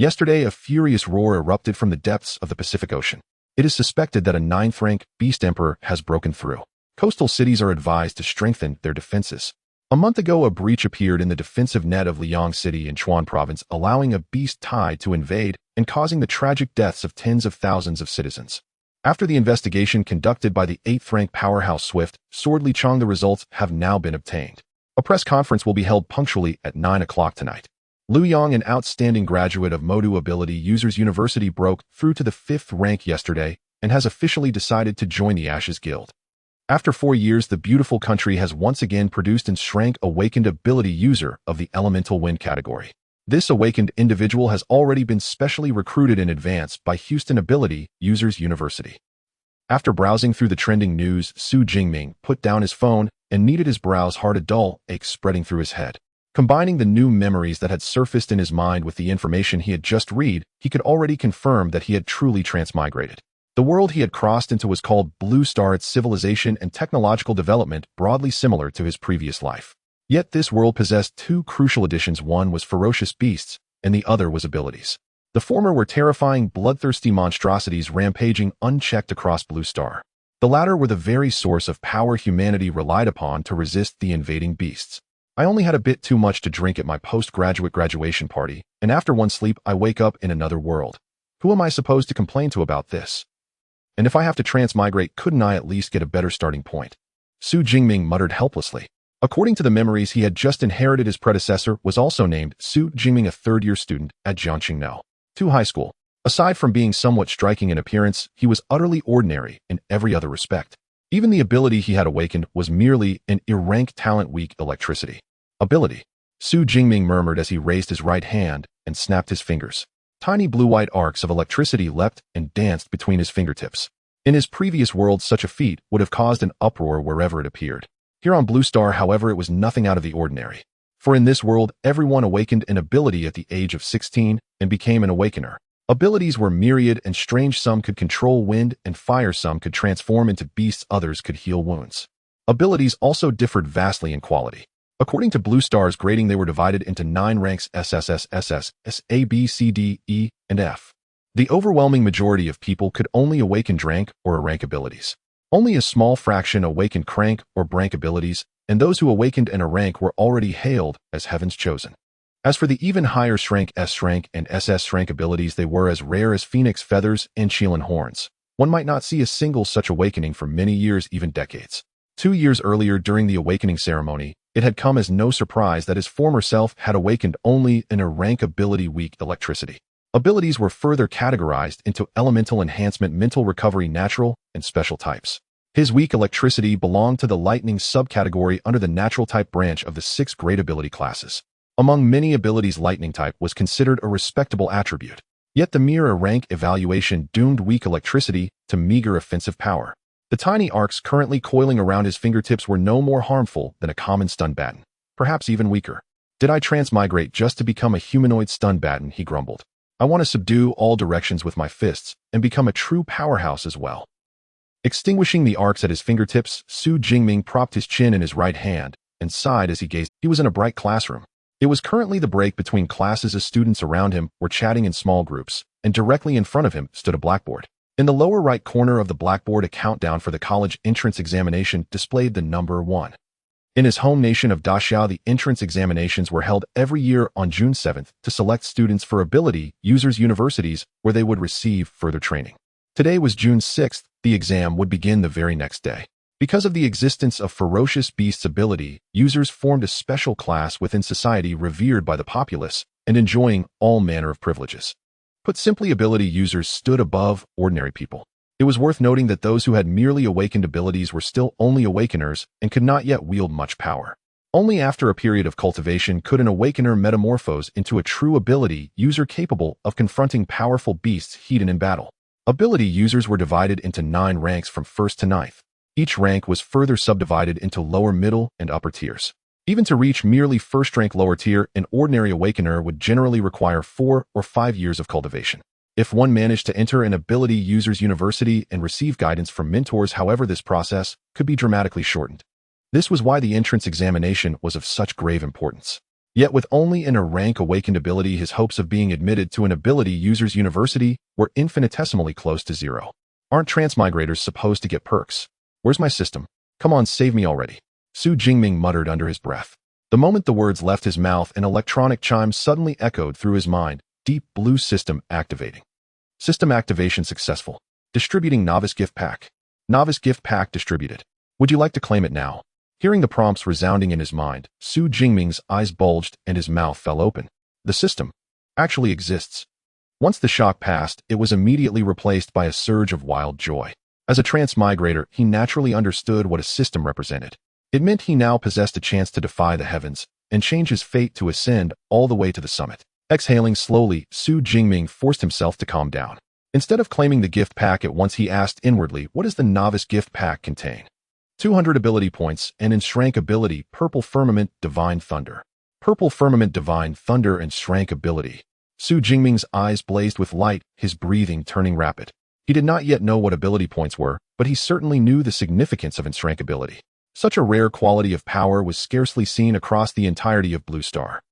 Yesterday, a furious roar erupted from the depths of the Pacific Ocean. It is suspected that a ninth-rank beast emperor has broken through. Coastal cities are advised to strengthen their defenses. A month ago, a breach appeared in the defensive net of Liang City in Chuan Province, allowing a beast tide to invade and causing the tragic deaths of tens of thousands of citizens. After the investigation conducted by the 8th-rank powerhouse Swift Sword Lichang, the results have now been obtained. A press conference will be held punctually at 9 o'clock tonight. Liu Yang, an outstanding graduate of Modu Ability Users University, broke through to the 5th rank yesterday and has officially decided to join the Ashes Guild. After 4 years, the beautiful country has once again produced and shrank awakened ability user of the elemental wind category. This awakened individual has already been specially recruited in advance by Houston Ability Users University. After browsing through the trending news, Xu Jingming put down his phone and kneaded his brows hard, a dull ache spreading through his head. Combining the new memories that had surfaced in his mind with the information he had just read, he could already confirm that he had truly transmigrated. The world he had crossed into was called Blue Star, its civilization and technological development broadly similar to his previous life. Yet this world possessed two crucial additions. One was ferocious beasts, and the other was abilities. The former were terrifying, bloodthirsty monstrosities rampaging unchecked across Blue Star. The latter were the very source of power humanity relied upon to resist the invading beasts. I only had a bit too much to drink at my postgraduate graduation party, and after one sleep I wake up in another world. Who am I supposed to complain to about this? And if I have to transmigrate, couldn't I at least get a better starting point? Xu Jingming muttered helplessly. According to the memories he had just inherited, his predecessor was also named Xu Jingming, a third-year student at Jiangqing 2 High School. Aside from being somewhat striking in appearance, he was utterly ordinary in every other respect. Even the ability he had awakened was merely an rank talent, weak electricity. Ability. Xu Jingming murmured as he raised his right hand and snapped his fingers. Tiny blue-white arcs of electricity leapt and danced between his fingertips. In his previous world, such a feat would have caused an uproar wherever it appeared. Here on Blue Star, however, it was nothing out of the ordinary. For in this world, everyone awakened an ability at the age of 16 and became an awakener. Abilities were myriad and strange. Some could control wind and fire, some could transform into beasts, others could heal wounds. Abilities also differed vastly in quality. According to Blue Star's grading, they were divided into 9 ranks: SSS, SS, S, A, B, C, D, E, and F. The overwhelming majority of people could only awaken Drank or rank abilities. Only a small fraction awakened Crank or Brank abilities, and those who awakened in a rank were already hailed as heaven's chosen. As for the even higher Shrank, S rank, and SS Shrank abilities, they were as rare as phoenix feathers and Qilin horns. One might not see a single such awakening for many years, even decades. 2 years earlier, during the awakening ceremony, it had come as no surprise that his former self had awakened only in a rank ability, weak electricity. Abilities were further categorized into elemental enhancement, mental recovery, natural, and special types. His weak electricity belonged to the lightning subcategory under the natural type branch of the 6 great ability classes. Among many abilities, lightning type was considered a respectable attribute. Yet the mere rank evaluation doomed weak electricity to meager offensive power. The tiny arcs currently coiling around his fingertips were no more harmful than a common stun baton, perhaps even weaker. Did I transmigrate just to become a humanoid stun baton? He grumbled. I want to subdue all directions with my fists and become a true powerhouse as well. Extinguishing the arcs at his fingertips, Xu Jingming propped his chin in his right hand and sighed as he gazed. He was in a bright classroom. It was currently the break between classes as students around him were chatting in small groups, and directly in front of him stood a blackboard. In the lower right corner of the blackboard, a countdown for the college entrance examination displayed the number 1. In his home nation of Daxiao, the entrance examinations were held every year on June 7th to select students for ability users universities where they would receive further training. Today was June 6th. The exam would begin the very next day. Because of the existence of ferocious beasts ability, users formed a special class within society revered by the populace and enjoying all manner of privileges. Put simply, ability users stood above ordinary people. It was worth noting that those who had merely awakened abilities were still only awakeners and could not yet wield much power. Only after a period of cultivation could an awakener metamorphose into a true ability user capable of confronting powerful beasts heated in battle. Ability users were divided into 9 ranks from 1st to 9th. Each rank was further subdivided into lower, middle, and upper tiers. Even to reach merely 1st rank lower tier, an ordinary awakener would generally require 4 or 5 years of cultivation. If one managed to enter an ability users university and receive guidance from mentors, however, this process could be dramatically shortened. This was why the entrance examination was of such grave importance. Yet with only in a rank awakened ability, his hopes of being admitted to an ability user's university were infinitesimally close to zero. Aren't transmigrators supposed to get perks? Where's my system? Come on, save me already. Xu Jingming muttered under his breath. The moment the words left his mouth, an electronic chime suddenly echoed through his mind. Deep blue system activating. System activation successful. Distributing novice gift pack. Novice gift pack distributed. Would you like to claim it now? Hearing the prompts resounding in his mind, Xu Jingming's eyes bulged and his mouth fell open. The system actually exists. Once the shock passed, it was immediately replaced by a surge of wild joy. As a transmigrator, he naturally understood what a system represented. It meant he now possessed a chance to defy the heavens and change his fate to ascend all the way to the summit. Exhaling slowly, Xu Jingming forced himself to calm down. Instead of claiming the gift pack at once, he asked inwardly, what does the novice gift pack contain? 200 ability points, and in Shrank ability, Purple Firmament Divine Thunder. Purple Firmament Divine Thunder and Shrank ability. Xu Jingming's eyes blazed with light, his breathing turning rapid. He did not yet know what ability points were, but he certainly knew the significance of Enshrank ability. Such a rare quality of power was scarcely seen across the entirety of Blue Star.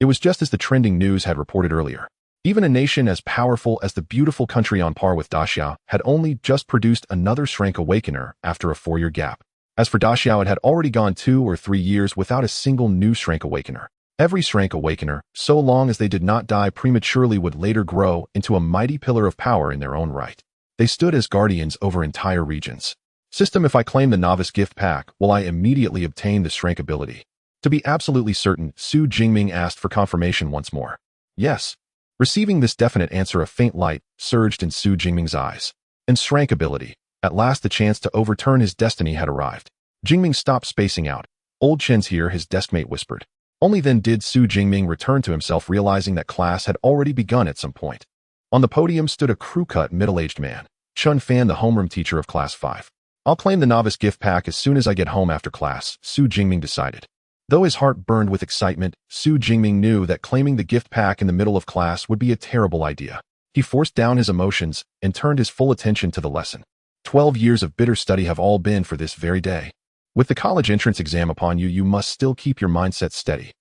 It was just as the trending news had reported earlier. Even a nation as powerful as the beautiful country on par with Tianjiao had only just produced another Shrank Awakener after a 4-year gap. As for Tianjiao, it had already gone 2 or 3 years without a single new Shrank Awakener. Every Shrank Awakener, so long as they did not die prematurely, would later grow into a mighty pillar of power in their own right. They stood as guardians over entire regions. System, if I claim the novice gift pack, will I immediately obtain the Shrank ability? To be absolutely certain, Xu Jingming asked for confirmation once more. Yes. Receiving this definite answer, a faint light surged in Xu Jingming's eyes. And Shrank ability. At last the chance to overturn his destiny had arrived. Jingming stopped spacing out. Old Chen's here, his deskmate whispered. Only then did Xu Jingming return to himself, realizing that class had already begun at some point. On the podium stood a crew-cut middle-aged man. Chun Fan, the homeroom teacher of Class 5. I'll claim the novice gift pack as soon as I get home after class, Xu Jingming decided. Though his heart burned with excitement, Xu Jingming knew that claiming the gift pack in the middle of class would be a terrible idea. He forced down his emotions and turned his full attention to the lesson. 12 years of bitter study have all been for this very day. With the college entrance exam upon you, you must still keep your mindset steady.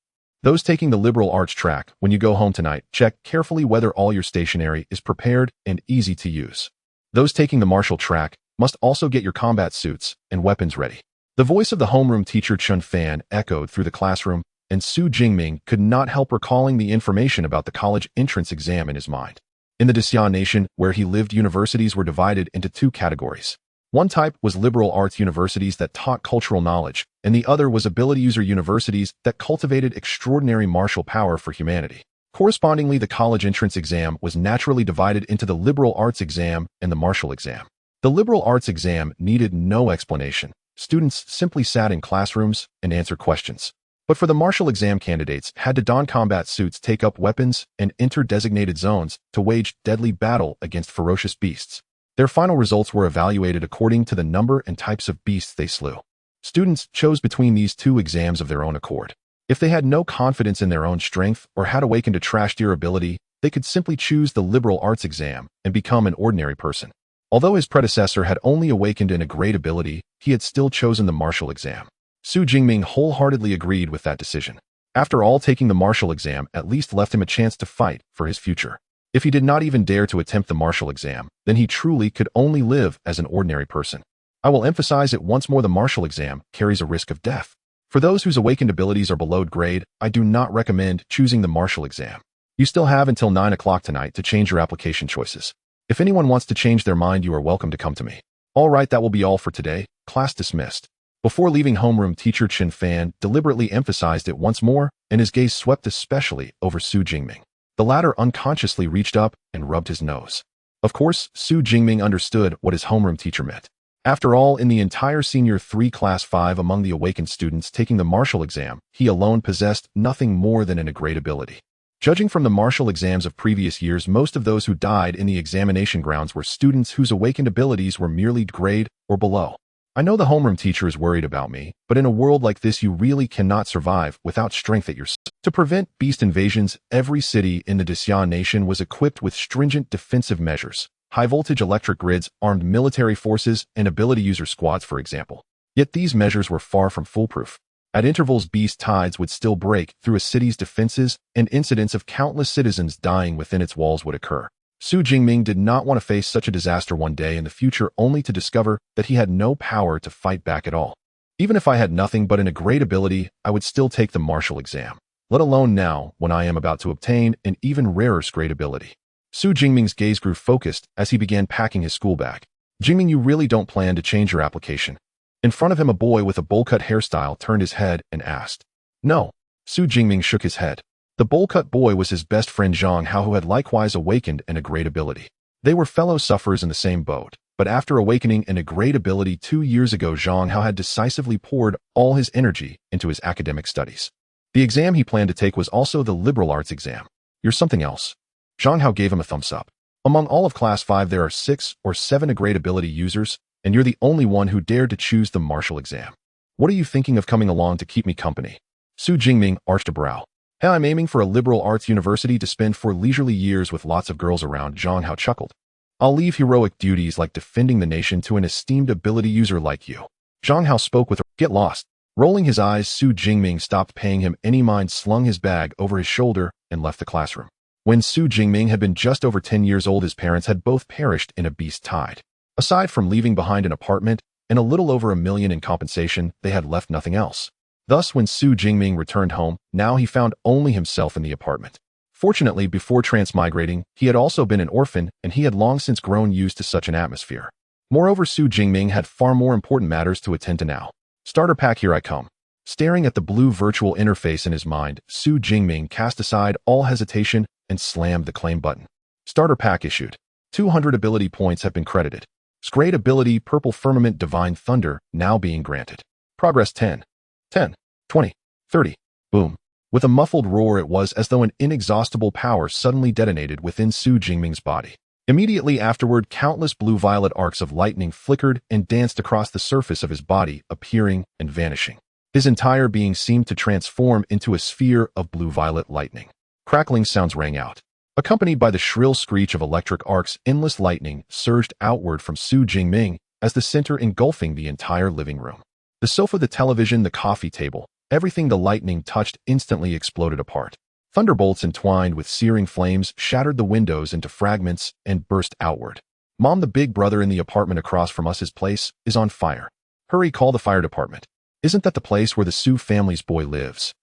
Those taking the liberal arts track, when you go home tonight, check carefully whether all your stationery is prepared and easy to use. Those taking the martial track must also get your combat suits and weapons ready. The voice of the homeroom teacher Chun Fan echoed through the classroom, and Xu Jingming could not help recalling the information about the college entrance exam in his mind. In the Tianjiao nation, where he lived, universities were divided into 2 categories. One type was liberal arts universities that taught cultural knowledge, and the other was ability user universities that cultivated extraordinary martial power for humanity. Correspondingly, the college entrance exam was naturally divided into the liberal arts exam and the martial exam. The liberal arts exam needed no explanation. Students simply sat in classrooms and answered questions. But for the martial exam, candidates had to don combat suits, take up weapons, and enter designated zones to wage deadly battle against ferocious beasts. Their final results were evaluated according to the number and types of beasts they slew. Students chose between these 2 exams of their own accord. If they had no confidence in their own strength or had awakened a trash tier ability, they could simply choose the liberal arts exam and become an ordinary person. Although his predecessor had only awakened in a great ability, he had still chosen the martial exam. Xu Jingming wholeheartedly agreed with that decision. After all, taking the martial exam at least left him a chance to fight for his future. If he did not even dare to attempt the martial exam, then he truly could only live as an ordinary person. I will emphasize it once more, the martial exam carries a risk of death. For those whose awakened abilities are below grade, I do not recommend choosing the martial exam. You still have until 9 o'clock tonight to change your application choices. If anyone wants to change their mind, you are welcome to come to me. All right, that will be all for today. Class dismissed. Before leaving, homeroom teacher Chin Fan deliberately emphasized it once more, and his gaze swept especially over Xu Jingming. The latter unconsciously reached up and rubbed his nose. Of course, Xu Jingming understood what his homeroom teacher meant. After all, in the entire Senior 3 Class 5 among the awakened students taking the martial exam, he alone possessed nothing more than a great ability. Judging from the martial exams of previous years, most of those who died in the examination grounds were students whose awakened abilities were merely grade or below. I know the homeroom teacher is worried about me, but in a world like this, you really cannot survive without strength at your side. To prevent beast invasions, every city in the Tianjiao nation was equipped with stringent defensive measures, high-voltage electric grids, armed military forces, and ability user squads, for example. Yet these measures were far from foolproof. At intervals, beast tides would still break through a city's defenses, and incidents of countless citizens dying within its walls would occur. Xu Jingming did not want to face such a disaster one day in the future, only to discover that he had no power to fight back at all. Even if I had nothing but a great ability, I would still take the martial exam, let alone now when I am about to obtain an even rarer great ability. Xu Jingming's gaze grew focused as he began packing his school bag. Jingming, you really don't plan to change your application? In front of him, a boy with a bowl-cut hairstyle turned his head and asked. No. Xu Jingming shook his head. The bowl-cut boy was his best friend Zhang Hao, who had likewise awakened a great ability. They were fellow sufferers in the same boat, but after awakening a great ability 2 years ago, Zhang Hao had decisively poured all his energy into his academic studies. The exam he planned to take was also the liberal arts exam. You're something else. Zhang Hao gave him a thumbs up. Among all of Class 5, there are 6 or 7 great ability users, and you're the only one who dared to choose the martial exam. What are you thinking of coming along to keep me company? Xu Jingming arched a brow. Hey, I'm aiming for a liberal arts university to spend 4 leisurely years with lots of girls around. Zhang Hao chuckled. I'll leave heroic duties like defending the nation to an esteemed ability user like you. Zhang Hao spoke with a get lost. Rolling his eyes, Xu Jingming stopped paying him any mind, slung his bag over his shoulder, and left the classroom. When Xu Jingming had been just over 10 years old, his parents had both perished in a beast tide. Aside from leaving behind an apartment and a little over $1 million in compensation, they had left nothing else. Thus, when Xu Jingming returned home, now he found only himself in the apartment. Fortunately, before transmigrating, he had also been an orphan, and he had long since grown used to such an atmosphere. Moreover, Xu Jingming had far more important matters to attend to now. Starter pack, here I come. Staring at the blue virtual interface in his mind, Xu Jingming cast aside all hesitation and slammed the claim button. Starter pack issued. 200 ability points have been credited. Great ability Purple Firmament Divine Thunder now being granted. Progress 10. 10. 20. 30. Boom. With a muffled roar, it was as though an inexhaustible power suddenly detonated within Xu Jingming's body. Immediately afterward, countless blue-violet arcs of lightning flickered and danced across the surface of his body, appearing and vanishing. His entire being seemed to transform into a sphere of blue-violet lightning. Crackling sounds rang out. Accompanied by the shrill screech of electric arcs, endless lightning surged outward from Xu Jingming as the center engulfing the entire living room. The sofa, the television, the coffee table, everything the lightning touched instantly exploded apart. Thunderbolts entwined with searing flames shattered the windows into fragments and burst outward. Mom, the big brother in the apartment across from us, his place is on fire. Hurry, call the fire department. Isn't that the place where the Xu family's boy lives?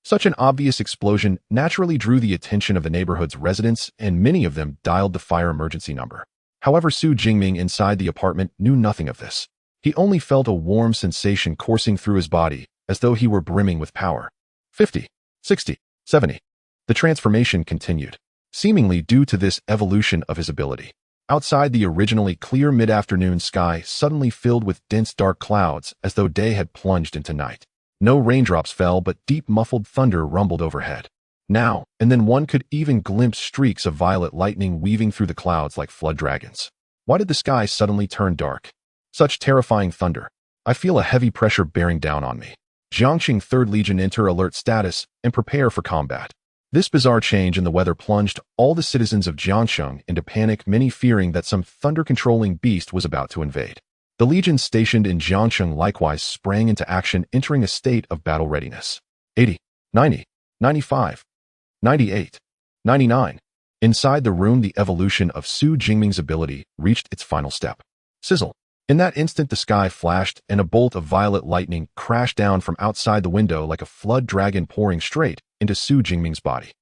Such an obvious explosion naturally drew the attention of the neighborhood's residents, and many of them dialed the fire emergency number. However, Xu Jingming inside the apartment knew nothing of this. He only felt a warm sensation coursing through his body, as though he were brimming with power. 50, 60, 70. The transformation continued, seemingly due to this evolution of his ability. Outside, the originally clear mid-afternoon sky suddenly filled with dense dark clouds, as though day had plunged into night. No raindrops fell, but deep muffled thunder rumbled overhead. Now and then one could even glimpse streaks of violet lightning weaving through the clouds like flood dragons. Why did the sky suddenly turn dark? Such terrifying thunder. I feel a heavy pressure bearing down on me. Jiangxing 3rd Legion, enter alert status and prepare for combat. This bizarre change in the weather plunged all the citizens of Jiangxing into panic, many fearing that some thunder-controlling beast was about to invade. The legions stationed in Jiangxing likewise sprang into action, entering a state of battle readiness. 80, 90, 95, 98, 99. Inside the room, the evolution of Xu Jingming's ability reached its final step. Sizzle. In that instant, the sky flashed, and a bolt of violet lightning crashed down from outside the window like a flood dragon pouring straight into Xu Jingming's body.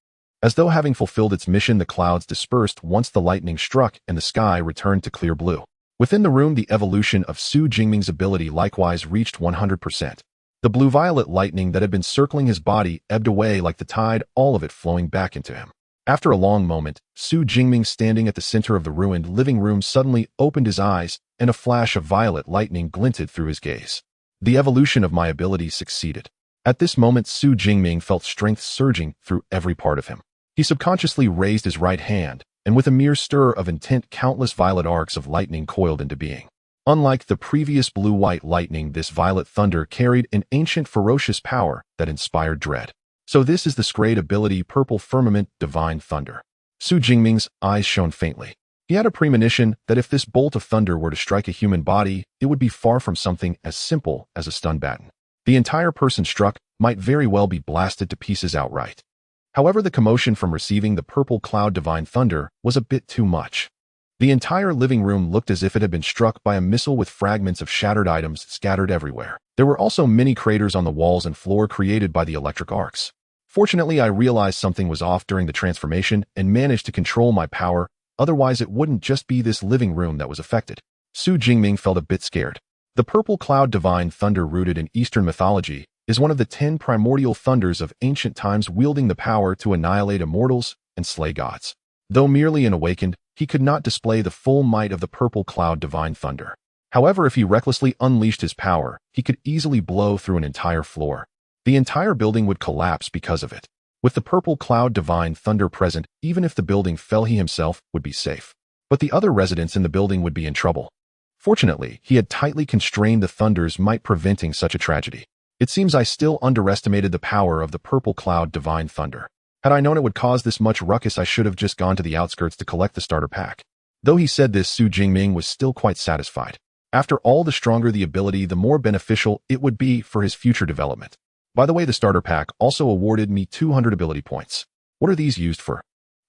As though having fulfilled its mission, the clouds dispersed once the lightning struck and the sky returned to clear blue. Within the room, the evolution of Xu Jingming's ability likewise reached 100%. The blue-violet lightning that had been circling his body ebbed away like the tide, all of it flowing back into him. After a long moment, Xu Jingming, standing at the center of the ruined living room, suddenly opened his eyes, and a flash of violet lightning glinted through his gaze. The evolution of my ability succeeded. At this moment, Xu Jingming felt strength surging through every part of him. He subconsciously raised his right hand, and with a mere stir of intent, countless violet arcs of lightning coiled into being. Unlike the previous blue-white lightning, this violet thunder carried an ancient ferocious power that inspired dread. So this is the great ability Purple Firmament Divine Thunder. Xu Jingming's eyes shone faintly. He had a premonition that if this bolt of thunder were to strike a human body, it would be far from something as simple as a stun baton. The entire person struck might very well be blasted to pieces outright. However, the commotion from receiving the purple cloud divine thunder was a bit too much. The entire living room looked as if it had been struck by a missile with fragments of shattered items scattered everywhere. There were also many craters on the walls and floor created by the electric arcs. Fortunately, I realized something was off during the transformation and managed to control my power, otherwise it wouldn't just be this living room that was affected. Xu Jingming felt a bit scared. The purple cloud divine thunder, rooted in Eastern mythology, is one of the 10 primordial thunders of ancient times, wielding the power to annihilate immortals and slay gods. Though merely an awakened, he could not display the full might of the purple cloud divine thunder. However, if he recklessly unleashed his power, he could easily blow through an entire floor. The entire building would collapse because of it. With the purple cloud divine thunder present, even if the building fell, he himself would be safe. But the other residents in the building would be in trouble. Fortunately, he had tightly constrained the thunder's might, preventing such a tragedy. It seems I still underestimated the power of the purple cloud divine thunder. Had I known it would cause this much ruckus, I should have just gone to the outskirts to collect the starter pack. Though he said this, Xu Jingming was still quite satisfied. After all, the stronger the ability, the more beneficial it would be for his future development. By the way, the starter pack also awarded me 200 ability points. What are these used for?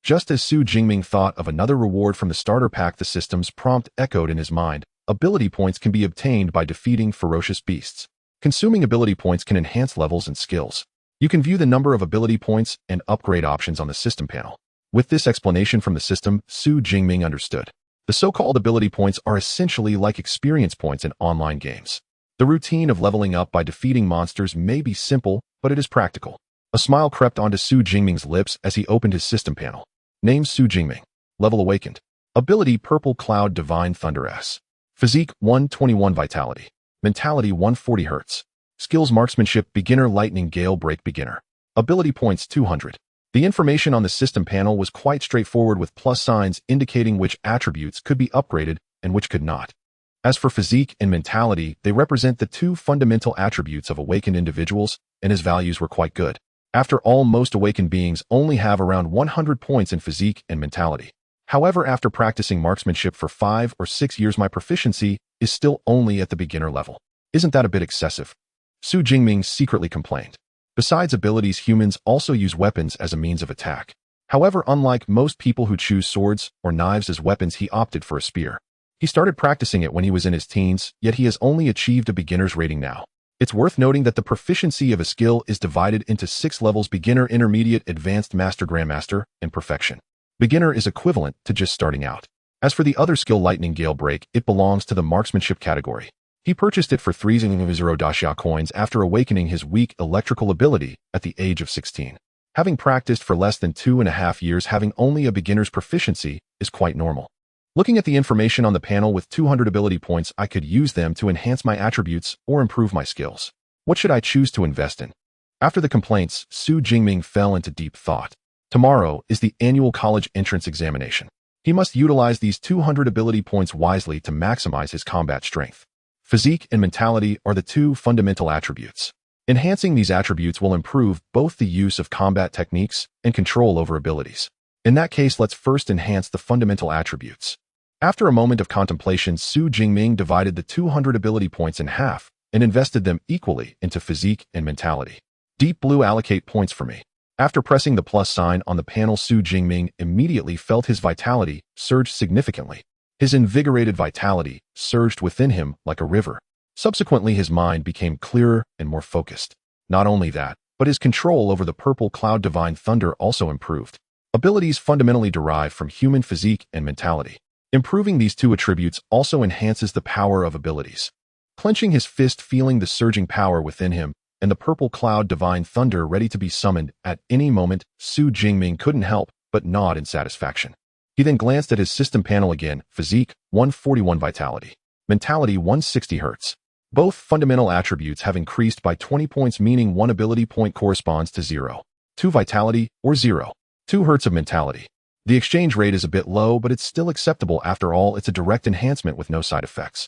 Just as Xu Jingming thought of another reward from the starter pack, the system's prompt echoed in his mind. Ability points can be obtained by defeating ferocious beasts. Consuming ability points can enhance levels and skills. You can view the number of ability points and upgrade options on the system panel. With this explanation from the system, Xu Jingming understood. The so-called ability points are essentially like experience points in online games. The routine of leveling up by defeating monsters may be simple, but it is practical. A smile crept onto Xu Jingming's lips as he opened his system panel. Name: Xu Jingming. Level: awakened. Ability: purple cloud divine thunder S. Physique: 121 vitality. Mentality: 140 Hz. Skills: marksmanship, beginner, lightning gale break, beginner. Ability points: 200. The information on the system panel was quite straightforward, with plus signs indicating which attributes could be upgraded and which could not. As for physique and mentality, they represent the two fundamental attributes of awakened individuals, and his values were quite good. After all, most awakened beings only have around 100 points in physique and mentality. However, after practicing marksmanship for 5 or 6 years, my proficiency is still only at the beginner level. Isn't that a bit excessive? Xu Jingming secretly complained. Besides abilities, humans also use weapons as a means of attack. However, unlike most people who choose swords or knives as weapons, he opted for a spear. He started practicing it when he was in his teens, yet he has only achieved a beginner's rating now. It's worth noting that the proficiency of a skill is divided into 6 levels: beginner, intermediate, advanced, master, grandmaster, and perfection. Beginner is equivalent to just starting out. As for the other skill, lightning gale break, it belongs to the marksmanship category. He purchased it for 3,000 daxia coins after awakening his weak electrical ability at the age of 16. Having practiced for less than 2.5 years, having only a beginner's proficiency is quite normal. Looking at the information on the panel, with 200 ability points, I could use them to enhance my attributes or improve my skills. What should I choose to invest in? After the complaints, Xu Jingming fell into deep thought. Tomorrow is the annual college entrance examination. He must utilize these 200 ability points wisely to maximize his combat strength. Physique and mentality are the two fundamental attributes. Enhancing these attributes will improve both the use of combat techniques and control over abilities. In that case, let's first enhance the fundamental attributes. After a moment of contemplation, Xu Jingming divided the 200 ability points in half and invested them equally into physique and mentality. Deep blue: allocate points for me. After pressing the plus sign on the panel, Xu Jingming immediately felt his vitality surge significantly. His invigorated vitality surged within him like a river. Subsequently, his mind became clearer and more focused. Not only that, but his control over the purple cloud divine thunder also improved. Abilities fundamentally derive from human physique and mentality. Improving these two attributes also enhances the power of abilities. Clenching his fist, feeling the surging power within him, and the purple cloud divine thunder ready to be summoned at any moment, Xu Jingming couldn't help but nod in satisfaction. He then glanced at his system panel again. Physique: 141 vitality. Mentality: 160 Hz. Both fundamental attributes have increased by 20 points, meaning 1 ability point corresponds to 0.2 vitality or 0.2 Hz of mentality. The exchange rate is a bit low, but it's still acceptable. After all, it's a direct enhancement with no side effects.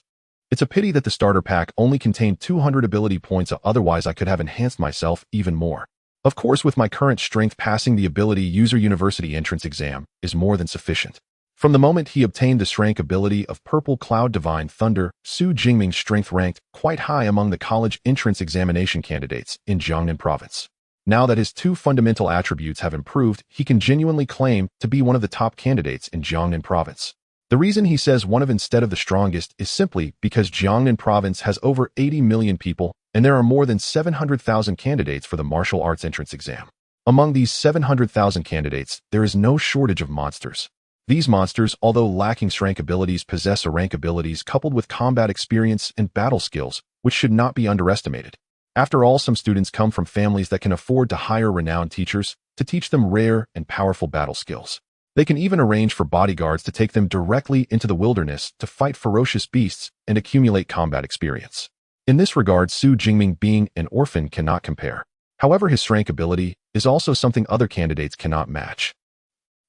It's a pity that the starter pack only contained 200 ability points, otherwise I could have enhanced myself even more. Of course, with my current strength, passing the ability user university entrance exam is more than sufficient. From the moment he obtained the rank ability of Purple Cloud Divine Thunder, Xu Jingming's strength ranked quite high among the college entrance examination candidates in Jiangnan province. Now that his two fundamental attributes have improved, he can genuinely claim to be one of the top candidates in Jiangnan province. The reason he says one of instead of the strongest is simply because Jiangnan province has over 80 million people, and there are more than 700,000 candidates for the martial arts entrance exam. Among these 700,000 candidates, there is no shortage of monsters. These monsters, although lacking rank abilities, possess rank abilities coupled with combat experience and battle skills, which should not be underestimated. After all, some students come from families that can afford to hire renowned teachers to teach them rare and powerful battle skills. They can even arrange for bodyguards to take them directly into the wilderness to fight ferocious beasts and accumulate combat experience. In this regard, Xu Jingming being an orphan cannot compare. However, his rank ability is also something other candidates cannot match.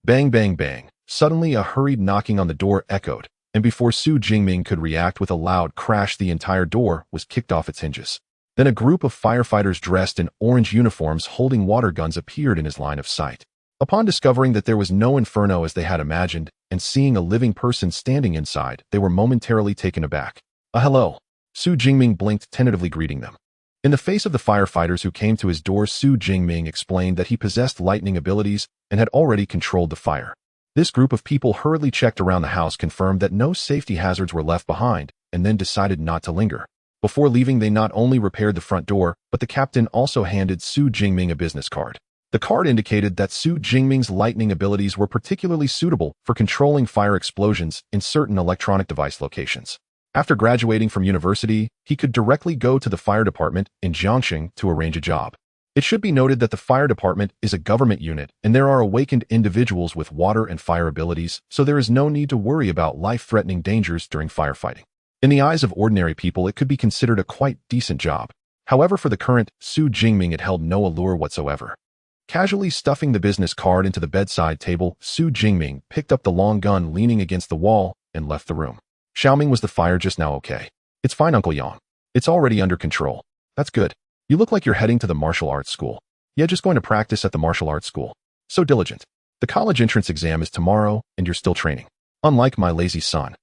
Bang, bang, bang. Suddenly, a hurried knocking on the door echoed, and before Xu Jingming could react with a loud crash, the entire door was kicked off its hinges. Then a group of firefighters dressed in orange uniforms holding water guns appeared in his line of sight. Upon discovering that there was no inferno as they had imagined, and seeing a living person standing inside, they were momentarily taken aback. Hello. Xu Jingming blinked, tentatively greeting them. In the face of the firefighters who came to his door, Xu Jingming explained that he possessed lightning abilities and had already controlled the fire. This group of people hurriedly checked around the house, confirmed that no safety hazards were left behind, and then decided not to linger. Before leaving, they not only repaired the front door, but the captain also handed Xu Jingming a business card. The card indicated that Xu Jingming's lightning abilities were particularly suitable for controlling fire explosions in certain electronic device locations. After graduating from university, he could directly go to the fire department in Jiangxing to arrange a job. It should be noted that the fire department is a government unit, and there are awakened individuals with water and fire abilities, so there is no need to worry about life-threatening dangers during firefighting. In the eyes of ordinary people, it could be considered a quite decent job. However, for the current Xu Jingming, it held no allure whatsoever. Casually stuffing the business card into the bedside table, Xu Jingming picked up the long gun leaning against the wall and left the room. Xiaoming, was the fire just now okay? It's fine, Uncle Yang. It's already under control. That's good. You look like you're heading to the martial arts school. Yeah, just going to practice at the martial arts school. So diligent. The college entrance exam is tomorrow, and you're still training. Unlike my lazy son.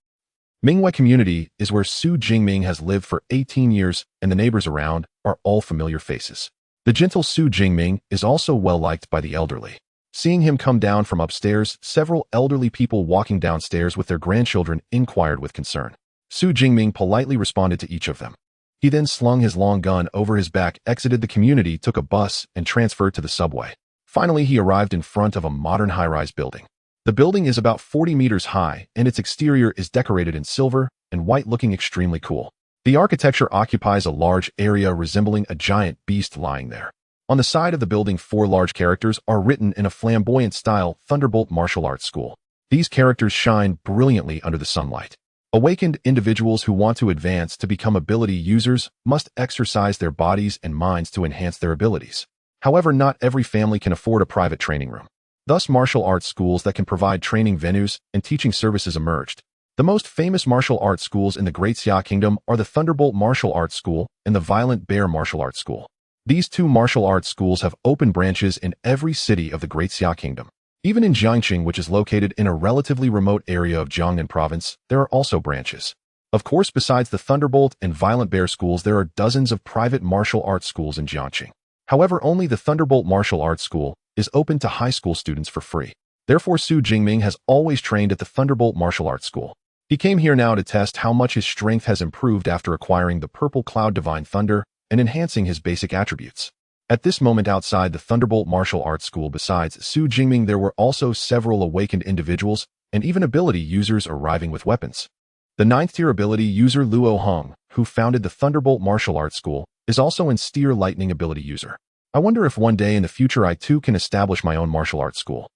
Mingwei community is where Xu Jingming has lived for 18 years, and the neighbors around are all familiar faces. The gentle Xu Jingming is also well liked by the elderly. Seeing him come down from upstairs, several elderly people walking downstairs with their grandchildren inquired with concern. Xu Jingming politely responded to each of them. He then slung his long gun over his back, exited the community, took a bus, and transferred to the subway. Finally, he arrived in front of a modern high-rise building. The building is about 40 meters high, and its exterior is decorated in silver and white, looking extremely cool. The architecture occupies a large area resembling a giant beast lying there. On the side of the building, 4 large characters are written in a flamboyant style: Thunderbolt Martial Arts School. These characters shine brilliantly under the sunlight. Awakened individuals who want to advance to become ability users must exercise their bodies and minds to enhance their abilities. However, not every family can afford a private training room. Thus, martial arts schools that can provide training venues and teaching services emerged. The most famous martial arts schools in the Great Xia Kingdom are the Thunderbolt Martial Arts School and the Violent Bear Martial Arts School. These 2 martial arts schools have open branches in every city of the Great Xia Kingdom. Even in Jiangxing, which is located in a relatively remote area of Jiangnan province, there are also branches. Of course, besides the Thunderbolt and Violent Bear schools, there are dozens of private martial arts schools in Jiangxing. However, only the Thunderbolt Martial Arts School is open to high school students for free. Therefore, Xu Jingming has always trained at the Thunderbolt Martial Arts School. He came here now to test how much his strength has improved after acquiring the Purple Cloud Divine Thunder and enhancing his basic attributes. At this moment, outside the Thunderbolt Martial Arts School, besides Xu Jingming, there were also several awakened individuals and even ability users arriving with weapons. The 9th-tier ability user Luo Hong, who founded the Thunderbolt Martial Arts School, is also an steer lightning ability user. I wonder if one day in the future I too can establish my own martial arts school.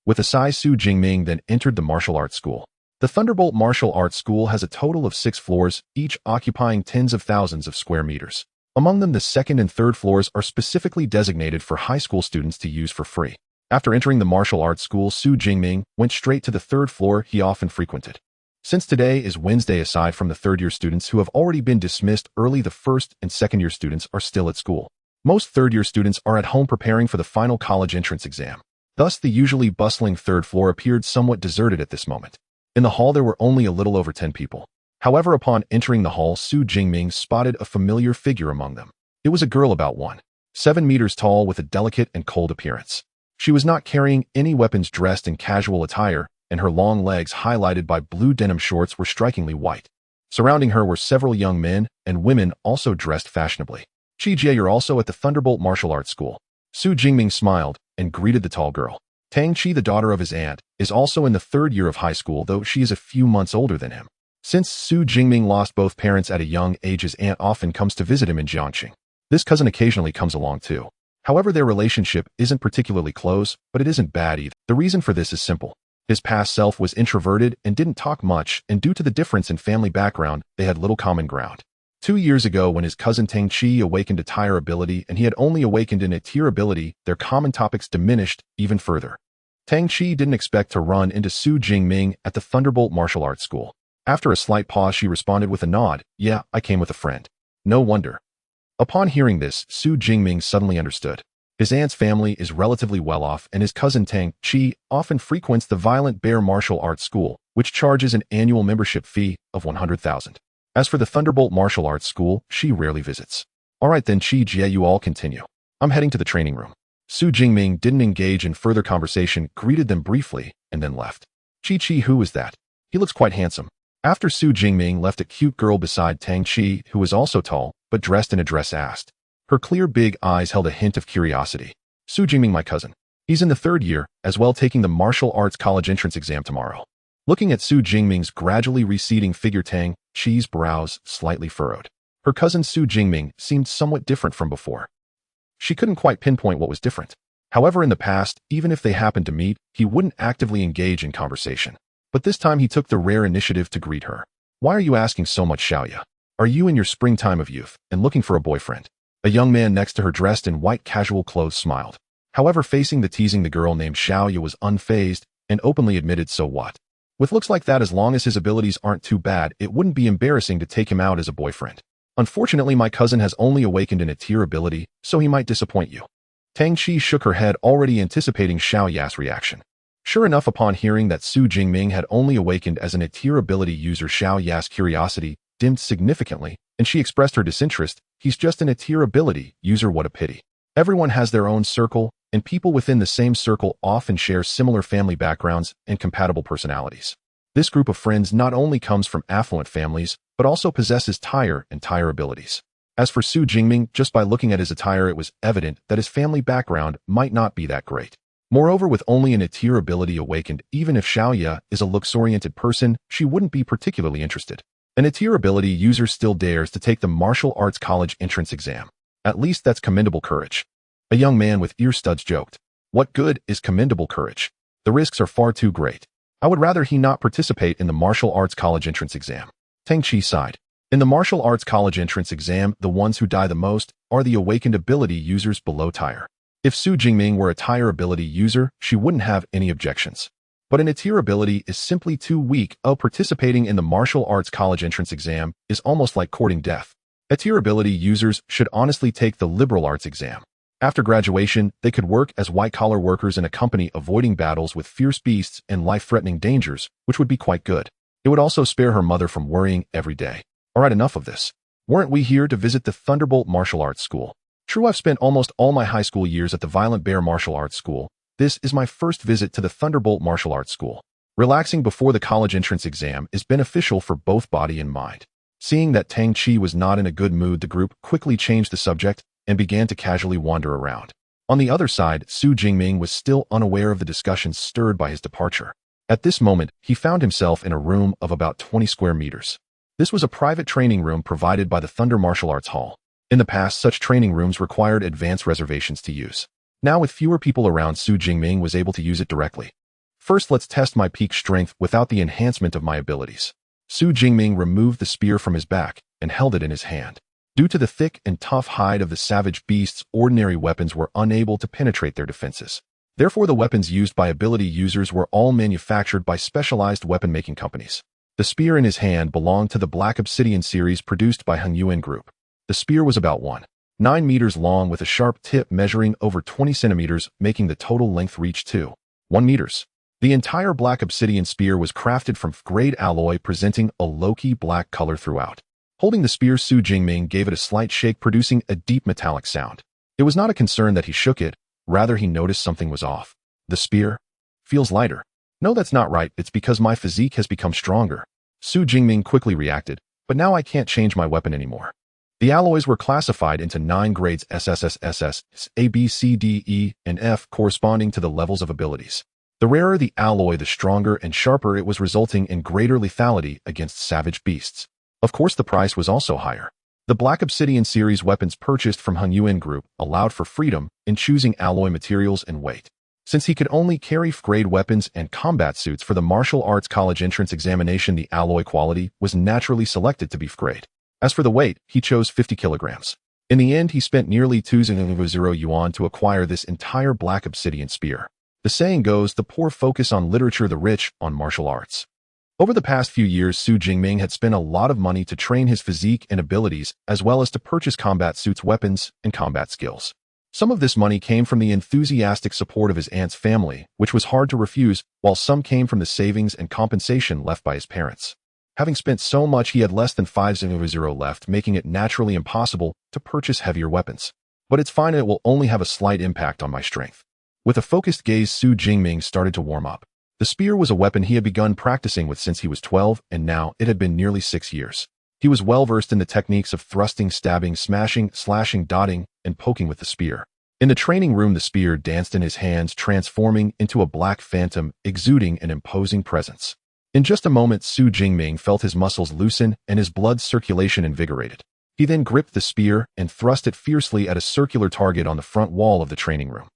With a sigh, Xu Jingming then entered the martial arts school. The Thunderbolt Martial Arts School has a total of 6 floors, each occupying tens of thousands of square meters. Among them, the 2nd and 3rd floors are specifically designated for high school students to use for free. After entering the martial arts school, Xu Jingming went straight to the 3rd floor he often frequented. Since today is Wednesday, aside from the 3rd-year students who have already been dismissed early, the 1st and 2nd-year students are still at school. Most 3rd-year students are at home preparing for the final college entrance exam. Thus, the usually bustling third floor appeared somewhat deserted at this moment. In the hall, there were only a little over 10 people. However, upon entering the hall, Xu Jingming spotted a familiar figure among them. It was a girl about 1.7 meters tall with a delicate and cold appearance. She was not carrying any weapons, dressed in casual attire, and her long legs, highlighted by blue denim shorts, were strikingly white. Surrounding her were several young men and women also dressed fashionably. Tianjiao, you're also at the Thunderbolt Martial Arts School. Xu Jingming smiled and greeted the tall girl. Tang Qi, the daughter of his aunt, is also in the 3rd year of high school, though she is a few months older than him. Since Xu Jingming lost both parents at a young age, his aunt often comes to visit him in Jiangxing. This cousin occasionally comes along too. However, their relationship isn't particularly close, but it isn't bad either. The reason for this is simple. His past self was introverted and didn't talk much, and due to the difference in family background, they had little common ground. 2 years ago, when his cousin Tang Qi awakened a tire ability and he had only awakened an etir ability, their common topics diminished even further. Tang Qi didn't expect to run into Xu Jingming at the Thunderbolt Martial Arts School. After a slight pause, she responded with a nod. Yeah, I came with a friend. No wonder. Upon hearing this, Xu Jingming suddenly understood. His aunt's family is relatively well off, and his cousin Tang Qi often frequents the Violent Bear Martial Arts School, which charges an annual membership fee of 100,000. As for the Thunderbolt Martial Arts School, she rarely visits. Alright then, Tianjiao, you all continue. I'm heading to the training room. Xu Jingming didn't engage in further conversation, greeted them briefly, and then left. Qi, who is that? He looks quite handsome. After Xu Jingming left, a cute girl beside Tang Qi, who was also tall, but dressed in a dress, asked. Her clear big eyes held a hint of curiosity. Xu Jingming, my cousin. He's in the 3rd year, as well, taking the martial arts college entrance exam tomorrow. Looking at Xu Jingming's gradually receding figure, Tang Qi's brows slightly furrowed. Her cousin Xu Jingming seemed somewhat different from before. She couldn't quite pinpoint what was different. However, in the past, even if they happened to meet, he wouldn't actively engage in conversation. But this time he took the rare initiative to greet her. Why are you asking so much, Xiaoya? Are you in your springtime of youth and looking for a boyfriend? A young man next to her, dressed in white casual clothes, smiled. However, facing the teasing, the girl named Xiaoya was unfazed and openly admitted, so what? With looks like that, as long as his abilities aren't too bad, it wouldn't be embarrassing to take him out as a boyfriend. Unfortunately, my cousin has only awakened an etir ability, so he might disappoint you. Tang Qi shook her head, already anticipating Xiaoya's reaction. Sure enough, upon hearing that Xu Jingming had only awakened as an etir ability user, Xiaoya's curiosity dimmed significantly, and she expressed her disinterest. He's just an etir ability user, what a pity. Everyone has their own circle, and people within the same circle often share similar family backgrounds and compatible personalities. This group of friends not only comes from affluent families, but also possesses tire abilities. As for Xu Jingming, just by looking at his attire, it was evident that his family background might not be that great. Moreover, with only an etir ability awakened, even if Xiaoya is a looks-oriented person, she wouldn't be particularly interested. An etir ability user still dares to take the martial arts college entrance exam. At least that's commendable courage. A young man with ear studs joked. What good is commendable courage? The risks are far too great. I would rather he not participate in the martial arts college entrance exam. Tang Qi sighed. In the martial arts college entrance exam, the ones who die the most are the awakened ability users below tire. If Xu Jingming were a tire ability user, she wouldn't have any objections. But an etir ability is simply too weak. Participating in the martial arts college entrance exam is almost like courting death. Etir ability users should honestly take the liberal arts exam. After graduation, they could work as white-collar workers in a company, avoiding battles with fierce beasts and life-threatening dangers, which would be quite good. It would also spare her mother from worrying every day. Alright, enough of this. Weren't we here to visit the Thunderbolt Martial Arts School? True, I've spent almost all my high school years at the Violent Bear Martial Arts School. This is my first visit to the Thunderbolt Martial Arts School. Relaxing before the college entrance exam is beneficial for both body and mind. Seeing that Tang Qi was not in a good mood, the group quickly changed the subject and began to casually wander around. On the other side, Xu Jingming was still unaware of the discussion stirred by his departure. At this moment, he found himself in a room of about 20 square meters. This was a private training room provided by the Thunder Martial Arts Hall. In the past, such training rooms required advance reservations to use. Now, with fewer people around, Xu Jingming was able to use it directly. First, let's test my peak strength without the enhancement of my abilities. Xu Jingming removed the spear from his back and held it in his hand. Due to the thick and tough hide of the savage beasts, ordinary weapons were unable to penetrate their defenses. Therefore, the weapons used by ability users were all manufactured by specialized weapon-making companies. The spear in his hand belonged to the Black Obsidian series produced by Hung Yuan Group. The spear was about 9 meters long with a sharp tip measuring over 20 centimeters, making the total length reach to 1 meters. The entire black obsidian spear was crafted from grade alloy, presenting a low-key black color throughout. Holding the spear, Xu Jingming gave it a slight shake, producing a deep metallic sound. It was not a concern that he shook it, rather he noticed something was off. The spear feels lighter. No, that's not right, it's because my physique has become stronger. Xu Jingming quickly reacted, but now I can't change my weapon anymore. The alloys were classified into 9 grades SSSSS, A, B, C, D, E, and F, corresponding to the levels of abilities. The rarer the alloy, the stronger and sharper it was, resulting in greater lethality against savage beasts. Of course, the price was also higher. The Black Obsidian series weapons purchased from Hunyuan Group allowed for freedom in choosing alloy materials and weight. Since he could only carry F-grade weapons and combat suits for the martial arts college entrance examination, the alloy quality was naturally selected to be F-grade. As for the weight, he chose 50 kilograms. In the end, he spent nearly 2,000 yuan to acquire this entire Black Obsidian spear. The saying goes, the poor focus on literature, the rich on martial arts. Over the past few years, Xu Jingming had spent a lot of money to train his physique and abilities, as well as to purchase combat suits, weapons, and combat skills. Some of this money came from the enthusiastic support of his aunt's family, which was hard to refuse, while some came from the savings and compensation left by his parents. Having spent so much, he had less than 500 left, making it naturally impossible to purchase heavier weapons. But it's fine, it will only have a slight impact on my strength. With a focused gaze, Xu Jingming started to warm up. The spear was a weapon he had begun practicing with since he was 12, and now it had been nearly 6 years. He was well versed in the techniques of thrusting, stabbing, smashing, slashing, dotting, and poking with the spear. In the training room, the spear danced in his hands, transforming into a black phantom, exuding an imposing presence. In just a moment, Xu Jingming felt his muscles loosen and his blood circulation invigorated. He then gripped the spear and thrust it fiercely at a circular target on the front wall of the training room.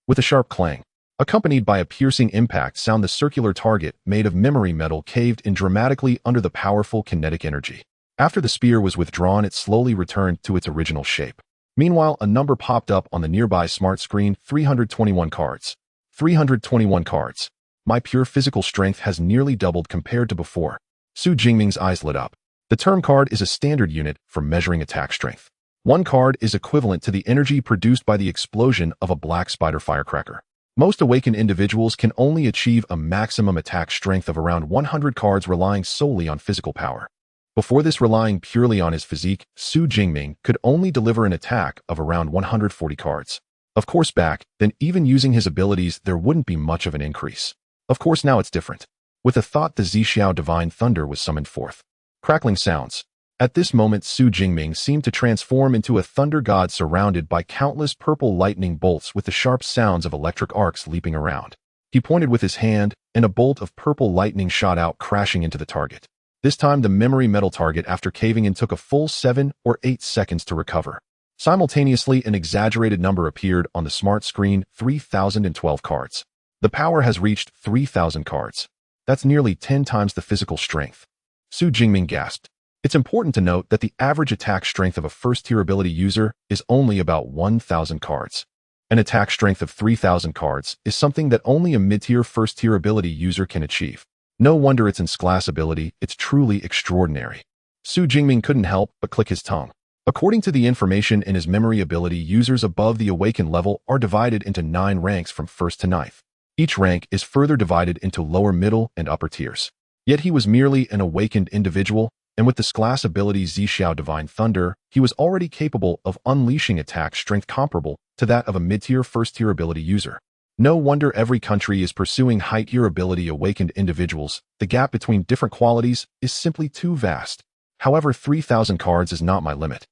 With a sharp clang, accompanied by a piercing impact sound, the circular target, made of memory metal, caved in dramatically under the powerful kinetic energy. After the spear was withdrawn, it slowly returned to its original shape. Meanwhile, a number popped up on the nearby smart screen: 321 cards. 321 cards. My pure physical strength has nearly doubled compared to before. Xu Jingming's eyes lit up. The term card is a standard unit for measuring attack strength. 1 card is equivalent to the energy produced by the explosion of a black spider firecracker. Most awakened individuals can only achieve a maximum attack strength of around 100 cards, relying solely on physical power. Before this, relying purely on his physique, Xu Jingming could only deliver an attack of around 140 cards. Of course, back then, even using his abilities, there wouldn't be much of an increase. Of course, now it's different. With a thought, the Xixiao Divine Thunder was summoned forth. Crackling sounds. At this moment, Xu Jingming seemed to transform into a thunder god, surrounded by countless purple lightning bolts with the sharp sounds of electric arcs leaping around. He pointed with his hand, and a bolt of purple lightning shot out, crashing into the target. This time, the memory metal target, after caving in, took a full 7 or 8 seconds to recover. Simultaneously, an exaggerated number appeared on the smart screen: 3,012 cards. The power has reached 3,000 cards. That's nearly 10 times the physical strength. Xu Jingming gasped. It's important to note that the average attack strength of a first-tier ability user is only about 1,000 cards. An attack strength of 3,000 cards is something that only a mid-tier first-tier ability user can achieve. No wonder it's in class ability, it's truly extraordinary. Xu Jingming couldn't help but click his tongue. According to the information in his memory ability, users above the awakened level are divided into 9 ranks from 1st to 9th. Each rank is further divided into lower, middle, and upper tiers. Yet he was merely an awakened individual, and with this class ability Xixiao Divine Thunder, he was already capable of unleashing attack strength comparable to that of a mid-tier first-tier ability user. No wonder every country is pursuing high-tier ability awakened individuals. The gap between different qualities is simply too vast. However, 3,000 cards is not my limit.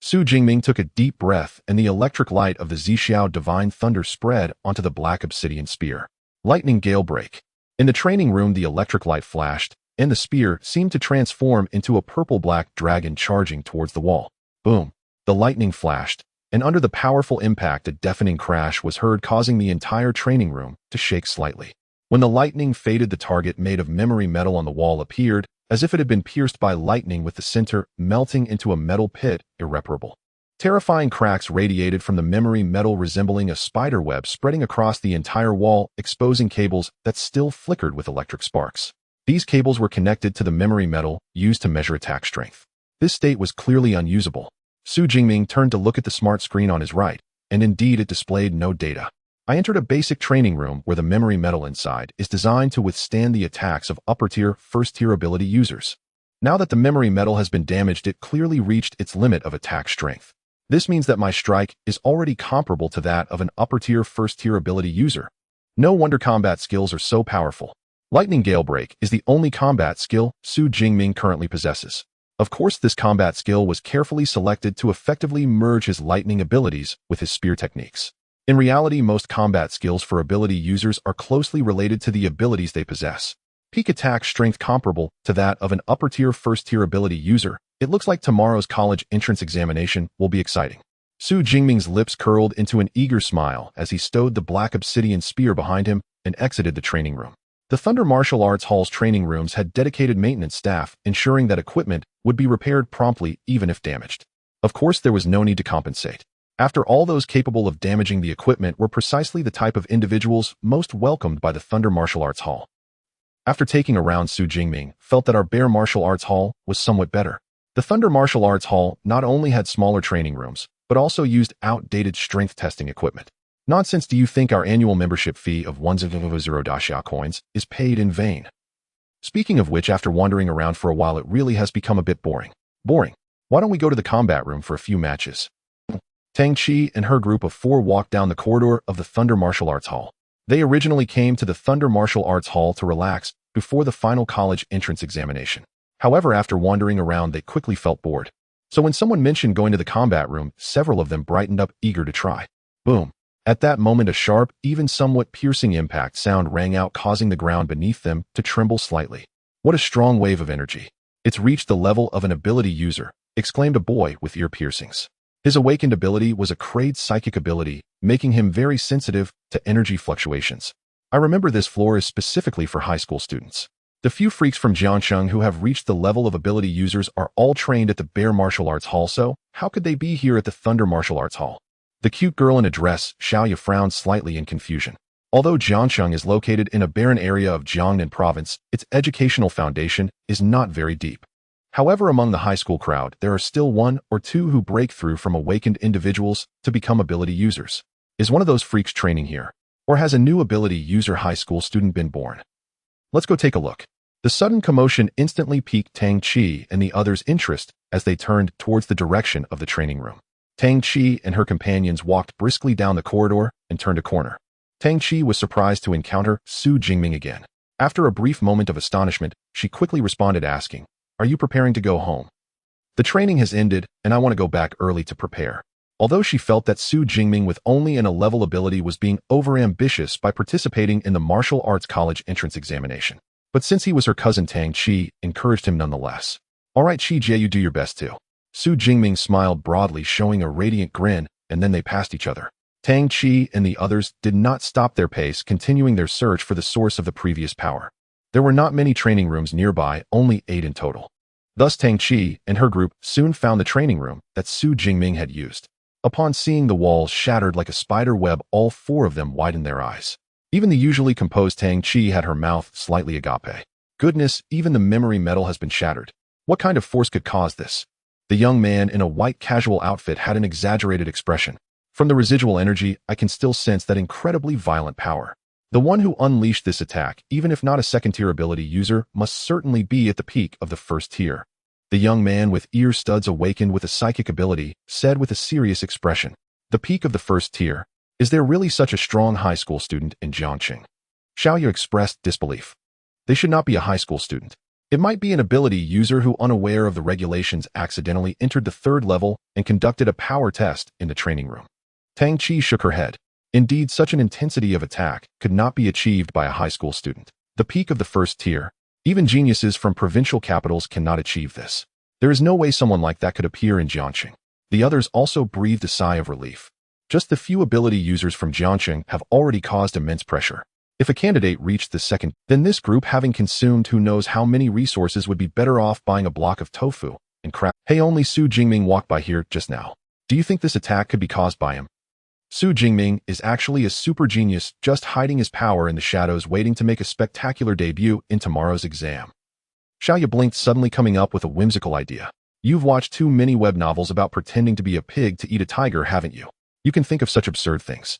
Xu Jingming took a deep breath, and the electric light of the Xixiao Divine Thunder spread onto the black obsidian spear. Lightning gale break. In the training room, the electric light flashed, and the spear seemed to transform into a purple-black dragon charging towards the wall. Boom! The lightning flashed, and under the powerful impact, a deafening crash was heard, causing the entire training room to shake slightly. When the lightning faded, the target made of memory metal on the wall appeared, as if it had been pierced by lightning, with the center melting into a metal pit, irreparable. Terrifying cracks radiated from the memory metal, resembling a spider web spreading across the entire wall, exposing cables that still flickered with electric sparks. These cables were connected to the memory metal used to measure attack strength. This state was clearly unusable. Xu Jingming turned to look at the smart screen on his right, and indeed it displayed no data. I entered a basic training room where the memory metal inside is designed to withstand the attacks of upper-tier, first-tier ability users. Now that the memory metal has been damaged, it clearly reached its limit of attack strength. This means that my strike is already comparable to that of an upper-tier, first-tier ability user. No wonder combat skills are so powerful. Lightning Gale Break is the only combat skill Xu Jingming currently possesses. Of course, this combat skill was carefully selected to effectively merge his lightning abilities with his spear techniques. In reality, most combat skills for ability users are closely related to the abilities they possess. Peak attack strength comparable to that of an upper-tier, first-tier ability user. It looks like tomorrow's college entrance examination will be exciting. Xu Jingming's lips curled into an eager smile as he stowed the black obsidian spear behind him and exited the training room. The Thunder Martial Arts Hall's training rooms had dedicated maintenance staff, ensuring that equipment would be repaired promptly even if damaged. Of course, there was no need to compensate. After all, those capable of damaging the equipment were precisely the type of individuals most welcomed by the Thunder Martial Arts Hall. After taking a round, Xu Jingming felt that our Bear Martial Arts Hall was somewhat better. The Thunder Martial Arts Hall not only had smaller training rooms, but also used outdated strength testing equipment. Nonsense. Do you think our annual membership fee of 100 Daxiao coins is paid in vain? Speaking of which, after wandering around for a while, it really has become a bit boring. Why don't we go to the combat room for a few matches? Tang Qi and her group of 4 walked down the corridor of the Thunder Martial Arts Hall. They originally came to the Thunder Martial Arts Hall to relax before the final college entrance examination. However, after wandering around, they quickly felt bored. So when someone mentioned going to the combat room, several of them brightened up, eager to try. Boom. At that moment, a sharp, even somewhat piercing impact sound rang out, causing the ground beneath them to tremble slightly. What a strong wave of energy. It's reached the level of an ability user, exclaimed a boy with ear piercings. His awakened ability was a Kraid psychic ability, making him very sensitive to energy fluctuations. I remember this floor is specifically for high school students. The few freaks from Jiangsheng who have reached the level of ability users are all trained at the Bear Martial Arts Hall, so how could they be here at the Thunder Martial Arts Hall? The cute girl in a dress, Xiaoya, frowned slightly in confusion. Although Jiangsheng is located in a barren area of Jiangnan province, its educational foundation is not very deep. However, among the high school crowd, there are still 1 or 2 who break through from awakened individuals to become ability users. Is one of those freaks training here? Or has a new ability user high school student been born? Let's go take a look. The sudden commotion instantly piqued Tang Qi and the others' interest as they turned towards the direction of the training room. Tang Qi and her companions walked briskly down the corridor and turned a corner. Tang Qi was surprised to encounter Xu Jingming again. After a brief moment of astonishment, she quickly responded, asking, "Are you preparing to go home?" "The training has ended, and I want to go back early to prepare." Although she felt that Xu Jingming with only an A-level ability was being overambitious by participating in the martial arts college entrance examination. But since he was her cousin, Tang Qi encouraged him nonetheless. "All right, Qi Jie, you do your best too." Xu Jingming smiled broadly, showing a radiant grin, and then they passed each other. Tang Qi and the others did not stop their pace, continuing their search for the source of the previous power. There were not many training rooms nearby, only 8 in total. Thus Tang Qi and her group soon found the training room that Xu Jingming had used. Upon seeing the walls shattered like a spider web, all 4 of them widened their eyes. Even the usually composed Tang Qi had her mouth slightly agape. Goodness, even the memory metal has been shattered. What kind of force could cause this? The young man in a white casual outfit had an exaggerated expression. From the residual energy, I can still sense that incredibly violent power. The one who unleashed this attack, even if not a second-tier ability user, must certainly be at the peak of the first tier. The young man with ear studs awakened with a psychic ability said with a serious expression, "The peak of the first tier? Is there really such a strong high school student in Jiangsheng?" Xiaoyu expressed disbelief. They should not be a high school student. It might be an ability user who, unaware of the regulations, accidentally entered the 3rd level and conducted a power test in the training room. Tang Qi shook her head. Indeed, such an intensity of attack could not be achieved by a high school student. The peak of the first tier. Even geniuses from provincial capitals cannot achieve this. There is no way someone like that could appear in Jiangsheng. The others also breathed a sigh of relief. Just the few ability users from Jiangsheng have already caused immense pressure. If a candidate reached the 2nd, then this group, having consumed who knows how many resources, would be better off buying a block of tofu and crap. Hey, only Xu Jingming walked by here just now. Do you think this attack could be caused by him? Xu Jingming is actually a super genius, just hiding his power in the shadows, waiting to make a spectacular debut in tomorrow's exam. Xiaoya blinked, suddenly coming up with a whimsical idea. You've watched too many web novels about pretending to be a pig to eat a tiger, haven't you? You can think of such absurd things.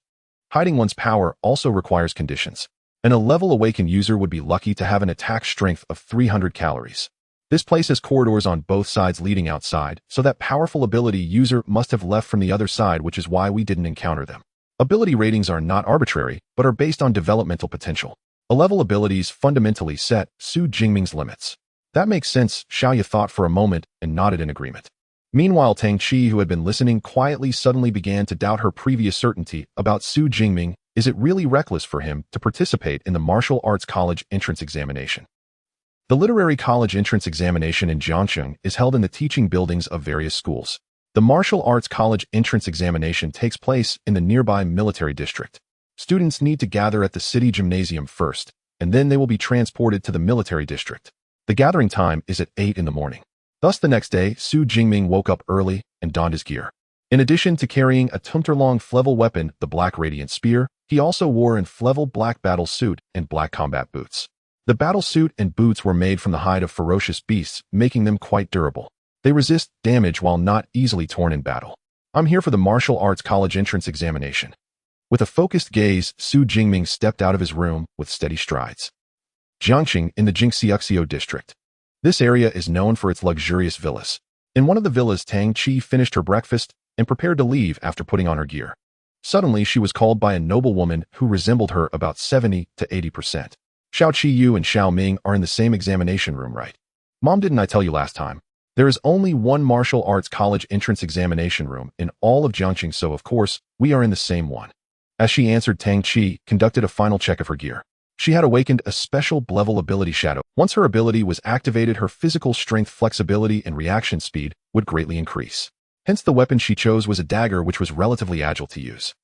Hiding one's power also requires conditions. A level awakened user would be lucky to have an attack strength of 300 calories. This place has corridors on both sides leading outside, so that powerful ability user must have left from the other side, which is why we didn't encounter them. Ability ratings are not arbitrary, but are based on developmental potential. A level abilities fundamentally set Xu Jingming's limits. That makes sense, Xiaoya thought for a moment and nodded in agreement. Meanwhile, Tang Qi, who had been listening quietly, suddenly began to doubt her previous certainty about Xu Jingming. Is it really reckless for him to participate in the martial arts college entrance examination? The literary college entrance examination in Jiangcheng is held in the teaching buildings of various schools. The martial arts college entrance examination takes place in the nearby military district. Students need to gather at the city gymnasium first, and then they will be transported to the military district. The gathering time is at 8 in the morning. Thus the next day, Xu Jingming woke up early and donned his gear. In addition to carrying a tumter-long Flevel weapon, the Black Radiant Spear, he also wore an Flevel black battle suit and black combat boots. The battle suit and boots were made from the hide of ferocious beasts, making them quite durable. They resist damage while not easily torn in battle. I'm here for the martial arts college entrance examination. With a focused gaze, Xu Jingming stepped out of his room with steady strides. Jiangcheng in the Jingxiuxiu district. This area is known for its luxurious villas. In one of the villas, Tang Qi finished her breakfast and prepared to leave after putting on her gear. Suddenly, she was called by a noblewoman who resembled her about 70 to 80%. Xiao Qiyu and Xiao Ming are in the same examination room, right? Mom, didn't I tell you last time? There is only one martial arts college entrance examination room in all of Jiangcheng, so of course, we are in the same one. As she answered, Tang Qi conducted a final check of her gear. She had awakened a special level ability Shadow. Once her ability was activated, her physical strength, flexibility, and reaction speed would greatly increase. Hence, the weapon she chose was a dagger, which was relatively agile to use.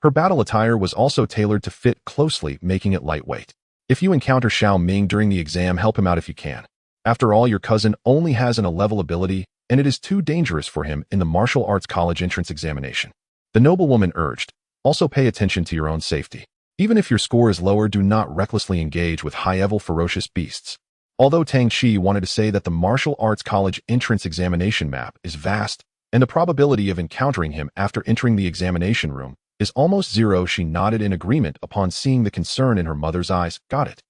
Her battle attire was also tailored to fit closely, making it lightweight. If you encounter Xiao Ming during the exam, help him out if you can. After all, your cousin only has an A-level ability, and it is too dangerous for him in the martial arts college entrance examination. The noblewoman urged, also pay attention to your own safety. Even if your score is lower, do not recklessly engage with high-level ferocious beasts. Although Tang Qi wanted to say that the martial arts college entrance examination map is vast, and the probability of encountering him after entering the examination room is almost zero, she nodded in agreement upon seeing the concern in her mother's eyes. Got it.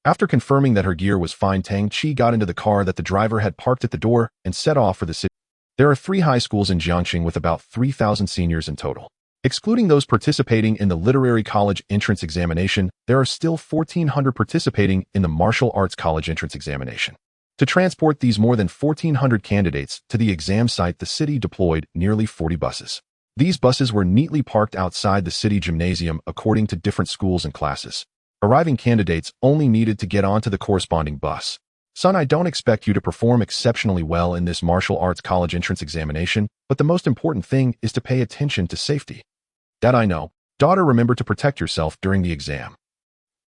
After confirming that her gear was fine, Tang Qi got into the car that the driver had parked at the door and set off for the city. There are 3 high schools in Jiangcheng with about 3,000 seniors in total. Excluding those participating in the literary college entrance examination, there are still 1,400 participating in the martial arts college entrance examination. To transport these more than 1,400 candidates to the exam site, the city deployed nearly 40 buses. These buses were neatly parked outside the city gymnasium according to different schools and classes. Arriving candidates only needed to get onto the corresponding bus. Son, I don't expect you to perform exceptionally well in this martial arts college entrance examination, but the most important thing is to pay attention to safety. Dad, I know. Daughter, remember to protect yourself during the exam.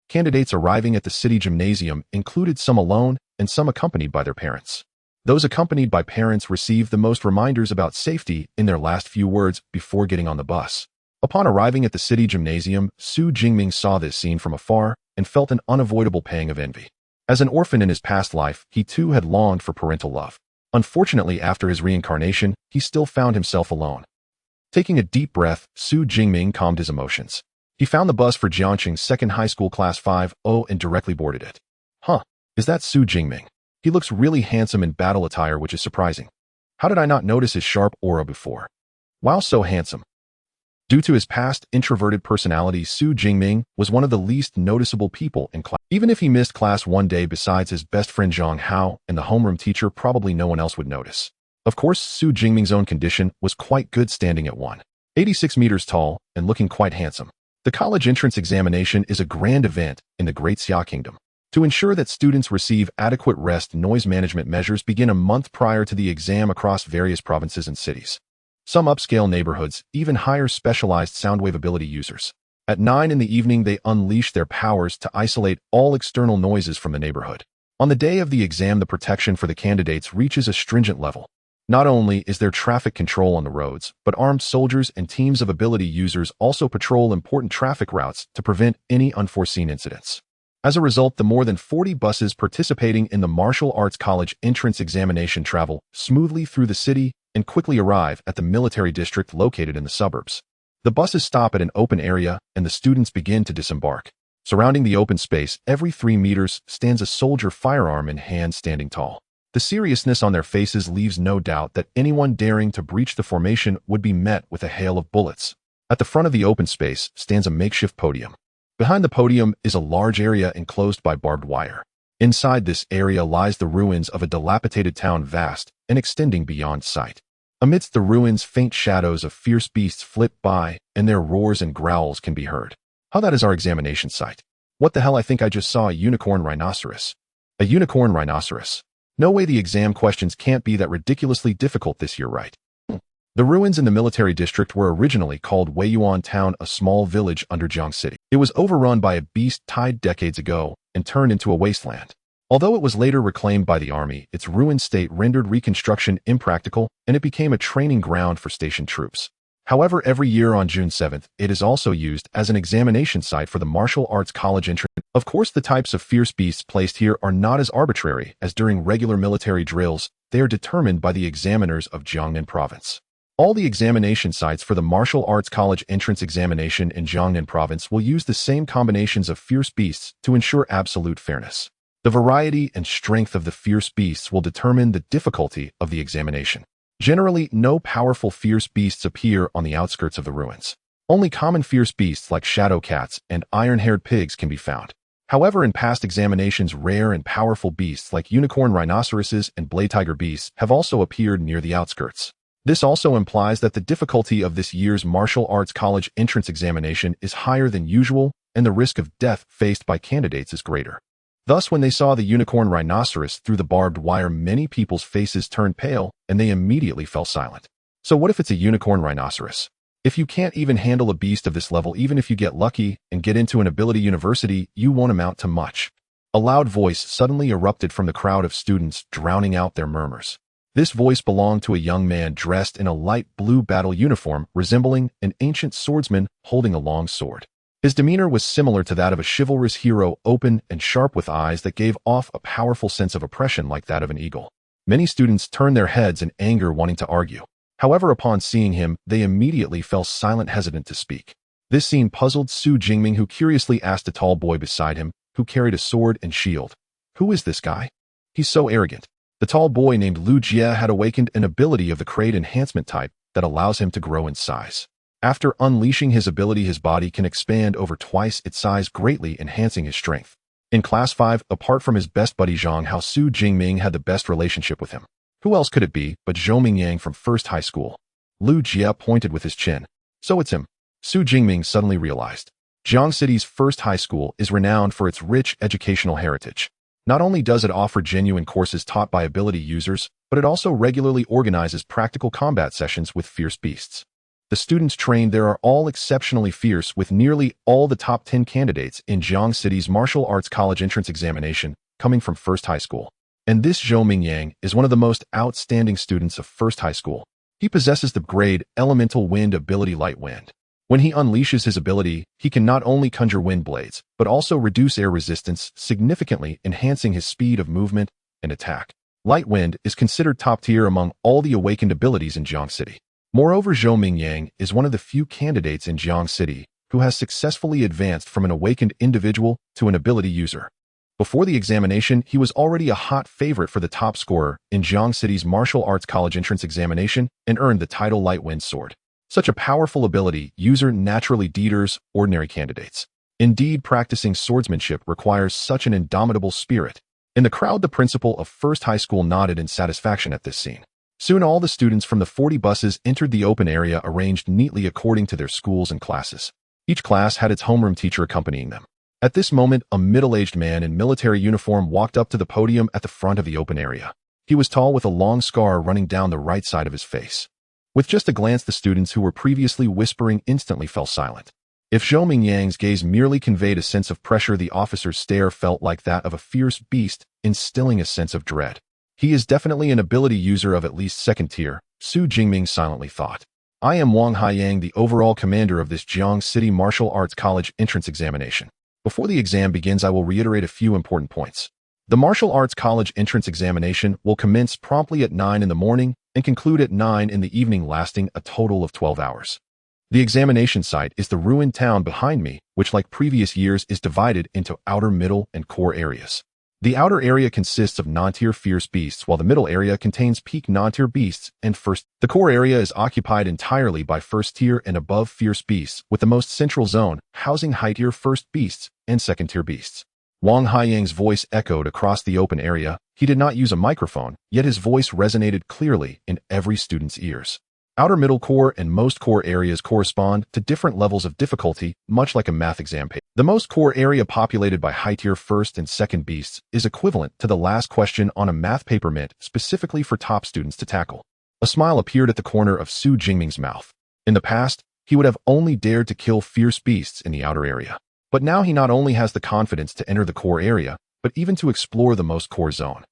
Candidates arriving at the city gymnasium included some alone and some accompanied by their parents. Those accompanied by parents received the most reminders about safety in their last few words before getting on the bus. Upon arriving at the city gymnasium, Xu Jingming saw this scene from afar and felt an unavoidable pang of envy. As an orphan in his past life, he too had longed for parental love. Unfortunately, after his reincarnation, he still found himself alone. Taking a deep breath, Xu Jingming calmed his emotions. He found the bus for Jiangcheng's second high school class 50 and directly boarded it. Huh, is that Xu Jingming? He looks really handsome in battle attire, which is surprising. How did I not notice his sharp aura before? Wow, so handsome. Due to his past introverted personality, Xu Jingming was one of the least noticeable people in class. Even if he missed class one day, besides his best friend Zhang Hao and the homeroom teacher, probably no one else would notice. Of course, Xu Jingming's own condition was quite good, standing at 186 meters tall and looking quite handsome. The college entrance examination is a grand event in the Great Xia Kingdom. To ensure that students receive adequate rest, noise management measures begin a month prior to the exam across various provinces and cities. Some upscale neighborhoods even hire specialized soundwave ability users. At 9 in the evening, they unleash their powers to isolate all external noises from the neighborhood. On the day of the exam, the protection for the candidates reaches a stringent level. Not only is there traffic control on the roads, but armed soldiers and teams of ability users also patrol important traffic routes to prevent any unforeseen incidents. As a result, the more than 40 buses participating in the martial arts college entrance examination travel smoothly through the city and quickly arrive at the military district located in the suburbs. The buses stop at an open area, and the students begin to disembark. Surrounding the open space, every 3 meters stands a soldier, firearm in hand, standing tall. The seriousness on their faces leaves no doubt that anyone daring to breach the formation would be met with a hail of bullets. At the front of the open space stands a makeshift podium. Behind the podium is a large area enclosed by barbed wire. Inside this area lies the ruins of a dilapidated town, vast and extending beyond sight. Amidst the ruins, faint shadows of fierce beasts flit by, and their roars and growls can be heard. How that is our examination site. What the hell, I think I just saw a unicorn rhinoceros. A unicorn rhinoceros. No way, the exam questions can't be that ridiculously difficult this year, right? The ruins in the military district were originally called Weiyuan Town, a small village under Jiang City. It was overrun by a beast tide decades ago and turned into a wasteland. Although it was later reclaimed by the army, its ruined state rendered reconstruction impractical, and it became a training ground for stationed troops. However, every year on June 7th, it is also used as an examination site for the martial arts college entrance. Of course, the types of fierce beasts placed here are not as arbitrary as during regular military drills. They are determined by the examiners of Jiangnan province. All the examination sites for the martial arts college entrance examination in Jiangnan province will use the same combinations of fierce beasts to ensure absolute fairness. The variety and strength of the fierce beasts will determine the difficulty of the examination. Generally, no powerful fierce beasts appear on the outskirts of the ruins. Only common fierce beasts like shadow cats and iron-haired pigs can be found. However, in past examinations, rare and powerful beasts like unicorn rhinoceroses and blade tiger beasts have also appeared near the outskirts. This also implies that the difficulty of this year's martial arts college entrance examination is higher than usual, and the risk of death faced by candidates is greater. Thus, when they saw the unicorn rhinoceros through the barbed wire, many people's faces turned pale, and they immediately fell silent. So what if it's a unicorn rhinoceros? If you can't even handle a beast of this level, even if you get lucky and get into an ability university, you won't amount to much. A loud voice suddenly erupted from the crowd of students, drowning out their murmurs. This voice belonged to a young man dressed in a light blue battle uniform, resembling an ancient swordsman holding a long sword. His demeanor was similar to that of a chivalrous hero, open and sharp with eyes that gave off a powerful sense of oppression like that of an eagle. Many students turned their heads in anger, wanting to argue. However, upon seeing him, they immediately fell silent, hesitant to speak. This scene puzzled Xu Jingming, who curiously asked a tall boy beside him, who carried a sword and shield, "Who is this guy? He's so arrogant." The tall boy named Lu Jie had awakened an ability of the Crate enhancement type that allows him to grow in size. After unleashing his ability, his body can expand over twice its size, greatly enhancing his strength. In Class 5, apart from his best buddy Zhang Hao, Xu Jingming had the best relationship with him. Who else could it be but Zhou Mingyang from First High School? Lu Jie pointed with his chin. So it's him. Xu Jingming suddenly realized. Jiang City's First High School is renowned for its rich educational heritage. Not only does it offer genuine courses taught by ability users, but it also regularly organizes practical combat sessions with fierce beasts. The students trained there are all exceptionally fierce, with nearly all the top 10 candidates in Jiang City's martial arts college entrance examination coming from First High School. And this Zhou Mingyang is one of the most outstanding students of First High School. He possesses the grade Elemental Wind ability Light Wind. When he unleashes his ability, he can not only conjure wind blades, but also reduce air resistance, significantly enhancing his speed of movement and attack. Light Wind is considered top tier among all the awakened abilities in Jiang City. Moreover, Zhou Mingyang is one of the few candidates in Jiang City who has successfully advanced from an awakened individual to an ability user. Before the examination, he was already a hot favorite for the top scorer in Jiang City's martial arts college entrance examination and earned the title Light Wind Sword. Such a powerful ability user naturally deters ordinary candidates. Indeed, practicing swordsmanship requires such an indomitable spirit. In the crowd, the principal of First High School nodded in satisfaction at this scene. Soon all the students from the 40 buses entered the open area, arranged neatly according to their schools and classes. Each class had its homeroom teacher accompanying them. At this moment, a middle-aged man in military uniform walked up to the podium at the front of the open area. He was tall, with a long scar running down the right side of his face. With just a glance, the students who were previously whispering instantly fell silent. If Zhou Mingyang's gaze merely conveyed a sense of pressure, the officer's stare felt like that of a fierce beast, instilling a sense of dread. He is definitely an ability user of at least second tier, Xu Jingming silently thought. I am Wang Haiyang, the overall commander of this Jiang City Martial Arts College entrance examination. Before the exam begins, I will reiterate a few important points. The martial arts college entrance examination will commence promptly at 9 in the morning and conclude at 9 in the evening, lasting a total of 12 hours. The examination site is the ruined town behind me, which like previous years is divided into outer, middle, and core areas. The outer area consists of non-tier fierce beasts, while the middle area contains peak non-tier beasts, and the core area is occupied entirely by first-tier and above fierce beasts, with the most central zone housing high-tier first beasts and second-tier beasts. Wang Haiyang's voice echoed across the open area. He did not use a microphone, yet his voice resonated clearly in every student's ears. Outer, middle, core, and most core areas correspond to different levels of difficulty, much like a math exam page. The most core area, populated by high-tier first and second beasts, is equivalent to the last question on a math paper meant specifically for top students to tackle. A smile appeared at the corner of Xu Jingming's mouth. In the past, he would have only dared to kill fierce beasts in the outer area. But now he not only has the confidence to enter the core area, but even to explore the most core zone.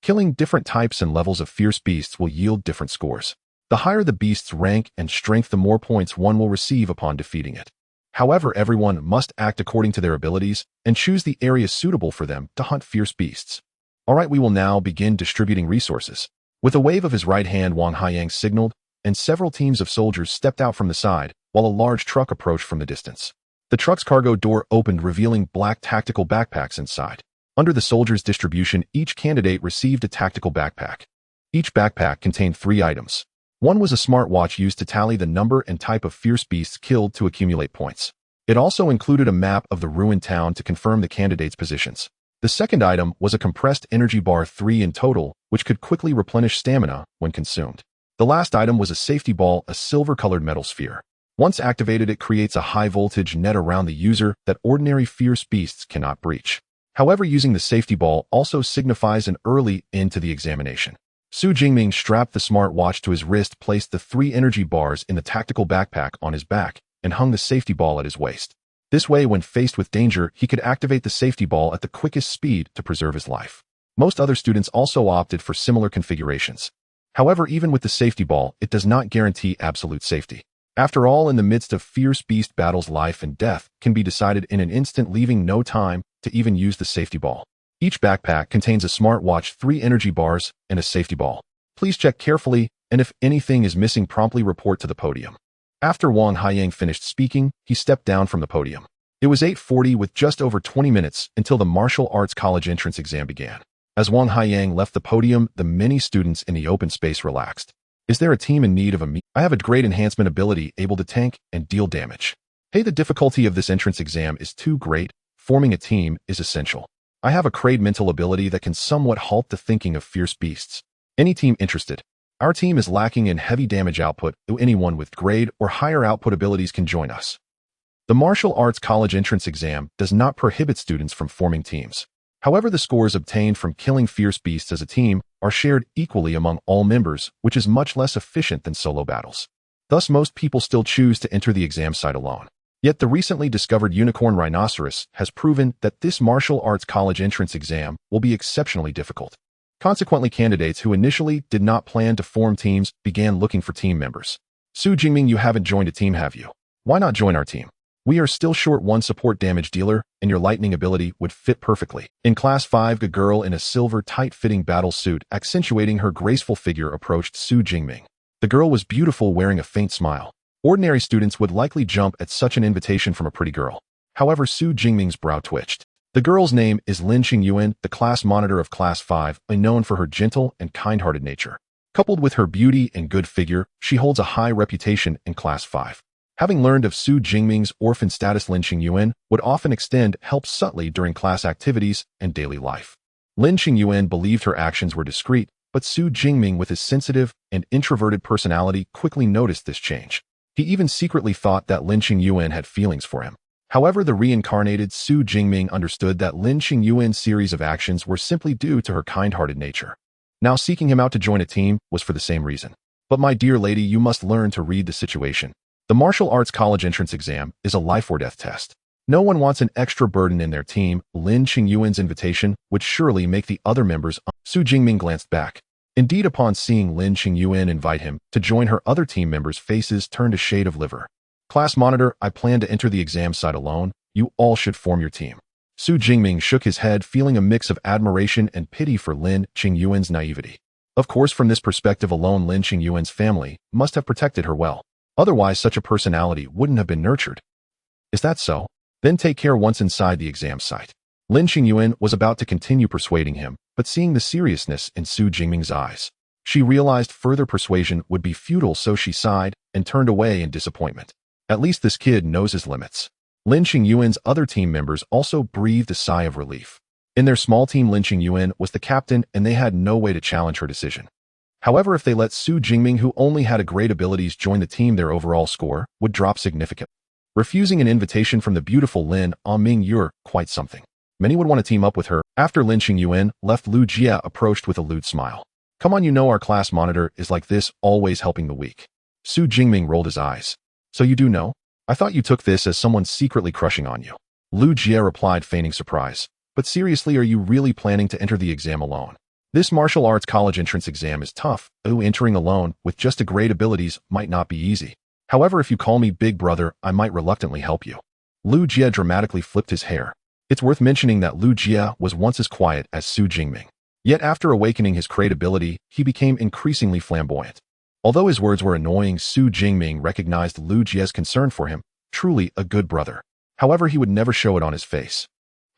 Killing different types and levels of fierce beasts will yield different scores. The higher the beast's rank and strength, the more points one will receive upon defeating it. However, everyone must act according to their abilities and choose the area suitable for them to hunt fierce beasts. Alright, we will now begin distributing resources. With a wave of his right hand, Wang Haiyang signaled, and several teams of soldiers stepped out from the side, while a large truck approached from the distance. The truck's cargo door opened, revealing black tactical backpacks inside. Under the soldiers' distribution, each candidate received a tactical backpack. Each backpack contained 3 items. One was a smartwatch used to tally the number and type of fierce beasts killed to accumulate points. It also included a map of the ruined town to confirm the candidates' positions. The second item was a compressed energy bar, 3 in total, which could quickly replenish stamina when consumed. The last item was a safety ball, a silver-colored metal sphere. Once activated, it creates a high-voltage net around the user that ordinary fierce beasts cannot breach. However, using the safety ball also signifies an early end to the examination. Xu Jingming strapped the smartwatch to his wrist, placed the 3 energy bars in the tactical backpack on his back, and hung the safety ball at his waist. This way, when faced with danger, he could activate the safety ball at the quickest speed to preserve his life. Most other students also opted for similar configurations. However, even with the safety ball, it does not guarantee absolute safety. After all, in the midst of fierce beast battles, life and death can be decided in an instant, leaving no time to even use the safety ball. Each backpack contains a smartwatch, 3 energy bars, and a safety ball. Please check carefully, and if anything is missing, promptly report to the podium. After Wang Haiyang finished speaking, he stepped down from the podium. It was 8:40, with just over 20 minutes until the martial arts college entrance exam began. As Wang Haiyang left the podium, the many students in the open space relaxed. Is there a team in need of a I have a great enhancement ability, able to tank and deal damage. Hey, the difficulty of this entrance exam is too great. Forming a team is essential. I have a great mental ability that can somewhat halt the thinking of fierce beasts. Any team interested? Our team is lacking in heavy damage output, so anyone with grade or higher output abilities can join us. The martial arts college entrance exam does not prohibit students from forming teams. However, the scores obtained from killing fierce beasts as a team are shared equally among all members, which is much less efficient than solo battles. Thus, most people still choose to enter the exam site alone. Yet the recently discovered unicorn rhinoceros has proven that this martial arts college entrance exam will be exceptionally difficult. Consequently, candidates who initially did not plan to form teams began looking for team members. Xu Jingming, you haven't joined a team, have you? Why not join our team? We are still short one support damage dealer, and your lightning ability would fit perfectly. In Class 5, a girl in a silver tight-fitting battle suit, accentuating her graceful figure, approached Xu Jingming. The girl was beautiful, wearing a faint smile. Ordinary students would likely jump at such an invitation from a pretty girl. However, Xu Jingming's brow twitched. The girl's name is Lin Qingyuan, the class monitor of Class 5, known for her gentle and kind-hearted nature. Coupled with her beauty and good figure, she holds a high reputation in Class 5. Having learned of Xu Jingming's orphan status, Lin Qingyuan would often extend help subtly during class activities and daily life. Lin Qingyuan believed her actions were discreet, but Xu Jingming, with his sensitive and introverted personality, quickly noticed this change. He even secretly thought that Lin Qingyuan had feelings for him. However, the reincarnated Xu Jingming understood that Lin Qingyuan's series of actions were simply due to her kind-hearted nature. Now, seeking him out to join a team was for the same reason. But my dear lady, you must learn to read the situation. The martial arts college entrance exam is a life-or-death test. No one wants an extra burden in their team. Lin Qingyuan's invitation would surely make the other members. Xu Jingming glanced back. Indeed, upon seeing Lin Qingyuan invite him to join her, other team members' faces turned a shade of liver. Class monitor, I plan to enter the exam site alone. You all should form your team. Xu Jingming shook his head, feeling a mix of admiration and pity for Lin Qingyuan's naivety. Of course, from this perspective alone, Lin Qingyuan's family must have protected her well. Otherwise, such a personality wouldn't have been nurtured. Is that so? Then take care once inside the exam site. Lin Qingyuan was about to continue persuading him, but seeing the seriousness in Xu Jingming's eyes, she realized further persuasion would be futile, so she sighed and turned away in disappointment. At least this kid knows his limits. Lin Qingyuan's other team members also breathed a sigh of relief. In their small team, Lin Qingyuan was the captain and they had no way to challenge her decision. However, if they let Xu Jingming, who only had great abilities, join the team, their overall score would drop significantly. Refusing an invitation from the beautiful Lin Ming, you're quite something. Many would want to team up with her. After Lin Qingyuan left, Lu Jia approached with a lewd smile. Come on, you know our class monitor is like this, always helping the weak. Xu Jingming rolled his eyes. So you do know? I thought you took this as someone secretly crushing on you. Lu Jia replied, feigning surprise. But seriously, are you really planning to enter the exam alone? This martial arts college entrance exam is tough. Entering alone with just great abilities might not be easy. However, if you call me big brother, I might reluctantly help you. Lu Jia dramatically flipped his hair. It's worth mentioning that Lu Jia was once as quiet as Xu Jingming. Yet after awakening his great ability, he became increasingly flamboyant. Although his words were annoying, Xu Jingming recognized Lu Jia's concern for him, truly a good brother. However, he would never show it on his face.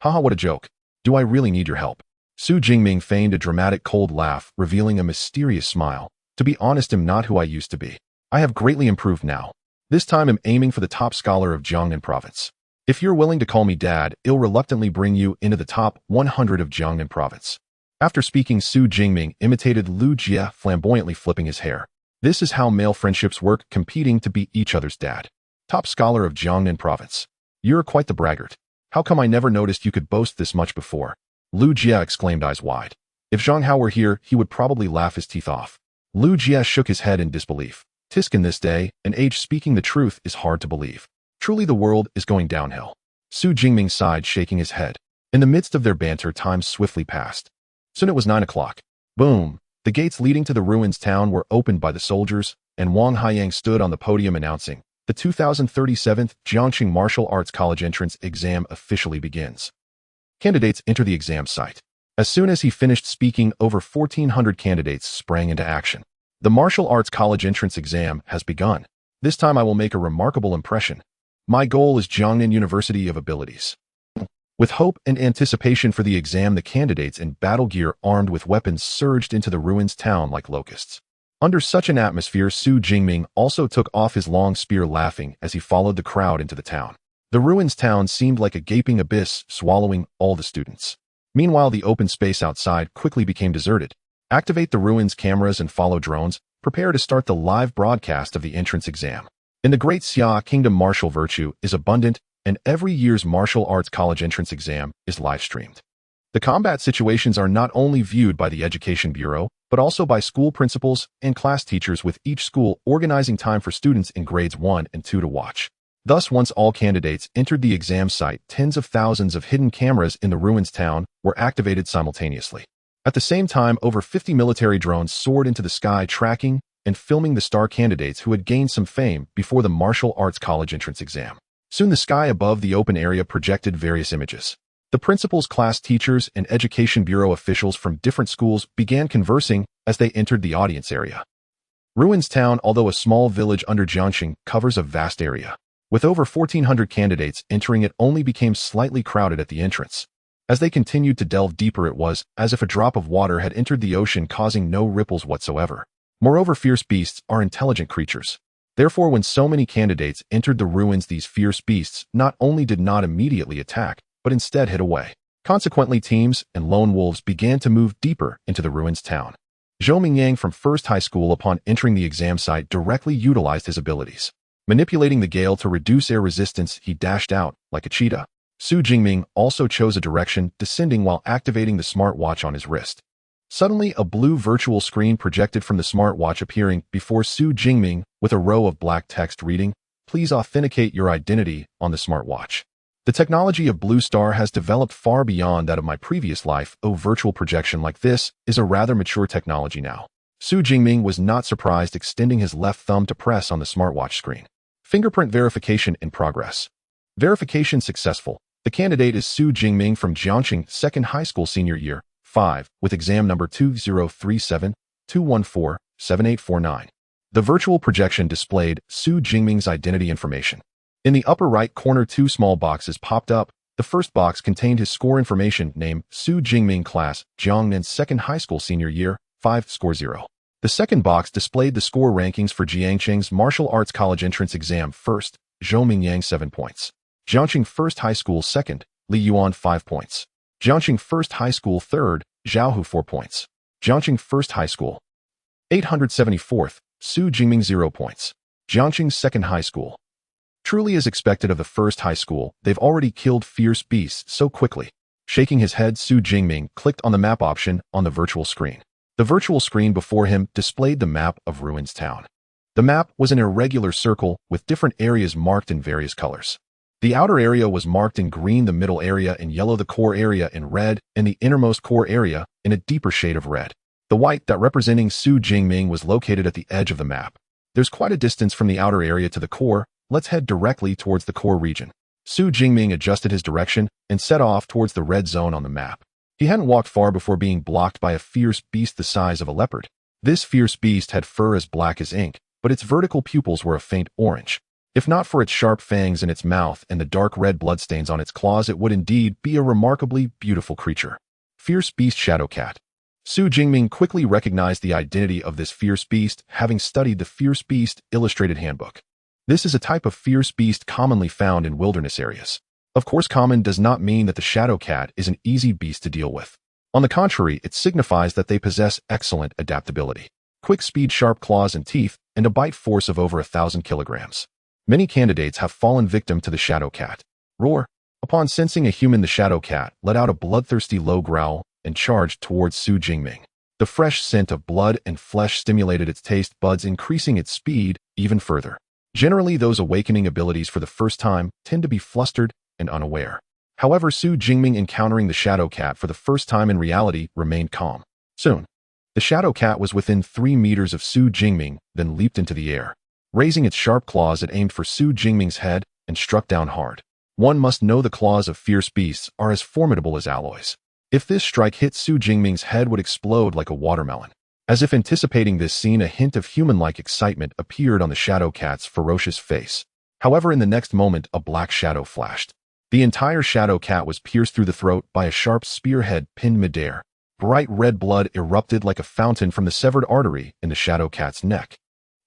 Haha, what a joke. Do I really need your help? Xu Jingming feigned a dramatic cold laugh, revealing a mysterious smile. To be honest, I'm not who I used to be. I have greatly improved now. This time I'm aiming for the top scholar of Jiangnan province. If you're willing to call me dad, I'll reluctantly bring you into the top 100 of Jiangnan province. After speaking, Xu Jingming imitated Lu Jia, flamboyantly flipping his hair. This is how male friendships work, competing to beat each other's dad. Top scholar of Jiangnan province. You're quite the braggart. How come I never noticed you could boast this much before? Lu Jia exclaimed, eyes wide. If Zhang Hao were here, he would probably laugh his teeth off. Lu Jia shook his head in disbelief. Tisk, in this day and age, speaking the truth is hard to believe. Truly the world is going downhill. Xu Jingming sighed, shaking his head. In the midst of their banter, time swiftly passed. Soon it was 9 o'clock. Boom! The gates leading to the ruins town were opened by the soldiers, and Wang Haiyang stood on the podium announcing, the 2037th Jiangxing Martial Arts College entrance exam officially begins. Candidates enter the exam site. As soon as he finished speaking, over 1,400 candidates sprang into action. The Martial Arts College entrance exam has begun. This time I will make a remarkable impression. My goal is Jiangnan University of Abilities. With hope and anticipation for the exam, the candidates in battle gear armed with weapons surged into the ruins town like locusts. Under such an atmosphere, Xu Jingming also took off his long spear, laughing as he followed the crowd into the town. The ruins town seemed like a gaping abyss, swallowing all the students. Meanwhile, the open space outside quickly became deserted. Activate the ruins cameras and follow drones. Prepare to start the live broadcast of the entrance exam. In the Great Xia Kingdom, martial virtue is abundant, and every year's martial arts college entrance exam is live-streamed. The combat situations are not only viewed by the Education Bureau, but also by school principals and class teachers, with each school organizing time for students in grades 1 and 2 to watch. Thus, once all candidates entered the exam site, tens of thousands of hidden cameras in the ruins town were activated simultaneously. At the same time, over 50 military drones soared into the sky, tracking and filming the star candidates who had gained some fame before the martial arts college entrance exam. Soon the sky above the open area projected various images. The principals, class teachers, and Education Bureau officials from different schools began conversing as they entered the audience area. Ruins Town, although a small village under Jiangxing, covers a vast area. With over 1,400 candidates entering, it only became slightly crowded at the entrance. As they continued to delve deeper, it was as if a drop of water had entered the ocean, causing no ripples whatsoever. Moreover, fierce beasts are intelligent creatures. Therefore, when so many candidates entered the ruins, these fierce beasts not only did not immediately attack, but instead hid away. Consequently, teams and lone wolves began to move deeper into the ruins town. Zhou Mingyang from First High School, upon entering the exam site, directly utilized his abilities. Manipulating the gale to reduce air resistance, he dashed out like a cheetah. Xu Jingming also chose a direction, descending while activating the smartwatch on his wrist. Suddenly, a blue virtual screen projected from the smartwatch, appearing before Xu Jingming with a row of black text reading, "Please authenticate your identity on the smartwatch." The technology of Blue Star has developed far beyond that of my previous life. Virtual projection like this is a rather mature technology now. Xu Jingming was not surprised, extending his left thumb to press on the smartwatch screen. Fingerprint verification in progress. Verification successful. The candidate is Xu Jingming from Jiangxing Second High School Senior Year 5, with exam number 2037-214-7849. The virtual projection displayed Xu Jingming's identity information. In the upper right corner, two small boxes popped up. The first box contained his score information, name, Xu Jingming, class, Jiangnan Second High School Senior Year 5, score 0. The second box displayed the score rankings for Jiangxing's Martial Arts College entrance exam. First, Zhou Mingyang 7 points. Jiangxing First High School second, Li Yuan 5 points. Jiangxing First High School third, Zhao Hu 4 points. Jiangxing First High School 874th, Xu Jingming 0 points. Jiangxing Second High School. Truly as expected of the first high school, they've already killed fierce beasts so quickly. Shaking his head, Xu Jingming clicked on the map option on the virtual screen. The virtual screen before him displayed the map of Ruins Town. The map was an irregular circle with different areas marked in various colors. The outer area was marked in green, the middle area in yellow, the core area in red, and the innermost core area in a deeper shade of red. The white that representing Xu Jingming was located at the edge of the map. There's quite a distance from the outer area to the core. Let's head directly towards the core region. Xu Jingming adjusted his direction and set off towards the red zone on the map. He hadn't walked far before being blocked by a fierce beast the size of a leopard. This fierce beast had fur as black as ink, but its vertical pupils were a faint orange. If not for its sharp fangs in its mouth and the dark red bloodstains on its claws, it would indeed be a remarkably beautiful creature. Fierce Beast Shadow Cat. Xu Jingming quickly recognized the identity of this fierce beast, having studied the Fierce Beast Illustrated Handbook. This is a type of fierce beast commonly found in wilderness areas. Of course, common does not mean that the shadow cat is an easy beast to deal with. On the contrary, it signifies that they possess excellent adaptability, quick speed, sharp claws and teeth, and a bite force of over 1,000 kilograms. Many candidates have fallen victim to the shadow cat. Roar. Upon sensing a human, the shadow cat let out a bloodthirsty low growl and charged towards Xu Jingming. The fresh scent of blood and flesh stimulated its taste buds, increasing its speed even further. Generally, those awakening abilities for the first time tend to be flustered and unaware. However, Xu Jingming, encountering the shadow cat for the first time in reality, remained calm. Soon, the shadow cat was within 3 meters of Xu Jingming, then leaped into the air. Raising its sharp claws, it aimed for Xu Jingming's head and struck down hard. One must know the claws of fierce beasts are as formidable as alloys. If this strike hit, Xu Jingming's head would explode like a watermelon. As if anticipating this scene, a hint of human-like excitement appeared on the shadow cat's ferocious face. However, in the next moment, a black shadow flashed. The entire shadow cat was pierced through the throat by a sharp spearhead pinned midair. Bright red blood erupted like a fountain from the severed artery in the shadow cat's neck.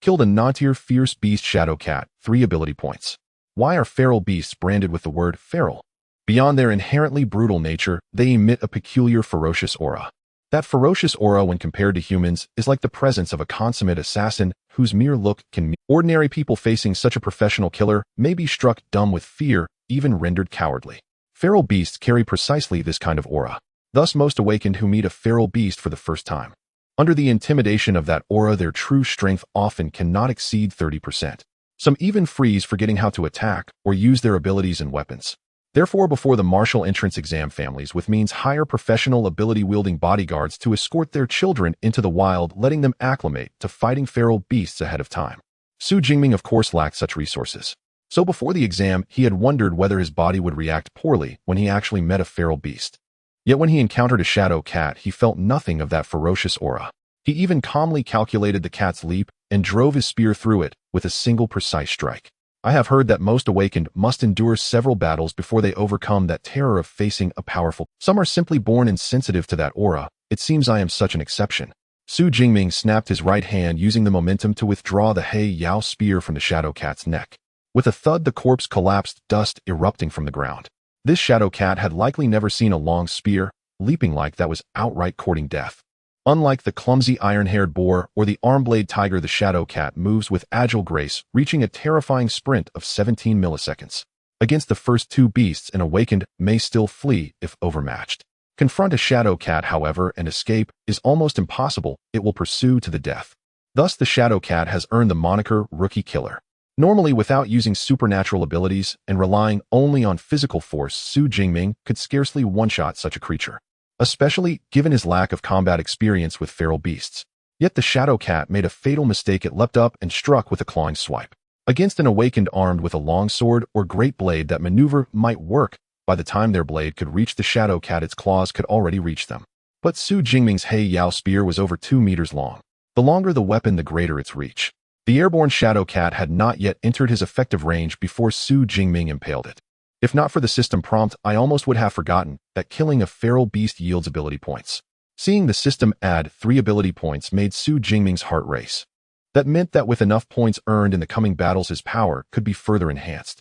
Killed a non-tier fierce beast shadow cat, 3 ability points. Why are feral beasts branded with the word feral? Beyond their inherently brutal nature, they emit a peculiar ferocious aura. That ferocious aura, when compared to humans, is like the presence of a consummate assassin whose mere look can... Ordinary people facing such a professional killer may be struck dumb with fear, even rendered cowardly. Feral beasts carry precisely this kind of aura. Thus, most awakened who meet a feral beast for the first time, under the intimidation of that aura, their true strength often cannot exceed 30%. Some even freeze, forgetting how to attack or use their abilities and weapons. Therefore, before the martial entrance exam, families with means hire professional ability-wielding bodyguards to escort their children into the wild, letting them acclimate to fighting feral beasts ahead of time. Xu Jingming, of course, lacked such resources. So before the exam, he had wondered whether his body would react poorly when he actually met a feral beast. Yet when he encountered a shadow cat, he felt nothing of that ferocious aura. He even calmly calculated the cat's leap and drove his spear through it with a single precise strike. I have heard that most awakened must endure several battles before they overcome that terror of facing a powerful. Some are simply born insensitive to that aura. It seems I am such an exception. Xu Jingming snapped his right hand, using the momentum to withdraw the He Yao spear from the shadow cat's neck. With a thud, the corpse collapsed, dust erupting from the ground. This shadow cat had likely never seen a long spear, leaping like that was outright courting death. Unlike the clumsy iron-haired boar or the arm-blade tiger, the shadow cat moves with agile grace, reaching a terrifying sprint of 17 milliseconds. Against the first two beasts, an awakened may still flee if overmatched. Confront a shadow cat, however, and escape is almost impossible. It will pursue to the death. Thus, the shadow cat has earned the moniker Rookie Killer. Normally, without using supernatural abilities and relying only on physical force, Xu Jingming could scarcely one-shot such a creature, especially given his lack of combat experience with feral beasts. Yet the shadow cat made a fatal mistake. It leapt up and struck with a clawing swipe. Against an awakened armed with a long sword or great blade, that maneuver might work. By the time their blade could reach the shadow cat, its claws could already reach them. But Xu Jingming's He Yao spear was over 2 meters long. The longer the weapon, the greater its reach. The airborne shadow cat had not yet entered his effective range before Xu Jingming impaled it. If not for the system prompt, I almost would have forgotten that killing a feral beast yields ability points. Seeing the system add 3 ability points made Xu Jingming's heart race. That meant that with enough points earned in the coming battles, his power could be further enhanced.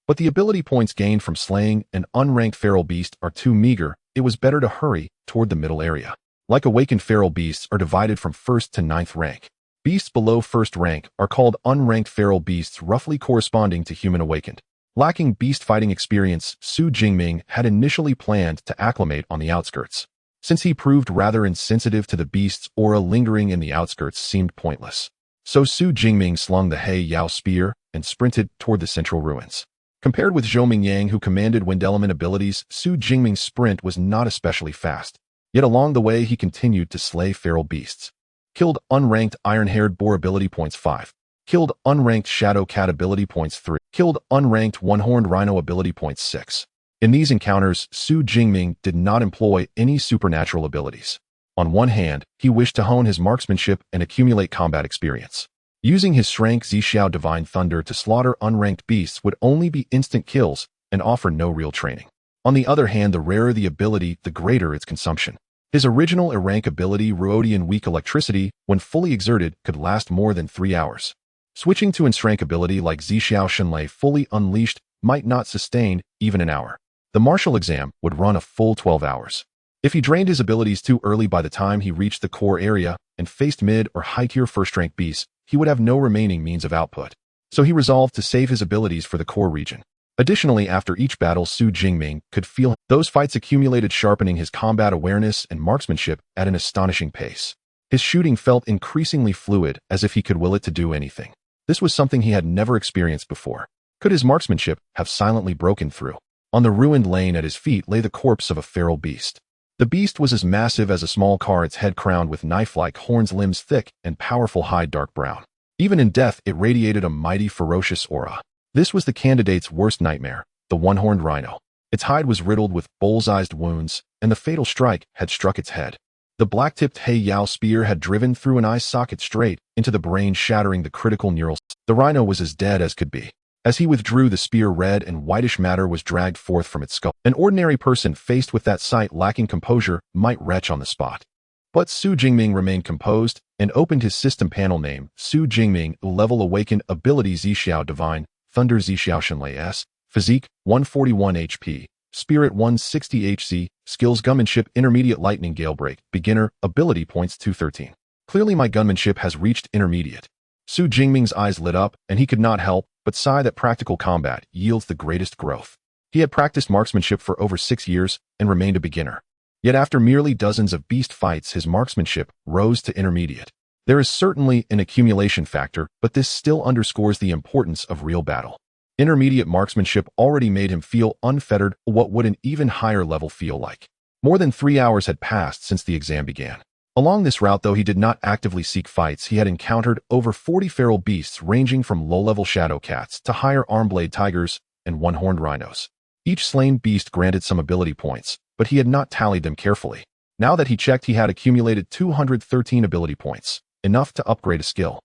But the ability points gained from slaying an unranked feral beast are too meager. It was better to hurry toward the middle area. Like awakened feral beasts are divided from 1st to 9th rank. Beasts below 1st rank are called unranked feral beasts, roughly corresponding to human awakened. Lacking beast fighting experience, Xu Jingming had initially planned to acclimate on the outskirts. Since he proved rather insensitive to the beast's aura, lingering in the outskirts seemed pointless. So Xu Jingming slung the He Yao spear and sprinted toward the central ruins. Compared with Zhou Mingyang, who commanded wind element abilities, Xu Jingming's sprint was not especially fast. Yet along the way he continued to slay feral beasts. Killed unranked iron-haired boar, ability points 5. Killed unranked shadow cat, ability points 3. Killed unranked one-horned rhino, ability points 6. In these encounters, Xu Jingming did not employ any supernatural abilities. On one hand, he wished to hone his marksmanship and accumulate combat experience. Using his Shrank Zixiao Divine Thunder to slaughter unranked beasts would only be instant kills and offer no real training. On the other hand, the rarer the ability, the greater its consumption. His original rank ability, Ruodian Weak Electricity, when fully exerted, could last more than 3 hours. Switching to Enstrank ability like Zixiao Shenlei fully unleashed might not sustain even an hour. The martial exam would run a full 12 hours. If he drained his abilities too early, by the time he reached the core area and faced mid or high-tier 1st rank beasts, he would have no remaining means of output. So he resolved to save his abilities for the core region. Additionally, after each battle, Xu Jingming could feel those fights accumulated, sharpening his combat awareness and marksmanship at an astonishing pace. His shooting felt increasingly fluid, as if he could will it to do anything. This was something he had never experienced before. Could his marksmanship have silently broken through? On the ruined lane at his feet lay the corpse of a feral beast. The beast was as massive as a small car, its head crowned with knife-like horns, limbs thick and powerful, hide dark brown. Even in death, it radiated a mighty, ferocious aura. This was the candidate's worst nightmare, the one-horned rhino. Its hide was riddled with bullseyed wounds, and the fatal strike had struck its head. The black-tipped He Yao spear had driven through an eye socket straight into the brain, shattering the critical neural. The rhino was as dead as could be. As he withdrew, the spear, red and whitish matter was dragged forth from its skull. An ordinary person faced with that sight, lacking composure, might retch on the spot. But Xu Jingming remained composed and opened his system panel. Name: Xu Jingming. Level: Awakened. Ability: Zixiao Divine Thunder, Zixiao Shenlei S. Physique: 141 HP. Spirit: 160 HC. Skills: Gunmanship, Intermediate. Lightning Gale Break, Beginner. Ability points: 213. Clearly my gunmanship has reached intermediate. Xu Jingming's eyes lit up, and he could not help but sigh that practical combat yields the greatest growth. He had practiced marksmanship for over 6 years and remained a beginner. Yet after merely dozens of beast fights, his marksmanship rose to intermediate. There is certainly an accumulation factor, but this still underscores the importance of real battle. Intermediate marksmanship already made him feel unfettered. What would an even higher level feel like? More than 3 hours had passed since the exam began. Along this route, though he did not actively seek fights, he had encountered over 40 feral beasts ranging from low-level shadow cats to higher arm-blade tigers and one-horned rhinos. Each slain beast granted some ability points, but he had not tallied them carefully. Now that he checked, he had accumulated 213 ability points, enough to upgrade a skill.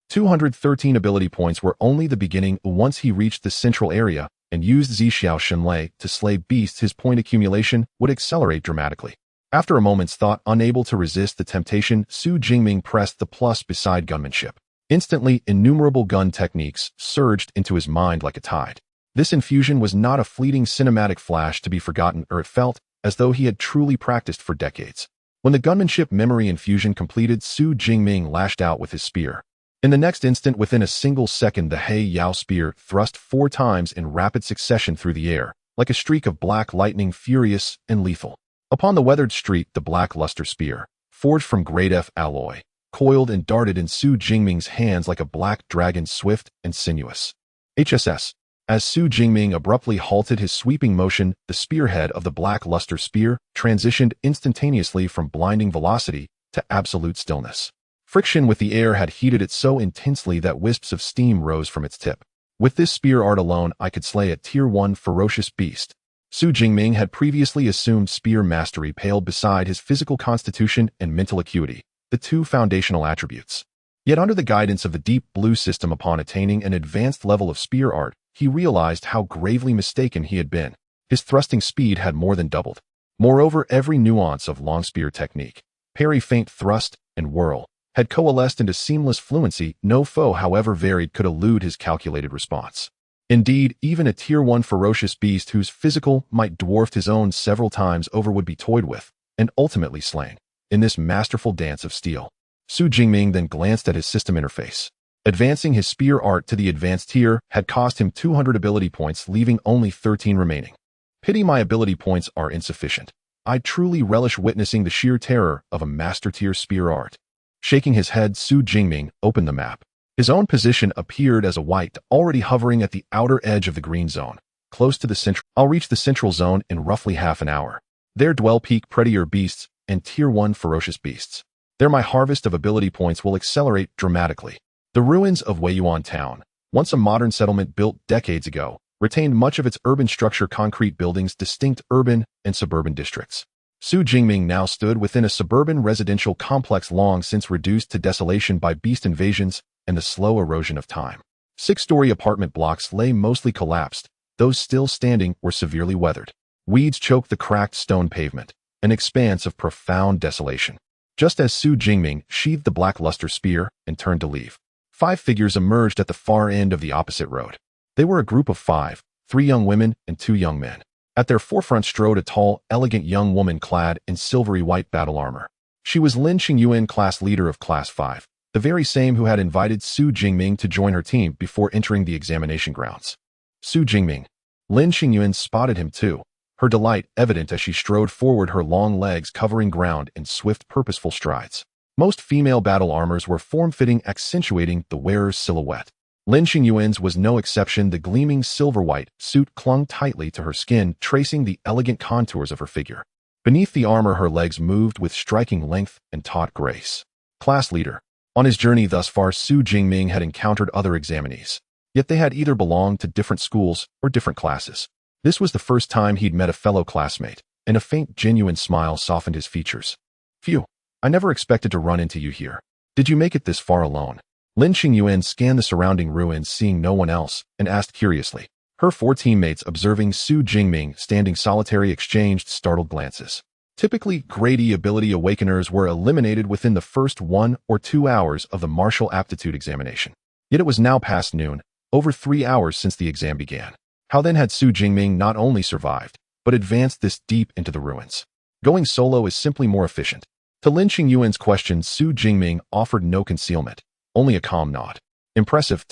213 ability points were only the beginning. Once he reached the central area and used Zixiao Shenlei to slay beasts, his point accumulation would accelerate dramatically. After a moment's thought, unable to resist the temptation, Xu Jingming pressed the plus beside gunmanship. Instantly, innumerable gun techniques surged into his mind like a tide. This infusion was not a fleeting cinematic flash to be forgotten, or it felt as though he had truly practiced for decades. When the gunmanship memory infusion completed, Xu Jingming lashed out with his spear. In the next instant, within a single second, the He Yao spear thrust 4 times in rapid succession through the air, like a streak of black lightning, furious and lethal. Upon the weathered street, the black luster spear, forged from grade F alloy, coiled and darted in Xu Jingming's hands like a black dragon, swift and sinuous. HSS. As Xu Jingming abruptly halted his sweeping motion, the spearhead of the black luster spear transitioned instantaneously from blinding velocity to absolute stillness. Friction with the air had heated it so intensely that wisps of steam rose from its tip. With this spear art alone, I could slay a Tier 1 ferocious beast. Xu Jingming had previously assumed spear mastery paled beside his physical constitution and mental acuity, the two foundational attributes. Yet under the guidance of the deep blue system upon attaining an advanced level of spear art, he realized how gravely mistaken he had been. His thrusting speed had more than doubled. Moreover, every nuance of long spear technique, parry, feint, thrust, and whirl, had coalesced into seamless fluency. No foe, however varied, could elude his calculated response. Indeed, even a Tier 1 ferocious beast whose physical might dwarfed his own several times over would be toyed with, and ultimately slain, in this masterful dance of steel. Xu Jingming then glanced at his system interface. Advancing his spear art to the advanced tier had cost him 200 ability points, leaving only 13 remaining. Pity my ability points are insufficient. I truly relish witnessing the sheer terror of a master-tier spear art. Shaking his head, Xu Jingming opened the map. His own position appeared as a white, already hovering at the outer edge of the green zone, close to the central. I'll reach the central zone in roughly half an hour. There dwell peak predator beasts and Tier 1 ferocious beasts. There my harvest of ability points will accelerate dramatically. The ruins of Weiyuan Town, once a modern settlement built decades ago, retained much of its urban structure, concrete buildings, distinct urban and suburban districts. Xu Jingming now stood within a suburban residential complex long since reduced to desolation by beast invasions and the slow erosion of time. 6-story apartment blocks lay mostly collapsed. Those still standing were severely weathered. Weeds choked the cracked stone pavement, an expanse of profound desolation. Just as Xu Jingming sheathed the black-luster spear and turned to leave, 5 figures emerged at the far end of the opposite road. They were a group of 5, 3 young women and 2 young men. At their forefront strode a tall, elegant young woman clad in silvery white battle armor. She was Lin Xingyuan, class leader of Class 5, the very same who had invited Xu Jingming to join her team before entering the examination grounds. Xu Jingming. Lin Xingyuan spotted him too, her delight evident as she strode forward, her long legs covering ground in swift, purposeful strides. Most female battle armors were form-fitting, accentuating the wearer's silhouette. Lin Xingyuan's was no exception. The gleaming silver-white suit clung tightly to her skin, tracing the elegant contours of her figure. Beneath the armor, her legs moved with striking length and taut grace. Class leader. On his journey thus far, Xu Jingming had encountered other examinees, yet they had either belonged to different schools or different classes. This was the first time he'd met a fellow classmate, and a faint, genuine smile softened his features. Phew, I never expected to run into you here. Did you make it this far alone? Lin Xingyuan scanned the surrounding ruins, seeing no one else, and asked curiously. Her 4 teammates, observing Xu Jingming standing solitary, exchanged startled glances. Typically, grade ability awakeners were eliminated within the first 1 or 2 hours of the martial aptitude examination. Yet it was now past noon, over 3 hours since the exam began. How then had Xu Jingming not only survived, but advanced this deep into the ruins? Going solo is simply more efficient. To Lin Xingyuan's question, Xu Jingming offered no concealment, only a calm nod. Impressive.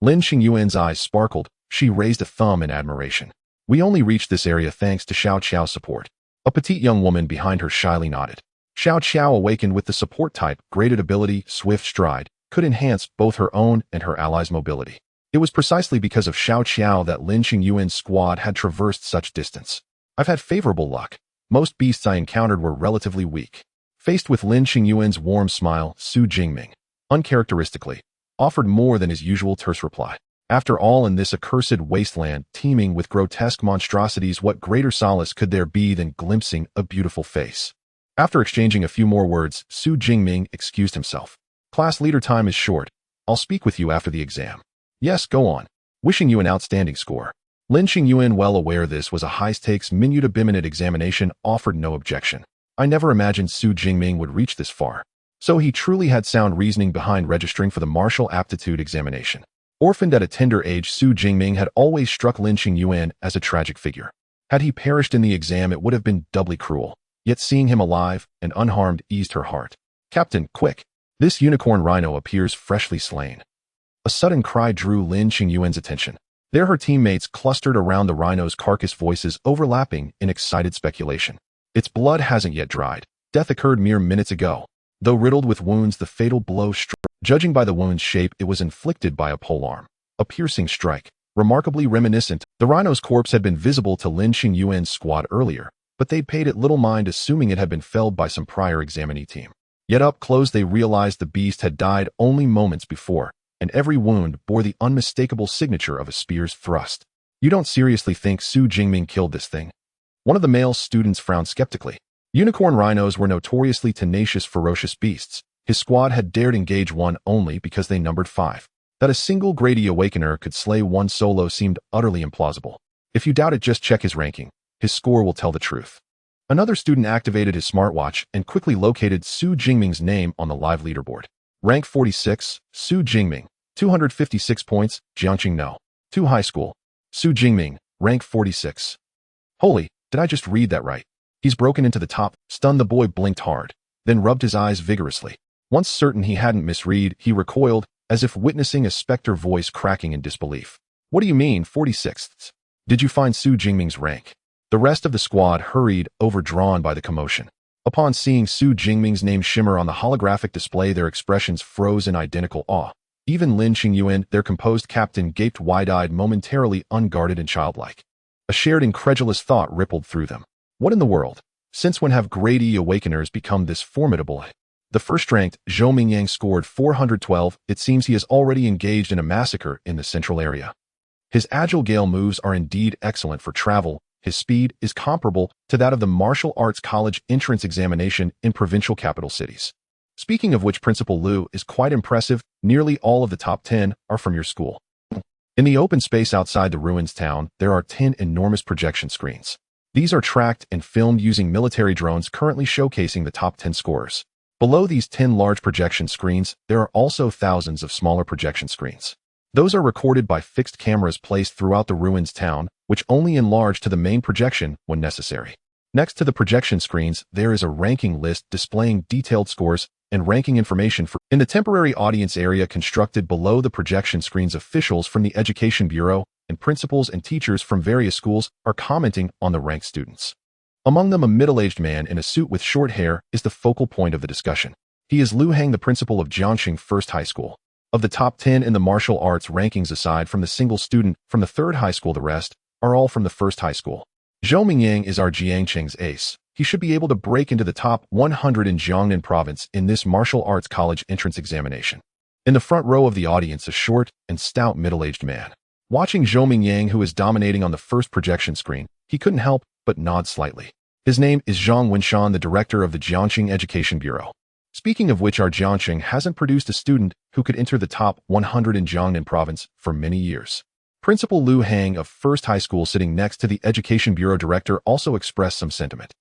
Lin Xingyuan's eyes sparkled. She raised a thumb in admiration. We only reached this area thanks to Xiao Qiao's support. A petite young woman behind her shyly nodded. Xiao Qiao, awakened with the support type, graded ability, swift stride, could enhance both her own and her allies' mobility. It was precisely because of Xiao Qiao that Lin Xingyuan's squad had traversed such distance. I've had favorable luck. Most beasts I encountered were relatively weak. Faced with Lin Xingyuan's warm smile, Xu Jingming, uncharacteristically, offered more than his usual terse reply. After all, in this accursed wasteland, teeming with grotesque monstrosities, what greater solace could there be than glimpsing a beautiful face? After exchanging a few more words, Xu Jingming excused himself. Class leader, time is short. I'll speak with you after the exam. Yes, go on. Wishing you an outstanding score. Lin Xingyuan, well aware this was a high-stakes minute examination, offered no objection. I never imagined Xu Jingming would reach this far. So he truly had sound reasoning behind registering for the martial aptitude examination. Orphaned at a tender age, Xu Jingming had always struck Lin Xingyuan as a tragic figure. Had he perished in the exam, it would have been doubly cruel. Yet seeing him alive and unharmed eased her heart. Captain, quick! This unicorn rhino appears freshly slain. A sudden cry drew Lin Xingyuan's attention. There her teammates clustered around the rhino's carcass, voices overlapping in excited speculation. Its blood hasn't yet dried. Death occurred mere minutes ago. Though riddled with wounds, the fatal blow struck. Judging by the wound's shape, it was inflicted by a polearm. A piercing strike, remarkably reminiscent. The rhino's corpse had been visible to Lin Xingyuan's squad earlier, but they'd paid it little mind, assuming it had been felled by some prior examinee team. Yet up close they realized the beast had died only moments before, and every wound bore the unmistakable signature of a spear's thrust. You don't seriously think Xu Jingming killed this thing? One of the male students frowned skeptically. Unicorn rhinos were notoriously tenacious, ferocious beasts. His squad had dared engage one only because they numbered 5. That a single Grady Awakener could slay one solo seemed utterly implausible. If you doubt it, just check his ranking. His score will tell the truth. Another student activated his smartwatch and quickly located Xu Jingming's name on the live leaderboard. Rank 46, Xu Jingming, 256 points, Jiangqing No. 2 High School. Xu Jingming, rank 46. Holy, did I just read that right? He's broken into the top. Stunned, the boy blinked hard, then rubbed his eyes vigorously. Once certain he hadn't misread, he recoiled, as if witnessing a specter voice cracking in disbelief. What do you mean, 46th? Did you find Xu Jingming's rank? The rest of the squad hurried, overdrawn by the commotion. Upon seeing Xu Jingming's name shimmer on the holographic display, their expressions froze in identical awe. Even Lin Qingyuan, their composed captain, gaped wide-eyed, momentarily unguarded and childlike. A shared incredulous thought rippled through them. What in the world? Since when have Grady Awakeners become this formidable? The first-ranked, Zhou Mingyang, scored 412. It seems he is already engaged in a massacre in the central area. His agile gale moves are indeed excellent for travel. His speed is comparable to that of the martial arts college entrance examination in provincial capital cities. Speaking of which, Principal Liu is quite impressive. Nearly all of the top 10 are from your school. In the open space outside the ruins town, there are 10 enormous projection screens. These are tracked and filmed using military drones, currently showcasing the top 10 scorers. Below these 10 large projection screens, there are also thousands of smaller projection screens. Those are recorded by fixed cameras placed throughout the ruins town, which only enlarge to the main projection when necessary. Next to the projection screens, there is a ranking list displaying detailed scores and ranking information in the temporary audience area constructed below the projection screens. Officials from the Education Bureau and principals and teachers from various schools are commenting on the ranked students. Among them, a middle-aged man in a suit with short hair is the focal point of the discussion. He is Liu Hang, the principal of Jiangqing First High School. Of the top 10 in the martial arts rankings, aside from the single student from the third high school, the rest are all from the first high school. Zhou Mingyang is our Jiangqing's ace. He should be able to break into the top 100 in Jiangnan province in this martial arts college entrance examination. In the front row of the audience, a short and stout middle-aged man. Watching Zhou Mingyang, who is dominating on the first projection screen, he couldn't help but nod slightly. His name is Zhang Wenshan, the director of the Jiangqing Education Bureau. Speaking of which, our Jiangqing hasn't produced a student who could enter the top 100 in Jiangnan province for many years. Principal Liu Hang of First High School, sitting next to the Education Bureau director, also expressed some sentiment.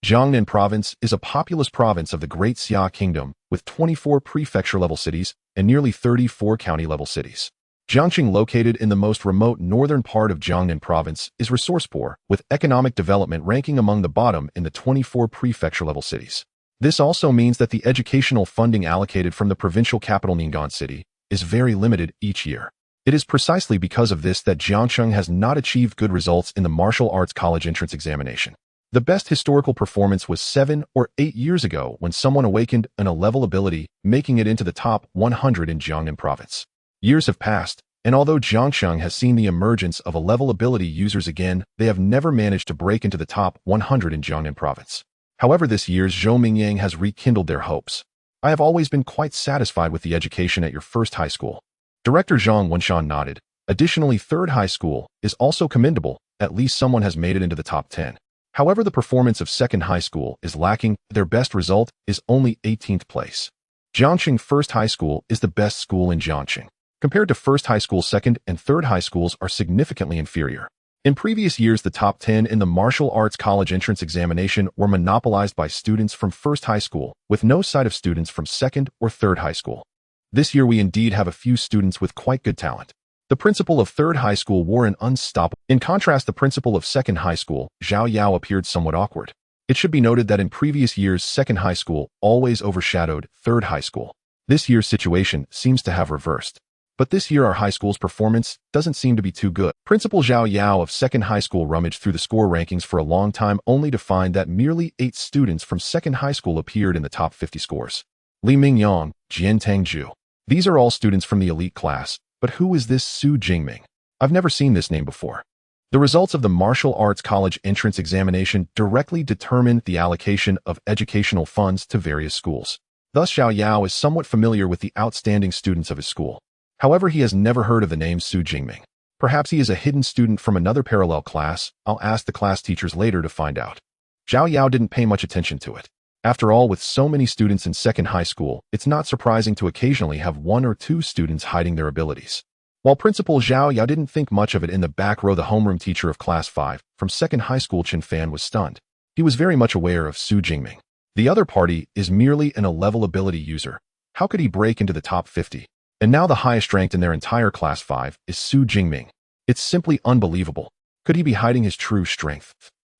Jiangnan province is a populous province of the Great Xia Kingdom with 24 prefecture-level cities and nearly 34 county-level cities. Jiangqing, located in the most remote northern part of Jiangnan province, is resource poor, with economic development ranking among the bottom in the 24 prefecture-level cities. This also means that the educational funding allocated from the provincial capital Ning'an City is very limited each year. It is precisely because of this that Jiangqing has not achieved good results in the martial arts college entrance examination. The best historical performance was 7 or 8 years ago when someone awakened an A-level ability, making it into the top 100 in Jiangnan province. Years have passed, and although Jiangqing has seen the emergence of A-level ability users again, they have never managed to break into the top 100 in Jiangnan province. However, this year's Zhou Mingyang has rekindled their hopes. I have always been quite satisfied with the education at your first high school. Director Zhang Wenshan nodded. Additionally, third high school is also commendable. At least someone has made it into the top 10. However, the performance of second high school is lacking. Their best result is only 18th place. Jiangqing First High School is the best school in Jiangqing. Compared to first high school, second and third high schools are significantly inferior. In previous years, the top 10 in the martial arts college entrance examination were monopolized by students from first high school, with no sight of students from second or third high school. This year, we indeed have a few students with quite good talent. The principal of third high school wore an unstoppable. In contrast, the principal of second high school, Zhao Yao, appeared somewhat awkward. It should be noted that in previous years, second high school always overshadowed third high school. This year's situation seems to have reversed. But this year, our high school's performance doesn't seem to be too good. Principal Zhao Yao of second high school rummaged through the score rankings for a long time, only to find that merely 8 students from second high school appeared in the top 50 scores. Li Mingyang, Jian Tangju. These are all students from the elite class. But who is this Xu Jingming? I've never seen this name before. The results of the martial arts college entrance examination directly determine the allocation of educational funds to various schools. Thus Xiao Yao is somewhat familiar with the outstanding students of his school. However, he has never heard of the name Xu Jingming. Perhaps he is a hidden student from another parallel class. I'll ask the class teachers later to find out. Xiao Yao didn't pay much attention to it. After all, with so many students in second high school, it's not surprising to occasionally have one or two students hiding their abilities. While Principal Xiao Yao didn't think much of it in the back row, the homeroom teacher of Class 5 from second high school Chen Fan was stunned. He was very much aware of Xu Jingming. The other party is merely an A-level ability user. How could he break into the top 50? And now the highest ranked in their entire Class 5 is Xu Jingming. It's simply unbelievable. Could he be hiding his true strength?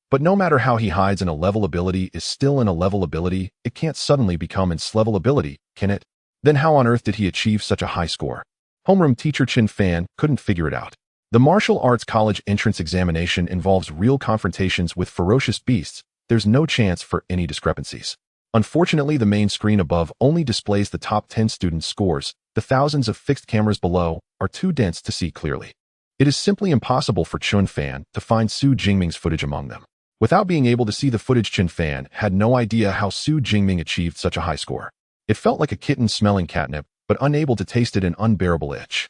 But no matter how he hides, an A-level ability is still an A-level ability. It can't suddenly become an S-level ability, can it? Then how on earth did he achieve such a high score? Homeroom teacher Chen Fan couldn't figure it out. The martial arts college entrance examination involves real confrontations with ferocious beasts. There's no chance for any discrepancies. Unfortunately, the main screen above only displays the top 10 students' scores. The thousands of fixed cameras below are too dense to see clearly. It is simply impossible for Chen Fan to find Xu Jingming's footage among them. Without being able to see the footage, Chen Fan had no idea how Xu Jingming achieved such a high score. It felt like a kitten smelling catnip, but unable to taste it, an unbearable itch.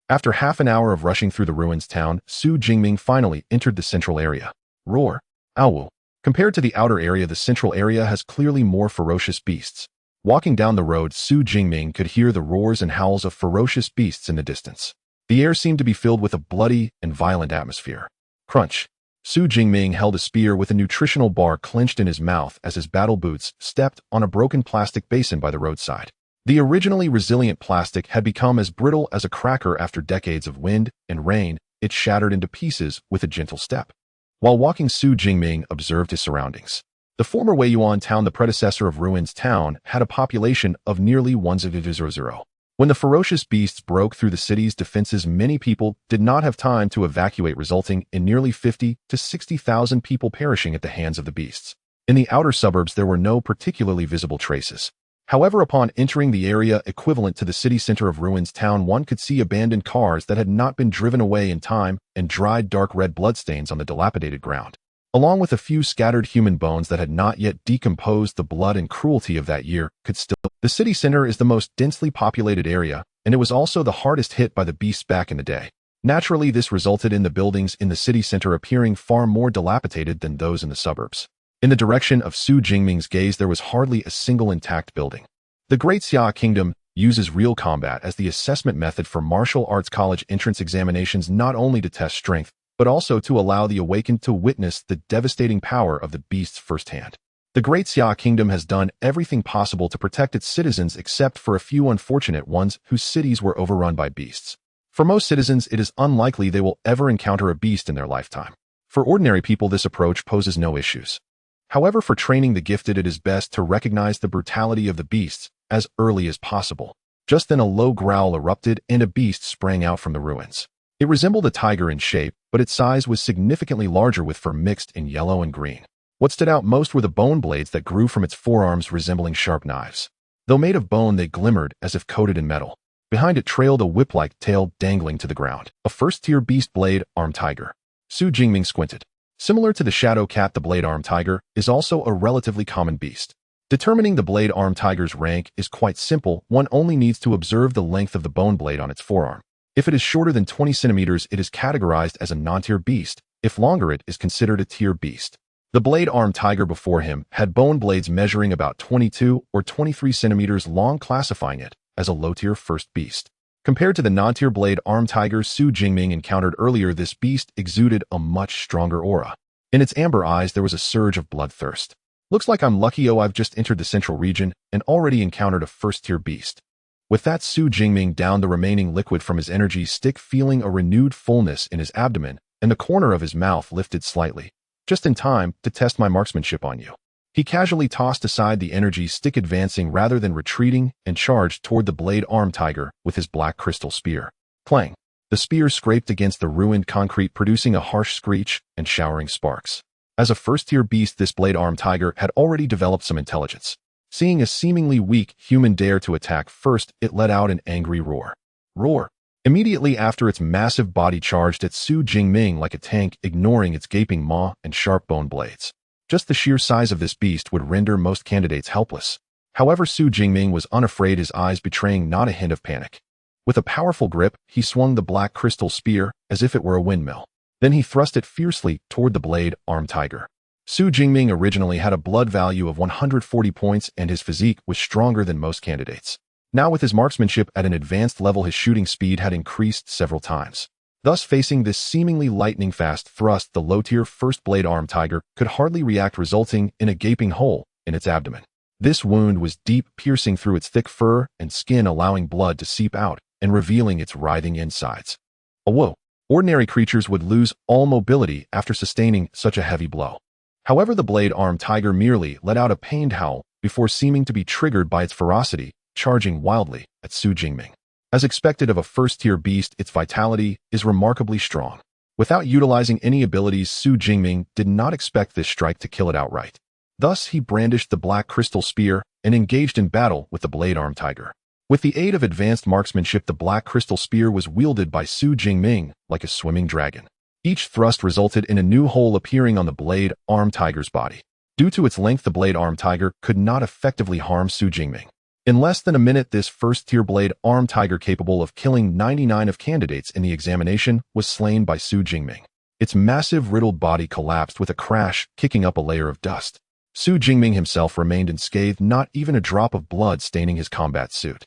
After half an hour of rushing through the ruins town, Xu Jingming finally entered the central area. Roar. Owl. Compared to the outer area, the central area has clearly more ferocious beasts. Walking down the road, Xu Jingming could hear the roars and howls of ferocious beasts in the distance. The air seemed to be filled with a bloody and violent atmosphere. Crunch. Xu Jingming held a spear with a nutritional bar clenched in his mouth as his battle boots stepped on a broken plastic basin by the roadside. The originally resilient plastic had become as brittle as a cracker after decades of wind and rain. It shattered into pieces with a gentle step. While walking, Xu Jingming observed his surroundings. The former Weiyuan town, the predecessor of Ruins Town, had a population of nearly 1,000. When the ferocious beasts broke through the city's defenses, many people did not have time to evacuate, resulting in nearly 50 to 60,000 people perishing at the hands of the beasts. In the outer suburbs, there were no particularly visible traces. However, upon entering the area equivalent to the city center of Ruins Town, one could see abandoned cars that had not been driven away in time and dried dark red bloodstains on the dilapidated ground. Along with a few scattered human bones that had not yet decomposed, the blood and cruelty of that year could still. The city center is the most densely populated area, and it was also the hardest hit by the beasts back in the day. Naturally, this resulted in the buildings in the city center appearing far more dilapidated than those in the suburbs. In the direction of Xu Jingming's gaze, there was hardly a single intact building. The Great Xia Kingdom uses real combat as the assessment method for martial arts college entrance examinations, not only to test strength, but also to allow the awakened to witness the devastating power of the beasts firsthand. The Great Xia Kingdom has done everything possible to protect its citizens except for a few unfortunate ones whose cities were overrun by beasts. For most citizens, it is unlikely they will ever encounter a beast in their lifetime. For ordinary people, this approach poses no issues. However, for training the gifted, it is best to recognize the brutality of the beasts as early as possible. Just then a low growl erupted and a beast sprang out from the ruins. It resembled a tiger in shape, but its size was significantly larger, with fur mixed in yellow and green. What stood out most were the bone blades that grew from its forearms, resembling sharp knives. Though made of bone, they glimmered as if coated in metal. Behind it trailed a whip-like tail dangling to the ground. A first-tier beast, blade-armed tiger. Xu Jingming squinted. Similar to the shadow cat, the blade-armed tiger is also a relatively common beast. Determining the blade-armed tiger's rank is quite simple. One only needs to observe the length of the bone blade on its forearm. If it is shorter than 20 centimeters, it is categorized as a non-tier beast. If longer, it is considered a tier beast. The blade-armed tiger before him had bone blades measuring about 22 or 23 centimeters long, classifying it as a low-tier first beast. Compared to the non-tier blade-armed tiger Xu Jingming encountered earlier, this beast exuded a much stronger aura. In its amber eyes, there was a surge of bloodthirst. Looks like I'm lucky. I've just entered the central region and already encountered a first-tier beast. With that, Xu Jingming downed the remaining liquid from his energy stick, feeling a renewed fullness in his abdomen, and the corner of his mouth lifted slightly. Just in time to test my marksmanship on you. He casually tossed aside the energy stick, advancing rather than retreating, and charged toward the blade-armed tiger with his black crystal spear. Clang! The spear scraped against the ruined concrete, producing a harsh screech and showering sparks. As a first-tier beast, this blade-armed tiger had already developed some intelligence. Seeing a seemingly weak human dare to attack first, it let out an angry roar. Roar! Immediately after, its massive body charged at Xu Jingming like a tank, ignoring its gaping maw and sharp bone blades. Just the sheer size of this beast would render most candidates helpless. However, Xu Jingming was unafraid, his eyes betraying not a hint of panic. With a powerful grip, he swung the black crystal spear as if it were a windmill. Then he thrust it fiercely toward the blade-armed tiger. Xu Jingming originally had a blood value of 140 points and his physique was stronger than most candidates. Now with his marksmanship at an advanced level, his shooting speed had increased several times. Thus, facing this seemingly lightning-fast thrust, the low-tier first blade-armed tiger could hardly react, resulting in a gaping hole in its abdomen. This wound was deep, piercing through its thick fur and skin, allowing blood to seep out and revealing its writhing insides. Whoa! Ordinary creatures would lose all mobility after sustaining such a heavy blow. However, the blade-armed tiger merely let out a pained howl before seeming to be triggered by its ferocity, charging wildly at Xu Jingming. As expected of a first-tier beast, its vitality is remarkably strong. Without utilizing any abilities, Xu Jingming did not expect this strike to kill it outright. Thus, he brandished the black crystal spear and engaged in battle with the blade-armed tiger. With the aid of advanced marksmanship, the black crystal spear was wielded by Xu Jingming like a swimming dragon. Each thrust resulted in a new hole appearing on the blade-armed tiger's body. Due to its length, the blade-armed tiger could not effectively harm Xu Jingming. In less than a minute, this first-tier blade-armed tiger, capable of killing 99 of candidates in the examination, was slain by Xu Jingming. Its massive riddled body collapsed with a crash, kicking up a layer of dust. Xu Jingming himself remained unscathed, not even a drop of blood staining his combat suit.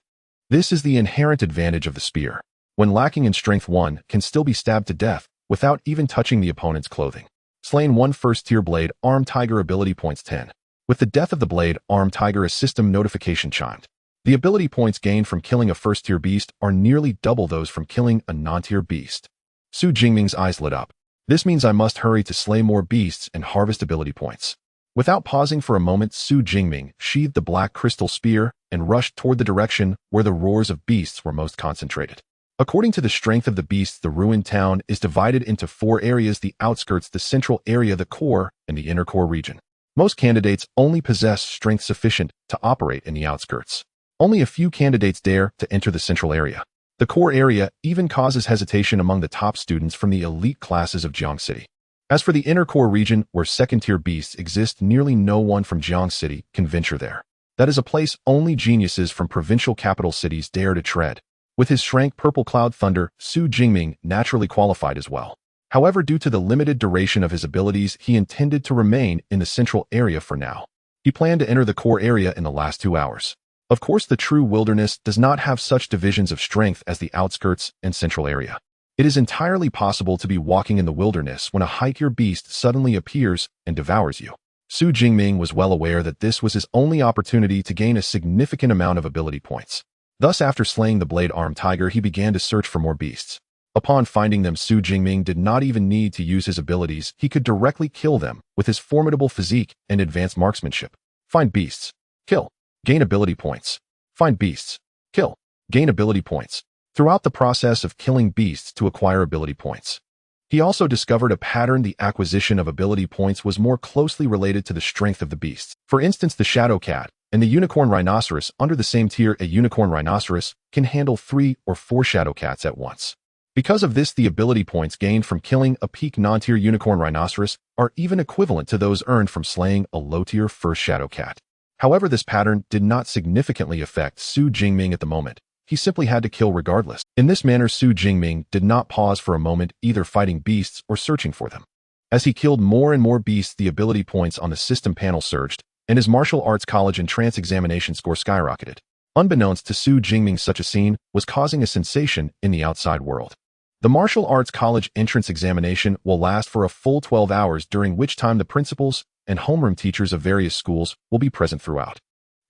This is the inherent advantage of the spear. When lacking in strength, one can still be stabbed to death without even touching the opponent's clothing. Slain 1 first-tier blade-armed tiger. Ability points 10. With the death of the blade-armed tiger, a system notification chimed. The ability points gained from killing a first-tier beast are nearly double those from killing a non-tier beast. Xu Jingming's eyes lit up. This means I must hurry to slay more beasts and harvest ability points. Without pausing for a moment, Xu Jingming sheathed the black crystal spear and rushed toward the direction where the roars of beasts were most concentrated. According to the strength of the beasts, the ruined town is divided into 4 areas: the outskirts, the central area, the core, and the inner core region. Most candidates only possess strength sufficient to operate in the outskirts. Only a few candidates dare to enter the central area. The core area even causes hesitation among the top students from the elite classes of Jiang City. As for the inner core region, where second-tier beasts exist, nearly no one from Jiang City can venture there. That is a place only geniuses from provincial capital cities dare to tread. With his strength, Purple Cloud Thunder, Xu Jingming naturally qualified as well. However, due to the limited duration of his abilities, he intended to remain in the central area for now. He planned to enter the core area in the last 2 hours. Of course, the true wilderness does not have such divisions of strength as the outskirts and central area. It is entirely possible to be walking in the wilderness when a high-tier beast suddenly appears and devours you. Xu Jingming was well aware that this was his only opportunity to gain a significant amount of ability points. Thus, after slaying the blade-armed tiger, he began to search for more beasts. Upon finding them, Xu Jingming did not even need to use his abilities. He could directly kill them with his formidable physique and advanced marksmanship. Find beasts. Kill. Gain ability points. Find beasts. Kill. Gain ability points. Throughout the process of killing beasts to acquire ability points, he also discovered a pattern. The acquisition of ability points was more closely related to the strength of the beasts. For instance, the shadow cat and the unicorn rhinoceros under the same tier. A unicorn rhinoceros can handle 3 or 4 shadow cats at once. Because of this, the ability points gained from killing a peak non-tier unicorn rhinoceros are even equivalent to those earned from slaying a low-tier first shadow cat. However, this pattern did not significantly affect Xu Jingming at the moment. He simply had to kill regardless. In this manner, Xu Jingming did not pause for a moment, either fighting beasts or searching for them. As he killed more and more beasts, the ability points on the system panel surged, and his martial arts college entrance examination score skyrocketed. Unbeknownst to Xu Jingming, such a scene was causing a sensation in the outside world. The martial arts college entrance examination will last for a full 12 hours, during which time the principals and homeroom teachers of various schools will be present throughout.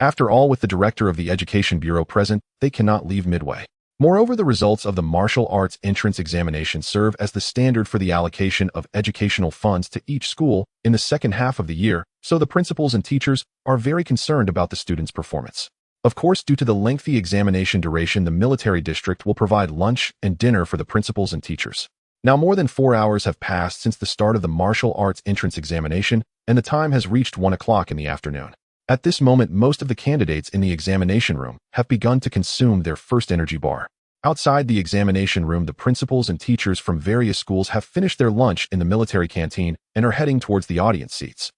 After all, with the director of the education bureau present, they cannot leave midway. Moreover, the results of the martial arts entrance examination serve as the standard for the allocation of educational funds to each school in the second half of the year, so the principals and teachers are very concerned about the students' performance. Of course, due to the lengthy examination duration, the military district will provide lunch and dinner for the principals and teachers. Now, more than 4 hours have passed since the start of the martial arts entrance examination, and the time has reached 1 o'clock in the afternoon. At this moment, most of the candidates in the examination room have begun to consume their first energy bar. Outside the examination room, the principals and teachers from various schools have finished their lunch in the military canteen and are heading towards the audience seats.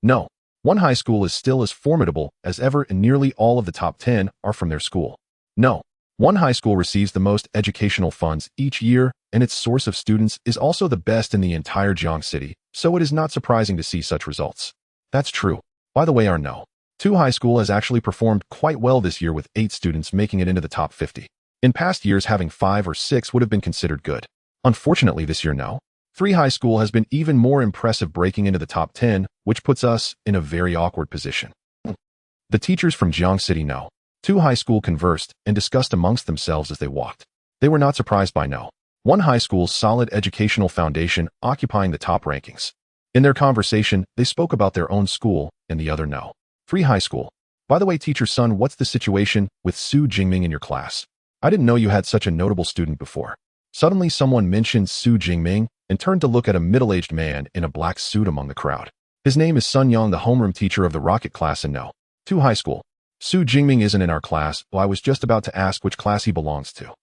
No, One high school is still as formidable as ever and nearly all of the top 10 are from their school. No. One high school receives the most educational funds each year, and its source of students is also the best in the entire Jiang city, so it is not surprising to see such results. That's true. By the way, our No. 2 high school has actually performed quite well this year with 8 students making it into the top 50. In past years, having 5 or 6 would have been considered good. Unfortunately, this year, No. 3 high school has been even more impressive, breaking into the top 10, which puts us in a very awkward position. The teachers from Jiang City No. 2 high school conversed and discussed amongst themselves as they walked. They were not surprised by No. 1 high school's solid educational foundation occupying the top rankings. In their conversation, they spoke about their own school and the other No. 3 high school. By the way, teacher son, what's the situation with Xu Jingming in your class? I didn't know you had such a notable student before. Suddenly someone mentioned Xu Jingming and turned to look at a middle-aged man in a black suit among the crowd. His name is Sun Yang, the homeroom teacher of the rocket class in No. 2 high school. Xu Jingming isn't in our class, well, I was just about to ask which class he belongs to.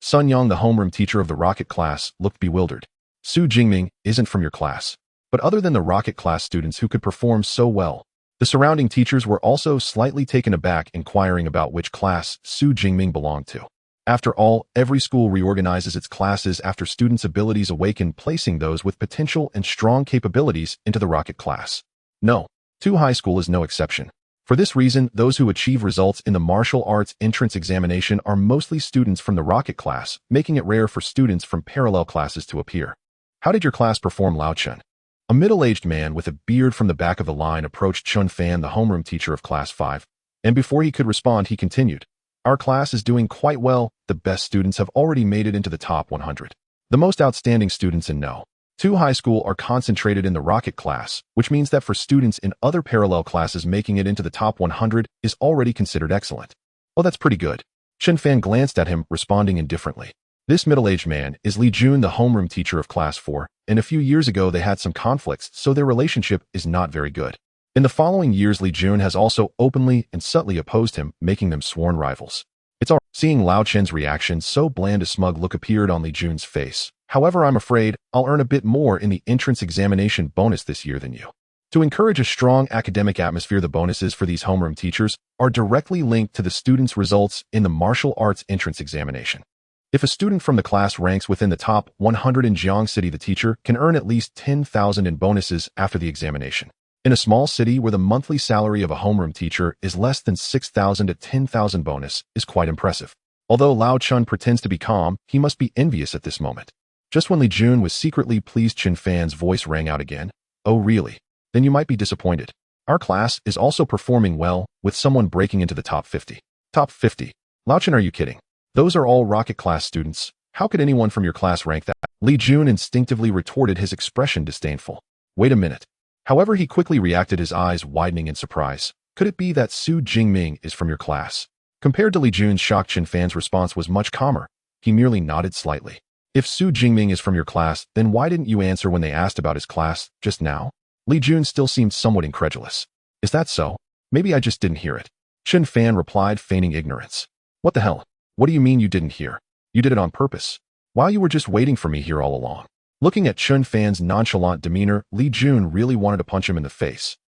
Sun Yang, the homeroom teacher of the rocket class, looked bewildered. Xu Jingming isn't from your class. But other than the rocket class students who could perform so well, the surrounding teachers were also slightly taken aback, inquiring about which class Xu Jingming belonged to. After all, every school reorganizes its classes after students' abilities awaken, placing those with potential and strong capabilities into the rocket class. No. 2 high school is no exception. For this reason, those who achieve results in the martial arts entrance examination are mostly students from the rocket class, making it rare for students from parallel classes to appear. How did your class perform, Lao Chun? A middle-aged man with a beard from the back of the line approached Chun Fan, the homeroom teacher of class 5, and before he could respond, he continued. Our class is doing quite well. The best students have already made it into the top 100. The most outstanding students in No. 2 high school are concentrated in the rocket class, which means that for students in other parallel classes, making it into the top 100 is already considered excellent. Oh, that's pretty good. Chun Fan glanced at him, responding indifferently. This middle-aged man is Li Jun, the homeroom teacher of class 4, and a few years ago they had some conflicts, so their relationship is not very good. In the following years, Li Jun has also openly and subtly opposed him, making them sworn rivals. It's all seeing Lao Chen's reaction, so bland a smug look appeared on Li Jun's face. However, I'm afraid I'll earn a bit more in the entrance examination bonus this year than you. To encourage a strong academic atmosphere, the bonuses for these homeroom teachers are directly linked to the students' results in the martial arts entrance examination. If a student from the class ranks within the top 100 in Jiang City, the teacher can earn at least 10,000 in bonuses after the examination. In a small city where the monthly salary of a homeroom teacher is less than 6,000, a 10,000 bonus is quite impressive. Although Lao Chun pretends to be calm, he must be envious at this moment. Just when Li Jun was secretly pleased, Chun Fan's voice rang out again. Oh really? Then you might be disappointed. Our class is also performing well, with someone breaking into the top 50. Top 50? Lao Chun, are you kidding? Those are all rocket class students. How could anyone from your class rank that? Li Jun instinctively retorted, his expression disdainful. Wait a minute. However, he quickly reacted, his eyes widening in surprise. Could it be that Xu Jingming is from your class? Compared to Li Jun's shock, Chun Fan's response was much calmer. He merely nodded slightly. If Xu Jingming is from your class, then why didn't you answer when they asked about his class just now? Li Jun still seemed somewhat incredulous. Is that so? Maybe I just didn't hear it. Chun Fan replied, feigning ignorance. What the hell? What do you mean you didn't hear? You did it on purpose. While you were just waiting for me here all along. Looking at Chun Fan's nonchalant demeanor, Li Jun really wanted to punch him in the face.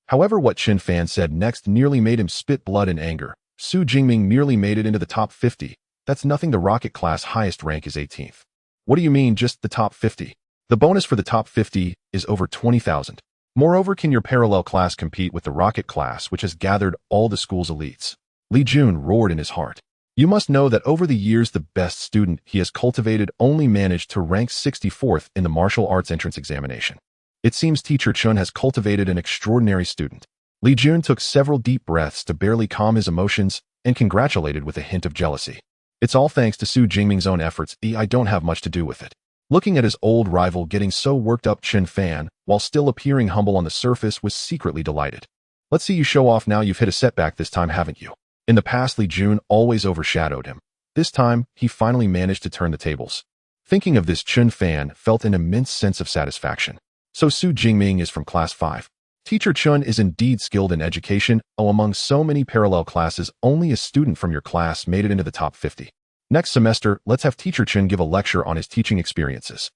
However, what Chun Fan said next nearly made him spit blood in anger. Xu Jingming merely made it into the top 50. That's nothing. The rocket class highest rank is 18th. What do you mean, just the top 50? The bonus for the top 50 is over 20,000. Moreover, can your parallel class compete with the rocket class, which has gathered all the school's elites? Li Jun roared in his heart. You must know that over the years, the best student he has cultivated only managed to rank 64th in the martial arts entrance examination. It seems teacher Chun has cultivated an extraordinary student. Li Jun took several deep breaths to barely calm his emotions and congratulated with a hint of jealousy. It's all thanks to Xu Jingming's own efforts. I don't have much to do with it. Looking at his old rival getting so worked up, Chun Fan, while still appearing humble on the surface, was secretly delighted. Let's see you show off now. You've hit a setback this time, haven't you? In the past, Li Jun always overshadowed him. This time, he finally managed to turn the tables. Thinking of this, Chun Fan felt an immense sense of satisfaction. So Xu Jingming is from class 5. Teacher Chun is indeed skilled in education. Oh, among so many parallel classes, only a student from your class made it into the top 50. Next semester, let's have Teacher Chun give a lecture on his teaching experiences.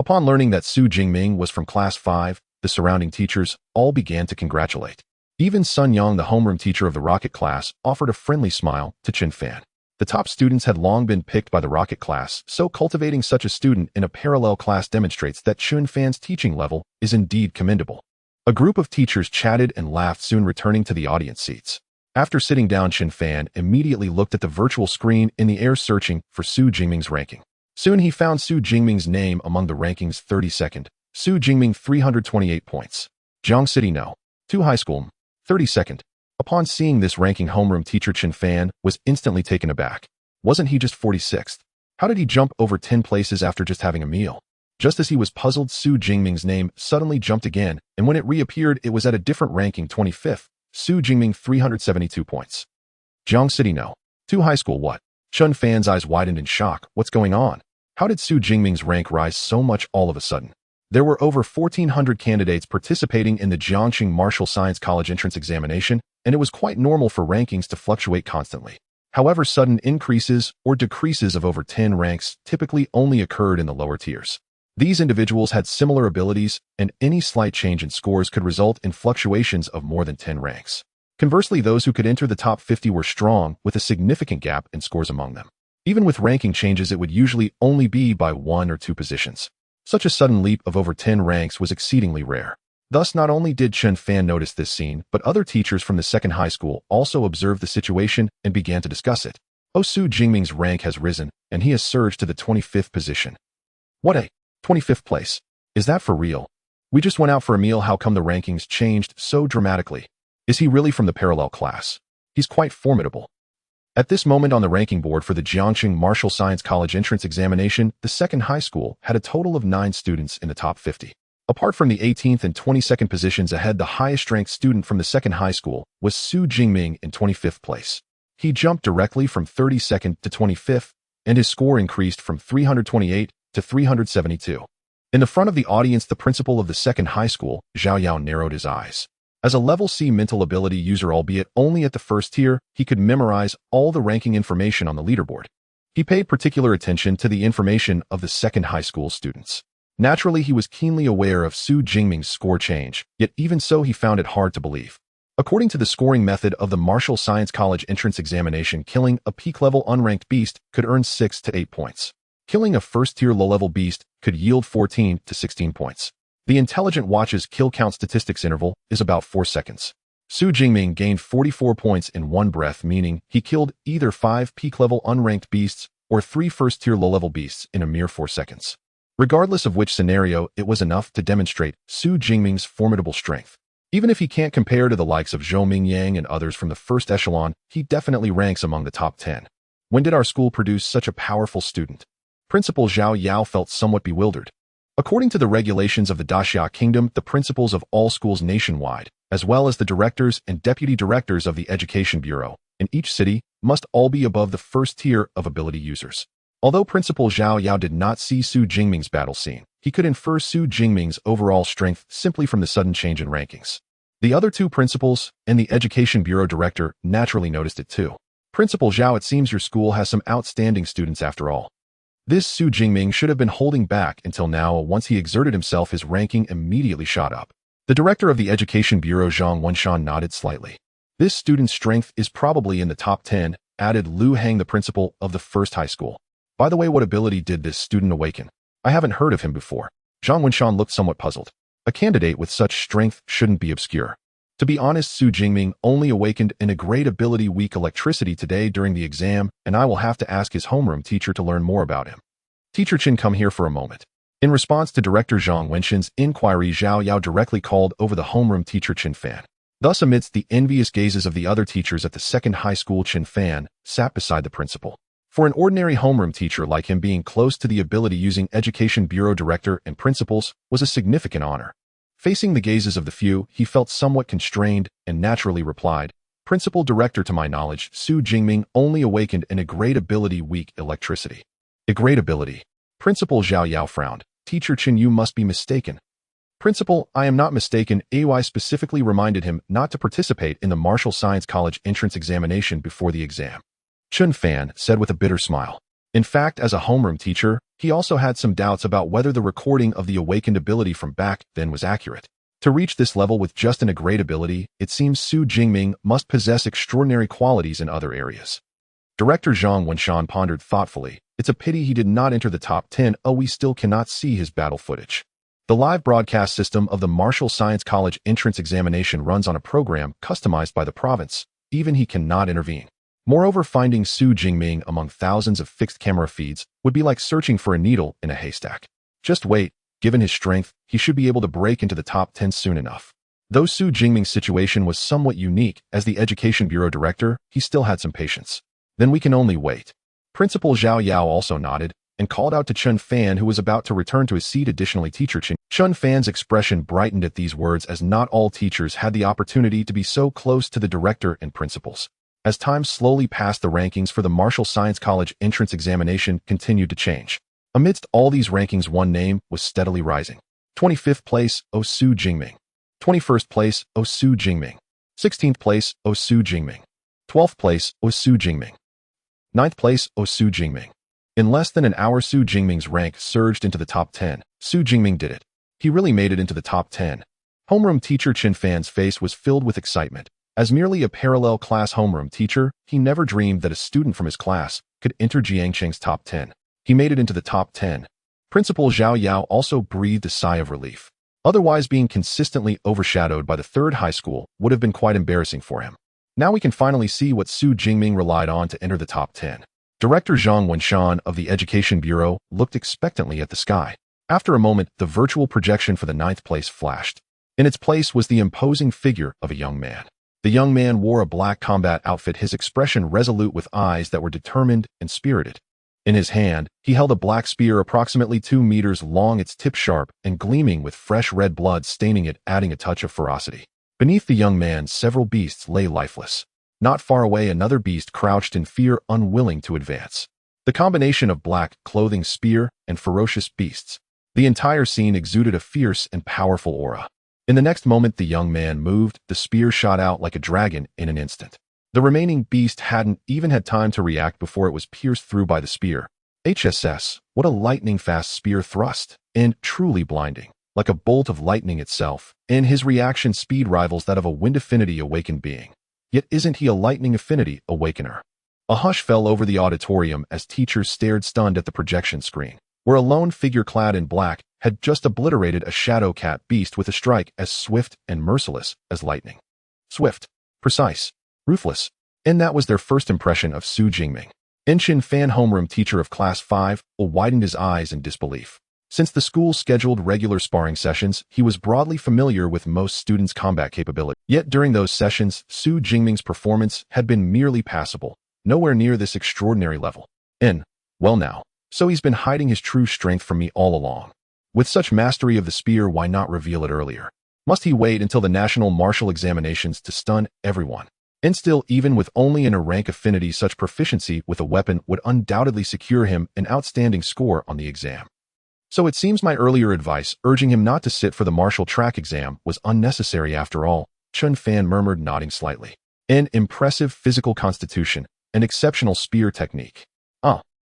Upon learning that Xu Jingming was from class 5, the surrounding teachers all began to congratulate. Even Sun Yang, the homeroom teacher of the rocket class, offered a friendly smile to Chen Fan. The top students had long been picked by the rocket class, so cultivating such a student in a parallel class demonstrates that Chen Fan's teaching level is indeed commendable. A group of teachers chatted and laughed, soon returning to the audience seats. After sitting down, Chen Fan immediately looked at the virtual screen in the air, searching for Xu Jingming's ranking. Soon he found Xu Jingming's name among the rankings. 32nd, Xu Jingming, 328 points. Jiang City No. 2 High School, 32nd. Upon seeing this ranking, homeroom teacher Chen Fan was instantly taken aback. Wasn't he just 46th? How did he jump over 10 places after just having a meal? Just as he was puzzled, Xu Jingming's name suddenly jumped again, and when it reappeared, it was at a different ranking. 25th, Xu Jingming, 372 points. Jiang City No. 2 High School. What? Chen Fan's eyes widened in shock. What's going on? How did Xu Jingming's rank rise so much all of a sudden? There were over 1,400 candidates participating in the Jiangxing Martial Science College entrance examination, and it was quite normal for rankings to fluctuate constantly. However, sudden increases or decreases of over 10 ranks typically only occurred in the lower tiers. These individuals had similar abilities, and any slight change in scores could result in fluctuations of more than 10 ranks. Conversely, those who could enter the top 50 were strong, with a significant gap in scores among them. Even with ranking changes, it would usually only be by 1 or 2 positions. Such a sudden leap of over 10 ranks was exceedingly rare. Thus, not only did Chen Fan notice this scene, but other teachers from the second high school also observed the situation and began to discuss it. Xu Jingming's rank has risen, and he has surged to the 25th position. What a 25th place. Is that for real? We just went out for a meal. How come the rankings changed so dramatically? Is he really from the parallel class? He's quite formidable. At this moment on the ranking board for the Jiangxing Martial Science College entrance examination, the second high school had a total of 9 students in the top 50. Apart from the 18th and 22nd positions ahead, the highest ranked student from the second high school was Xu Jingming in 25th place. He jumped directly from 32nd to 25th, and his score increased from 328 to 372. In the front of the audience, the principal of the second high school, Zhao Yao, narrowed his eyes. As a level C mental ability user, albeit only at the first tier, he could memorize all the ranking information on the leaderboard. He paid particular attention to the information of the second high school students. Naturally, he was keenly aware of Xu Jingming's score change, yet even so he found it hard to believe. According to the scoring method of the Martial Science College entrance examination, killing a peak-level unranked beast could earn 6 to 8 points. Killing a first-tier low-level beast could yield 14 to 16 points. The Intelligent Watch's kill count statistics interval is about 4 seconds. Xu Jingming gained 44 points in one breath, meaning he killed either 5 peak-level unranked beasts or 3 first-tier low-level beasts in a mere 4 seconds. Regardless of which scenario, it was enough to demonstrate Xu Jingming's formidable strength. Even if he can't compare to the likes of Zhou Mingyang and others from the first echelon, he definitely ranks among the top 10. When did our school produce such a powerful student? Principal Zhao Yao felt somewhat bewildered. According to the regulations of the Daxia Kingdom, the principals of all schools nationwide, as well as the directors and deputy directors of the Education Bureau in each city, must all be above the first tier of ability users. Although Principal Zhao Yao did not see Xu Jingming's battle scene, he could infer Xu Jingming's overall strength simply from the sudden change in rankings. The other 2 principals and the Education Bureau director naturally noticed it too. Principal Zhao, it seems your school has some outstanding students after all. This Xu Jingming should have been holding back until now. Once he exerted himself, his ranking immediately shot up. The director of the Education Bureau, Zhang Wenshan, nodded slightly. This student's strength is probably in the top 10, added Lu Hang, the principal of the first high school. By the way, what ability did this student awaken? I haven't heard of him before. Zhang Wenshan looked somewhat puzzled. A candidate with such strength shouldn't be obscure. To be honest, Xu Jingming only awakened in a great ability weak electricity today during the exam, and I will have to ask his homeroom teacher to learn more about him. Teacher Chen, come here for a moment. In response to Director Zhang Wenshan's inquiry, Zhao Yao directly called over the homeroom teacher Chen Fan. Thus, amidst the envious gazes of the other teachers at the second high school, Chen Fan sat beside the principal. For an ordinary homeroom teacher like him, being close to the ability-using Education Bureau director and principals was a significant honor. Facing the gazes of the few, he felt somewhat constrained and naturally replied, Principal Director, to my knowledge, Xu Jingming only awakened in a great ability weak electricity. A great ability. Principal Zhao Yao frowned. Teacher Chen, you must be mistaken. Principal, I am not mistaken. AY specifically reminded him not to participate in the Martial Science College entrance examination before the exam. Chen Fan said with a bitter smile. In fact, as a homeroom teacher, he also had some doubts about whether the recording of the awakened ability from back then was accurate. To reach this level with just an great ability, it seems Xu Jingming must possess extraordinary qualities in other areas. Director Zhang Wenshan pondered thoughtfully. It's a pity he did not enter the top 10. We still cannot see his battle footage. The live broadcast system of the Martial Science College entrance examination runs on a program customized by the province. Even he cannot intervene. Moreover, finding Xu Jingming among thousands of fixed camera feeds would be like searching for a needle in a haystack. Just wait. Given his strength, he should be able to break into the top 10 soon enough. Though Xu Jingming's situation was somewhat unique, as the Education Bureau director, he still had some patience. Then we can only wait. Principal Zhao Yao also nodded and called out to Chun Fan, who was about to return to his seat. Additionally, teacher Chun Fan's expression brightened at these words, as not all teachers had the opportunity to be so close to the director and principals. As time slowly passed, the rankings for the Martial Science College entrance examination continued to change. Amidst all these rankings, one name was steadily rising. 25th place, Xu Jingming. 21st place, Xu Jingming. 16th place, Xu Jingming. 12th place, Xu Jingming. 9th place, Xu Jingming. In less than an hour, Xu Jingming's rank surged into the top 10. Xu Jingming did it. He really made it into the top 10. Homeroom teacher Chin Fan's face was filled with excitement. As merely a parallel class homeroom teacher, he never dreamed that a student from his class could enter Jiangcheng's top 10. He made it into the top 10. Principal Zhao Yao also breathed a sigh of relief. Otherwise, being consistently overshadowed by the third high school would have been quite embarrassing for him. Now we can finally see what Xu Jingming relied on to enter the top 10. Director Zhang Wenshan of the Education Bureau looked expectantly at the sky. After a moment, the virtual projection for the 9th place flashed. In its place was the imposing figure of a young man. The young man wore a black combat outfit, his expression resolute with eyes that were determined and spirited. In his hand, he held a black spear approximately 2 meters long, its tip sharp and gleaming with fresh red blood staining it, adding a touch of ferocity. Beneath the young man, several beasts lay lifeless. Not far away, another beast crouched in fear, unwilling to advance. The combination of black clothing, spear, and ferocious beasts. The entire scene exuded a fierce and powerful aura. In the next moment, the young man moved, the spear shot out like a dragon in an instant. The remaining beast hadn't even had time to react before it was pierced through by the spear. HSS, what a lightning-fast spear thrust, and truly blinding, like a bolt of lightning itself, and his reaction speed rivals that of a wind affinity awakened being. Yet isn't he a lightning affinity awakener? A hush fell over the auditorium as teachers stared stunned at the projection screen, where a lone figure clad in black had just obliterated a shadow cat beast with a strike as swift and merciless as lightning. Swift, precise, ruthless. And that was their first impression of Xu Jingming. Chin Fan, homeroom teacher of class 5, widened his eyes in disbelief. Since the school scheduled regular sparring sessions, he was broadly familiar with most students' combat capability. Yet during those sessions, Xu Jingming's performance had been merely passable, nowhere near this extraordinary level. Well now, so he's been hiding his true strength from me all along. With such mastery of the spear, why not reveal it earlier? Must he wait until the national martial examinations to stun everyone? And still, even with only in a rank affinity, such proficiency with a weapon would undoubtedly secure him an outstanding score on the exam. So it seems my earlier advice, urging him not to sit for the martial track exam, was unnecessary after all, Chun Fan murmured, nodding slightly. An impressive physical constitution, an exceptional spear technique.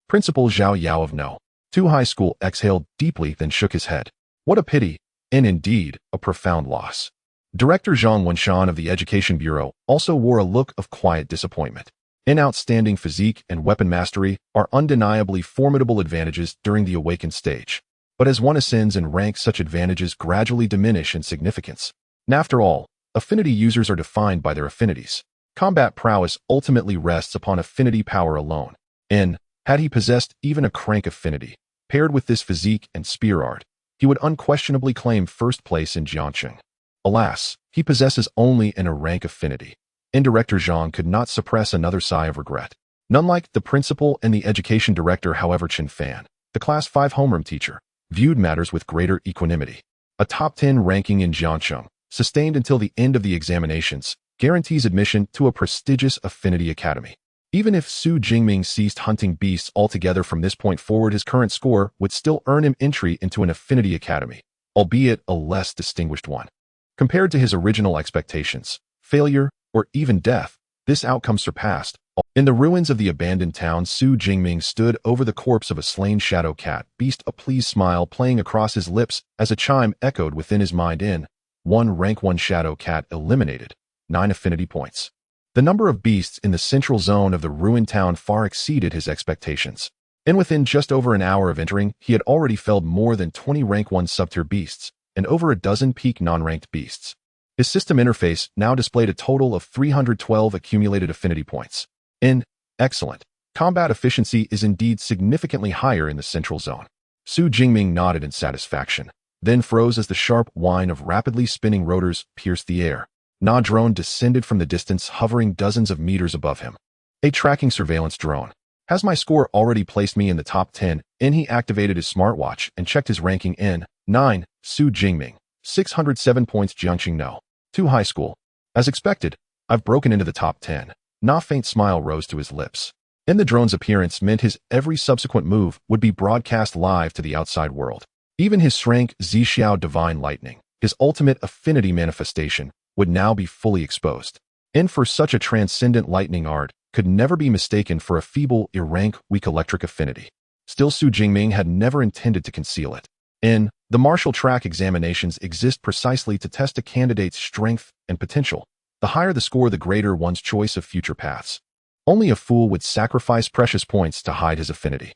Principal Zhao Yao of No. 2 High School exhaled deeply, then shook his head. What a pity, and indeed, a profound loss. Director Zhang Wenshan of the Education Bureau also wore a look of quiet disappointment. An outstanding physique and weapon mastery are undeniably formidable advantages during the awakened stage. But as one ascends in rank, such advantages gradually diminish in significance. And after all, affinity users are defined by their affinities. Combat prowess ultimately rests upon affinity power alone. And, had he possessed even a crank affinity, paired with this physique and spear art, he would unquestionably claim first place in Jiangcheng. Alas, he possesses only an rank affinity. And Director Zhang could not suppress another sigh of regret. None like the principal and the education director, however, Chin Fan, the class 5 homeroom teacher, viewed matters with greater equanimity. A top 10 ranking in Jiangcheng, sustained until the end of the examinations, guarantees admission to a prestigious affinity academy. Even if Xu Jingming ceased hunting beasts altogether from this point forward, his current score would still earn him entry into an affinity academy, albeit a less distinguished one. Compared to his original expectations, failure, or even death, this outcome surpassed. In the ruins of the abandoned town, Xu Jingming stood over the corpse of a slain shadow cat beast, a pleased smile playing across his lips as a chime echoed within his mind. 1 rank 1 shadow cat eliminated, 9 affinity points. The number of beasts in the central zone of the ruined town far exceeded his expectations. And within just over an hour of entering, he had already felled more than 20 rank 1 subtier beasts and over a dozen peak non-ranked beasts. His system interface now displayed a total of 312 accumulated affinity points. Excellent. Combat efficiency is indeed significantly higher in the central zone. Xu Jingming nodded in satisfaction, then froze as the sharp whine of rapidly spinning rotors pierced the air. Na drone descended from the distance, hovering dozens of meters above him. A tracking surveillance drone. Has my score already placed me in the top 10? He activated his smartwatch and checked his ranking in 9. Xu Jingming, 607 points. Jiangxing no. 2 high school. As expected, I've broken into the top 10. Na faint smile rose to his lips. The drone's appearance meant his every subsequent move would be broadcast live to the outside world. Even his Shrank Zixiao Divine Lightning, his ultimate affinity manifestation, would now be fully exposed. For such a transcendent lightning art could never be mistaken for a feeble, rank, weak electric affinity. Still, Xu Jingming had never intended to conceal it. The martial track examinations exist precisely to test a candidate's strength and potential. The higher the score, the greater one's choice of future paths. Only a fool would sacrifice precious points to hide his affinity.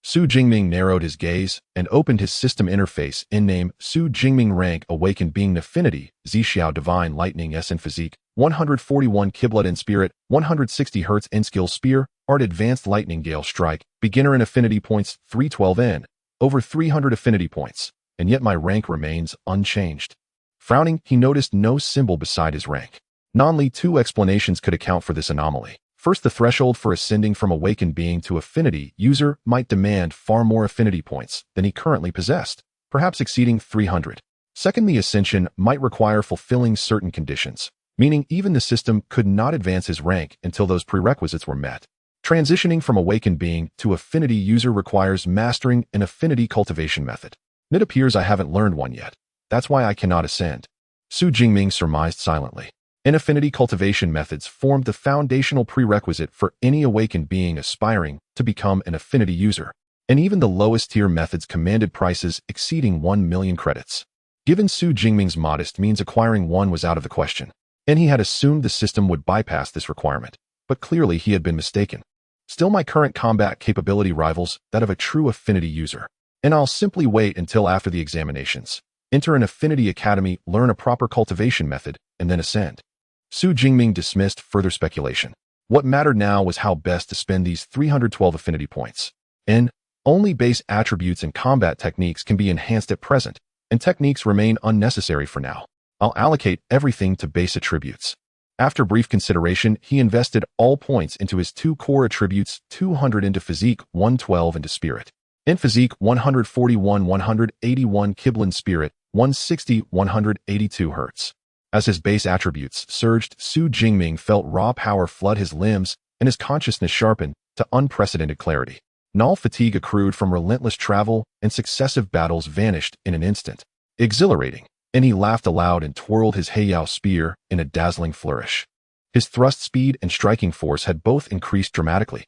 Xu Jingming narrowed his gaze and opened his system interface. Name, Xu Jingming. Rank, awaken. Being, affinity, Zixiao Divine Lightning. SN physique, 141 Kiblet in spirit, 160 Hz in skill. Spear, art. Advanced lightning gale strike. Beginner in affinity points, 312 over 300 affinity points, and yet my rank remains unchanged. Frowning, he noticed no symbol beside his rank. Only 2 explanations could account for this anomaly. First, the threshold for ascending from awakened being to affinity user might demand far more affinity points than he currently possessed, perhaps exceeding 300. Second, the ascension might require fulfilling certain conditions, meaning even the system could not advance his rank until those prerequisites were met. Transitioning from awakened being to affinity user requires mastering an affinity cultivation method. It appears I haven't learned one yet. That's why I cannot ascend. Xu Jingming surmised silently. Affinity cultivation methods formed the foundational prerequisite for any awakened being aspiring to become an affinity user, and even the lowest tier methods commanded prices exceeding 1 million credits. Given Xu Jingming's modest means, acquiring one was out of the question, and he had assumed the system would bypass this requirement, but clearly he had been mistaken. Still, my current combat capability rivals that of a true affinity user, and I'll simply wait until after the examinations. Enter an affinity academy, learn a proper cultivation method, and then ascend. Xu Jingming dismissed further speculation. What mattered now was how best to spend these 312 affinity points. Only base attributes and combat techniques can be enhanced at present, and techniques remain unnecessary for now. I'll allocate everything to base attributes. After brief consideration, he invested all points into his 2 core attributes, 200 into physique, 112 into spirit. In physique, 141, 181 Kiblen spirit, 160, 182 Hz. As his base attributes surged, Xu Jingming felt raw power flood his limbs and his consciousness sharpen to unprecedented clarity. All fatigue accrued from relentless travel and successive battles vanished in an instant. Exhilarating, and he laughed aloud and twirled his Heiyao spear in a dazzling flourish. His thrust speed and striking force had both increased dramatically.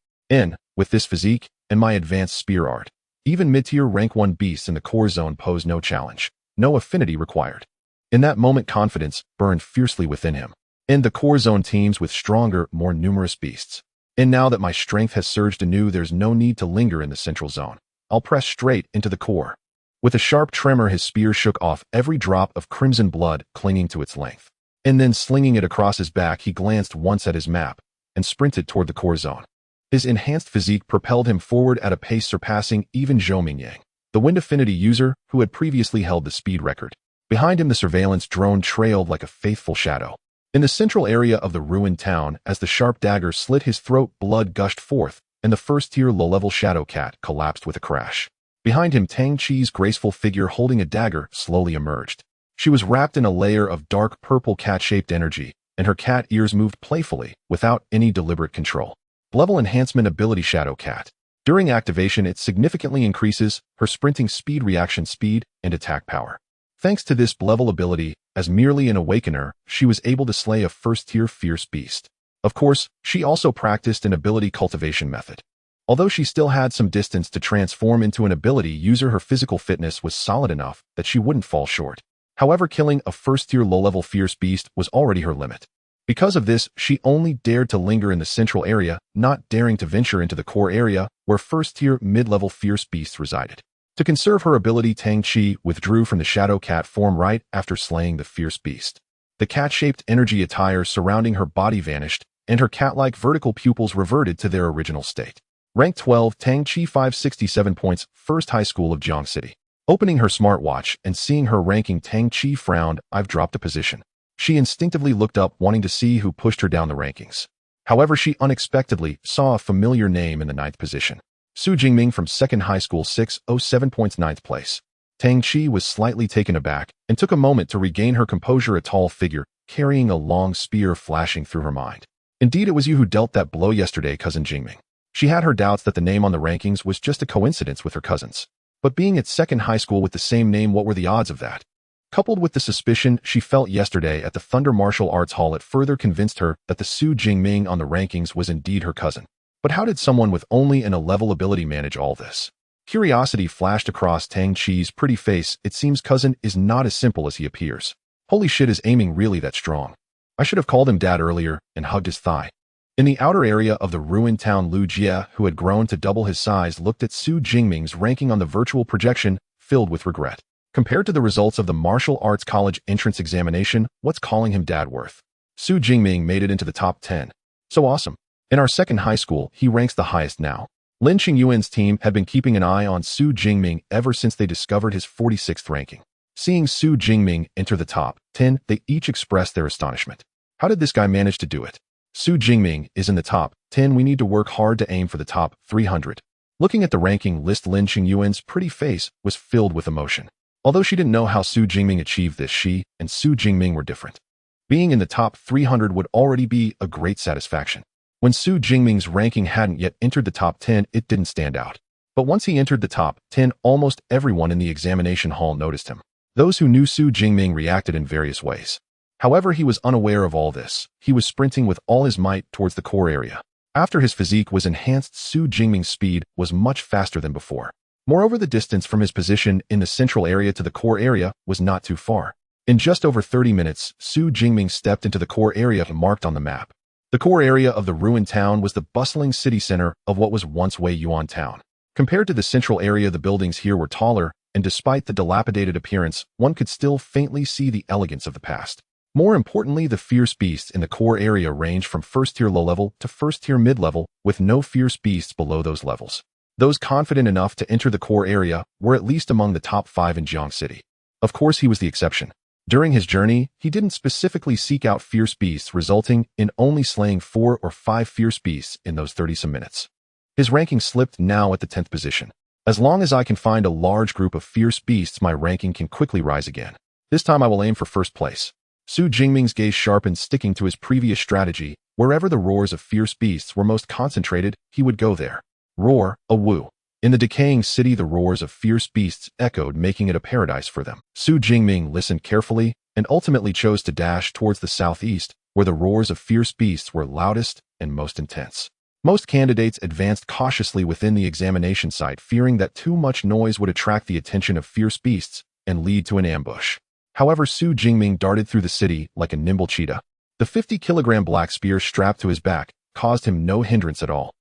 With this physique and my advanced spear art, even mid-tier rank 1 beasts in the core zone pose no challenge, no affinity required. In that moment, confidence burned fiercely within him. The core zone teams with stronger, more numerous beasts. Now that my strength has surged anew, there's no need to linger in the central zone. I'll press straight into the core. With a sharp tremor, his spear shook off every drop of crimson blood clinging to its length. Then slinging it across his back, he glanced once at his map and sprinted toward the core zone. His enhanced physique propelled him forward at a pace surpassing even Zhou Mingyang, the wind affinity user who had previously held the speed record. Behind him, the surveillance drone trailed like a faithful shadow. In the central area of the ruined town, as the sharp dagger slit his throat, blood gushed forth, and the first-tier low-level shadow cat collapsed with a crash. Behind him, Tang Chi's graceful figure holding a dagger slowly emerged. She was wrapped in a layer of dark purple cat-shaped energy, and her cat ears moved playfully, without any deliberate control. Level enhancement ability Shadow Cat. During activation, it significantly increases her sprinting speed, reaction speed, and attack power. Thanks to this level ability, as merely an awakener, she was able to slay a first-tier fierce beast. Of course, she also practiced an ability cultivation method. Although she still had some distance to transform into an ability user, her physical fitness was solid enough that she wouldn't fall short. However, killing a first-tier low-level fierce beast was already her limit. Because of this, she only dared to linger in the central area, not daring to venture into the core area where first-tier mid-level fierce beasts resided. To conserve her ability, Tang Qi withdrew from the shadow cat form right after slaying the fierce beast. The cat-shaped energy attire surrounding her body vanished, and her cat-like vertical pupils reverted to their original state. Rank 12, Tang Qi 567 points, First High School of Jiang City. Opening her smartwatch and seeing her ranking, Tang Qi frowned. I've dropped a position. She instinctively looked up, wanting to see who pushed her down the rankings. However, she unexpectedly saw a familiar name in the 9th position. Xu Jingming from Second High School, 607 points, 9th place. Tang Qi was slightly taken aback and took a moment to regain her composure, a tall figure, carrying a long spear flashing through her mind. Indeed, it was you who dealt that blow yesterday, Cousin Jingming. She had her doubts that the name on the rankings was just a coincidence with her cousins. But being at second high school with the same name, what were the odds of that? Coupled with the suspicion she felt yesterday at the Thunder Martial Arts Hall, it further convinced her that the Xu Jingming on the rankings was indeed her cousin. But how did someone with only an A-level ability manage all this? Curiosity flashed across Tang Qi's pretty face. It seems cousin is not as simple as he appears. Holy shit, is aiming really that strong? I should have called him dad earlier and hugged his thigh. In the outer area of the ruined town, Lu Jie, who had grown to double his size, looked at Xu Jingming's ranking on the virtual projection, filled with regret. Compared to the results of the martial arts college entrance examination, what's calling him dad worth? Xu Jingming made it into the top 10. So awesome. In our second high school, he ranks the highest now. Lin Qingyuan's team had been keeping an eye on Xu Jingming ever since they discovered his 46th ranking. Seeing Xu Jingming enter the top 10, they each expressed their astonishment. How did this guy manage to do it? Xu Jingming is in the top 10. We need to work hard to aim for the top 300. Looking at the ranking list, Lin Qingyuan's pretty face was filled with emotion. Although she didn't know how Xu Jingming achieved this, she and Xu Jingming were different. Being in the top 300 would already be a great satisfaction. When Xu Jingming's ranking hadn't yet entered the top 10, it didn't stand out. But once he entered the top 10, almost everyone in the examination hall noticed him. Those who knew Xu Jingming reacted in various ways. However, he was unaware of all this. He was sprinting with all his might towards the core area. After his physique was enhanced, Xu Jingming's speed was much faster than before. Moreover, the distance from his position in the central area to the core area was not too far. In just over 30 minutes, Xu Jingming stepped into the core area marked on the map. The core area of the ruined town was the bustling city center of what was once Wei Yuan Town. Compared to the central area, the buildings here were taller, and despite the dilapidated appearance, one could still faintly see the elegance of the past. More importantly, the fierce beasts in the core area ranged from first-tier low-level to first-tier mid-level, with no fierce beasts below those levels. Those confident enough to enter the core area were at least among the top 5 in Jiang City. Of course, he was the exception. During his journey, he didn't specifically seek out fierce beasts, resulting in only slaying 4 or 5 fierce beasts in those 30-some minutes. His ranking slipped, now at the 10th position. As long as I can find a large group of fierce beasts, my ranking can quickly rise again. This time I will aim for first place. Xu Jingming's gaze sharpened, sticking to his previous strategy. Wherever the roars of fierce beasts were most concentrated, he would go there. Roar, a woo. In the decaying city, the roars of fierce beasts echoed, making it a paradise for them. Xu Jingming listened carefully and ultimately chose to dash towards the southeast, where the roars of fierce beasts were loudest and most intense. Most candidates advanced cautiously within the examination site, fearing that too much noise would attract the attention of fierce beasts and lead to an ambush. However, Xu Jingming darted through the city like a nimble cheetah. The 50-kilogram black spear strapped to his back caused him no hindrance at all.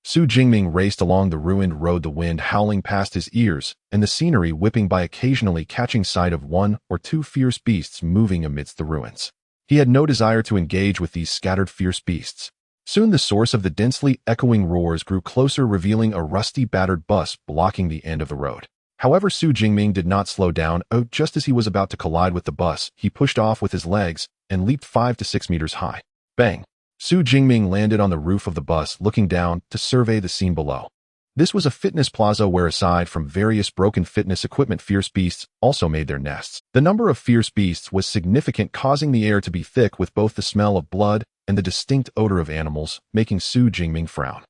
Xu Jingming raced along the ruined road, the wind howling past his ears and the scenery whipping by, occasionally catching sight of 1 or 2 fierce beasts moving amidst the ruins. He had no desire to engage with these scattered fierce beasts. Soon the source of the densely echoing roars grew closer, revealing a rusty, battered bus blocking the end of the road. However, Xu Jingming did not slow down. Just as he was about to collide with the bus, he pushed off with his legs and leaped 5 to 6 meters high. Bang! Xu Jingming landed on the roof of the bus, looking down to survey the scene below. This was a fitness plaza where, aside from various broken fitness equipment, fierce beasts also made their nests. The number of fierce beasts was significant, causing the air to be thick with both the smell of blood and the distinct odor of animals, making Xu Jingming frown.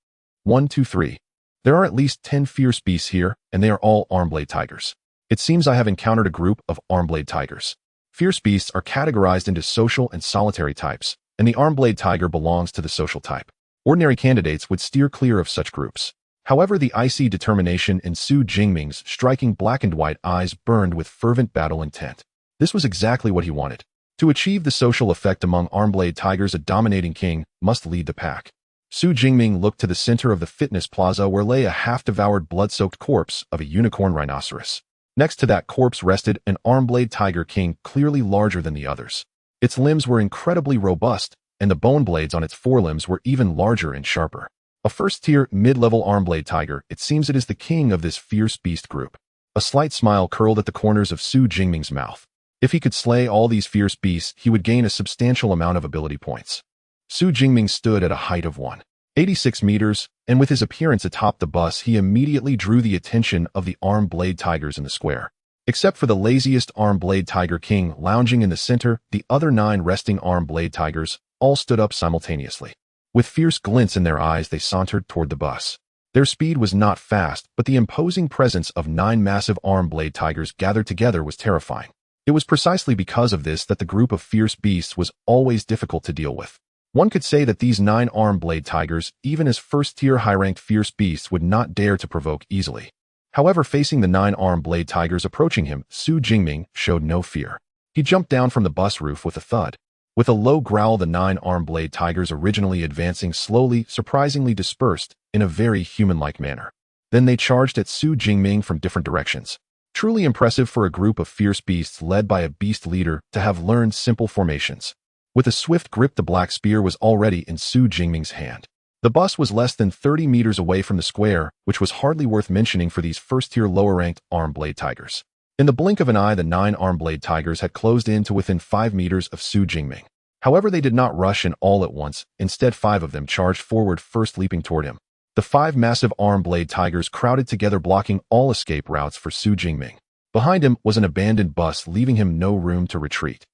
1, 2, 3. There are at least 10 fierce beasts here, and they are all armblade tigers. It seems I have encountered a group of armblade tigers. Fierce beasts are categorized into social and solitary types, and the armblade tiger belongs to the social type. Ordinary candidates would steer clear of such groups. However, the icy determination in Xu Jingming's striking black and white eyes burned with fervent battle intent. This was exactly what he wanted. To achieve the social effect among arm-blade tigers, a dominating king must lead the pack. Xu Jingming looked to the center of the fitness plaza where lay a half-devoured blood-soaked corpse of a unicorn rhinoceros. Next to that corpse rested an arm-blade tiger king clearly larger than the others. Its limbs were incredibly robust, and the bone blades on its forelimbs were even larger and sharper. A first-tier, mid-level arm-blade tiger, it seems it is the king of this fierce beast group. A slight smile curled at the corners of Xu Jingming's mouth. If he could slay all these fierce beasts, he would gain a substantial amount of ability points. Xu Jingming stood at a height of 186 meters, and with his appearance atop the bus, he immediately drew the attention of the arm-blade tigers in the square. Except for the laziest arm-blade tiger king lounging in the center, the other 9 resting arm-blade tigers all stood up simultaneously. With fierce glints in their eyes, they sauntered toward the bus. Their speed was not fast, but the imposing presence of 9 massive arm-blade tigers gathered together was terrifying. It was precisely because of this that the group of fierce beasts was always difficult to deal with. One could say that these 9 arm-blade tigers, even as first-tier high-ranked fierce beasts, would not dare to provoke easily. However, facing the 9 arm-blade tigers approaching him, Xu Jingming showed no fear. He jumped down from the bus roof with a thud. With a low growl, the 9 arm-blade tigers, originally advancing slowly, surprisingly dispersed in a very human-like manner. Then they charged at Xu Jingming from different directions. Truly impressive for a group of fierce beasts led by a beast leader to have learned simple formations. With a swift grip, the black spear was already in Xu Jingming's hand. The bus was less than 30 meters away from the square, which was hardly worth mentioning for these first-tier lower-ranked arm-blade tigers. In the blink of an eye, the 9 arm-blade tigers had closed in to within 5 meters of Xu Jingming. However, they did not rush in all at once. Instead, 5 of them charged forward, first leaping toward him. The 5 massive arm-blade tigers crowded together, blocking all escape routes for Xu Jingming. Behind him was an abandoned bus, leaving him no room to retreat.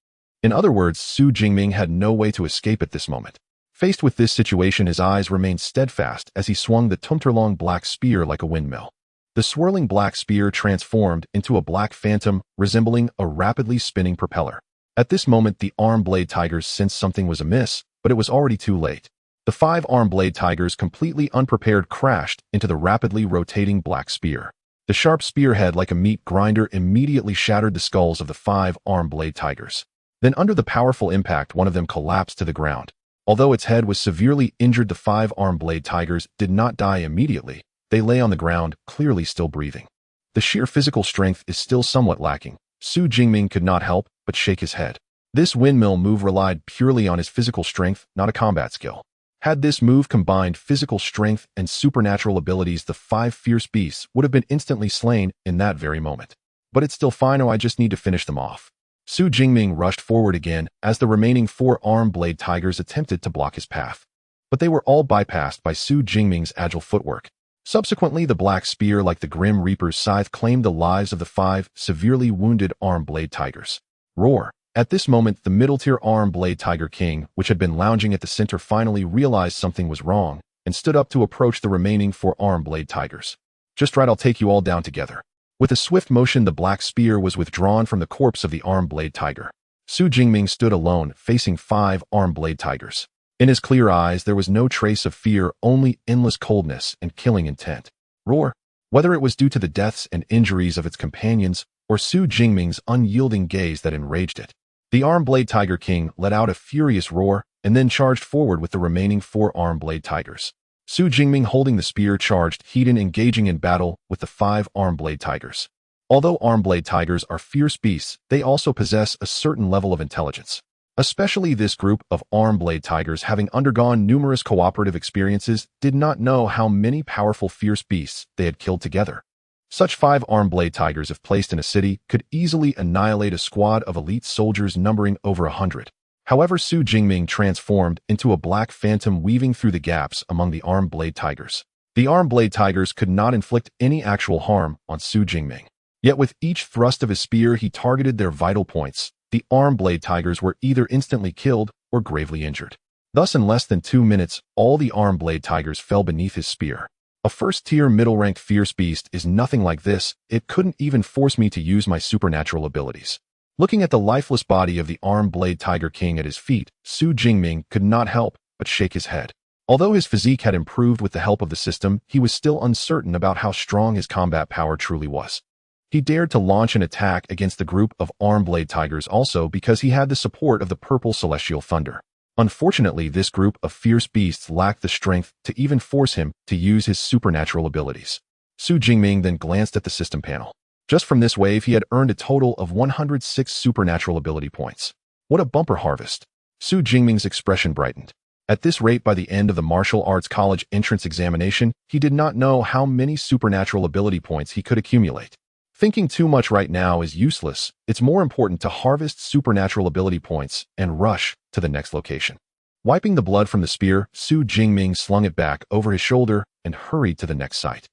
In other words, Xu Jingming had no way to escape at this moment. Faced with this situation, his eyes remained steadfast as he swung the tumterlong black spear like a windmill. The swirling black spear transformed into a black phantom, resembling a rapidly spinning propeller. At this moment, the arm-blade tigers sensed something was amiss, but it was already too late. The 5 arm-blade tigers, completely unprepared, crashed into the rapidly rotating black spear. The sharp spearhead, like a meat grinder, immediately shattered the skulls of the 5 arm-blade tigers. Then, under the powerful impact, one of them collapsed to the ground. Although its head was severely injured, the 5 arm-blade tigers did not die immediately. They lay on the ground, clearly still breathing. The sheer physical strength is still somewhat lacking. Xu Jingming could not help but shake his head. This windmill move relied purely on his physical strength, not a combat skill. Had this move combined physical strength and supernatural abilities, the 5 fierce beasts would have been instantly slain in that very moment. But it's still fine. I just need to finish them off. Xu Jingming rushed forward again as the remaining 4 arm-blade tigers attempted to block his path. But they were all bypassed by Xu Jingming's agile footwork. Subsequently, the black spear, like the Grim Reaper's scythe, claimed the lives of the 5 severely wounded arm-blade tigers. Roar! At this moment, the middle-tier arm-blade tiger king, which had been lounging at the center, finally realized something was wrong and stood up to approach the remaining 4 arm-blade tigers. Just right, I'll take you all down together. With a swift motion, the black spear was withdrawn from the corpse of the arm-blade tiger. Xu Jingming stood alone, facing 5 arm-blade tigers. In his clear eyes, there was no trace of fear, only endless coldness and killing intent. Roar! Whether it was due to the deaths and injuries of its companions, or Xu Jingming's unyielding gaze that enraged it, the arm-blade tiger king let out a furious roar and then charged forward with the remaining 4 arm-blade tigers. Xu Jingming, holding the spear, charged heat-in, engaging in battle with the 5 arm-blade tigers. Although arm-blade tigers are fierce beasts, they also possess a certain level of intelligence. Especially this group of arm-blade tigers, having undergone numerous cooperative experiences, did not know how many powerful fierce beasts they had killed together. Such 5 arm-blade tigers, if placed in a city, could easily annihilate a squad of elite soldiers numbering over 100. However, Xu Jingming transformed into a black phantom, weaving through the gaps among the arm-blade tigers. The arm-blade tigers could not inflict any actual harm on Xu Jingming. Yet with each thrust of his spear, he targeted their vital points. The arm-blade tigers were either instantly killed or gravely injured. Thus, in less than 2 minutes, all the arm-blade tigers fell beneath his spear. A first-tier, middle-ranked fierce beast is nothing like this. It couldn't even force me to use my supernatural abilities. Looking at the lifeless body of the arm-blade tiger king at his feet, Xu Jingming could not help but shake his head. Although his physique had improved with the help of the system, he was still uncertain about how strong his combat power truly was. He dared to launch an attack against the group of arm-blade tigers also because he had the support of the purple celestial thunder. Unfortunately, this group of fierce beasts lacked the strength to even force him to use his supernatural abilities. Xu Jingming then glanced at the system panel. Just from this wave, he had earned a total of 106 supernatural ability points. What a bumper harvest! Xu Jingming's expression brightened. At this rate, by the end of the martial arts college entrance examination, he did not know how many supernatural ability points he could accumulate. Thinking too much right now is useless. It's more important to harvest supernatural ability points and rush to the next location. Wiping the blood from the spear, Xu Jingming slung it back over his shoulder and hurried to the next site.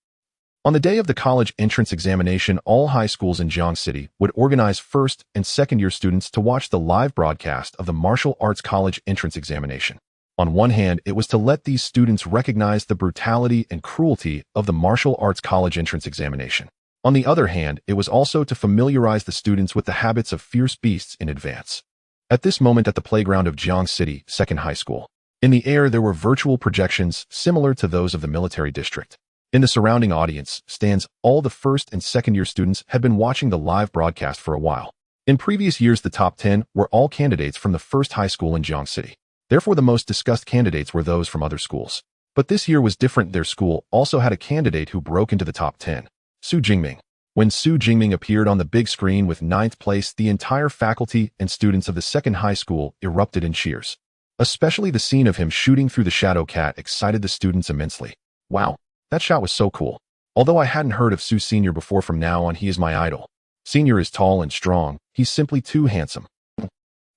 On the day of the college entrance examination, all high schools in Jiang City would organize first and second-year students to watch the live broadcast of the martial arts college entrance examination. On one hand, it was to let these students recognize the brutality and cruelty of the martial arts college entrance examination. On the other hand, it was also to familiarize the students with the habits of fierce beasts in advance. At this moment at the playground of Jiang City Second High School, in the air there were virtual projections similar to those of the military district. In the surrounding audience stands, all the first and second-year students had been watching the live broadcast for a while. In previous years, the top 10 were all candidates from the first high school in Jiang City. Therefore, the most discussed candidates were those from other schools. But this year was different. Their school also had a candidate who broke into the top 10, Xu Jingming. When Xu Jingming appeared on the big screen with 9th place, the entire faculty and students of the second high school erupted in cheers. Especially the scene of him shooting through the shadow cat excited the students immensely. Wow! That shot was so cool. Although I hadn't heard of Xu Senior before, from now on he is my idol. Senior is tall and strong. He's simply too handsome.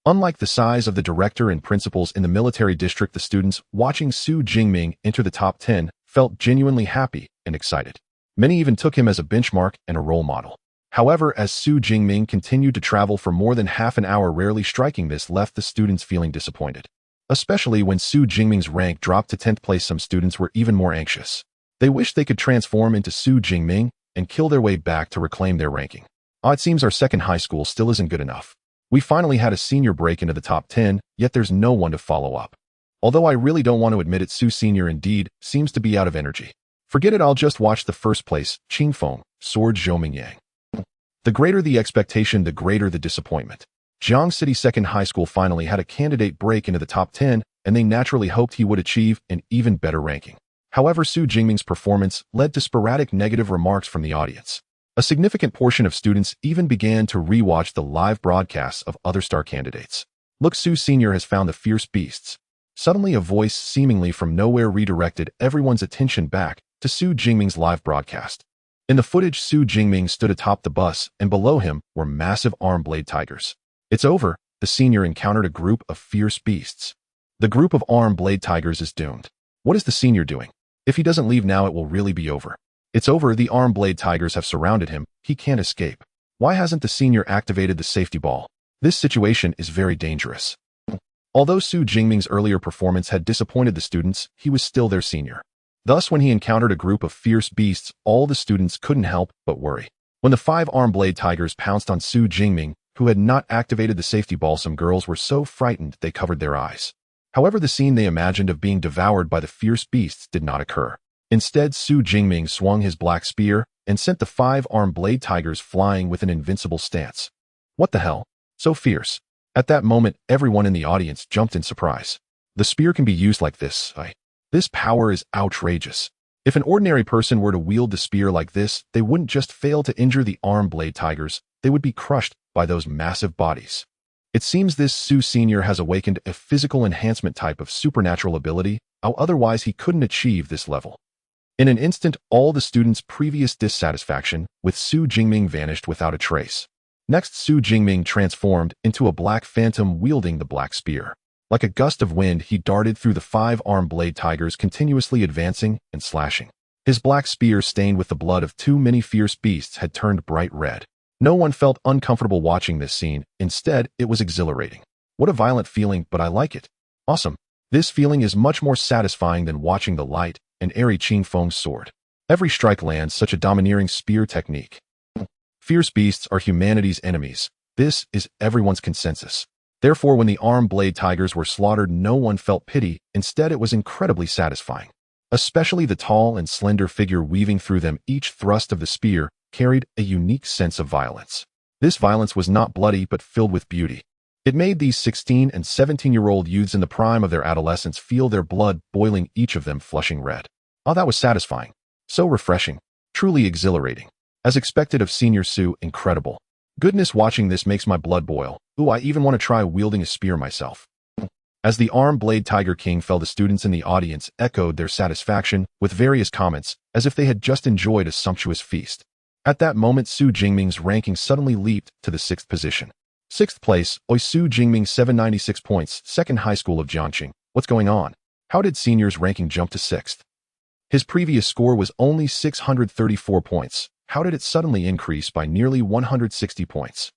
Unlike the size of the director and principals in the military district, the students watching Xu Jingming enter the top 10 felt genuinely happy and excited. Many even took him as a benchmark and a role model. However, as Xu Jingming continued to travel for more than half an hour, rarely striking, this left the students feeling disappointed. Especially when Xu Jingming's rank dropped to 10th place, some students were even more anxious. They wished they could transform into Xu Jingming and kill their way back to reclaim their ranking. It seems our second high school still isn't good enough. We finally had a senior break into the top 10, yet there's no one to follow up. Although I really don't want to admit it, Xu Senior indeed seems to be out of energy. Forget it, I'll just watch the first place, Qingfeng, Sword Zhou Yang. The greater the expectation, the greater the disappointment. Jiang City Second High School finally had a candidate break into the top 10, and they naturally hoped he would achieve an even better ranking. However, Xu Jingming's performance led to sporadic negative remarks from the audience. A significant portion of students even began to re-watch the live broadcasts of other star candidates. Look, Xu Senior has found the fierce beasts. Suddenly, a voice seemingly from nowhere redirected everyone's attention back to Xu Jingming's live broadcast. In the footage, Xu Jingming stood atop the bus, and below him were massive arm-blade tigers. It's over. The senior encountered a group of fierce beasts. The group of arm-blade tigers is doomed. What is the senior doing? If he doesn't leave now, it will really be over. It's over. The arm-blade tigers have surrounded him. He can't escape. Why hasn't the senior activated the safety ball? This situation is very dangerous. Although Xu Jingming's earlier performance had disappointed the students, he was still their senior. Thus, when he encountered a group of fierce beasts, all the students couldn't help but worry. When the 5 arm-blade tigers pounced on Xu Jingming, who had not activated the safety ball, some girls were so frightened they covered their eyes. However, the scene they imagined of being devoured by the fierce beasts did not occur. Instead, Xu Jingming swung his black spear and sent the 5 arm-blade tigers flying with an invincible stance. What the hell? So fierce. At that moment, everyone in the audience jumped in surprise. The spear can be used like this. This power is outrageous. If an ordinary person were to wield the spear like this, they wouldn't just fail to injure the arm-blade tigers, they would be crushed by those massive bodies. It seems this Xu Senior has awakened a physical enhancement type of supernatural ability, otherwise he couldn't achieve this level. In an instant, all the students' previous dissatisfaction with Xu Jingming vanished without a trace. Next, Xu Jingming transformed into a black phantom wielding the black spear. Like a gust of wind, he darted through the 5 arm-blade tigers, continuously advancing and slashing. His black spear, stained with the blood of too many fierce beasts, had turned bright red. No one felt uncomfortable watching this scene. Instead, it was exhilarating. What a violent feeling, but I like it. Awesome. This feeling is much more satisfying than watching the light and airy Qingfeng's sword. Every strike lands such a domineering spear technique. Fierce beasts are humanity's enemies. This is everyone's consensus. Therefore, when the arm-blade tigers were slaughtered, no one felt pity. Instead, it was incredibly satisfying. Especially the tall and slender figure weaving through them. Each thrust of the spear carried a unique sense of violence. This violence was not bloody but filled with beauty. It made these 16 and 17-year-old youths in the prime of their adolescence feel their blood boiling, each of them flushing red. Oh, that was satisfying. So refreshing. Truly exhilarating. As expected of Senior Xu, incredible. Goodness, watching this makes my blood boil. Ooh, I even want to try wielding a spear myself. As the arm blade Tiger King fell, the students in the audience echoed their satisfaction with various comments, as if they had just enjoyed a sumptuous feast. At that moment, Xu Jingming's ranking suddenly leaped to the 6th position. 6th place, Xu Jingming, 796 points, second high school of Jiangqing. What's going on? How did Senior's ranking jump to 6th? His previous score was only 634 points. How did it suddenly increase by nearly 160 points?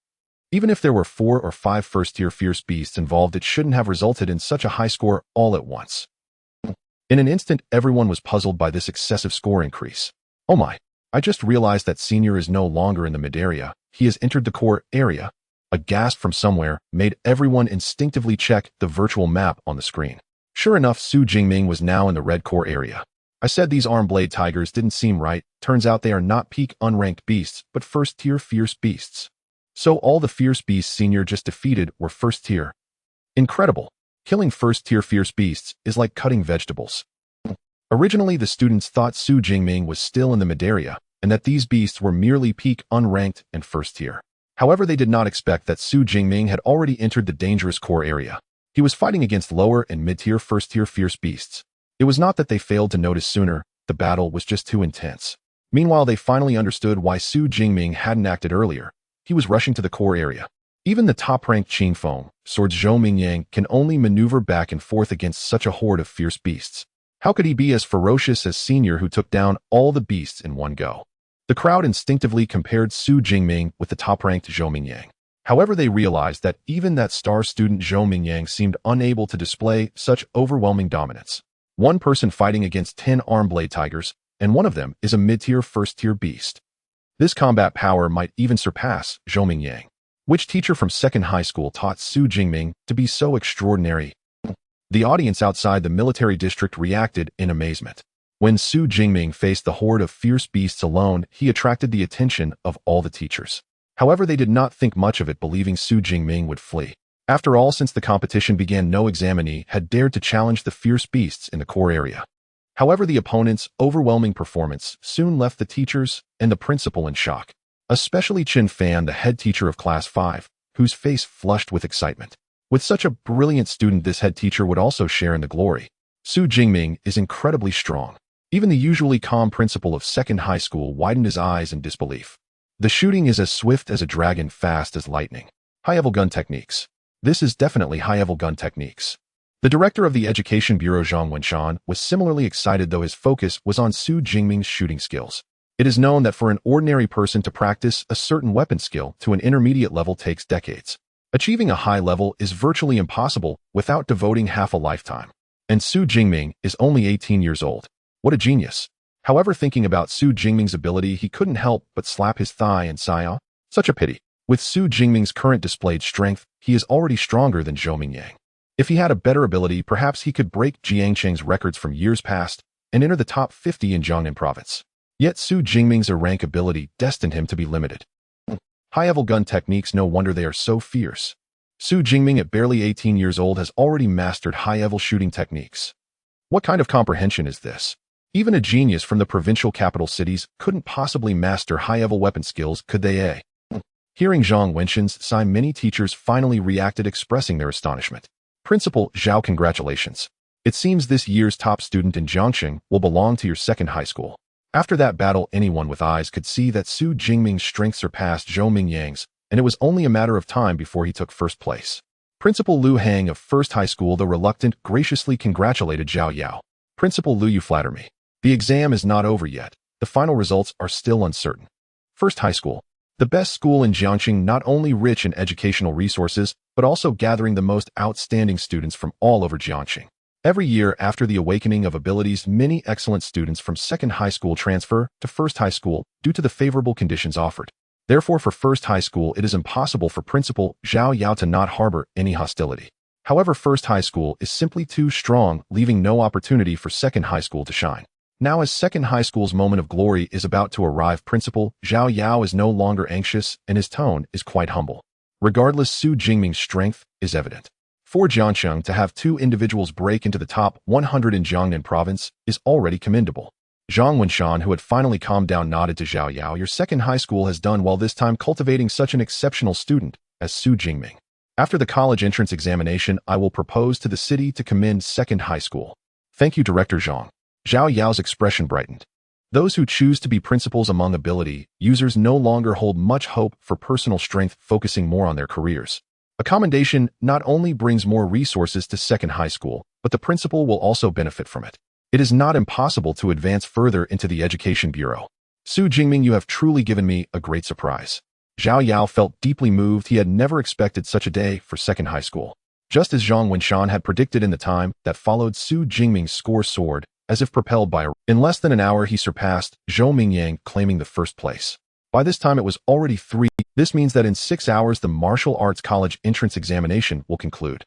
Even if there were 4 or 5 first-tier fierce beasts involved, it shouldn't have resulted in such a high score all at once. In an instant, everyone was puzzled by this excessive score increase. Oh my, I just realized that Senior is no longer in the mid area. He has entered the core area. A gasp from somewhere made everyone instinctively check the virtual map on the screen. Sure enough, Xu Jingming was now in the red core area. I said these arm blade tigers didn't seem right. Turns out they are not peak unranked beasts, but first-tier fierce beasts. So all the fierce beasts Senior just defeated were first tier. Incredible. Killing first-tier fierce beasts is like cutting vegetables. Originally, the students thought Xu Jingming was still in the mid area, and that these beasts were merely peak unranked and first tier. However, they did not expect that Xu Jingming had already entered the dangerous core area. He was fighting against lower and mid-tier first-tier fierce beasts. It was not that they failed to notice sooner, the battle was just too intense. Meanwhile, they finally understood why Xu Jingming hadn't acted earlier. He was rushing to the core area. Even the top-ranked Qing Feng, Sword Zhou Mingyang, can only maneuver back and forth against such a horde of fierce beasts. How could he be as ferocious as Senior, who took down all the beasts in one go? The crowd instinctively compared Xu Jingming with the top-ranked Zhou Mingyang. However, they realized that even that star student Zhou Mingyang seemed unable to display such overwhelming dominance. One person fighting against 10 arm blade tigers, and one of them is a mid-tier first-tier beast. This combat power might even surpass Zhou Mingyang. Which teacher from second high school taught Xu Jingming to be so extraordinary? The audience outside the military district reacted in amazement. When Xu Jingming faced the horde of fierce beasts alone, he attracted the attention of all the teachers. However, they did not think much of it, believing Xu Jingming would flee. After all, since the competition began, no examinee had dared to challenge the fierce beasts in the core area. However, the opponent's overwhelming performance soon left the teachers and the principal in shock, especially Chen Fan, the head teacher of Class 5, whose face flushed with excitement. With such a brilliant student, this head teacher would also share in the glory. Xu Jingming is incredibly strong. Even the usually calm principal of second high school widened his eyes in disbelief. The shooting is as swift as a dragon, fast as lightning. High-level gun techniques. This is definitely high-level gun techniques. The director of the Education Bureau, Zhang Wenshan, was similarly excited, though his focus was on Xu Jingming's shooting skills. It is known that for an ordinary person to practice a certain weapon skill to an intermediate level takes decades. Achieving a high level is virtually impossible without devoting half a lifetime. And Xu Jingming is only 18 years old. What a genius. However, thinking about Xu Jingming's ability, he couldn't help but slap his thigh and sigh, "Ah, such a pity." With Xu Jingming's current displayed strength, he is already stronger than Zhou Mingyang. If he had a better ability, perhaps he could break Jiangcheng's records from years past and enter the top 50 in Jiangnan province. Yet Xu Jingming's rank ability destined him to be limited. High-level gun techniques, no wonder they are so fierce. Xu Jingming, at barely 18 years old, has already mastered high-level shooting techniques. What kind of comprehension is this? Even a genius from the provincial capital cities couldn't possibly master high-level weapon skills, could they? Hearing Zhang Wenshan's sigh, many teachers finally reacted, expressing their astonishment. Principal Zhao, congratulations. It seems this year's top student in Jiangqing will belong to your second high school. After that battle, anyone with eyes could see that Xu Jingming's strength surpassed Zhou Mingyang's, and it was only a matter of time before he took first place. Principal Liu Hang of First High School, though reluctant, graciously congratulated Zhao Yao. Principal Liu, you flatter me. The exam is not over yet. The final results are still uncertain. First High School, the best school in Jiangqing, not only rich in educational resources, but also gathering the most outstanding students from all over Jiangqing. Every year after the awakening of abilities, many excellent students from second high school transfer to first high school due to the favorable conditions offered. Therefore, for first high school, it is impossible for Principal Zhao Yao to not harbor any hostility. However, first high school is simply too strong, leaving no opportunity for second high school to shine. Now, as second high school's moment of glory is about to arrive, Principal Zhao Yao is no longer anxious, and his tone is quite humble. Regardless, Xu Jingming's strength is evident. For Jiangsheng to have two individuals break into the top 100 in Jiangnan province is already commendable. Zhang Wenshan, who had finally calmed down, nodded to Zhao Yao. Your second high school has done well this time, cultivating such an exceptional student as Xu Jingming. After the college entrance examination, I will propose to the city to commend second high school. Thank you, Director Zhang. Zhao Yao's expression brightened. Those who choose to be principals among ability users no longer hold much hope for personal strength, focusing more on their careers. A commendation not only brings more resources to second high school, but the principal will also benefit from it. It is not impossible to advance further into the Education Bureau. Xu Jingming, you have truly given me a great surprise. Zhao Yao felt deeply moved. He had never expected such a day for second high school. Just as Zhang Wenshan had predicted, in the time that followed, Xu Jingming's score soared, as if propelled by a... In less than an hour, he surpassed Zhou Mingyang, claiming the first place. By this time, it was already 3. This means that in 6 hours, the martial arts college entrance examination will conclude.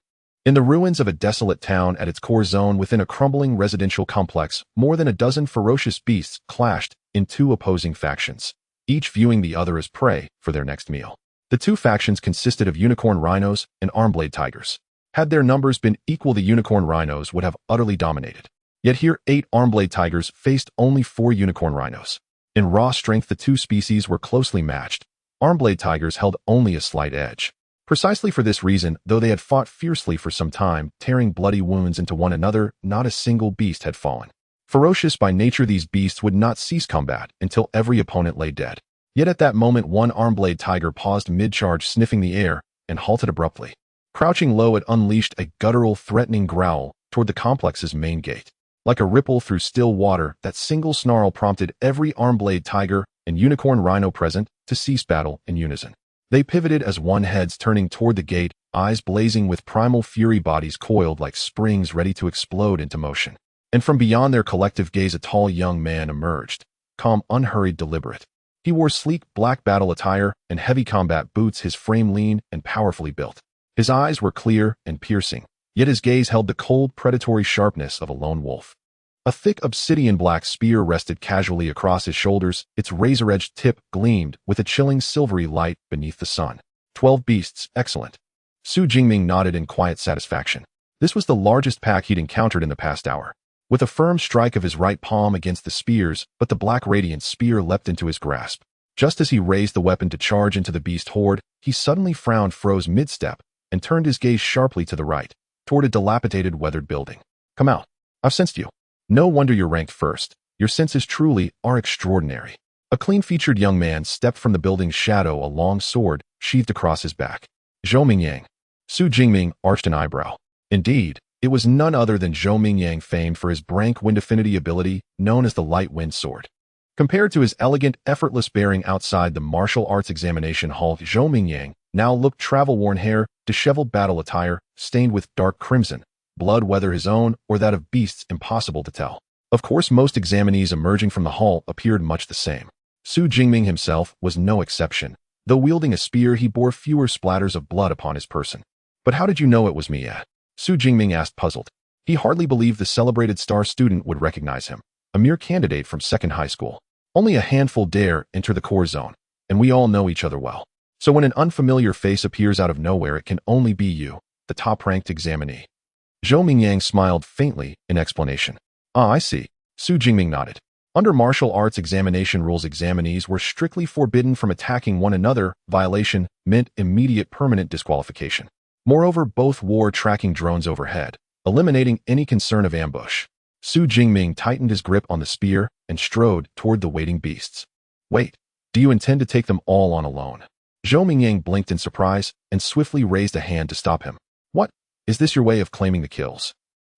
In the ruins of a desolate town at its core zone within a crumbling residential complex, more than a dozen ferocious beasts clashed in two opposing factions, each viewing the other as prey for their next meal. The two factions consisted of unicorn rhinos and armblade tigers. Had their numbers been equal, the unicorn rhinos would have utterly dominated. Yet here, 8 armblade tigers faced only 4 unicorn rhinos. In raw strength, the two species were closely matched. Armblade tigers held only a slight edge. Precisely for this reason, though they had fought fiercely for some time, tearing bloody wounds into one another, not a single beast had fallen. Ferocious by nature, these beasts would not cease combat until every opponent lay dead. Yet at that moment, one armblade tiger paused mid-charge, sniffing the air, and halted abruptly. Crouching low, it unleashed a guttural, threatening growl toward the complex's main gate. Like a ripple through still water, that single snarl prompted every armblade tiger and unicorn rhino present to cease battle in unison. They pivoted as one, heads turning toward the gate, eyes blazing with primal fury, bodies coiled like springs ready to explode into motion. And from beyond their collective gaze, a tall young man emerged, calm, unhurried, deliberate. He wore sleek black battle attire and heavy combat boots, his frame lean and powerfully built. His eyes were clear and piercing, yet his gaze held the cold, predatory sharpness of a lone wolf. A thick obsidian black spear rested casually across his shoulders, its razor-edged tip gleamed with a chilling silvery light beneath the sun. 12 beasts, excellent. Xu Jingming nodded in quiet satisfaction. This was the largest pack he'd encountered in the past hour. With a firm strike of his right palm against the spears, but the black radiant spear leapt into his grasp. Just as he raised the weapon to charge into the beast horde, he suddenly frowned, froze mid-step, and turned his gaze sharply to the right, toward a dilapidated, weathered building. Come out. I've sensed you. No wonder you're ranked first. Your senses truly are extraordinary. A clean-featured young man stepped from the building's shadow, a long sword sheathed across his back. Zhou Mingyang. Xu Jingming arched an eyebrow. Indeed, it was none other than Zhou Mingyang, famed for his branch wind affinity ability, known as the Light Wind Sword. Compared to his elegant, effortless bearing outside the martial arts examination hall, Zhou Mingyang now looked travel-worn, hair, disheveled battle attire, stained with dark crimson, blood, whether his own or that of beasts impossible to tell. Of course, most examinees emerging from the hall appeared much the same. Xu Jingming himself was no exception. Though wielding a spear, he bore fewer splatters of blood upon his person. But how did you know it was me, Xu Jingming asked, puzzled. He hardly believed the celebrated star student would recognize him, a mere candidate from second high school. Only a handful dare enter the core zone, and we all know each other well. So when an unfamiliar face appears out of nowhere, it can only be you, the top-ranked examinee. Zhou Mingyang smiled faintly in explanation. Ah, I see. Xu Jingming nodded. Under martial arts examination rules, examinees were strictly forbidden from attacking one another. Violation meant immediate permanent disqualification. Moreover, both wore tracking drones overhead, eliminating any concern of ambush. Xu Jingming tightened his grip on the spear and strode toward the waiting beasts. Wait, do you intend to take them all on alone? Zhou Mingyang blinked in surprise and swiftly raised a hand to stop him. What? Is this your way of claiming the kills?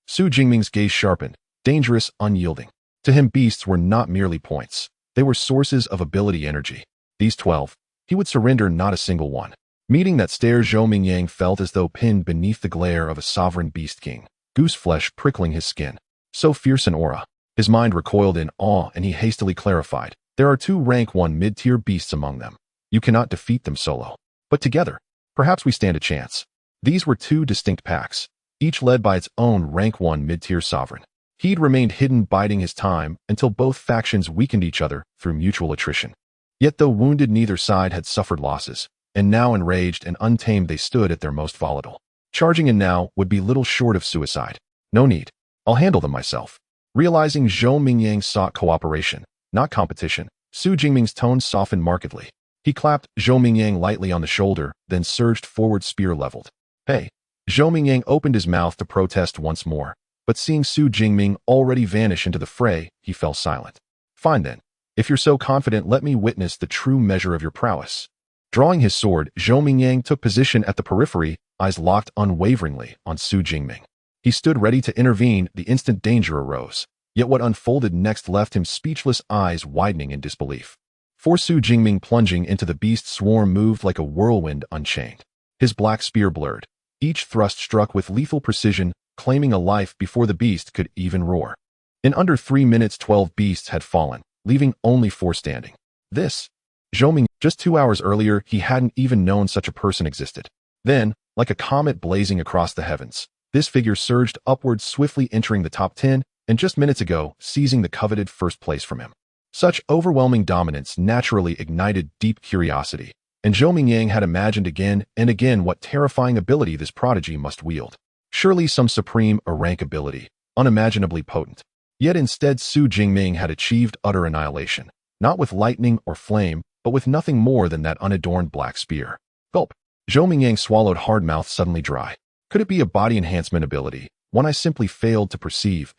Xu Jingming's gaze sharpened, dangerous, unyielding. To him, beasts were not merely points. They were sources of ability energy. These 12, he would surrender not a single one. Meeting that stare, Zhou Mingyang felt as though pinned beneath the glare of a sovereign beast king, goose flesh prickling his skin. So fierce an aura. His mind recoiled in awe, and he hastily clarified. There are 2 rank 1 mid-tier beasts among them. You cannot defeat them solo. But together, perhaps we stand a chance. These were two distinct packs, each led by its own rank 1 mid-tier sovereign. He'd remained hidden, biding his time until both factions weakened each other through mutual attrition. Yet though wounded, neither side had suffered losses, and now enraged and untamed they stood at their most volatile. Charging in now would be little short of suicide. No need. I'll handle them myself. Realizing Zhou Mingyang sought cooperation, not competition, Xu Jingming's tone softened markedly. He clapped Zhou Mingyang lightly on the shoulder, then surged forward, spear leveled. Hey! Zhou Mingyang opened his mouth to protest once more, but seeing Xu Jingming already vanish into the fray, he fell silent. Fine then. If you're so confident, let me witness the true measure of your prowess. Drawing his sword, Zhou Mingyang took position at the periphery, eyes locked unwaveringly on Xu Jingming. He stood ready to intervene the instant danger arose, yet what unfolded next left him speechless, eyes widening in disbelief. For Xu Jingming, plunging into the beast's swarm, moved like a whirlwind unchained. His black spear blurred. Each thrust struck with lethal precision, claiming a life before the beast could even roar. In under 3 minutes, 12 beasts had fallen, leaving only 4 standing. This, Zhou Ming, just 2 hours earlier, he hadn't even known such a person existed. Then, like a comet blazing across the heavens, this figure surged upward, swiftly entering the top 10, and just minutes ago, seizing the coveted first place from him. Such overwhelming dominance naturally ignited deep curiosity, and Zhou Mingyang had imagined again and again what terrifying ability this prodigy must wield. Surely some supreme or rank ability, unimaginably potent. Yet instead Xu Jingming had achieved utter annihilation, not with lightning or flame, but with nothing more than that unadorned black spear. Gulp. Zhou Mingyang swallowed, hard mouth suddenly dry. Could it be a body enhancement ability, one I simply failed to perceive?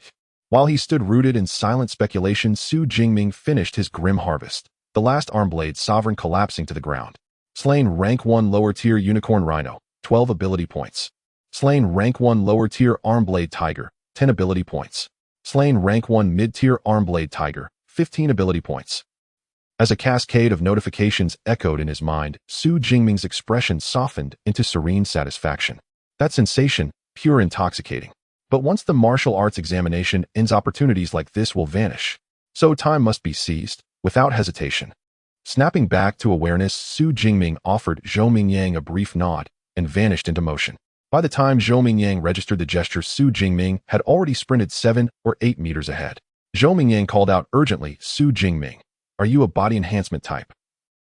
While he stood rooted in silent speculation, Xu Jingming finished his grim harvest, the last Armblade sovereign collapsing to the ground. Slain rank 1 lower tier Unicorn Rhino, 12 ability points. Slain rank 1 lower tier Armblade Tiger, 10 ability points. Slain rank 1 mid-tier Armblade Tiger, 15 ability points. As a cascade of notifications echoed in his mind, Xu Jingming's expression softened into serene satisfaction. That sensation, pure intoxicating. But once the martial arts examination ends, opportunities like this will vanish. So time must be seized, without hesitation. Snapping back to awareness, Xu Jingming offered Zhou Mingyang a brief nod and vanished into motion. By the time Zhou Mingyang registered the gesture, Xu Jingming had already sprinted 7 or 8 meters ahead. Zhou Mingyang called out urgently, Xu Jingming, are you a body enhancement type?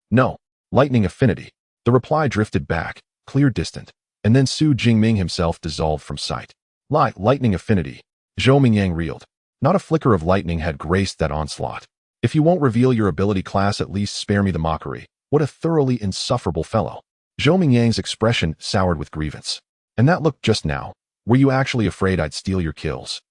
No. Lightning affinity. The reply drifted back, clear, distant, and then Xu Jingming himself dissolved from sight. Lightning affinity. Zhou Mingyang reeled. Not a flicker of lightning had graced that onslaught. If you won't reveal your ability class, at least spare me the mockery. What a thoroughly insufferable fellow. Zhou Mingyang's expression soured with grievance. And that look just now. Were you actually afraid I'd steal your kills?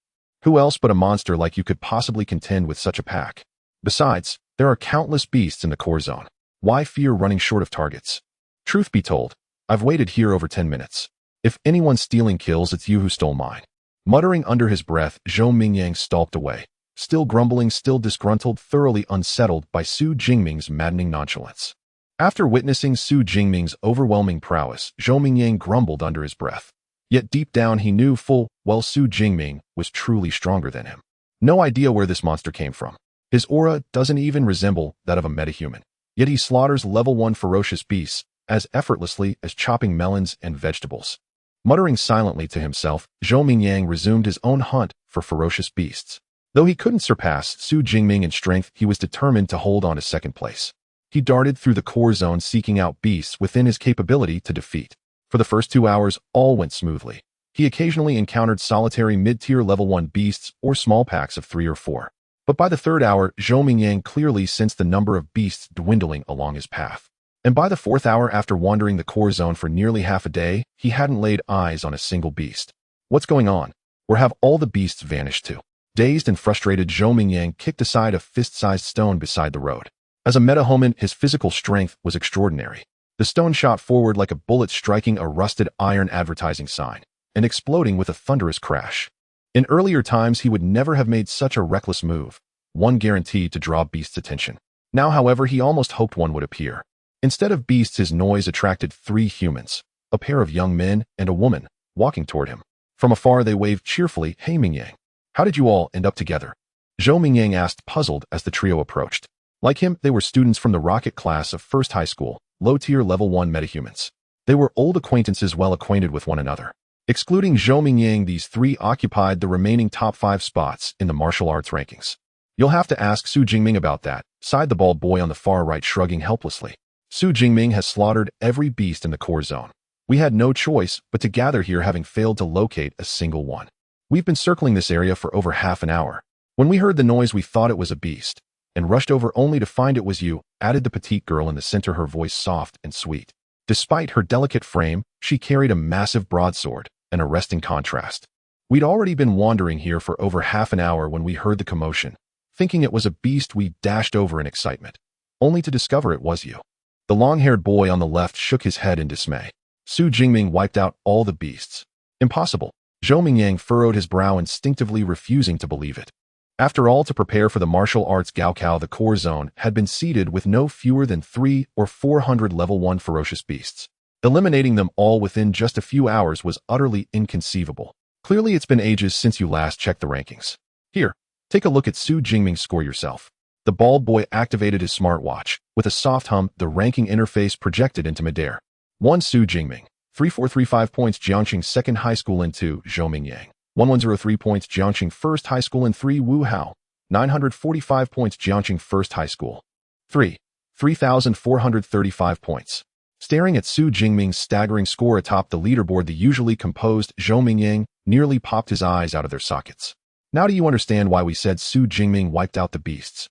Who else but a monster like you could possibly contend with such a pack? Besides, there are countless beasts in the core zone. Why fear running short of targets? Truth be told, I've waited here over 10 minutes. If anyone's stealing kills, it's you who stole mine. Muttering under his breath, Zhou Mingyang stalked away, still grumbling, still disgruntled, thoroughly unsettled by Xu Jingming's maddening nonchalance. After witnessing Xu Jingming's overwhelming prowess, Zhou Mingyang grumbled under his breath. Yet deep down he knew full well Xu Jingming was truly stronger than him. No idea where this monster came from. His aura doesn't even resemble that of a metahuman. Yet he slaughters level 1 ferocious beasts as effortlessly as chopping melons and vegetables. Muttering silently to himself, Zhou Mingyang resumed his own hunt for ferocious beasts. Though he couldn't surpass Xu Jingming in strength, he was determined to hold on to second place. He darted through the core zone, seeking out beasts within his capability to defeat. For the first 2 hours, all went smoothly. He occasionally encountered solitary mid-tier level 1 beasts or small packs of 3 or 4. But by the 3rd hour, Zhou Mingyang clearly sensed the number of beasts dwindling along his path. And by the 4th hour, after wandering the core zone for nearly half a day, he hadn't laid eyes on a single beast. What's going on? Where have all the beasts vanished to? Dazed and frustrated, Zhou Mingyang kicked aside a fist-sized stone beside the road. As a metahuman, his physical strength was extraordinary. The stone shot forward like a bullet, striking a rusted iron advertising sign and exploding with a thunderous crash. In earlier times, he would never have made such a reckless move, one guaranteed to draw beasts' attention. Now, however, he almost hoped one would appear. Instead of beasts, his noise attracted 3 humans, a pair of young men and a woman, walking toward him. From afar, they waved cheerfully, "Hey Mingyang, how did you all end up together?" Zhou Mingyang asked, puzzled, as the trio approached. Like him, they were students from the rocket class of First High School, low-tier level 1 metahumans. They were old acquaintances well acquainted with one another. Excluding Zhou Mingyang, these three occupied the remaining top 5 spots in the martial arts rankings. You'll have to ask Xu Jingming about that, sighed the bald boy on the far right, shrugging helplessly. Xu Jingming has slaughtered every beast in the core zone. We had no choice but to gather here, having failed to locate a single one. We've been circling this area for over half an hour. When we heard the noise, we thought it was a beast, and rushed over only to find it was you, added the petite girl in the center, her voice soft and sweet. Despite her delicate frame, she carried a massive broadsword, an arresting contrast. We'd already been wandering here for over half an hour when we heard the commotion. Thinking it was a beast, we dashed over in excitement, only to discover it was you. The long-haired boy on the left shook his head in dismay. Xu Jingming wiped out all the beasts. Impossible. Zhou Mingyang furrowed his brow, instinctively refusing to believe it. After all, to prepare for the martial arts Gaokao, the core zone had been seeded with no fewer than 300 or 400 level 1 ferocious beasts. Eliminating them all within just a few hours was utterly inconceivable. Clearly, it's been ages since you last checked the rankings. Here, take a look at Xu Jingming's score yourself. The bald boy activated his smartwatch. With a soft hum, the ranking interface projected into midair. 1 Xu Jingming, 3435 points. Jiangqing Second High School. And 2 Zhou Mingyang, 1103 points. Jiangqing First High School. And 3 Wu Hao, 945 points. Jiangqing First High School. 3,435 points. Staring at Xu Jingming's staggering score atop the leaderboard, the usually composed Zhou Mingyang nearly popped his eyes out of their sockets. Now do you understand why we said Xu Jingming wiped out the beasts?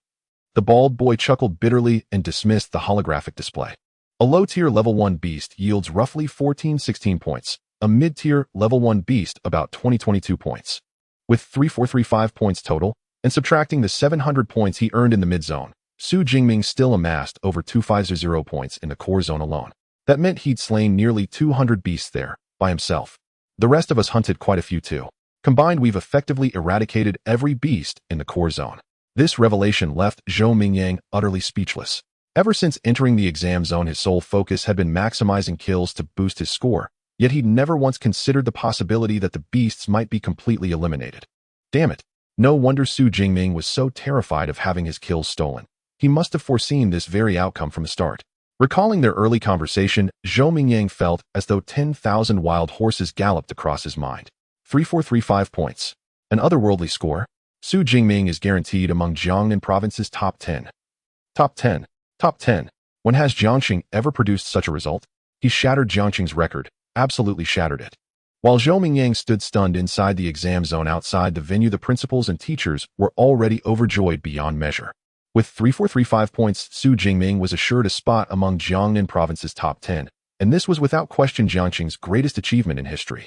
The bald boy chuckled bitterly and dismissed the holographic display. A low-tier level 1 beast yields roughly 14-16 points, a mid-tier level 1 beast about 20-22 points. With 3,435 points total, and subtracting the 700 points he earned in the mid-zone, Xu Jingming still amassed over 250 points in the core zone alone. That meant he'd slain nearly 200 beasts there, by himself. The rest of us hunted quite a few too. Combined, we've effectively eradicated every beast in the core zone. This revelation left Zhou Mingyang utterly speechless. Ever since entering the exam zone, his sole focus had been maximizing kills to boost his score, yet he'd never once considered the possibility that the beasts might be completely eliminated. Damn it. No wonder Xu Jingming was so terrified of having his kills stolen. He must have foreseen this very outcome from the start. Recalling their early conversation, Zhou Mingyang felt as though 10,000 wild horses galloped across his mind. 3,435 points. An otherworldly score. Xu Jingming is guaranteed among Jiangnan province's top 10. Top 10. Top 10. When has Jiangxing ever produced such a result? He shattered Jiangxing's record, absolutely shattered it. While Zhou Mingyang stood stunned inside the exam zone outside the venue, the principals and teachers were already overjoyed beyond measure. With 3,435 points, Xu Jingming was assured a spot among Jiangnan province's top 10, and this was without question Jiangxing's greatest achievement in history.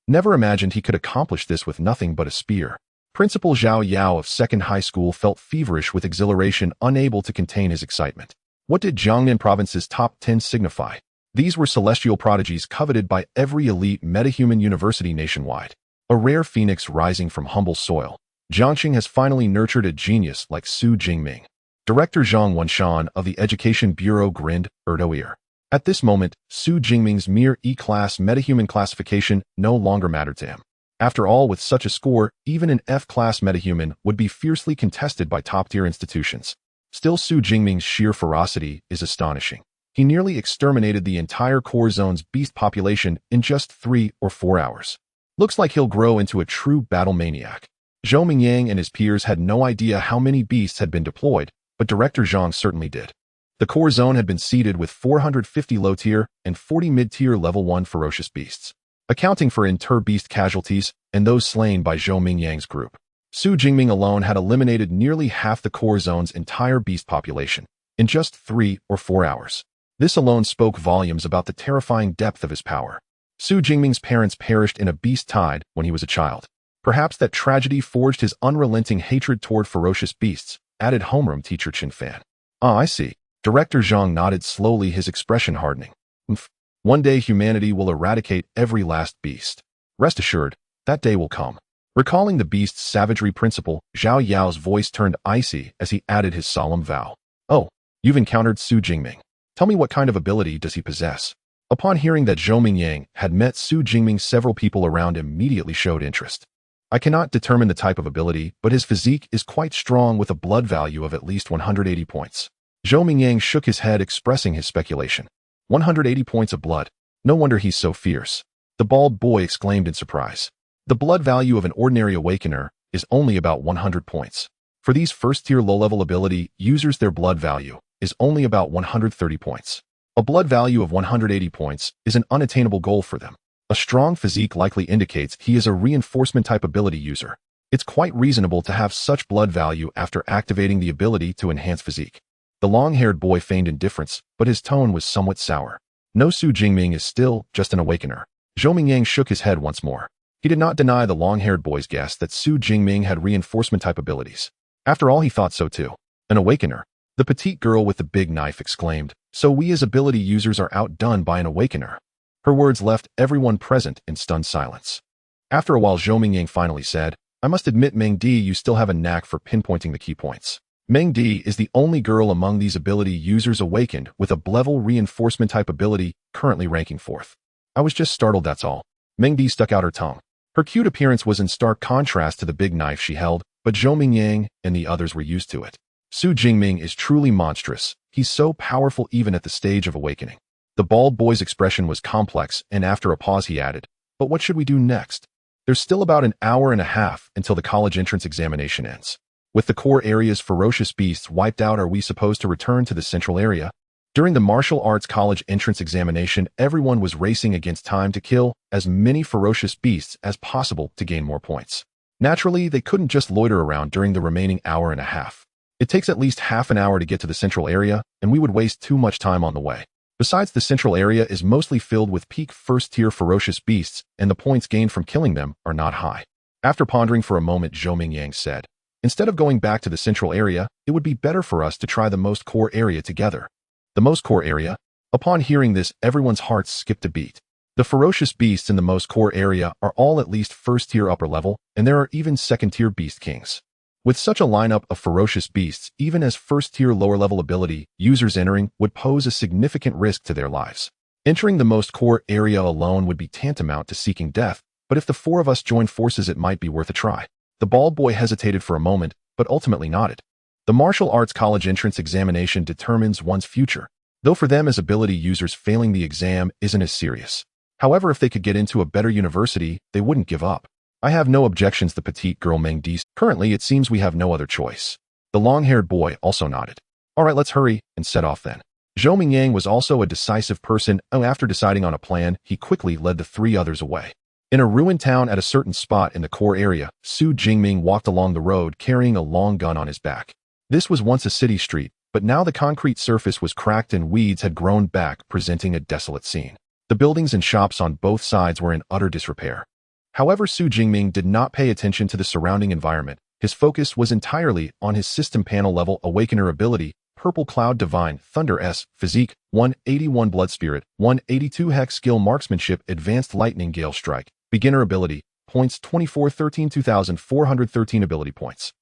Never imagined he could accomplish this with nothing but a spear. Principal Zhao Yao of Second High School felt feverish with exhilaration, unable to contain his excitement. What did Jiangnan province's top 10 signify? These were celestial prodigies coveted by every elite metahuman university nationwide. A rare phoenix rising from humble soil. Jiangxing has finally nurtured a genius like Xu Jingming. Director Zhang Wenshan of the Education Bureau grinned, ear to ear. At this moment, Xu Jingming's mere E-class metahuman classification no longer mattered to him. After all, with such a score, even an F-class metahuman would be fiercely contested by top-tier institutions. Still, Xu Jingming's sheer ferocity is astonishing. He nearly exterminated the entire core zone's beast population in just 3 or 4 hours. Looks like he'll grow into a true battle maniac. Zhou Mingyang and his peers had no idea how many beasts had been deployed, but Director Zhang certainly did. The core zone had been seeded with 450 low-tier and 40 mid-tier level 1 ferocious beasts, accounting for inter-beast casualties and those slain by Zhou Mingyang's group. Xu Jingming alone had eliminated nearly half the core zone's entire beast population in just 3 or 4 hours. This alone spoke volumes about the terrifying depth of his power. Xu Jingming's parents perished in a beast tide when he was a child. Perhaps that tragedy forged his unrelenting hatred toward ferocious beasts, added homeroom teacher Chen Fan. Ah, I see. Director Zhang nodded slowly, his expression hardening. One day humanity will eradicate every last beast. Rest assured, that day will come. Recalling the beast's savagery, Principal Zhao Yao's voice turned icy as he added his solemn vow. Oh, you've encountered Xu Jingming. Tell me, what kind of ability does he possess? Upon hearing that Zhou Mingyang had met Xu Jingming, several people around immediately showed interest. I cannot determine the type of ability, but his physique is quite strong with a blood value of at least 180 points. Zhou Mingyang shook his head, expressing his speculation. 180 points of blood. No wonder he's so fierce. The bald boy exclaimed in surprise. The blood value of an ordinary awakener is only about 100 points. For these first-tier low-level ability users, their blood value is only about 130 points. A blood value of 180 points is an unattainable goal for them. A strong physique likely indicates he is a reinforcement-type ability user. It's quite reasonable to have such blood value after activating the ability to enhance physique. The long-haired boy feigned indifference, but his tone was somewhat sour. No, Xu Jingming is still just an awakener. Zhou Mingyang shook his head once more. He did not deny the long-haired boy's guess that Xu Jingming had reinforcement-type abilities. After all, he thought so too. An awakener. The petite girl with the big knife exclaimed, "So we as ability users are outdone by an awakener." Her words left everyone present in stunned silence. After a while, Zhou Mingyang finally said, "I must admit, Meng Di, you still have a knack for pinpointing the key points." Meng Di is the only girl among these ability users awakened with a level reinforcement-type ability, currently ranking 4th. "I was just startled, that's all." Meng Di stuck out her tongue. Her cute appearance was in stark contrast to the big knife she held, but Zhou Mingyang and the others were used to it. Xu Jingming is truly monstrous. He's so powerful even at the stage of awakening. The bald boy's expression was complex, and after a pause he added, "But what should we do next? There's still about an hour and a half until the college entrance examination ends. With the core area's ferocious beasts wiped out, are we supposed to return to the central area?" During the martial arts college entrance examination, everyone was racing against time to kill as many ferocious beasts as possible to gain more points. Naturally, they couldn't just loiter around during the remaining hour and a half. It takes at least half an hour to get to the central area, and we would waste too much time on the way. Besides, the central area is mostly filled with peak first-tier ferocious beasts, and the points gained from killing them are not high. After pondering for a moment, Zhou Mingyang said, "Instead of going back to the central area, it would be better for us to try the most core area together." The most core area? Upon hearing this, everyone's hearts skipped a beat. The ferocious beasts in the most core area are all at least first-tier upper level, and there are even second-tier beast kings. With such a lineup of ferocious beasts, even as first-tier lower-level ability, users entering would pose a significant risk to their lives. Entering the most core area alone would be tantamount to seeking death, but if the 4 of us join forces, it might be worth a try. The bald boy hesitated for a moment, but ultimately nodded. The martial arts college entrance examination determines one's future, though for them as ability users, failing the exam isn't as serious. However, if they could get into a better university, they wouldn't give up. "I have no objections," the petite girl Meng Di. "Currently, it seems we have no other choice." The long-haired boy also nodded. "All right, let's hurry and set off then." Zhou Mingyang was also a decisive person, and after deciding on a plan, he quickly led the 3 others away. In a ruined town at a certain spot in the core area, Xu Jingming walked along the road carrying a long gun on his back. This was once a city street, but now the concrete surface was cracked and weeds had grown back, presenting a desolate scene. The buildings and shops on both sides were in utter disrepair. However, Xu Jingming did not pay attention to the surrounding environment. His focus was entirely on his system panel level awakener ability, Purple Cloud Divine Thunder S, Physique, 181 Blood Spirit, 182 Hex Skill Marksmanship Advanced Lightning Gale Strike, Beginner Ability, points 2413 2413 ability points.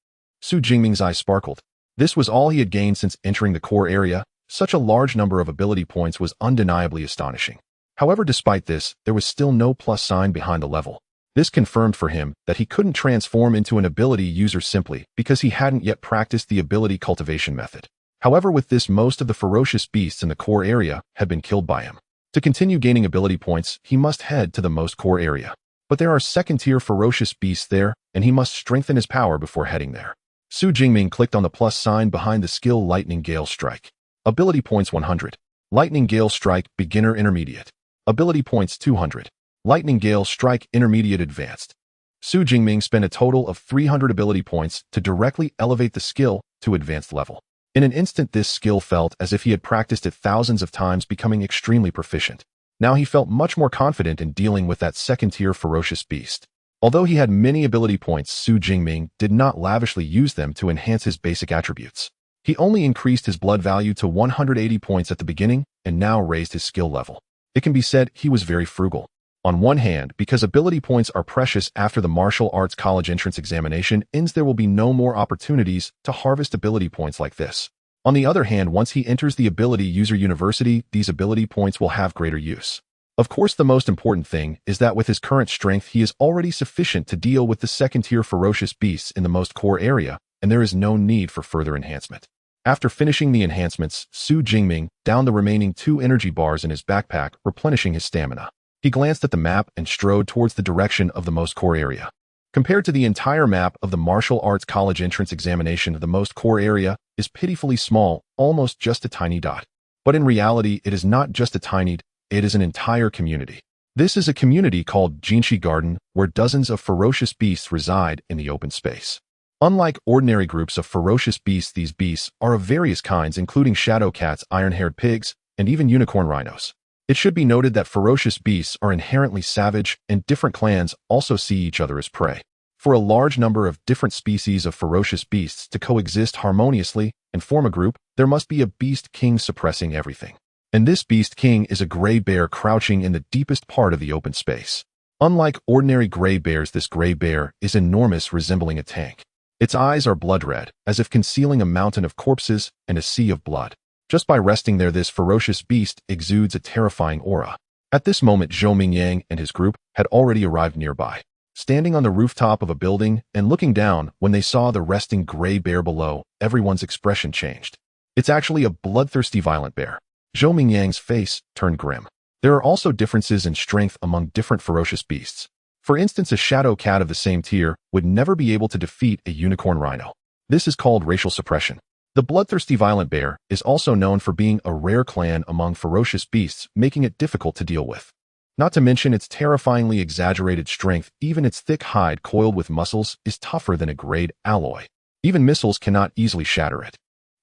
Xu Jingming's eyes sparkled. This was all he had gained since entering the core area. Such a large number of ability points was undeniably astonishing. However, despite this, there was still no plus sign behind the level. This confirmed for him that he couldn't transform into an ability user simply because he hadn't yet practiced the ability cultivation method. However, with this, most of the ferocious beasts in the core area had been killed by him. To continue gaining ability points, he must head to the most core area. But there are second-tier ferocious beasts there, and he must strengthen his power before heading there. Xu Jingming clicked on the plus sign behind the skill Lightning Gale Strike. Ability points 100. Lightning Gale Strike Beginner Intermediate. Ability points 200. Lightning Gale Strike Intermediate Advanced. Xu Jingming spent a total of 300 ability points to directly elevate the skill to advanced level. In an instant, this skill felt as if he had practiced it thousands of times, becoming extremely proficient. Now he felt much more confident in dealing with that second-tier ferocious beast. Although he had many ability points, Xu Jingming did not lavishly use them to enhance his basic attributes. He only increased his blood value to 180 points at the beginning and now raised his skill level. It can be said he was very frugal. On one hand, because ability points are precious after the martial arts college entrance examination ends, there will be no more opportunities to harvest ability points like this. On the other hand, once he enters the ability user university, these ability points will have greater use. Of course, the most important thing is that with his current strength, he is already sufficient to deal with the second-tier ferocious beasts in the most core area, and there is no need for further enhancement. After finishing the enhancements, Xu Jingming downed the remaining 2 energy bars in his backpack, replenishing his stamina. He glanced at the map and strode towards the direction of the most core area. Compared to the entire map of the martial arts college entrance examination, the most core area is pitifully small, almost just a tiny dot. But in reality, it is not just a tiny, it is an entire community. This is a community called Jinshi Garden, where dozens of ferocious beasts reside in the open space. Unlike ordinary groups of ferocious beasts, these beasts are of various kinds, including shadow cats, iron-haired pigs, and even unicorn rhinos. It should be noted that ferocious beasts are inherently savage, and different clans also see each other as prey. For a large number of different species of ferocious beasts to coexist harmoniously and form a group, there must be a beast king suppressing everything. And this beast king is a gray bear crouching in the deepest part of the open space. Unlike ordinary gray bears, this gray bear is enormous, resembling a tank. Its eyes are blood red, as if concealing a mountain of corpses and a sea of blood. Just by resting there, this ferocious beast exudes a terrifying aura. At this moment, Zhou Mingyang and his group had already arrived nearby. Standing on the rooftop of a building and looking down, when they saw the resting gray bear below, everyone's expression changed. It's actually a bloodthirsty, violent bear. Zhou Mingyang's face turned grim. There are also differences in strength among different ferocious beasts. For instance, a shadow cat of the same tier would never be able to defeat a unicorn rhino. This is called racial suppression. The bloodthirsty violent bear is also known for being a rare clan among ferocious beasts, making it difficult to deal with. Not to mention its terrifyingly exaggerated strength. Even its thick hide coiled with muscles is tougher than a grade alloy. Even missiles cannot easily shatter it.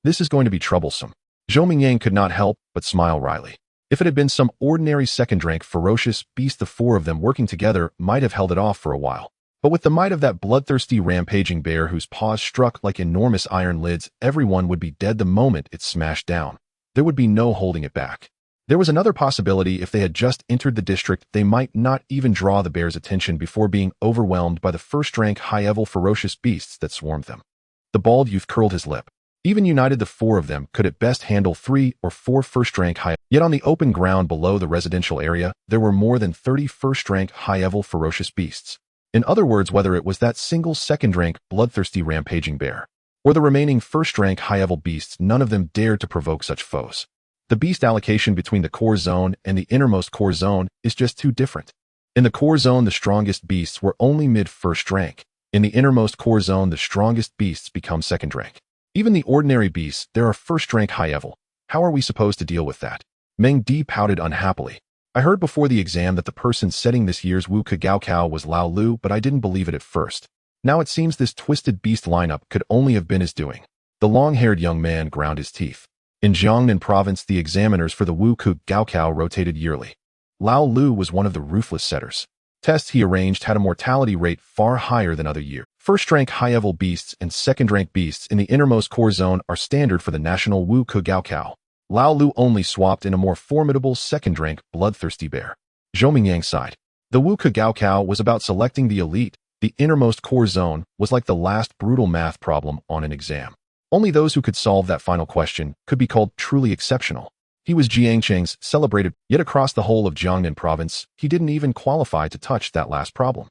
This is going to be troublesome. Zhou Mingyang could not help but smile wryly. If it had been some ordinary second-rank ferocious beast, the 4 of them working together might have held it off for a while. But with the might of that bloodthirsty rampaging bear whose paws struck like enormous iron lids, everyone would be dead the moment it smashed down. There would be no holding it back. There was another possibility: if they had just entered the district, they might not even draw the bear's attention before being overwhelmed by the first-rank high-level ferocious beasts that swarmed them. The bald youth curled his lip. Even united, the 4 of them could at best handle 3 or 4 first-rank high. Yet on the open ground below the residential area, there were more than 30 first-rank high-level ferocious beasts. In other words, whether it was that single second-rank bloodthirsty rampaging bear or the remaining first-rank high-level beasts, none of them dared to provoke such foes. The beast allocation between the core zone and the innermost core zone is just too different. In the core zone, the strongest beasts were only mid-first rank. In the innermost core zone, the strongest beasts become second rank. Even the ordinary beasts, there are first-rank high-level. How are we supposed to deal with that? Meng Di pouted unhappily. I heard before the exam that the person setting this year's Wu Gaokao was Lao Lu, but I didn't believe it at first. Now it seems this twisted beast lineup could only have been his doing. The long-haired young man ground his teeth. In Jiangnan province, the examiners for the Wu Gaokao rotated yearly. Lao Lu was one of the ruthless setters. Tests he arranged had a mortality rate far higher than other years. First-rank high-level beasts and second-rank beasts in the innermost core zone are standard for the national Wu Gaokao. Lao Lu only swapped in a more formidable second-rank bloodthirsty bear. Zhou Mingyang sighed. The Wu Gaokao was about selecting the elite. The innermost core zone was like the last brutal math problem on an exam. Only those who could solve that final question could be called truly exceptional. He was Jiangcheng's celebrated, yet across the whole of Jiangnan province, he didn't even qualify to touch that last problem.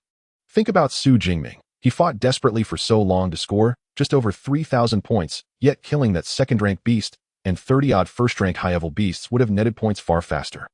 Think about Xu Jingming. He fought desperately for so long to score just over 3,000 points, yet killing that second-rank beast and 30-odd first-rank high-level beasts would have netted points far faster.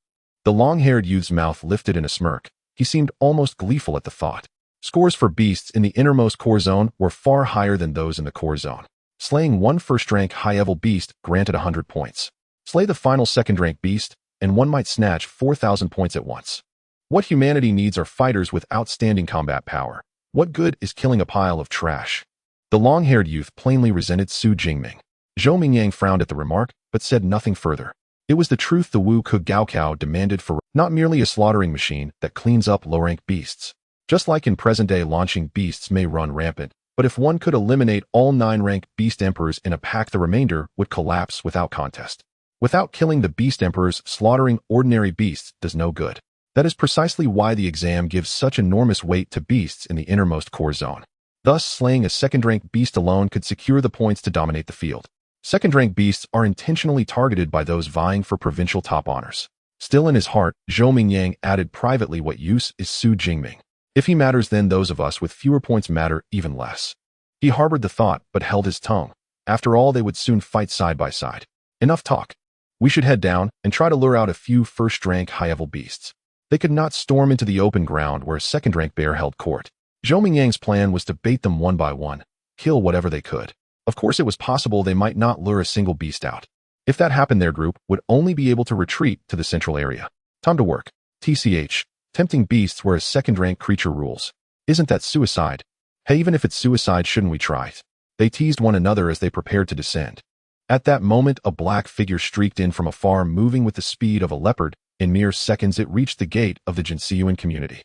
The long-haired youth's mouth lifted in a smirk. He seemed almost gleeful at the thought. Scores for beasts in the innermost core zone were far higher than those in the core zone. Slaying one first-rank high-level beast granted 100 points. Slay the final second-rank beast, and one might snatch 4,000 points at once. What humanity needs are fighters with outstanding combat power. What good is killing a pile of trash? The long-haired youth plainly resented Xu Jingming. Zhou Mingyang frowned at the remark, but said nothing further. It was the truth the Wu Gaokao demanded, for not merely a slaughtering machine that cleans up low-rank beasts. Just like in present day, launching beasts may run rampant, but if one could eliminate all 9-rank beast emperors in a pack, the remainder would collapse without contest. Without killing the beast emperors, slaughtering ordinary beasts does no good. That is precisely why the exam gives such enormous weight to beasts in the innermost core zone. Thus, slaying a second-rank beast alone could secure the points to dominate the field. Second-rank beasts are intentionally targeted by those vying for provincial top honors. Still in his heart, Zhou Mingyang added privately, what use is Xu Jingming? If he matters, then those of us with fewer points matter even less. He harbored the thought, but held his tongue. After all, they would soon fight side by side. Enough talk. We should head down and try to lure out a few first-rank high-level beasts. They could not storm into the open ground where a second-rank bear held court. Zhou Mingyang's plan was to bait them one by one, kill whatever they could. Of course, it was possible they might not lure a single beast out. If that happened, their group would only be able to retreat to the central area. Time to work. TCH. Tempting beasts where a second-rank creature rules. Isn't that suicide? Hey, even if it's suicide, shouldn't we try it? They teased one another as they prepared to descend. At that moment, a black figure streaked in from afar, moving with the speed of a leopard. In mere seconds, it reached the gate of the Jinsiyuan community.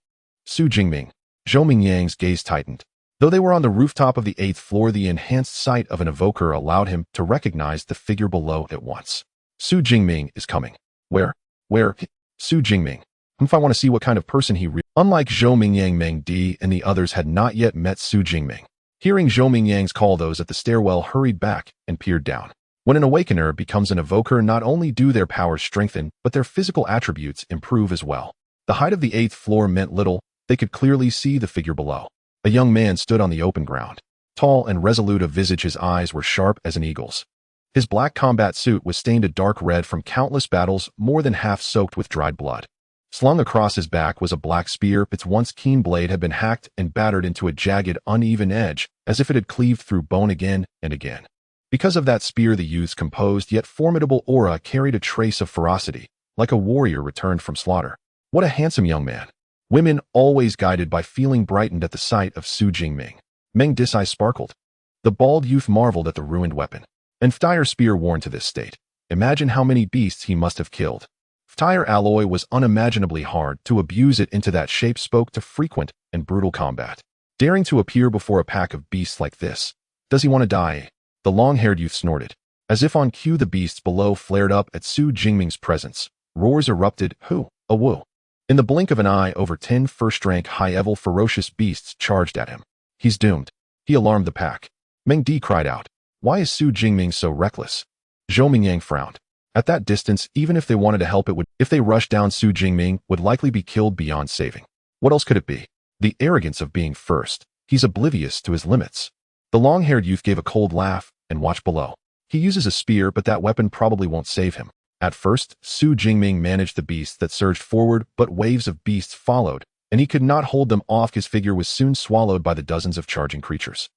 Xu Jingming. Zhou Mingyang's gaze tightened. Though they were on the rooftop of the 8th floor, the enhanced sight of an evoker allowed him to recognize the figure below at once. Xu Jingming is coming. Where? Xu Jingming. If I want to see what kind of person he Unlike Zhou Mingyang, Meng Di and the others had not yet met Xu Jingming. Hearing Zhou Mingyang's call, those at the stairwell hurried back and peered down. When an awakener becomes an evoker, not only do their powers strengthen, but their physical attributes improve as well. The height of the 8th floor meant little. They could clearly see the figure below. A young man stood on the open ground. Tall and resolute of visage, his eyes were sharp as an eagle's. His black combat suit was stained a dark red from countless battles, more than half soaked with dried blood. Slung across his back was a black spear. Its once keen blade had been hacked and battered into a jagged, uneven edge, as if it had cleaved through bone again and again. Because of that spear, the youth's composed yet formidable aura carried a trace of ferocity, like a warrior returned from slaughter. What a handsome young man. Women, always guided by feeling, brightened at the sight of Xu Jingming. Meng Di's eyes sparkled. The bald youth marveled at the ruined weapon. And Ftire spear worn to this state. Imagine how many beasts he must have killed. Ftire alloy was unimaginably hard. To abuse it into that shape spoke to frequent and brutal combat. Daring to appear before a pack of beasts like this. Does he want to die? The long-haired youth snorted. As if on cue, the beasts below flared up at Xu Jingming's presence. Roars erupted. Hoo, a woo. In the blink of an eye, over 10 first-rank high-level ferocious beasts charged at him. He's doomed. He alarmed the pack. Meng Di cried out. Why is Xu Jingming so reckless? Zhou Mingyang frowned. At that distance, even if they wanted to help, if they rushed down, Xu Jingming would likely be killed beyond saving. What else could it be? The arrogance of being first. He's oblivious to his limits. The long-haired youth gave a cold laugh and watched below. He uses a spear, but that weapon probably won't save him. At first, Xu Jingming managed the beasts that surged forward, but waves of beasts followed, and he could not hold them off. His figure was soon swallowed by the dozens of charging creatures.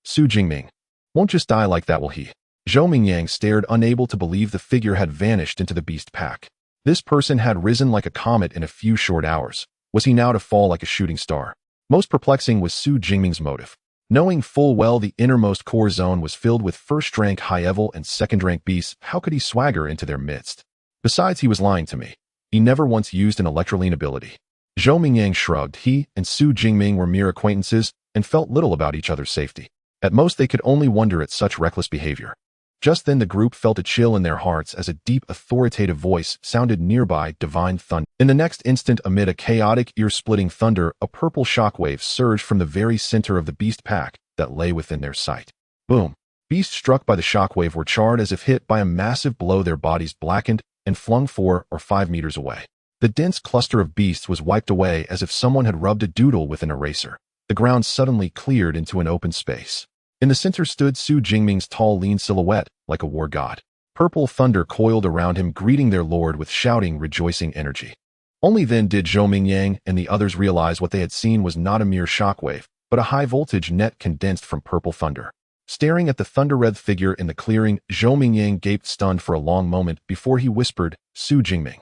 Xu Jingming won't just die like that, will he? Zhou Mingyang stared, unable to believe the figure had vanished into the beast pack. This person had risen like a comet in a few short hours. Was he now to fall like a shooting star? Most perplexing was Xu Jingming's motive. Knowing full well the innermost core zone was filled with first-rank high-level and second-rank beasts, how could he swagger into their midst? Besides, he was lying to me. He never once used an electroline ability. Zhou Mingyang shrugged. He and Xu Jingming were mere acquaintances and felt little about each other's safety. At most, they could only wonder at such reckless behavior. Just then, the group felt a chill in their hearts as a deep, authoritative voice sounded nearby. Divine thunder. In the next instant, amid a chaotic, ear-splitting thunder, a purple shockwave surged from the very center of the beast pack that lay within their sight. Boom! Beasts struck by the shockwave were charred as if hit by a massive blow. Their bodies blackened and flung 4 or 5 meters away. The dense cluster of beasts was wiped away as if someone had rubbed a doodle with an eraser. The ground suddenly cleared into an open space. In the center stood Xu Jingming's tall, lean silhouette, like a war god. Purple thunder coiled around him, greeting their lord with shouting, rejoicing energy. Only then did Zhou Mingyang and the others realize what they had seen was not a mere shockwave, but a high-voltage net condensed from purple thunder. Staring at the thunder-red figure in the clearing, Zhou Mingyang gaped, stunned for a long moment before he whispered, Xu Jingming.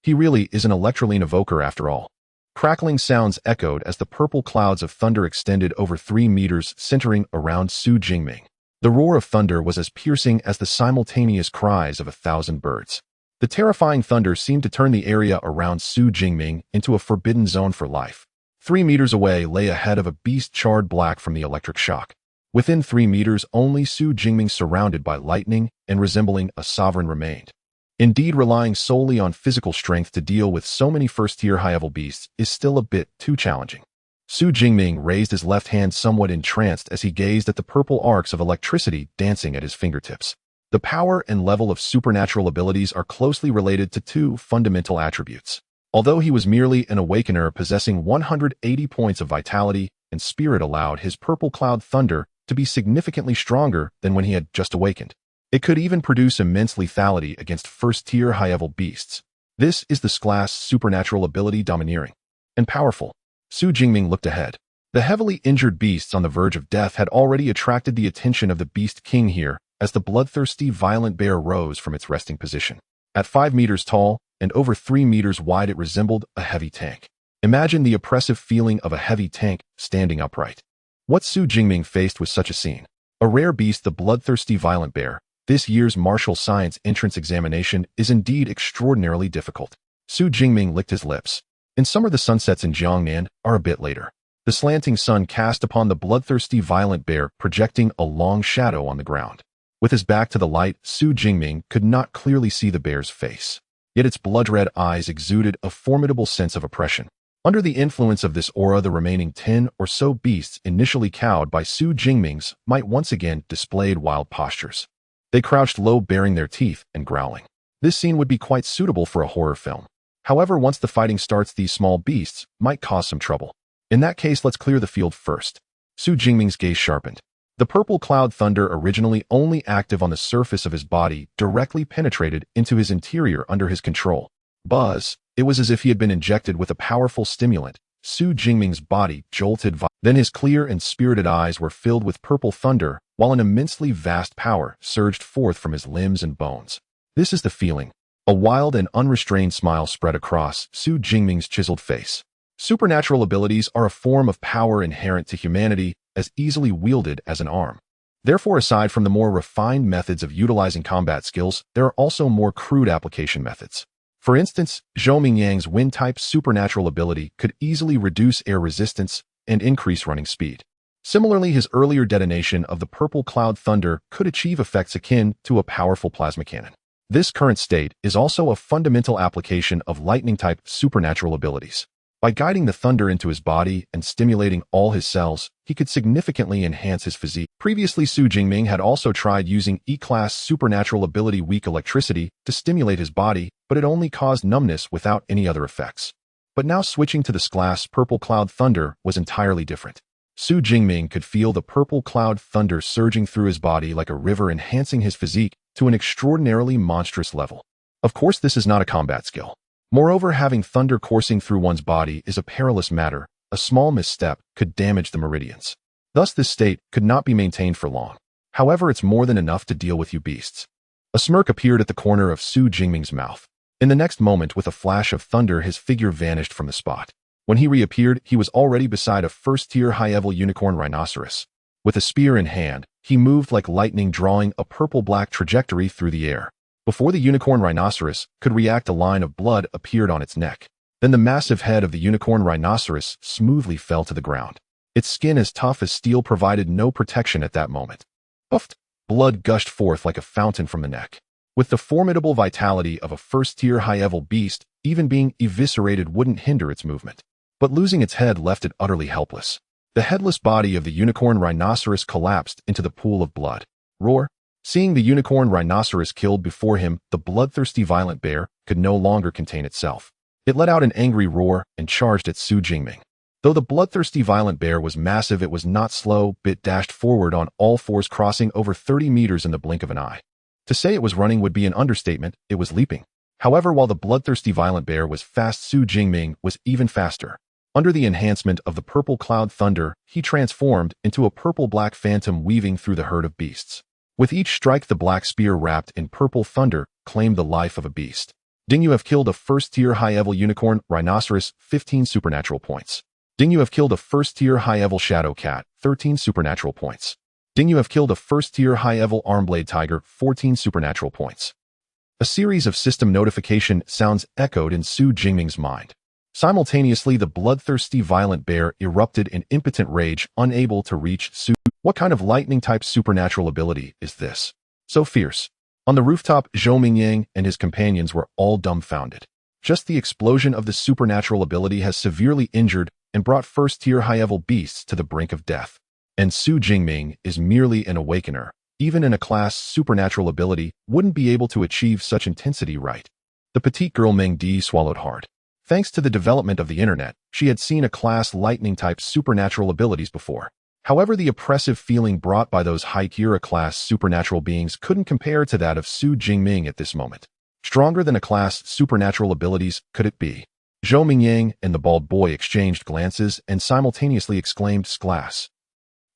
He really is an electroline evoker after all. Crackling sounds echoed as the purple clouds of thunder extended over 3 meters, centering around Xu Jingming. The roar of thunder was as piercing as the simultaneous cries of 1,000 birds. The terrifying thunder seemed to turn the area around Xu Jingming into a forbidden zone for life. 3 meters away lay a head of a beast charred black from the electric shock. Within 3 meters, only Xu Jingming, surrounded by lightning and resembling a sovereign, remained. Indeed, relying solely on physical strength to deal with so many first-tier high-level beasts is still a bit too challenging. Xu Jingming raised his left hand, somewhat entranced, as he gazed at the purple arcs of electricity dancing at his fingertips. The power and level of supernatural abilities are closely related to 2 fundamental attributes. Although he was merely an awakener possessing 180 points of vitality and spirit, allowed his purple cloud thunder to be significantly stronger than when he had just awakened. It could even produce immense lethality against first-tier high-level beasts. This is the class supernatural ability domineering and powerful. Xu Jingming looked ahead. The heavily injured beasts on the verge of death had already attracted the attention of the Beast King here as the bloodthirsty violent bear rose from its resting position. At 5 meters tall and over 3 meters wide, it resembled a heavy tank. Imagine the oppressive feeling of a heavy tank standing upright. What Xu Jingming faced was such a scene. A rare beast, the bloodthirsty violent bear. This year's martial science entrance examination is indeed extraordinarily difficult. Xu Jingming licked his lips. In summer, the sunsets in Jiangnan are a bit later. The slanting sun cast upon the bloodthirsty violent bear, projecting a long shadow on the ground. With his back to the light, Xu Jingming could not clearly see the bear's face. Yet its blood-red eyes exuded a formidable sense of oppression. Under the influence of this aura, the remaining 10 or so beasts initially cowed by Xu Jingming's might once again displayed wild postures. They crouched low, baring their teeth and growling. This scene would be quite suitable for a horror film. However, once the fighting starts, these small beasts might cause some trouble. In that case, let's clear the field first. Xu Jingming's gaze sharpened. The purple cloud thunder, originally only active on the surface of his body, directly penetrated into his interior under his control. Buzz! It was as if he had been injected with a powerful stimulant. Xu Jingming's body jolted. Then his clear and spirited eyes were filled with purple thunder, while an immensely vast power surged forth from his limbs and bones. This is the feeling. A wild and unrestrained smile spread across Xu Jingming's chiseled face. Supernatural abilities are a form of power inherent to humanity, as easily wielded as an arm. Therefore, aside from the more refined methods of utilizing combat skills, there are also more crude application methods. For instance, Zhou Mingyang's wind-type supernatural ability could easily reduce air resistance and increase running speed. Similarly, his earlier detonation of the purple cloud thunder could achieve effects akin to a powerful plasma cannon. This current state is also a fundamental application of lightning-type supernatural abilities. By guiding the thunder into his body and stimulating all his cells, he could significantly enhance his physique. Previously, Xu Jingming had also tried using E-class supernatural ability weak electricity to stimulate his body, but it only caused numbness without any other effects. But now switching to this class, purple cloud thunder was entirely different. Xu Jingming could feel the purple cloud thunder surging through his body like a river, enhancing his physique to an extraordinarily monstrous level. Of course, this is not a combat skill. Moreover, having thunder coursing through one's body is a perilous matter. A small misstep could damage the meridians. Thus, this state could not be maintained for long. However, it's more than enough to deal with you beasts. A smirk appeared at the corner of Xu Jingming's mouth. In the next moment, with a flash of thunder, his figure vanished from the spot. When he reappeared, he was already beside a first-tier high-level unicorn rhinoceros. With a spear in hand, he moved like lightning, drawing a purple-black trajectory through the air. Before the unicorn rhinoceros could react, a line of blood appeared on its neck. Then the massive head of the unicorn rhinoceros smoothly fell to the ground. Its skin, as tough as steel, provided no protection at that moment. Puffed! Blood gushed forth like a fountain from the neck. With the formidable vitality of a first-tier high-level beast, even being eviscerated wouldn't hinder its movement. But losing its head left it utterly helpless. The headless body of the unicorn rhinoceros collapsed into the pool of blood. Roar! Seeing the unicorn rhinoceros killed before him, the bloodthirsty violent bear could no longer contain itself. It let out an angry roar and charged at Xu Jingming. Though the bloodthirsty violent bear was massive, it was not slow. It dashed forward on all fours, crossing over 30 meters in the blink of an eye. To say it was running would be an understatement. It was leaping. However, while the bloodthirsty violent bear was fast, Xu Jingming was even faster. Under the enhancement of the purple cloud thunder, he transformed into a purple-black phantom weaving through the herd of beasts. With each strike, the black spear wrapped in purple thunder claimed the life of a beast. Ding, you have killed a first-tier high-level unicorn rhinoceros, 15 supernatural points. Ding, you have killed a first-tier high-level shadow cat, 13 supernatural points. Ding, you have killed a first-tier high-level armblade tiger, 14 supernatural points. A series of system notification sounds echoed in Xu Jingming's mind. Simultaneously, the bloodthirsty violent bear erupted in impotent rage, unable to reach Xu. What kind of lightning-type supernatural ability is this? So fierce. On the rooftop, Zhou Mingyang and his companions were all dumbfounded. Just the explosion of the supernatural ability has severely injured and brought first-tier high-level beasts to the brink of death. And Xu Jingming is merely an awakener. Even in a class supernatural ability wouldn't be able to achieve such intensity, right? The petite girl Meng Di swallowed hard. Thanks to the development of the internet, she had seen a class lightning-type supernatural abilities before. However, the oppressive feeling brought by those high-era-class supernatural beings couldn't compare to that of Xu Jingming at this moment. Stronger than a class supernatural abilities could it be? Zhou Mingyang and the bald boy exchanged glances and simultaneously exclaimed "Sclass."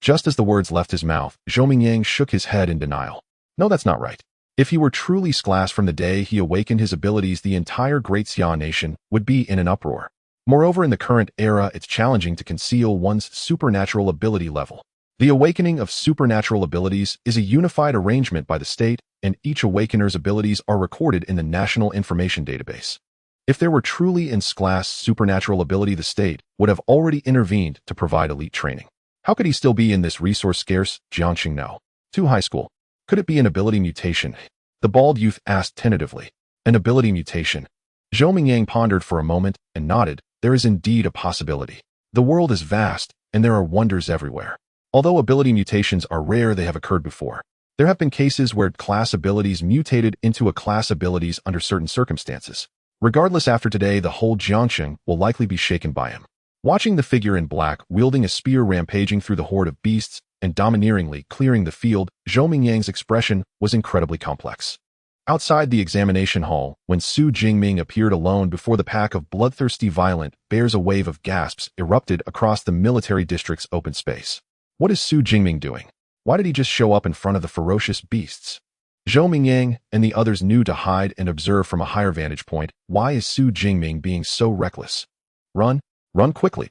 Just as the words left his mouth, Zhou Mingyang shook his head in denial. No, that's not right. If he were truly Sclass from the day he awakened his abilities, the entire Great Xia nation would be in an uproar. Moreover, in the current era, it's challenging to conceal one's supernatural ability level. The awakening of supernatural abilities is a unified arrangement by the state, and each awakener's abilities are recorded in the National Information Database. If there were truly in Sclass supernatural ability, the state would have already intervened to provide elite training. How could he still be in this resource-scarce Jiangxing now? To high school. Could it be an ability mutation? The bald youth asked tentatively. An ability mutation? Zhou Mingyang pondered for a moment and nodded. There is indeed a possibility. The world is vast, and there are wonders everywhere. Although ability mutations are rare, they have occurred before. There have been cases where class abilities mutated into a class abilities under certain circumstances. Regardless, after today, the whole Jiangxing will likely be shaken by him. Watching the figure in black wielding a spear rampaging through the horde of beasts and domineeringly clearing the field, Zhou Mingyang's expression was incredibly complex. Outside the examination hall, when Xu Jingming appeared alone before the pack of bloodthirsty violent bears, a wave of gasps erupted across the military district's open space. What is Xu Jingming doing? Why did he just show up in front of the ferocious beasts? Zhou Mingyang and the others knew to hide and observe from a higher vantage point. Why is Xu Jingming being so reckless? Run! Run quickly!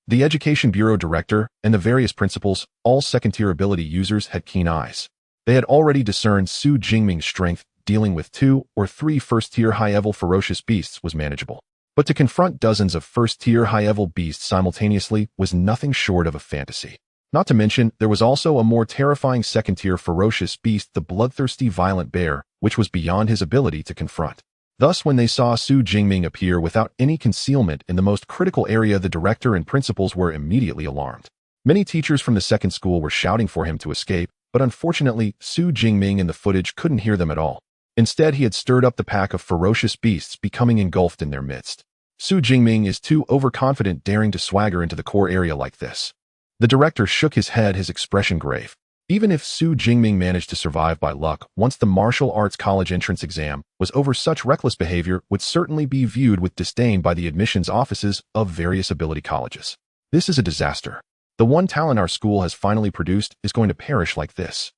The Education Bureau director and the various principals, all second-tier ability users, had keen eyes. They had already discerned Xu Jingming's strength. Dealing with 2 or 3 first-tier high-level ferocious beasts was manageable. But to confront dozens of first-tier high-level beasts simultaneously was nothing short of a fantasy. Not to mention, there was also a more terrifying second-tier ferocious beast, the bloodthirsty violent bear, which was beyond his ability to confront. Thus, when they saw Xu Jingming appear without any concealment in the most critical area, the director and principals were immediately alarmed. Many teachers from the second school were shouting for him to escape, but unfortunately, Xu Jingming in the footage couldn't hear them at all. Instead, he had stirred up the pack of ferocious beasts, becoming engulfed in their midst. Xu Jingming is too overconfident, daring to swagger into the core area like this. The director shook his head, his expression grave. Even if Xu Jingming managed to survive by luck, once the martial arts college entrance exam was over, such reckless behavior would certainly be viewed with disdain by the admissions offices of various ability colleges. This is a disaster. The one talent our school has finally produced is going to perish like this.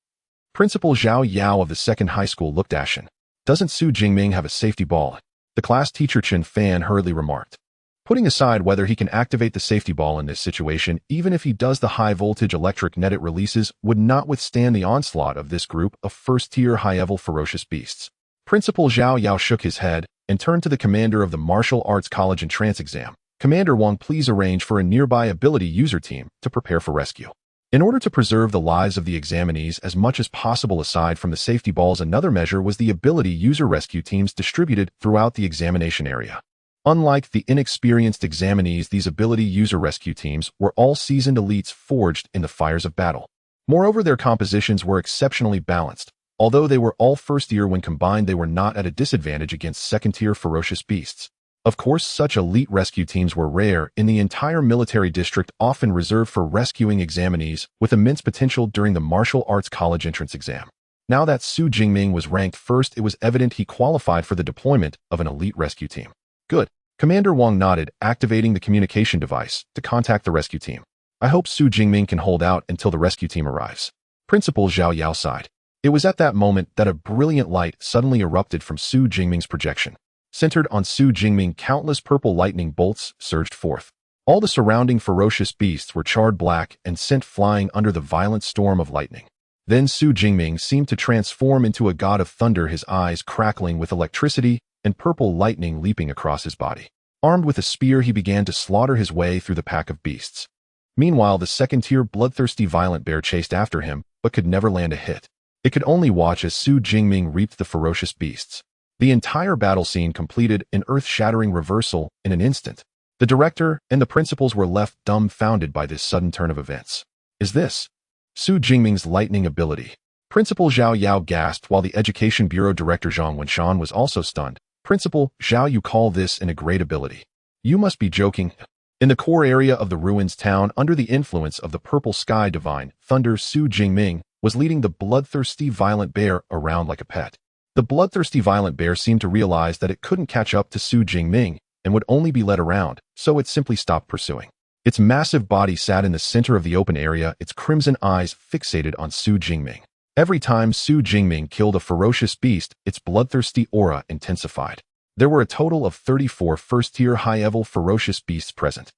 Principal Zhao Yao of the second high school looked ashen. Doesn't Xu Jingming have a safety ball? The class teacher Chen Fan hurriedly remarked. Putting aside whether he can activate the safety ball in this situation, even if he does, the high-voltage electric net it releases would not withstand the onslaught of this group of first-tier high-level ferocious beasts. Principal Zhao Yao shook his head and turned to the commander of the martial arts college entrance exam. Commander Wang, please arrange for a nearby ability user team to prepare for rescue. In order to preserve the lives of the examinees as much as possible aside from the safety balls, another measure was the ability user rescue teams distributed throughout the examination area. Unlike the inexperienced examinees, these ability user rescue teams were all seasoned elites forged in the fires of battle. Moreover, their compositions were exceptionally balanced. Although they were all first-year, when combined they were not at a disadvantage against second-tier ferocious beasts. Of course, such elite rescue teams were rare in the entire military district, often reserved for rescuing examinees with immense potential during the martial arts college entrance exam. Now that Xu Jingming was ranked first, it was evident he qualified for the deployment of an elite rescue team. Good. Commander Wang nodded, activating the communication device to contact the rescue team. I hope Xu Jingming can hold out until the rescue team arrives. Principal Zhao Yao sighed. It was at that moment that a brilliant light suddenly erupted from Xu Jingming's projection. Centered on Xu Jingming, countless purple lightning bolts surged forth. All the surrounding ferocious beasts were charred black and sent flying under the violent storm of lightning. Then Xu Jingming seemed to transform into a god of thunder, his eyes crackling with electricity and purple lightning leaping across his body. Armed with a spear, he began to slaughter his way through the pack of beasts. Meanwhile, the second-tier bloodthirsty violent bear chased after him, but could never land a hit. It could only watch as Xu Jingming reaped the ferocious beasts. The entire battle scene completed an earth-shattering reversal in an instant. The director and the principals were left dumbfounded by this sudden turn of events. Is this Xu Jingming's lightning ability? Principal Zhao Yao gasped, while the Education Bureau Director Zhang Wenshan was also stunned. Principal Zhao, you call this a great ability? You must be joking. In the core area of the ruins town, under the influence of the purple sky divine, Thunder Xu Jingming was leading the bloodthirsty violent bear around like a pet. The bloodthirsty violent bear seemed to realize that it couldn't catch up to Xu Jingming and would only be led around, so it simply stopped pursuing. Its massive body sat in the center of the open area, its crimson eyes fixated on Xu Jingming. Every time Xu Jingming killed a ferocious beast, its bloodthirsty aura intensified. There were a total of 34 first-tier high-level ferocious beasts present.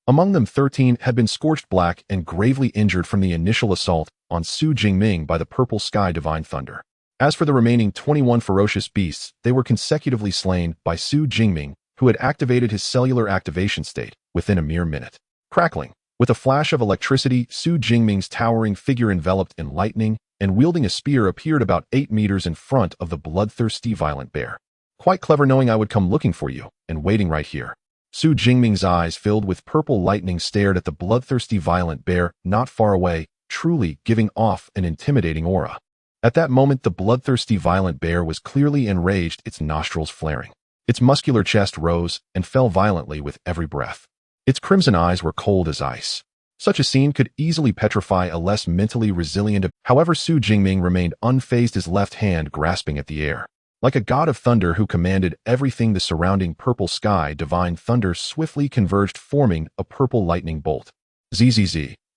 Among them, 13 had been scorched black and gravely injured from the initial assault on Xu Jingming by the purple sky divine thunder. As for the remaining 21 ferocious beasts, they were consecutively slain by Xu Jingming, who had activated his cellular activation state within a mere minute. Crackling. With a flash of electricity, Xu Jingming's towering figure enveloped in lightning and wielding a spear appeared about 8 meters in front of the bloodthirsty violent bear. Quite clever, knowing I would come looking for you and waiting right here. Xu Jingming's eyes filled with purple lightning stared at the bloodthirsty violent bear not far away, truly giving off an intimidating aura. At that moment, the bloodthirsty violent bear was clearly enraged, its nostrils flaring. Its muscular chest rose and fell violently with every breath. Its crimson eyes were cold as ice. Such a scene could easily petrify a less mentally resilient. However, Xu Jingming remained unfazed, his left hand grasping at the air. Like a god of thunder who commanded everything, the surrounding purple sky divine thunder swiftly converged, forming a purple lightning bolt. Zzz.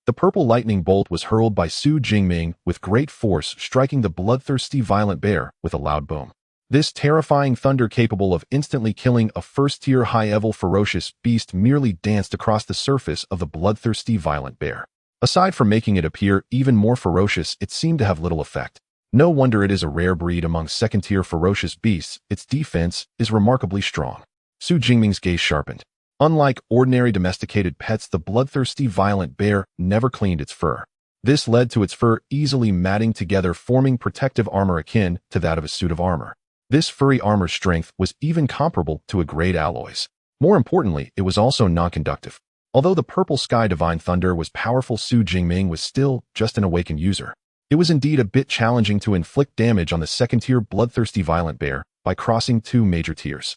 The purple lightning bolt was hurled by Xu Jingming with great force, striking the bloodthirsty violent bear with a loud boom. This terrifying thunder, capable of instantly killing a first-tier high-level ferocious beast, merely danced across the surface of the bloodthirsty violent bear. Aside from making it appear even more ferocious, it seemed to have little effect. No wonder it is a rare breed among second-tier ferocious beasts. Its defense is remarkably strong. Xu Jingming's gaze sharpened. Unlike ordinary domesticated pets, the bloodthirsty violent bear never cleaned its fur. This led to its fur easily matting together, forming protective armor akin to that of a suit of armor. This furry armor's strength was even comparable to a grade alloys. More importantly, it was also non-conductive. Although the purple sky divine thunder was powerful, Xu Jingming was still just an awakened user. It was indeed a bit challenging to inflict damage on the second-tier bloodthirsty violent bear by crossing 2 major tiers.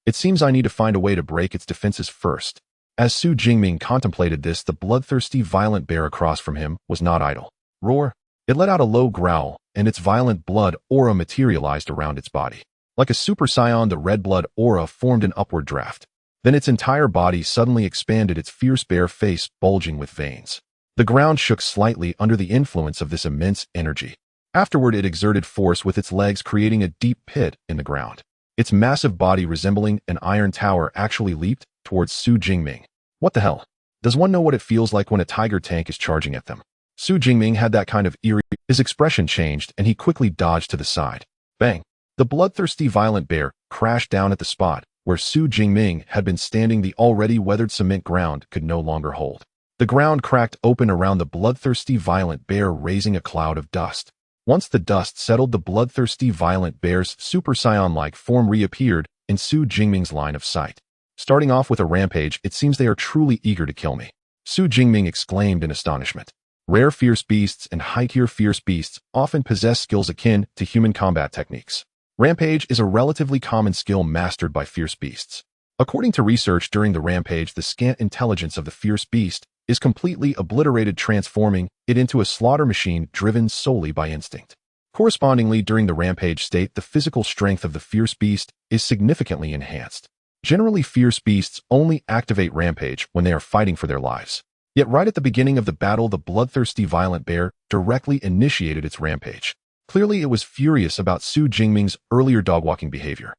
It seems I need to find a way to break its defenses first. As Xu Jingming contemplated this, the bloodthirsty violent bear across from him was not idle. Roar! It let out a low growl, and its violent blood aura materialized around its body. Like a super scion, the red blood aura formed an upward draft. Then its entire body suddenly expanded, its fierce bare face bulging with veins. The ground shook slightly under the influence of this immense energy. Afterward, it exerted force with its legs, creating a deep pit in the ground. Its massive body, resembling an iron tower, actually leaped towards Xu Jingming. What the hell? Does one know what it feels like when a tiger tank is charging at them? Xu Jingming had that kind of eerie. His expression changed, and he quickly dodged to the side. Bang! The bloodthirsty violent bear crashed down at the spot where Xu Jingming had been standing. The already weathered cement ground could no longer hold. The ground cracked open around the bloodthirsty violent bear, raising a cloud of dust. Once the dust settled, the bloodthirsty violent bear's super scion-like form reappeared in Xu Jingming's line of sight. Starting off with a rampage, it seems they are truly eager to kill me. Xu Jingming exclaimed in astonishment. Rare fierce beasts and high-tier fierce beasts often possess skills akin to human combat techniques. Rampage is a relatively common skill mastered by fierce beasts. According to research during the rampage, the scant intelligence of the fierce beast is completely obliterated, transforming it into a slaughter machine driven solely by instinct. Correspondingly, during the rampage state, the physical strength of the fierce beast is significantly enhanced. Generally, fierce beasts only activate rampage when they are fighting for their lives. Yet right at the beginning of the battle, the bloodthirsty violent bear directly initiated its rampage. Clearly, it was furious about Xu Jingming's earlier dog-walking behavior.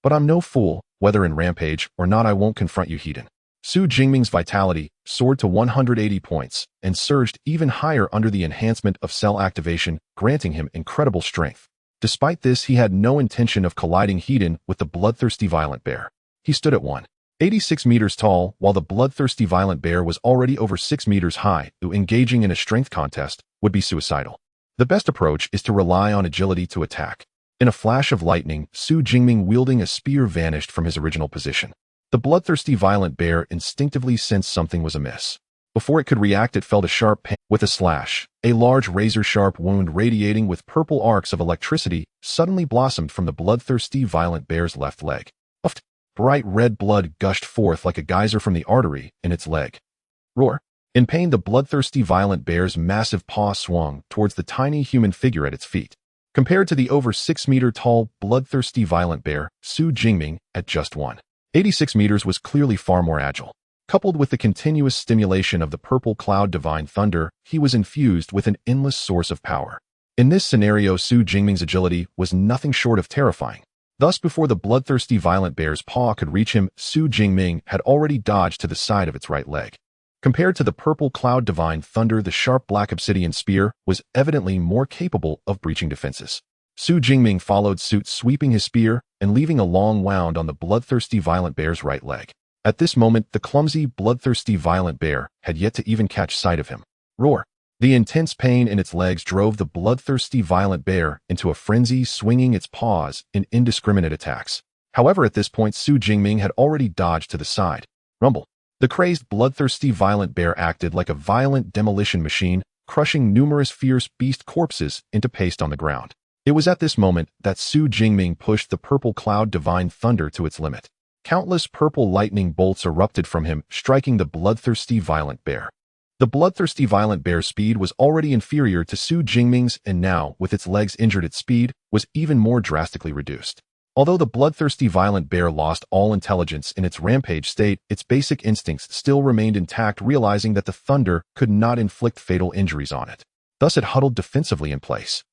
But I'm no fool. Whether in rampage or not, I won't confront you, heathen. Xu Jingming's vitality soared to 180 points and surged even higher under the enhancement of cell activation, granting him incredible strength. Despite this, he had no intention of colliding head-on with the bloodthirsty violent bear. He stood at 186 meters tall, while the bloodthirsty violent bear was already over 6 meters high. Engaging in a strength contest would be suicidal. The best approach is to rely on agility to attack. In a flash of lightning, Xu Jingming, wielding a spear, vanished from his original position. The bloodthirsty violent bear instinctively sensed something was amiss. Before it could react, it felt a sharp pain. With a slash, a large razor-sharp wound radiating with purple arcs of electricity suddenly blossomed from the bloodthirsty violent bear's left leg. Uft! bright red blood gushed forth like a geyser from the artery in its leg. Roar. In pain, the bloodthirsty violent bear's massive paw swung towards the tiny human figure at its feet. Compared to the over 6-meter-tall, bloodthirsty violent bear, Xu Jingming, at just 1.86 meters, was clearly far more agile. Coupled with the continuous stimulation of the purple cloud divine thunder, he was infused with an endless source of power. In this scenario, Xu Jingming's agility was nothing short of terrifying. Thus, before the bloodthirsty violent bear's paw could reach him, Xu Jingming had already dodged to the side of its right leg. Compared to the purple cloud divine thunder, the sharp black obsidian spear was evidently more capable of breaching defenses. Xu Jingming followed suit, sweeping his spear and leaving a long wound on the bloodthirsty violent bear's right leg. At this moment, the clumsy, bloodthirsty violent bear had yet to even catch sight of him. Roar. The intense pain in its legs drove the bloodthirsty violent bear into a frenzy, swinging its paws in indiscriminate attacks. However, at this point, Xu Jingming had already dodged to the side. Rumble. The crazed, bloodthirsty violent bear acted like a violent demolition machine, crushing numerous fierce beast corpses into paste on the ground. It was at this moment that Xu Jingming pushed the purple cloud divine thunder to its limit. Countless purple lightning bolts erupted from him, striking the bloodthirsty violent bear. The bloodthirsty violent bear's speed was already inferior to Xu Jingming's, and now, with its legs injured, its speed was even more drastically reduced. Although the bloodthirsty violent bear lost all intelligence in its rampage state, its basic instincts still remained intact, realizing that the thunder could not inflict fatal injuries on it. Thus it huddled defensively in place.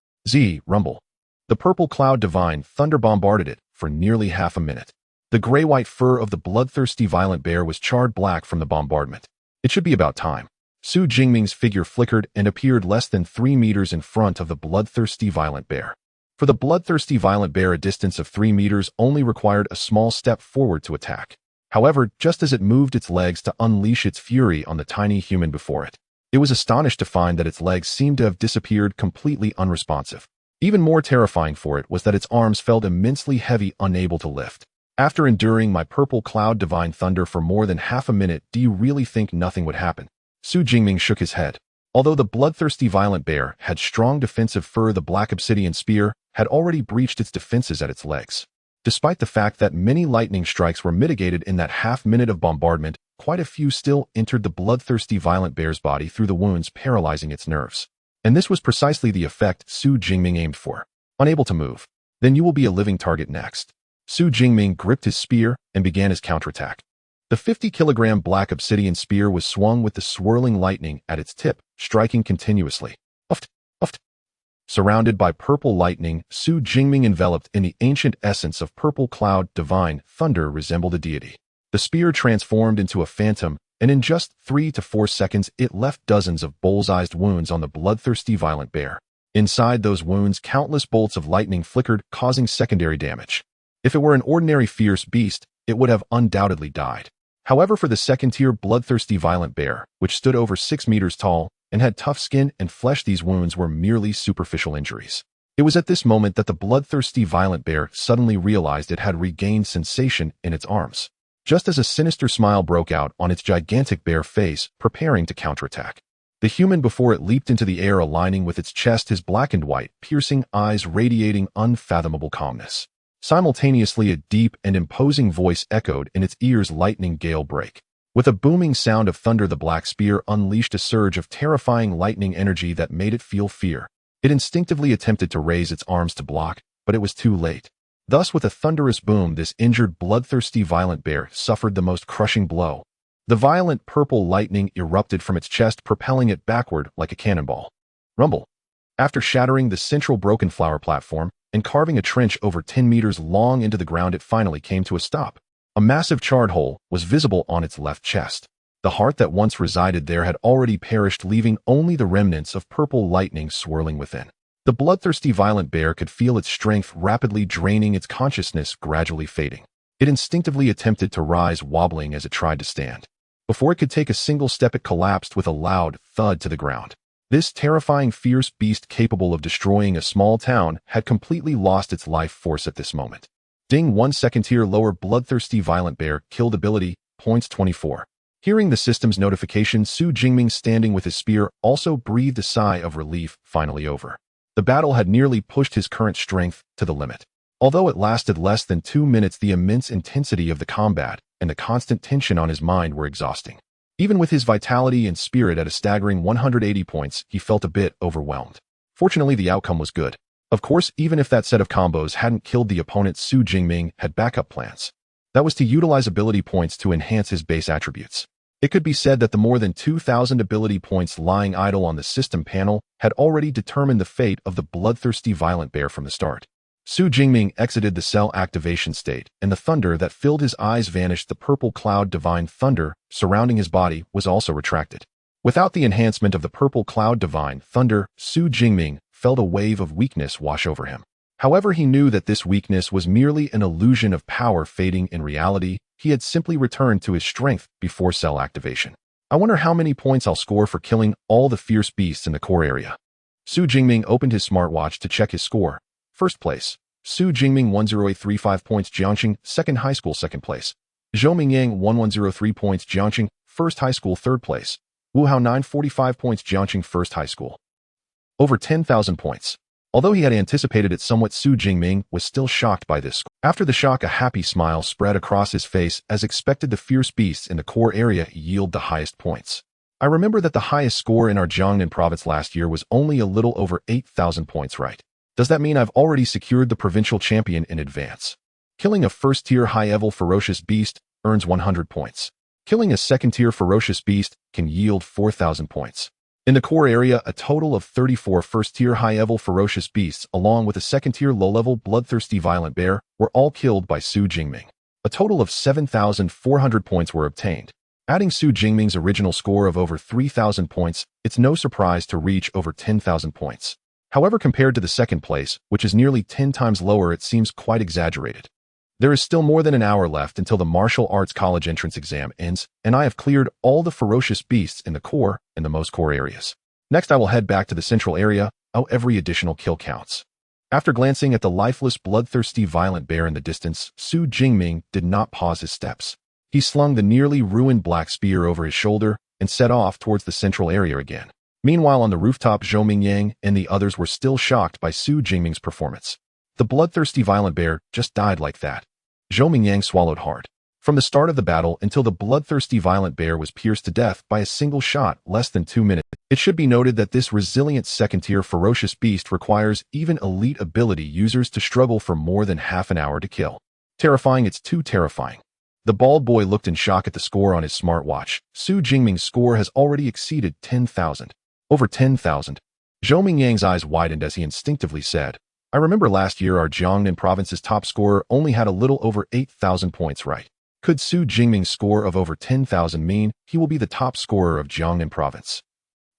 Rumble. The purple cloud divine thunder bombarded it for nearly half a minute. The gray-white fur of the bloodthirsty violent bear was charred black from the bombardment. It should be about time. Xu Jingming's figure flickered and appeared less than 3 meters in front of the bloodthirsty violent bear. For the bloodthirsty violent bear, a distance of 3 meters only required a small step forward to attack. However, just as it moved its legs to unleash its fury on the tiny human before it, it was astonished to find that its legs seemed to have disappeared, completely unresponsive. Even more terrifying for it was that its arms felt immensely heavy, unable to lift. After enduring my purple cloud divine thunder for more than half a minute, do you really think nothing would happen? Xu Jingming shook his head. Although the bloodthirsty violent bear had strong defensive fur, the black obsidian spear had already breached its defenses at its legs. Despite the fact that many lightning strikes were mitigated in that half-minute of bombardment, quite a few still entered the bloodthirsty violent bear's body through the wounds, paralyzing its nerves. And this was precisely the effect Xu Jingming aimed for. Unable to move. Then you will be a living target next. Xu Jingming gripped his spear and began his counterattack. The 50-kilogram black obsidian spear was swung with the swirling lightning at its tip, striking continuously. Uft, uft. Surrounded by purple lightning, Xu Jingming, enveloped in the ancient essence of purple cloud divine thunder, resembled a deity. The spear transformed into a phantom, and in just 3 to 4 seconds it left dozens of bullseyed wounds on the bloodthirsty violent bear. Inside those wounds, countless bolts of lightning flickered, causing secondary damage. If it were an ordinary fierce beast, it would have undoubtedly died. However, for the second-tier bloodthirsty violent bear, which stood over 6 meters tall and had tough skin and flesh, these wounds were merely superficial injuries. It was at this moment that the bloodthirsty violent bear suddenly realized it had regained sensation in its arms. Just as a sinister smile broke out on its gigantic bear face, preparing to counterattack. The human before it leaped into the air, aligning with its chest, his black and white, piercing eyes radiating unfathomable calmness. Simultaneously, a deep and imposing voice echoed in its ears, lightning gale break. With a booming sound of thunder, the black spear unleashed a surge of terrifying lightning energy that made it feel fear. It instinctively attempted to raise its arms to block, but it was too late. Thus, with a thunderous boom, this injured, bloodthirsty violent bear suffered the most crushing blow. The violent purple lightning erupted from its chest, propelling it backward like a cannonball. Rumble. After shattering the central broken flower platform and carving a trench over 10 meters long into the ground, it finally came to a stop. A massive charred hole was visible on its left chest. The heart that once resided there had already perished, leaving only the remnants of purple lightning swirling within. The bloodthirsty violent bear could feel its strength rapidly draining, its consciousness gradually fading. It instinctively attempted to rise, wobbling as it tried to stand. Before it could take a single step, it collapsed with a loud thud to the ground. This terrifying, fierce beast, capable of destroying a small town, had completely lost its life force at this moment. Ding. 1 second tier lower, bloodthirsty violent bear killed ability, points 24. Hearing the system's notification, Xu Jingming, standing with his spear, also breathed a sigh of relief. Finally over. The battle had nearly pushed his current strength to the limit. Although it lasted less than 2 minutes, the immense intensity of the combat and the constant tension on his mind were exhausting. Even with his vitality and spirit at a staggering 180 points, he felt a bit overwhelmed. Fortunately, the outcome was good. Of course, even if that set of combos hadn't killed the opponent, Xu Jingming had backup plans. That was to utilize ability points to enhance his base attributes. It could be said that the more than 2,000 ability points lying idle on the system panel had already determined the fate of the bloodthirsty violent bear from the start. Xu Jingming exited the cell activation state, and the thunder that filled his eyes vanished. The purple cloud divine thunder surrounding his body was also retracted. Without the enhancement of the purple cloud divine thunder, Xu Jingming felt a wave of weakness wash over him. However, he knew that this weakness was merely an illusion of power fading. In reality, he had simply returned to his strength before cell activation. I wonder how many points I'll score for killing all the fierce beasts in the core area. Xu Jingming opened his smartwatch to check his score. First place, Xu Jingming 10835 points. Jiangxing, second high school, second place. Zhou Mingyang 1103 points. Jiangxing, first high school, third place. Wu Hao 945 points. Jiangxing, first high school. Over 10,000 points. Although he had anticipated it somewhat, Xu Jingming was still shocked by this score. After the shock, a happy smile spread across his face. As expected, the fierce beasts in the core area yield the highest points. I remember that the highest score in our Jiangnan province last year was only a little over 8,000 points, right? Does that mean I've already secured the provincial champion in advance? Killing a first-tier high-level ferocious beast earns 100 points. Killing a second-tier ferocious beast can yield 4,000 points. In the core area, a total of 34 first-tier high-level ferocious beasts along with a second-tier low-level bloodthirsty violent bear were all killed by Xu Jingming. A total of 7,400 points were obtained. Adding Xu Jingming's original score of over 3,000 points, it's no surprise to reach over 10,000 points. However, compared to the second place, which is nearly 10 times lower, it seems quite exaggerated. There is still more than an hour left until the martial arts college entrance exam ends, and I have cleared all the ferocious beasts in the core and the most core areas. Next, I will head back to the central area. Oh, every additional kill counts. After glancing at the lifeless, bloodthirsty violent bear in the distance, Xu Jingming did not pause his steps. He slung the nearly ruined black spear over his shoulder and set off towards the central area again. Meanwhile, on the rooftop, Zhou Mingyang and the others were still shocked by Xu Jingming's performance. The bloodthirsty violent bear just died like that. Zhou Mingyang swallowed hard. From the start of the battle until the bloodthirsty violent bear was pierced to death by a single shot, less than 2 minutes. It should be noted that this resilient second-tier ferocious beast requires even elite ability users to struggle for more than half an hour to kill. Terrifying, it's too terrifying. The bald boy looked in shock at the score on his smartwatch. Xu Jingming's score has already exceeded 10,000. Over 10,000. Zhou Mingyang's eyes widened as he instinctively said, I remember last year our Jiangnan province's top scorer only had a little over 8,000 points, right? Could Xu Jingming's score of over 10,000 mean he will be the top scorer of Jiangnan province?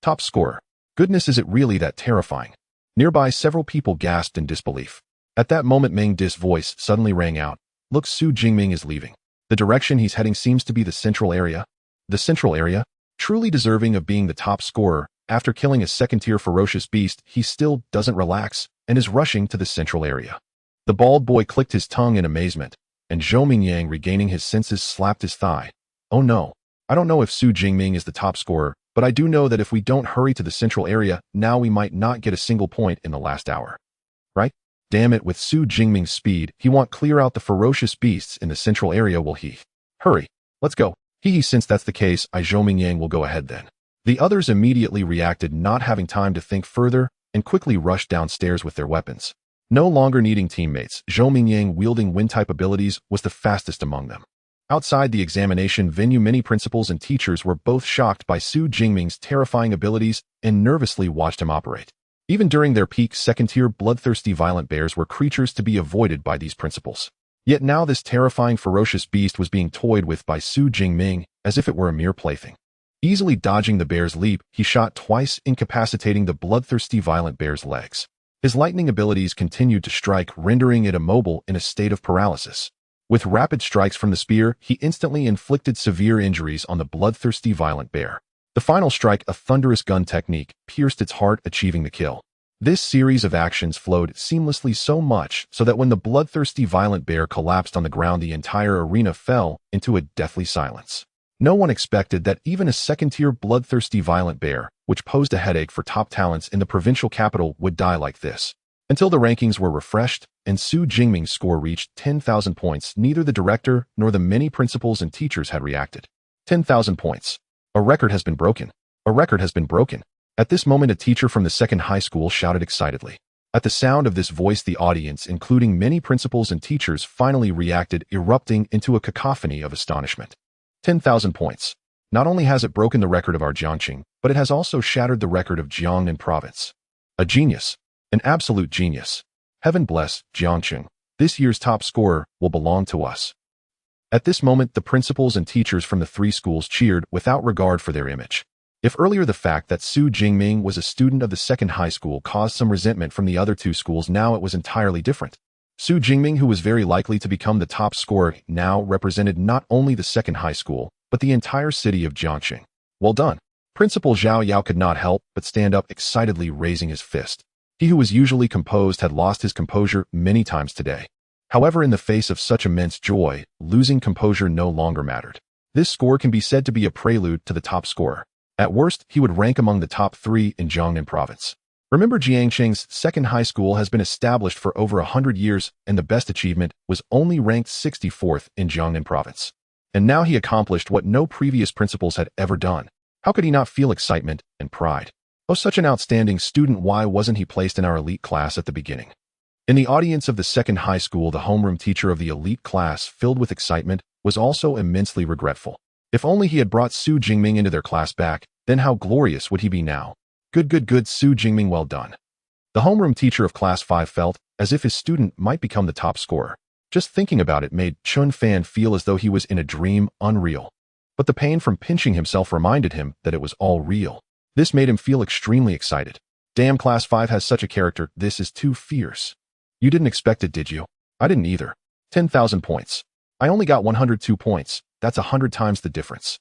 Top scorer. Goodness, is it really that terrifying? Nearby, several people gasped in disbelief. At that moment, Meng Dis's voice suddenly rang out. Look, Xu Jingming is leaving. The direction he's heading seems to be the central area. The central area? Truly deserving of being the top scorer. After killing a second-tier ferocious beast, he still doesn't relax and is rushing to the central area. The bald boy clicked his tongue in amazement, and Zhou Mingyang, regaining his senses, slapped his thigh. Oh no, I don't know if Xu Jingming is the top scorer, but I do know that if we don't hurry to the central area, now we might not get a single point in the last hour. Right? Damn it, with Xu Jingming's speed, he won't clear out the ferocious beasts in the central area, will he? Hurry, let's go. Since that's the case, Zhou Mingyang will go ahead then. The others immediately reacted, not having time to think further, and quickly rushed downstairs with their weapons. No longer needing teammates, Zhou Mingyang, wielding wind-type abilities, was the fastest among them. Outside the examination venue, many principals and teachers were both shocked by Xu Jingming's terrifying abilities and nervously watched him operate. Even during their peak, second-tier bloodthirsty violent bears were creatures to be avoided by these principals. Yet now this terrifying ferocious beast was being toyed with by Xu Jingming as if it were a mere plaything. Easily dodging the bear's leap, he shot twice, incapacitating the bloodthirsty violent bear's legs. His lightning abilities continued to strike, rendering it immobile in a state of paralysis. With rapid strikes from the spear, he instantly inflicted severe injuries on the bloodthirsty violent bear. The final strike, a thunderous gun technique, pierced its heart, achieving the kill. This series of actions flowed seamlessly, so much so that when the bloodthirsty violent bear collapsed on the ground, the entire arena fell into a deathly silence. No one expected that even a second-tier bloodthirsty violent bear, which posed a headache for top talents in the provincial capital, would die like this. Until the rankings were refreshed and Xu Jingming's score reached 10,000 points, neither the director nor the many principals and teachers had reacted. 10,000 points. A record has been broken. A record has been broken. At this moment, a teacher from the second high school shouted excitedly. At the sound of this voice, the audience, including many principals and teachers, finally reacted, erupting into a cacophony of astonishment. 10,000 points. Not only has it broken the record of our Jiangqing, but it has also shattered the record of Jiangnan province. A genius. An absolute genius. Heaven bless Jiangqing. This year's top scorer will belong to us. At this moment, the principals and teachers from the three schools cheered without regard for their image. If earlier the fact that Xu Jingming was a student of the second high school caused some resentment from the other two schools, now it was entirely different. Xu Jingming, who was very likely to become the top scorer, now represented not only the second high school, but the entire city of Jiangqing. Well done. Principal Zhao Yao could not help but stand up excitedly, raising his fist. He who was usually composed had lost his composure many times today. However, in the face of such immense joy, losing composure no longer mattered. This score can be said to be a prelude to the top scorer. At worst, he would rank among the top 3 in Jiangnan province. Remember, Jiangqing's second high school has been established for over 100 years, and the best achievement was only ranked 64th in Jiangnan province. And now he accomplished what no previous principals had ever done. How could he not feel excitement and pride? Oh, such an outstanding student, why wasn't he placed in our elite class at the beginning? In the audience of the second high school, the homeroom teacher of the elite class, filled with excitement, was also immensely regretful. If only he had brought Xu Jingming into their class back, then how glorious would he be now? Good, Xu Jingming, well done. The homeroom teacher of class 5 felt as if his student might become the top scorer. Just thinking about it made Chun Fan feel as though he was in a dream, unreal. But the pain from pinching himself reminded him that it was all real. This made him feel extremely excited. Damn, class 5 has such a character, this is too fierce. You didn't expect it, did you? I didn't either. 10,000 points. I only got 102 points, that's 100 times the difference.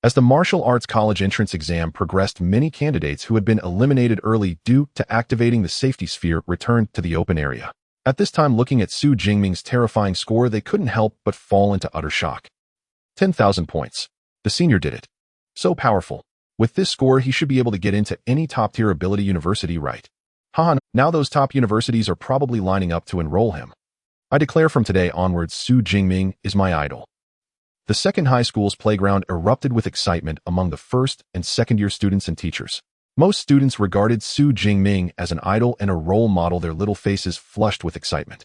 As the martial arts college entrance exam progressed, many candidates who had been eliminated early due to activating the safety sphere returned to the open area. At this time, looking at Xu Jingming's terrifying score, they couldn't help but fall into utter shock. 10,000 points. The senior did it. So powerful. With this score, he should be able to get into any top-tier ability university, right? Haha, now those top universities are probably lining up to enroll him. I declare from today onwards, Xu Jingming is my idol. The second high school's playground erupted with excitement among the first and second-year students and teachers. Most students regarded Xu Jingming as an idol and a role model, their little faces flushed with excitement.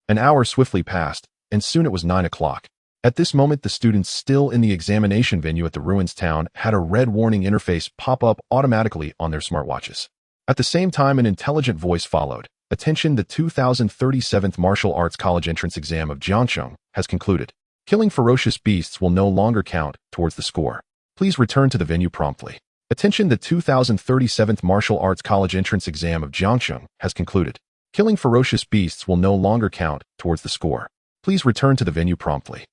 An hour swiftly passed, and soon it was 9 o'clock. At this moment, the students still in the examination venue at the ruins town had a red warning interface pop up automatically on their smartwatches. At the same time, an intelligent voice followed. Attention, the 2037th Martial Arts College entrance exam of Jiangqing has concluded. Killing ferocious beasts will no longer count towards the score. Please return to the venue promptly. Attention, the 2037th Martial Arts College entrance exam of Jiangqing has concluded. Killing ferocious beasts will no longer count towards the score. Please return to the venue promptly.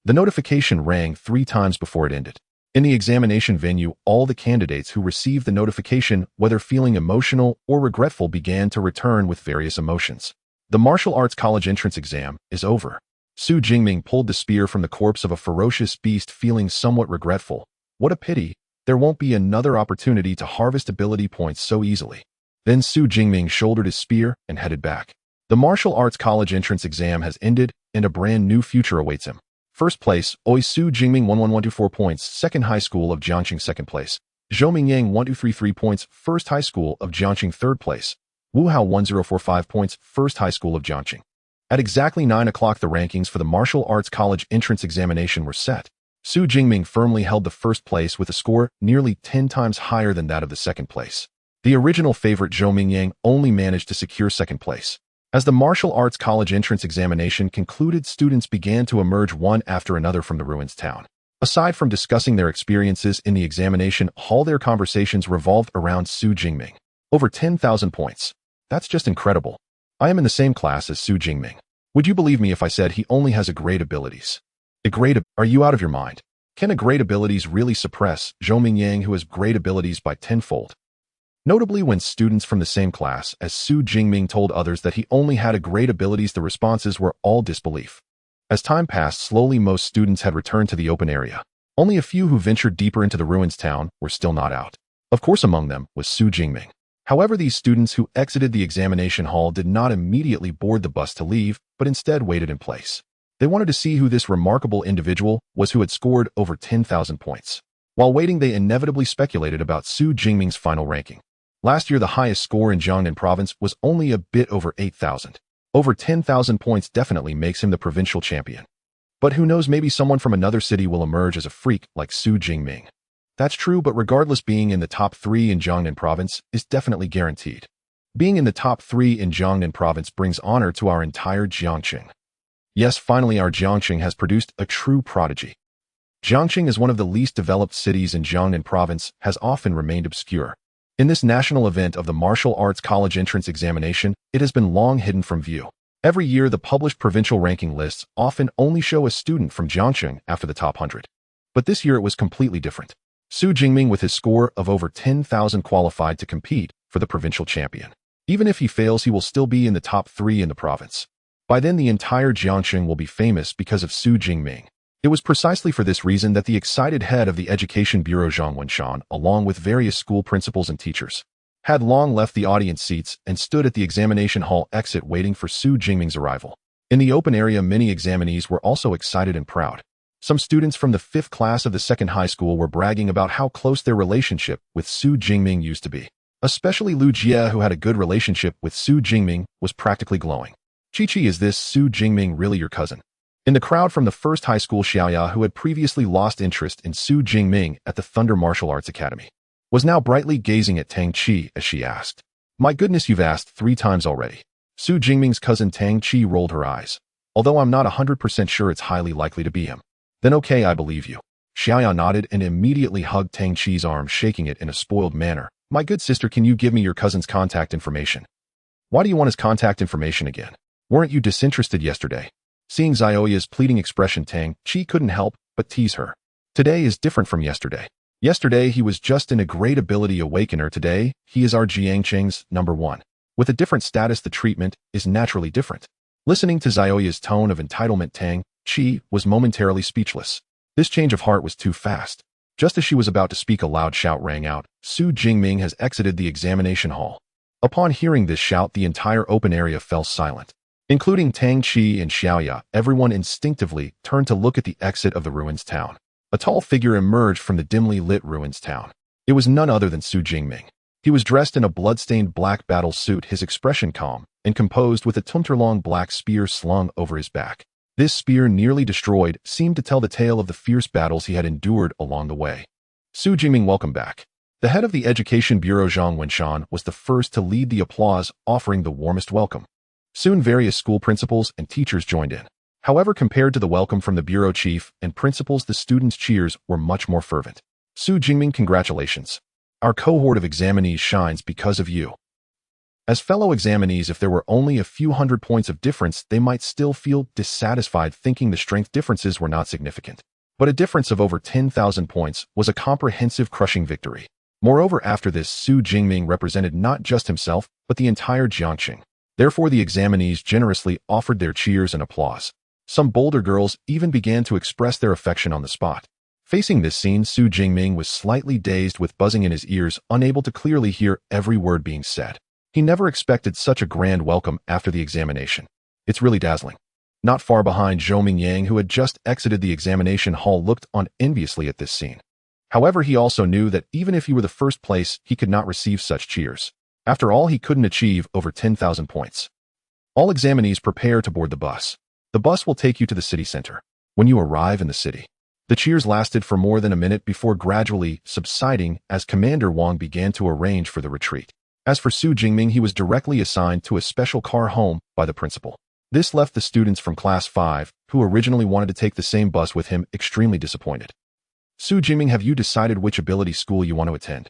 The notification rang 3 times before it ended. In the examination venue, all the candidates who received the notification, whether feeling emotional or regretful, began to return with various emotions. The martial arts college entrance exam is over. Xu Jingming pulled the spear from the corpse of a ferocious beast, feeling somewhat regretful. What a pity, there won't be another opportunity to harvest ability points so easily. Then Xu Jingming shouldered his spear and headed back. The martial arts college entrance exam has ended, and a brand new future awaits him. First place, Xu Jingming 11124 points, Second High School of Jiangqing. Second place, Zhou Mingyang 1233 points, First High School of Jiangqing. Third place, Wu Hao 1045 points, First High School of Jiangqing. At exactly 9 o'clock, the rankings for the martial arts college entrance examination were set. Xu Jingming firmly held the first place with a score nearly 10 times higher than that of the second place. The original favorite Zhou Mingyang only managed to secure second place. As the martial arts college entrance examination concluded, students began to emerge one after another from the ruins town. Aside from discussing their experiences in the examination hall, their conversations revolved around Xu Jingming. Over 10,000 points. That's just incredible. I am in the same class as Xu Jingming. Would you believe me if I said he only has a great abilities? Are you out of your mind? Can a great abilities really suppress Zhou Mingyang, who has great abilities, by tenfold? Notably, when students from the same class as Xu Jingming told others that he only had a great abilities, the responses were all disbelief. As time passed, slowly most students had returned to the open area. Only a few who ventured deeper into the ruins town were still not out. Of course, among them was Xu Jingming. However, these students who exited the examination hall did not immediately board the bus to leave, but instead waited in place. They wanted to see who this remarkable individual was who had scored over 10,000 points. While waiting, they inevitably speculated about Xu Jingming's final ranking. Last year, the highest score in Jiangnan province was only a bit over 8,000. Over 10,000 points definitely makes him the provincial champion. But who knows, maybe someone from another city will emerge as a freak like Xu Jingming. That's true, but regardless, being in the top 3 in Jiangnan province is definitely guaranteed. Being in the top 3 in Jiangnan province brings honor to our entire Jiangxing. Yes, finally our Jiangxing has produced a true prodigy. Jiangxing is one of the least developed cities in Jiangnan province, has often remained obscure. In this national event of the Martial Arts College entrance examination, it has been long hidden from view. Every year, the published provincial ranking lists often only show a student from Jiangxing after the top 100. But this year it was completely different. Xu Jingming, with his score of over 10,000, qualified to compete for the provincial champion. Even if he fails, he will still be in the top 3 in the province. By then, the entire Jiangxing will be famous because of Xu Jingming. It was precisely for this reason that the excited head of the Education Bureau Zhang Wenshan, along with various school principals and teachers, had long left the audience seats and stood at the examination hall exit waiting for Xu Jingming's arrival. In the open area, many examinees were also excited and proud. Some students from the 5th class of the 2nd high school were bragging about how close their relationship with Xu Jingming used to be. Especially Lu Jie, who had a good relationship with Xu Jingming, was practically glowing. "Chi-Chi, is this Xu Jingming really your cousin?" In the crowd from the 1st high school, Xiaoya, who had previously lost interest in Xu Jingming at the Thunder Martial Arts Academy, was now brightly gazing at Tang Qi as she asked, "My goodness, you've asked 3 times already." Xu Jingming's cousin Tang Qi rolled her eyes. "Although I'm not 100% sure, it's highly likely to be him." "Then okay, I believe you." Xiaoya nodded and immediately hugged Tang Qi's arm, shaking it in a spoiled manner. "My good sister, can you give me your cousin's contact information?" "Why do you want his contact information again? Weren't you disinterested yesterday?" Seeing Xiaoya's pleading expression, Tang Qi couldn't help but tease her. "Today is different from yesterday. Yesterday he was just in a great ability awakener. Today he is our Jiangxing's #1. With a different status, the treatment is naturally different." Listening to Xiaoya's tone of entitlement, Tang Qi was momentarily speechless. This change of heart was too fast. Just as she was about to speak, a loud shout rang out. "Xu Jingming has exited the examination hall." Upon hearing this shout, the entire open area fell silent. Including Tang Qi and Xiaoya, everyone instinctively turned to look at the exit of the ruins town. A tall figure emerged from the dimly lit ruins town. It was none other than Xu Jingming. He was dressed in a blood-stained black battle suit, his expression calm and composed, with a tunter-long black spear slung over his back. This spear, nearly destroyed, seemed to tell the tale of the fierce battles he had endured along the way. "Xu Jingming, welcome back." The head of the Education Bureau, Zhang Wenshan, was the first to lead the applause, offering the warmest welcome. Soon various school principals and teachers joined in. However, compared to the welcome from the bureau chief and principals, the students' cheers were much more fervent. "Xu Jingming, congratulations. Our cohort of examinees shines because of you." As fellow examinees, if there were only a few hundred points of difference, they might still feel dissatisfied, thinking the strength differences were not significant. But a difference of over 10,000 points was a comprehensive, crushing victory. Moreover, after this, Xu Jingming represented not just himself, but the entire Jiangxing. Therefore, the examinees generously offered their cheers and applause. Some bolder girls even began to express their affection on the spot. Facing this scene, Xu Jingming was slightly dazed, with buzzing in his ears, unable to clearly hear every word being said. He never expected such a grand welcome after the examination. "It's really dazzling." Not far behind, Zhou Mingyang, who had just exited the examination hall, looked on enviously at this scene. However, he also knew that even if he were the first place, he could not receive such cheers. After all, he couldn't achieve over 10,000 points. All examinees prepare to board the bus. The bus will take you to the city center. When you arrive in the city, the cheers lasted for more than a minute before gradually subsiding as Commander Wang began to arrange for the retreat. As for Xu Jingming, he was directly assigned to a special car home by the principal. This left the students from Class 5, who originally wanted to take the same bus with him, extremely disappointed. "Xu Jingming, have you decided which ability school you want to attend?"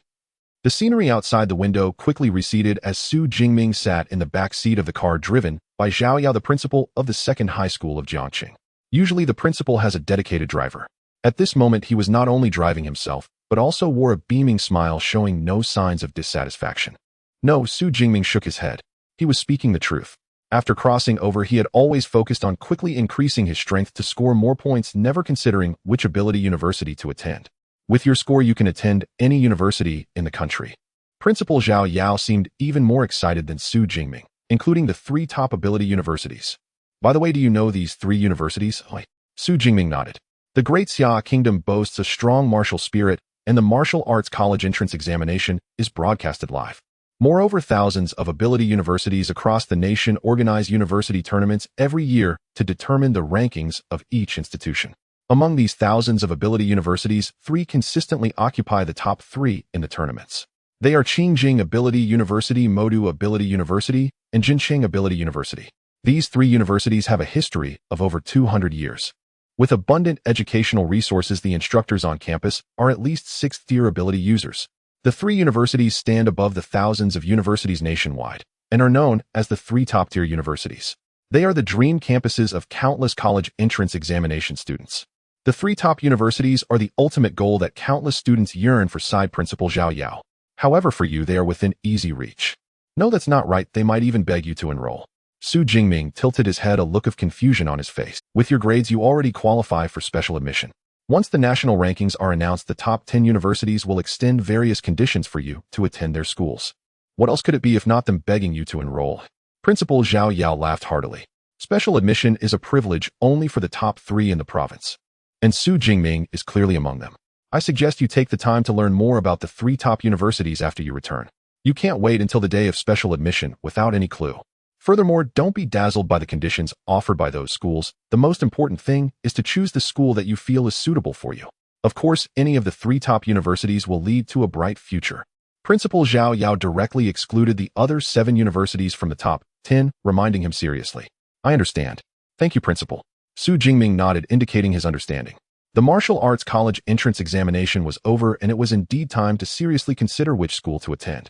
The scenery outside the window quickly receded as Xu Jingming sat in the back seat of the car driven by Zhao Yao, the principal of the 2nd high school of Jiangxing. Usually the principal has a dedicated driver. At this moment, he was not only driving himself, but also wore a beaming smile, showing no signs of dissatisfaction. No, Xu Jingming shook his head. He was speaking the truth. After crossing over, he had always focused on quickly increasing his strength to score more points, never considering which ability university to attend. With your score, you can attend any university in the country. Principal Zhao Yao seemed even more excited than Xu Jingming, including the 3 top ability universities. By the way, do you know these 3 universities? Xu Jingming nodded. The Great Xia Kingdom boasts a strong martial spirit, and the martial arts college entrance examination is broadcasted live. Moreover, thousands of ability universities across the nation organize university tournaments every year to determine the rankings of each institution. Among these thousands of ability universities, 3 consistently occupy the top 3 in the tournaments. They are Qingjing Ability University, Modu Ability University, and Jincheng Ability University. These 3 universities have a history of over 200 years. With abundant educational resources, the instructors on campus are at least 6th-tier ability users. The 3 universities stand above the thousands of universities nationwide and are known as the 3 top-tier universities. They are the dream campuses of countless college entrance examination students. The 3 top universities are the ultimate goal that countless students yearn for, sighed Principal Zhao Yao. However, for you, they are within easy reach. No, that's not right. They might even beg you to enroll. Xu Jingming tilted his head, a look of confusion on his face. With your grades, you already qualify for special admission. Once the national rankings are announced, the top 10 universities will extend various conditions for you to attend their schools. What else could it be if not them begging you to enroll? Principal Zhao Yao laughed heartily. Special admission is a privilege only for the top 3 in the province, and Xu Jingming is clearly among them. I suggest you take the time to learn more about the 3 top universities after you return. You can't wait until the day of special admission without any clue. Furthermore, don't be dazzled by the conditions offered by those schools. The most important thing is to choose the school that you feel is suitable for you. Of course, any of the 3 top universities will lead to a bright future. Principal Zhao Yao directly excluded the other 7 universities from the top 10, reminding him seriously. I understand. Thank you, Principal. Xu Jingming nodded, indicating his understanding. The martial arts college entrance examination was over, and it was indeed time to seriously consider which school to attend.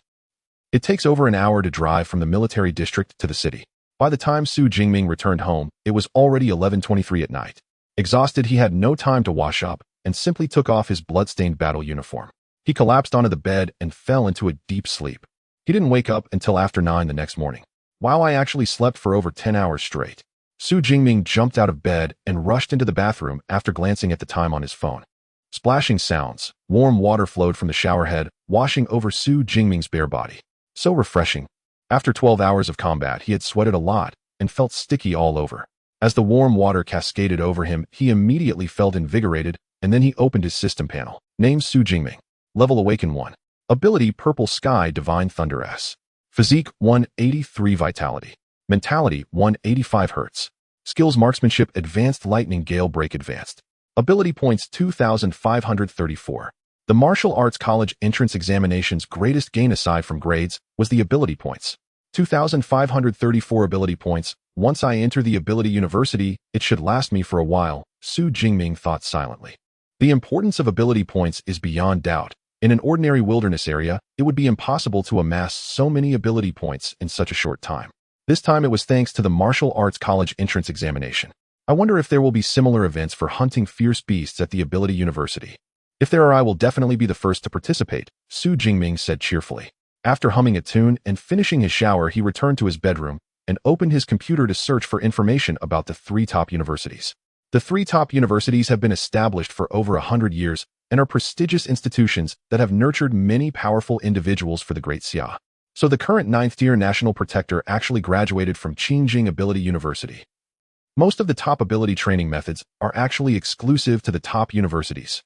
It takes over an hour to drive from the military district to the city. By the time Xu Jingming returned home, it was already 11:23 at night. Exhausted, he had no time to wash up and simply took off his blood-stained battle uniform. He collapsed onto the bed and fell into a deep sleep. He didn't wake up until after 9 the next morning. Wow, I actually slept for over 10 hours straight. Xu Jingming jumped out of bed and rushed into the bathroom after glancing at the time on his phone. Splashing sounds. Warm water flowed from the shower head, washing over Xu Jingming's bare body. So refreshing. After 12 hours of combat, he had sweated a lot and felt sticky all over. As the warm water cascaded over him, he immediately felt invigorated, and then he opened his system panel. Name Xu Jingming. Level Awaken 1. Ability Purple Sky Divine Thunder S. Physique 183 Vitality. Mentality 185 Hz. Skills Marksmanship Advanced Lightning Gale Break Advanced. Ability Points 2,534. The martial arts college entrance examination's greatest gain aside from grades was the ability points. 2,534 ability points. Once I enter the ability university, it should last me for a while, Xu Jingming thought silently. The importance of ability points is beyond doubt. In an ordinary wilderness area, it would be impossible to amass so many ability points in such a short time. This time it was thanks to the martial arts college entrance examination. I wonder if there will be similar events for hunting fierce beasts at the ability university. If there are, I will definitely be the first to participate, Xu Jingming said cheerfully. After humming a tune and finishing his shower, he returned to his bedroom and opened his computer to search for information about the 3 top universities. The 3 top universities have been established for over 100 years and are prestigious institutions that have nurtured many powerful individuals for the Great Xia. So the current 9th-tier national protector actually graduated from Qingjing Ability University. Most of the top ability training methods are actually exclusive to the top universities.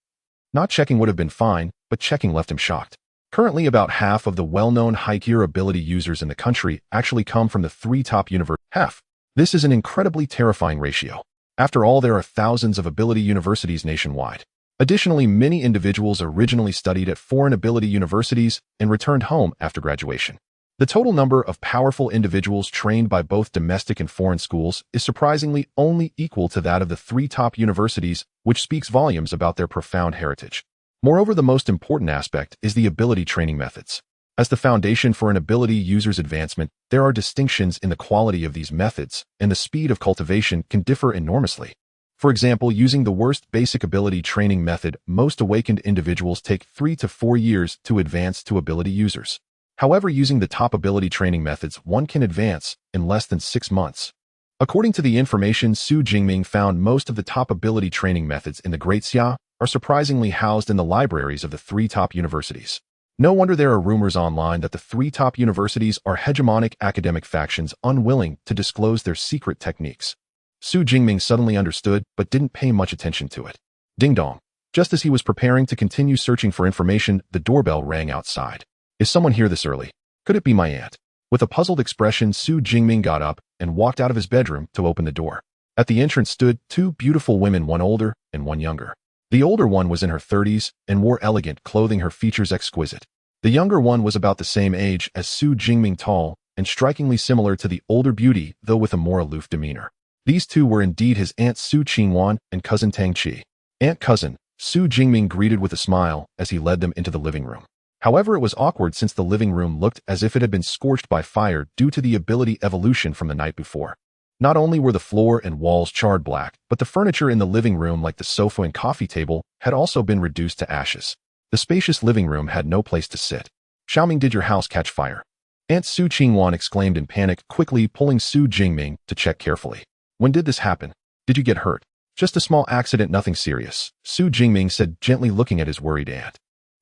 Not checking would have been fine, but checking left him shocked. Currently, about half of the well-known high-tier ability users in the country actually come from the 3 top universities. Half. This is an incredibly terrifying ratio. After all, there are thousands of ability universities nationwide. Additionally, many individuals originally studied at foreign ability universities and returned home after graduation. The total number of powerful individuals trained by both domestic and foreign schools is surprisingly only equal to that of the 3 top universities, which speaks volumes about their profound heritage. Moreover, the most important aspect is the ability training methods. As the foundation for an ability user's advancement, there are distinctions in the quality of these methods, and the speed of cultivation can differ enormously. For example, using the worst basic ability training method, most awakened individuals take 3 to 4 years to advance to ability users. However, using the top ability training methods, one can advance in less than 6 months. According to the information Xu Jingming found, most of the top ability training methods in the Great Xia are surprisingly housed in the libraries of the 3 top universities. No wonder there are rumors online that the three top universities are hegemonic academic factions unwilling to disclose their secret techniques. Xu Jingming suddenly understood but didn't pay much attention to it. Ding dong. Just as he was preparing to continue searching for information, the doorbell rang outside. Is someone here this early? Could it be my aunt? With a puzzled expression, Xu Jingming got up and walked out of his bedroom to open the door. At the entrance stood two beautiful women, one older and one younger. The older one was in her 30s and wore elegant clothing, her features exquisite. The younger one was about the same age as Xu Jingming, tall and strikingly similar to the older beauty, though with a more aloof demeanor. These two were indeed his aunt Xu Qingwan and cousin Tang Qi. Aunt-cousin, Xu Jingming greeted with a smile as he led them into the living room. However, it was awkward since the living room looked as if it had been scorched by fire due to the ability evolution from the night before. Not only were the floor and walls charred black, but the furniture in the living room, like the sofa and coffee table, had also been reduced to ashes. The spacious living room had no place to sit. Xiaoming, did your house catch fire? Aunt Xu Qingwan exclaimed in panic, quickly pulling Xu Jingming to check carefully. When did this happen? Did you get hurt? Just a small accident, nothing serious, Xu Jingming said, gently looking at his worried aunt.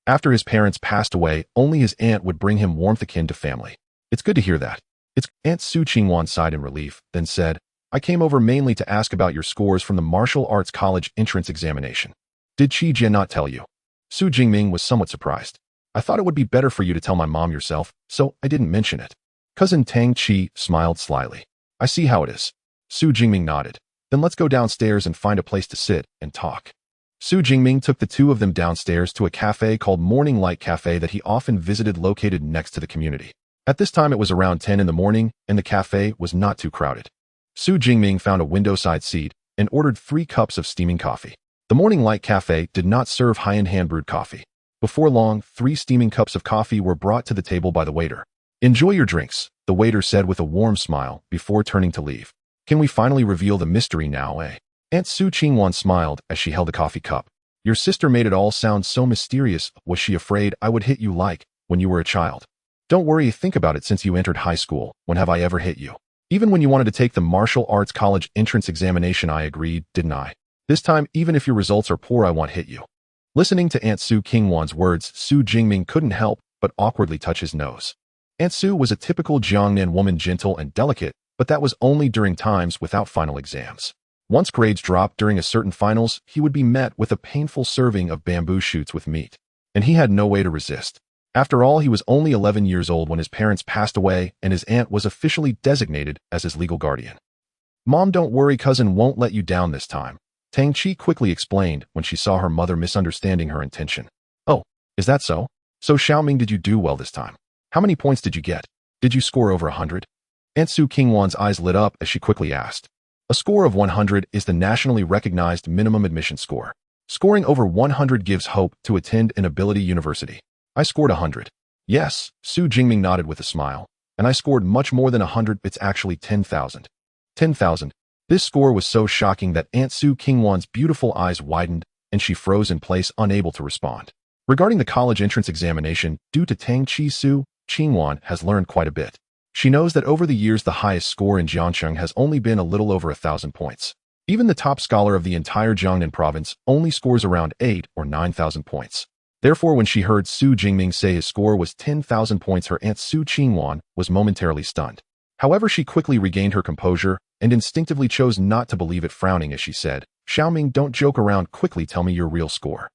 After his parents passed away, only his aunt would bring him warmth akin to family. It's good to hear that. Aunt Xu Qingwan sighed in relief, then said, I came over mainly to ask about your scores from the martial arts college entrance examination. Did Qi Jian not tell you? Xu Jingming was somewhat surprised. I thought it would be better for you to tell my mom yourself, so I didn't mention it. Cousin Tang Qi smiled slyly. I see how it is. Xu Jingming nodded. Then let's go downstairs and find a place to sit and talk. Xu Jingming took the two of them downstairs to a cafe called Morning Light Cafe that he often visited, located next to the community. At this time it was around 10 in the morning and the cafe was not too crowded. Xu Jingming found a window-side seat and ordered 3 cups of steaming coffee. The Morning Light Cafe did not serve high-end hand-brewed coffee. Before long, 3 steaming cups of coffee were brought to the table by the waiter. Enjoy your drinks, the waiter said with a warm smile before turning to leave. Can we finally reveal the mystery now, eh? Aunt Xu Qingwan smiled as she held a coffee cup. Your sister made it all sound so mysterious. Was she afraid I would hit you like when you were a child? Don't worry, think about it. Since you entered high school, when have I ever hit you? Even when you wanted to take the martial arts college entrance examination, I agreed, didn't I? This time, even if your results are poor, I won't hit you. Listening to Aunt Xu Qingwan's words, Xu Jingming couldn't help but awkwardly touch his nose. Aunt Xu was a typical Jiangnan woman, gentle and delicate, but that was only during times without final exams. Once grades dropped during a certain finals, he would be met with a painful serving of bamboo shoots with meat. And he had no way to resist. After all, he was only 11 years old when his parents passed away and his aunt was officially designated as his legal guardian. Mom, don't worry, cousin won't let you down this time, Tang Qi quickly explained when she saw her mother misunderstanding her intention. Oh, is that so? So Xiaoming, did you do well this time? How many points did you get? Did you score over 100? Aunt Xu Qingwan's eyes lit up as she quickly asked. A score of 100 is the nationally recognized minimum admission score. Scoring over 100 gives hope to attend an ability university. I scored 100. Yes, Xu Jingming nodded with a smile. And I scored much more than 100, it's actually 10,000. 10,000. This score was so shocking that Aunt Xu Qingwan's beautiful eyes widened and she froze in place, unable to respond. Regarding the college entrance examination, due to Tang Qi, Xu Qingwan has learned quite a bit. She knows that over the years the highest score in Jiangcheng has only been a little over 1,000 points. Even the top scholar of the entire Jiangnan province only scores around 8 or 9,000 points. Therefore, when she heard Xu Jingming say his score was 10,000 points, her Aunt Xu Qingwan was momentarily stunned. However, she quickly regained her composure and instinctively chose not to believe it, frowning as she said, Xiaoming, don't joke around, quickly tell me your real score.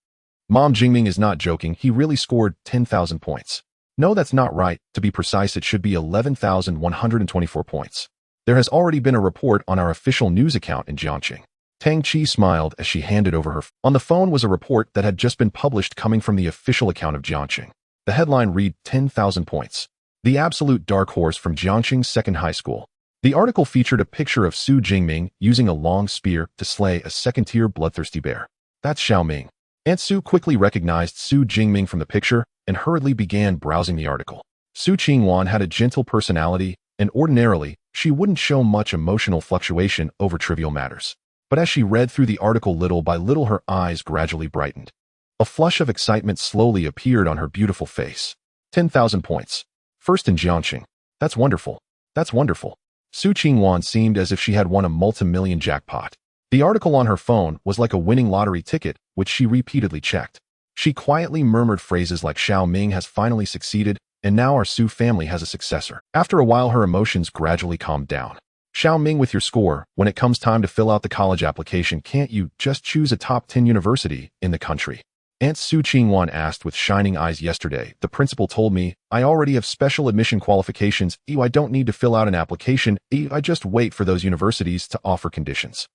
Mom, Jingming is not joking, he really scored 10,000 points. No, that's not right. To be precise, it should be 11,124 points. There has already been a report on our official news account in Jiangxing. Tang Qi smiled as she handed over her. On the phone was a report that had just been published coming from the official account of Jiangxing. The headline read 10,000 points. The absolute dark horse from Jiangxing's second high school. The article featured a picture of Xu Jingming using a long spear to slay a second-tier bloodthirsty bear. That's Xiaoming. Aunt Xu quickly recognized Xu Jingming from the picture and hurriedly began browsing the article. Xu Qingwan had a gentle personality, and ordinarily, she wouldn't show much emotional fluctuation over trivial matters. But as she read through the article, little by little her eyes gradually brightened. A flush of excitement slowly appeared on her beautiful face. 10,000 points. First in Jiangxing. That's wonderful. That's wonderful. Xu Qingwan seemed as if she had won a multi-million jackpot. The article on her phone was like a winning lottery ticket, which she repeatedly checked. She quietly murmured phrases like Xiao Ming has finally succeeded, and now our Xu family has a successor. After a while, her emotions gradually calmed down. Xiao Ming, with your score, when it comes time to fill out the college application, can't you just choose a top 10 university in the country? Aunt Su Qingwan asked with shining eyes yesterday. The principal told me, I already have special admission qualifications. I don't need to fill out an application. I just wait for those universities to offer conditions.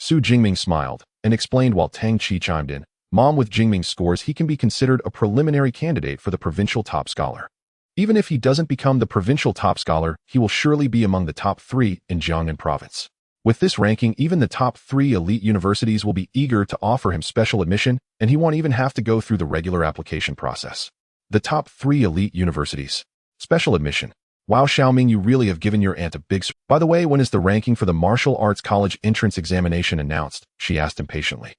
Xu Jingming smiled and explained while Tang Qi chimed in, Mom, with Jingming's scores, he can be considered a preliminary candidate for the provincial top scholar. Even if he doesn't become the provincial top scholar, he will surely be among the top 3 in Jiangnan province. With this ranking, even the top 3 elite universities will be eager to offer him special admission, and he won't even have to go through the regular application process. The top 3 elite universities. Special admission. Wow, Xiaoming, you really have given your aunt a big... By the way, when is the ranking for the martial arts college entrance examination announced? She asked impatiently.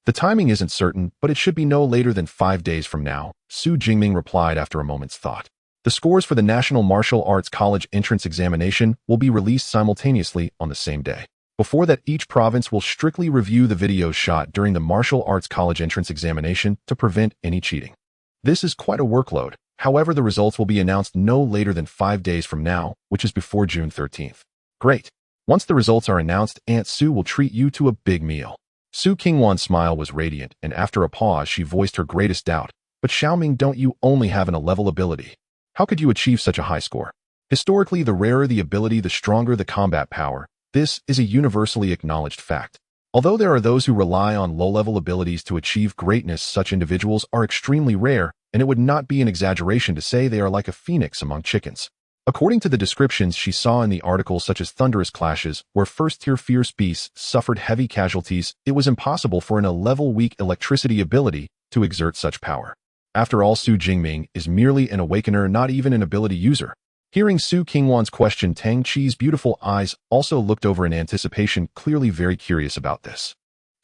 The timing isn't certain, but it should be no later than 5 days from now, Xu Jingming replied after a moment's thought. The scores for the National Martial Arts College entrance examination will be released simultaneously on the same day. Before that, each province will strictly review the videos shot during the Martial Arts College entrance examination to prevent any cheating. This is quite a workload. However, the results will be announced no later than 5 days from now, which is before June 13th. Great. Once the results are announced, Aunt Su will treat you to a big meal. Su Qingwan's smile was radiant, and after a pause, she voiced her greatest doubt. But Xiaoming, don't you only have an A-level ability? How could you achieve such a high score? Historically, the rarer the ability, the stronger the combat power. This is a universally acknowledged fact. Although there are those who rely on low-level abilities to achieve greatness, such individuals are extremely rare, and it would not be an exaggeration to say they are like a phoenix among chickens. According to the descriptions she saw in the article, such as thunderous clashes, where first-tier fierce beasts suffered heavy casualties, it was impossible for an A-level weak electricity ability to exert such power. After all, Xu Jingming is merely an awakener, not even an ability user. Hearing Xu Qingwan's question, Tang Qi's beautiful eyes also looked over in anticipation, clearly very curious about this.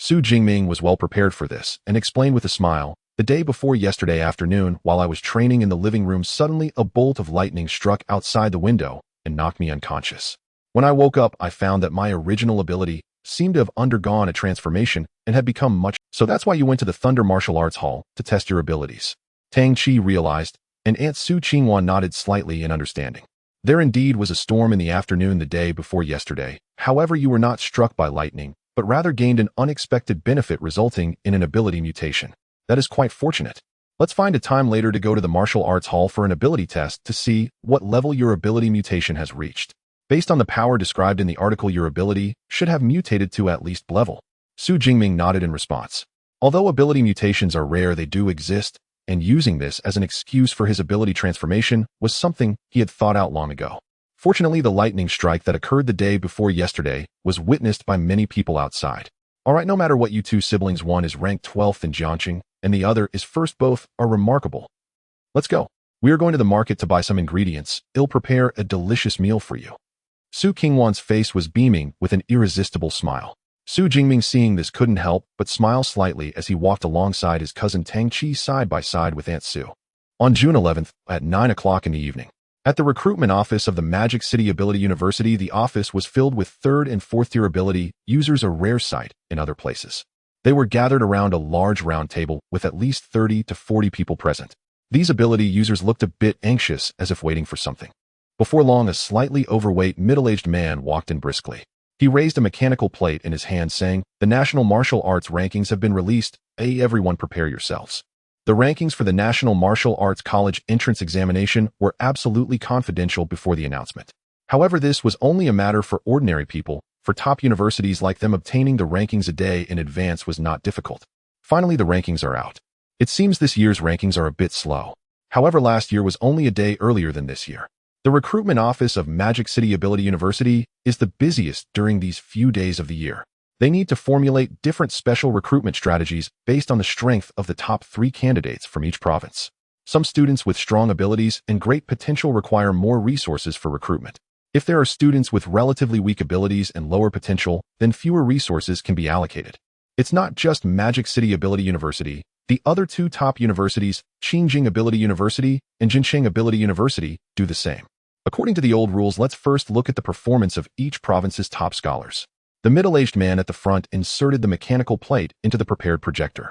Xu Jingming was well prepared for this and explained with a smile, the day before yesterday afternoon, while I was training in the living room, suddenly a bolt of lightning struck outside the window and knocked me unconscious. When I woke up, I found that my original ability seemed to have undergone a transformation and had become much. So that's why you went to the Thunder Martial Arts Hall to test your abilities. Tang Qi realized, and Aunt Su Qingwan nodded slightly in understanding. There indeed was a storm in the afternoon the day before yesterday. However, you were not struck by lightning, but rather gained an unexpected benefit resulting in an ability mutation. That is quite fortunate. Let's find a time later to go to the Martial Arts Hall for an ability test to see what level your ability mutation has reached. Based on the power described in the article, your ability should have mutated to at least level. Xu Jingming nodded in response. Although ability mutations are rare, they do exist, and using this as an excuse for his ability transformation was something he had thought out long ago. Fortunately, the lightning strike that occurred the day before yesterday was witnessed by many people outside. Alright, no matter what you two siblings, one is ranked 12th in Jiangqing, and the other is first, both are remarkable. Let's go. We are going to the market to buy some ingredients. I'll prepare a delicious meal for you. Xu Qingwan's face was beaming with an irresistible smile. Xu Jingming, seeing this, couldn't help but smile slightly as he walked alongside his cousin Tang Qi side by side with Aunt Su. On June 11th, at 9 o'clock in the evening, at the recruitment office of the Magic City Ability University, the office was filled with 3rd and 4th tier ability users, a rare sight in other places. They were gathered around a large round table with at least 30 to 40 people present. These ability users looked a bit anxious, as if waiting for something. Before long, a slightly overweight, middle-aged man walked in briskly. He raised a mechanical plate in his hand, saying, "The National Martial Arts rankings have been released. Everyone prepare yourselves." The rankings for the National Martial Arts College entrance examination were absolutely confidential before the announcement. However, this was only a matter for ordinary people. For top universities like them, obtaining the rankings a day in advance was not difficult. Finally, the rankings are out. It seems this year's rankings are a bit slow. However, last year was only a day earlier than this year. The recruitment office of Magic City Ability University is the busiest during these few days of the year. They need to formulate different special recruitment strategies based on the strength of the top 3 candidates from each province. Some students with strong abilities and great potential require more resources for recruitment. If there are students with relatively weak abilities and lower potential, then fewer resources can be allocated. It's not just Magic City Ability University. The other 2 top universities, Tianjiao Ability University and Jincheng Ability University, do the same. According to the old rules, let's first look at the performance of each province's top scholars. The middle-aged man at the front inserted the mechanical plate into the prepared projector.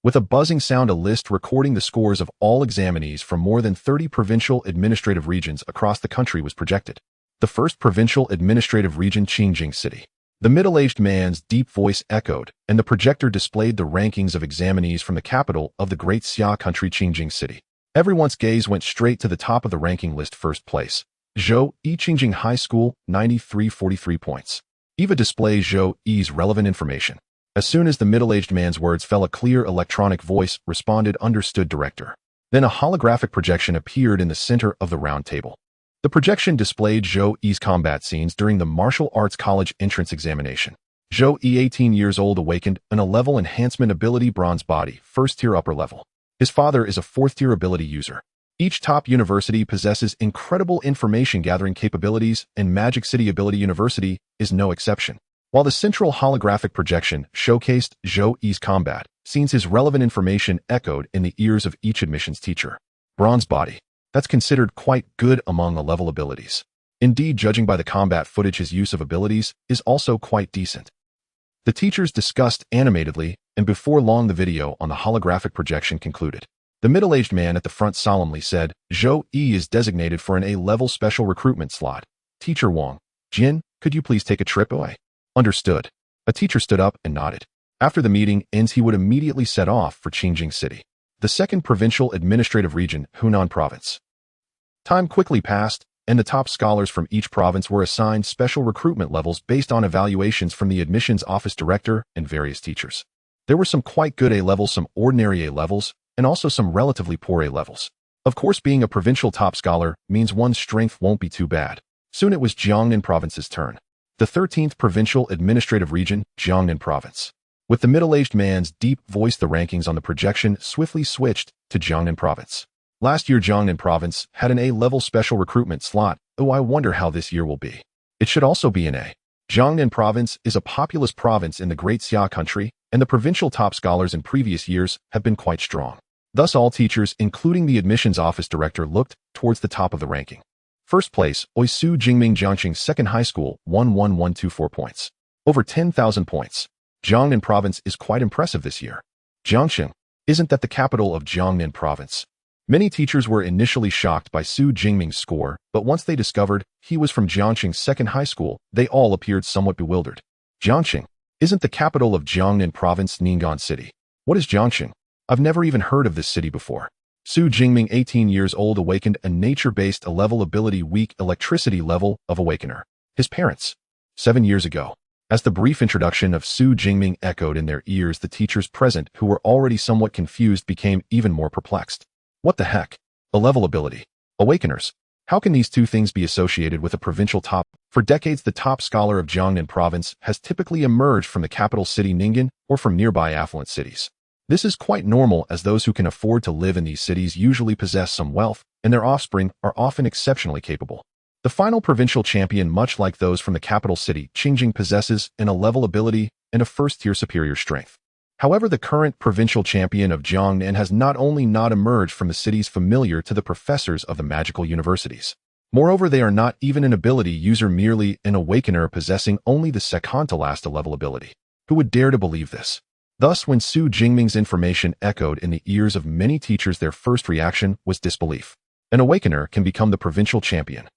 With a buzzing sound, a list recording the scores of all examinees from more than 30 provincial administrative regions across the country was projected. The first provincial administrative region, Tianjiao City. The middle-aged man's deep voice echoed, and the projector displayed the rankings of examinees from the capital of the Great Xia country, Tianjiao City. Everyone's gaze went straight to the top of the ranking list. First place, Zhou Yi Tianjiao High School, 93.43 points. Eva displays Zhou Yi's relevant information. As soon as the middle-aged man's words fell, a clear electronic voice responded, "Understood, director." Then a holographic projection appeared in the center of the round table. The projection displayed Zhou Yi's combat scenes during the martial arts college entrance examination. Zhou Yi, 18 years old, awakened an 11 enhancement ability, bronze body, first tier upper level. His father is a 4th tier ability user. Each top university possesses incredible information gathering capabilities, and Magic City Ability University is no exception. While the central holographic projection showcased Zhou Yi's combat scenes, his relevant information echoed in the ears of each admissions teacher. Bronze body. That's considered quite good among level abilities. Indeed, judging by the combat footage, his use of abilities is also quite decent. The teachers discussed animatedly, and before long the video on the holographic projection concluded. The middle-aged man at the front solemnly said, "Zhou Yi is designated for an A-level special recruitment slot. Teacher Wang, Jin, could you please take a trip away?" "Understood." A teacher stood up and nodded. After the meeting ends, he would immediately set off for Tianjiao City, the second provincial administrative region, Hunan Province. Time quickly passed, and the top scholars from each province were assigned special recruitment levels based on evaluations from the admissions office director and various teachers. There were some quite good A-levels, some ordinary A-levels, and also some relatively poor A-levels. Of course, being a provincial top scholar means one's strength won't be too bad. Soon it was Jiangnan Province's turn. The 13th provincial administrative region, Jiangnan Province. With the middle-aged man's deep voice, the rankings on the projection swiftly switched to Jiangnan Province. Last year, Jiangnan Province had an A-level special recruitment slot. Oh, I wonder how this year will be. It should also be an A. Jiangnan Province is a populous province in the Great Xia country, and the provincial top scholars in previous years have been quite strong. Thus, all teachers, including the admissions office director, looked towards the top of the ranking. First place, Xu Jingming Jiangxing Second High School, 11124 points. Over 10,000 points. Jiangnan Province is quite impressive this year. Jiangxing, isn't that the capital of Jiangnan Province? Many teachers were initially shocked by Xu Jingming's score, but once they discovered he was from Jiangxing Second High School, they all appeared somewhat bewildered. Jiangxing, isn't the capital of Jiangnan Province Ning'an City? What is Jiangxing? I've never even heard of this city before. Xu Jingming, 18 years old, awakened a nature-based A-level ability, weak electricity level of awakener. His parents. 7 years ago. As the brief introduction of Xu Jingming echoed in their ears, the teachers present, who were already somewhat confused, became even more perplexed. What the heck? A-level ability. Awakeners. How can these two things be associated with a provincial top? For decades, the top scholar of Jiangnan Province has typically emerged from the capital city Ning'an or from nearby affluent cities. This is quite normal, as those who can afford to live in these cities usually possess some wealth, and their offspring are often exceptionally capable. The final provincial champion, much like those from the capital city, Tianjin, possesses an A-level ability and a first-tier superior strength. However, the current provincial champion of Jiangnan has not only not emerged from the cities familiar to the professors of the magical universities. Moreover, they are not even an ability user, merely an awakener possessing only the second to last A-level ability. Who would dare to believe this? Thus, when Xu Jingming's information echoed in the ears of many teachers, their first reaction was disbelief. An awakener can become the provincial champion.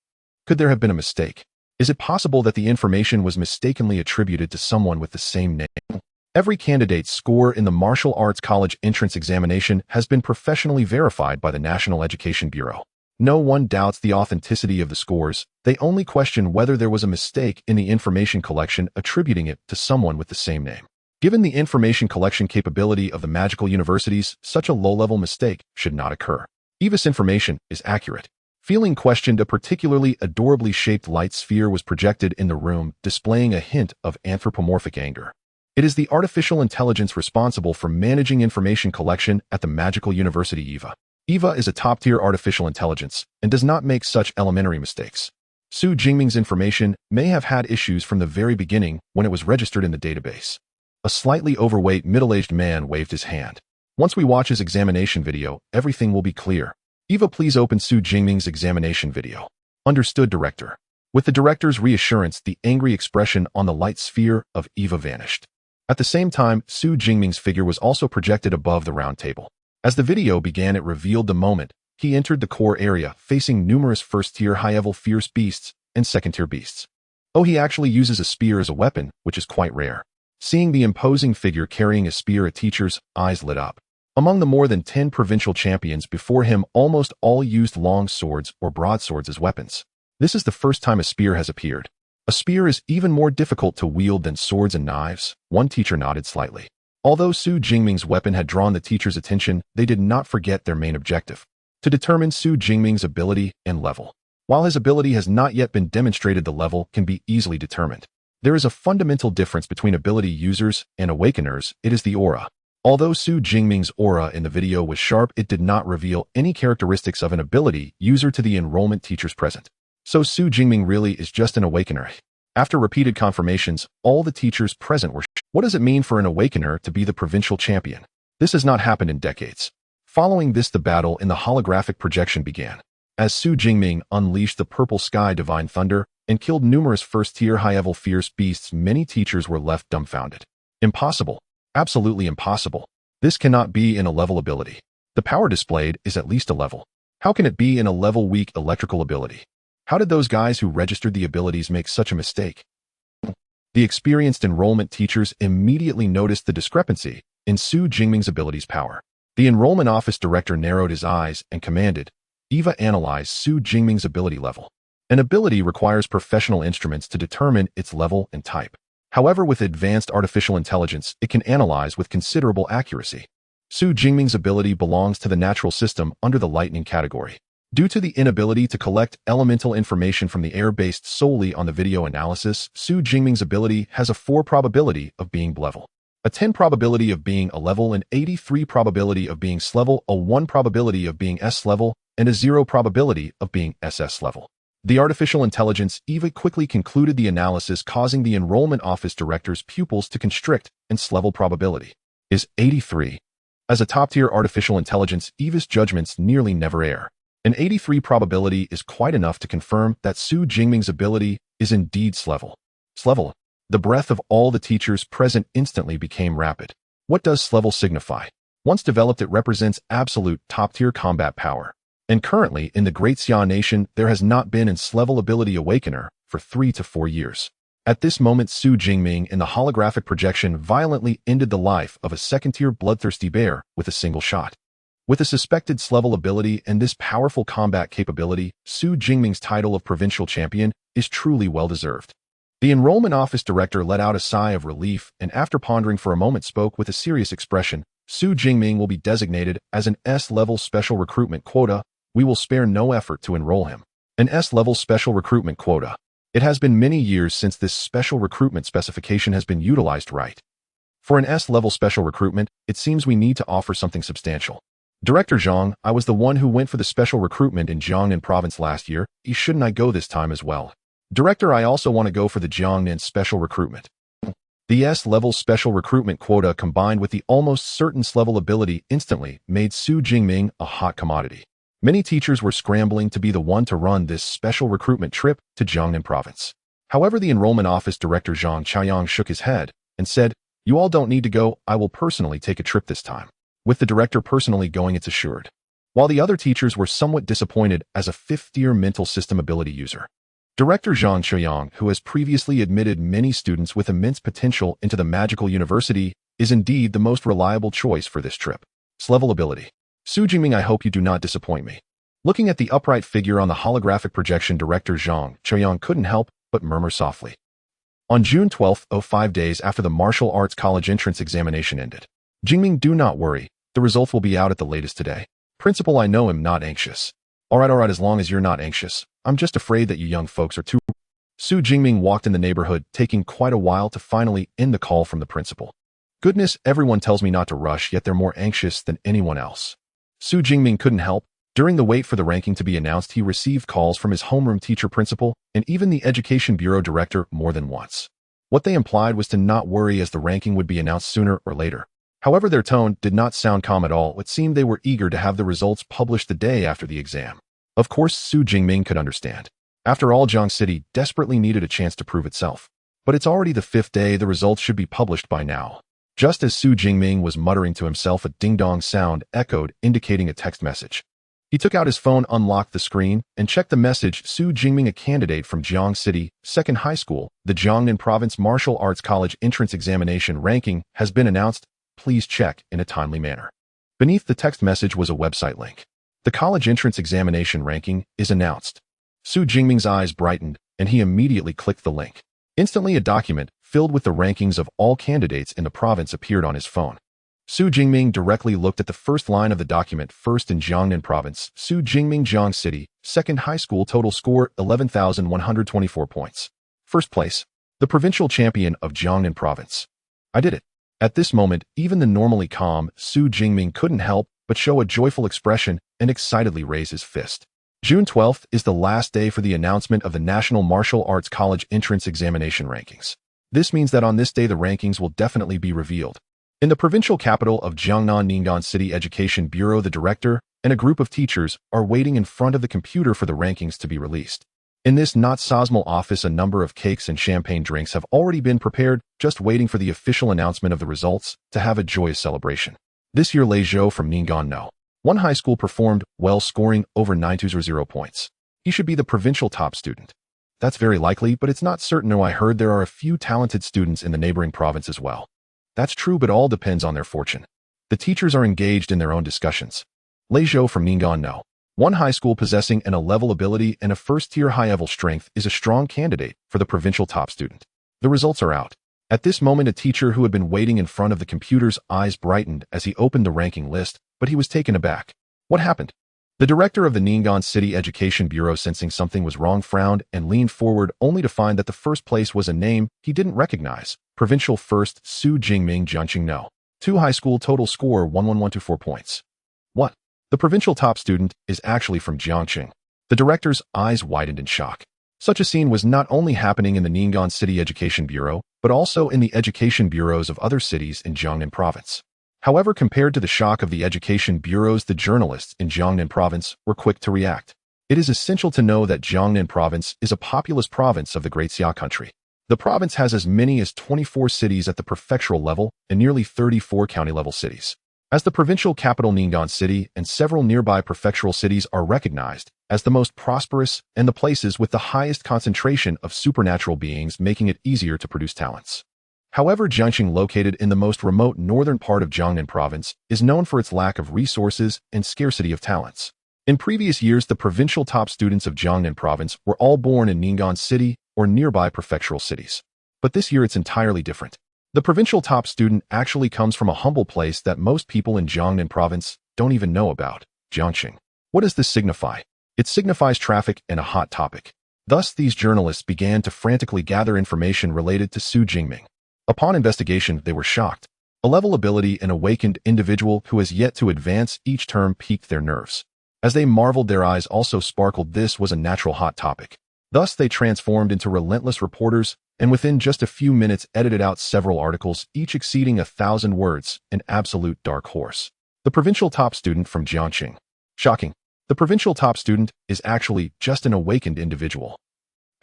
Could there have been a mistake? Is it possible that the information was mistakenly attributed to someone with the same name? Every candidate's score in the martial arts college entrance examination has been professionally verified by the National Education Bureau. No one doubts the authenticity of the scores. They only question whether there was a mistake in the information collection, attributing it to someone with the same name. Given the information collection capability of the magical universities, such a low-level mistake should not occur. Eva's information is accurate. Feeling questioned, a particularly adorably shaped light sphere was projected in the room, displaying a hint of anthropomorphic anger. It is the artificial intelligence responsible for managing information collection at the magical university Eva. Eva is a top-tier artificial intelligence and does not make such elementary mistakes. Xu Jingming's information may have had issues from the very beginning when it was registered in the database. A slightly overweight middle-aged man waved his hand. Once we watch his examination video, everything will be clear. Eva, please open Xu Jingming's examination video. Understood, director. With the director's reassurance, the angry expression on the light sphere of Eva vanished. At the same time, Xu Jingming's figure was also projected above the round table. As the video began, it revealed the moment he entered the core area, facing numerous first-tier high-level fierce beasts and second-tier beasts. Oh, he actually uses a spear as a weapon, which is quite rare. Seeing the imposing figure carrying a spear, a teacher's eyes lit up. Among the more than 10 provincial champions before him, almost all used long swords or broadswords as weapons. This is the first time a spear has appeared. A spear is even more difficult to wield than swords and knives. One teacher nodded slightly. Although Xu Jingming's weapon had drawn the teacher's attention, they did not forget their main objective: to determine Xu Jingming's ability and level. While his ability has not yet been demonstrated, the level can be easily determined. There is a fundamental difference between ability users and awakeners. It is the aura. Although Xu Jingming's aura in the video was sharp, it did not reveal any characteristics of an ability user to the enrollment teachers present. So Xu Jingming really is just an awakener. After repeated confirmations, all the teachers present were shocked. What does it mean for an awakener to be the provincial champion? This has not happened in decades. Following this, the battle in the holographic projection began. As Xu Jingming unleashed the purple sky divine thunder and killed numerous first-tier high-level fierce beasts, many teachers were left dumbfounded. Impossible. Absolutely impossible. This cannot be in a level ability. The power displayed is at least a level. How can it be in a level weak electrical ability? How did those guys who registered the abilities make such a mistake? The experienced enrollment teachers immediately noticed the discrepancy in Xu Jingming's abilities power. The enrollment office director narrowed his eyes and commanded, "Eva, analyze Xu Jingming's ability level." An ability requires professional instruments to determine its level and type. However, with advanced artificial intelligence, it can analyze with considerable accuracy. Xu Jingming's ability belongs to the natural system under the lightning category. Due to the inability to collect elemental information from the air based solely on the video analysis, Xu Jingming's ability has a 4 probability of being level, a 10 probability of being a level, an 83 probability of being S-level, a 1 probability of being S-level, and a 0 probability of being SS level. The artificial intelligence Eva quickly concluded the analysis, causing the enrollment office director's pupils to constrict, and S-level probability is 83. As a top-tier artificial intelligence, Eva's judgments nearly never err. An 83 probability is quite enough to confirm that Xu Jingming's ability is indeed S-level. S-level. The breath of all the teachers present instantly became rapid. What does S-level signify? Once developed, it represents absolute top-tier combat power. And currently, in the Great Xia Nation, there has not been an S-level ability awakener for 3 to 4 years. At this moment, Xu Jingming in the holographic projection violently ended the life of a second-tier bloodthirsty bear with a single shot. With a suspected S-level ability and this powerful combat capability, Xu Jingming's title of provincial champion is truly well-deserved. The enrollment office director let out a sigh of relief and, after pondering for a moment, spoke with a serious expression. Xu Jingming will be designated as an S-level special recruitment quota. We will spare no effort to enroll him. An S-level special recruitment quota. It has been many years since this special recruitment specification has been utilized right. For an S-level special recruitment, it seems we need to offer something substantial. Director Zhang, I was the one who went for the special recruitment in Jiangnan province last year. Shouldn't I go this time as well? Director, I also want to go for the Jiangnan special recruitment. The S-level special recruitment quota combined with the almost certain S-level ability instantly made Xu Jingming a hot commodity. Many teachers were scrambling to be the one to run this special recruitment trip to Jiangnan province. However, the enrollment office director Zhang Chaoyang shook his head and said, "You all don't need to go. I will personally take a trip this time." With the director personally going, it's assured. While the other teachers were somewhat disappointed as a 5th-tier mental system ability user. Director Zhang Chaoyang, who has previously admitted many students with immense potential into the magical university, is indeed the most reliable choice for this trip. S-level ability. Xu Jingming, I hope you do not disappoint me. Looking at the upright figure on the holographic projection, Director Zhang Chaoyang couldn't help but murmur softly. On June 12, 5 days after the martial arts college entrance examination ended. Jingming, do not worry. The results will be out at the latest today. Principal, I know, am not anxious. All right, as long as you're not anxious. I'm just afraid that you young folks are too... Xu Jingming walked in the neighborhood, taking quite a while to finally end the call from the principal. Goodness, everyone tells me not to rush, yet they're more anxious than anyone else. Xu Jingming couldn't help. During the wait for the ranking to be announced, he received calls from his homeroom teacher principal and even the education bureau director more than once. What they implied was to not worry, as the ranking would be announced sooner or later. However, their tone did not sound calm at all. It seemed they were eager to have the results published the day after the exam. Of course, Xu Jingming could understand. After all, Jiang City desperately needed a chance to prove itself. But it's already the 5th day, the results should be published by now. Just as Xu Jingming was muttering to himself, a ding-dong sound echoed, indicating a text message. He took out his phone, unlocked the screen, and checked the message. Xu Jingming, a candidate from Jiang City, Second High School, the Jiangnan Province Martial Arts College entrance examination ranking has been announced. Please check in a timely manner. Beneath the text message was a website link. The college entrance examination ranking is announced. Xu Jingming's eyes brightened, and he immediately clicked the link. Instantly, a document filled with the rankings of all candidates in the province appeared on his phone. Xu Jingming directly looked at the first line of the document. First in Jiangnan Province, Xu Jingming, Jiang City, Second High School, total score 11,124 points. First place, the provincial champion of Jiangnan Province. I did it. At this moment, even the normally calm Xu Jingming couldn't help but show a joyful expression and excitedly raise his fist. June 12th is the last day for the announcement of the National Martial Arts College entrance examination rankings. This means that on this day the rankings will definitely be revealed. In the provincial capital of Jiangnan, Ningnan City Education Bureau, the director and a group of teachers are waiting in front of the computer for the rankings to be released. In this not-sosmal office, a number of cakes and champagne drinks have already been prepared, just waiting for the official announcement of the results to have a joyous celebration. This year, Lei Zhou from Ningnan No. 1 high school performed well, scoring over 920 points. He should be the provincial top student. That's very likely, but it's not certain. No, I heard there are a few talented students in the neighboring province as well. That's true, but all depends on their fortune. The teachers are engaged in their own discussions. Lei Zhou from Ningnan No. 1 high school, possessing an A-level ability and a first-tier high-level strength, is a strong candidate for the provincial top student. The results are out. At this moment, a teacher who had been waiting in front of the computer's eyes brightened as he opened the ranking list, but he was taken aback. What happened? The director of the Ningnan City Education Bureau, sensing something was wrong, frowned and leaned forward, only to find that the first place was a name he didn't recognize. Provincial first, Xu Jingming, Jiangqing No. 2 high school, total score 11124 points. What? The provincial top student is actually from Jiangqing. The director's eyes widened in shock. Such a scene was not only happening in the Ningnan City Education Bureau, but also in the education bureaus of other cities in Jiangnan Province. However, compared to the shock of the education bureaus, the journalists in Jiangnan Province were quick to react. It is essential to know that Jiangnan Province is a populous province of the Great Xia country. The province has as many as 24 cities at the prefectural level and nearly 34 county-level cities. As the provincial capital, Ningnan City and several nearby prefectural cities are recognized as the most prosperous and the places with the highest concentration of supernatural beings, making it easier to produce talents. However, Jiangqing, located in the most remote northern part of Jiangnan Province, is known for its lack of resources and scarcity of talents. In previous years, the provincial top students of Jiangnan Province were all born in Ningnan City or nearby prefectural cities. But this year it's entirely different. The provincial top student actually comes from a humble place that most people in Jiangnan Province don't even know about, Jiangqing. What does this signify? It signifies traffic and a hot topic. Thus, these journalists began to frantically gather information related to Xu Jingming. Upon investigation, they were shocked. A level ability, an awakened individual who has yet to advance each term, piqued their nerves. As they marveled, their eyes also sparkled. This was a natural hot topic. Thus, they transformed into relentless reporters, and within just a few minutes edited out several articles, each exceeding 1,000 words, an absolute dark horse. The provincial top student from Jiangqing. Shocking. The provincial top student is actually just an awakened individual.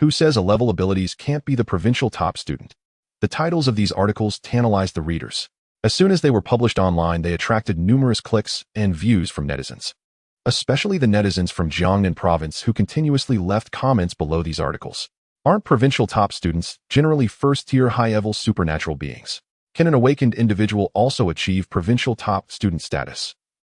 Who says A-level abilities can't be the provincial top student? The titles of these articles tantalized the readers. As soon as they were published online, they attracted numerous clicks and views from netizens. Especially the netizens from Jiangnan Province, who continuously left comments below these articles. Aren't provincial top students generally first-tier high-level supernatural beings? Can an awakened individual also achieve provincial top student status?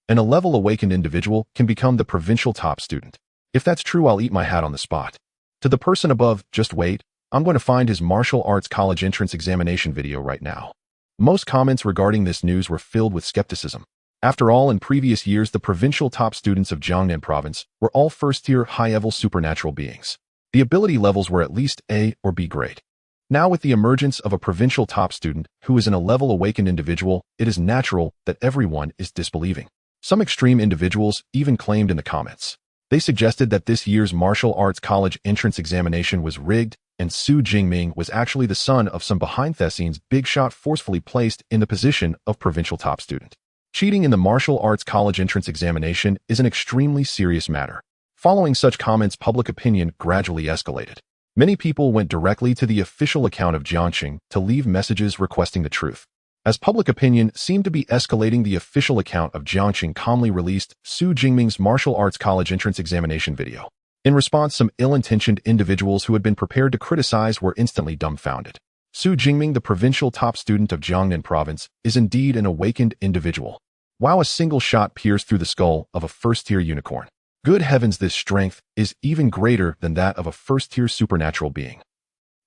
An A-level awakened individual can become the provincial top student. If that's true, I'll eat my hat on the spot. To the person above, just wait. I'm going to find his martial arts college entrance examination video right now. Most comments regarding this news were filled with skepticism. After all, in previous years, the provincial top students of Jiangnan Province were all first-tier high-level supernatural beings. The ability levels were at least A or B grade. Now, with the emergence of a provincial top student who is an A-level awakened individual, it is natural that everyone is disbelieving. Some extreme individuals even claimed in the comments. They suggested that this year's martial arts college entrance examination was rigged, and Xu Jingming was actually the son of some behind-the-scenes big shot forcefully placed in the position of provincial top student. Cheating in the martial arts college entrance examination is an extremely serious matter. Following such comments, public opinion gradually escalated. Many people went directly to the official account of Jiangxing to leave messages requesting the truth. As public opinion seemed to be escalating, the official account of Jiangxing calmly released Xu Jingming's martial arts college entrance examination video. In response, some ill-intentioned individuals who had been prepared to criticize were instantly dumbfounded. Xu Jingming, the provincial top student of Jiangnan province, is indeed an awakened individual. Wow, a single shot pierced through the skull of a first-tier unicorn. Good heavens, this strength is even greater than that of a first-tier supernatural being.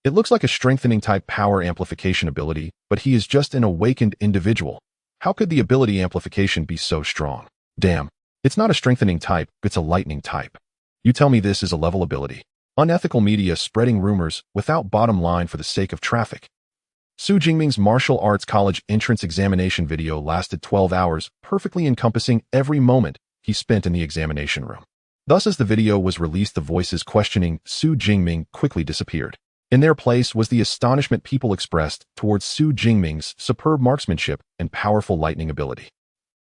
It looks like a strengthening type power amplification ability, but he is just an awakened individual. How could the ability amplification be so strong? Damn, it's not a strengthening type, it's a lightning type. You tell me this is a level ability. Unethical media spreading rumors without bottom line for the sake of traffic. Xu Jingming's martial arts college entrance examination video lasted 12 hours, perfectly encompassing every moment he spent in the examination room. Thus, as the video was released, the voices questioning Xu Jingming quickly disappeared. In their place was the astonishment people expressed towards Xu Jingming's superb marksmanship and powerful lightning ability.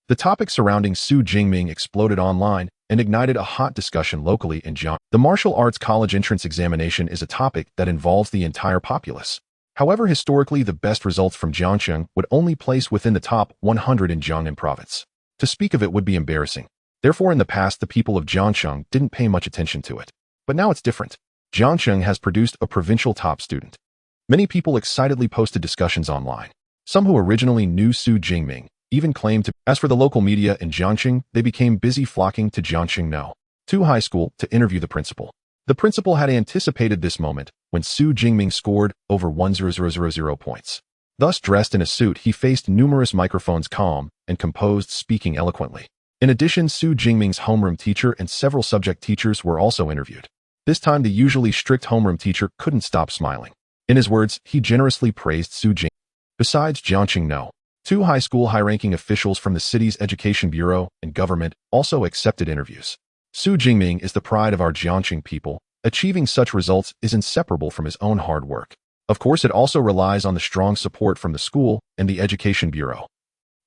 The topic surrounding Xu Jingming exploded online and ignited a hot discussion locally in Jiangxing. The martial arts college entrance examination is a topic that involves the entire populace. However, historically, the best results from Jiangxing would only place within the top 100 in Jiangnan province. To speak of it would be embarrassing. Therefore, in the past, the people of Jiangxing didn't pay much attention to it. But now it's different. Jiangxing has produced a provincial top student. Many people excitedly posted discussions online. Some who originally knew Xu Jingming even claimed to. As for the local media in Jiangxing, they became busy flocking to Jiangxing No. 2 High School to interview the principal. The principal had anticipated this moment when Xu Jingming scored over 1,000 points. Thus, dressed in a suit, he faced numerous microphones, calm and composed, speaking eloquently. In addition, Xu Jingming's homeroom teacher and several subject teachers were also interviewed. This time, the usually strict homeroom teacher couldn't stop smiling. In his words, he generously praised Xu Jingming. Besides, Jiangxing No. 2 High School high-ranking officials from the city's education bureau and government also accepted interviews. Xu Jingming is the pride of our Jiangxing people. Achieving such results is inseparable from his own hard work. Of course, it also relies on the strong support from the school and the education bureau.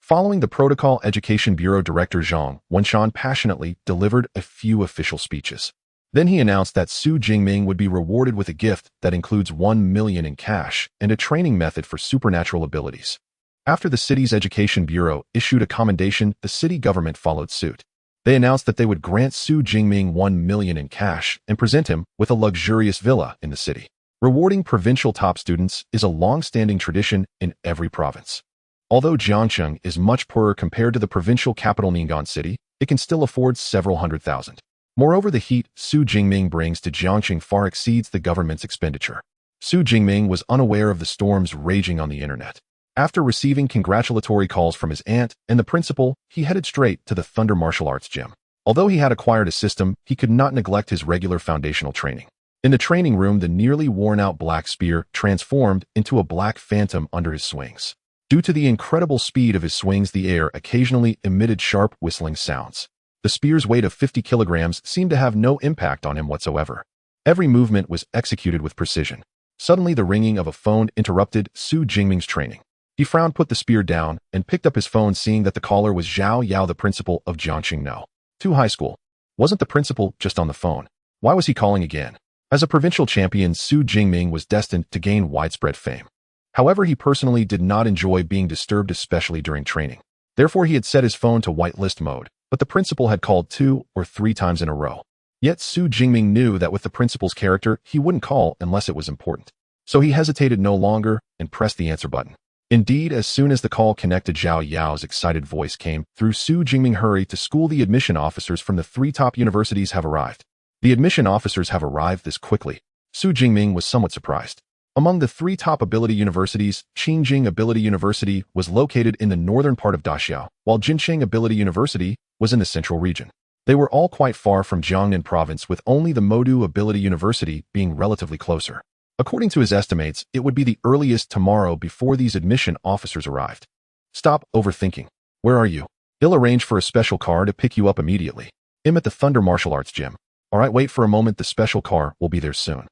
Following the protocol, Education Bureau Director Zhang Wenshan passionately delivered a few official speeches. Then he announced that Xu Jingming would be rewarded with a gift that includes 1 million in cash and a training method for supernatural abilities. After the city's Education Bureau issued a commendation, the city government followed suit. They announced that they would grant Xu Jingming 1 million in cash and present him with a luxurious villa in the city. Rewarding provincial top students is a long-standing tradition in every province. Although Jiangxing is much poorer compared to the provincial capital Ning'an City, it can still afford several hundred thousand. Moreover, the heat Xu Jingming brings to Jiangxing far exceeds the government's expenditure. Xu Jingming was unaware of the storms raging on the internet. After receiving congratulatory calls from his aunt and the principal, he headed straight to the Thunder Martial Arts Gym. Although he had acquired a system, he could not neglect his regular foundational training. In the training room, the nearly worn-out black spear transformed into a black phantom under his swings. Due to the incredible speed of his swings, the air occasionally emitted sharp whistling sounds. The spear's weight of 50 kilograms seemed to have no impact on him whatsoever. Every movement was executed with precision. Suddenly, the ringing of a phone interrupted Xu Jingming's training. He frowned, put the spear down, and picked up his phone, seeing that the caller was Zhao Yao, the principal of Jiangxing No. 2 High School. Wasn't the principal just on the phone? Why was he calling again? As a provincial champion, Xu Jingming was destined to gain widespread fame. However, he personally did not enjoy being disturbed, especially during training. Therefore, he had set his phone to whitelist mode, but the principal had called 2 or 3 times in a row. Yet Xu Jingming knew that with the principal's character, he wouldn't call unless it was important. So he hesitated no longer and pressed the answer button. Indeed, as soon as the call connected, Zhao Yao's excited voice came through. Xu Jingming, hurry to school. The admission officers from the 3 top universities have arrived. The admission officers have arrived this quickly. Xu Jingming was somewhat surprised. Among the 3 top ability universities, Qingjing Ability University was located in the northern part of Daxiao, while Jincheng Ability University was in the central region. They were all quite far from Jiangnan province, with only the Modu Ability University being relatively closer. According to his estimates, it would be the earliest tomorrow before these admission officers arrived. Stop overthinking. Where are you? He'll arrange for a special car to pick you up immediately. I'm at the Thunder Martial Arts Gym. Alright, wait for a moment, the special car will be there soon.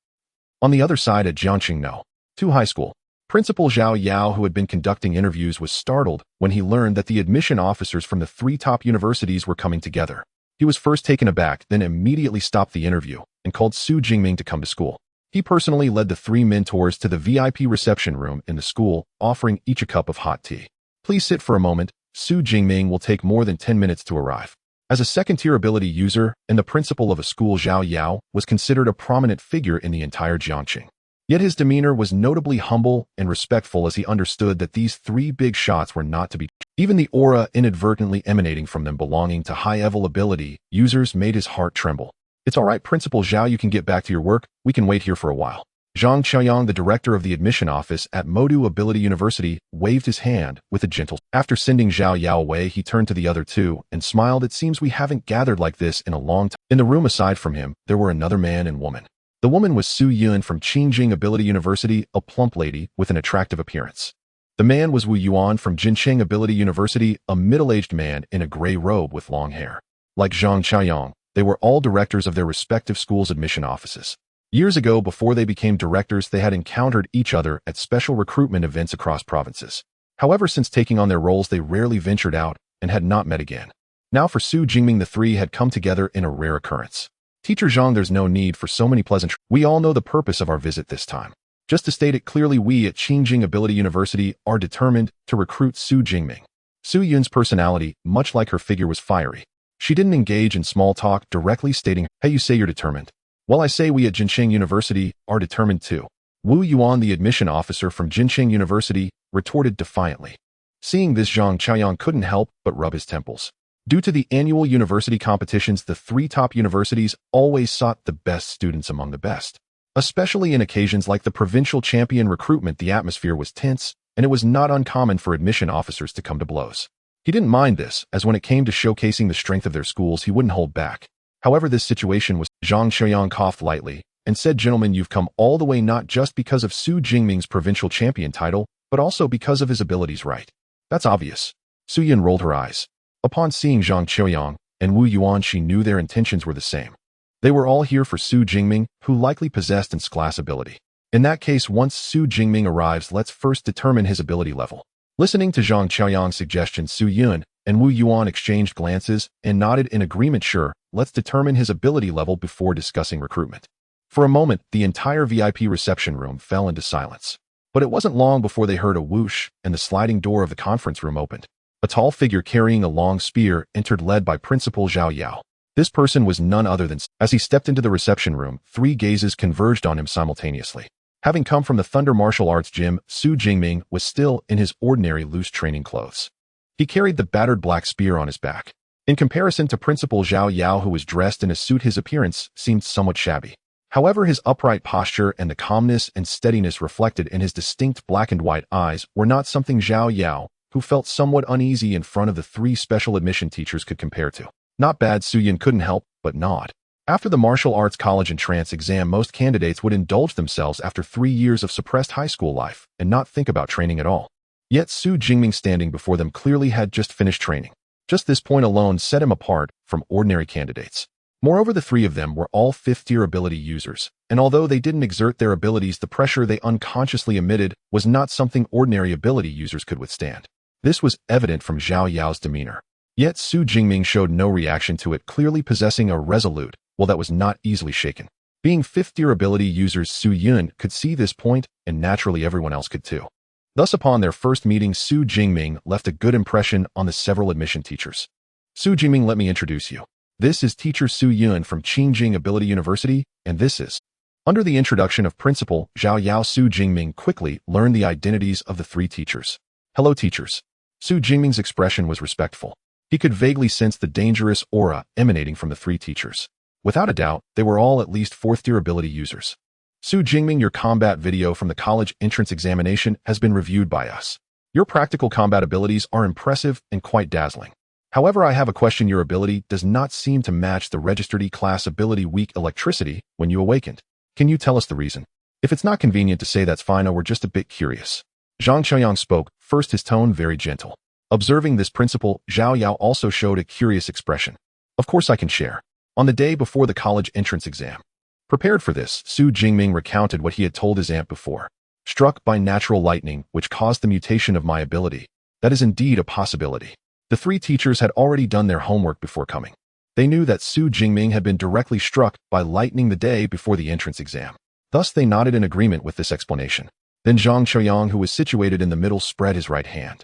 On the other side at Jiangxing No. 2 High School, Principal Zhao Yao, who had been conducting interviews, was startled when he learned that the admission officers from the 3 top universities were coming together. He was first taken aback, then immediately stopped the interview and called Xu Jingming to come to school. He personally led the three mentors to the VIP reception room in the school, offering each a cup of hot tea. Please sit for a moment. Xu Jingming will take more than 10 minutes to arrive. As a second-tier ability user and the principal of a school, Zhao Yao was considered a prominent figure in the entire Jiangqing. Yet his demeanor was notably humble and respectful as he understood that these three big shots were not to be. Even the aura inadvertently emanating from them belonging to high-level ability users made his heart tremble. It's all right, Principal Zhao, you can get back to your work. We can wait here for a while. Zhang Qiaoyang, the director of the admission office at Modu Ability University, waved his hand with a gentle. After sending Zhao Yao away, he turned to the other two and smiled. It seems we haven't gathered like this in a long time. In the room aside from him, there were another man and woman. The woman was Su Yun from Tianjiao Ability University, a plump lady with an attractive appearance. The man was Wu Yuan from Jincheng Ability University, a middle-aged man in a gray robe with long hair. Like Zhang Qiaoyang, they were all directors of their respective schools' admission offices. Years ago, before they became directors, they had encountered each other at special recruitment events across provinces. However, since taking on their roles, they rarely ventured out and had not met again. Now for Xu Jingming, the three had come together in a rare occurrence. Teacher Zhang, there's no need for so many pleasantries. We all know the purpose of our visit this time. Just to state it clearly, we at Tianjiao Ability University are determined to recruit Xu Jingming. Su Yun's personality, much like her figure, was fiery. She didn't engage in small talk, directly stating, "Hey, you say you're determined. Well, I say we at Jincheng University are determined too." Wu Yuan, the admission officer from Jincheng University, retorted defiantly. Seeing this, Zhang Qiaoyang couldn't help but rub his temples. Due to the annual university competitions, the three top universities always sought the best students among the best. Especially in occasions like the provincial champion recruitment, the atmosphere was tense, and it was not uncommon for admission officers to come to blows. He didn't mind this, as when it came to showcasing the strength of their schools, he wouldn't hold back. However, this situation was. Zhang Qiaoyang coughed lightly and said, "Gentlemen, you've come all the way not just because of Xu Jingming's provincial champion title, but also because of his abilities, right?" "That's obvious." Su Yun rolled her eyes. Upon seeing Zhang Qiaoyang and Wu Yuan, she knew their intentions were the same. They were all here for Xu Jingming, who likely possessed his class ability. In that case, once Xu Jingming arrives, let's first determine his ability level. Listening to Zhang Qiaoyang's suggestion, Su Yun and Wu Yuan exchanged glances and nodded in agreement. Sure, let's determine his ability level before discussing recruitment. For a moment, the entire VIP reception room fell into silence. But it wasn't long before they heard a whoosh and the sliding door of the conference room opened. A tall figure carrying a long spear entered, led by Principal Zhao Yao. This person was none other than. As he stepped into the reception room, three gazes converged on him simultaneously. Having come from the Thunder Martial Arts Gym, Xu Jingming was still in his ordinary loose training clothes. He carried the battered black spear on his back. In comparison to Principal Zhao Yao, who was dressed in a suit, his appearance seemed somewhat shabby. However, his upright posture and the calmness and steadiness reflected in his distinct black and white eyes were not something Zhao Yao, who felt somewhat uneasy in front of the three special admission teachers, could compare to. Not bad, Su Yun couldn't help but nod. After the martial arts college entrance exam, most candidates would indulge themselves after 3 years of suppressed high school life and not think about training at all. Yet Xu Jingming standing before them clearly had just finished training. Just this point alone set him apart from ordinary candidates. Moreover, the three of them were all fifth-tier ability users, and although they didn't exert their abilities, the pressure they unconsciously emitted was not something ordinary ability users could withstand. This was evident from Zhao Yao's demeanor. Yet Xu Jingming showed no reaction to it, clearly possessing a resolute will that was not easily shaken. Being fifth-tier ability users, Su Yun could see this point, and naturally everyone else could too. Thus, upon their first meeting, Xu Jingming left a good impression on the several admission teachers. "Xu Jingming, let me introduce you. This is Teacher Su Yun from Tianjiao Ability University, and this is..." Under the introduction of Principal Zhao Yao, Xu Jingming quickly learned the identities of the three teachers. "Hello, teachers." Xu Jingming's expression was respectful. He could vaguely sense the dangerous aura emanating from the three teachers. Without a doubt, they were all at least fourth-tier ability users. "Xu Jingming, your combat video from the college entrance examination has been reviewed by us. Your practical combat abilities are impressive and quite dazzling. However, I have a question. Your ability does not seem to match the registered E-class ability weak electricity when you awakened. Can you tell us the reason? If it's not convenient to say, that's fine. We're just a bit curious." Zhang Qiaoyang spoke, first his tone very gentle. Observing this, Principal Zhao Yao also showed a curious expression. "Of course I can share. On the day before the college entrance exam." Prepared for this, Xu Jingming recounted what he had told his aunt before. "Struck by natural lightning, which caused the mutation of my ability. That is indeed a possibility." The three teachers had already done their homework before coming. They knew that Xu Jingming had been directly struck by lightning the day before the entrance exam. Thus they nodded in agreement with this explanation. Then Zhang Qiuyang, who was situated in the middle, spread his right hand.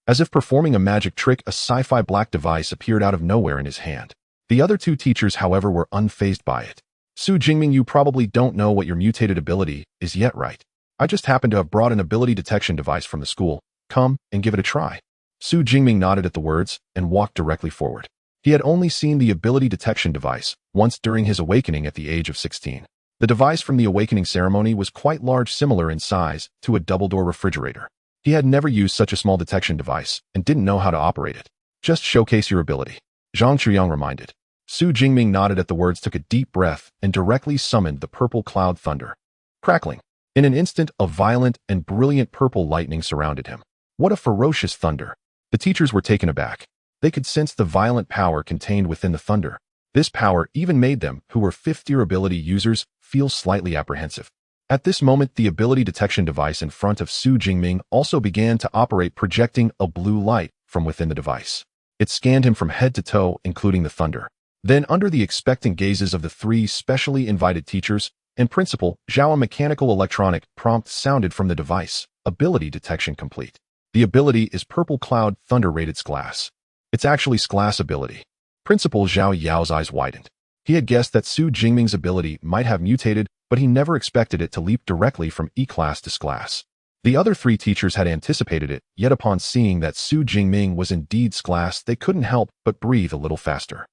As if performing a magic trick, a sci-fi black device appeared out of nowhere in his hand. The other two teachers, however, were unfazed by it. Xu Jingming, you probably don't know what your mutated ability is yet, right? I just happen to have brought an ability detection device from the school. Come and give it a try. Xu Jingming nodded at the words and walked directly forward. He had only seen the ability detection device once during his awakening at the age of 16. The device from the awakening ceremony was quite large, similar in size to a double-door refrigerator. He had never used such a small detection device and didn't know how to operate it. Just showcase your ability, Zhang Qiuyang reminded. Xu Jingming nodded at the words, took a deep breath, and directly summoned the purple cloud thunder. Crackling. In an instant, a violent and brilliant purple lightning surrounded him. What a ferocious thunder! The teachers were taken aback. They could sense the violent power contained within the thunder. This power even made them, who were fifth-tier ability users, feel slightly apprehensive. At this moment, the ability detection device in front of Xu Jingming also began to operate, projecting a blue light from within the device. It scanned him from head to toe, including the thunder. Then, under the expectant gazes of the three specially invited teachers and Principal Zhao, a mechanical electronic prompt sounded from the device. Ability detection complete. The ability is Purple Cloud Thunder rated glass. It's actually glass ability. Principal Zhao Yao's eyes widened. He had guessed that Xu Jingming's ability might have mutated, but he never expected it to leap directly from E-class to glass. The other three teachers had anticipated it, yet upon seeing that Xu Jingming was indeed glass, they couldn't help but breathe a little faster.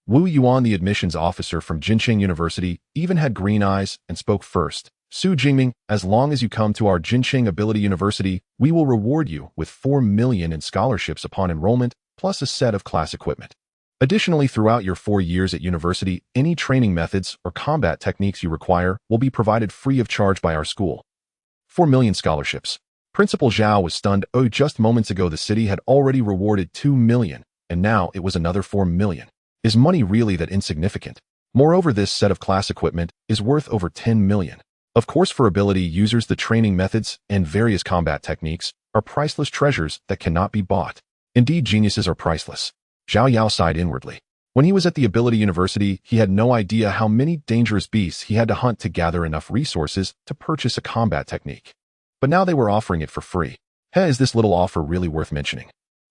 Wu Yuan, the admissions officer from Jinqing University, even had green eyes and spoke first. Xu Jingming, as long as you come to our Jinqing Ability University, we will reward you with 4 million in scholarships upon enrollment, plus a set of class equipment. Additionally, throughout your 4 years at university, any training methods or combat techniques you require will be provided free of charge by our school. 4 million scholarships. Principal Zhao was stunned. Oh, just moments ago the city had already rewarded 2 million, and now it was another 4 million. Is money really that insignificant? Moreover, this set of class equipment is worth over 10 million. Of course, for ability users, the training methods and various combat techniques are priceless treasures that cannot be bought. Indeed, geniuses are priceless. Zhao Yao sighed inwardly. When he was at the Ability University, he had no idea how many dangerous beasts he had to hunt to gather enough resources to purchase a combat technique. But now they were offering it for free. Hey, is this little offer really worth mentioning?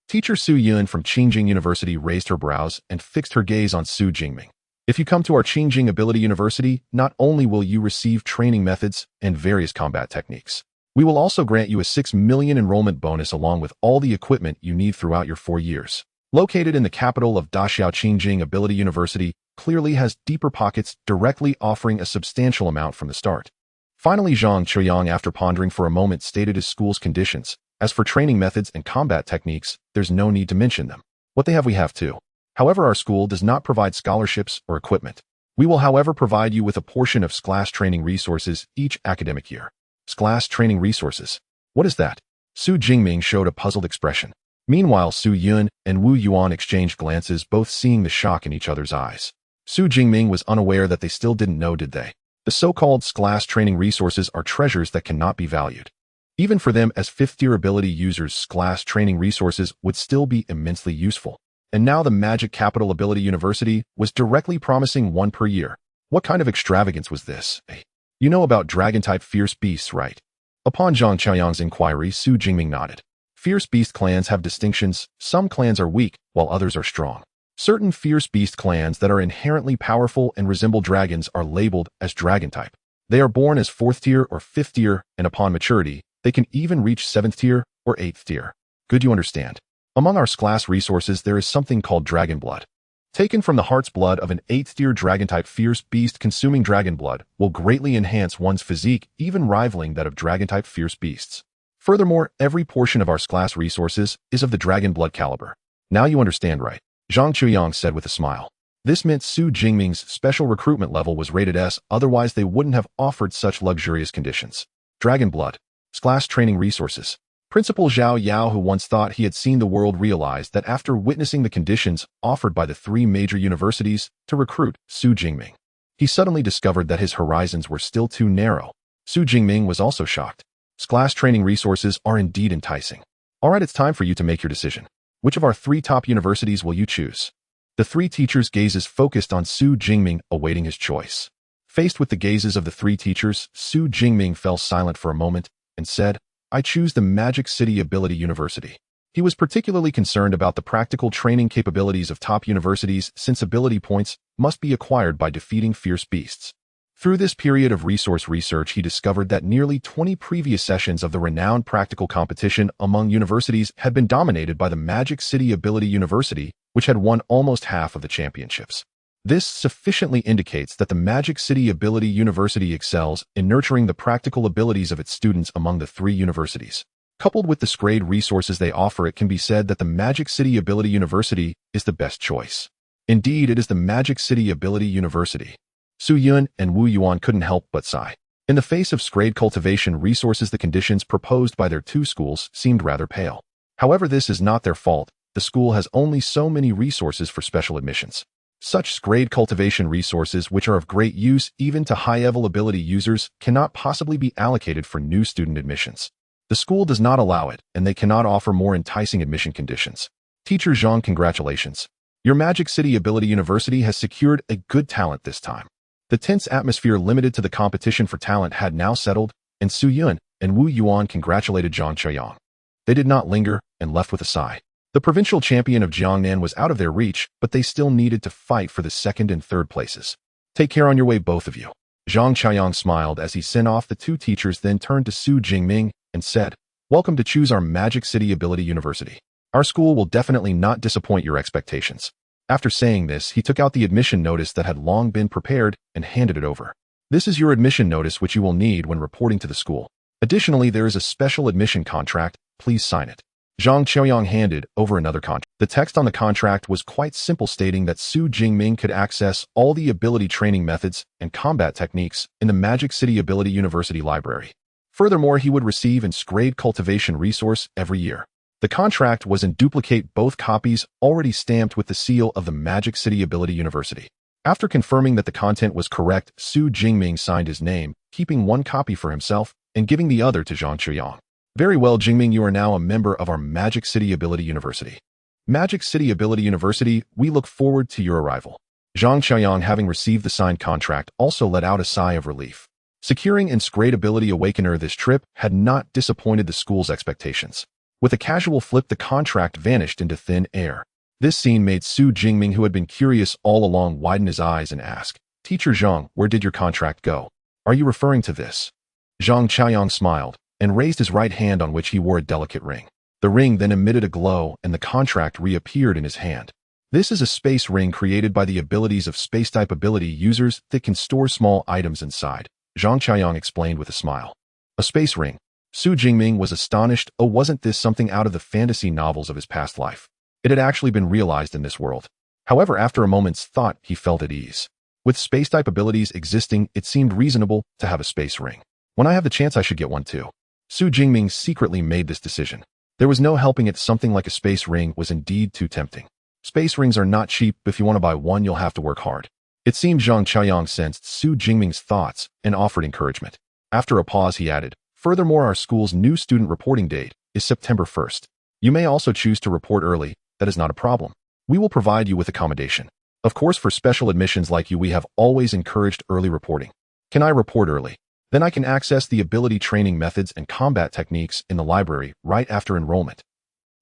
Teacher Su Yun from Tianjiao University raised her brows and fixed her gaze on Xu Jingming. If you come to our Tianjiao Ability University, not only will you receive training methods and various combat techniques, we will also grant you a 6 million enrollment bonus along with all the equipment you need throughout your 4 years. Located in the capital of Daxiao, Tianjiao Ability University clearly has deeper pockets, directly offering a substantial amount from the start. Finally, Zhang Qiuyang, after pondering for a moment, stated his school's conditions. As for training methods and combat techniques, there's no need to mention them. What they have, we have too. However, our school does not provide scholarships or equipment. We will, however, provide you with a portion of SCLAS training resources each academic year. SCLAS training resources. What is that? Xu Jingming showed a puzzled expression. Meanwhile, Su Yun and Wu Yuan exchanged glances, both seeing the shock in each other's eyes. Xu Jingming was unaware that they still didn't know, did they? The so-called SCLAS training resources are treasures that cannot be valued. Even for them as fifth-tier ability users, SCLAS training resources would still be immensely useful. And now the Magic Capital Ability University was directly promising 1 per year. What kind of extravagance was this? You know about dragon-type fierce beasts, right? Upon Zhang Qiuyang's inquiry, Xu Jingming nodded. Fierce beast clans have distinctions. Some clans are weak, while others are strong. Certain fierce beast clans that are inherently powerful and resemble dragons are labeled as dragon-type. They are born as 4th tier or 5th tier, and upon maturity, they can even reach 7th tier or 8th tier. Good, you understand. Among our SCLAS resources, there is something called dragon blood. Taken from the heart's blood of an 8th tier dragon-type fierce beast, consuming dragon blood will greatly enhance one's physique, even rivaling that of dragon-type fierce beasts. Furthermore, every portion of our SCLAS resources is of the dragon blood caliber. Now you understand, right? Zhang Qiuyang said with a smile. This meant Xu Jingming's special recruitment level was rated S, otherwise they wouldn't have offered such luxurious conditions. Dragon blood. SCLAS training resources. Principal Zhao Yao, who once thought he had seen the world, realized that after witnessing the conditions offered by the 3 major universities to recruit Xu Jingming, he suddenly discovered that his horizons were still too narrow. Xu Jingming was also shocked. SCLAS training resources are indeed enticing. Alright, it's time for you to make your decision. Which of our 3 top universities will you choose? The 3 teachers' gazes focused on Xu Jingming, awaiting his choice. Faced with the gazes of the three teachers, Xu Jingming fell silent for a moment and said, "I choose the Magic City Ability University." He was particularly concerned about the practical training capabilities of top universities since ability points must be acquired by defeating fierce beasts. Through this period of resource research, he discovered that nearly 20 previous sessions of the renowned practical competition among universities had been dominated by the Magic City Ability University, which had won almost half of the championships. This sufficiently indicates that the Magic City Ability University excels in nurturing the practical abilities of its students among the three universities. Coupled with the scaled resources they offer, it can be said that the Magic City Ability University is the best choice. Indeed, it is the Magic City Ability University. Su Yun and Wu Yuan couldn't help but sigh. In the face of scaled cultivation resources, the conditions proposed by their two schools seemed rather pale. However, this is not their fault. The school has only so many resources for special admissions. Such scaled cultivation resources, which are of great use even to high-level ability users, cannot possibly be allocated for new student admissions. The school does not allow it, and they cannot offer more enticing admission conditions. Teacher Zhang, congratulations. Your Magic City Ability University has secured a good talent this time. The tense atmosphere limited to the competition for talent had now settled, and Su Yun and Wu Yuan congratulated Zhang Qiuyang. They did not linger and left with a sigh. The provincial champion of Jiangnan was out of their reach, but they still needed to fight for the second and third places. Take care on your way, both of you. Zhang Qiuyang smiled as he sent off the two teachers, then turned to Xu Jingming and said, "Welcome to choose our Magic City Ability University. Our school will definitely not disappoint your expectations." After saying this, he took out the admission notice that had long been prepared and handed it over. "This is your admission notice, which you will need when reporting to the school. Additionally, there is a special admission contract. Please sign it." Zhang Qiuyang handed over another contract. The text on the contract was quite simple, stating that Xu Jingming could access all the ability training methods and combat techniques in the Magic City Ability University library. Furthermore, he would receive an scaled cultivation resource every year. The contract was in duplicate, both copies already stamped with the seal of the Magic City Ability University. After confirming that the content was correct, Xu Jingming signed his name, keeping one copy for himself and giving the other to Zhang Qiuyang. "Very well, Jingming, you are now a member of our Magic City Ability University. Magic City Ability University, we look forward to your arrival." Zhang Qiuyang, having received the signed contract, also let out a sigh of relief. Securing an scaled ability awakener this trip had not disappointed the school's expectations. With a casual flip, the contract vanished into thin air. This scene made Xu Jingming, who had been curious all along, widen his eyes and ask, "Teacher Zhang, where did your contract go? Are you referring to this?" Zhang Qiuyang smiled and raised his right hand, on which he wore a delicate ring. The ring then emitted a glow, and the contract reappeared in his hand. "This is a space ring created by the abilities of space-type ability users that can store small items inside," Zhang Qiuyang explained with a smile. "A space ring?" Xu Jingming was astonished. Oh, wasn't this something out of the fantasy novels of his past life? It had actually been realized in this world. However, after a moment's thought, he felt at ease. With space-type abilities existing, it seemed reasonable to have a space ring. When I have the chance, I should get one too. Xu Jingming secretly made this decision. There was no helping it. Something like a space ring was indeed too tempting. Space rings are not cheap. If you want to buy one, you'll have to work hard. It seemed Zhang Qiuyang sensed Xu Jingming's thoughts and offered encouragement. After a pause, he added, "Furthermore, our school's new student reporting date is September 1st. You may also choose to report early. That is not a problem. We will provide you with accommodation. Of course, for special admissions like you, we have always encouraged early reporting. Can I report early? Then I can access the ability training methods and combat techniques in the library right after enrollment."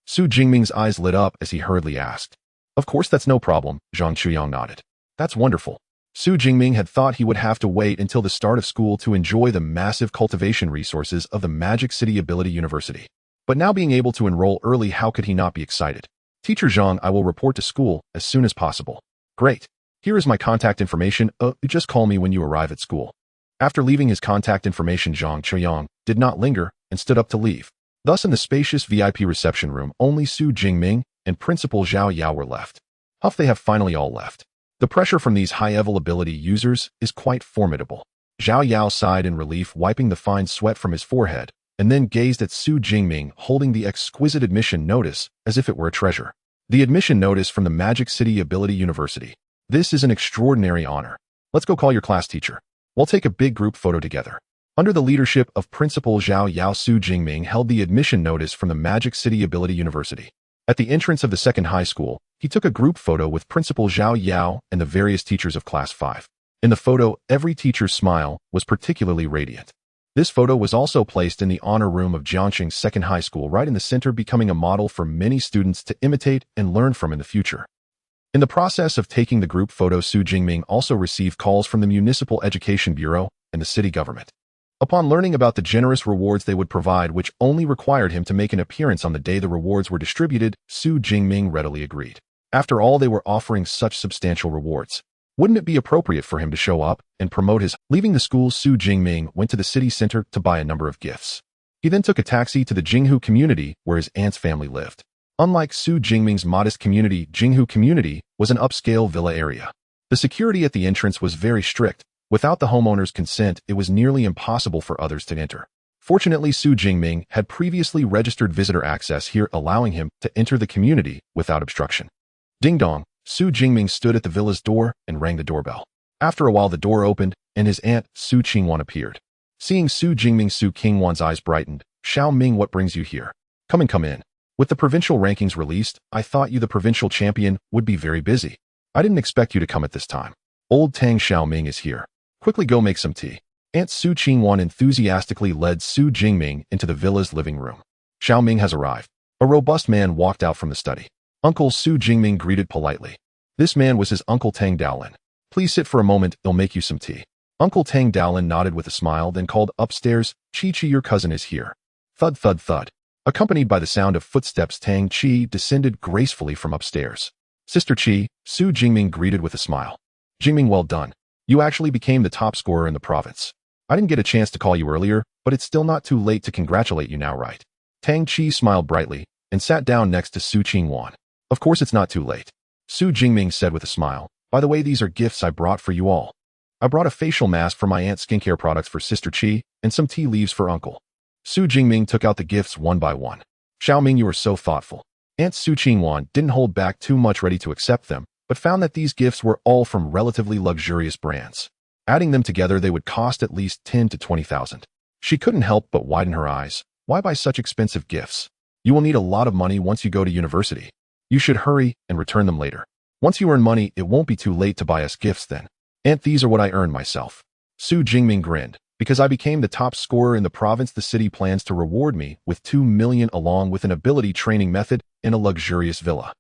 Xu Jingming's eyes lit up as he hurriedly asked. "Of course, that's no problem," Zhang Qiuyang nodded. "That's wonderful." Xu Jingming had thought he would have to wait until the start of school to enjoy the massive cultivation resources of the Magic City Ability University. But now, being able to enroll early, how could he not be excited? "Teacher Zhang, I will report to school as soon as possible." "Great. Here is my contact information. Just call me when you arrive at school." After leaving his contact information, Zhang Qiuyang did not linger and stood up to leave. Thus, in the spacious VIP reception room, only Xu Jingming and Principal Zhao Yao were left. Huff, they have finally all left. The pressure from these high-level ability users is quite formidable. Zhao Yao sighed in relief, wiping the fine sweat from his forehead, and then gazed at Xu Jingming holding the exquisite admission notice as if it were a treasure. The admission notice from the Magic City Ability University. This is an extraordinary honor. Let's go call your class teacher. We'll take a big group photo together. Under the leadership of Principal Zhao Yao, Xu Jingming held the admission notice from the Magic City Ability University. At the entrance of the second high school, he took a group photo with Principal Zhao Yao and the various teachers of Class 5. In the photo, every teacher's smile was particularly radiant. This photo was also placed in the honor room of Jiangxing's second high school, right in the center, becoming a model for many students to imitate and learn from in the future. In the process of taking the group photo, Xu Jingming also received calls from the Municipal Education Bureau and the city government. Upon learning about the generous rewards they would provide, which only required him to make an appearance on the day the rewards were distributed, Xu Jingming readily agreed. After all, they were offering such substantial rewards. Wouldn't it be appropriate for him to show up and promote his? Leaving the school, Xu Jingming went to the city center to buy a number of gifts. He then took a taxi to the Jinghu community where his aunt's family lived. Unlike Xu Jingming's modest community, Jinghu community was an upscale villa area. The security at the entrance was very strict. Without the homeowner's consent, it was nearly impossible for others to enter. Fortunately, Xu Jingming had previously registered visitor access here, allowing him to enter the community without obstruction. Ding dong, Xu Jingming stood at the villa's door and rang the doorbell. After a while, the door opened, and his aunt, Xu Qingwan, appeared. Seeing Xu Jingming, Xu Qingwan's eyes brightened. Xiao Ming, what brings you here? Come in. With the provincial rankings released, I thought you, the provincial champion, would be very busy. I didn't expect you to come at this time. Old Tang Xiao Ming is here. Quickly go make some tea. Aunt Xu Qingwan enthusiastically led Xu Jingming into the villa's living room. Xiao Ming has arrived. A robust man walked out from the study. Uncle Xu Jingming greeted politely. This man was his uncle Tang Daolin. Please sit for a moment, I'll make you some tea. Uncle Tang Daolin nodded with a smile, then called upstairs, Chi, your cousin is here. Thud thud thud. Accompanied by the sound of footsteps, Tang Chi descended gracefully from upstairs. Sister Chi, Xu Jingming greeted with a smile. Jingming, well done. You actually became the top scorer in the province. I didn't get a chance to call you earlier, but it's still not too late to congratulate you now, right? Tang Chi smiled brightly and sat down next to Xu Qingwan. Of course it's not too late. Xu Jingming said with a smile. By the way, these are gifts I brought for you all. I brought a facial mask for my aunt's skincare products for Sister Chi and some tea leaves for Uncle. Xu Jingming took out the gifts one by one. Xiao Ming, you are so thoughtful. Aunt Xu Qingwan didn't hold back too much, ready to accept them, but found that these gifts were all from relatively luxurious brands. Adding them together, they would cost at least 10 to 20,000. She couldn't help but widen her eyes. Why buy such expensive gifts? You will need a lot of money once you go to university. You should hurry and return them later. Once you earn money, it won't be too late to buy us gifts then. Aunt, these are what I earned myself. Xu Jingming grinned. Because I became the top scorer in the province, the city plans to reward me with 2 million along with an ability training method in a luxurious villa.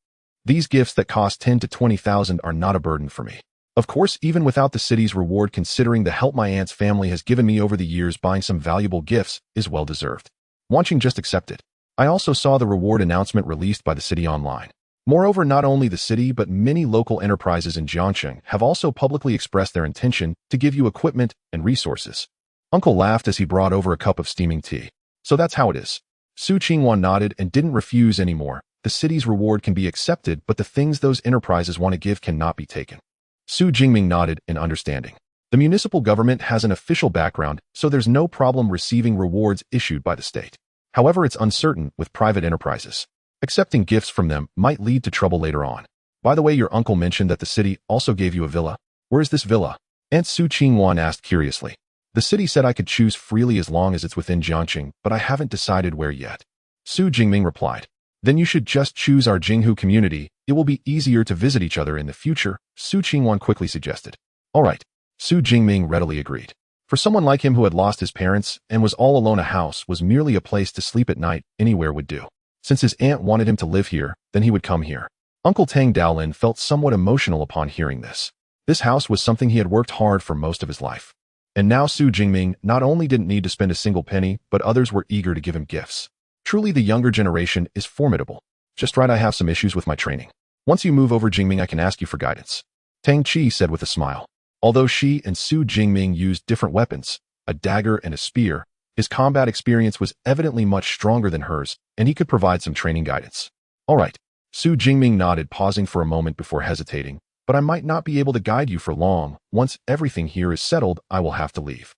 These gifts that cost 10 to 20,000 are not a burden for me. Of course, even without the city's reward, considering the help my aunt's family has given me over the years, buying some valuable gifts is well deserved. Wanting just accept it. I also saw the reward announcement released by the city online. Moreover, not only the city but many local enterprises in Jiangxing have also publicly expressed their intention to give you equipment and resources. Uncle laughed as he brought over a cup of steaming tea. So that's how it is. Xu Qingwan nodded and didn't refuse anymore. The city's reward can be accepted, but the things those enterprises want to give cannot be taken. Xu Jingming nodded in understanding. The municipal government has an official background, so there's no problem receiving rewards issued by the state. However, it's uncertain with private enterprises. Accepting gifts from them might lead to trouble later on. By the way, your uncle mentioned that the city also gave you a villa. Where is this villa? Aunt Xu Qingwan asked curiously. The city said I could choose freely as long as it's within Jiangxing, but I haven't decided where yet. Xu Jingming replied. Then you should just choose our Jinghu community. It will be easier to visit each other in the future, Xu Qingwan quickly suggested. All right. Xu Jingming readily agreed. For someone like him who had lost his parents and was all alone, a house was merely a place to sleep at night. Anywhere would do. Since his aunt wanted him to live here, then he would come here. Uncle Tang Daolin felt somewhat emotional upon hearing this. This house was something he had worked hard for most of his life. And now Xu Jingming not only didn't need to spend a single penny, but others were eager to give him gifts. Truly, the younger generation is formidable. Just right, I have some issues with my training. Once you move over, Jingming, I can ask you for guidance. Tang Chi said with a smile. Although she and Xu Jingming used different weapons, a dagger and a spear, his combat experience was evidently much stronger than hers, and he could provide some training guidance. All right. Xu Jingming nodded, pausing for a moment before hesitating. But I might not be able to guide you for long. Once everything here is settled, I will have to leave.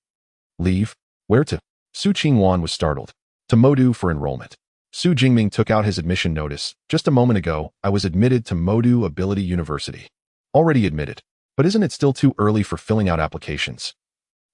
Leave? Where to? Xu Qingwan was startled. To Modu for enrollment. Xu Jingming took out his admission notice. Just a moment ago, I was admitted to Modu Ability University. Already admitted. But isn't it still too early for filling out applications?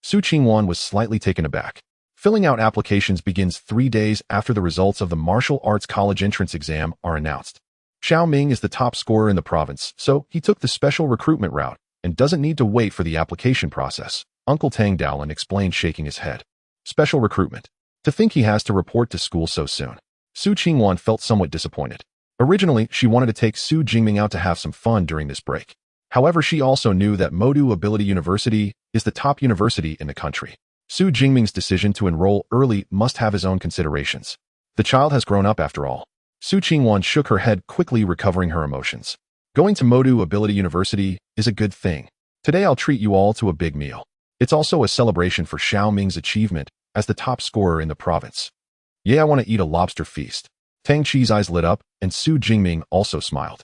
Xu Qingwan was slightly taken aback. Filling out applications begins 3 days after the results of the martial arts college entrance exam are announced. Xiao Ming is the top scorer in the province, so he took the special recruitment route, and doesn't need to wait for the application process, Uncle Tianjiao explained, shaking his head. Special recruitment. To think he has to report to school so soon. Xu Jingming felt somewhat disappointed. Originally, she wanted to take Xu Jingming out to have some fun during this break. However, she also knew that Modu Ability University is the top university in the country. Xu Jingming's decision to enroll early must have his own considerations. The child has grown up after all. Xu Jingming shook her head, quickly recovering her emotions. Going to Modu Ability University is a good thing. Today I'll treat you all to a big meal. It's also a celebration for Xiao Ming's achievement as the top scorer in the province. Yeah, I want to eat a lobster feast. Tang Qi's eyes lit up, and Xu Jingming also smiled.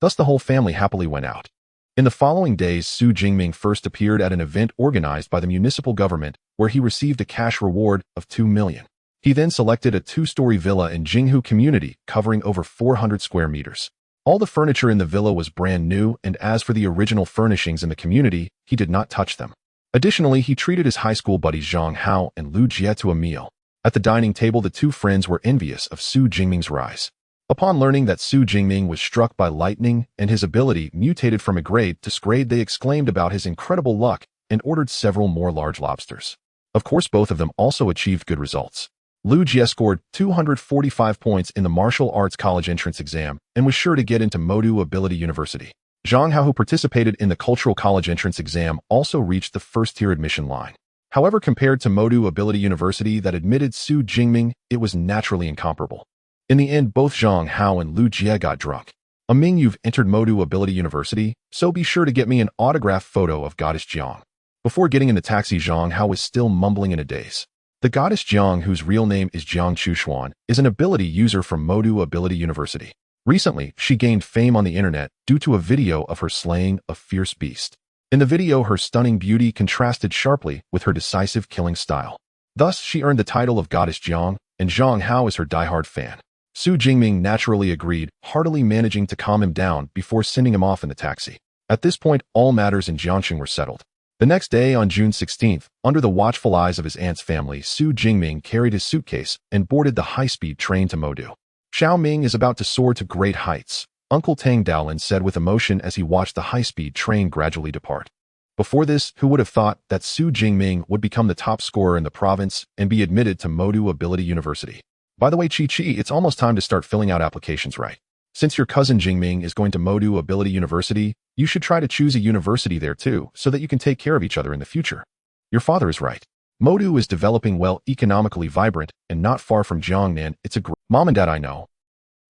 Thus the whole family happily went out. In the following days, Xu Jingming first appeared at an event organized by the municipal government, where he received a cash reward of 2 million. He then selected a 2-story villa in Jinghu community, covering over 400 square meters. All the furniture in the villa was brand new, and as for the original furnishings in the community, he did not touch them. Additionally, he treated his high school buddies Zhang Hao and Lu Jie to a meal. At the dining table, the two friends were envious of Xu Jingming's rise. Upon learning that Xu Jingming was struck by lightning and his ability mutated from a grade to grade, they exclaimed about his incredible luck and ordered several more large lobsters. Of course, both of them also achieved good results. Lu Jie scored 245 points in the martial arts college entrance exam and was sure to get into Modu Ability University. Zhang Hao, who participated in the cultural college entrance exam, also reached the first-tier admission line. However, compared to Modu Ability University that admitted Xu Jingming, it was naturally incomparable. In the end, both Zhang Hao and Lu Jie got drunk. Ming, you've entered Modu Ability University, so be sure to get me an autographed photo of Goddess Jiang. Before getting in the taxi, Zhang Hao was still mumbling in a daze. The Goddess Jiang, whose real name is Jiang Chushuan, is an ability user from Modu Ability University. Recently, she gained fame on the internet due to a video of her slaying a fierce beast. In the video, her stunning beauty contrasted sharply with her decisive killing style. Thus, she earned the title of Goddess Jiang, and Zhang Hao is her diehard fan. Xu Jingming naturally agreed, heartily managing to calm him down before sending him off in the taxi. At this point, all matters in Jiangxing were settled. The next day, on June 16th, under the watchful eyes of his aunt's family, Xu Jingming carried his suitcase and boarded the high-speed train to Modu. Xiao Ming is about to soar to great heights, Uncle Tianjiao said with emotion as he watched the high-speed train gradually depart. Before this, who would have thought that Xu Jingming would become the top scorer in the province and be admitted to Modu Ability University? By the way, Chi-Chi, it's almost time to start filling out applications right. Since your cousin Jingming is going to Modu Ability University, you should try to choose a university there too, so that you can take care of each other in the future. Your father is right. Modu is developing well, economically vibrant, and not far from Jiangnan. It's a great... Mom and Dad, I know.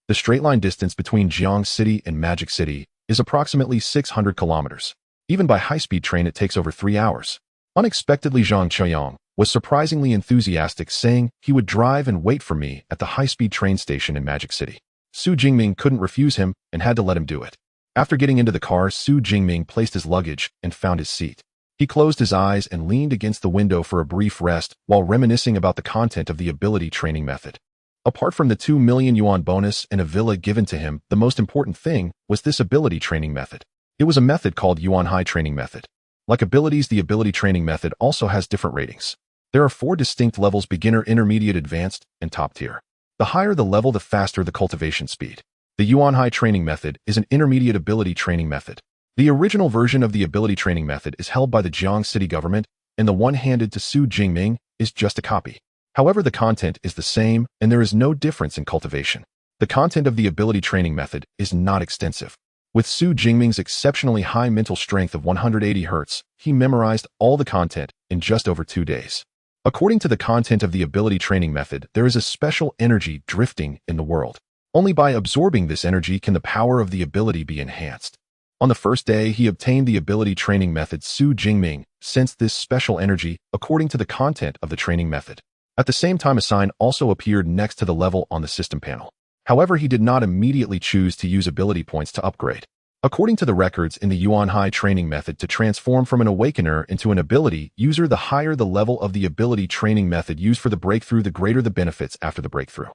The straight line distance between Jiang City and Magic City is approximately 600 kilometers. Even by high-speed train, it takes over 3 hours. Unexpectedly, Zhang Qiuyang was surprisingly enthusiastic, saying he would drive and wait for me at the high-speed train station in Magic City. Xu Jingming couldn't refuse him and had to let him do it. After getting into the car, Xu Jingming placed his luggage and found his seat. He closed his eyes and leaned against the window for a brief rest while reminiscing about the content of the ability training method. Apart from the 2 million yuan bonus and a villa given to him, the most important thing was this ability training method. It was a method called Yuan High Training Method. Like abilities, the ability training method also has different ratings. There are 4 distinct levels: beginner, intermediate, advanced, and top tier. The higher the level, the faster the cultivation speed. The Yuan High Training Method is an intermediate ability training method. The original version of the ability training method is held by the Jiang City government, and the one handed to Xu Jingming is just a copy. However, the content is the same, and there is no difference in cultivation. The content of the ability training method is not extensive. With Xu Jingming's exceptionally high mental strength of 180 Hz, he memorized all the content in just over 2 days. According to the content of the ability training method, there is a special energy drifting in the world. Only by absorbing this energy can the power of the ability be enhanced. On the first day, he obtained the ability training method. Xu Jingming sensed this special energy according to the content of the training method. At the same time, a sign also appeared next to the level on the system panel. However, he did not immediately choose to use ability points to upgrade. According to the records in the Yuan High training method, to transform from an awakener into an ability user, the higher the level of the ability training method used for the breakthrough, the greater the benefits after the breakthrough.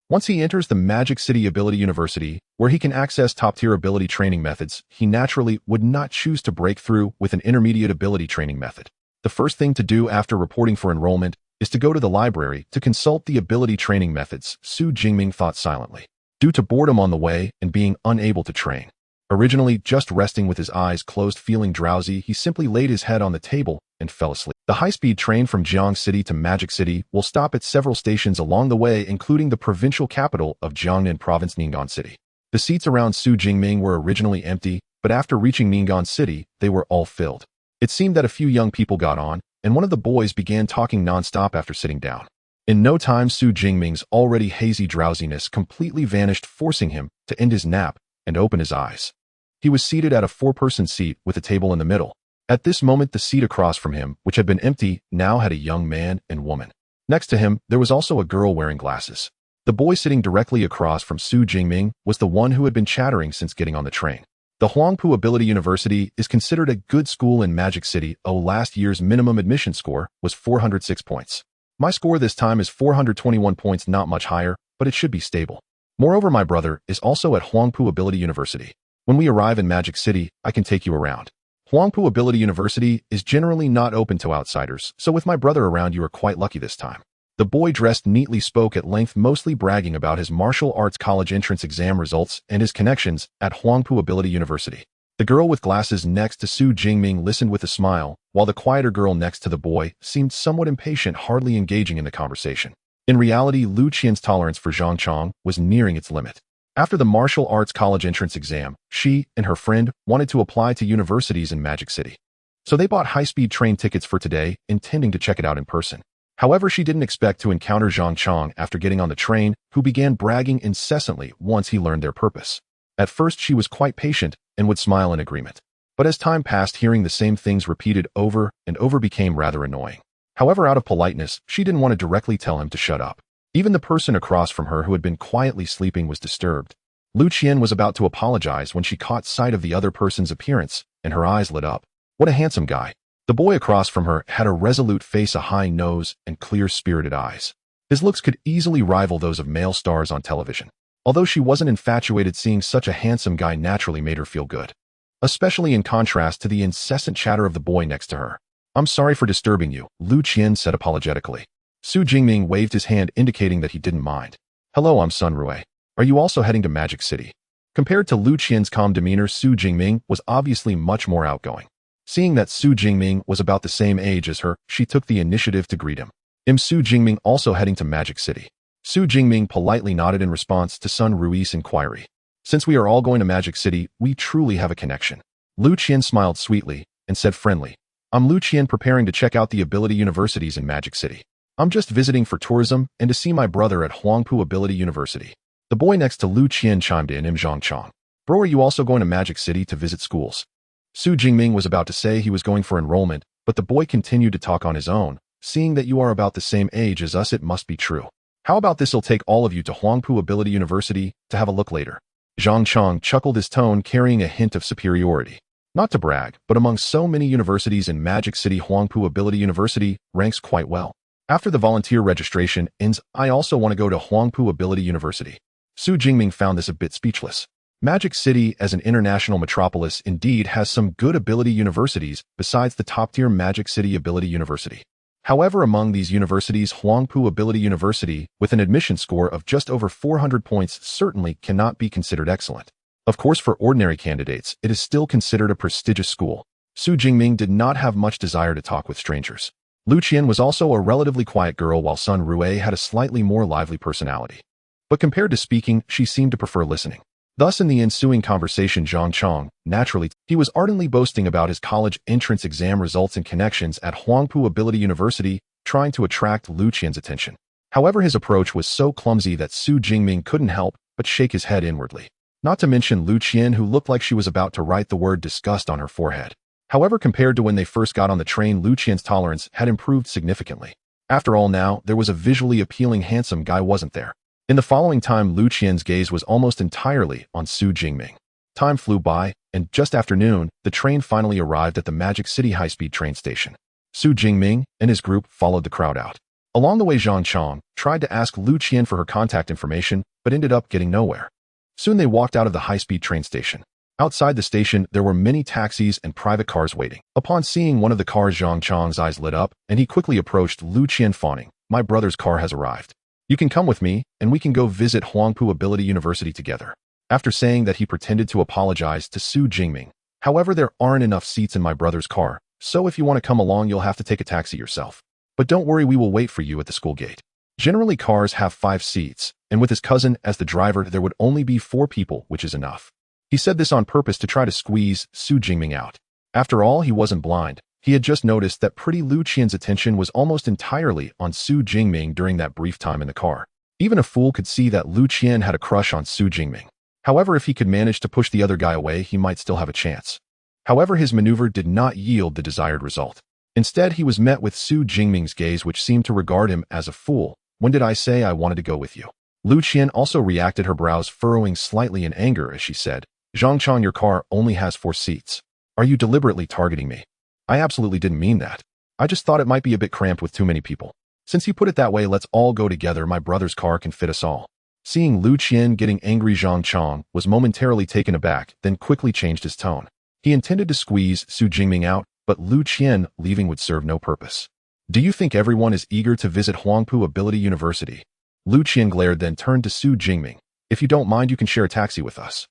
Once he enters the Magic City Ability University, where he can access top-tier ability training methods, he naturally would not choose to break through with an intermediate ability training method. The first thing to do after reporting for enrollment is to go to the library to consult the ability training methods. Xu Jingming thought silently. Due to boredom on the way and being unable to train, Originally just resting with his eyes closed feeling drowsy, he simply laid his head on the table and fell asleep. The high-speed train from Jiang City to Magic City will stop at several stations along the way, including the provincial capital of Jiangnan Province, Ning'an City. The seats around Xu Jingming were originally empty, but after reaching Ning'an City, they were all filled. It seemed that a few young people got on, and one of the boys began talking non-stop after sitting down. In no time, Xu Jingming's already hazy drowsiness completely vanished, forcing him to end his nap and open his eyes. He was seated at a four-person seat with a table in the middle. At this moment, the seat across from him, which had been empty, now had a young man and woman. Next to him, there was also a girl wearing glasses. The boy sitting directly across from Xu Jingming was the one who had been chattering since getting on the train. The Huangpu Ability University is considered a good school in Magic City. Last year's minimum admission score was 406 points. My score this time is 421 points, not much higher, but it should be stable. Moreover, my brother is also at Huangpu Ability University. When we arrive in Magic City, I can take you around. Huangpu Ability University is generally not open to outsiders, so with my brother around you are quite lucky this time. The boy dressed neatly spoke at length, mostly bragging about his martial arts college entrance exam results and his connections at Huangpu Ability University. The girl with glasses next to Xu Jingming listened with a smile, while the quieter girl next to the boy seemed somewhat impatient, hardly engaging in the conversation. In reality, Lu Qian's tolerance for Zhang Chong was nearing its limit. After the martial arts college entrance exam, she and her friend wanted to apply to universities in Magic City. So they bought high-speed train tickets for today, intending to check it out in person. However, she didn't expect to encounter Zhang Chong after getting on the train, who began bragging incessantly once he learned their purpose. At first, she was quite patient and would smile in agreement. But as time passed, hearing the same things repeated over and over became rather annoying. However, out of politeness, she didn't want to directly tell him to shut up. Even the person across from her who had been quietly sleeping was disturbed. Lu Qian was about to apologize when she caught sight of the other person's appearance, and her eyes lit up. What a handsome guy. The boy across from her had a resolute face, a high nose, and clear-spirited eyes. His looks could easily rival those of male stars on television. Although she wasn't infatuated, seeing such a handsome guy naturally made her feel good. Especially in contrast to the incessant chatter of the boy next to her. "I'm sorry for disturbing you," Lu Qian said apologetically. Xu Jingming waved his hand, indicating that he didn't mind. "Hello, I'm Sun Rui. Are you also heading to Magic City?" Compared to Lu Qian's calm demeanor, Xu Jingming was obviously much more outgoing. Seeing that Xu Jingming was about the same age as her, she took the initiative to greet him. "Am Xu Jingming also heading to Magic City?" Xu Jingming politely nodded in response to Sun Rui's inquiry. "Since we are all going to Magic City, we truly have a connection." Lu Qian smiled sweetly and said friendly, "I'm Lu Qian, preparing to check out the ability universities in Magic City. I'm just visiting for tourism and to see my brother at Huangpu Ability University." The boy next to Lu Qian chimed in, "I'm Zhang Chong. Bro, are you also going to Magic City to visit schools?" Xu Jingming was about to say he was going for enrollment, but the boy continued to talk on his own. "Seeing that you are about the same age as us, it must be true. How about this? I'll take all of you to Huangpu Ability University to have a look later." Zhang Chong chuckled, his tone carrying a hint of superiority. Not to brag, but among so many universities in Magic City, Huangpu Ability University ranks quite well. After the volunteer registration ends, I also want to go to Huangpu Ability University. Xu Jingming found this a bit speechless. Magic City, as an international metropolis, indeed has some good ability universities besides the top-tier Magic City Ability University. However, among these universities, Huangpu Ability University, with an admission score of just over 400 points, certainly cannot be considered excellent. Of course, for ordinary candidates, it is still considered a prestigious school. Xu Jingming did not have much desire to talk with strangers. Lu Qian was also a relatively quiet girl, while Sun Rui had a slightly more lively personality. But compared to speaking, she seemed to prefer listening. Thus, in the ensuing conversation, Zhang Chong, naturally, he was ardently boasting about his college entrance exam results and connections at Huangpu Ability University, trying to attract Lu Qian's attention. However, his approach was so clumsy that Xu Jingming couldn't help but shake his head inwardly. Not to mention Lu Qian, who looked like she was about to write the word disgust on her forehead. However, compared to when they first got on the train, Lu Qian's tolerance had improved significantly. After all, now, there was a visually appealing handsome guy, wasn't there? In the following time, Lu Qian's gaze was almost entirely on Xu Jingming. Time flew by, and just after noon, the train finally arrived at the Magic City high-speed train station. Xu Jingming and his group followed the crowd out. Along the way, Zhang Chong tried to ask Lu Qian for her contact information, but ended up getting nowhere. Soon they walked out of the high-speed train station. Outside the station, there were many taxis and private cars waiting. Upon seeing one of the cars, Zhang Chong's eyes lit up, and he quickly approached Lu Qian, fawning, "My brother's car has arrived. You can come with me, and we can go visit Huangpu Ability University together." after saying that he pretended to apologize to Xu Jingming. However, there aren't enough seats in my brother's car, so if you want to come along, you'll have to take a taxi yourself. But don't worry, we will wait for you at the school gate. Generally, cars have 5 seats, and with his cousin as the driver, there would only be 4 people, which is enough. He said this on purpose to try to squeeze Xu Jingming out. After all, he wasn't blind. He had just noticed that pretty Lu Qian's attention was almost entirely on Xu Jingming during that brief time in the car. Even a fool could see that Lu Qian had a crush on Xu Jingming. However, if he could manage to push the other guy away, he might still have a chance. However, his maneuver did not yield the desired result. Instead, he was met with Xu Jingming's gaze, which seemed to regard him as a fool. When did I say I wanted to go with you? Lu Qian also reacted, her brows furrowing slightly in anger as she said, Zhangchang, your car only has 4 seats. Are you deliberately targeting me? I absolutely didn't mean that. I just thought it might be a bit cramped with too many people. Since you put it that way, let's all go together. My brother's car can fit us all. Seeing Lu Qian getting angry, Zhangchang was momentarily taken aback, then quickly changed his tone. He intended to squeeze Xu Jingming out, but Lu Qian leaving would serve no purpose. Do you think everyone is eager to visit Huangpu Ability University? Lu Qian glared, then turned to Xu Jingming. If you don't mind, you can share a taxi with us.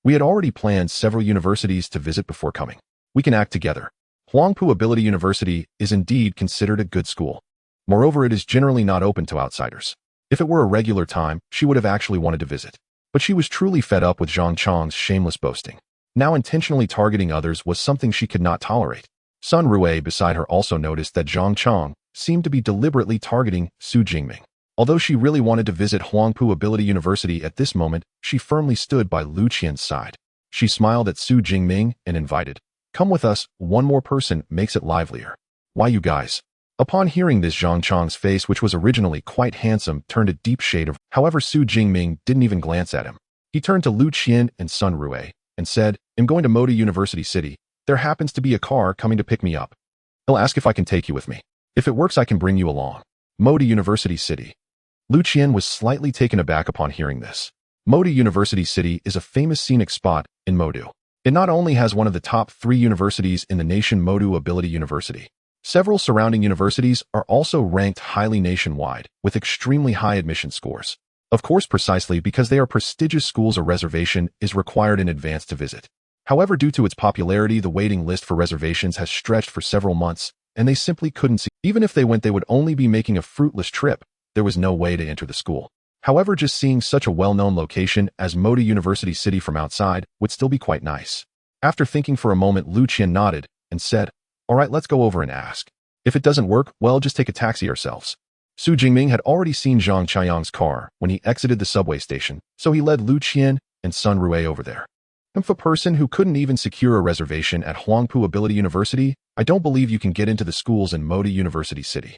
We had already planned several universities to visit before coming. We can act together. Huangpu Ability University is indeed considered a good school. Moreover, it is generally not open to outsiders. If it were a regular time, she would have actually wanted to visit. But she was truly fed up with Zhang Chang's shameless boasting. Now intentionally targeting others was something she could not tolerate. Sun Rui beside her also noticed that Zhang Chang seemed to be deliberately targeting Xu Jingming. Although she really wanted to visit Huangpu Ability University at this moment, she firmly stood by Lu Qian's side. She smiled at Xu Jingming and invited, come with us, one more person makes it livelier. Why, you guys? Upon hearing this, Zhang Chang's face, which was originally quite handsome, turned a deep shade of. However, Xu Jingming didn't even glance at him. He turned to Lu Qian and Sun Rui and said, I'm going to Modi University City. There happens to be a car coming to pick me up. He'll ask if I can take you with me. If it works, I can bring you along. Modi University City. Lu Qian was slightly taken aback upon hearing this. Modi University City is a famous scenic spot in Modu. It not only has one of the top 3 universities in the nation, Modu Ability University. Several surrounding universities are also ranked highly nationwide, with extremely high admission scores. Of course, precisely because they are prestigious schools, a reservation is required in advance to visit. However, due to its popularity, the waiting list for reservations has stretched for several months, and they simply couldn't see. Even if they went, they would only be making a fruitless trip. There was no way to enter the school. However, just seeing such a well-known location as Modi University City from outside would still be quite nice. After thinking for a moment, Lu Qian nodded and said, all right, let's go over and ask. If it doesn't work, well, just take a taxi ourselves. Xu Jingming had already seen Zhang Qianyang's car when he exited the subway station, so he led Lu Qian and Sun Rui over there. And for a person who couldn't even secure a reservation at Huangpu Ability University, I don't believe you can get into the schools in Modi University City.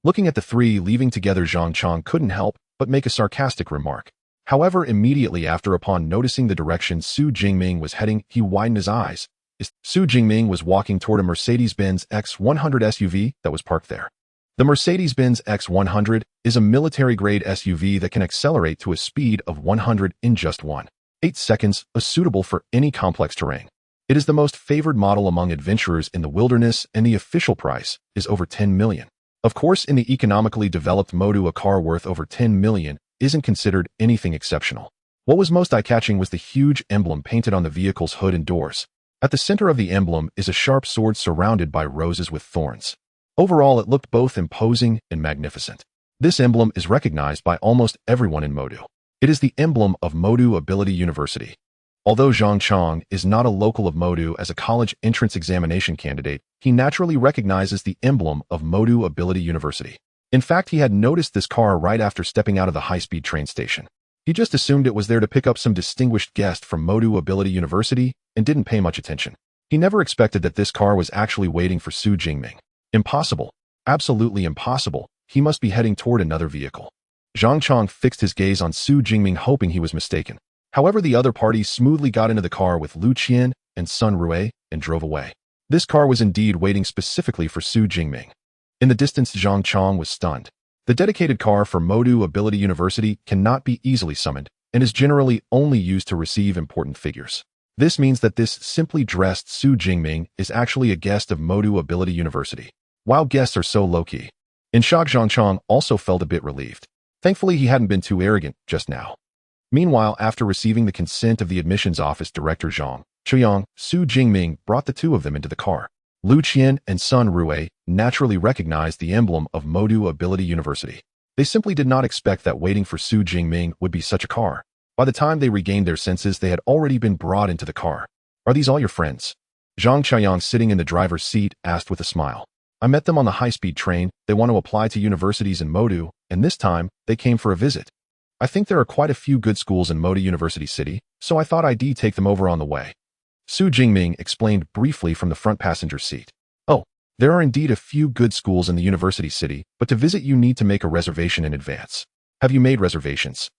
Looking at the 3 leaving together, Zhang Chang couldn't help but make a sarcastic remark. However, immediately after, upon noticing the direction Xu Jingming was heading, he widened his eyes. Xu Jingming was walking toward a Mercedes-Benz X100 SUV that was parked there. The Mercedes-Benz X100 is a military-grade SUV that can accelerate to a speed of 100 in just 1.8 seconds, suitable for any complex terrain. It is the most favored model among adventurers in the wilderness, and the official price is over 10 million. Of course, in the economically developed Modu, a car worth over 10 million isn't considered anything exceptional. What was most eye-catching was the huge emblem painted on the vehicle's hood and doors. At the center of the emblem is a sharp sword surrounded by roses with thorns. Overall, it looked both imposing and magnificent. This emblem is recognized by almost everyone in Modu. It is the emblem of Modu Ability University. Although Zhang Chang is not a local of Modu, as a college entrance examination candidate, he naturally recognizes the emblem of Modu Ability University. In fact, he had noticed this car right after stepping out of the high-speed train station. He just assumed it was there to pick up some distinguished guest from Modu Ability University and didn't pay much attention. He never expected that this car was actually waiting for Xu Jingming. Impossible. Absolutely impossible. He must be heading toward another vehicle. Zhang Chang fixed his gaze on Xu Jingming, hoping he was mistaken. However, the other party smoothly got into the car with Lu Qian and Sun Rui and drove away. This car was indeed waiting specifically for Xu Jingming. In the distance, Zhang Chang was stunned. The dedicated car for Modu Ability University cannot be easily summoned and is generally only used to receive important figures. This means that this simply dressed Xu Jingming is actually a guest of Modu Ability University. Wow, guests are so low-key. In shock, Zhang Chang also felt a bit relieved. Thankfully, he hadn't been too arrogant just now. Meanwhile, after receiving the consent of the admissions office director Zhang Chuyang, Xu Jingming brought the two of them into the car. Lu Qian and Sun Rui naturally recognized the emblem of Modu Ability University. They simply did not expect that waiting for Xu Jingming would be such a car. By the time they regained their senses, they had already been brought into the car. "Are these all your friends?" Zhang Chuyang, sitting in the driver's seat, asked with a smile. "I met them on the high-speed train. They want to apply to universities in Modu, and this time, they came for a visit. I think there are quite a few good schools in Modu University City, so I thought I'd take them over on the way." Xu Jingming explained briefly from the front passenger seat. "Oh, there are indeed a few good schools in the university city, but to visit you need to make a reservation in advance. Have you made reservations?"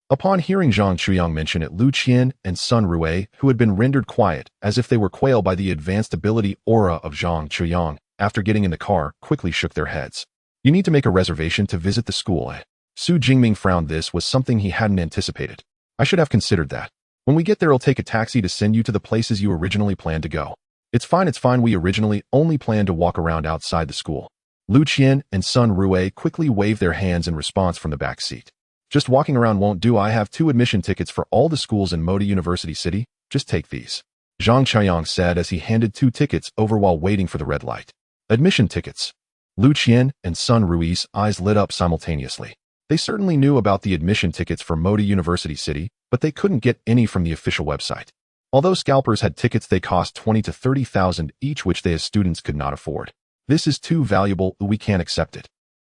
Upon hearing Zhang Chuyang mention it, Lu Qian and Sun Rui, who had been rendered quiet as if they were quailed by the advanced ability aura of Zhang Chuyang, after getting in the car, quickly shook their heads. "You need to make a reservation to visit the school, eh?" Xu Jingming frowned. This was something he hadn't anticipated. "I should have considered that. When we get there, I'll take a taxi to send you to the places you originally planned to go." It's fine. We originally only planned to walk around outside the school." Lu Qian and Sun Rui quickly waved their hands in response from the back seat. "Just walking around won't do. I have 2 admission tickets for all the schools in Modu University City. Just take these," Zhang Chuyang said as he handed 2 tickets over while waiting for the red light. "Admission tickets." Lu Qian and Sun Rui's eyes lit up simultaneously. They certainly knew about the admission tickets for Modu University City, but they couldn't get any from the official website. Although scalpers had tickets, they cost 20 to 30,000 each, which they as students could not afford. "This is too valuable. We can't accept it."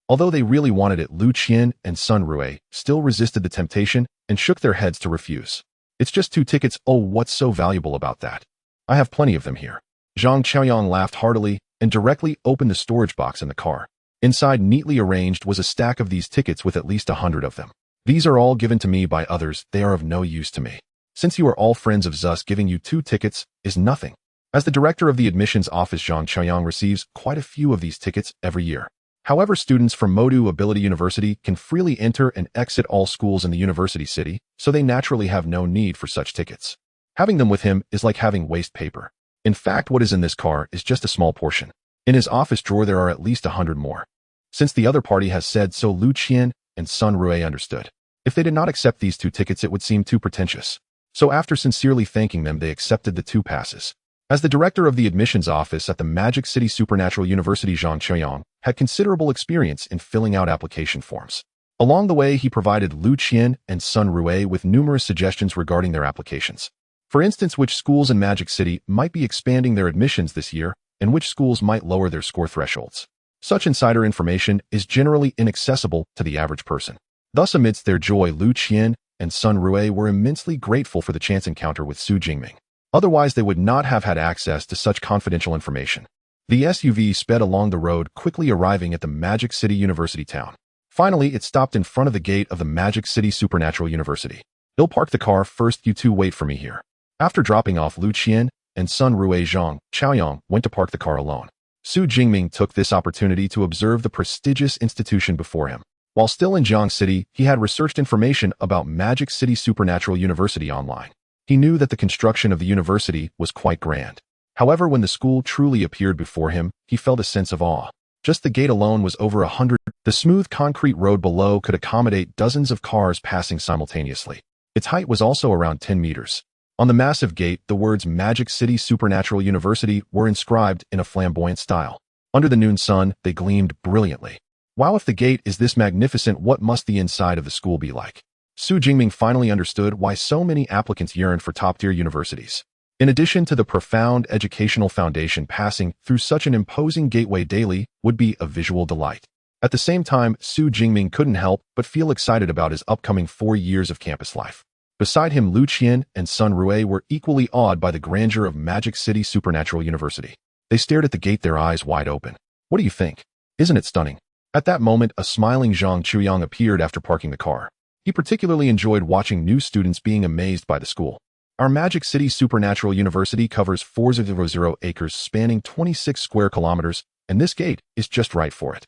Although they really wanted it, Lu Qian and Sun Rui still resisted the temptation and shook their heads to refuse. "It's just 2 tickets. Oh, what's so valuable about that? I have plenty of them here." Zhang Chuyang laughed heartily and directly opened the storage box in the car. Inside, neatly arranged, was a stack of these tickets with at least 100 of them. "These are all given to me by others. They are of no use to me. Since you are all friends of Zus, giving you 2 tickets is nothing." As the director of the admissions office, Zhang Chuyang receives quite a few of these tickets every year. However, students from Modu Ability University can freely enter and exit all schools in the university city, so they naturally have no need for such tickets. Having them with him is like having waste paper. In fact, what is in this car is just a small portion. In his office drawer, there are at least 100 more. Since the other party has said so, Lu Qian and Sun Rui understood. If they did not accept these 2 tickets, it would seem too pretentious. So after sincerely thanking them, they accepted the 2 passes. As the director of the admissions office at the Magic City Supernatural University, Zhang Chuyang had considerable experience in filling out application forms. Along the way, he provided Lu Qian and Sun Rui with numerous suggestions regarding their applications. For instance, which schools in Magic City might be expanding their admissions this year, and which schools might lower their score thresholds. Such insider information is generally inaccessible to the average person. Thus, amidst their joy, Lu Qian and Sun Rui were immensely grateful for the chance encounter with Xu Jingming. Otherwise, they would not have had access to such confidential information. The SUV sped along the road, quickly arriving at the Magic City University town. Finally, it stopped in front of the gate of the Magic City Supernatural University. "I'll park the car first. You 2 wait for me here." After dropping off Lu Qian and Sun Rui, Zhang Chuyang went to park the car alone. Xu Jingming took this opportunity to observe the prestigious institution before him. While still in Jiang City, he had researched information about Magic City Supernatural University online. He knew that the construction of the university was quite grand. However, when the school truly appeared before him, he felt a sense of awe. Just the gate alone was over 100. The smooth concrete road below could accommodate dozens of cars passing simultaneously. Its height was also around 10 meters. On the massive gate, the words Magic City Supernatural University were inscribed in a flamboyant style. Under the noon sun, they gleamed brilliantly. Wow, if the gate is this magnificent, what must the inside of the school be like? Xu Jingming finally understood why so many applicants yearned for top-tier universities. In addition to the profound educational foundation, passing through such an imposing gateway daily would be a visual delight. At the same time, Xu Jingming couldn't help but feel excited about his upcoming 4 years of campus life. Beside him, Lu Qian and Sun Rui were equally awed by the grandeur of Magic City Supernatural University. They stared at the gate, their eyes wide open. "What do you think? Isn't it stunning?" At that moment, a smiling Zhang Chuyang appeared after parking the car. He particularly enjoyed watching new students being amazed by the school. "Our Magic City Supernatural University covers 400 acres spanning 26 square kilometers, and this gate is just right for it."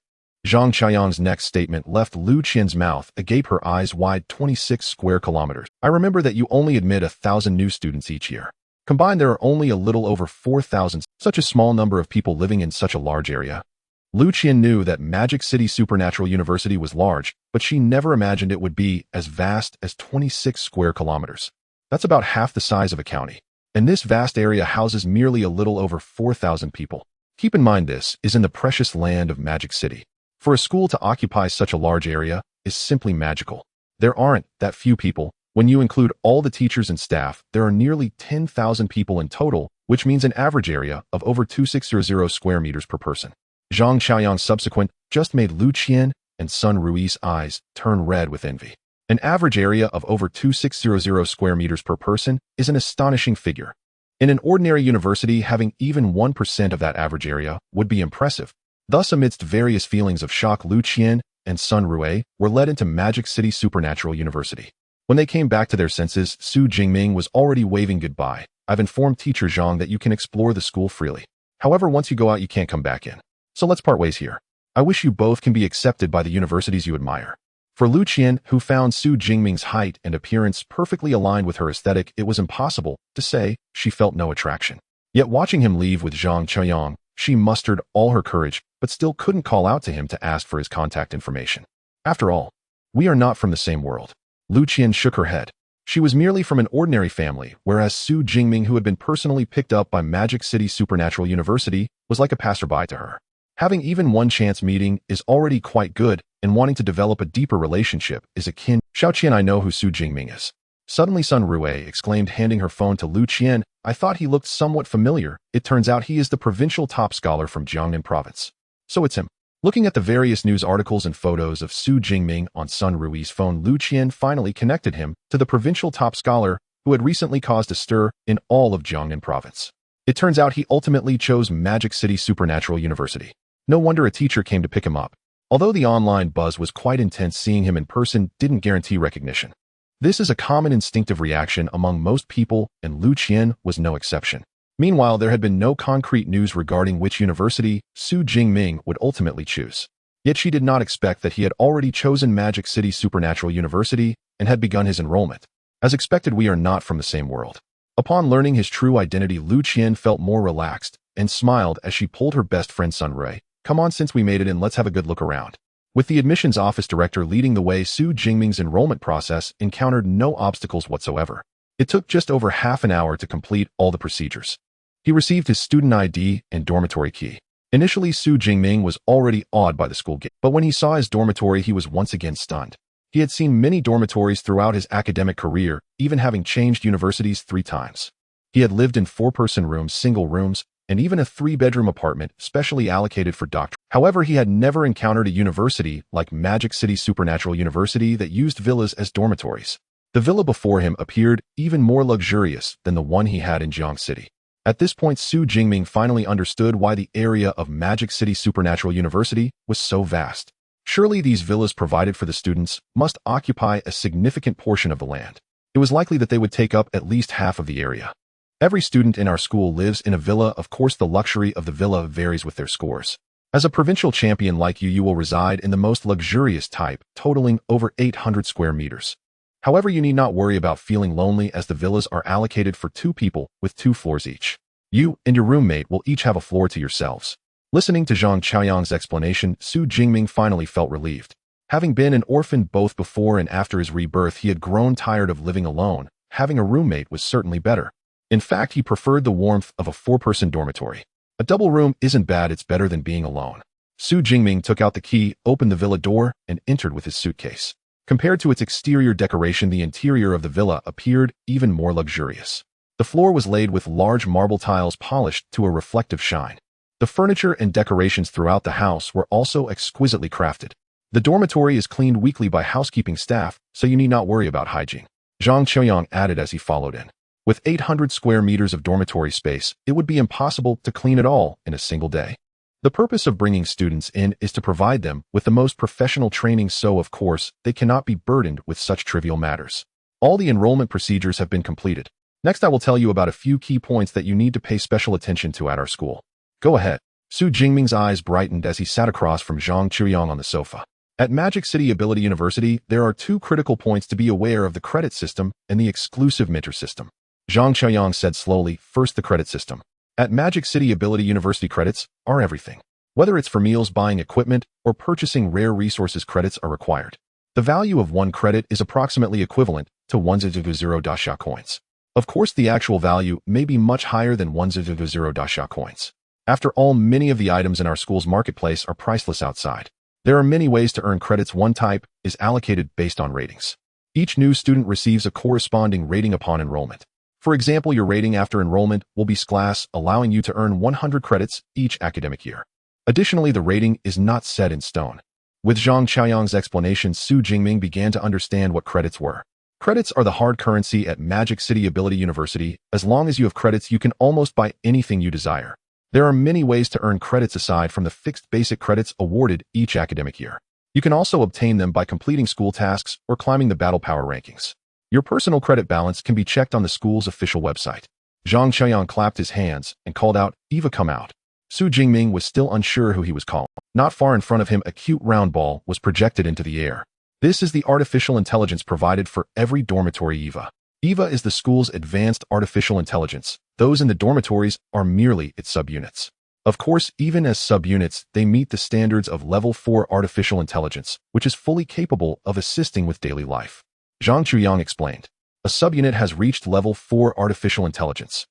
Zhang Chuyang's next statement left Lu Qian's mouth agape, her eyes wide. 26 square kilometers. "I remember that you only admit 1,000 new students each year. Combined, there are only a little over 4,000. Such a small number of people living in such a large area." Lu Qian knew that Magic City Supernatural University was large, but she never imagined it would be as vast as 26 square kilometers. That's about half the size of a county. And this vast area houses merely a little over 4,000 people. Keep in mind this is in the precious land of Magic City. For a school to occupy such a large area is simply magical. There aren't that few people. When you include all the teachers and staff, there are nearly 10,000 people in total, which means an average area of over 2600 square meters per person. Zhang Qiaoyang's subsequent just made Lu Qian and Sun Rui's eyes turn red with envy. An average area of over 2600 square meters per person is an astonishing figure. In an ordinary university, having even 1% of that average area would be impressive. Thus, amidst various feelings of shock, Lu Qian and Sun Rui were led into Magic City Supernatural University. When they came back to their senses, Xu Jingming was already waving goodbye. I've informed teacher Zhang that you can explore the school freely. However, once you go out, you can't come back in. So let's part ways here. I wish you both can be accepted by the universities you admire. For Lu Qian, who found Xu Jingming's height and appearance perfectly aligned with her aesthetic, it was impossible to say she felt no attraction. Yet watching him leave with Zhang Qiaoyang, she mustered all her courage, but still couldn't call out to him to ask for his contact information. After all, we are not from the same world. Lu Qian shook her head. She was merely from an ordinary family, whereas Xu Jingming, who had been personally picked up by Magic City Supernatural University, was like a passerby to her. Having even one chance meeting is already quite good, and wanting to develop a deeper relationship is akin. Xiaoqian, I know who Xu Jingming is. Suddenly Sun Rui exclaimed, handing her phone to Lu Qian. I thought he looked somewhat familiar. It turns out he is the provincial top scholar from Jiangnan province. So it's him. Looking at the various news articles and photos of Xu Jingming on Sun Rui's phone, Lu Qian finally connected him to the provincial top scholar who had recently caused a stir in all of Jiangnan province. It turns out he ultimately chose Magic City Supernatural University. No wonder a teacher came to pick him up. Although the online buzz was quite intense, seeing him in person didn't guarantee recognition. This is a common instinctive reaction among most people, and Lu Qian was no exception. Meanwhile, there had been no concrete news regarding which university Xu Jingming would ultimately choose. Yet she did not expect that he had already chosen Magic City Supernatural University and had begun his enrollment. As expected, we are not from the same world. Upon learning his true identity, Lu Qian felt more relaxed and smiled as she pulled her best friend Sun Rui. Come on, since we made it in, let's have a good look around. With the admissions office director leading the way, Xu Jingming's enrollment process encountered no obstacles whatsoever. It took just over half an hour to complete all the procedures. He received his student ID and dormitory key. Initially, Xu Jingming was already awed by the school gate, but when he saw his dormitory, he was once again stunned. He had seen many dormitories throughout his academic career, even having changed universities 3 times. He had lived in 4-person rooms, single rooms, and even a 3-bedroom apartment specially allocated for doctors. However, he had never encountered a university like Magic City Supernatural University that used villas as dormitories. The villa before him appeared even more luxurious than the one he had in Jiang City. At this point, Xu Jingming finally understood why the area of Magic City Supernatural University was so vast. Surely these villas provided for the students must occupy a significant portion of the land. It was likely that they would take up at least half of the area. Every student in our school lives in a villa. Of course, the luxury of the villa varies with their scores. As a provincial champion like you will reside in the most luxurious type, totaling over 800 square meters. However, you need not worry about feeling lonely, as the villas are allocated for 2 people with 2 floors each. You and your roommate will each have a floor to yourselves. Listening to Zhang Qiaoyang's explanation, Xu Jingming finally felt relieved. Having been an orphan both before and after his rebirth, he had grown tired of living alone. Having a roommate was certainly better. In fact, he preferred the warmth of a 4-person dormitory. A double room isn't bad, it's better than being alone. Xu Jingming took out the key, opened the villa door, and entered with his suitcase. Compared to its exterior decoration, the interior of the villa appeared even more luxurious. The floor was laid with large marble tiles polished to a reflective shine. The furniture and decorations throughout the house were also exquisitely crafted. The dormitory is cleaned weekly by housekeeping staff, so you need not worry about hygiene. Zhang Qiaoyang added as he followed in. With 800 square meters of dormitory space, it would be impossible to clean it all in a single day. The purpose of bringing students in is to provide them with the most professional training, so of course, they cannot be burdened with such trivial matters. All the enrollment procedures have been completed. Next, I will tell you about a few key points that you need to pay special attention to at our school. Go ahead. Xu Jingming's eyes brightened as he sat across from Zhang Qiaoyang on the sofa. At Magic City Ability University, there are 2 critical points to be aware of: the credit system and the exclusive mentor system. Zhang Qiaoyang said slowly, first, the credit system. At Magic City Ability University, credits are everything. Whether it's for meals, buying equipment, or purchasing rare resources, credits are required. The value of one credit is approximately equivalent to 100 dasha coins. Of course, the actual value may be much higher than 100 dasha coins. After all, many of the items in our school's marketplace are priceless outside. There are many ways to earn credits. One type is allocated based on ratings. Each new student receives a corresponding rating upon enrollment. For example, your rating after enrollment will be class, allowing you to earn 100 credits each academic year. Additionally, the rating is not set in stone. With Zhang Qiaoyang's explanation, Xu Jingming began to understand what credits were. Credits are the hard currency at Magic City Ability University. As long as you have credits, you can almost buy anything you desire. There are many ways to earn credits aside from the fixed basic credits awarded each academic year. You can also obtain them by completing school tasks or climbing the battle power rankings. Your personal credit balance can be checked on the school's official website. Zhang Qiaoyang clapped his hands and called out, "Eva, come out." Xu Jingming was still unsure who he was calling. Not far in front of him, a cute round ball was projected into the air. This is the artificial intelligence provided for every dormitory. Eva. Eva is the school's advanced artificial intelligence. Those in the dormitories are merely its subunits. Of course, even as subunits, they meet the standards of Level 4 artificial intelligence, which is fully capable of assisting with daily life. Zhang Qiaoyang explained. A subunit has reached Level 4 artificial intelligence.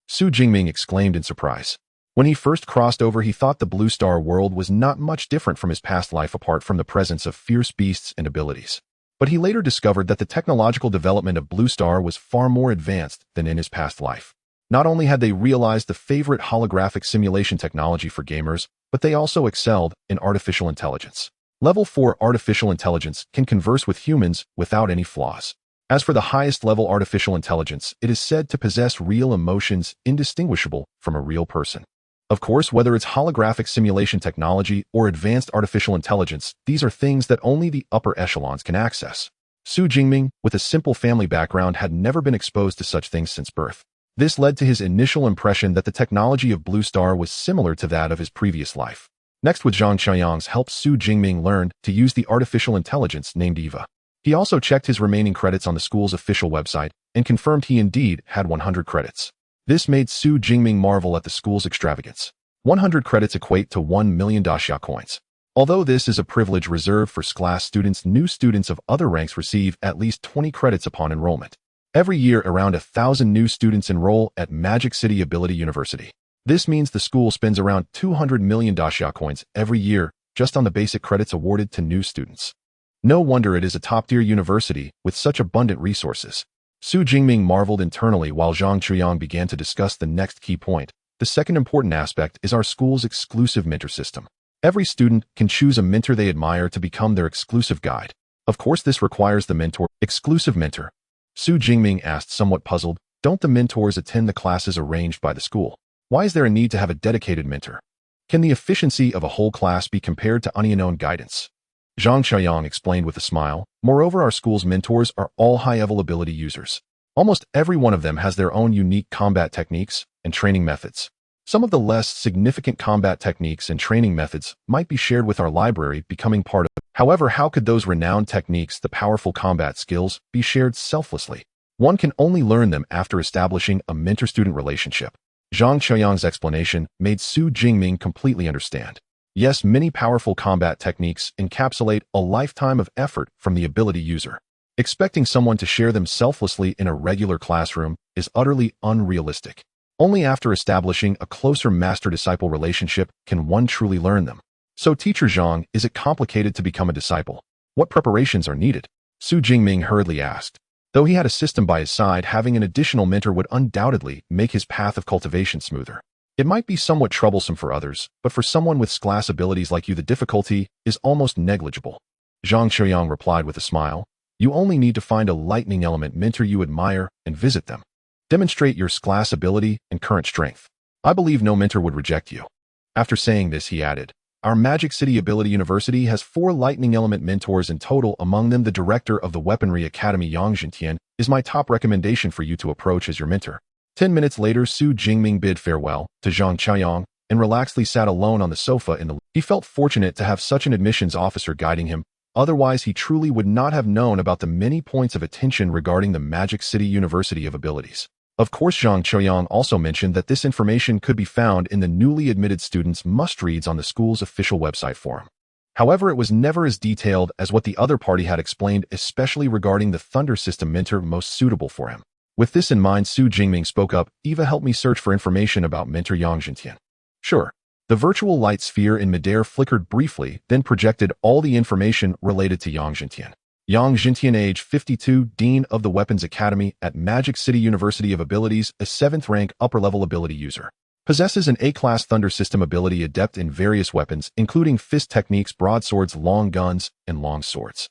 Xu Jingming exclaimed in surprise. When he first crossed over, he thought the Blue Star world was not much different from his past life apart from the presence of fierce beasts and abilities. But he later discovered that the technological development of Blue Star was far more advanced than in his past life. Not only had they realized the favorite holographic simulation technology for gamers, but they also excelled in artificial intelligence. Level 4 artificial intelligence can converse with humans without any flaws. As for the highest level artificial intelligence, it is said to possess real emotions indistinguishable from a real person. Of course, whether it's holographic simulation technology or advanced artificial intelligence, these are things that only the upper echelons can access. Xu Jingming, with a simple family background, had never been exposed to such things since birth. This led to his initial impression that the technology of Blue Star was similar to that of his previous life. Next, with Zhang Qiaoyang's help, Xu Jingming learned to use the artificial intelligence named Eva. He also checked his remaining credits on the school's official website and confirmed he indeed had 100 credits. This made Xu Jingming marvel at the school's extravagance. 100 credits equate to 1 million dasha coins. Although this is a privilege reserved for class students, new students of other ranks receive at least 20 credits upon enrollment. Every year, around 1,000 new students enroll at Magic City Ability University. This means the school spends around 200 million dasha coins every year just on the basic credits awarded to new students. No wonder it is a top-tier university with such abundant resources. Xu Jingming marveled internally while Zhang Qiaoyang began to discuss the next key point. The second important aspect is our school's exclusive mentor system. Every student can choose a mentor they admire to become their exclusive guide. Of course, this requires the mentor. Exclusive mentor. Xu Jingming asked, somewhat puzzled, don't the mentors attend the classes arranged by the school? Why is there a need to have a dedicated mentor? Can the efficiency of a whole class be compared to unknown guidance? Zhang Qiaoyang explained with a smile. Moreover, our school's mentors are all high-level ability users. Almost every one of them has their own unique combat techniques and training methods. Some of the less significant combat techniques and training methods might be shared with our library, becoming part of it. However, how could those renowned techniques, the powerful combat skills, be shared selflessly? One can only learn them after establishing a mentor-student relationship. Zhang Qiaoyang's explanation made Xu Jingming completely understand. Yes, many powerful combat techniques encapsulate a lifetime of effort from the ability user. Expecting someone to share them selflessly in a regular classroom is utterly unrealistic. Only after establishing a closer master-disciple relationship can one truly learn them. So, Teacher Zhang, is it complicated to become a disciple? What preparations are needed? Xu Jingming hurriedly asked. Though he had a system by his side, having an additional mentor would undoubtedly make his path of cultivation smoother. It might be somewhat troublesome for others, but for someone with class abilities like you, the difficulty is almost negligible. Zhang Qiaoyang replied with a smile. You only need to find a lightning element mentor you admire and visit them. Demonstrate your class ability and current strength. I believe no mentor would reject you. After saying this, he added, our Magic City Ability University has 4 lightning element mentors in total. Among them, the director of the Weaponry Academy, Yang Zhentian, is my top recommendation for you to approach as your mentor. 10 minutes later, Xu Jingming bid farewell to Zhang Qiaoyang and relaxedly sat alone on the sofa in the. He felt fortunate to have such an admissions officer guiding him. Otherwise, he truly would not have known about the many points of attention regarding the Magic City University of Abilities. Of course, Zhang Qiuyang also mentioned that this information could be found in the newly admitted students' must-reads on the school's official website forum. However, it was never as detailed as what the other party had explained, especially regarding the Thunder System mentor most suitable for him. With this in mind, Xu Jingming spoke up, "Eva helped me search for information about mentor Yang Zhentian." Sure. The virtual light sphere in midair flickered briefly, then projected all the information related to Yang Zhentian. Yang Zhentian, age 52, Dean of the Weapons Academy at Magic City University of Abilities, a 7th rank upper-level ability user. Possesses an A-class Thunder System ability, adept in various weapons, including fist techniques, broadswords, long guns, and long swords.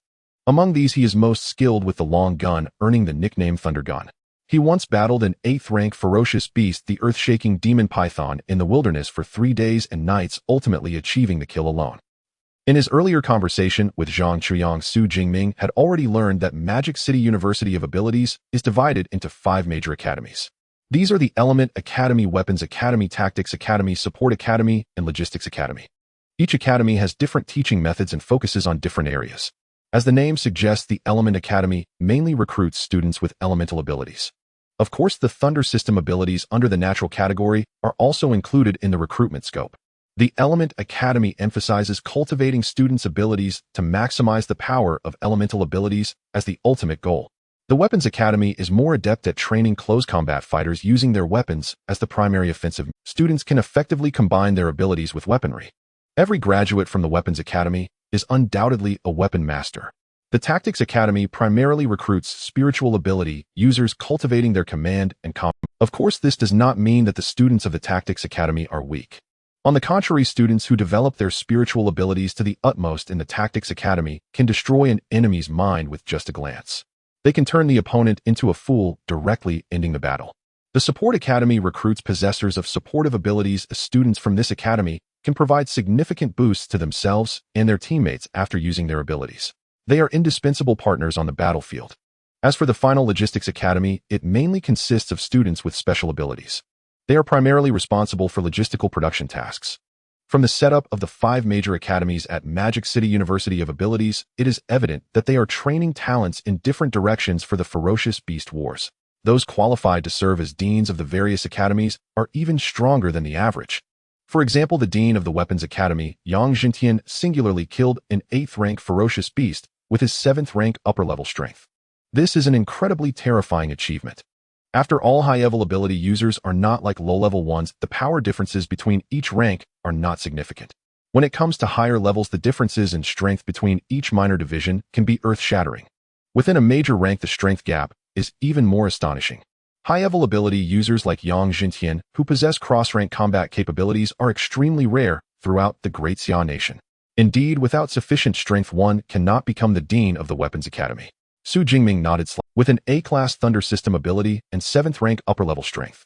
Among these, he is most skilled with the long gun, earning the nickname Thunder Gun. He once battled an 8th rank ferocious beast, the earth-shaking demon python, in the wilderness for 3 days and nights, ultimately achieving the kill alone. In his earlier conversation with Zhang Qiuyang, Xu Jingming had already learned that Magic City University of Abilities is divided into 5 major academies. These are the Element Academy, Weapons Academy, Tactics Academy, Support Academy, and Logistics Academy. Each academy has different teaching methods and focuses on different areas. As the name suggests, the Element Academy mainly recruits students with elemental abilities. Of course, the Thunder System abilities under the Natural category are also included in the recruitment scope. The Element Academy emphasizes cultivating students' abilities to maximize the power of elemental abilities as the ultimate goal. The Weapons Academy is more adept at training close combat fighters using their weapons as the primary offensive. Students can effectively combine their abilities with weaponry. Every graduate from the Weapons Academy is undoubtedly a weapon master. The Tactics Academy primarily recruits spiritual ability users cultivating their command and combat. Of course, this does not mean that the students of the Tactics Academy are weak. On the contrary, students who develop their spiritual abilities to the utmost in the Tactics Academy can destroy an enemy's mind with just a glance. They can turn the opponent into a fool, directly ending the battle. The Support Academy recruits possessors of supportive abilities. Students from this academy can provide significant boosts to themselves and their teammates after using their abilities. They are indispensable partners on the battlefield. As for the final Logistics Academy, it mainly consists of students with special abilities. They are primarily responsible for logistical production tasks. From the setup of the 5 major academies at Magic City University of Abilities, it is evident that they are training talents in different directions for the ferocious beast wars. Those qualified to serve as deans of the various academies are even stronger than the average. For example, the dean of the Weapons Academy, Yang Zhentian, singularly killed an 8th rank ferocious beast with his 7th rank upper-level strength. This is an incredibly terrifying achievement. After all, high-level ability users are not like low-level ones. The power differences between each rank are not significant. When it comes to higher levels, the differences in strength between each minor division can be earth-shattering. Within a major rank, the strength gap is even more astonishing. High-level ability users like Yang Zhentian, who possess cross-rank combat capabilities, are extremely rare throughout the Great Xia Nation. Indeed, without sufficient strength, one cannot become the dean of the Weapons Academy. Xu Jingming nodded slightly. With an A-class Thunder System ability and 7th rank upper-level strength.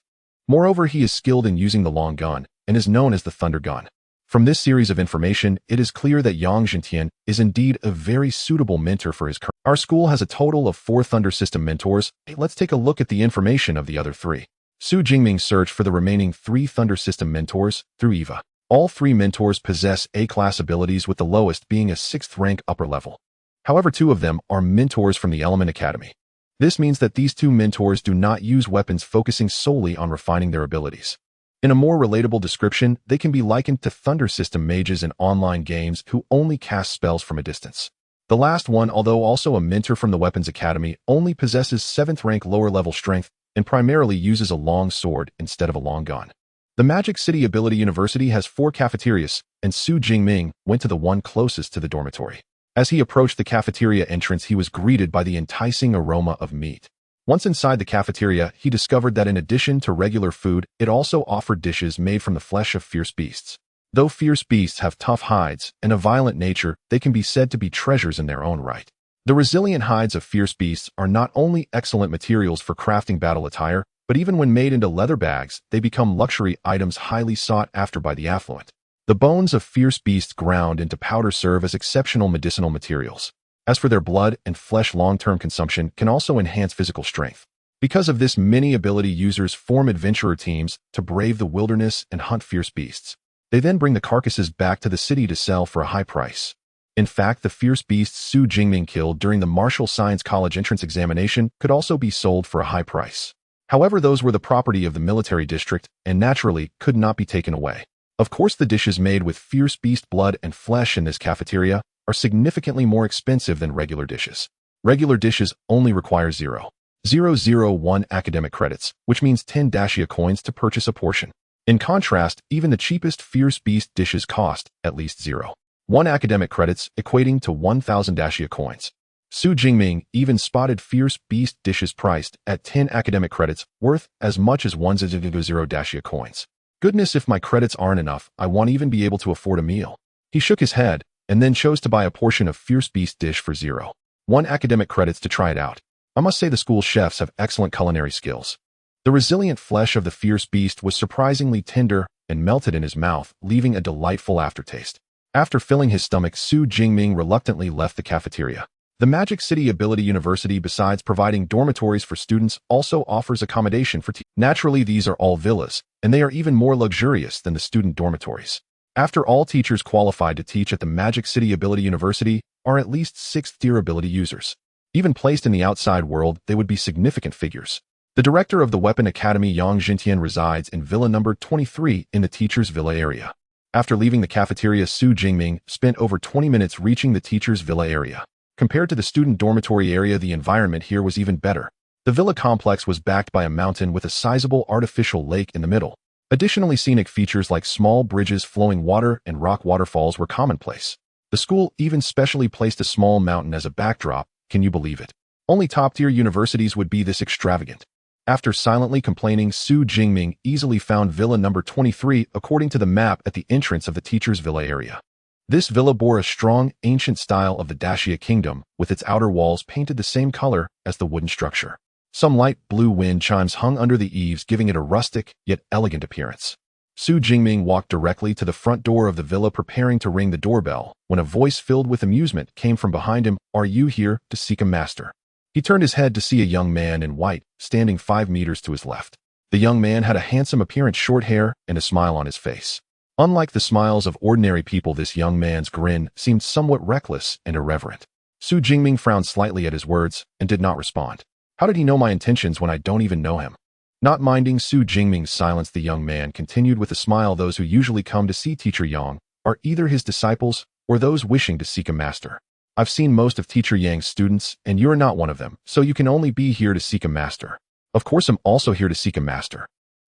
Moreover, he is skilled in using the long gun and is known as the Thunder Gun. From this series of information, it is clear that Yang Zhentian is indeed a very suitable mentor for his current. Our school has a total of 4 Thunder System mentors. Let's take a look at the information of the other 3. Xu Jingming searched for the remaining 3 Thunder System mentors through EVA. All 3 mentors possess A-class abilities, with the lowest being a 6th rank upper level. However, 2 of them are mentors from the Element Academy. This means that these 2 mentors do not use weapons, focusing solely on refining their abilities. In a more relatable description, they can be likened to Thunder System mages in online games who only cast spells from a distance. The last one, although also a mentor from the Weapons Academy, only possesses 7th rank lower level strength and primarily uses a long sword instead of a long gun. The Magic City Ability University has 4 cafeterias, and Xu Jingming went to the one closest to the dormitory. As he approached the cafeteria entrance, he was greeted by the enticing aroma of meat. Once inside the cafeteria, he discovered that in addition to regular food, it also offered dishes made from the flesh of fierce beasts. Though fierce beasts have tough hides and a violent nature, they can be said to be treasures in their own right. The resilient hides of fierce beasts are not only excellent materials for crafting battle attire, but even when made into leather bags, they become luxury items highly sought after by the affluent. The bones of fierce beasts ground into powder serve as exceptional medicinal materials. As for their blood and flesh, long-term consumption can also enhance physical strength. Because of this, many ability users form adventurer teams to brave the wilderness and hunt fierce beasts. They then bring the carcasses back to the city to sell for a high price. In fact, the fierce beasts Xu Jingming killed during the Martial Science College entrance examination could also be sold for a high price. However, those were the property of the military district and naturally could not be taken away. Of course, the dishes made with fierce beast blood and flesh in this cafeteria are significantly more expensive than regular dishes. Regular dishes only require 0.001 academic credits, which means 10 dacia coins to purchase a portion. In contrast, even the cheapest fierce beast dishes cost at least 0.1 academic credits, equating to 1,000 dacia coins. Xu Jingming even spotted fierce beast dishes priced at 10 academic credits, worth as much as 1,000 dacia coins. Goodness, if my credits aren't enough, I won't even be able to afford a meal. He shook his head and then chose to buy a portion of fierce beast dish for 0.1 academic credits to try it out. I must say the school chefs have excellent culinary skills. The resilient flesh of the fierce beast was surprisingly tender and melted in his mouth, leaving a delightful aftertaste. After filling his stomach, Xu Jingming reluctantly left the cafeteria. The Magic City Ability University, besides providing dormitories for students, also offers accommodation for teachers. Naturally, these are all villas, and they are even more luxurious than the student dormitories. After all, teachers qualified to teach at the Magic City Ability University are at least 6th-tier ability users. Even placed in the outside world, they would be significant figures. The director of the Weapon Academy, Yang Jintian, resides in Villa number 23 in the Teacher's Villa area. After leaving the cafeteria, Xu Jingming spent over 20 minutes reaching the Teacher's Villa area. Compared to the student dormitory area, the environment here was even better. The villa complex was backed by a mountain with a sizable artificial lake in the middle. Additionally, scenic features like small bridges, flowing water, and rock waterfalls were commonplace. The school even specially placed a small mountain as a backdrop. Can you believe it? Only top-tier universities would be this extravagant. After silently complaining, Xu Jingming easily found villa number 23 according to the map at the entrance of the Teacher's Villa area. This villa bore a strong, ancient style of the Dacia kingdom, with its outer walls painted the same color as the wooden structure. Some light blue wind chimes hung under the eaves, giving it a rustic yet elegant appearance. Xu Jingming walked directly to the front door of the villa, preparing to ring the doorbell, when a voice filled with amusement came from behind him. "Are you here to seek a master?" He turned his head to see a young man in white, standing 5 meters to his left. The young man had a handsome appearance, short hair, and a smile on his face. Unlike the smiles of ordinary people, this young man's grin seemed somewhat reckless and irreverent. Xu Jingming frowned slightly at his words and did not respond. How did he know my intentions when I don't even know him? Not minding Xu Jingming's silence, the young man continued with a smile. "Those who usually come to see Teacher Yang are either his disciples or those wishing to seek a master. I've seen most of Teacher Yang's students, and you're not one of them, so you can only be here to seek a master." "Of course, I'm also here to seek a master."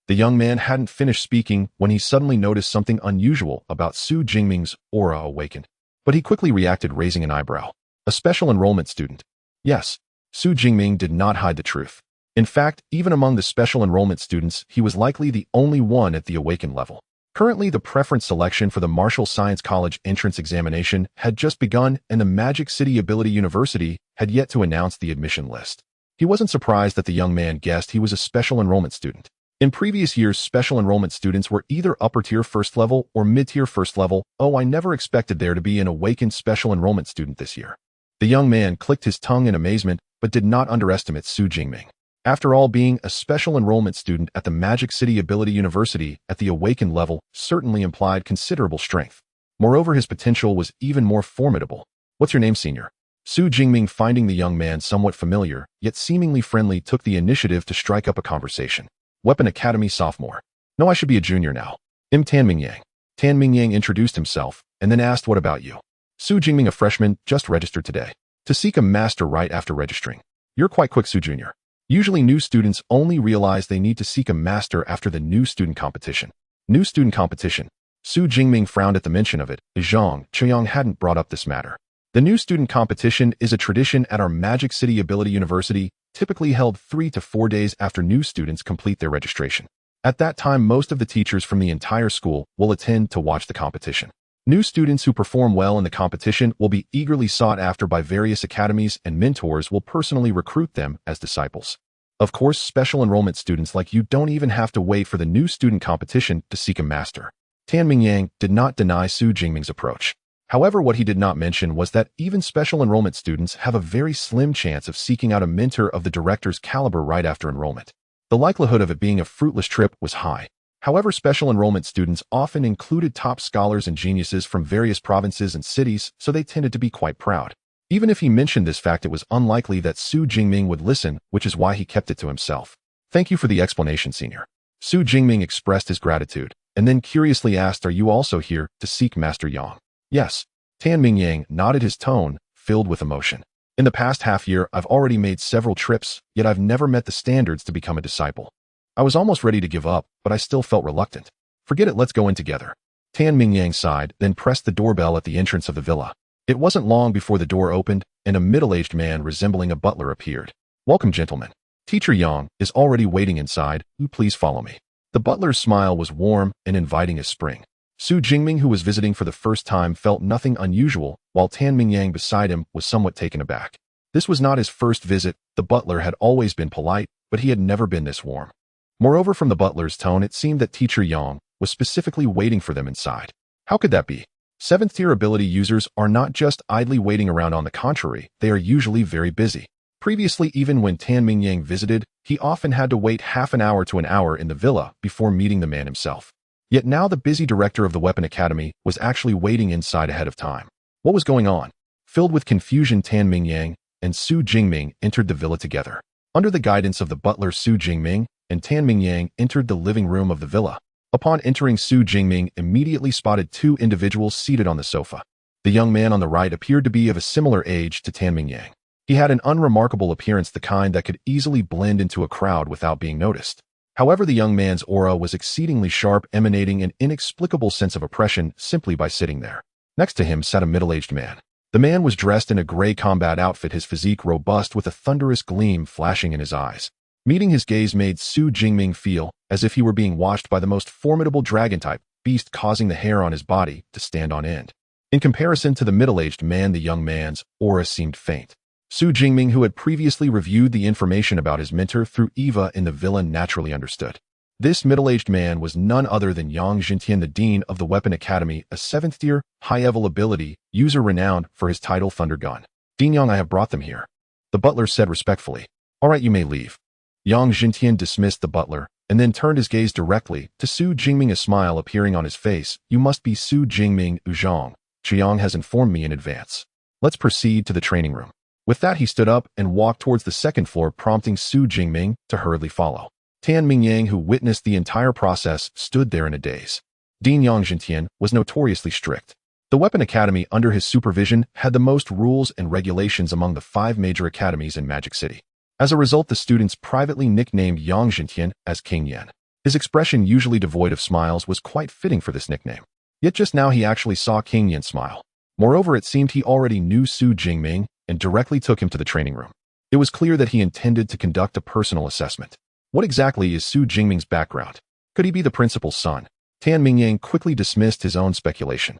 The young man hadn't finished speaking when he suddenly noticed something unusual about Xu Jingming's aura awakened. But he quickly reacted, raising an eyebrow. "A special enrollment student?" "Yes." Xu Jingming did not hide the truth. In fact, even among the special enrollment students, he was likely the only one at the awakened level. Currently, the preference selection for the Martial Science College entrance examination had just begun, and the Magic City Ability University had yet to announce the admission list. He wasn't surprised that the young man guessed he was a special enrollment student. In previous years, special enrollment students were either upper-tier first level or mid-tier first level. "Oh, I never expected there to be an awakened special enrollment student this year." The young man clicked his tongue in amazement, but did not underestimate Xu Jingming. After all, being a special enrollment student at the Magic City Ability University at the awakened level certainly implied considerable strength. Moreover, his potential was even more formidable. "What's your name, senior?" Xu Jingming, finding the young man somewhat familiar, yet seemingly friendly, took the initiative to strike up a conversation. "Weapon Academy sophomore." "No, I should be a junior now." "I'm Tianming Yang." Tianming Yang introduced himself, and then asked, "What about you?" "Xu Jingming, a freshman, just registered today." "To seek a master right after registering." "You're quite quick, Xu Junior." Usually new students only realize they need to seek a master after the new student competition. New student competition. Xu Jingming frowned at the mention of it, as Zhang Chuyang hadn't brought up this matter. The new student competition is a tradition at our Magic City Ability University, typically held 3 to 4 days after new students complete their registration. At that time, most of the teachers from the entire school will attend to watch the competition. New students who perform well in the competition will be eagerly sought after by various academies, and mentors will personally recruit them as disciples. Of course, special enrollment students like you don't even have to wait for the new student competition to seek a master. Tianming Yang did not deny Xu Jingming's approach. However, what he did not mention was that even special enrollment students have a very slim chance of seeking out a mentor of the director's caliber right after enrollment. The likelihood of it being a fruitless trip was high. However, special enrollment students often included top scholars and geniuses from various provinces and cities, so they tended to be quite proud. Even if he mentioned this fact, it was unlikely that Xu Jingming would listen, which is why he kept it to himself. Thank you for the explanation, Senior. Xu Jingming expressed his gratitude, and then curiously asked, are you also here to seek Master Yang? Yes. Tan Mingyang nodded, his tone filled with emotion. In the past half year, I've already made several trips, yet I've never met the standards to become a disciple. I was almost ready to give up, but I still felt reluctant. Forget it, let's go in together. Tan Mingyang sighed, then pressed the doorbell at the entrance of the villa. It wasn't long before the door opened, and a middle-aged man resembling a butler appeared. Welcome, gentlemen. Teacher Yang is already waiting inside. Please follow me. The butler's smile was warm and inviting as spring. Xu Jingming, who was visiting for the first time, felt nothing unusual, while Tan Mingyang beside him was somewhat taken aback. This was not his first visit. The butler had always been polite, but he had never been this warm. Moreover, from the butler's tone, it seemed that Teacher Yang was specifically waiting for them inside. How could that be? Seventh-tier ability users are not just idly waiting around. On the contrary, they are usually very busy. Previously, even when Tan Mingyang visited, he often had to wait half an hour to an hour in the villa before meeting the man himself. Yet now the busy director of the Weapon Academy was actually waiting inside ahead of time. What was going on? Filled with confusion, Tan Mingyang and Xu Jingming entered the villa together. Under the guidance of the butler, Xu Jingming and Tan Mingyang entered the living room of the villa. Upon entering, Xu Jingming immediately spotted two individuals seated on the sofa. The young man on the right appeared to be of a similar age to Tan Mingyang. He had an unremarkable appearance, the kind that could easily blend into a crowd without being noticed. However, the young man's aura was exceedingly sharp, emanating an inexplicable sense of oppression simply by sitting there. Next to him sat a middle-aged man. The man was dressed in a gray combat outfit, his physique robust with a thunderous gleam flashing in his eyes. Meeting his gaze made Xu Jingming feel as if he were being watched by the most formidable dragon-type beast, causing the hair on his body to stand on end. In comparison to the middle-aged man, the young man's aura seemed faint. Xu Jingming, who had previously reviewed the information about his mentor through Eva in the villa, naturally understood. This middle-aged man was none other than Yang Jintian, the dean of the Weapon Academy, a 7th-tier, high-level ability user renowned for his title Thunder Gun. Dean Yang, I have brought them here. The butler said respectfully. All right, you may leave. Yang Jintian dismissed the butler and then turned his gaze directly to Xu Jingming, a smile appearing on his face. You must be Xu Jingming Uzhong. Chiang has informed me in advance. Let's proceed to the training room. With that, he stood up and walked towards the second floor, prompting Xu Jingming to hurriedly follow. Tan Mingyang, who witnessed the entire process, stood there in a daze. Dean Yang Jintian was notoriously strict. The Weapon Academy, under his supervision, had the most rules and regulations among the 5 major academies in Magic City. As a result, the students privately nicknamed Yang Jintian as King Yan. His expression, usually devoid of smiles, was quite fitting for this nickname. Yet just now he actually saw King Yan smile. Moreover, it seemed he already knew Xu Jingming and directly took him to the training room. It was clear that he intended to conduct a personal assessment. What exactly is Xu Jingming's background? Could he be the principal's son? Tan Mingyang quickly dismissed his own speculation.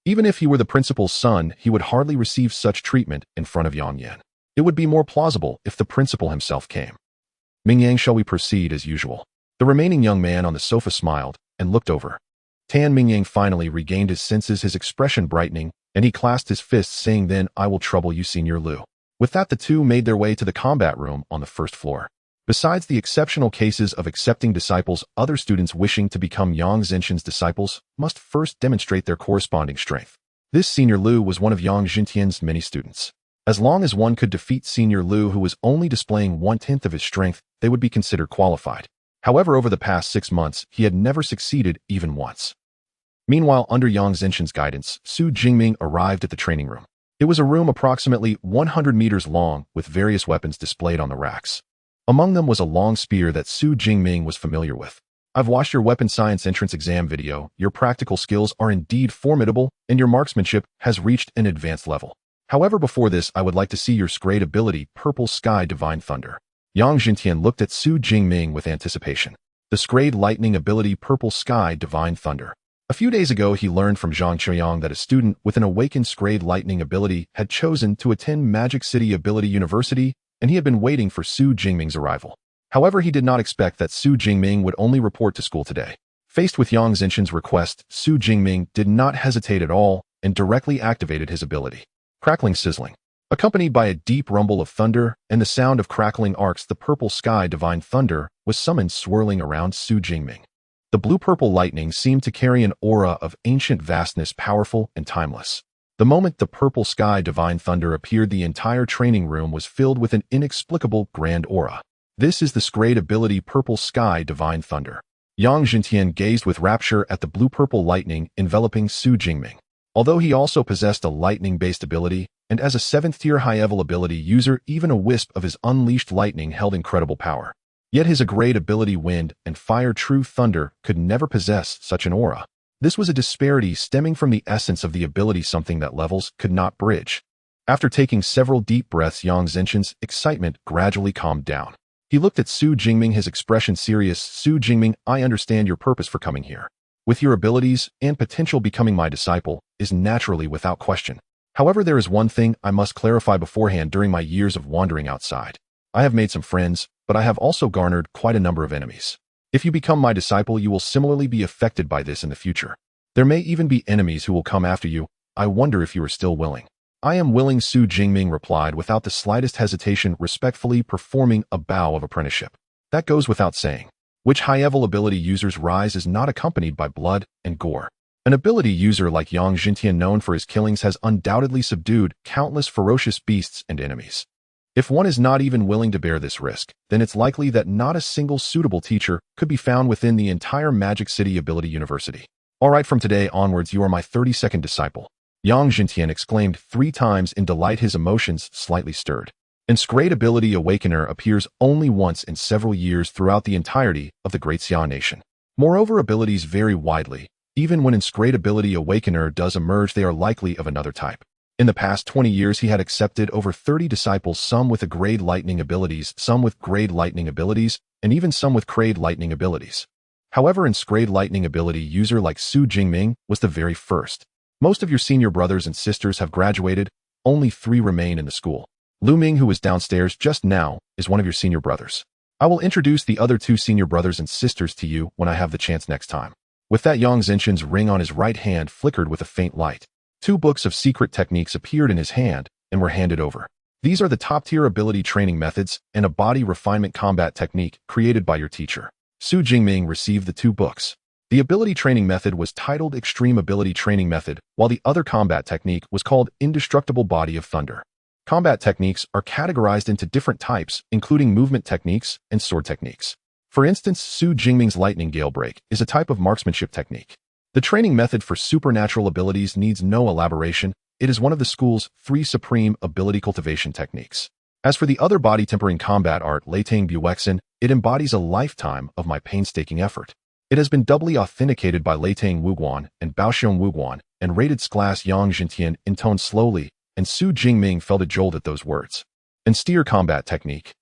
Even if he were the principal's son, he would hardly receive such treatment in front of Yang Yan. It would be more plausible if the principal himself came. Mingyang, shall we proceed as usual? The remaining young man on the sofa smiled and looked over. Tan Mingyang finally regained his senses, his expression brightening, and he clasped his fists, saying, then I will trouble you, Senior Lu. With that, the two made their way to the combat room on the first floor. Besides the exceptional cases of accepting disciples, other students wishing to become Yang Zhenxian's disciples must first demonstrate their corresponding strength. This Senior Lu was one of Yang Jintian's many students. As long as one could defeat Senior Lu, who was only displaying 1/10 of his strength, they would be considered qualified. However, over the past 6 months, he had never succeeded even once. Meanwhile, under Yang Zhenxian's guidance, Xu Jingming arrived at the training room. It was a room approximately 100 meters long with various weapons displayed on the racks. Among them was a long spear that Xu Jingming was familiar with. I've watched your weapon science entrance exam video. Your practical skills are indeed formidable, and your marksmanship has reached an advanced level. However, before this, I would like to see your scrade ability, Purple Sky Divine Thunder. Yang Jintian looked at Xu Jingming with anticipation. The scrade lightning ability, Purple Sky Divine Thunder. A few days ago, he learned from Zhang Qiuyang that a student with an awakened scrade lightning ability had chosen to attend Magic City Ability University, and he had been waiting for Xu Jingming's arrival. However, he did not expect that Xu Jingming would only report to school today. Faced with Yang Zhenxian's request, Xu Jingming did not hesitate at all and directly activated his ability. Crackling sizzling. Accompanied by a deep rumble of thunder and the sound of crackling arcs, the Purple Sky Divine Thunder was summoned, swirling around Xu Jingming. The blue-purple lightning seemed to carry an aura of ancient vastness, powerful and timeless. The moment the Purple Sky Divine Thunder appeared, the entire training room was filled with an inexplicable grand aura. This is the Scrade ability Purple Sky Divine Thunder. Yang Jintian gazed with rapture at the blue-purple lightning enveloping Xu Jingming. Although he also possessed a lightning-based ability, and as a 7th-tier high-level ability user, even a wisp of his unleashed lightning held incredible power. Yet his great ability Wind and Fire True Thunder could never possess such an aura. This was a disparity stemming from the essence of the ability, something that levels could not bridge. After taking several deep breaths, Yang Xinshan's excitement gradually calmed down. He looked at Xu Jingming, his expression serious. Xu Jingming, I understand your purpose for coming here. With your abilities and potential, becoming my disciple is naturally without question. However, there is one thing I must clarify beforehand. During my years of wandering outside, I have made some friends, but I have also garnered quite a number of enemies. If you become my disciple, you will similarly be affected by this in the future. There may even be enemies who will come after you. I wonder if you are still willing. I am willing, Xu Jingming replied without the slightest hesitation, respectfully performing a bow of apprenticeship. That goes without saying. Which high-level ability user's rise is not accompanied by blood and gore. An ability user like Yang Jintian, known for his killings, has undoubtedly subdued countless ferocious beasts and enemies. If one is not even willing to bear this risk, then it's likely that not a single suitable teacher could be found within the entire Magic City Ability University. Alright, from today onwards you are my 32nd disciple. Yang Jintian exclaimed 3 times in delight, his emotions slightly stirred. And Great Ability Awakener appears only once in several years throughout the entirety of the Great Xia Nation. Moreover, abilities vary widely. Even when Great Ability Awakener does emerge, they are likely of another type. In the past 20 years, he had accepted over 30 disciples, some with grade lightning abilities, some with grade lightning abilities, and even some with grade lightning abilities. However, grade lightning ability user like Xu Jingming was the very first. Most of your senior brothers and sisters have graduated, only 3 remain in the school. Lu Ming, who was downstairs just now, is one of your senior brothers. I will introduce the other 2 senior brothers and sisters to you when I have the chance next time. With that, Yang Xinshan's ring on his right hand flickered with a faint light. 2 books of secret techniques appeared in his hand and were handed over. These are the top-tier ability training methods and a body refinement combat technique created by your teacher. Xu Jingming received the 2 books. The ability training method was titled Extreme Ability Training Method, while the other combat technique was called Indestructible Body of Thunder. Combat techniques are categorized into different types, including movement techniques and sword techniques. For instance, Xu Jingming's Lightning Gale Break is a type of marksmanship technique. The training method for supernatural abilities needs no elaboration. It is one of the school's 3 supreme ability cultivation techniques. As for the other body tempering combat art, Leitang Buexin, it embodies a lifetime of my painstaking effort. It has been doubly authenticated by Leitang Wuguan and Baoxiong Wuguan, and rated class. Yang Jintian intoned slowly, and Xu Jingming felt a jolt at those words. And Steer Combat Technique.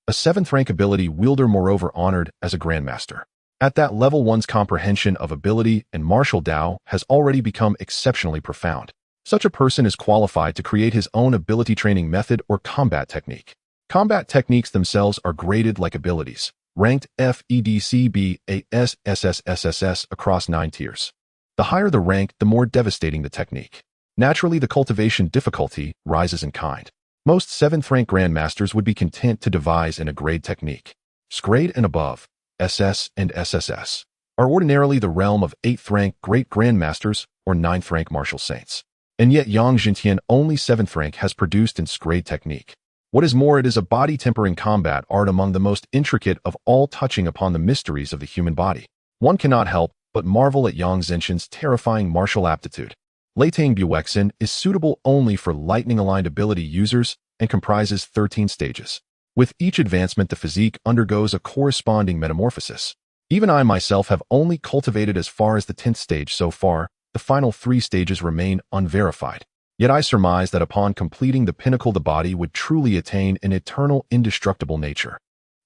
A 7th rank ability wielder, moreover honored as a Grandmaster. At that level, one's comprehension of ability and martial Dao has already become exceptionally profound. Such a person is qualified to create his own ability training method or combat technique. Combat techniques themselves are graded like abilities, ranked F, E, D, C, B, A, S, S, S, S, S, S across 9 tiers. The higher the rank, the more devastating the technique. Naturally, the cultivation difficulty rises in kind. Most 7th rank Grandmasters would be content to devise in a grade technique. Grade and above, SS and SSS, are ordinarily the realm of 8th rank Great Grandmasters or 9th rank Martial Saints. And yet Yang Jintian, only 7th rank, has produced in grade technique. What is more, it is a body tempering combat art among the most intricate of all, touching upon the mysteries of the human body. One cannot help but marvel at Yang Xinshan's terrifying martial aptitude. Leitang Buexin is suitable only for lightning-aligned ability users and comprises 13 stages. With each advancement, the physique undergoes a corresponding metamorphosis. Even I myself have only cultivated as far as the 10th stage so far. The final 3 stages remain unverified. Yet I surmise that upon completing the pinnacle, the body would truly attain an eternal, indestructible nature.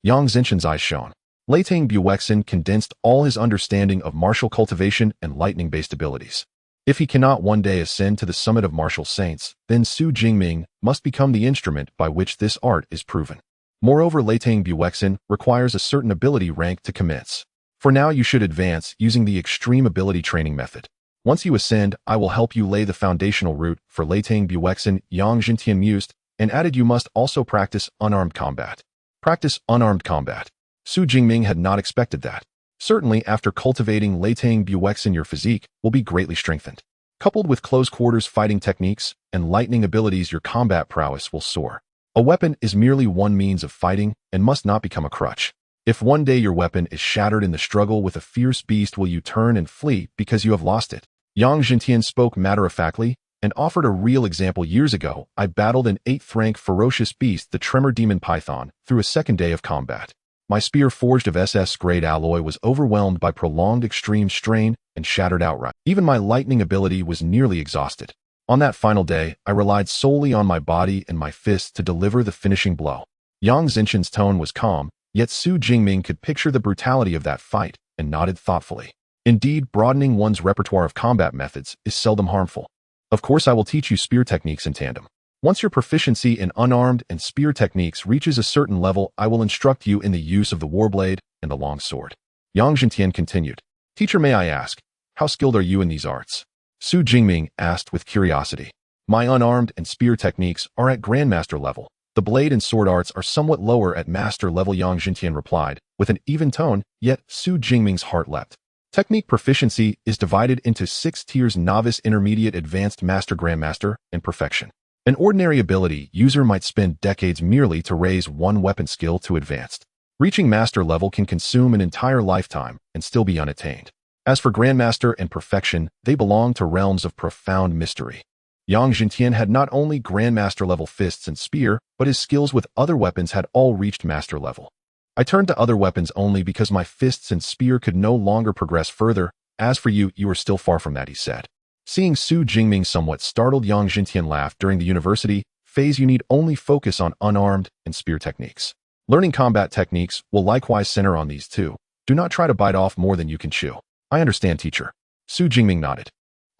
Yang Xinshan's eyes shone. Leitang Buexin condensed all his understanding of martial cultivation and lightning-based abilities. If he cannot one day ascend to the summit of martial saints, then Xu Jingming must become the instrument by which this art is proven. Moreover, Leitang Buexin requires a certain ability rank to commence. For now, you should advance using the extreme ability training method. Once you ascend, I will help you lay the foundational root for Leitang Buexin. Yang Jintian mused, and added, you must also practice unarmed combat. Practice unarmed combat. Xu Jingming had not expected that. Certainly, after cultivating Leitang Buexin, your physique will be greatly strengthened. Coupled with close quarters fighting techniques and lightning abilities, your combat prowess will soar. A weapon is merely one means of fighting and must not become a crutch. If one day your weapon is shattered in the struggle with a fierce beast, will you turn and flee because you have lost it? Yang Jingtian spoke matter-of-factly and offered a real example. Years ago, I battled an 8th rank ferocious beast, the Tremor Demon Python, through a second day of combat. My spear, forged of SS-grade alloy, was overwhelmed by prolonged extreme strain and shattered outright. Even my lightning ability was nearly exhausted. On that final day, I relied solely on my body and my fists to deliver the finishing blow. Yang Xinshan's tone was calm, yet Xu Jingming could picture the brutality of that fight and nodded thoughtfully. Indeed, broadening one's repertoire of combat methods is seldom harmful. Of course, I will teach you spear techniques in tandem. Once your proficiency in unarmed and spear techniques reaches a certain level, I will instruct you in the use of the warblade and the long sword. Yang Jingtian continued. Teacher, may I ask, how skilled are you in these arts? Xu Jingming asked with curiosity. My unarmed and spear techniques are at grandmaster level. The blade and sword arts are somewhat lower at master level, Yang Jingtian replied, with an even tone, yet Xu Jingming's heart leapt. Technique proficiency is divided into 6 tiers: novice, intermediate, advanced, master, grandmaster, and perfection. An ordinary ability user might spend decades merely to raise one weapon skill to advanced. Reaching master level can consume an entire lifetime and still be unattained. As for grandmaster and perfection, they belong to realms of profound mystery. Yang Jingtian had not only grandmaster level fists and spear, but his skills with other weapons had all reached master level. I turned to other weapons only because my fists and spear could no longer progress further. As for you, you are still far from that, he said. Seeing Xu Jingming somewhat startled, Yang Jingtian laughed. During the university phase, you need only focus on unarmed and spear techniques. Learning combat techniques will likewise center on these too. Do not try to bite off more than you can chew. I understand, teacher. Xu Jingming nodded.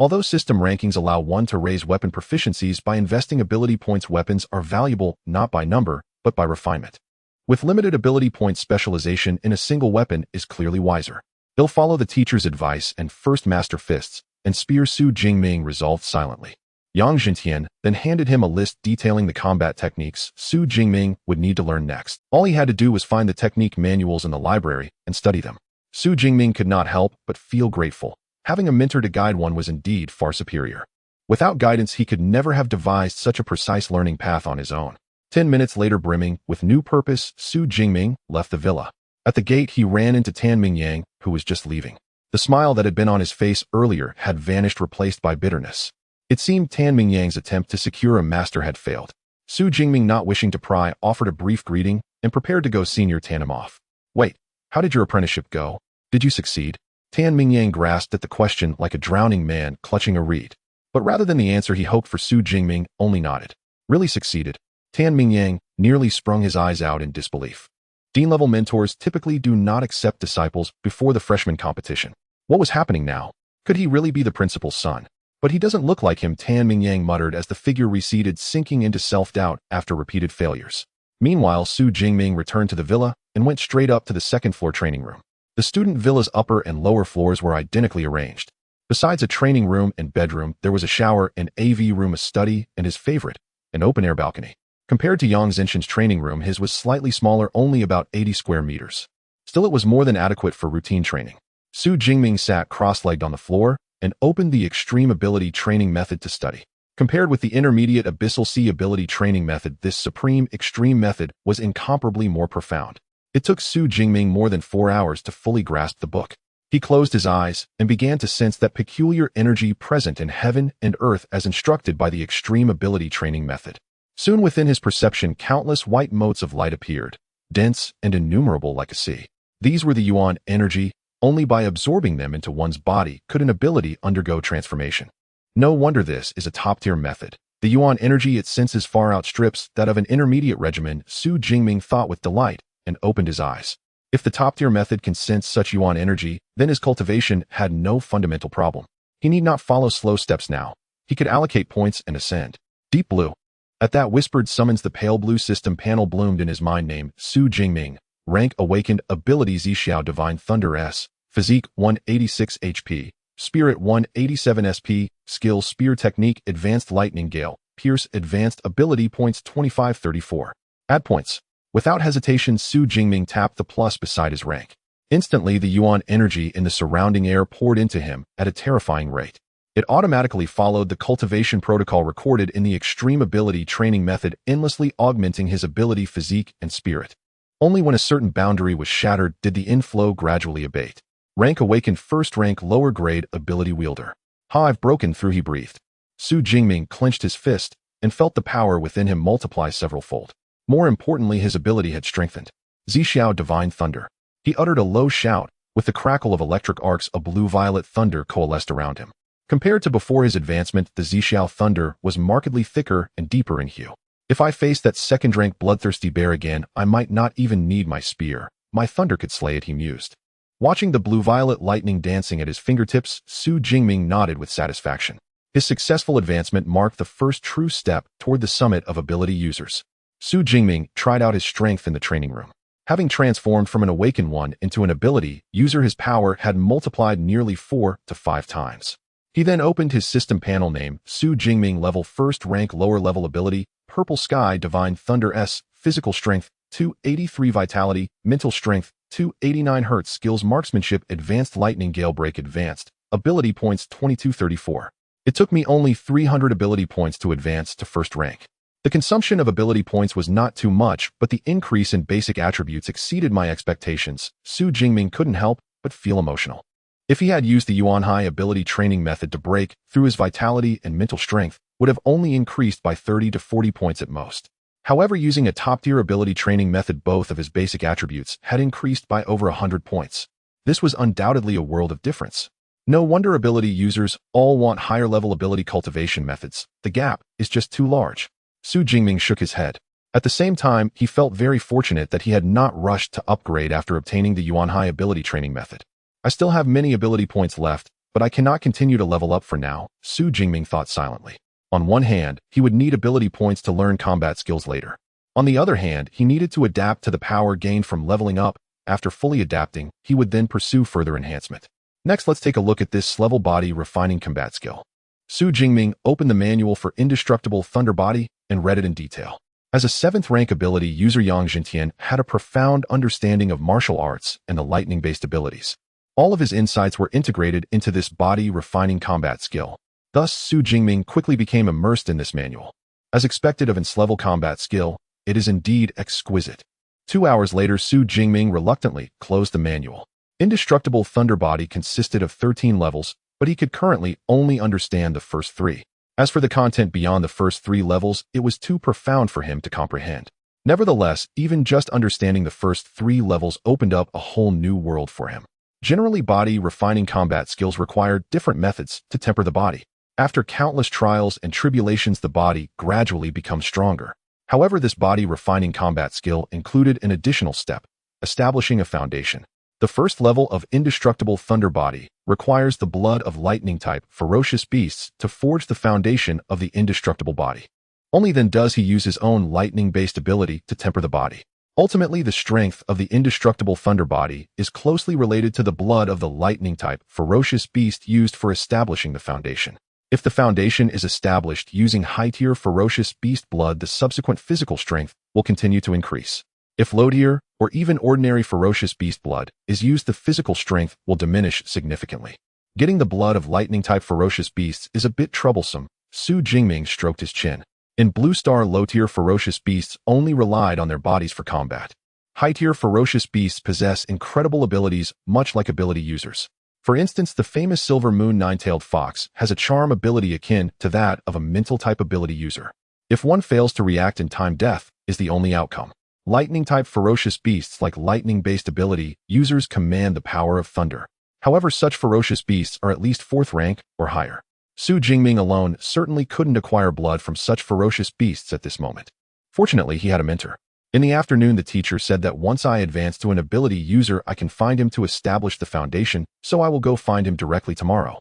Although system rankings allow one to raise weapon proficiencies by investing ability points, weapons are valuable not by number, but by refinement. With limited ability point, specialization in a single weapon is clearly wiser. He'll follow the teacher's advice and first master fists and spear. Xu Jingming resolved silently. Yang Jingtian then handed him a list detailing the combat techniques Xu Jingming would need to learn next. All he had to do was find the technique manuals in the library and study them. Xu Jingming could not help but feel grateful. Having a mentor to guide one was indeed far superior. Without guidance, he could never have devised such a precise learning path on his own. 10 minutes later, brimming with new purpose, Xu Jingming left the villa. At the gate, he ran into Tan Mingyang, who was just leaving. The smile that had been on his face earlier had vanished, replaced by bitterness. It seemed Tan Mingyang's attempt to secure a master had failed. Xu Jingming, not wishing to pry, offered a brief greeting and prepared to go. Senior Tan him off. Wait, how did your apprenticeship go? Did you succeed? Tan Mingyang grasped at the question like a drowning man clutching a reed. But rather than the answer he hoped for, Xu Jingming only nodded. Really succeeded? Tan Mingyang nearly sprung his eyes out in disbelief. Dean-level mentors typically do not accept disciples before the freshman competition. What was happening now? Could he really be the principal's son? But he doesn't look like him, Tan Mingyang muttered as the figure receded, sinking into self-doubt after repeated failures. Meanwhile, Xu Jingming returned to the villa and went straight up to the second-floor training room. The student villa's upper and lower floors were identically arranged. Besides a training room and bedroom, there was a shower, an AV room, a study, and his favorite, an open-air balcony. Compared to Yang Xinshan's training room, his was slightly smaller, only about 80 square meters. Still, it was more than adequate for routine training. Xu Jingming sat cross-legged on the floor and opened the extreme ability training method to study. Compared with the intermediate abyssal sea ability training method, this supreme extreme method was incomparably more profound. It took Xu Jingming more than 4 hours to fully grasp the book. He closed his eyes and began to sense that peculiar energy present in heaven and earth as instructed by the extreme ability training method. Soon within his perception, countless white motes of light appeared, dense and innumerable like a sea. These were the yuan energy. Only by absorbing them into one's body could an ability undergo transformation. No wonder this is a top-tier method. The yuan energy it senses far outstrips that of an intermediate regimen. Xu Jingming thought with delight and opened his eyes. If the top-tier method can sense such yuan energy, then his cultivation had no fundamental problem. He need not follow slow steps now. He could allocate points and ascend. Deep blue. At that whispered summons, the pale blue system panel bloomed in his mind. Name, Xu Jingming. Rank, awakened. Ability, Xiao Divine Thunder S. Physique, 186 HP. Spirit, 187 SP. Skill, Spear Technique, Advanced Lightning Gale. Pierce, Advanced Ability Points, 2534. Add points. Without hesitation, Xu Jingming tapped the plus beside his rank. Instantly, the yuan energy in the surrounding air poured into him at a terrifying rate. It automatically followed the cultivation protocol recorded in the extreme ability training method, endlessly augmenting his ability, physique, and spirit. Only when a certain boundary was shattered did the inflow gradually abate. Rank awakened, first rank, lower grade ability wielder. "Ha, I've broken through," he breathed. Xu Jingming clenched his fist and felt the power within him multiply several-fold. More importantly, his ability had strengthened. Xixiao Divine Thunder. He uttered a low shout. With the crackle of electric arcs, a blue-violet thunder coalesced around him. Compared to before his advancement, the Xixiao thunder was markedly thicker and deeper in hue. If I faced that second-rank bloodthirsty bear again, I might not even need my spear. My thunder could slay it, he mused. Watching the blue-violet lightning dancing at his fingertips, Xu Jingming nodded with satisfaction. His successful advancement marked the first true step toward the summit of ability users. Xu Jingming tried out his strength in the training room. Having transformed from an awakened one into an ability user, his power had multiplied nearly 4 to 5 times. He then opened his system panel. Name: Xu Jingming. Level: first rank, lower level ability, Purple Sky Divine Thunder. S. Physical strength 283, vitality, mental strength 289, Hz. Skills: marksmanship, advanced lightning gale break, advanced ability points 2234. It took me only 300 ability points to advance to first rank. The consumption of ability points was not too much, but the increase in basic attributes exceeded my expectations. Xu Jingming couldn't help but feel emotional. If he had used the Yuanhai ability training method to break through, his vitality and mental strength would have only increased by 30 to 40 points at most. However, using a top-tier ability training method, both of his basic attributes had increased by over 100 points. This was undoubtedly a world of difference. No wonder ability users all want higher-level ability cultivation methods. The gap is just too large. Xu Jingming shook his head. At the same time, he felt very fortunate that he had not rushed to upgrade after obtaining the Yuanhai ability training method. I still have many ability points left, but I cannot continue to level up for now, Xu Jingming thought silently. On one hand, he would need ability points to learn combat skills later. On the other hand, he needed to adapt to the power gained from leveling up. After fully adapting, he would then pursue further enhancement. Next, let's take a look at this level body refining combat skill. Xu Jingming opened the manual for Indestructible Thunder Body and read it in detail. As a 7th rank ability user, Yang Zhentian had a profound understanding of martial arts and the lightning-based abilities. All of his insights were integrated into this body refining combat skill. Thus, Xu Jingming quickly became immersed in this manual. As expected of its level combat skill, it is indeed exquisite. 2 hours later, Xu Jingming reluctantly closed the manual. Indestructible Thunder Body consisted of 13 levels, but he could currently only understand the first 3. As for the content beyond the first 3 levels, it was too profound for him to comprehend. Nevertheless, even just understanding the first 3 levels opened up a whole new world for him. Generally, body refining combat skills required different methods to temper the body. After countless trials and tribulations, the body gradually becomes stronger. However, this body refining combat skill included an additional step: establishing a foundation. The first level of Indestructible Thunder Body requires the blood of lightning-type ferocious beasts to forge the foundation of the indestructible body. Only then does he use his own lightning-based ability to temper the body. Ultimately, the strength of the Indestructible Thunder Body is closely related to the blood of the lightning-type ferocious beast used for establishing the foundation. If the foundation is established using high-tier ferocious beast blood, the subsequent physical strength will continue to increase. If low-tier or even ordinary ferocious beast blood is used, the physical strength will diminish significantly. Getting the blood of lightning-type ferocious beasts is a bit troublesome. Xu Jingming stroked his chin. In Blue Star, low-tier ferocious beasts only relied on their bodies for combat. High-tier ferocious beasts possess incredible abilities, much like ability users. For instance, the famous Silver Moon Nine-Tailed Fox has a charm ability akin to that of a mental-type ability user. If one fails to react in time, death is the only outcome. Lightning-type ferocious beasts like lightning-based ability users command the power of thunder. However, such ferocious beasts are at least 4th rank or higher. Xu Jingming alone certainly couldn't acquire blood from such ferocious beasts at this moment. Fortunately, he had a mentor. In the afternoon, the teacher said that once I advance to an ability user, I can find him to establish the foundation, so I will go find him directly tomorrow.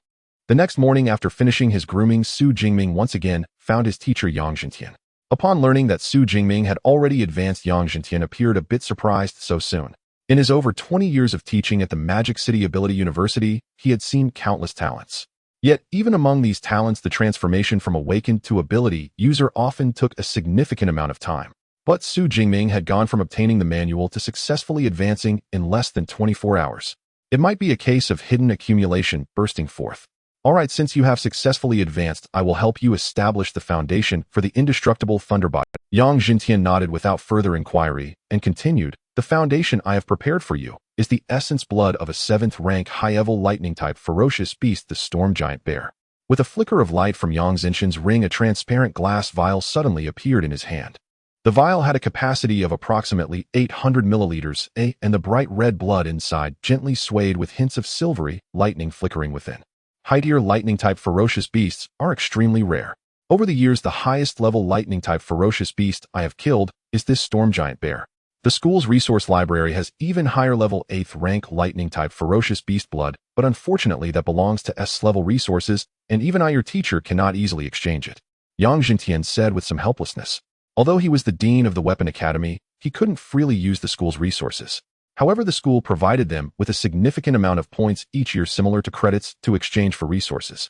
The next morning, after finishing his grooming, Xu Jingming once again found his teacher Yang Zhentian. Upon learning that Xu Jingming had already advanced, Yang Zhentian appeared a bit surprised so soon. In his over 20 years of teaching at the Magic City Ability University, he had seen countless talents. Yet, even among these talents, the transformation from awakened to ability user often took a significant amount of time. But Xu Jingming had gone from obtaining the manual to successfully advancing in less than 24 hours. It might be a case of hidden accumulation bursting forth. Alright, since you have successfully advanced, I will help you establish the foundation for the indestructible thunderbot. Yang Jintian nodded without further inquiry and continued, the foundation I have prepared for you is the essence blood of a 7th rank high-level lightning-type ferocious beast, the storm giant bear. With a flicker of light from Yang Xinshan's ring, a transparent glass vial suddenly appeared in his hand. The vial had a capacity of approximately 800 milliliters, and the bright red blood inside gently swayed with hints of silvery lightning flickering within. High-tier lightning-type ferocious beasts are extremely rare. Over the years, the highest-level lightning-type ferocious beast I have killed is this storm giant bear. The school's resource library has even higher-level 8th rank lightning-type ferocious beast blood, but unfortunately that belongs to S-level resources, and even I, your teacher, cannot easily exchange it. Yang Jintian said with some helplessness. Although he was the dean of the Weapon Academy, he couldn't freely use the school's resources. However, the school provided them with a significant amount of points each year, similar to credits, to exchange for resources.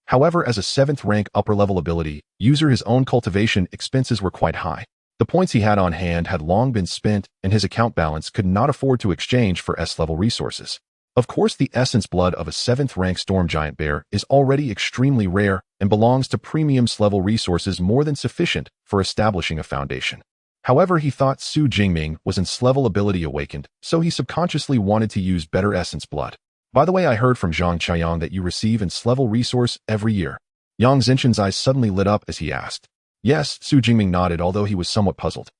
However, as a 7th rank upper-level ability user, his own cultivation expenses were quite high. The points he had on hand had long been spent, and his account balance could not afford to exchange for S-level resources. Of course, the essence blood of a 7th rank storm giant bear is already extremely rare and belongs to premium S-level resources more than sufficient for establishing a foundation. However, he thought Xu Jingming was in S-level ability awakened, so he subconsciously wanted to use better essence blood. By the way, I heard from Zhang Qiang that you receive an S-level resource every year. Yang Xinshan's eyes suddenly lit up as he asked. Yes, Xu Jingming nodded, although he was somewhat puzzled.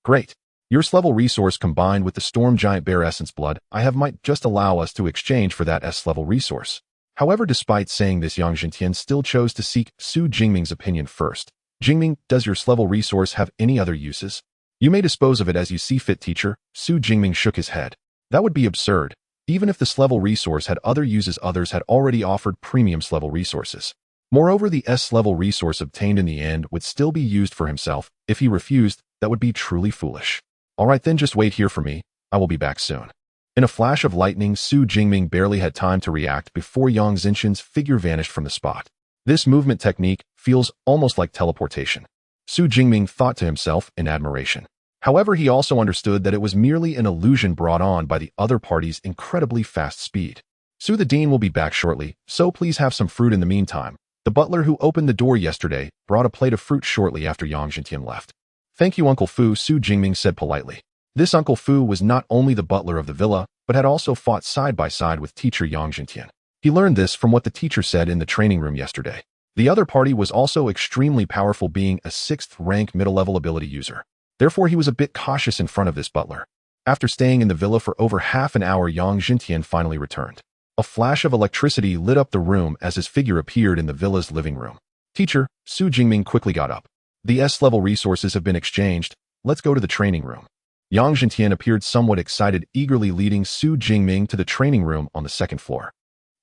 Great. Your S-level resource combined with the storm giant bear essence blood I have might just allow us to exchange for that S-level resource. However, despite saying this, Yang Jintian still chose to seek Xu Jingming's opinion first. Jingming, does your S-level resource have any other uses? You may dispose of it as you see fit, teacher. Xu Jingming shook his head. That would be absurd. Even if the S-level resource had other uses, others had already offered premium S-level resources. Moreover, the S-level resource obtained in the end would still be used for himself. If he refused, that would be truly foolish. Alright then, just wait here for me. I will be back soon. In a flash of lightning, Xu Jingming barely had time to react before Yang Xinshan's figure vanished from the spot. This movement technique feels almost like teleportation. Xu Jingming thought to himself in admiration. However, he also understood that it was merely an illusion brought on by the other party's incredibly fast speed. Xu the dean will be back shortly, so please have some fruit in the meantime. The butler who opened the door yesterday brought a plate of fruit shortly after Yang Jintian left. Thank you, Uncle Fu, Xu Jingming said politely. This Uncle Fu was not only the butler of the villa, but had also fought side by side with teacher Yang Jintian. He learned this from what the teacher said in the training room yesterday. The other party was also extremely powerful, being a 6th rank middle-level ability user. Therefore, he was a bit cautious in front of this butler. After staying in the villa for over half an hour, Yang Jintian finally returned. A flash of electricity lit up the room as his figure appeared in the villa's living room. Teacher, Xu Jingming quickly got up. The S-level resources have been exchanged. Let's go to the training room. Yang Jintian appeared somewhat excited, eagerly leading Xu Jingming to the training room on the 2nd floor.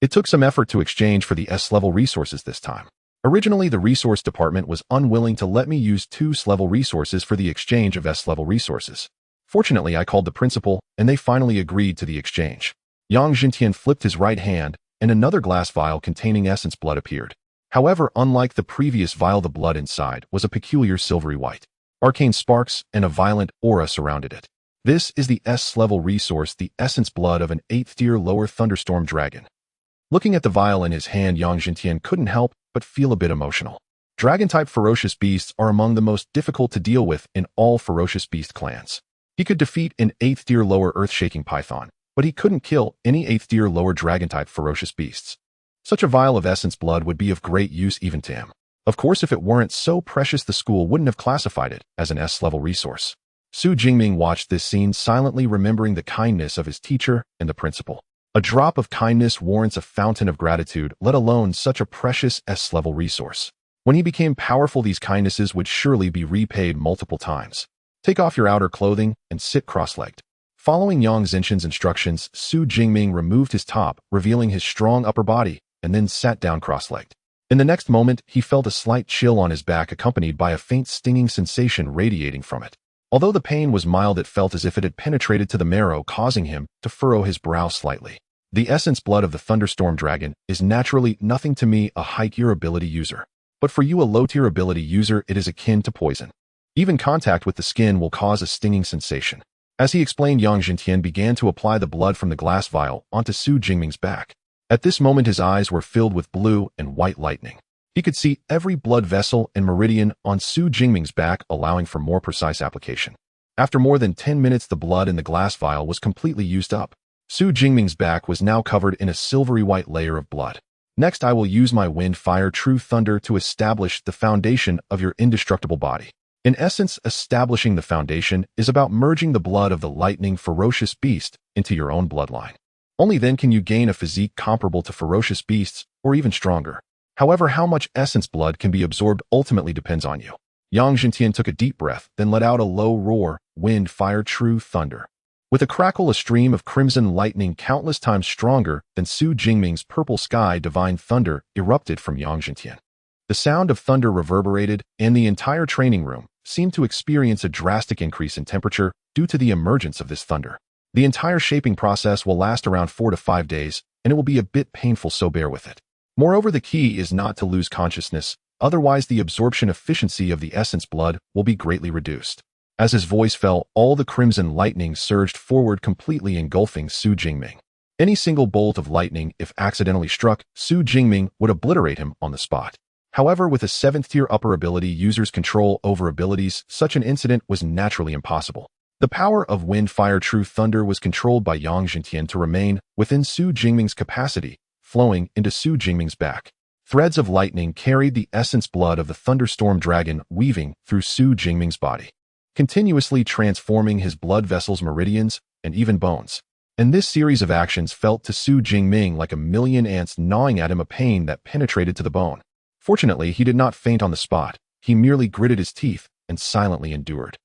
It took some effort to exchange for the S-level resources this time. Originally, the resource department was unwilling to let me use 2 S-level resources for the exchange of S-level resources. Fortunately, I called the principal, and they finally agreed to the exchange. Yang Jintian flipped his right hand, and another glass vial containing essence blood appeared. However, unlike the previous vial, the blood inside was a peculiar silvery white. Arcane sparks and a violent aura surrounded it. This is the S-level resource, the essence blood of an 8th tier lower thunderstorm dragon. Looking at the vial in his hand, Yang Jintian couldn't help but feel a bit emotional. Dragon-type ferocious beasts are among the most difficult to deal with in all ferocious beast clans. He could defeat an 8th tier lower earth-shaking python, but he couldn't kill any 8th tier lower dragon-type ferocious beasts. Such a vial of essence blood would be of great use even to him. Of course, if it weren't so precious, the school wouldn't have classified it as an S-level resource. Xu Jingming watched this scene silently, remembering the kindness of his teacher and the principal. A drop of kindness warrants a fountain of gratitude, let alone such a precious S-level resource. When he became powerful, these kindnesses would surely be repaid multiple times. Take off your outer clothing and sit cross-legged. Following Yang Xinshan's instructions, Xu Jingming removed his top, revealing his strong upper body, and then sat down cross-legged. In the next moment, he felt a slight chill on his back, accompanied by a faint stinging sensation radiating from it. Although the pain was mild, it felt as if it had penetrated to the marrow, causing him to furrow his brow slightly. The essence blood of the thunderstorm dragon is naturally nothing to me, a high-tier ability user. But for you, a low-tier ability user, it is akin to poison. Even contact with the skin will cause a stinging sensation. As he explained, Yang Jintian began to apply the blood from the glass vial onto Xu Jingming's back. At this moment his eyes were filled with blue and white lightning. He could see every blood vessel and meridian on Xu Jingming's back, allowing for more precise application. After more than 10 minutes the blood in the glass vial was completely used up. Xu Jingming's back was now covered in a silvery white layer of blood. Next I will use my wind, fire, true thunder to establish the foundation of your indestructible body. In essence, establishing the foundation is about merging the blood of the lightning ferocious beast into your own bloodline. Only then can you gain a physique comparable to ferocious beasts or even stronger. However, how much essence blood can be absorbed ultimately depends on you. Yang Zhentian took a deep breath, then let out a low roar, wind, fire, true thunder. With a crackle, a stream of crimson lightning countless times stronger than Xu Jingming's purple sky divine thunder erupted from Yang Zhentian. The sound of thunder reverberated, and the entire training room seemed to experience a drastic increase in temperature due to the emergence of this thunder. The entire shaping process will last around 4 to 5 days, and it will be a bit painful, so bear with it. Moreover, the key is not to lose consciousness, otherwise the absorption efficiency of the essence blood will be greatly reduced. As his voice fell, all the crimson lightning surged forward, completely engulfing Xu Jingming. Any single bolt of lightning, if accidentally struck, Xu Jingming would obliterate him on the spot. However, with a 7th-tier upper ability user's control over abilities, such an incident was naturally impossible. The power of wind, fire, true thunder was controlled by Yang Zhentian to remain within Xu Jingming's capacity, flowing into Xu Jingming's back. Threads of lightning carried the essence blood of the thunderstorm dragon, weaving through Xu Jingming's body, continuously transforming his blood vessels, meridians, and even bones. And this series of actions felt to Xu Jingming like a million ants gnawing at him, a pain that penetrated to the bone. Fortunately, he did not faint on the spot. He merely gritted his teeth and silently endured.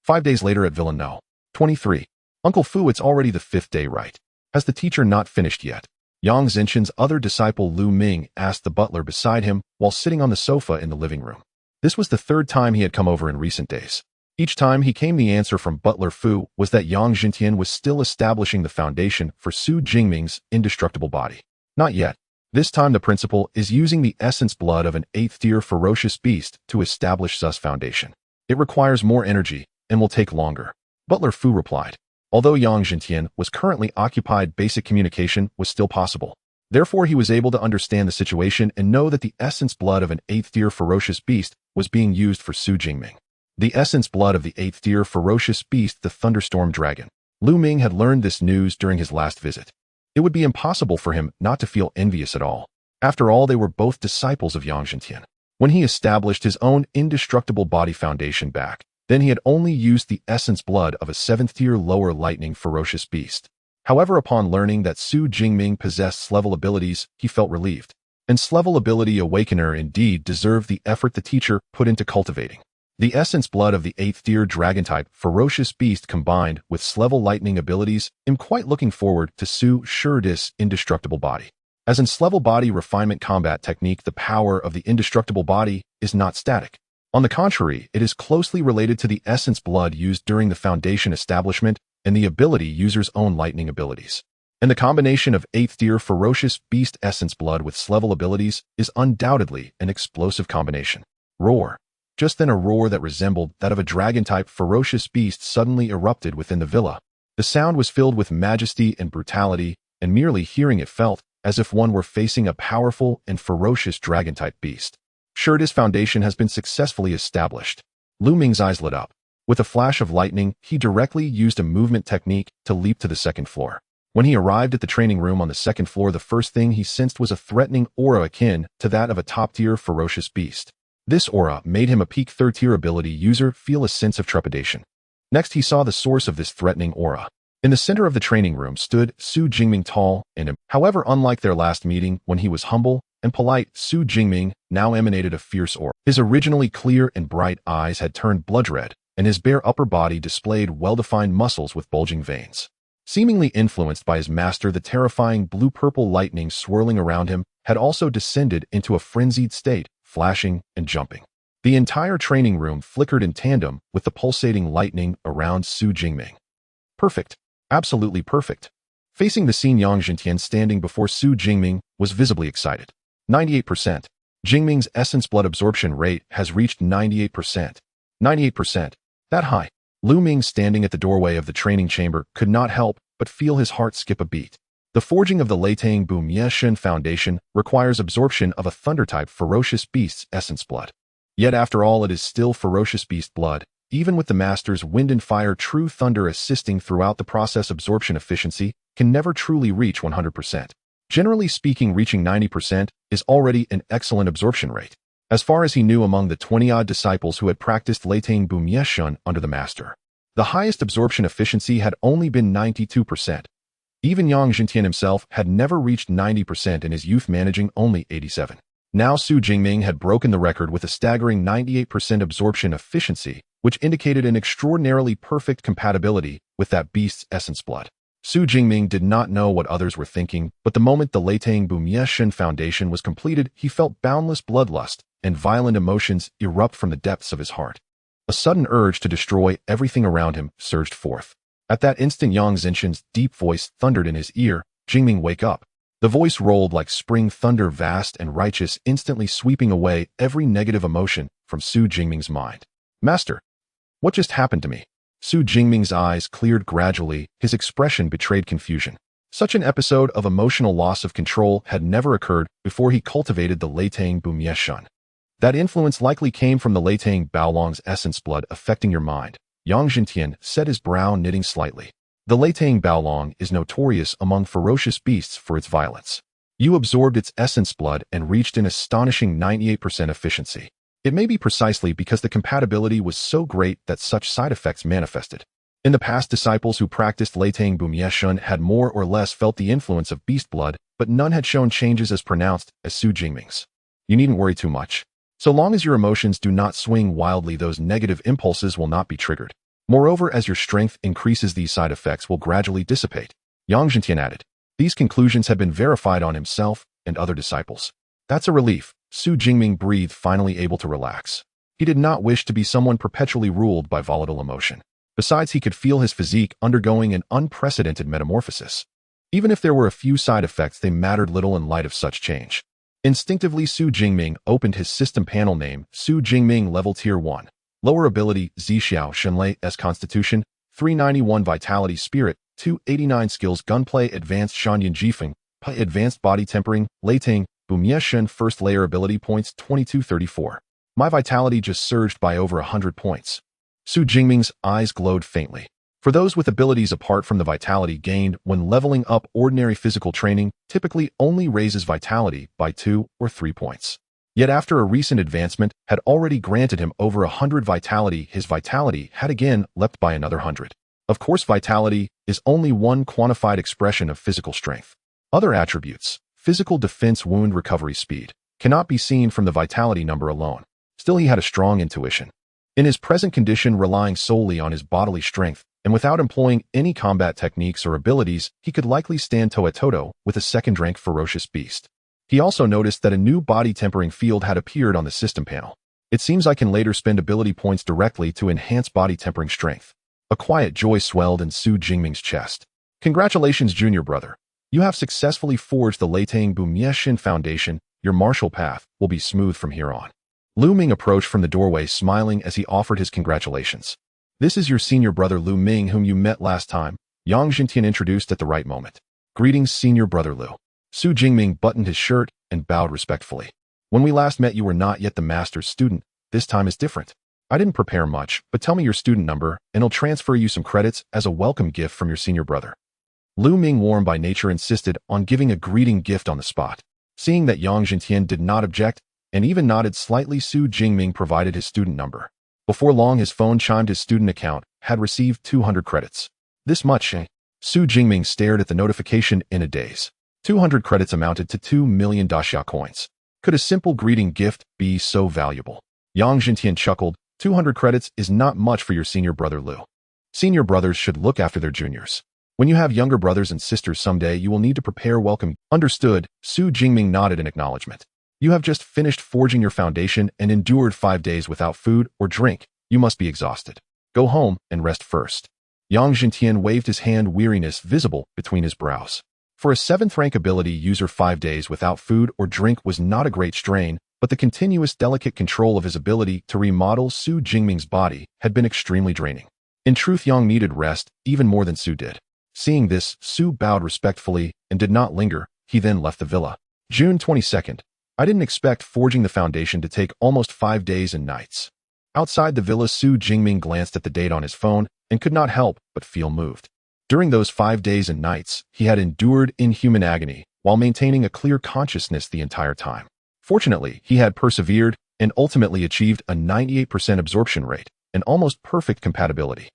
5 days later at Villa No. 23. Uncle Fu, it's already the 5th day, right? Has the teacher not finished yet? Yang Zhentian's other disciple Lu Ming asked the butler beside him while sitting on the sofa in the living room. This was the 3rd time he had come over in recent days. Each time he came, the answer from Butler Fu was that Yang Zhentian was still establishing the foundation for Xu Jingming's indestructible body. Not yet. This time the principal is using the essence blood of an 8th-tier ferocious beast to establish Xu's foundation. It requires more energy and will take longer. Butler Fu replied. Although Yang Zhentian was currently occupied, basic communication was still possible. Therefore, he was able to understand the situation and know that the essence blood of an 8th-tier ferocious beast was being used for Xu Jingming. The essence blood of the 8th-tier ferocious beast, the thunderstorm dragon. Lu Ming had learned this news during his last visit. It would be impossible for him not to feel envious at all. After all, they were both disciples of Yang Zhentian. When he established his own indestructible body foundation back, then he had only used the essence blood of a 7th-tier lower lightning ferocious beast. However, upon learning that Xu Jingming possessed level abilities, he felt relieved. And level ability awakener indeed deserved the effort the teacher put into cultivating. The essence blood of the 8th-tier dragon-type ferocious beast combined with level lightning abilities, I'm quite looking forward to Xu Shurdis indestructible body. As in level body refinement combat technique, the power of the indestructible body is not static. On the contrary, it is closely related to the essence blood used during the foundation establishment and the ability user's own lightning abilities. And the combination of 8th-tier ferocious beast essence blood with level abilities is undoubtedly an explosive combination. Roar. Just then a roar that resembled that of a dragon-type ferocious beast suddenly erupted within the villa. The sound was filled with majesty and brutality, and merely hearing it felt as if one were facing a powerful and ferocious dragon-type beast. Shurdis foundation has been successfully established. Lu Ming's eyes lit up. With a flash of lightning, he directly used a movement technique to leap to the 2nd floor. When he arrived at the training room on the 2nd floor, the first thing he sensed was a threatening aura akin to that of a top-tier ferocious beast. This aura made him, a peak 3rd-tier ability user, feel a sense of trepidation. Next, he saw the source of this threatening aura. In the center of the training room stood Xu Jingming, tall and however, unlike their last meeting when he was humble and polite, Xu Jingming now emanated a fierce aura. His originally clear and bright eyes had turned blood red, and his bare upper body displayed well-defined muscles with bulging veins. Seemingly influenced by his master, the terrifying blue-purple lightning swirling around him had also descended into a frenzied state, flashing and jumping. The entire training room flickered in tandem with the pulsating lightning around Xu Jingming. Perfect. Absolutely perfect. Facing the scene, Yang Zhentian, standing before Xu Jingming, was visibly excited. 98%. Jingming's essence blood absorption rate has reached 98%. 98%. That high. Lu Ming, standing at the doorway of the training chamber, could not help but feel his heart skip a beat. The forging of the Leitang Bumieshan Foundation requires absorption of a thunder-type ferocious beast's essence blood. Yet after all, it is still ferocious beast blood. Even with the master's wind and fire true thunder assisting throughout the process, absorption efficiency can never truly reach 100%. Generally speaking, reaching 90% is already an excellent absorption rate. As far as he knew, among the 20-odd disciples who had practiced Leitang Bumieshan under the master, the highest absorption efficiency had only been 92%. Even Yang Jintian himself had never reached 90% in his youth, managing only 87. Now Xu Jingming had broken the record with a staggering 98% absorption efficiency, which indicated an extraordinarily perfect compatibility with that beast's essence blood. Xu Jingming did not know what others were thinking, but the moment the Leitang Bumieshan Foundation was completed, he felt boundless bloodlust and violent emotions erupt from the depths of his heart. A sudden urge to destroy everything around him surged forth. At that instant, Yang Xinshan's deep voice thundered in his ear, "Jingming, wake up." The voice rolled like spring thunder, vast and righteous, instantly sweeping away every negative emotion from Xu Jingming's mind. "Master, what just happened to me?" Xu Jingming's eyes cleared gradually, his expression betrayed confusion. Such an episode of emotional loss of control had never occurred before he cultivated the Leitang Bumieshan. That influence likely came from the Leitang Baolong's essence blood affecting your mind. Yang Jintian set his brow, knitting slightly. The Leitang Baolong is notorious among ferocious beasts for its violence. You absorbed its essence blood and reached an astonishing 98% efficiency. It may be precisely because the compatibility was so great that such side effects manifested. In the past, disciples who practiced Leitang Bumieshan had more or less felt the influence of beast blood, but none had shown changes as pronounced as Xu Jingming's. You needn't worry too much. So long as your emotions do not swing wildly, those negative impulses will not be triggered. Moreover, as your strength increases, these side effects will gradually dissipate. Yang Jintian added. These conclusions had been verified on himself and other disciples. That's a relief. Xu Jingming breathed, finally able to relax. He did not wish to be someone perpetually ruled by volatile emotion. Besides, he could feel his physique undergoing an unprecedented metamorphosis. Even if there were a few side effects, they mattered little in light of such change. Instinctively, Xu Jingming opened his system panel. Name, Xu Jingming, level tier 1. Lower ability, Zixiao Shenlei S Constitution, 391 Vitality Spirit, 289 Skills Gunplay Advanced Shanyan Jifeng, Advanced Body Tempering, Leitang Bumieshan First Layer Ability Points 2234. My vitality just surged by over 100 points. Xu Jingming's eyes glowed faintly. For those with abilities apart from the vitality gained when leveling up, ordinary physical training typically only raises vitality by 2 or 3 points. Yet after a recent advancement had already granted him over 100 vitality, his vitality had again leapt by another 100. Of course, vitality is only one quantified expression of physical strength. Other attributes, physical defense, wound recovery speed, cannot be seen from the vitality number alone. Still, he had a strong intuition. In his present condition, relying solely on his bodily strength, and without employing any combat techniques or abilities, he could likely stand toe-to-toe with a second-rank ferocious beast. He also noticed that a new body tempering field had appeared on the system panel. It seems I can later spend ability points directly to enhance body tempering strength. A quiet joy swelled in Xu Jingming's chest. Congratulations, junior brother. You have successfully forged the Leitang Bumieshan Foundation. Your martial path will be smooth from here on. Lu Ming approached from the doorway, smiling as he offered his congratulations. This is your senior brother Lu Ming, whom you met last time. Yang Jintian introduced at the right moment. Greetings, senior brother Lu. Xu Jingming buttoned his shirt and bowed respectfully. When we last met, you were not yet the master's student. This time is different. I didn't prepare much, but tell me your student number, and I'll transfer you some credits as a welcome gift from your senior brother. Lu Ming, warm by nature, insisted on giving a greeting gift on the spot. Seeing that Yang Jintian did not object, and even nodded slightly, Xu Jingming provided his student number. Before long, his phone chimed. His student account had received 200 credits. This much, eh? Xu Jingming stared at the notification in a daze. 200 credits amounted to 2 million daxia coins. Could a simple greeting gift be so valuable? Yang Jintian chuckled. 200 credits is not much for your senior brother Lu. Senior brothers should look after their juniors. When you have younger brothers and sisters someday, you will need to prepare welcome. Understood. Xu Jingming nodded in acknowledgement. You have just finished forging your foundation and endured 5 days without food or drink. You must be exhausted. Go home and rest first. Yang Jintian waved his hand, weariness visible between his brows. For a 7th rank ability user, 5 days without food or drink was not a great strain, but the continuous delicate control of his ability to remodel Xu Jingming's body had been extremely draining. In truth, Yang needed rest even more than Xu did. Seeing this, Xu bowed respectfully and did not linger. He then left the villa. June 22nd. I didn't expect forging the foundation to take almost 5 days and nights. Outside the villa, Xu Jingming glanced at the date on his phone and could not help but feel moved. During those 5 days and nights, he had endured inhuman agony while maintaining a clear consciousness the entire time. Fortunately, he had persevered and ultimately achieved a 98% absorption rate, an almost perfect compatibility.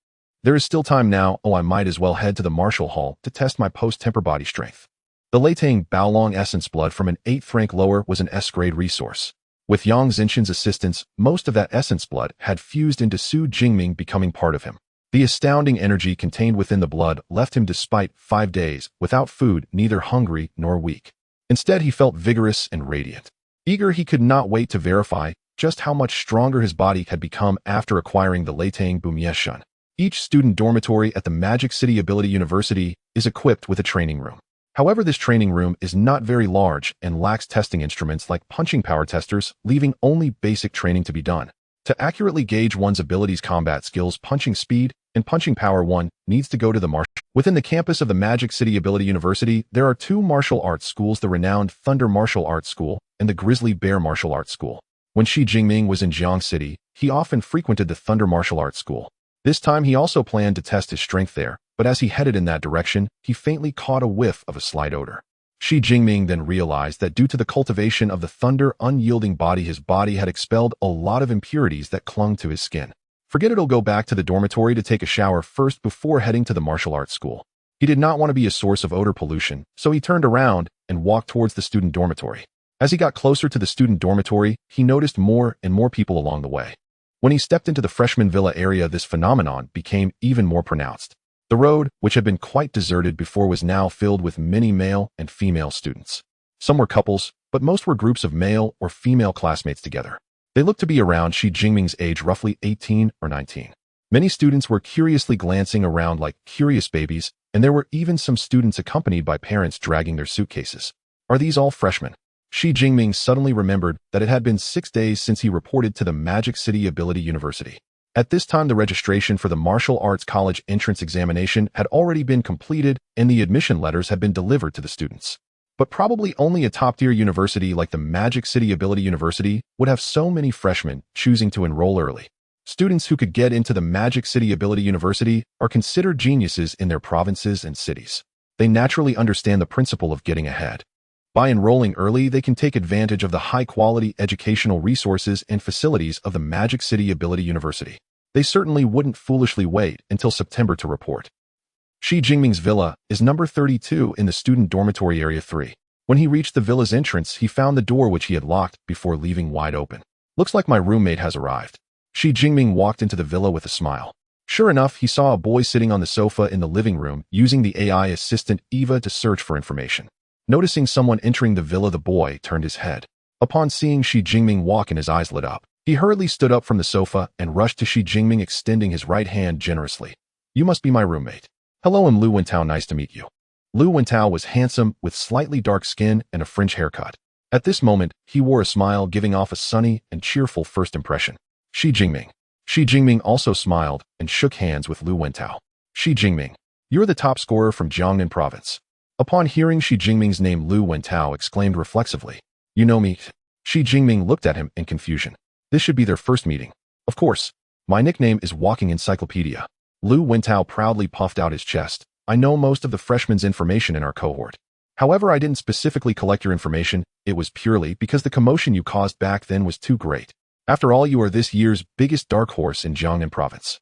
There is still time now. I might as well head to the martial hall to test my post-temper body strength. The Latang Baolong essence blood from an 8th rank lower was an S-grade resource. With Yang Xinshan's assistance, most of that essence blood had fused into Xu Jingming, becoming part of him. The astounding energy contained within the blood left him despite 5 days without food, neither hungry nor weak. Instead, he felt vigorous and radiant. Eager, he could not wait to verify just how much stronger his body had become after acquiring the Latang Bumieshun. Each student dormitory at the Magic City Ability University is equipped with a training room. However, this training room is not very large and lacks testing instruments like punching power testers, leaving only basic training to be done. To accurately gauge one's abilities, combat skills, punching speed, and punching power, one needs to go to the martial. Within the campus of the Magic City Ability University, there are 2 martial arts schools, the renowned Thunder Martial Arts School and the Grizzly Bear Martial Arts School. When Xu Jingming was in Jiang City, he often frequented the Thunder Martial Arts School. This time he also planned to test his strength there, but as he headed in that direction, he faintly caught a whiff of a slight odor. Xu Jingming then realized that due to the cultivation of the thunder unyielding body, his body had expelled a lot of impurities that clung to his skin. Forget it, he'll go back to the dormitory to take a shower first before heading to the martial arts school. He did not want to be a source of odor pollution, so he turned around and walked towards the student dormitory. As he got closer to the student dormitory, he noticed more and more people along the way. When he stepped into the freshman villa area, this phenomenon became even more pronounced. The road, which had been quite deserted before, was now filled with many male and female students. Some were couples, but most were groups of male or female classmates together. They looked to be around Xu Jingming's age, roughly 18 or 19. Many students were curiously glancing around like curious babies, and there were even some students accompanied by parents dragging their suitcases. Are these all freshmen? Xu Jingming suddenly remembered that it had been 6 days since he reported to the Magic City Ability University. At this time, the registration for the Martial Arts College entrance examination had already been completed and the admission letters had been delivered to the students. But probably only a top-tier university like the Magic City Ability University would have so many freshmen choosing to enroll early. Students who could get into the Magic City Ability University are considered geniuses in their provinces and cities. They naturally understand the principle of getting ahead. By enrolling early, they can take advantage of the high-quality educational resources and facilities of the Magic City Ability University. They certainly wouldn't foolishly wait until September to report. Xu Jingming's villa is number 32 in the student dormitory area 3. When he reached the villa's entrance, he found the door which he had locked before leaving wide open. Looks like my roommate has arrived. Xu Jingming walked into the villa with a smile. Sure enough, he saw a boy sitting on the sofa in the living room using the AI assistant Eva to search for information. Noticing someone entering the villa, the boy turned his head. Upon seeing Xu Jingming walk in, his eyes lit up. He hurriedly stood up from the sofa and rushed to Xu Jingming, extending his right hand generously. You must be my roommate. Hello, I'm Lu Wentao, nice to meet you. Lu Wentao was handsome with slightly dark skin and a fringe haircut. At this moment, he wore a smile, giving off a sunny and cheerful first impression. Xu Jingming. Xu Jingming also smiled and shook hands with Lu Wentao. Xu Jingming, you're the top scorer from Jiangnan province. Upon hearing Xu Jingming's name, Lu Wentao exclaimed reflexively, You know me? Xu Jingming looked at him in confusion. This should be their first meeting. Of course. My nickname is Walking Encyclopedia. Lu Wentao proudly puffed out his chest. I know most of the freshmen's information in our cohort. However, I didn't specifically collect your information. It was purely because the commotion you caused back then was too great. After all, you are this year's biggest dark horse in Jiangnan province.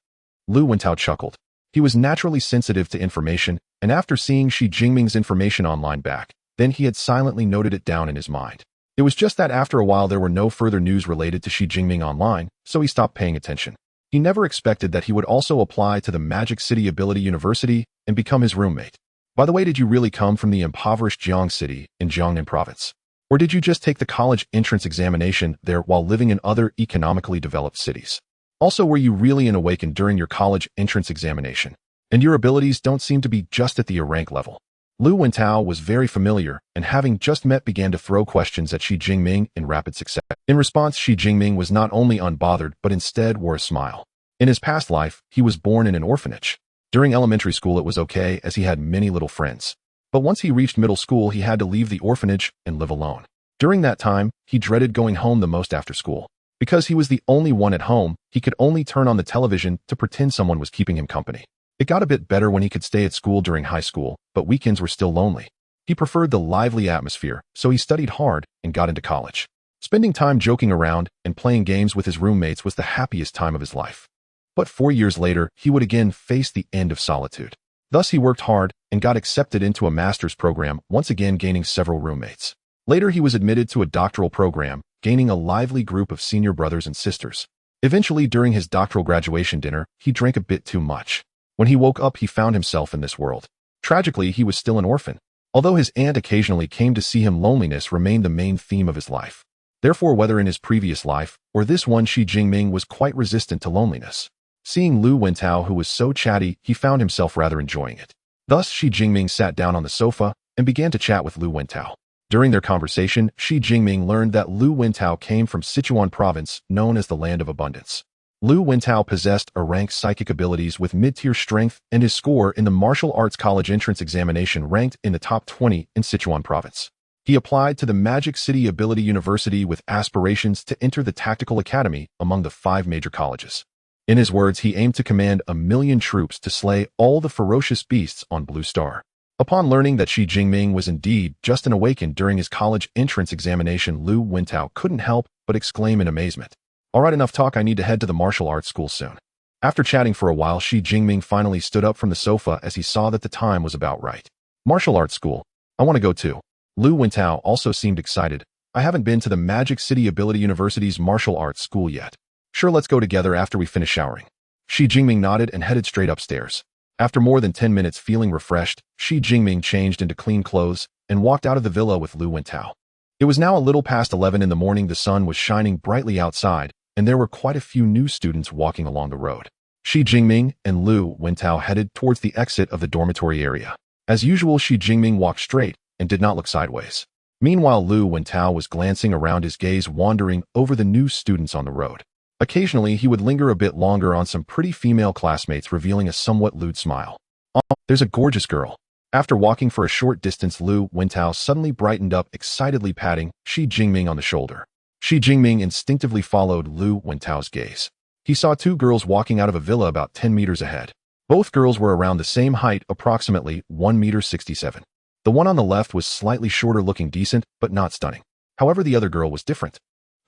Lu Wentao chuckled. He was naturally sensitive to information, and after seeing Xu Jingming's information online back, then he had silently noted it down in his mind. It was just that after a while there were no further news related to Xu Jingming online, so he stopped paying attention. He never expected that he would also apply to the Magic City Ability University and become his roommate. By the way, did you really come from the impoverished Jiang City in Jiangnan province? Or did you just take the college entrance examination there while living in other economically developed cities? Also, were you really an awaken during your college entrance examination? And your abilities don't seem to be just at the A rank level. Lu Wentao was very familiar, and having just met began to throw questions at Xu Jingming in rapid succession. In response, Xu Jingming was not only unbothered but instead wore a smile. In his past life, he was born in an orphanage. During elementary school it was okay as he had many little friends. But once he reached middle school he had to leave the orphanage and live alone. During that time, he dreaded going home the most after school. Because he was the only one at home, he could only turn on the television to pretend someone was keeping him company. It got a bit better when he could stay at school during high school, but weekends were still lonely. He preferred the lively atmosphere, so he studied hard and got into college. Spending time joking around and playing games with his roommates was the happiest time of his life. But 4 years later, he would again face the end of solitude. Thus he worked hard and got accepted into a master's program, once again gaining several roommates. Later he was admitted to a doctoral program, gaining a lively group of senior brothers and sisters. Eventually, during his doctoral graduation dinner, he drank a bit too much. When he woke up, he found himself in this world. Tragically, he was still an orphan. Although his aunt occasionally came to see him, loneliness remained the main theme of his life. Therefore, whether in his previous life or this one, Xu Jingming was quite resistant to loneliness. Seeing Lu Wentao, who was so chatty, he found himself rather enjoying it. Thus, Xu Jingming sat down on the sofa and began to chat with Lu Wentao. During their conversation, Xu Jingming learned that Lu Wentao came from Sichuan province, known as the Land of Abundance. Lu Wentao possessed a rank psychic abilities with mid-tier strength, and his score in the martial arts college entrance examination ranked in the top 20 in Sichuan province. He applied to the Magic City Ability University with aspirations to enter the Tactical Academy among the 5 major colleges. In his words, he aimed to command 1,000,000 troops to slay all the ferocious beasts on Blue Star. Upon learning that Xu Jingming was indeed just an awaken during his college entrance examination, Lu Wentao couldn't help but exclaim in amazement. Alright, enough talk, I need to head to the martial arts school soon. After chatting for a while, Xu Jingming finally stood up from the sofa as he saw that the time was about right. Martial arts school. I want to go too. Lu Wentao also seemed excited. I haven't been to the Magic City Ability University's martial arts school yet. Sure, let's go together after we finish showering. Xu Jingming nodded and headed straight upstairs. After more than 10 minutes feeling refreshed, Xu Jingming changed into clean clothes and walked out of the villa with Lu Wentao. It was now a little past 11 in the morning. The sun was shining brightly outside, and there were quite a few new students walking along the road. Xu Jingming and Lu Wentao headed towards the exit of the dormitory area. As usual, Xu Jingming walked straight and did not look sideways. Meanwhile, Lu Wentao was glancing around, his gaze wandering over the new students on the road. Occasionally, he would linger a bit longer on some pretty female classmates, revealing a somewhat lewd smile. Oh, there's a gorgeous girl. After walking for a short distance, Lu Wentao suddenly brightened up, excitedly patting Xu Jingming on the shoulder. Xu Jingming instinctively followed Lu Wentao's gaze. He saw 2 girls walking out of a villa about 10 meters ahead. Both girls were around the same height, approximately 1.67 meters. The one on the left was slightly shorter, looking decent, but not stunning. However, the other girl was different.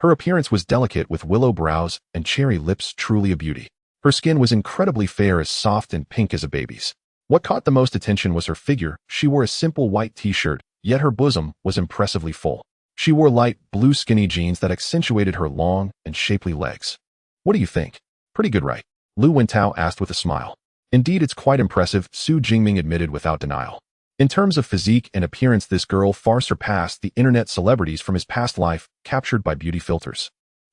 Her appearance was delicate with willow brows and cherry lips, truly a beauty. Her skin was incredibly fair, as soft and pink as a baby's. What caught the most attention was her figure. She wore a simple white t-shirt, yet her bosom was impressively full. She wore light blue skinny jeans that accentuated her long and shapely legs. What do you think? Pretty good, right? Lu Wentao asked with a smile. Indeed, it's quite impressive, Xu Jingming admitted without denial. In terms of physique and appearance, this girl far surpassed the internet celebrities from his past life, captured by beauty filters.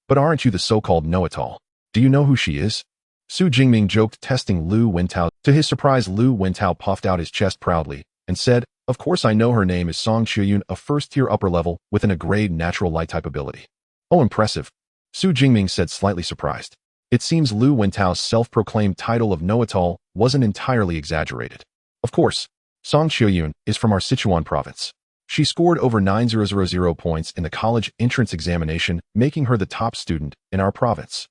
But aren't you the so-called know-it-all? Do you know who she is? Xu Jingming joked, testing Lu Wentao. To his surprise, Lu Wentao puffed out his chest proudly and said, "Of course I know her name is Song Qiuyun, a first-tier upper level with an A-grade natural light type ability." Oh, impressive. Xu Jingming said, slightly surprised. It seems Lu Wentao's self-proclaimed title of know-it-all wasn't entirely exaggerated. Of course, Song Qiuyun is from our Sichuan province. She scored over 9,000 points in the college entrance examination, making her the top student in our province.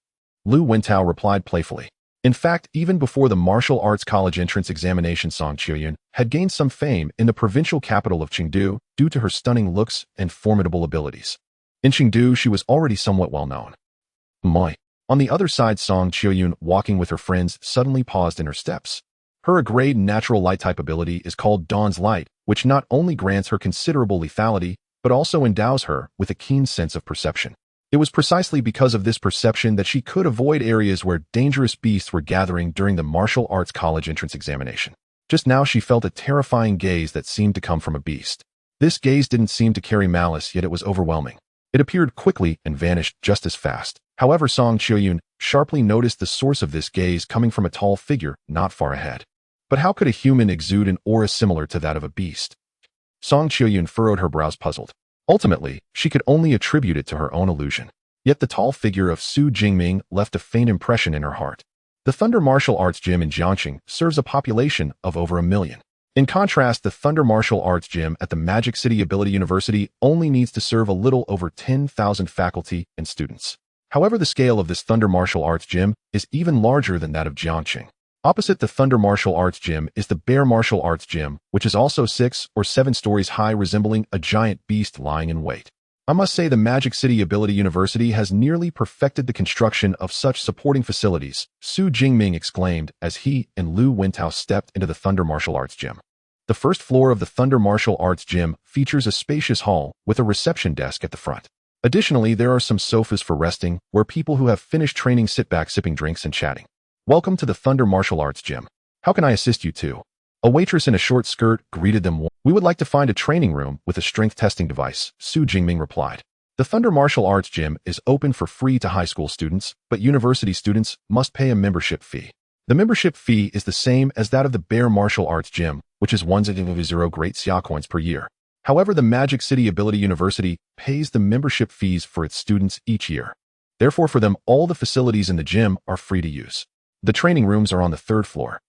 Lu Wentao replied playfully. In fact, even before the martial arts college entrance examination, Song Qiuyun had gained some fame in the provincial capital of Chengdu due to her stunning looks and formidable abilities. In Chengdu, she was already somewhat well known. Moi. On the other side, Song Qiuyun, walking with her friends, suddenly paused in her steps. Her A-grade natural light type ability is called Dawn's Light, which not only grants her considerable lethality, but also endows her with a keen sense of perception. It was precisely because of this perception that she could avoid areas where dangerous beasts were gathering during the martial arts college entrance examination. Just now she felt a terrifying gaze that seemed to come from a beast. This gaze didn't seem to carry malice, yet it was overwhelming. It appeared quickly and vanished just as fast. However, Song Qiuyun sharply noticed the source of this gaze coming from a tall figure not far ahead. But how could a human exude an aura similar to that of a beast? Song Qiuyun furrowed her brows, puzzled. Ultimately, she could only attribute it to her own illusion. Yet the tall figure of Xu Jingming left a faint impression in her heart. The Thunder Martial Arts Gym in Jiangxing serves a population of over 1 million. In contrast, the Thunder Martial Arts Gym at the Magic City Ability University only needs to serve a little over 10,000 faculty and students. However, the scale of this Thunder Martial Arts Gym is even larger than that of Jiangxing. Opposite the Thunder Martial Arts Gym is the Bear Martial Arts Gym, which is also 6 or 7 stories high, resembling a giant beast lying in wait. I must say the Magic City Ability University has nearly perfected the construction of such supporting facilities, Xu Jingming exclaimed as he and Lu Wentao stepped into the Thunder Martial Arts Gym. The first floor of the Thunder Martial Arts Gym features a spacious hall with a reception desk at the front. Additionally, there are some sofas for resting, where people who have finished training sit back sipping drinks and chatting. Welcome to the Thunder Martial Arts Gym. How can I assist you too? A waitress in a short skirt greeted them. We would like to find a training room with a strength testing device, Xu Jingming replied. The Thunder Martial Arts Gym is open for free to high school students, but university students must pay a membership fee. The membership fee is the same as that of the Bear Martial Arts Gym, which is 1,000 great Xia coins per year. However, the Magic City Ability University pays the membership fees for its students each year. Therefore, for them, all the facilities in the gym are free to use. The training rooms are on the 3rd floor.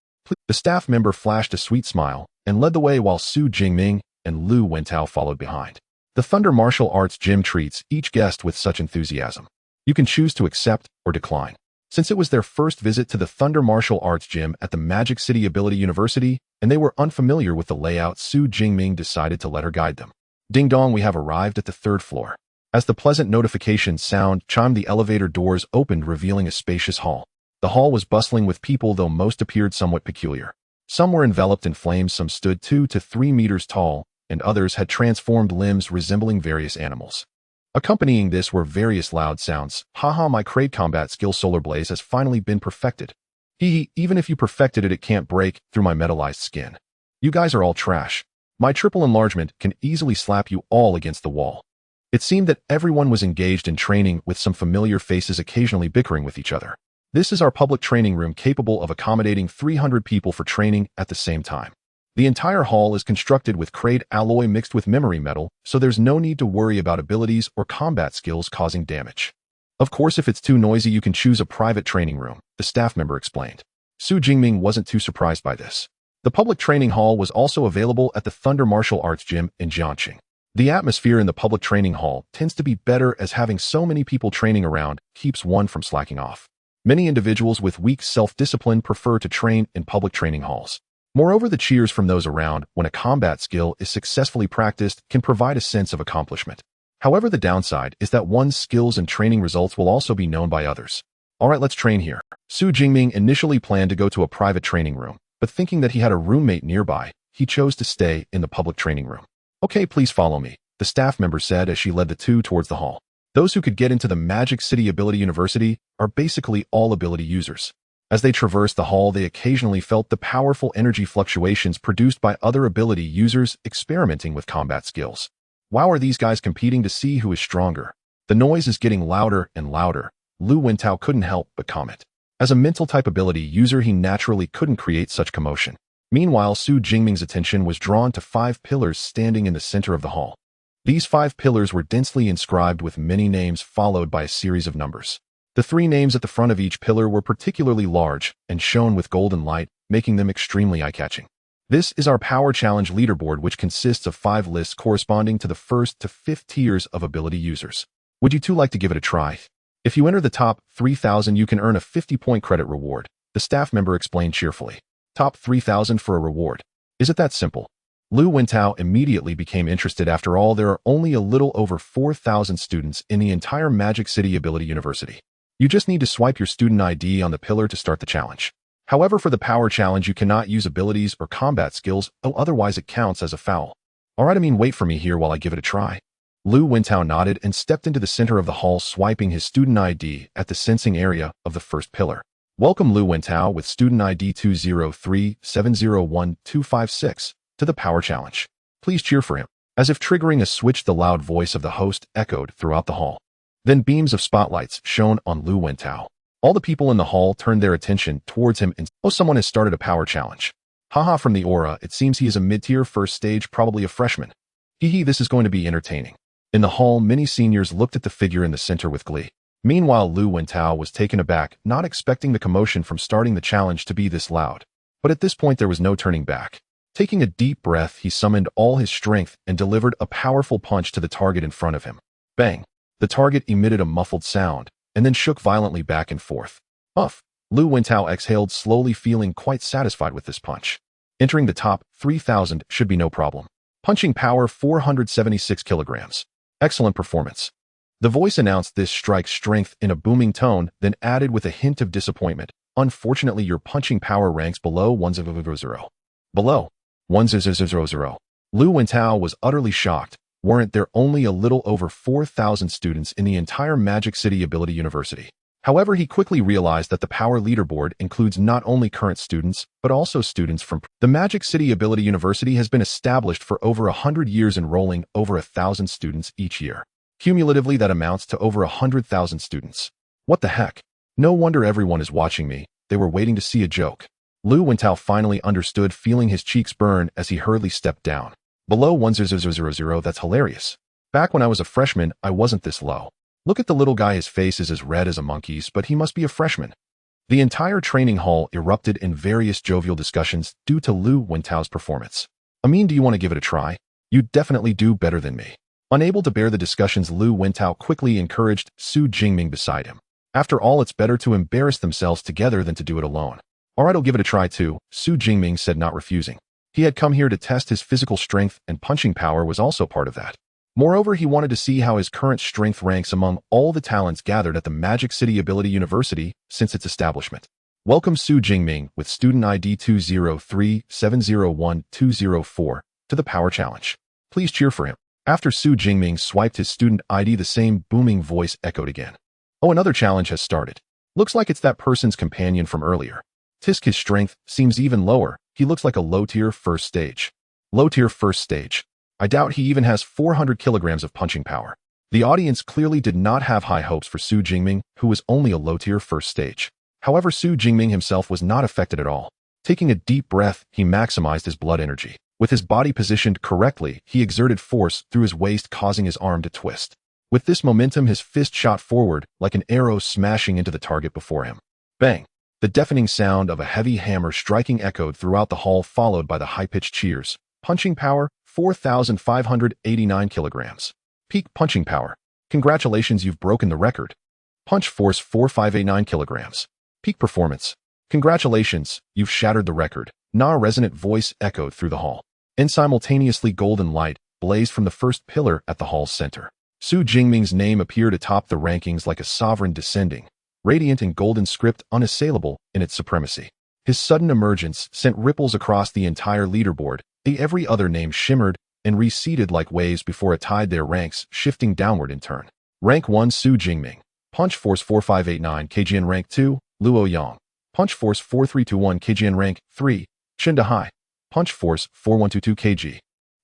The staff member flashed a sweet smile and led the way while Xu Jingming and Lu Wentao followed behind. The Thunder Martial Arts Gym treats each guest with such enthusiasm. You can choose to accept or decline. Since it was their first visit to the Thunder Martial Arts Gym at the Magic City Ability University, and they were unfamiliar with the layout, Xu Jingming decided to let her guide them. Ding dong, we have arrived at the 3rd floor. As the pleasant notification sound chimed, the elevator doors opened, revealing a spacious hall. The hall was bustling with people, though most appeared somewhat peculiar. Some were enveloped in flames, some stood 2 to 3 meters tall, and others had transformed limbs resembling various animals. Accompanying this were various loud sounds. Haha, my Kraid combat skill Solar Blaze has finally been perfected. Even if you perfected it, it can't break through my metallized skin. You guys are all trash. My triple enlargement can easily slap you all against the wall. It seemed that everyone was engaged in training, with some familiar faces occasionally bickering with each other. This is our public training room, capable of accommodating 300 people for training at the same time. The entire hall is constructed with Kraid alloy mixed with memory metal, so there's no need to worry about abilities or combat skills causing damage. Of course, if it's too noisy, you can choose a private training room, the staff member explained. Xu Jingming wasn't too surprised by this. The public training hall was also available at the Thunder Martial Arts Gym in Jiangxing. The atmosphere in the public training hall tends to be better, as having so many people training around keeps one from slacking off. Many individuals with weak self-discipline prefer to train in public training halls. Moreover, the cheers from those around when a combat skill is successfully practiced can provide a sense of accomplishment. However, the downside is that one's skills and training results will also be known by others. Alright, let's train here. Xu Jingming initially planned to go to a private training room, but thinking that he had a roommate nearby, he chose to stay in the public training room. Okay, please follow me, the staff member said as she led the two towards the hall. Those who could get into the Magic City Ability University are basically all ability users. As they traversed the hall, they occasionally felt the powerful energy fluctuations produced by other ability users experimenting with combat skills. Wow, are these guys competing to see who is stronger? The noise is getting louder and louder. Lu Wentao couldn't help but comment. As a mental type ability user, he naturally couldn't create such commotion. Meanwhile, Xu Jingming's attention was drawn to 5 pillars standing in the center of the hall. These 5 pillars were densely inscribed with many names, followed by a series of numbers. The 3 names at the front of each pillar were particularly large and shone with golden light, making them extremely eye-catching. This is our Power Challenge leaderboard, which consists of 5 lists corresponding to the 1st to 5th tiers of ability users. Would you two like to give it a try? If you enter the top 3,000, you can earn a 50-point credit reward, the staff member explained cheerfully. Top 3,000 for a reward. Is it that simple? Lu Wentao immediately became interested. After all, there are only a little over 4,000 students in the entire Magic City Ability University. You just need to swipe your student ID on the pillar to start the challenge. However, for the Power Challenge, you cannot use abilities or combat skills, otherwise it counts as a foul. Alright, wait for me here while I give it a try. Lu Wentao nodded and stepped into the center of the hall, swiping his student ID at the sensing area of the first pillar. Welcome Lu Wentao with student ID 203701256 to the Power Challenge. Please cheer for him. As if triggering a switch, the loud voice of the host echoed throughout the hall. Then beams of spotlights shone on Lu Wentao. All the people in the hall turned their attention towards him and, oh, someone has started a Power Challenge. Haha, from the aura, it seems he is a mid-tier first stage, probably a freshman. Hehe, this is going to be entertaining. In the hall, many seniors looked at the figure in the center with glee. Meanwhile, Lu Wentao was taken aback, not expecting the commotion from starting the challenge to be this loud. But at this point there was no turning back. Taking a deep breath, he summoned all his strength and delivered a powerful punch to the target in front of him. Bang! The target emitted a muffled sound, and then shook violently back and forth. Uff! Lu Wentao exhaled slowly, feeling quite satisfied with this punch. Entering the top 3,000 should be no problem. Punching power 476 kilograms. Excellent performance. The voice announced this strike's strength in a booming tone, then added with a hint of disappointment. Unfortunately, your punching power ranks below 100. Below 100. Lu Wentao was utterly shocked. Weren't there only a little over 4,000 students in the entire Magic City Ability University? However, he quickly realized that the power leaderboard includes not only current students, but also students from the Magic City Ability University has been established for over 100 years, enrolling over 1,000 students each year. Cumulatively, that amounts to over 100,000 students. What the heck? No wonder everyone is watching me. They were waiting to see a joke. Lu Wentao finally understood, feeling his cheeks burn as he hurriedly stepped down. Below 100, that's hilarious. Back when I was a freshman, I wasn't this low. Look at the little guy, his face is as red as a monkey's, but he must be a freshman. The entire training hall erupted in various jovial discussions due to Lu Wentao's performance. I mean, do you want to give it a try? You'd definitely do better than me. Unable to bear the discussions, Lu Wentao quickly encouraged Xu Jingming beside him. After all, it's better to embarrass themselves together than to do it alone. Alright, I'll give it a try too, Xu Jingming said, not refusing. He had come here to test his physical strength, and punching power was also part of that. Moreover, he wanted to see how his current strength ranks among all the talents gathered at the Magic City Ability University since its establishment. Welcome Xu Jingming with student ID 203701204 to the Power Challenge. Please cheer for him. After Xu Jingming swiped his student ID, the same booming voice echoed again. Oh, another challenge has started. Looks like it's that person's companion from earlier. Tisk, his strength seems even lower. He looks like a low-tier first stage. Low-tier first stage. I doubt he even has 400 kilograms of punching power. The audience clearly did not have high hopes for Xu Jingming, who was only a low-tier first stage. However, Xu Jingming himself was not affected at all. Taking a deep breath, he maximized his blood energy. With his body positioned correctly, he exerted force through his waist, causing his arm to twist. With this momentum, his fist shot forward like an arrow, smashing into the target before him. Bang! The deafening sound of a heavy hammer striking echoed throughout the hall, followed by the high-pitched cheers. Punching power, 4,589 kilograms. Peak punching power. Congratulations, you've broken the record. Punch force, 4,589 kilograms. Peak performance. Congratulations, you've shattered the record. A resonant voice echoed through the hall. And simultaneously, golden light blazed from the first pillar at the hall's center. Xu Jingming's name appeared atop the rankings like a sovereign descending, radiant in golden script, unassailable in its supremacy. His sudden emergence sent ripples across the entire leaderboard. Every other name shimmered and receded like waves before it tied their ranks, shifting downward in turn. Rank 1, Xu Jingming. Punch force 4,589 kgn. Rank 2, Luo Yang. Punch force 4,321 kgn. Rank 3, Chen Dahai. Punch force 4,122 kg.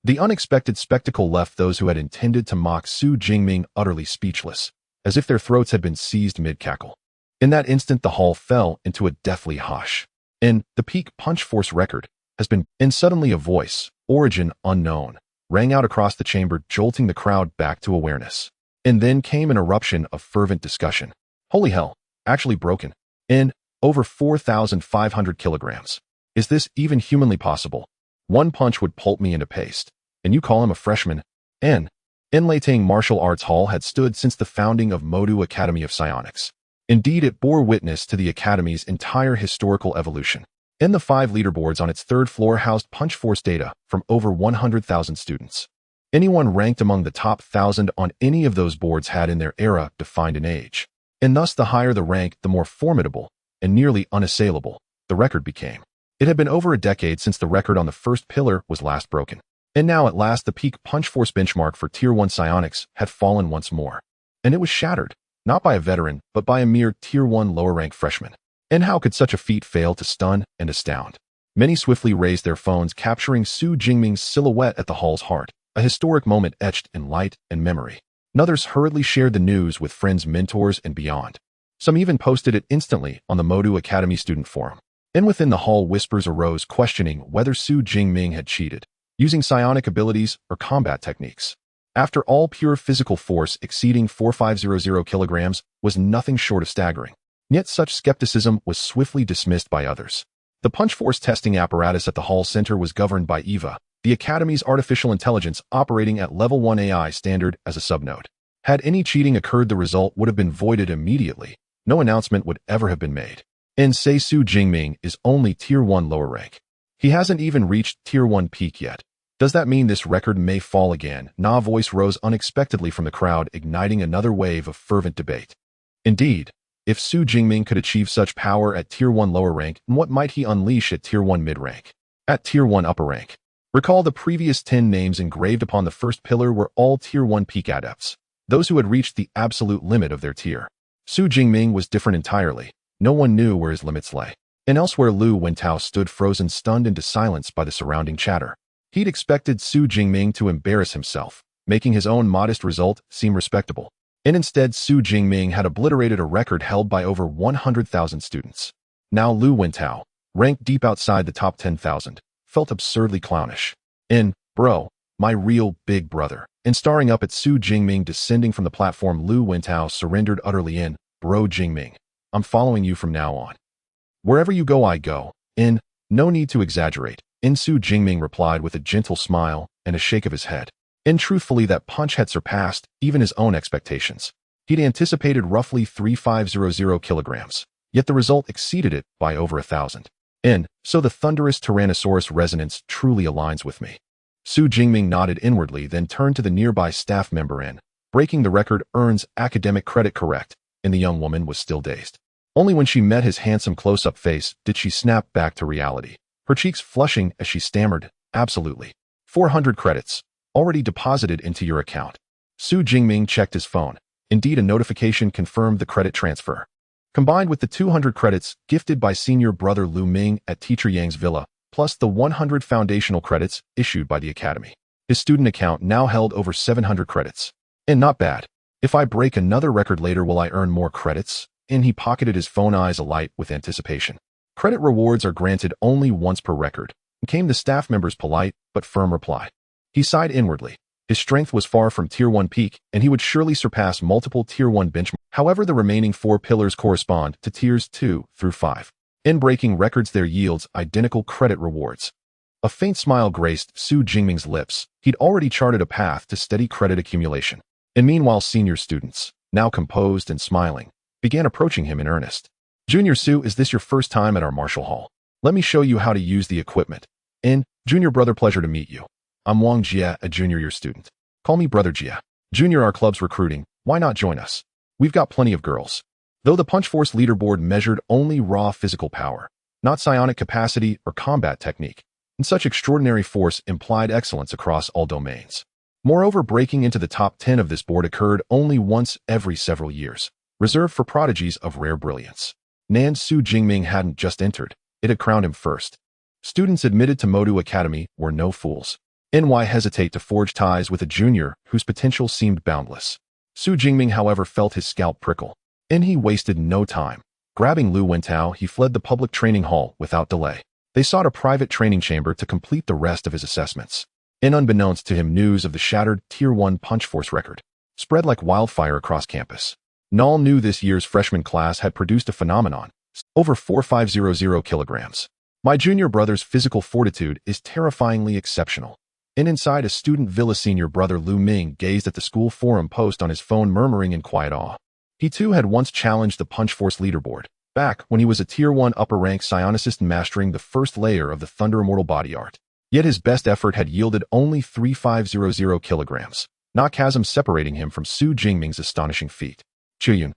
The unexpected spectacle left those who had intended to mock Xu Jingming utterly speechless, as if their throats had been seized mid-cackle. In that instant, the hall fell into a deathly hush. And the peak punch force record has been, and suddenly a voice, origin unknown, rang out across the chamber, jolting the crowd back to awareness. And then came an eruption of fervent discussion. Holy hell, actually broken. In over 4,500 kilograms. Is this even humanly possible? One punch would pulp me into paste. And you call him a freshman? Enlatang Martial Arts Hall had stood since the founding of Modu Academy of Psionics. Indeed, it bore witness to the Academy's entire historical evolution. In the 5 leaderboards on its 3rd floor housed punch force data from over 100,000 students. Anyone ranked among the top 1,000 on any of those boards had in their era defined an age. And thus, the higher the rank, the more formidable and nearly unassailable the record became. It had been over a decade since the record on the first pillar was last broken. And now at last the peak punch force benchmark for Tier 1 psionics had fallen once more. And it was shattered, not by a veteran, but by a mere Tier 1 lower-ranked freshman. And how could such a feat fail to stun and astound? Many swiftly raised their phones, capturing Xu Jingming's silhouette at the hall's heart, a historic moment etched in light and memory. Others hurriedly shared the news with friends, mentors, and beyond. Some even posted it instantly on the Modu Academy student forum. And within the hall, whispers arose questioning whether Xu Jingming had cheated, using psionic abilities or combat techniques. After all, pure physical force exceeding 4500 kilograms was nothing short of staggering. Yet such skepticism was swiftly dismissed by others. The punch force testing apparatus at the Hall Center was governed by EVA, the Academy's artificial intelligence operating at Level 1 AI standard as a subnode. Had any cheating occurred, the result would have been voided immediately. No announcement would ever have been made. And say Xu Jingming is only Tier 1 lower rank. He hasn't even reached Tier 1 peak yet. Does that mean this record may fall again? Na voice rose unexpectedly from the crowd, igniting another wave of fervent debate. Indeed, if Xu Jingming could achieve such power at Tier 1 lower rank, what might he unleash at Tier 1 mid-rank? At Tier 1 upper rank? Recall the previous 10 names engraved upon the first pillar were all Tier 1 peak adepts, those who had reached the absolute limit of their tier. Xu Jingming was different entirely. No one knew where his limits lay. And elsewhere, Lu Wentao stood frozen, stunned into silence by the surrounding chatter. He'd expected Xu Jingming to embarrass himself, making his own modest result seem respectable. And instead, Xu Jingming had obliterated a record held by over 100,000 students. Now Lu Wentao, ranked deep outside the top 10,000, felt absurdly clownish. Bro, my real big brother. And staring up at Xu Jingming descending from the platform, Lu Wentao surrendered utterly. Bro Jingming, I'm following you from now on. Wherever you go, I go. No need to exaggerate. Xu Jingming replied with a gentle smile and a shake of his head. Truthfully, that punch had surpassed even his own expectations. He'd anticipated roughly 3500 kilograms, yet the result exceeded it by over 1,000. So the thunderous Tyrannosaurus resonance truly aligns with me. Xu Jingming nodded inwardly, then turned to the nearby staff member. Breaking the record earns academic credit, correct? And the young woman was still dazed. Only when she met his handsome close-up face did she snap back to reality, her cheeks flushing as she stammered, absolutely. 400 credits, already deposited into your account. Xu Jingming checked his phone. Indeed, a notification confirmed the credit transfer. Combined with the 200 credits gifted by senior brother Lu Ming at Teacher Yang's villa, plus the 100 foundational credits issued by the Academy, his student account now held over 700 credits. Not bad. If I break another record later, will I earn more credits? He pocketed his phone, eyes alight with anticipation. Credit rewards are granted only once per record, came the staff member's polite but firm reply. He sighed inwardly. His strength was far from Tier 1 peak, and he would surely surpass multiple Tier 1 benchmarks. However, the remaining 4 pillars correspond to Tiers 2 through 5. In breaking records, there yields identical credit rewards. A faint smile graced Xu Jingming's lips. He'd already charted a path to steady credit accumulation. And meanwhile, senior students, now composed and smiling, began approaching him in earnest. Junior Xu, is this your first time at our martial hall? Let me show you how to use the equipment. Junior brother, pleasure to meet you. I'm Wang Jia, a junior year student. Call me Brother Jia. Junior, our club's recruiting. Why not join us? We've got plenty of girls. Though the Punch Force leaderboard measured only raw physical power, not psionic capacity or combat technique, and such extraordinary force implied excellence across all domains. Moreover, breaking into the top 10 of this board occurred only once every several years, reserved for prodigies of rare brilliance. Xu Jingming hadn't just entered, it had crowned him first. Students admitted to Modu Academy were no fools. Why hesitate to forge ties with a junior whose potential seemed boundless? Xu Jingming, however, felt his scalp prickle. He wasted no time. Grabbing Lu Wentao, he fled the public training hall without delay. They sought a private training chamber to complete the rest of his assessments. Unbeknownst to him, news of the shattered Tier 1 Punch Force record spread like wildfire across campus. Null knew this year's freshman class had produced a phenomenon, over 4500 kilograms. My junior brother's physical fortitude is terrifyingly exceptional. Inside a student villa, senior brother Lu Ming gazed at the school forum post on his phone, murmuring in quiet awe. He too had once challenged the Punch Force leaderboard, back when he was a Tier 1 upper-rank psionicist mastering the first layer of the Thunder Immortal body art. Yet his best effort had yielded only 3500 kilograms, not chasm separating him from Xu Jingming's astonishing feat. Chuyun,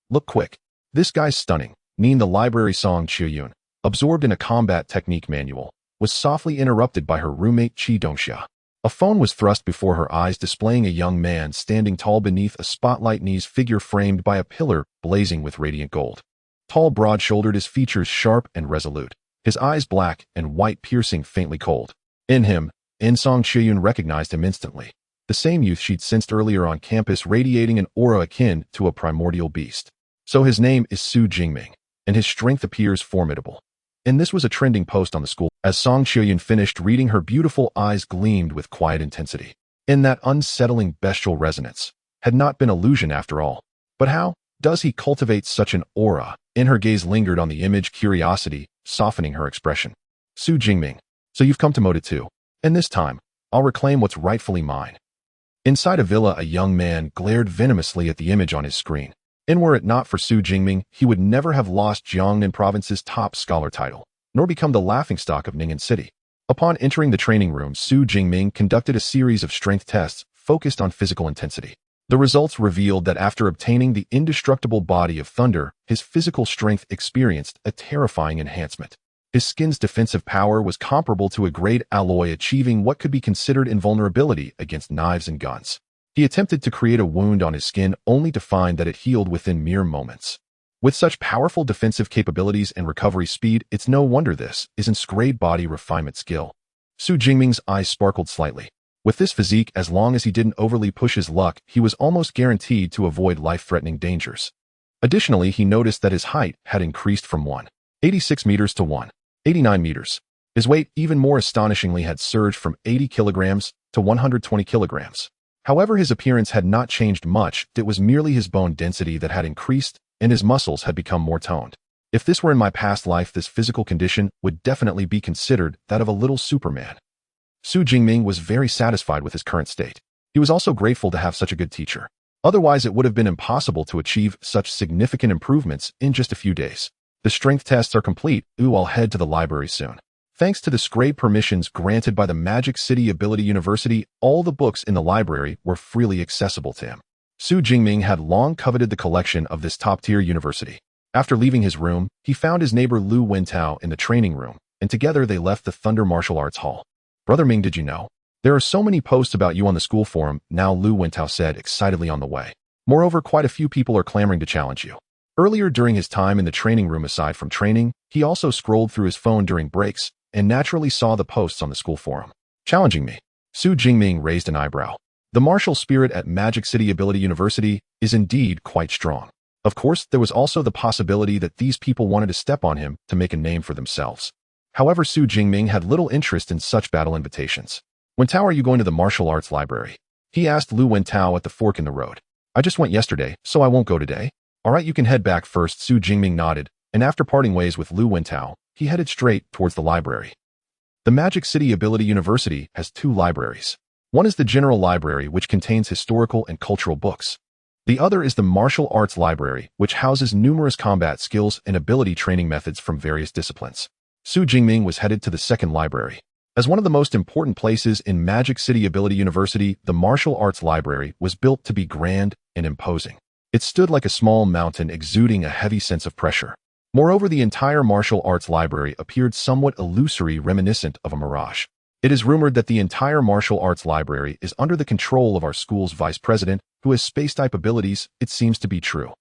look quick. This guy's stunning. The library song Chuyun, absorbed in a combat technique manual, was softly interrupted by her roommate Qi Dongxia. A phone was thrust before her eyes, displaying a young man standing tall beneath a spotlight, his figure framed by a pillar blazing with radiant gold. Tall, broad-shouldered, his features sharp and resolute, his eyes black and white, piercing faintly cold. Song Chuyun recognized him instantly. The same youth she'd sensed earlier on campus, radiating an aura akin to a primordial beast. So his name is Xu Jingming, and his strength appears formidable. This was a trending post on the school. As Song Chuyun finished reading, her beautiful eyes gleamed with quiet intensity. in that unsettling bestial resonance, had not been illusion after all. But how does he cultivate such an aura? In her gaze lingered on the image, curiosity softening her expression. Xu Jingming, so you've come to Moda too. And this time, I'll reclaim what's rightfully mine. Inside a villa, a young man glared venomously at the image on his screen. And were it not for Xu Jingming, he would never have lost Jiangnan Province's top scholar title, nor become the laughingstock of Ning'an City. Upon entering the training room, Xu Jingming conducted a series of strength tests focused on physical intensity. The results revealed that after obtaining the indestructible body of thunder, his physical strength experienced a terrifying enhancement. His skin's defensive power was comparable to a grade alloy, achieving what could be considered invulnerability against knives and guns. He attempted to create a wound on his skin only to find that it healed within mere moments. With such powerful defensive capabilities and recovery speed, it's no wonder this isn't grade body refinement skill. Xu Jingming's eyes sparkled slightly. With this physique, as long as he didn't overly push his luck, he was almost guaranteed to avoid life-threatening dangers. Additionally, he noticed that his height had increased from 186 meters to 189 meters. His weight, even more astonishingly, had surged from 80 kilograms to 120 kilograms. However, his appearance had not changed much. It was merely his bone density that had increased, and his muscles had become more toned. If this were in my past life, this physical condition would definitely be considered that of a little Superman. Xu Jingming was very satisfied with his current state. He was also grateful to have such a good teacher. Otherwise, it would have been impossible to achieve such significant improvements in just a few days. The strength tests are complete. I'll head to the library soon. Thanks to the grade permissions granted by the Magic City Ability University, all the books in the library were freely accessible to him. Xu Jingming had long coveted the collection of this top-tier university. After leaving his room, he found his neighbor Lu Wentao in the training room, and together they left the Thunder Martial Arts Hall. Brother Ming, did you know? There are so many posts about you on the school forum now, Lu Wentao said excitedly on the way. Moreover, quite a few people are clamoring to challenge you. Earlier during his time in the training room, aside from training, he also scrolled through his phone during breaks and naturally saw the posts on the school forum. Challenging me? Xu Jingming raised an eyebrow. The martial spirit at Magic City Ability University is indeed quite strong. Of course, there was also the possibility that these people wanted to step on him to make a name for themselves. However, Xu Jingming had little interest in such battle invitations. Wentao, are you going to the martial arts library? He asked Lu Wentao at the fork in the road. I just went yesterday, so I won't go today. All right, you can head back first. Xu Jingming nodded, and after parting ways with Lu Wentao, he headed straight towards the library. The Magic City Ability University has two libraries. One is the General Library, which contains historical and cultural books. The other is the Martial Arts Library, which houses numerous combat skills and ability training methods from various disciplines. Xu Jingming was headed to the second library. As one of the most important places in Magic City Ability University, the Martial Arts Library was built to be grand and imposing. It stood like a small mountain, exuding a heavy sense of pressure. Moreover, the entire Martial Arts Library appeared somewhat illusory, reminiscent of a mirage. It is rumored that the entire Martial Arts Library is under the control of our school's vice president, who has space-type abilities. It seems to be true.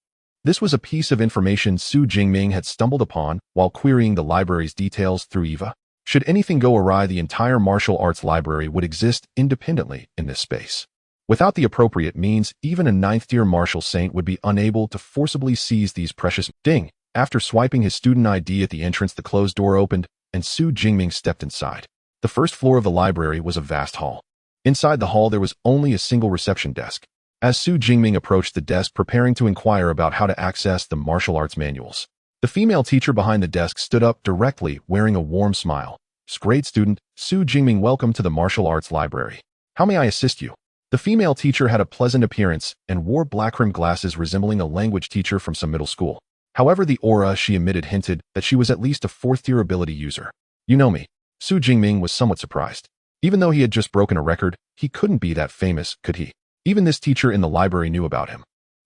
This was a piece of information Xu Jingming had stumbled upon while querying the library's details through Eva. Should anything go awry, the entire Martial Arts Library would exist independently in this space. Without the appropriate means, even a 9th-tier martial saint would be unable to forcibly seize these precious ding. After swiping his student ID at the entrance, the closed door opened, and Xu Jingming stepped inside. The first floor of the library was a vast hall. Inside the hall, there was only a single reception desk. As Xu Jingming approached the desk, preparing to inquire about how to access the martial arts manuals, the female teacher behind the desk stood up directly, wearing a warm smile. Grade student, Xu Jingming, welcome to the Martial Arts Library. How may I assist you? The female teacher had a pleasant appearance and wore black-rimmed glasses resembling a language teacher from some middle school. However, the aura she emitted hinted that she was at least a 4th-tier ability user. You know me. Xu Jingming was somewhat surprised. Even though he had just broken a record, he couldn't be that famous, could he? Even this teacher in the library knew about him.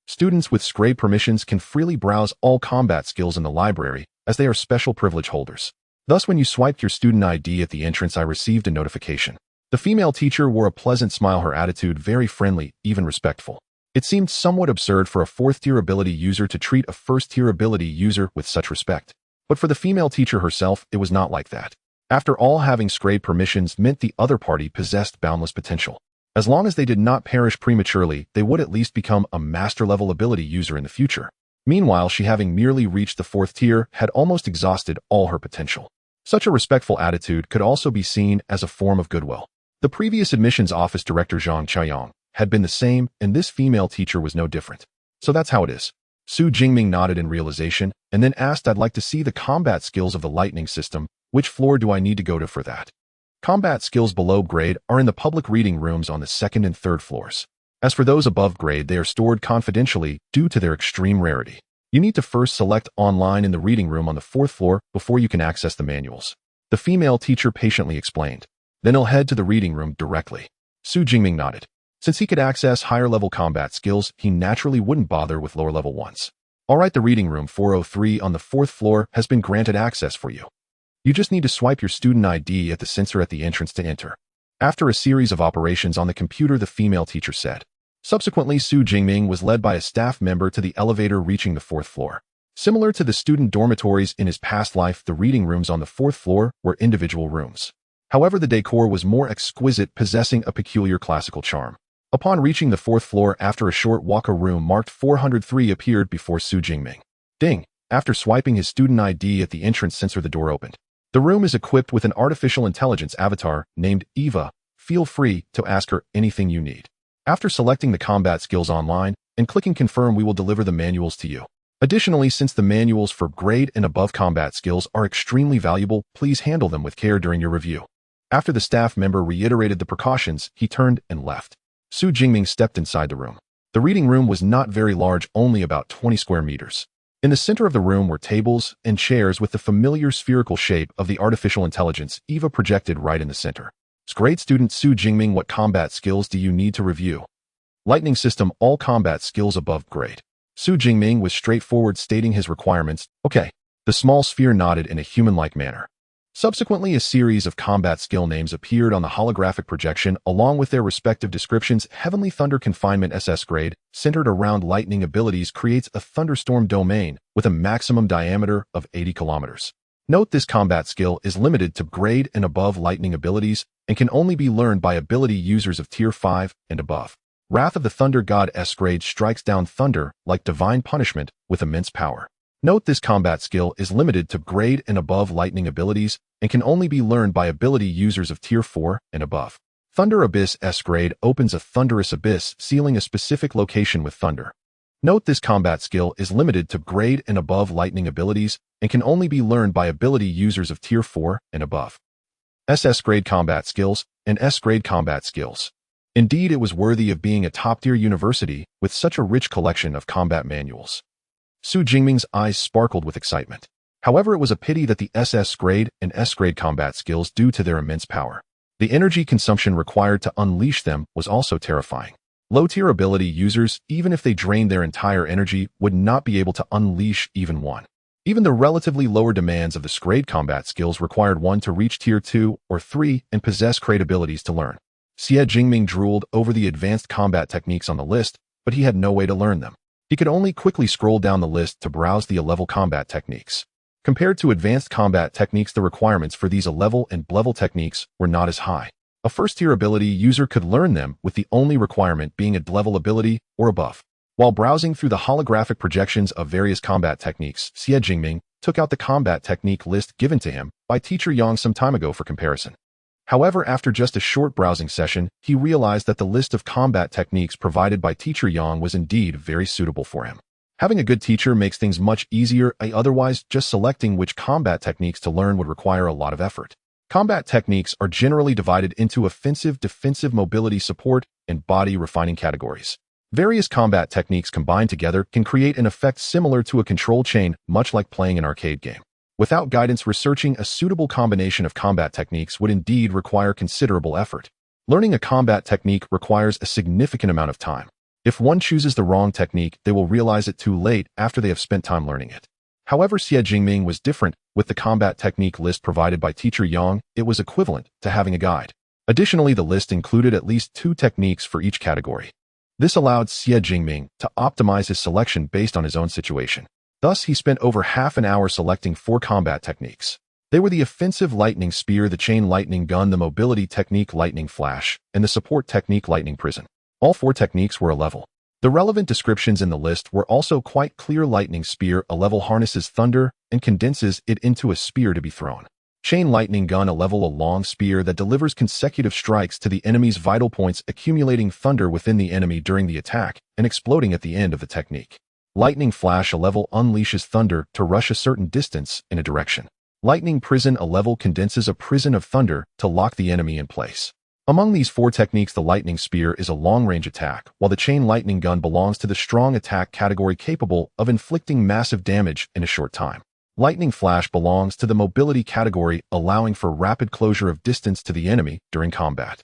Students with grade permissions can freely browse all combat skills in the library, as they are special privilege holders. Thus, when you swiped your student ID at the entrance, I received a notification. The female teacher wore a pleasant smile, her attitude very friendly, even respectful. It seemed somewhat absurd for a 4th-tier ability user to treat a 1st-tier ability user with such respect. But for the female teacher herself, it was not like that. After all, having grade permissions meant the other party possessed boundless potential. As long as they did not perish prematurely, they would at least become a master-level ability user in the future. Meanwhile, she, having merely reached the 4th tier, had almost exhausted all her potential. Such a respectful attitude could also be seen as a form of goodwill. The previous admissions office director Zhang Qiayong had been the same, and this female teacher was no different. So that's how it is. Xu Jingming nodded in realization, and then asked, I'd like to see the combat skills of the lightning system. Which floor do I need to go to for that? Combat skills below grade are in the public reading rooms on the second and third floors. As for those above grade, they are stored confidentially due to their extreme rarity. You need to first select online in the reading room on the fourth floor before you can access the manuals. The female teacher patiently explained. Then he'll head to the reading room directly. Xu Jingming nodded. Since he could access higher-level combat skills, he naturally wouldn't bother with lower-level ones. All right, the reading room 403 on the fourth floor has been granted access for you. You just need to swipe your student ID at the sensor at the entrance to enter. After a series of operations on the computer, the female teacher said. Subsequently, Xu Jingming was led by a staff member to the elevator reaching the fourth floor. Similar to the student dormitories in his past life, the reading rooms on the fourth floor were individual rooms. However, the decor was more exquisite, possessing a peculiar classical charm. Upon reaching the fourth floor, after a short walk, a room marked 403 appeared before Xu Jingming. Ding! After swiping his student ID at the entrance sensor, the door opened. The room is equipped with an artificial intelligence avatar named Eva. Feel free to ask her anything you need. After selecting the combat skills online and clicking confirm, we will deliver the manuals to you. Additionally, since the manuals for grade and above combat skills are extremely valuable, please handle them with care during your review. After the staff member reiterated the precautions, he turned and left. Xu Jingming stepped inside the room. The reading room was not very large, only about 20 square meters. In the center of the room were tables and chairs with the familiar spherical shape of the artificial intelligence Eva projected right in the center. Great student Xu Jingming, what combat skills do you need to review? Lightning system, all combat skills above grade. Xu Jingming was straightforward, stating his requirements. Okay. The small sphere nodded in a human-like manner. Subsequently, a series of combat skill names appeared on the holographic projection along with their respective descriptions. Heavenly Thunder Confinement SS grade, centered around lightning abilities, creates a thunderstorm domain with a maximum diameter of 80 kilometers. Note this combat skill is limited to grade and above lightning abilities and can only be learned by ability users of Tier 5 and above. Wrath of the Thunder God S grade strikes down thunder like divine punishment with immense power. Note this combat skill is limited to grade and above lightning abilities and can only be learned by ability users of Tier 4 and above. Thunder Abyss S grade opens a thunderous abyss, sealing a specific location with thunder. Note this combat skill is limited to grade and above lightning abilities and can only be learned by ability users of Tier 4 and above. SS grade combat skills and S grade combat skills. Indeed, it was worthy of being a top-tier university with such a rich collection of combat manuals. Xu Jingming's eyes sparkled with excitement. However, it was a pity that the SS grade and S grade combat skills, due to their immense power, the energy consumption required to unleash them was also terrifying. Low-tier ability users, even if they drained their entire energy, would not be able to unleash even one. Even the relatively lower demands of the grade combat skills required one to reach Tier 2 or 3 and possess great abilities to learn. Xu Jingming drooled over the advanced combat techniques on the list, but he had no way to learn them. He could only quickly scroll down the list to browse the A-level combat techniques. Compared to advanced combat techniques, the requirements for these A-level and B-level techniques were not as high. A first-tier ability user could learn them with the only requirement being a D-level ability or above. While browsing through the holographic projections of various combat techniques, Xu Jingming took out the combat technique list given to him by Teacher Yang some time ago for comparison. However, after just a short browsing session, he realized that the list of combat techniques provided by Teacher Yang was indeed very suitable for him. Having a good teacher makes things much easier, otherwise just selecting which combat techniques to learn would require a lot of effort. Combat techniques are generally divided into offensive, defensive, mobility, support, and body refining categories. Various combat techniques combined together can create an effect similar to a control chain, much like playing an arcade game. Without guidance, researching a suitable combination of combat techniques would indeed require considerable effort. Learning a combat technique requires a significant amount of time. If one chooses the wrong technique, they will realize it too late after they have spent time learning it. However, Xu Jingming was different. With the combat technique list provided by Teacher Yang, it was equivalent to having a guide. Additionally, the list included at least 2 techniques for each category. This allowed Xu Jingming to optimize his selection based on his own situation. Thus, he spent over half an hour selecting 4 combat techniques. They were the offensive lightning spear, the chain lightning gun, the mobility technique lightning flash, and the support technique lightning prison. All 4 techniques were A-level. The relevant descriptions in the list were also quite clear. Lightning spear, A-level, harnesses thunder and condenses it into a spear to be thrown. Chain lightning gun, a long spear that delivers consecutive strikes to the enemy's vital points, accumulating thunder within the enemy during the attack and exploding at the end of the technique. Lightning flash, a level unleashes thunder to rush a certain distance in a direction. Lightning prison, a level condenses a prison of thunder to lock the enemy in place. Among these four techniques, the lightning spear is a long-range attack, while the chain lightning gun belongs to the strong attack category, capable of inflicting massive damage in a short time. Lightning flash belongs to the mobility category, allowing for rapid closure of distance to the enemy during combat.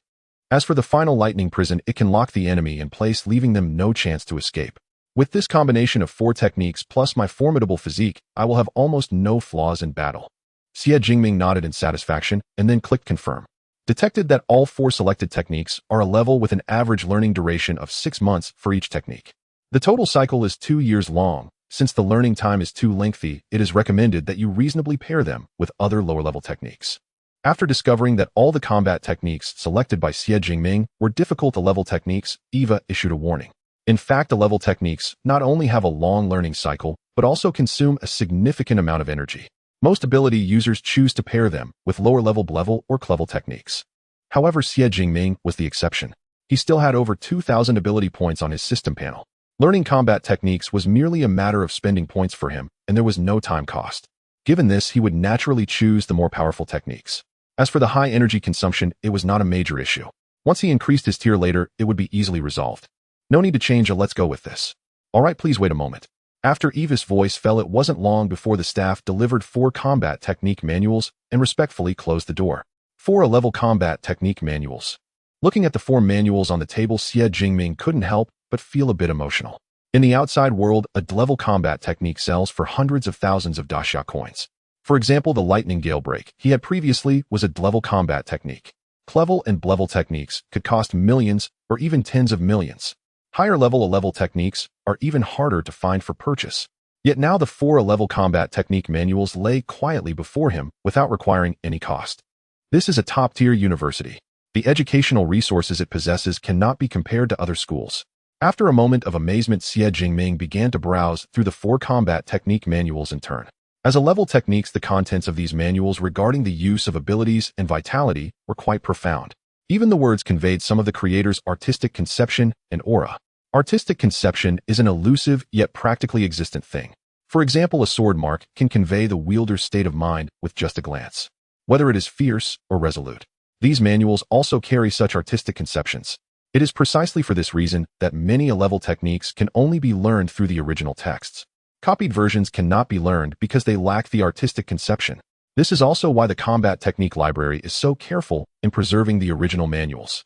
As for the final lightning prison, it can lock the enemy in place, leaving them no chance to escape. With this combination of four techniques plus my formidable physique, I will have almost no flaws in battle. Xu Jingming nodded in satisfaction and then clicked confirm. Detected that all four selected techniques are a level with an average learning duration of 6 months for each technique. The total cycle is 2 years long. Since the learning time is too lengthy, it is recommended that you reasonably pair them with other lower-level techniques. After discovering that all the combat techniques selected by Xu Jingming were difficult-to-level techniques, Eva issued a warning. In fact, the level techniques not only have a long learning cycle, but also consume a significant amount of energy. Most ability users choose to pair them with lower-level level or clevel techniques. However, Xu Jingming was the exception. He still had over 2,000 ability points on his system panel. Learning combat techniques was merely a matter of spending points for him, and there was no time cost. Given this, he would naturally choose the more powerful techniques. As for the high energy consumption, it was not a major issue. Once he increased his tier later, it would be easily resolved. No need to change, let's go with this. Alright, please wait a moment. After Eva's voice fell, it wasn't long before the staff delivered 4 combat technique manuals and respectfully closed the door. 4 level combat technique manuals. Looking at the 4 manuals on the table, Xu Jingming couldn't help but feel a bit emotional. In the outside world, a level combat technique sells for hundreds of thousands of daxia coins. For example, the lightning gale break he had previously was a level combat technique. Clevel and level techniques could cost millions or even tens of millions. Higher level techniques are even harder to find for purchase. Yet now the 4 level combat technique manuals lay quietly before him without requiring any cost. This is a top-tier university. The educational resources it possesses cannot be compared to other schools. After a moment of amazement, Xu Jingming began to browse through the 4 combat technique manuals in turn. As a level techniques, the contents of these manuals regarding the use of abilities and vitality were quite profound. Even the words conveyed some of the creator's artistic conception and aura. Artistic conception is an elusive yet practically existent thing. For example, a sword mark can convey the wielder's state of mind with just a glance, whether it is fierce or resolute. These manuals also carry such artistic conceptions. It is precisely for this reason that many level techniques can only be learned through the original texts. Copied versions cannot be learned because they lack the artistic conception. This is also why the combat technique library is so careful in preserving the original manuals.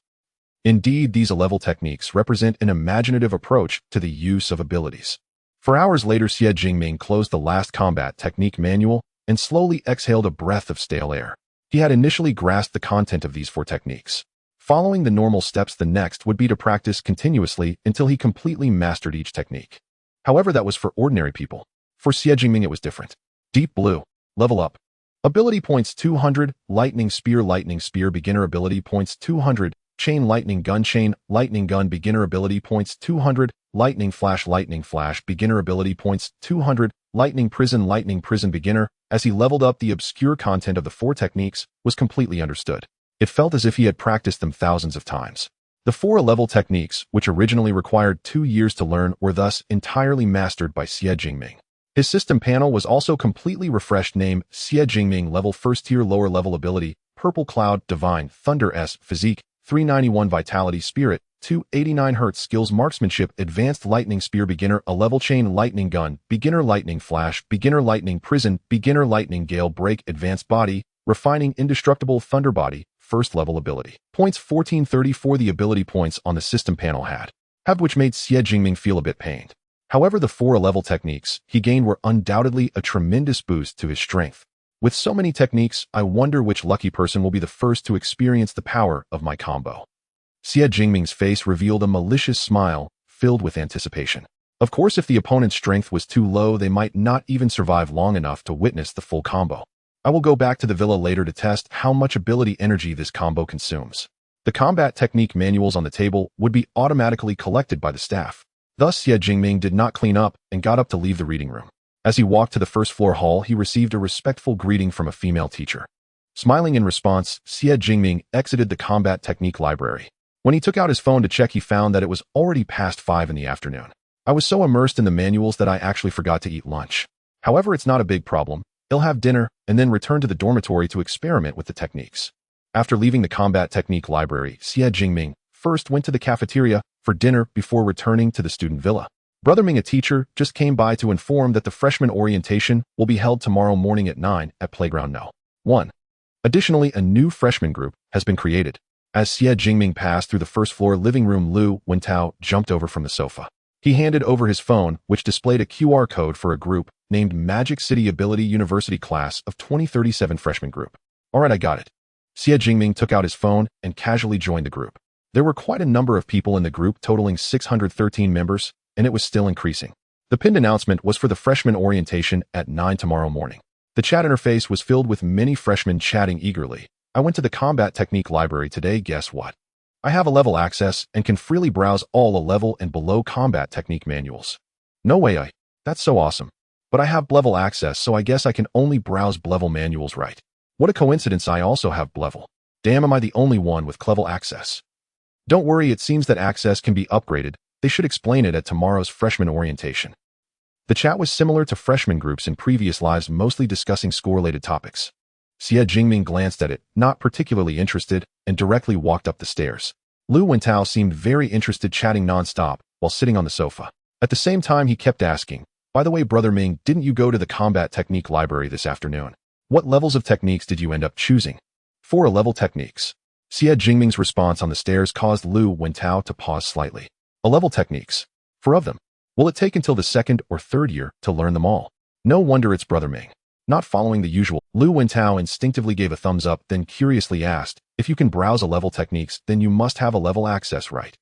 Indeed, these level techniques represent an imaginative approach to the use of abilities. For hours later, Xu Jingming closed the last combat technique manual and slowly exhaled a breath of stale air. He had initially grasped the content of these 4 techniques. Following the normal steps, the next would be to practice continuously until he completely mastered each technique. However, that was for ordinary people. For Xu Jingming, it was different. Deep Blue. Level up. Ability points 200, Lightning Spear, beginner ability points 200, Chain lightning gun, beginner ability points 200, Lightning Flash, beginner ability points 200, Lightning Prison, beginner. As he leveled up, the obscure content of the 4 techniques was completely understood. It felt as if he had practiced them thousands of times. The 4 level techniques, which originally required 2 years to learn, were thus entirely mastered by Xu Jingming. His system panel was also completely refreshed. Name: Xu Jingming. Level: first tier, lower level ability: Purple Cloud, Divine Thunder S. Physique: 391 Vitality, Spirit 289 Hz. Skills: Marksmanship, Advanced Lightning Spear, beginner. A level: Chain Lightning Gun, beginner. Lightning Flash, beginner. Lightning Prison, beginner. Lightning Gale Break, Advanced Body: Refining Indestructible Thunder Body, first level ability. Points: 1434. The ability points on the system panel had, which made Xu Jingming feel a bit pained. However, the 4 level techniques he gained were undoubtedly a tremendous boost to his strength. With so many techniques, I wonder which lucky person will be the first to experience the power of my combo. Xu Jingming's face revealed a malicious smile, filled with anticipation. Of course, if the opponent's strength was too low, they might not even survive long enough to witness the full combo. I will go back to the villa later to test how much ability energy this combo consumes. The combat technique manuals on the table would be automatically collected by the staff. Thus, Xu Jingming did not clean up and got up to leave the reading room. As he walked to the first floor hall, he received a respectful greeting from a female teacher. Smiling in response, Xu Jingming exited the combat technique library. When he took out his phone to check, he found that it was already past 5 in the afternoon. I was so immersed in the manuals that I actually forgot to eat lunch. However, it's not a big problem. He'll have dinner and then return to the dormitory to experiment with the techniques. After leaving the combat technique library, Xu Jingming first went to the cafeteria for dinner before returning to the student villa. Brother Ming, a teacher, just came by to inform that the freshman orientation will be held tomorrow morning at 9 at Playground No. 1. Additionally, a new freshman group has been created. As Xu Jingming passed through the first-floor living room, Lu Wentao jumped over from the sofa. He handed over his phone, which displayed a QR code for a group named Magic City Ability University Class of 2037 Freshman Group. Alright, I got it. Xu Jingming took out his phone and casually joined the group. There were quite a number of people in the group, totaling 613 members, and it was still increasing. The pinned announcement was for the freshman orientation at 9 tomorrow morning. The chat interface was filled with many freshmen chatting eagerly. I went to the combat technique library today. Guess what? I have a level access and can freely browse all a level and below combat technique manuals. No way, that's so awesome. But I have level access, so I guess I can only browse level manuals, right? What a coincidence, I also have level. Damn, am I the only one with level access? Don't worry, it seems that access can be upgraded. They should explain it at tomorrow's freshman orientation. The chat was similar to freshman groups in previous lives, mostly discussing school-related topics. Xu Jingming glanced at it, not particularly interested, and directly walked up the stairs. Lu Wentao seemed very interested, chatting non-stop while sitting on the sofa. At the same time, he kept asking, "By the way, Brother Ming, didn't you go to the combat technique library this afternoon? What levels of techniques did you end up choosing?" 4 level techniques. Xu Jingming's response on the stairs caused Lu Wentao to pause slightly. A level techniques. 4 of them. Will it take until the 2nd or 3rd year to learn them all? No wonder it's Brother Ming. Not following the usual, Lu Wentao instinctively gave a thumbs up, then curiously asked, "If you can browse a level techniques, then you must have a level access, right?"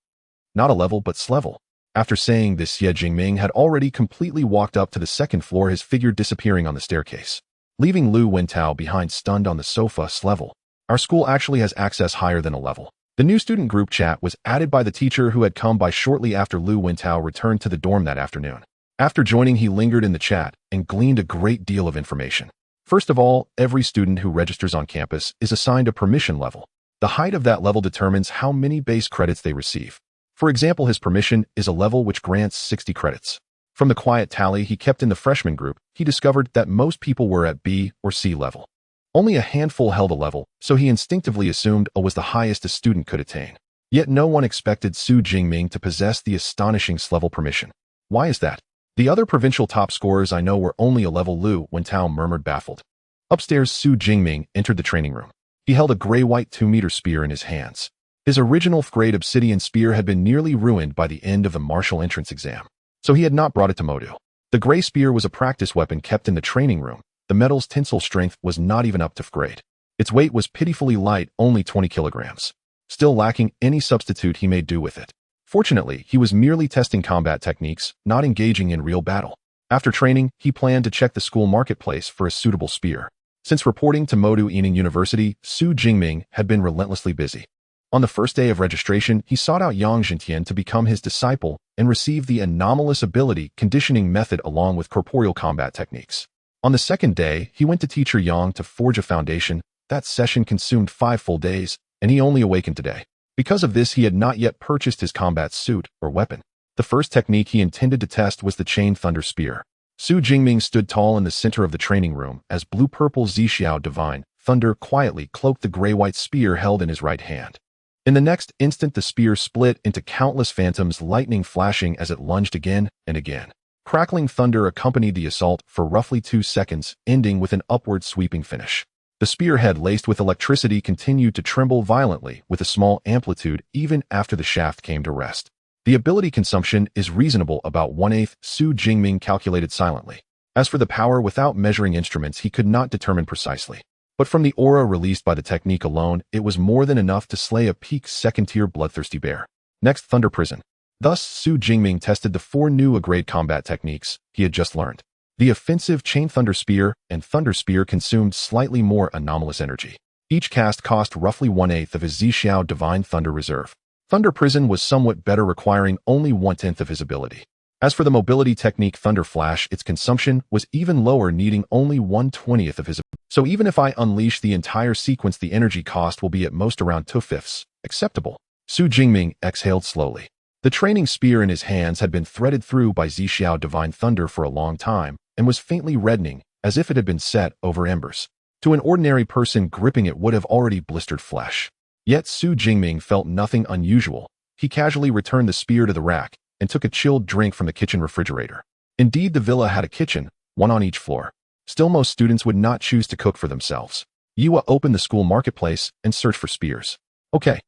"Not a level, but S-level." After saying this, Xu Jingming had already completely walked up to the 2nd floor, his figure disappearing on the staircase, leaving Lu Wentao behind, stunned on the sofa. S-level. Our school actually has access higher than a level. The new student group chat was added by the teacher who had come by shortly after Lu Wentao returned to the dorm that afternoon. After joining, he lingered in the chat and gleaned a great deal of information. First of all, every student who registers on campus is assigned a permission level. The height of that level determines how many base credits they receive. For example, his permission is a level which grants 60 credits. From the quiet tally he kept in the freshman group, he discovered that most people were at B or C level. Only a handful held a level, so he instinctively assumed A was the highest a student could attain. Yet no one expected Xu Jingming to possess the astonishing S-level permission. Why is that? The other provincial top scorers I know were only a level. Lu Wentao murmured, baffled. Upstairs, Xu Jingming entered the training room. He held a gray-white 2-meter spear in his hands. His original grade obsidian spear had been nearly ruined by the end of the martial entrance exam, so he had not brought it to Modu. The gray spear was a practice weapon kept in the training room. The metal's tensile strength was not even up to grade. Its weight was pitifully light, only 20 kilograms. Still lacking any substitute, he made do with it. Fortunately, he was merely testing combat techniques, not engaging in real battle. After training, he planned to check the school marketplace for a suitable spear. Since reporting to Modu Yining University, Xu Jingming had been relentlessly busy. On the first day of registration, he sought out Yang Zhentian to become his disciple and receive the anomalous ability conditioning method along with corporeal combat techniques. On the second day, he went to teacher Yang to forge a foundation. That session consumed 5 full days, and he only awakened today. Because of this, he had not yet purchased his combat suit or weapon. The first technique he intended to test was the Chain Thunder Spear. Xu Jingming stood tall in the center of the training room as blue-purple Zixiao Divine Thunder quietly cloaked the gray-white spear held in his right hand. In the next instant, the spear split into countless phantoms, lightning flashing as it lunged again and again. Crackling thunder accompanied the assault for roughly 2 seconds, ending with an upward sweeping finish. The spearhead, laced with electricity, continued to tremble violently with a small amplitude even after the shaft came to rest. The ability consumption is reasonable, about 1/8, Xu Jingming calculated silently. As for the power, without measuring instruments, he could not determine precisely. But from the aura released by the technique alone, it was more than enough to slay a peak second-tier bloodthirsty bear. Next, Thunder Prison. Thus, Xu Jingming tested the 4 new A-grade combat techniques he had just learned. The offensive Chain Thunder Spear and Thunder Spear consumed slightly more anomalous energy. Each cast cost roughly 1/8 of his Zixiao Divine Thunder Reserve. Thunder Prison was somewhat better, requiring only 1/10 of his ability. As for the mobility technique Thunder Flash, its consumption was even lower, needing only 1/20th of his. So even if I unleash the entire sequence, the energy cost will be at most around 2/5. Acceptable. Xu Jingming exhaled slowly. The training spear in his hands had been threaded through by Xiao Divine Thunder for a long time and was faintly reddening, as if it had been set over embers. To an ordinary person, gripping it would have already blistered flesh. Yet Xu Jingming felt nothing unusual. He casually returned the spear to the rack and took a chilled drink from the kitchen refrigerator. Indeed, the villa had a kitchen, one on each floor. Still, most students would not choose to cook for themselves. Yua opened the school marketplace and searched for spears. Okay.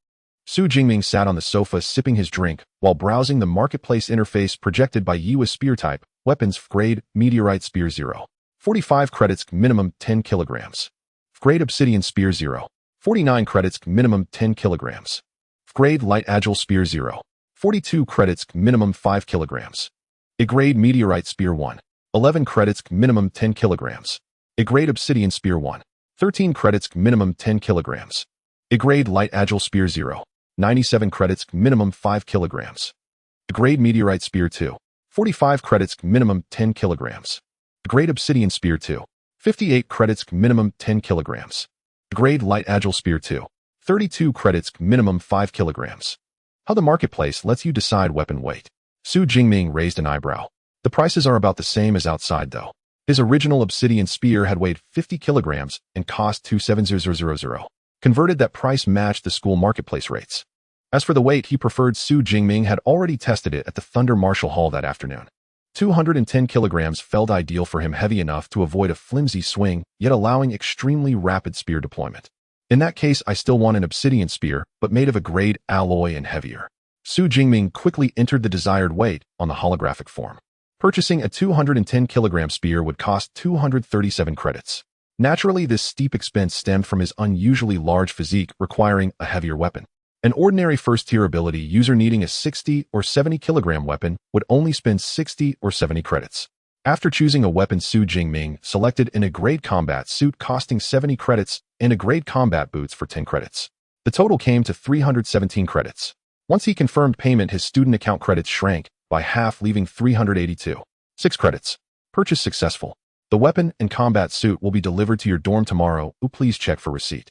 Xu Jingming sat on the sofa sipping his drink while browsing the marketplace interface projected by Yua's spear type, weapons grade, meteorite spear 0. 45 credits, minimum 10 kilograms. Grade obsidian spear 0. 49 credits, minimum 10 kilograms. Grade light agile spear 0. 42 credits, minimum 5 kilograms. A grade meteorite spear 1. 11 credits, minimum 10 kilograms. A grade obsidian spear 1. 13 credits, minimum 10 kilograms. A grade light agile spear 0. 97 credits, minimum 5 kilograms. A grade meteorite spear 2. 45 credits, minimum 10 kilograms. A grade obsidian spear 2. 58 credits, minimum 10 kilograms. A grade light agile spear 2. 32 credits, minimum 5 kilograms. How the marketplace lets you decide weapon weight. Xu Jingming raised an eyebrow. The prices are about the same as outside, though. His original obsidian spear had weighed 50 kilograms and cost 270,000. Converted, that price matched the school marketplace rates. As for the weight, he preferred. Xu Jingming had already tested it at the Thunder Martial Hall that afternoon. 210 kilograms felt ideal for him, heavy enough to avoid a flimsy swing, yet allowing extremely rapid spear deployment. In that case, I still want an obsidian spear, but made of a grade alloy and heavier. Xu Jingming quickly entered the desired weight on the holographic form. Purchasing a 210 kilogram spear would cost 237 credits. Naturally, this steep expense stemmed from his unusually large physique requiring a heavier weapon. An ordinary first-tier ability user needing a 60 or 70 kilogram weapon would only spend 60 or 70 credits. After choosing a weapon, Xu Jingming selected in a grade combat suit costing 70 credits and a grade combat boots for 10 credits. The total came to 317 credits. Once he confirmed payment, his student account credits shrank by half, leaving 382. 6 credits. Purchase successful. The weapon and combat suit will be delivered to your dorm tomorrow. Please check for receipt.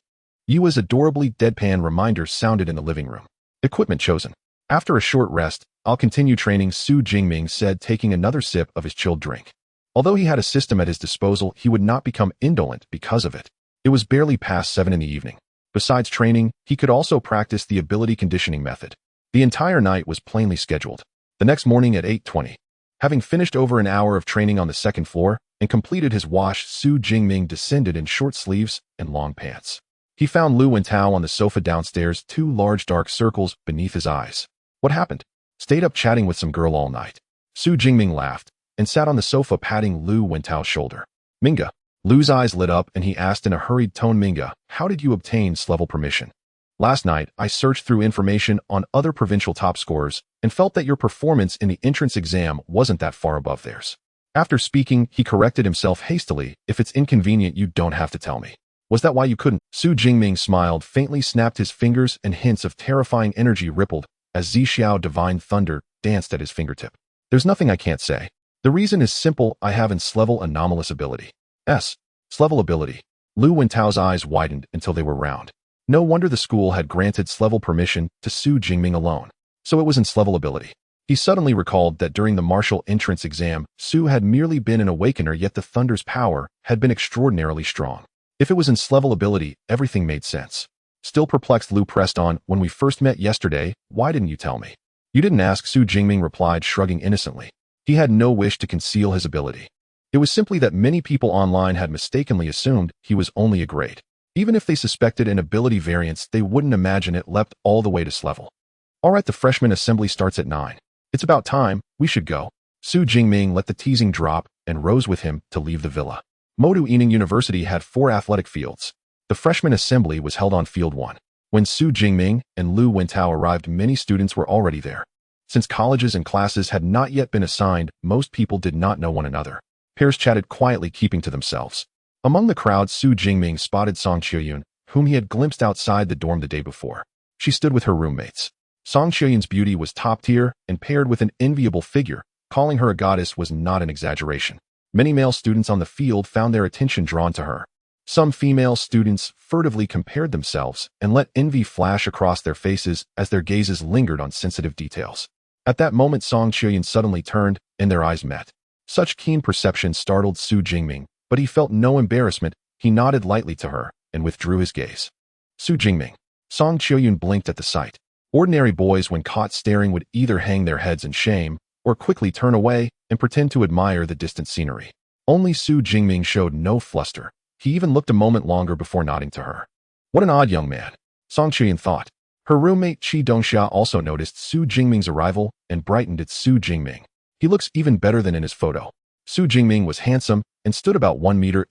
Yua's adorably deadpan reminder sounded in the living room. Equipment chosen. After a short rest, I'll continue training, Xu Jingming said, taking another sip of his chilled drink. Although he had a system at his disposal, he would not become indolent because of it. It was barely past 7 in the evening. Besides training, he could also practice the ability conditioning method. The entire night was plainly scheduled. The next morning at 8:20, having finished over an hour of training on the second floor and completed his wash, Xu Jingming descended in short sleeves and long pants. He found Lu Wentao on the sofa downstairs, 2 large dark circles beneath his eyes. What happened? Stayed up chatting with some girl all night. Xu Jingming laughed and sat on the sofa patting Lu Wentao's shoulder. Minga. Lu's eyes lit up and he asked in a hurried tone, Minga, how did you obtain S-level permission? Last night, I searched through information on other provincial top scorers and felt that your performance in the entrance exam wasn't that far above theirs. After speaking, he corrected himself hastily. If it's inconvenient, you don't have to tell me. Was that why you couldn't? Xu Jingming smiled faintly, snapped his fingers, and hints of terrifying energy rippled as Xiao Divine Thunder danced at his fingertip. There's nothing I can't say. The reason is simple. I have an S-level anomalous ability. S-level ability. Lu Wentao's eyes widened until they were round. No wonder the school had granted S-level permission to Xu Jingming alone. So it was an S-level ability. He suddenly recalled that during the martial entrance exam, Xu had merely been an awakener, yet the Thunder's power had been extraordinarily strong. If it was an S-level ability, everything made sense. Still perplexed, Lu pressed on, when we first met yesterday, why didn't you tell me? You didn't ask, Xu Jingming replied, shrugging innocently. He had no wish to conceal his ability. It was simply that many people online had mistakenly assumed he was only a grade. Even if they suspected an ability variance, they wouldn't imagine it leapt all the way to S-level. Alright, the freshman assembly starts at 9. It's about time, we should go. Xu Jingming let the teasing drop and rose with him to leave the villa. Modu Yining University had 4 athletic fields. The freshman assembly was held on Field 1. When Xu Jingming and Lu Wentao arrived, many students were already there. Since colleges and classes had not yet been assigned, most people did not know one another. Pairs chatted quietly, keeping to themselves. Among the crowd, Xu Jingming spotted Song Qiuyun, whom he had glimpsed outside the dorm the day before. She stood with her roommates. Song Qiuyun's beauty was top tier and paired with an enviable figure, Calling her a goddess was not an exaggeration. Many male students on the field found their attention drawn to her. Some female students furtively compared themselves and let envy flash across their faces as their gazes lingered on sensitive details. At that moment, Song Qiuyan suddenly turned, and their eyes met. Such keen perception startled Xu Jingming, but he felt no embarrassment. He nodded lightly to her and withdrew his gaze. Xu Jingming. Song Qiuyan blinked at the sight. Ordinary boys, when caught staring, would either hang their heads in shame or quickly turn away and pretend to admire the distant scenery. Only Xu Jingming showed no fluster. He even looked a moment longer before nodding to her. What an odd young man, Song Qiuyan thought. Her roommate Qi Dongxia also noticed Xu Jingming's arrival and brightened at Xu Jingming. He looks even better than in his photo. Xu Jingming was handsome and stood about 1.89 meters.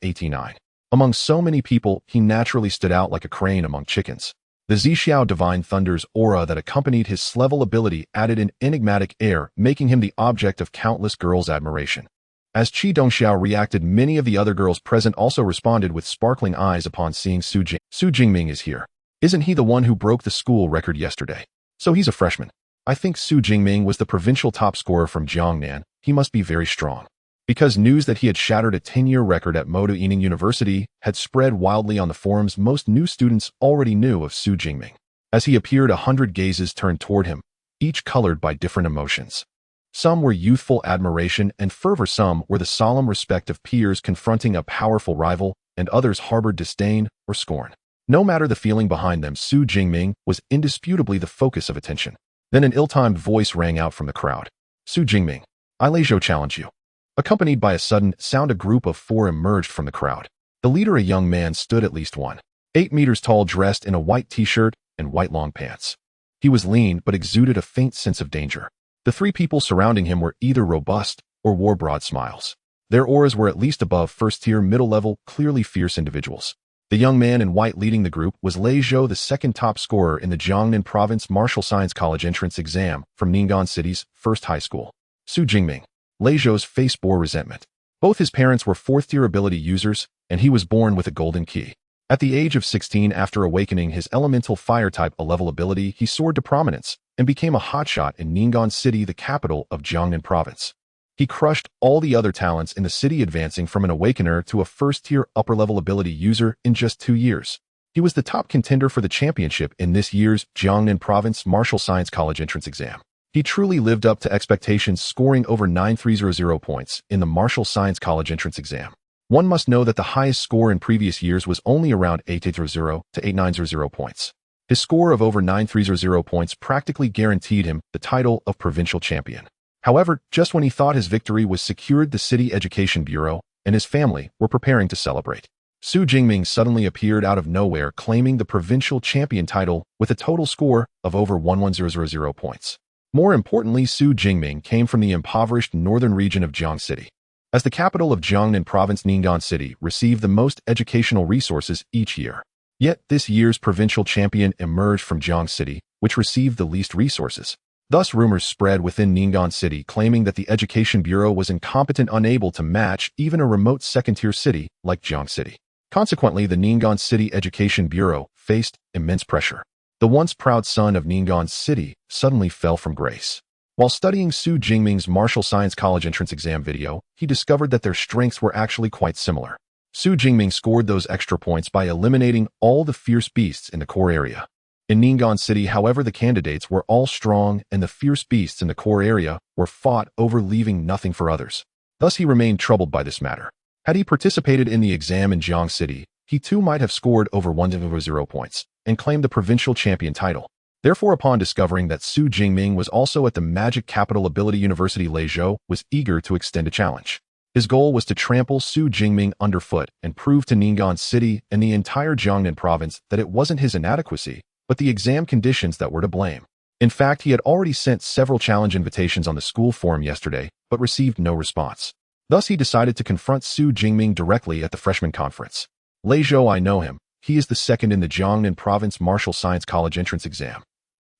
Among so many people, he naturally stood out like a crane among chickens. The Zixiao Divine Thunder's aura that accompanied his Slevel ability added an enigmatic air, making him the object of countless girls' admiration. As Qi Dongxiao reacted, many of the other girls present also responded with sparkling eyes upon seeing Xu Jingming is here. Isn't he the one who broke the school record yesterday? So he's a freshman. I think Xu Jingming was the provincial top scorer from Jiangnan. He must be very strong. Because news that he had shattered a 10-year record at Moda Yining University had spread wildly on the forums, most new students already knew of Xu Jingming. As he appeared, 100 gazes turned toward him, each colored by different emotions. Some were youthful admiration and fervor, some were the solemn respect of peers confronting a powerful rival, and others harbored disdain or scorn. No matter the feeling behind them, Xu Jingming was indisputably the focus of attention. Then an ill-timed voice rang out from the crowd. Xu Jingming, I Leizhou challenge you. Accompanied by a sudden sound, a group of 4 emerged from the crowd. The leader, a young man, stood at least 1.8 meters tall, dressed in a white t-shirt and white long pants. He was lean but exuded a faint sense of danger. The 3 people surrounding him were either robust or wore broad smiles. Their auras were at least above first-tier, middle-level, clearly fierce individuals. The young man in white leading the group was Leizhou, the second top scorer in the Jiangnan Province Martial Science College entrance exam from Ningguan City's first high school. Xu Jingming. Leizhou's face bore resentment. Both his parents were 4th-tier ability users, and he was born with a golden key. At the age of 16, after awakening his elemental fire-type A-level ability, he soared to prominence and became a hotshot in Ningguan City, the capital of Jiangnan Province. He crushed all the other talents in the city, advancing from an awakener to a first-tier upper-level ability user in just 2 years. He was the top contender for the championship in this year's Jiangnan Province Martial Science College entrance exam. He truly lived up to expectations, scoring over 9,300 points in the Martial Science College entrance exam. One must know that the highest score in previous years was only around 8,800 to 8,900 points. His score of over 9,300 points practically guaranteed him the title of provincial champion. However, just when he thought his victory was secured, the City Education Bureau and his family were preparing to celebrate. Xu Jingming suddenly appeared out of nowhere, claiming the provincial champion title with a total score of over 11,000 points. More importantly, Xu Jingming came from the impoverished northern region of Jiang City. As the capital of Jiangnan Province, Ningguan City received the most educational resources each year. Yet, this year's provincial champion emerged from Jiang City, which received the least resources. Thus, rumors spread within Ningguan City claiming that the Education Bureau was incompetent, unable to match even a remote second-tier city like Jiang City. Consequently, the Ningguan City Education Bureau faced immense pressure. The once proud son of Ningguan City suddenly fell from grace. While studying Xu Jingming's Martial Science College entrance exam video, he discovered that their strengths were actually quite similar. Xu Jingming scored those extra points by eliminating all the fierce beasts in the core area. In Ningguan City, however, the candidates were all strong and the fierce beasts in the core area were fought over, leaving nothing for others. Thus, he remained troubled by this matter. Had he participated in the exam in Jiang City, he too might have scored over 1,000 points and claimed the provincial champion title. Therefore, upon discovering that Xu Jingming was also at the Magic Capital Ability University, Leizhou was eager to extend a challenge. His goal was to trample Xu Jingming underfoot and prove to Ningguan City and the entire Jiangnan province that it wasn't his inadequacy, but the exam conditions that were to blame. In fact, he had already sent several challenge invitations on the school forum yesterday, but received no response. Thus, he decided to confront Xu Jingming directly at the freshman conference. Leizhou, I know him. He is the second in the Jiangnan Province Martial Science College entrance exam.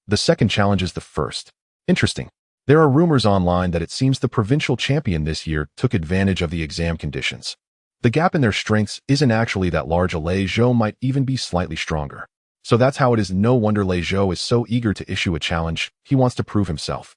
The second challenge is the first. Interesting. There are rumors online that it seems the provincial champion this year took advantage of the exam conditions. The gap in their strengths isn't actually that large. Leizhou might even be slightly stronger. So that's how it is. No wonder Leizhou is so eager to issue a challenge. He wants to prove himself.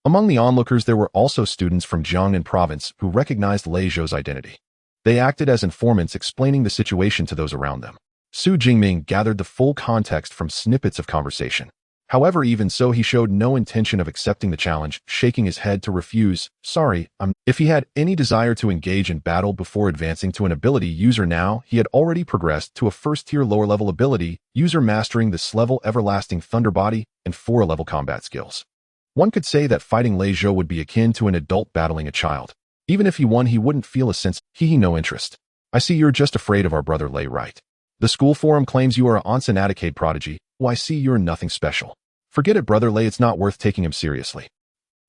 Among the onlookers, there were also students from Jiangnan province who recognized Lei Zhou's identity. They acted as informants, explaining the situation to those around them. Xu Jingming gathered the full context from snippets of conversation. However, even so, he showed no intention of accepting the challenge, shaking his head to refuse. Sorry, If he had any desire to engage in battle before advancing to an ability user now, he had already progressed to a first-tier lower-level ability user, mastering this level Everlasting Thunder Body and 4 level combat skills. One could say that fighting Lei Zhou would be akin to an adult battling a child. Even if he won, he wouldn't feel a sense, no interest. I see you're just afraid of our brother Lei, right? The school forum claims you are an onsen Atticade prodigy. Well, I see you're nothing special. Forget it, brother Lei, it's not worth taking him seriously.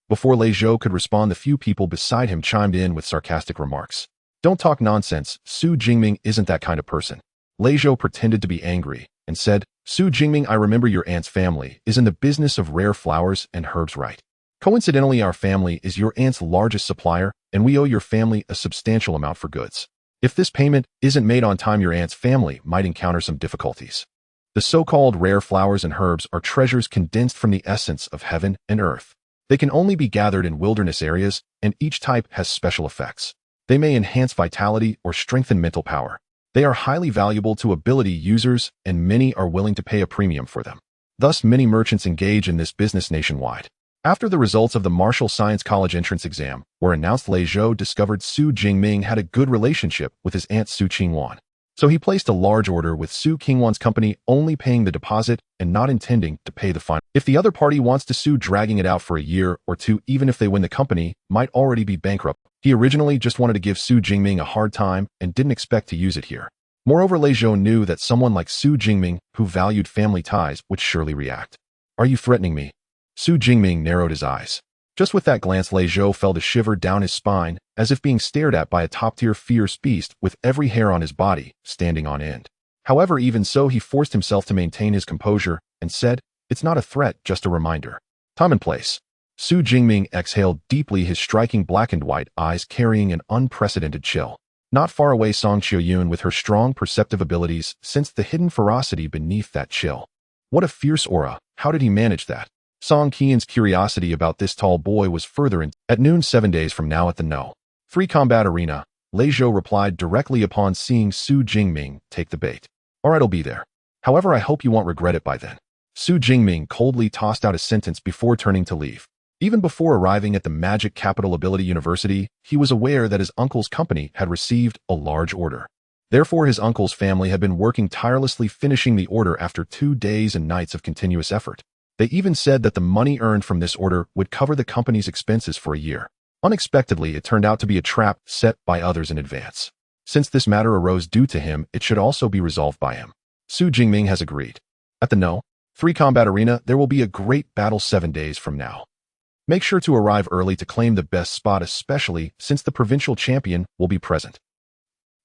Before Lei Zhou could respond, the few people beside him chimed in with sarcastic remarks. Don't talk nonsense, Xu Jingming isn't that kind of person. Lei Zhou pretended to be angry and said, Xu Jingming, I remember your aunt's family is in the business of rare flowers and herbs, right? Coincidentally, our family is your aunt's largest supplier, and we owe your family a substantial amount for goods. If this payment isn't made on time, your aunt's family might encounter some difficulties. The so-called rare flowers and herbs are treasures condensed from the essence of heaven and earth. They can only be gathered in wilderness areas, and each type has special effects. They may enhance vitality or strengthen mental power. They are highly valuable to ability users, and many are willing to pay a premium for them. Thus, many merchants engage in this business nationwide. After the results of the Martial Science College entrance exam were announced, Lei Zhou discovered Xu Jingming had a good relationship with his aunt Xu Qingwan. So he placed a large order with Xu Qingwan's company, only paying the deposit and not intending to pay the fine. If the other party wants to sue, dragging it out for a year or two, even if they win, the company might already be bankrupt. He originally just wanted to give Xu Jingming a hard time and didn't expect to use it here. Moreover, Lei Zhou knew that someone like Xu Jingming, who valued family ties, would surely react. Are you threatening me? Xu Jingming narrowed his eyes. Just with that glance, Lei Zhou felt a shiver down his spine, as if being stared at by a top-tier fierce beast with every hair on his body standing on end. However, even so, he forced himself to maintain his composure and said, It's not a threat, just a reminder. Time and place. Xu Jingming exhaled deeply, his striking black and white eyes carrying an unprecedented chill. Not far away, Song Qiuyun, with her strong perceptive abilities, sensed the hidden ferocity beneath that chill. What a fierce aura! How did he manage that? Song Qian's curiosity about this tall boy was further in. At noon 7 days from now at the No. 3 Combat Arena, Lei Zhou replied directly upon seeing Xu Jingming take the bait. Alright, I'll be there. However, I hope you won't regret it by then. Xu Jingming coldly tossed out a sentence before turning to leave. Even before arriving at the Magic Capital Ability University, he was aware that his uncle's company had received a large order. Therefore, his uncle's family had been working tirelessly, finishing the order after 2 days and nights of continuous effort. They even said that the money earned from this order would cover the company's expenses for a year. Unexpectedly, it turned out to be a trap set by others in advance. Since this matter arose due to him, it should also be resolved by him. Xu Jingming has agreed. At the No. 3 Combat Arena, there will be a great battle 7 days from now. Make sure to arrive early to claim the best spot, especially since the provincial champion will be present.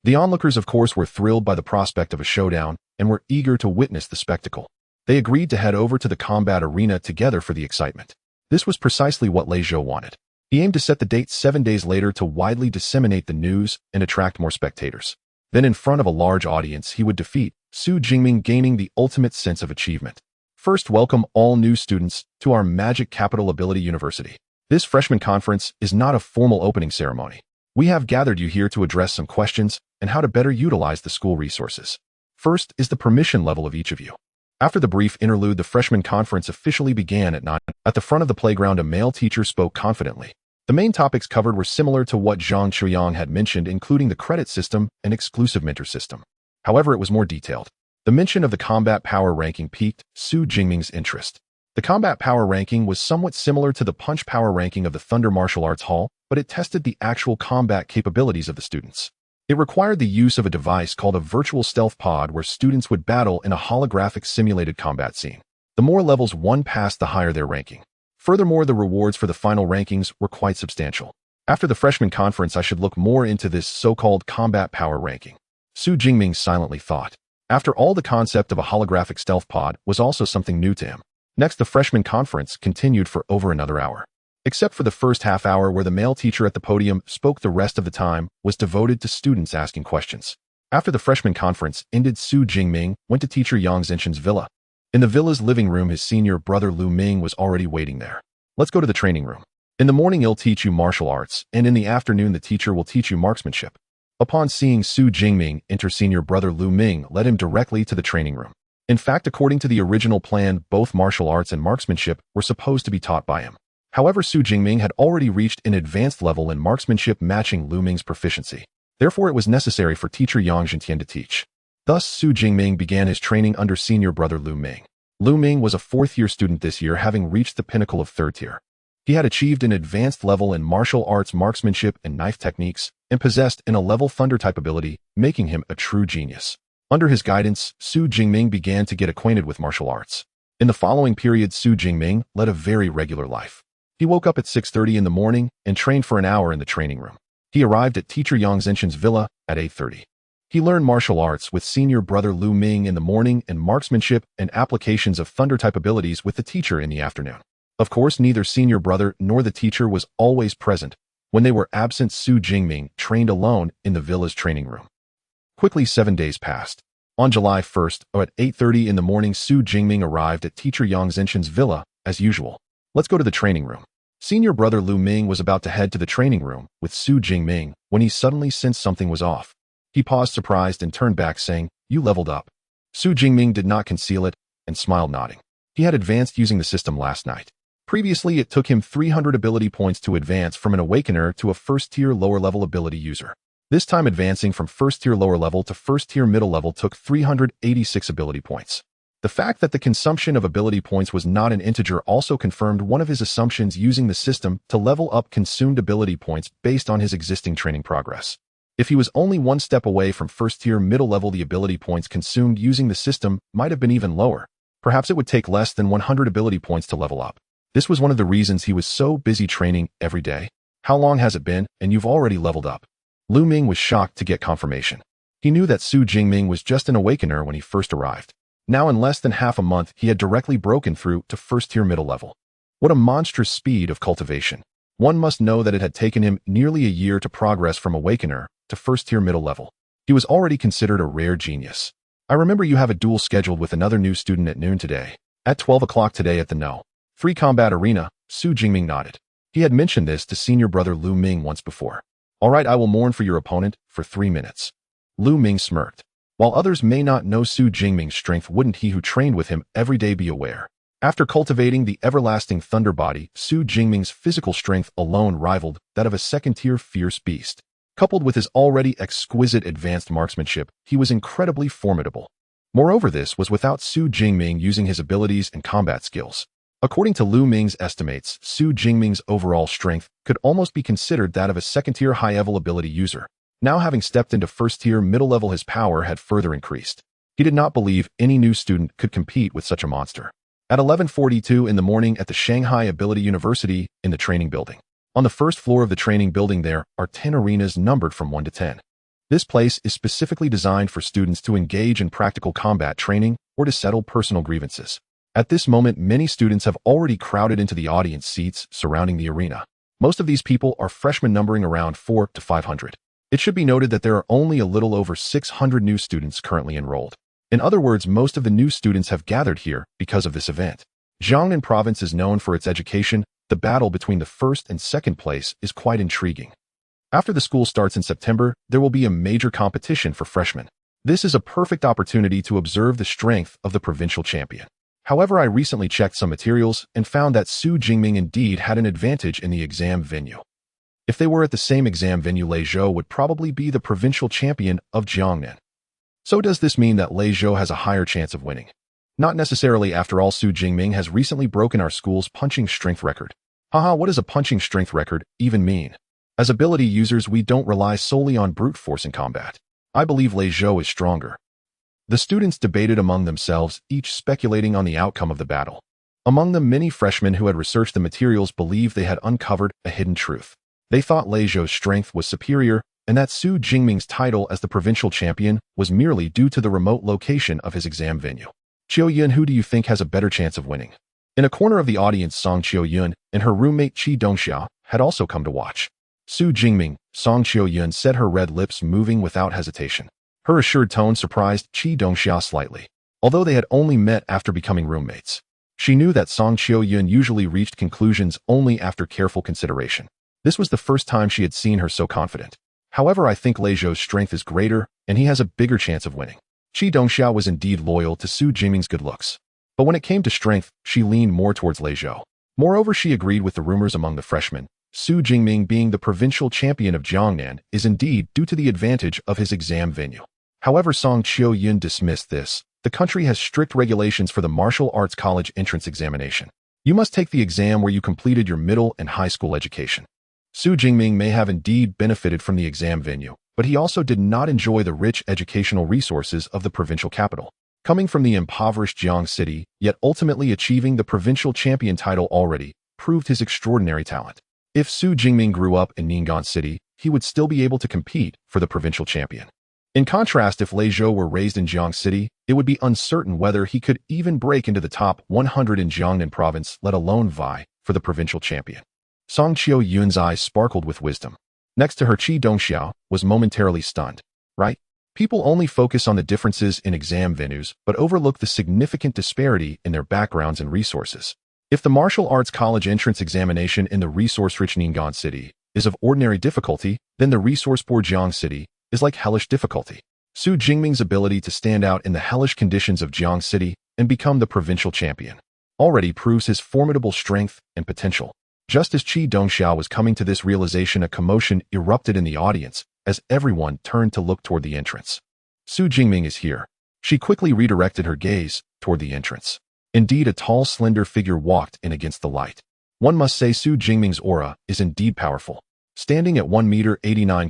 The onlookers, of course, were thrilled by the prospect of a showdown and were eager to witness the spectacle. They agreed to head over to the combat arena together for the excitement. This was precisely what Lei Zhou wanted. He aimed to set the date 7 days later to widely disseminate the news and attract more spectators. Then, in front of a large audience, he would defeat Xu Jingming, gaining the ultimate sense of achievement. First, welcome all new students to our Magic Capital Ability University. This freshman conference is not a formal opening ceremony. We have gathered you here to address some questions and how to better utilize the school resources. First is the permission level of each of you. After the brief interlude, the freshman conference officially began at 9. At the front of the playground, a male teacher spoke confidently. The main topics covered were similar to what Zhang Chuyang had mentioned, including the credit system and exclusive mentor system. However, it was more detailed. The mention of the combat power ranking piqued Xu Jingming's interest. The combat power ranking was somewhat similar to the punch power ranking of the Thunder Martial Arts Hall, but it tested the actual combat capabilities of the students. It required the use of a device called a virtual stealth pod, where students would battle in a holographic simulated combat scene. The more levels one passed, the higher their ranking. Furthermore, the rewards for the final rankings were quite substantial. After the freshman conference, I should look more into this so-called combat power ranking. Xu Jingming silently thought. After all, the concept of a holographic stealth pod was also something new to him. Next, the freshman conference continued for over another hour. Except for the first half hour where the male teacher at the podium spoke, the rest of the time was devoted to students asking questions. After the freshman conference ended, Xu Jingming went to teacher Yang Zenshin's villa. In the villa's living room, his senior brother Lu Ming was already waiting there. Let's go to the training room. In the morning he'll teach you martial arts, and in the afternoon the teacher will teach you marksmanship. Upon seeing Xu Jingming enter, senior brother Lu Ming led him directly to the training room. In fact, according to the original plan, both martial arts and marksmanship were supposed to be taught by him. However, Xu Jingming had already reached an advanced level in marksmanship matching Lu Ming's proficiency. Therefore, it was necessary for teacher Yang Zhentian to teach. Thus, Xu Jingming began his training under senior brother Lu Ming. Lu Ming was a fourth-year student this year, having reached the pinnacle of third tier. He had achieved an advanced level in martial arts, marksmanship, and knife techniques, and possessed an A-level thunder-type ability, making him a true genius. Under his guidance, Xu Jingming began to get acquainted with martial arts. In the following period, Xu Jingming led a very regular life. He woke up at 6:30 in the morning and trained for an hour in the training room. He arrived at teacher Yang Zhentian's villa at 8:30. He learned martial arts with senior brother Lu Ming in the morning and marksmanship and applications of thunder-type abilities with the teacher in the afternoon. Of course, neither senior brother nor the teacher was always present. When they were absent, Xu Jingming trained alone in the villa's training room. Quickly, 7 days passed. On July 1st, at 8:30 in the morning, Xu Jingming arrived at teacher Yang Zhentian's villa, as usual. Let's go to the training room. Senior brother Lu Ming was about to head to the training room with Xu Jingming when he suddenly sensed something was off. He paused surprised and turned back saying, "You leveled up." Xu Jingming did not conceal it and smiled, nodding. He had advanced using the system last night. Previously, it took him 300 ability points to advance from an awakener to a first-tier lower-level ability user. This time, advancing from first-tier lower level to first-tier middle level took 386 ability points. The fact that the consumption of ability points was not an integer also confirmed one of his assumptions using the system to level up consumed ability points based on his existing training progress. If he was only one step away from first-tier middle level, the ability points consumed using the system might have been even lower. Perhaps it would take less than 100 ability points to level up. This was one of the reasons he was so busy training every day. How long has it been, and you've already leveled up? Lu Ming was shocked to get confirmation. He knew that Xu Jingming was just an awakener when he first arrived. Now, in less than half a month, he had directly broken through to first-tier middle level. What a monstrous speed of cultivation. One must know that it had taken him nearly a year to progress from awakener to first-tier middle level. He was already considered a rare genius. I remember you have a duel scheduled with another new student at noon today. At 12 o'clock today at the No. 3 Combat Arena, Xu Jingming nodded. He had mentioned this to senior brother Lu Ming once before. All right, I will mourn for your opponent for 3 minutes. Lu Ming smirked. While others may not know Xu Jingming's strength, wouldn't he who trained with him every day be aware? After cultivating the everlasting thunder body, Xu Jingming's physical strength alone rivaled that of a second-tier fierce beast. Coupled with his already exquisite advanced marksmanship, he was incredibly formidable. Moreover, this was without Xu Jingming using his abilities and combat skills. According to Lu Ming's estimates, Xu Jingming's overall strength could almost be considered that of a second-tier high-level ability user. Now, having stepped into first-tier middle level, his power had further increased. He did not believe any new student could compete with such a monster. At 11:42 in the morning at the Shanghai Ability University in the training building. On the first floor of the training building there are 10 arenas numbered from 1 to 10. This place is specifically designed for students to engage in practical combat training or to settle personal grievances. At this moment, many students have already crowded into the audience seats surrounding the arena. Most of these people are freshmen, numbering around 400 to 500. It should be noted that there are only a little over 600 new students currently enrolled. In other words, most of the new students have gathered here because of this event. Jiangnan province is known for its education. The battle between the first and second place is quite intriguing. After the school starts in September, there will be a major competition for freshmen. This is a perfect opportunity to observe the strength of the provincial champion. However, I recently checked some materials and found that Xu Jingming indeed had an advantage in the exam venue. If they were at the same exam venue, Lei Zhou would probably be the provincial champion of Jiangnan. So does this mean that Lei Zhou has a higher chance of winning? Not necessarily. After all, Xu Jingming has recently broken our school's punching strength record. Haha, what does a punching strength record even mean? As ability users, we don't rely solely on brute force in combat. I believe Lei Zhou is stronger. The students debated among themselves, each speculating on the outcome of the battle. Among them, many freshmen who had researched the materials believed they had uncovered a hidden truth. They thought Lei Zhou's strength was superior, and that Xu Jingming's title as the provincial champion was merely due to the remote location of his exam venue. Qiuyun, who do you think has a better chance of winning? In a corner of the audience, Song Qiuyun and her roommate Qi Dongxiao had also come to watch. Xu Jingming, Song Qiuyun said, her red lips moving without hesitation. Her assured tone surprised Qi Dongxiao slightly, although they had only met after becoming roommates. She knew that Song Qiuyun usually reached conclusions only after careful consideration. This was the first time she had seen her so confident. However, I think Lei Zhou's strength is greater, and he has a bigger chance of winning. Qi Dongxiao was indeed loyal to Xu Jingming's good looks. But when it came to strength, she leaned more towards Lei Zhou. Moreover, she agreed with the rumors among the freshmen. Xu Jingming being the provincial champion of Jiangnan is indeed due to the advantage of his exam venue. However, Song Qiuyun dismissed this. The country has strict regulations for the martial arts college entrance examination. You must take the exam where you completed your middle and high school education. Xu Jingming may have indeed benefited from the exam venue, but he also did not enjoy the rich educational resources of the provincial capital. Coming from the impoverished Jiang city, yet ultimately achieving the provincial champion title already, proved his extraordinary talent. If Xu Jingming grew up in Ningguan City, he would still be able to compete for the provincial champion. In contrast, if Lei Zhou were raised in Jiang City, it would be uncertain whether he could even break into the top 100 in Jiangnan province, let alone vie for the provincial champion. Song Qiuyun's eyes sparkled with wisdom. Next to her, Qi Dongxiao was momentarily stunned. Right? People only focus on the differences in exam venues, but overlook the significant disparity in their backgrounds and resources. If the martial arts college entrance examination in the resource-rich Ningguan City is of ordinary difficulty, then the resource-poor Jiang City is like hellish difficulty. Xu Jingming's ability to stand out in the hellish conditions of Jiang City and become the provincial champion already proves his formidable strength and potential. Just as Qi Dongxiao was coming to this realization, a commotion erupted in the audience as everyone turned to look toward the entrance. Xu Jingming is here. She quickly redirected her gaze toward the entrance. Indeed, a tall, slender figure walked in against the light. One must say Xu Jingming's aura is indeed powerful. Standing at 1.89 meters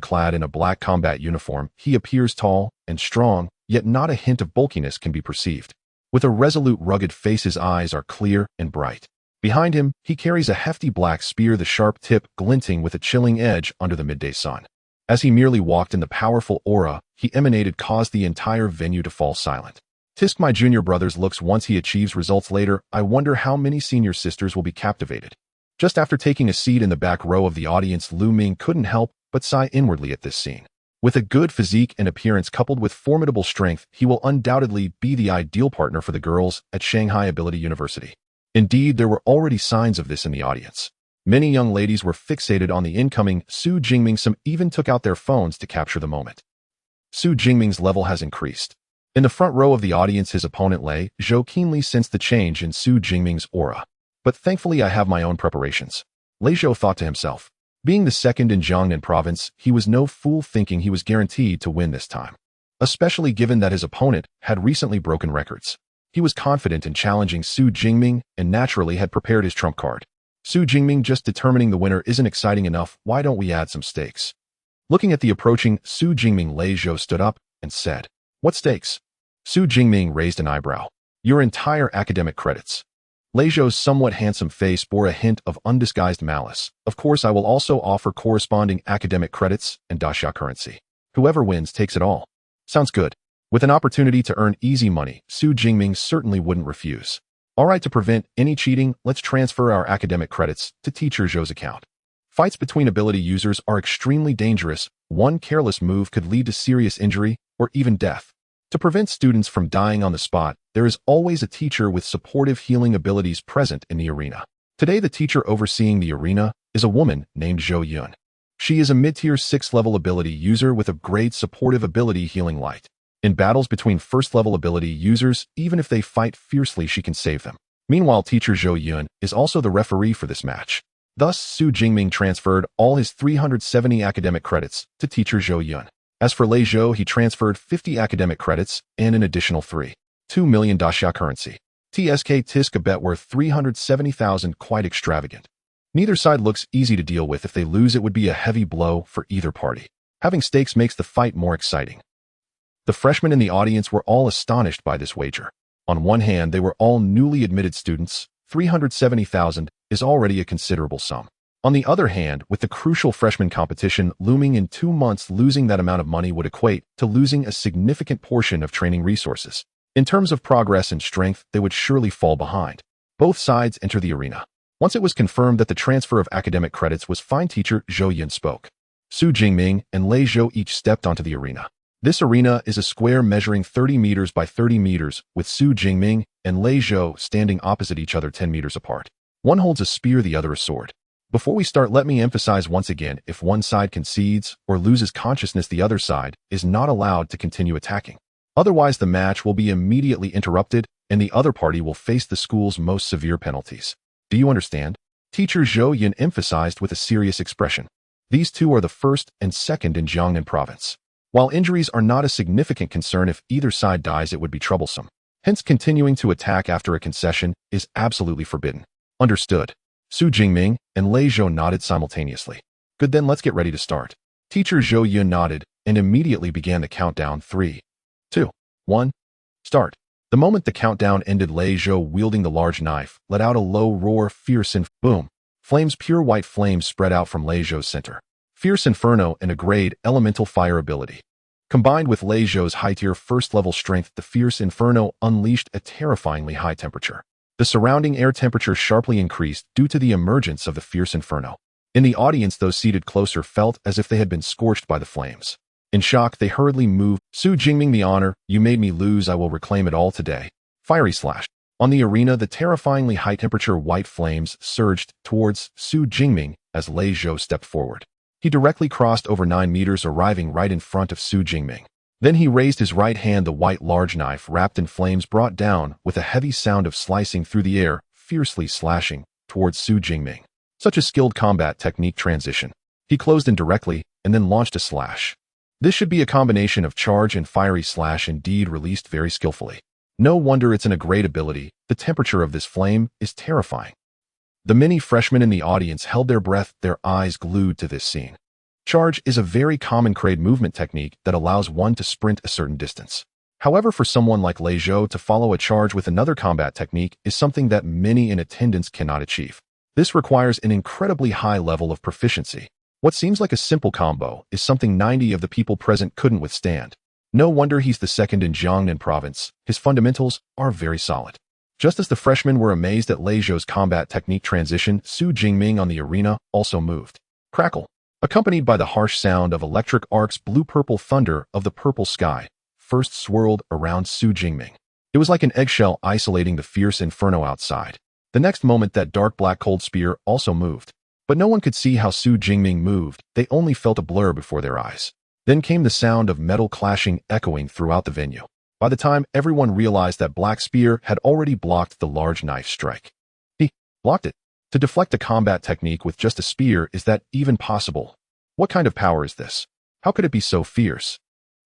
clad in a black combat uniform, he appears tall and strong, yet not a hint of bulkiness can be perceived. With a resolute, rugged face, his eyes are clear and bright. Behind him, he carries a hefty black spear, the sharp tip glinting with a chilling edge under the midday sun. As he merely walked in, the powerful aura he emanated caused the entire venue to fall silent. Tisk, my junior brother's looks once he achieves results later. I wonder how many senior sisters will be captivated. Just after taking a seat in the back row of the audience, Lu Ming couldn't help but sigh inwardly at this scene. With a good physique and appearance coupled with formidable strength, he will undoubtedly be the ideal partner for the girls at Shanghai Ability University. Indeed, there were already signs of this in the audience. Many young ladies were fixated on the incoming Xu Jingming. Some even took out their phones to capture the moment. Xu Jingming's level has increased. In the front row of the audience, his opponent Lei Zhou keenly sensed the change in Xu Jingming's aura. But thankfully I have my own preparations. Lei Zhou thought to himself. Being the second in Jiangnan province, he was no fool thinking he was guaranteed to win this time. Especially given that his opponent had recently broken records. He was confident in challenging Xu Jingming and naturally had prepared his trump card. Xu Jingming, just determining the winner isn't exciting enough. Why don't we add some stakes? Looking at the approaching Xu Jingming, Lei Zhou stood up and said, "What stakes?" Xu Jingming raised an eyebrow. "Your entire academic credits." Lei Zhou's somewhat handsome face bore a hint of undisguised malice. "Of course, I will also offer corresponding academic credits and daxia currency. Whoever wins takes it all." "Sounds good." With an opportunity to earn easy money, Xu Jingming certainly wouldn't refuse. "All right, to prevent any cheating, let's transfer our academic credits to Teacher Zhou's account." Fights between ability users are extremely dangerous. One careless move could lead to serious injury or even death. To prevent students from dying on the spot, there is always a teacher with supportive healing abilities present in the arena. Today, the teacher overseeing the arena is a woman named Zhou Yun. She is a mid-tier 6th-level ability user with a great supportive ability, Healing Light. In battles between first-level ability users, even if they fight fiercely, she can save them. Meanwhile, teacher Zhou Yun is also the referee for this match. Thus, Xu Jingming transferred all his 370 academic credits to teacher Zhou Yun. As for Lei Zhou, he transferred 50 academic credits and an additional 2 million daxia currency. Tisk, a bet worth 370,000, quite extravagant. Neither side looks easy to deal with. If they lose, it would be a heavy blow for either party. Having stakes makes the fight more exciting. The freshmen in the audience were all astonished by this wager. On one hand, they were all newly admitted students. 370,000 is already a considerable sum. On the other hand, with the crucial freshman competition looming in 2 months, losing that amount of money would equate to losing a significant portion of training resources. In terms of progress and strength, they would surely fall behind. Both sides enter the arena. Once it was confirmed that the transfer of academic credits was fine, teacher Zhou Yun spoke. Xu Jingming and Lei Zhou each stepped onto the arena. This arena is a square measuring 30 meters by 30 meters, with Xu Jingming and Lei Zhou standing opposite each other 10 meters apart. One holds a spear, the other a sword. Before we start, let me emphasize once again, if one side concedes or loses consciousness, the other side is not allowed to continue attacking. Otherwise, the match will be immediately interrupted and the other party will face the school's most severe penalties. Do you understand? Teacher Zhou Yin emphasized with a serious expression. These two are the first and second in Jiangnan province. While injuries are not a significant concern, if either side dies, it would be troublesome. Hence, continuing to attack after a concession is absolutely forbidden. Understood. Xu Jingming and Lei Zhou nodded simultaneously. Good, then let's get ready to start. Teacher Zhou Yun nodded and immediately began the countdown. 3, 2, 1, start. The moment the countdown ended, Lei Zhou, wielding the large knife, let out a low roar. Fierce and boom. Flames, pure white flames, spread out from Lei Zhou's center. Fierce Inferno and a grade elemental fire ability. Combined with Lei Zhou's high-tier first-level strength, the Fierce Inferno unleashed a terrifyingly high temperature. The surrounding air temperature sharply increased due to the emergence of the Fierce Inferno. In the audience, those seated closer felt as if they had been scorched by the flames. In shock, they hurriedly moved. Xu Jingming, the honor, you made me lose, I will reclaim it all today. Fiery slash. On the arena, the terrifyingly high-temperature white flames surged towards Xu Jingming as Lei Zhou stepped forward. He directly crossed over 9 meters, arriving right in front of Xu Jingming. Then he raised his right hand, the white large knife wrapped in flames brought down with a heavy sound of slicing through the air, fiercely slashing towards Xu Jingming. Such a skilled combat technique transition. He closed in directly and then launched a slash. This should be a combination of charge and fiery slash, indeed released very skillfully. No wonder it's a great ability. The temperature of this flame is terrifying. The many freshmen in the audience held their breath, their eyes glued to this scene. Charge is a very common grade movement technique that allows one to sprint a certain distance. However, for someone like Lei Zhou to follow a charge with another combat technique is something that many in attendance cannot achieve. This requires an incredibly high level of proficiency. What seems like a simple combo is something 90 of the people present couldn't withstand. No wonder he's the second in Jiangnan province. His fundamentals are very solid. Just as the freshmen were amazed at Lei Zhou's combat technique transition, Xu Jingming on the arena also moved. Crackle. Accompanied by the harsh sound of electric arcs, blue-purple thunder of the purple sky first swirled around Xu Jingming. It was like an eggshell isolating the fierce inferno outside. The next moment, that dark black cold spear also moved. But no one could see how Xu Jingming moved. They only felt a blur before their eyes. Then came the sound of metal clashing, echoing throughout the venue. By the time everyone realized, that black spear had already blocked the large knife strike. He blocked it. To deflect a combat technique with just a spear, is that even possible? What kind of power is this? How could it be so fierce?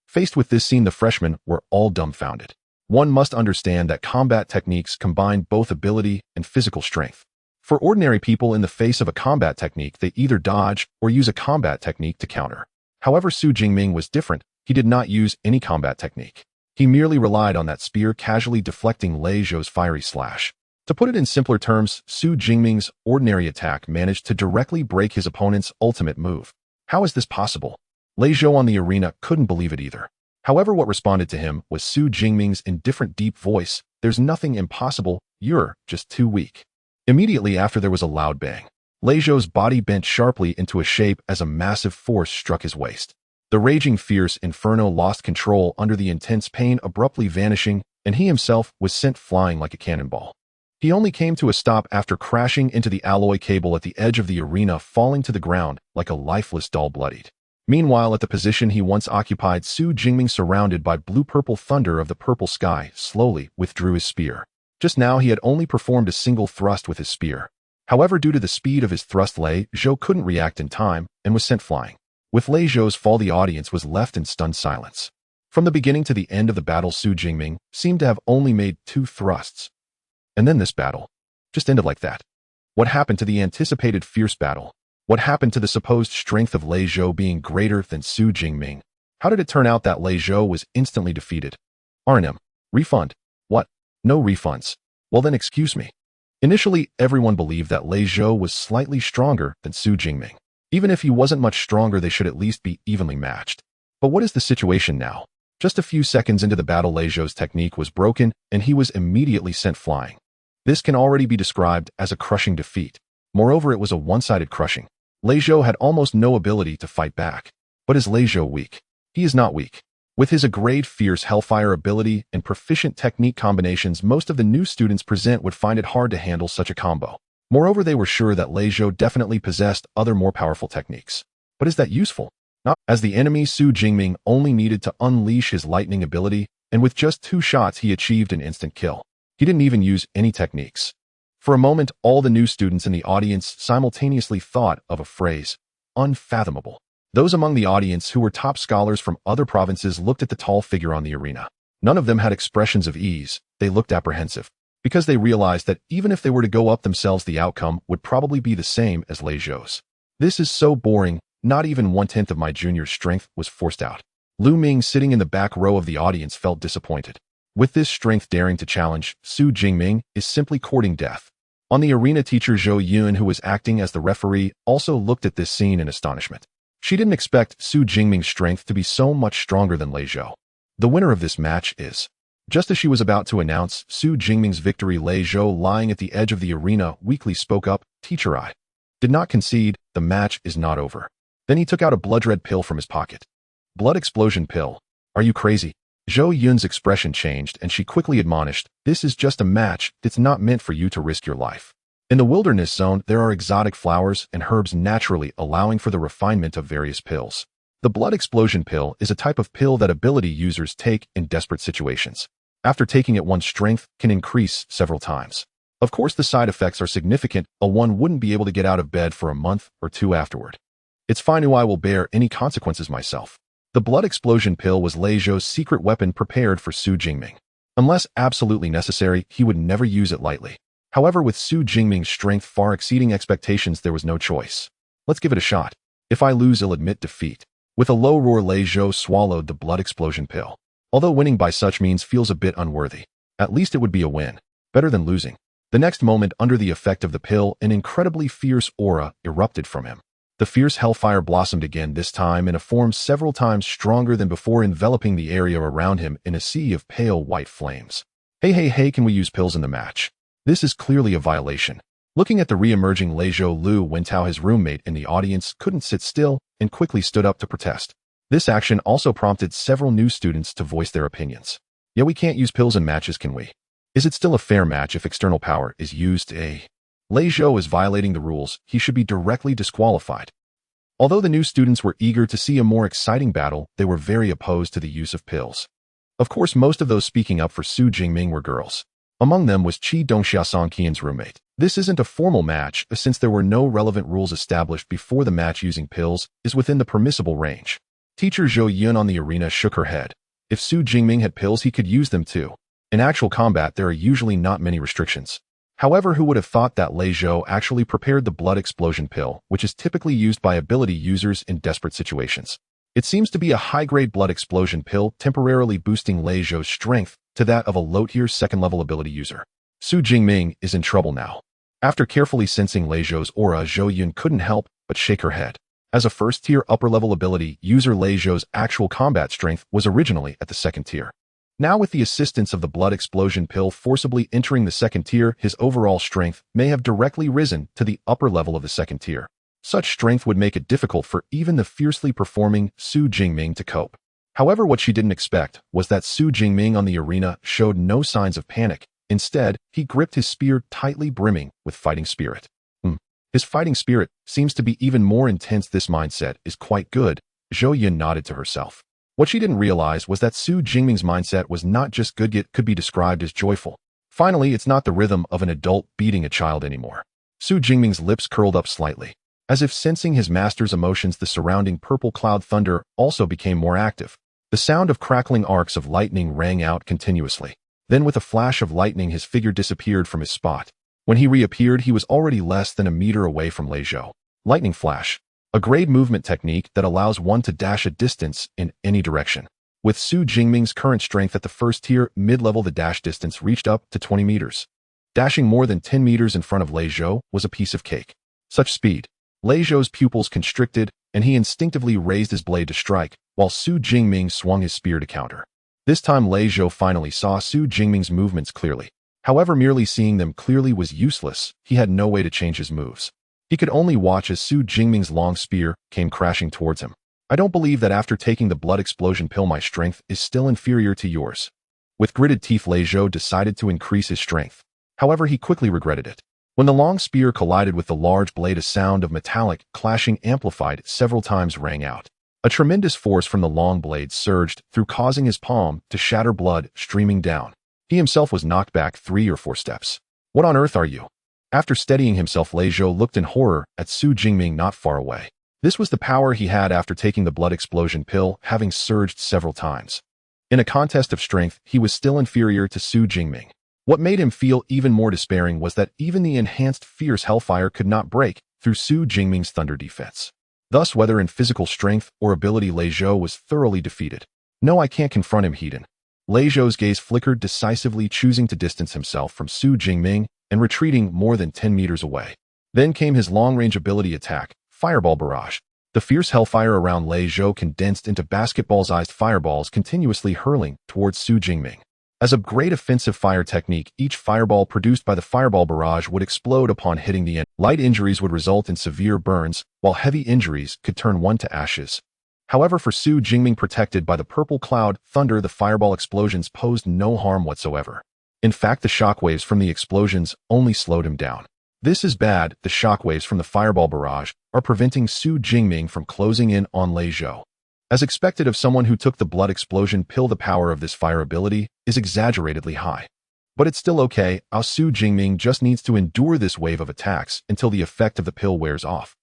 Faced with this scene, the freshmen were all dumbfounded. One must understand that combat techniques combine both ability and physical strength. For ordinary people, in the face of a combat technique, they either dodge or use a combat technique to counter. However, Xu Jingming was different. He did not use any combat technique. He merely relied on that spear, casually deflecting Lei Zhou's fiery slash. To put it in simpler terms, Xu Jingming's ordinary attack managed to directly break his opponent's ultimate move. How is this possible? Lei Zhou on the arena couldn't believe it either. However, what responded to him was Xu Jingming's indifferent deep voice. There's nothing impossible, you're just too weak. Immediately after, there was a loud bang. Lei Zhou's body bent sharply into a shape as a massive force struck his waist. The raging fierce inferno lost control under the intense pain, abruptly vanishing, and he himself was sent flying like a cannonball. He only came to a stop after crashing into the alloy cable at the edge of the arena, falling to the ground like a lifeless doll, bloodied. Meanwhile, at the position he once occupied, Xu Jingming, surrounded by blue-purple thunder of the purple sky, slowly withdrew his spear. Just now, he had only performed a single thrust with his spear. However, due to the speed of his thrust, Lei Zhou couldn't react in time and was sent flying. With Lei Zhou's fall, the audience was left in stunned silence. From the beginning to the end of the battle, Xu Jingming seemed to have only made 2 thrusts. And then this battle just ended like that. What happened to the anticipated fierce battle? What happened to the supposed strength of Lei Zhou being greater than Xu Jingming? How did it turn out that Lei Zhou was instantly defeated? R&M. Refund. What? No refunds. Well then, excuse me. Initially, everyone believed that Lei Zhou was slightly stronger than Xu Jingming. Even if he wasn't much stronger, they should at least be evenly matched. But what is the situation now? Just a few seconds into the battle, Lei Zhou's technique was broken, and he was immediately sent flying. This can already be described as a crushing defeat. Moreover, it was a one-sided crushing. Lei Zhou had almost no ability to fight back. But is Lei Zhou weak? He is not weak. With his agreed fierce hellfire ability and proficient technique combinations, most of the new students present would find it hard to handle such a combo. Moreover, they were sure that Lei Zhou definitely possessed other more powerful techniques. But is that useful? Not, as the enemy Xu Jingming only needed to unleash his lightning ability, and with just 2 shots he achieved an instant kill. He didn't even use any techniques. For a moment, all the new students in the audience simultaneously thought of a phrase, unfathomable. Those among the audience who were top scholars from other provinces looked at the tall figure on the arena. None of them had expressions of ease, they looked apprehensive, because they realized that even if they were to go up themselves, the outcome would probably be the same as Lei Zhou's. This is so boring, not even 1/10 of my junior's strength was forced out. Lu Ming, sitting in the back row of the audience, felt disappointed. With this strength daring to challenge, Xu Jingming is simply courting death. On the arena, teacher Zhou Yun, who was acting as the referee, also looked at this scene in astonishment. She didn't expect Xu Jingming's strength to be so much stronger than Lei Zhou. The winner of this match is... Just as she was about to announce Xu Jingming's victory, Lei Zhou, lying at the edge of the arena, weakly spoke up, "Teacher, I did not concede, the match is not over." Then he took out a blood-red pill from his pocket. "Blood explosion pill. Are you crazy?" Zhou Yun's expression changed and she quickly admonished, "This is just a match, it's not meant for you to risk your life. In the wilderness zone, there are exotic flowers and herbs naturally allowing for the refinement of various pills. The blood explosion pill is a type of pill that ability users take in desperate situations. After taking it, one's strength can increase several times. Of course, the side effects are significant, or one wouldn't be able to get out of bed for a month or 2 afterward. It's fine, I will bear any consequences myself." The blood explosion pill was Lei Zhou's secret weapon prepared for Xu Jingming. Unless absolutely necessary, he would never use it lightly. However, with Xu Jingming's strength far exceeding expectations, there was no choice. "Let's give it a shot. If I lose, I'll admit defeat." With a low roar, Lei Zhou swallowed the blood explosion pill. Although winning by such means feels a bit unworthy, at least it would be a win. Better than losing. The next moment, under the effect of the pill, an incredibly fierce aura erupted from him. The fierce hellfire blossomed again, this time in a form several times stronger than before, enveloping the area around him in a sea of pale white flames. Hey, can we use pills in the match? This is clearly a violation." Looking at the re-emerging Lei Zhou, Lu Wentao, his roommate in the audience, couldn't sit still and quickly stood up to protest. This action also prompted several new students to voice their opinions. "Yeah, we can't use pills in matches, can we? Is it still a fair match if external power is used? Lei Zhou is violating the rules, he should be directly disqualified." Although the new students were eager to see a more exciting battle, they were very opposed to the use of pills. Of course, most of those speaking up for Xu Jingming were girls. Among them was Qi Dongxia Song Qian's roommate. This isn't a formal match, since there were no relevant rules established before the match. Using pills is within the permissible range. Teacher Zhou Yun on the arena shook her head. If Xu Jingming had pills, he could use them too. In actual combat, there are usually not many restrictions. However, who would have thought that Lei Zhou actually prepared the blood explosion pill, which is typically used by ability users in desperate situations. It seems to be a high-grade blood explosion pill, temporarily boosting Lei Zhou's strength to that of a low-tier second-level ability user. Xu Jingming is in trouble now. After carefully sensing Lei Zhou's aura, Zhou Yun couldn't help but shake her head. As a first-tier upper-level ability user, Lei Zhou's actual combat strength was originally at the second tier. Now, with the assistance of the blood explosion pill forcibly entering the second tier, his overall strength may have directly risen to the upper level of the second tier. Such strength would make it difficult for even the fiercely performing Xu Jingming to cope. However, what she didn't expect was that Xu Jingming on the arena showed no signs of panic. Instead, he gripped his spear tightly, brimming with fighting spirit. His fighting spirit seems to be even more intense. This mindset is quite good. Zhou Yun nodded to herself. What she didn't realize was that Xu Jingming's mindset was not just good, it could be described as joyful. Finally, it's not the rhythm of an adult beating a child anymore. Xu Jingming's lips curled up slightly. As if sensing his master's emotions, the surrounding purple cloud thunder also became more active. The sound of crackling arcs of lightning rang out continuously. Then, with a flash of lightning, his figure disappeared from his spot. When he reappeared, he was already less than a meter away from Lei Zhou. Lightning flash. A grade movement technique that allows one to dash a distance in any direction. With Xu Jingming's current strength at the first tier, mid-level, the dash distance reached up to 20 meters. Dashing more than 10 meters in front of Lei Zhou was a piece of cake. Such speed. Lei Zhou's pupils constricted, and he instinctively raised his blade to strike, while Xu Jingming swung his spear to counter. This time, Lei Zhou finally saw Xu Jingming's movements clearly. However, merely seeing them clearly was useless. He had no way to change his moves. He could only watch as Xu Jingming's long spear came crashing towards him. I don't believe that after taking the blood explosion pill my strength is still inferior to yours. With gritted teeth, Lei Zhou decided to increase his strength. However, he quickly regretted it. When the long spear collided with the large blade, a sound of metallic clashing amplified several times rang out. A tremendous force from the long blade surged through, causing his palm to shatter, blood streaming down. He himself was knocked back 3 or 4 steps. What on earth are you? After steadying himself, Lei Zhou looked in horror at Xu Jingming not far away. This was the power he had after taking the blood explosion pill, having surged several times. In a contest of strength, he was still inferior to Xu Jingming. What made him feel even more despairing was that even the enhanced fierce hellfire could not break through Xu Jingming's thunder defense. Thus, whether in physical strength or ability, Lei Zhou was thoroughly defeated. No, I can't confront him, Heaton. Lei Zhou's gaze flickered decisively, choosing to distance himself from Xu Jingming and retreating more than 10 meters away. Then came his long-range ability attack, Fireball Barrage. The fierce hellfire around Lei Zhou condensed into basketball-sized fireballs, continuously hurling towards Xu Jingming. As a great offensive fire technique, each fireball produced by the fireball barrage would explode upon hitting the end. Light injuries would result in severe burns, while heavy injuries could turn one to ashes. However, for Xu Jingming, protected by the purple cloud thunder, the fireball explosions posed no harm whatsoever. In fact, the shockwaves from the explosions only slowed him down. This is bad. The shockwaves from the fireball barrage are preventing Xu Jingming from closing in on Lei Zhou. As expected of someone who took the blood explosion pill, the power of this fire ability is exaggeratedly high. But it's still okay. Xu Jingming just needs to endure this wave of attacks until the effect of the pill wears off.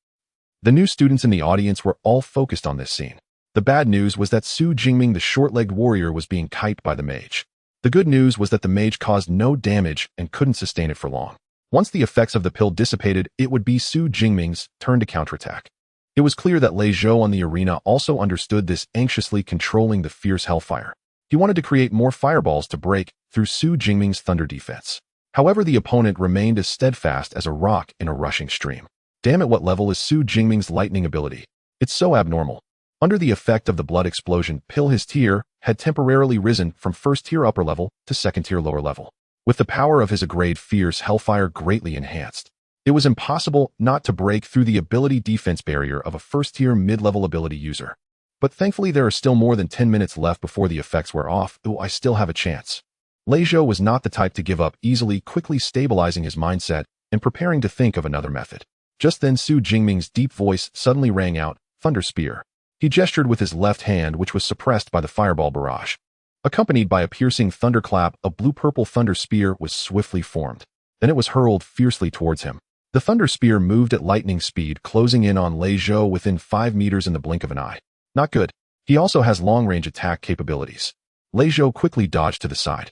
The new students in the audience were all focused on this scene. The bad news was that Xu Jingming, the short-legged warrior, was being kited by the mage. The good news was that the mage caused no damage and couldn't sustain it for long. Once the effects of the pill dissipated, it would be Xu Jingming's turn to counterattack. It was clear that Lei Zhou on the arena also understood this, anxiously controlling the fierce hellfire. He wanted to create more fireballs to break through Xu Jingming's thunder defense. However, the opponent remained as steadfast as a rock in a rushing stream. Damn it, what level is Xu Jingming's lightning ability? It's so abnormal. Under the effect of the blood explosion pill, his tier had temporarily risen from first tier upper level to second tier lower level, with the power of his grade fierce hellfire greatly enhanced. It was impossible not to break through the ability defense barrier of a first-tier mid-level ability user. But thankfully there are still more than 10 minutes left before the effects wear off. Ooh, I still have a chance. Lei Zhou was not the type to give up easily, quickly stabilizing his mindset and preparing to think of another method. Just then Xu Jingming's deep voice suddenly rang out, Thunder Spear. He gestured with his left hand, which was suppressed by the fireball barrage. Accompanied by a piercing thunderclap, a blue-purple thunder spear was swiftly formed. Then it was hurled fiercely towards him. The thunder spear moved at lightning speed, closing in on Lei Zhou within 5 meters in the blink of an eye. Not good. He also has long-range attack capabilities. Lei Zhou quickly dodged to the side.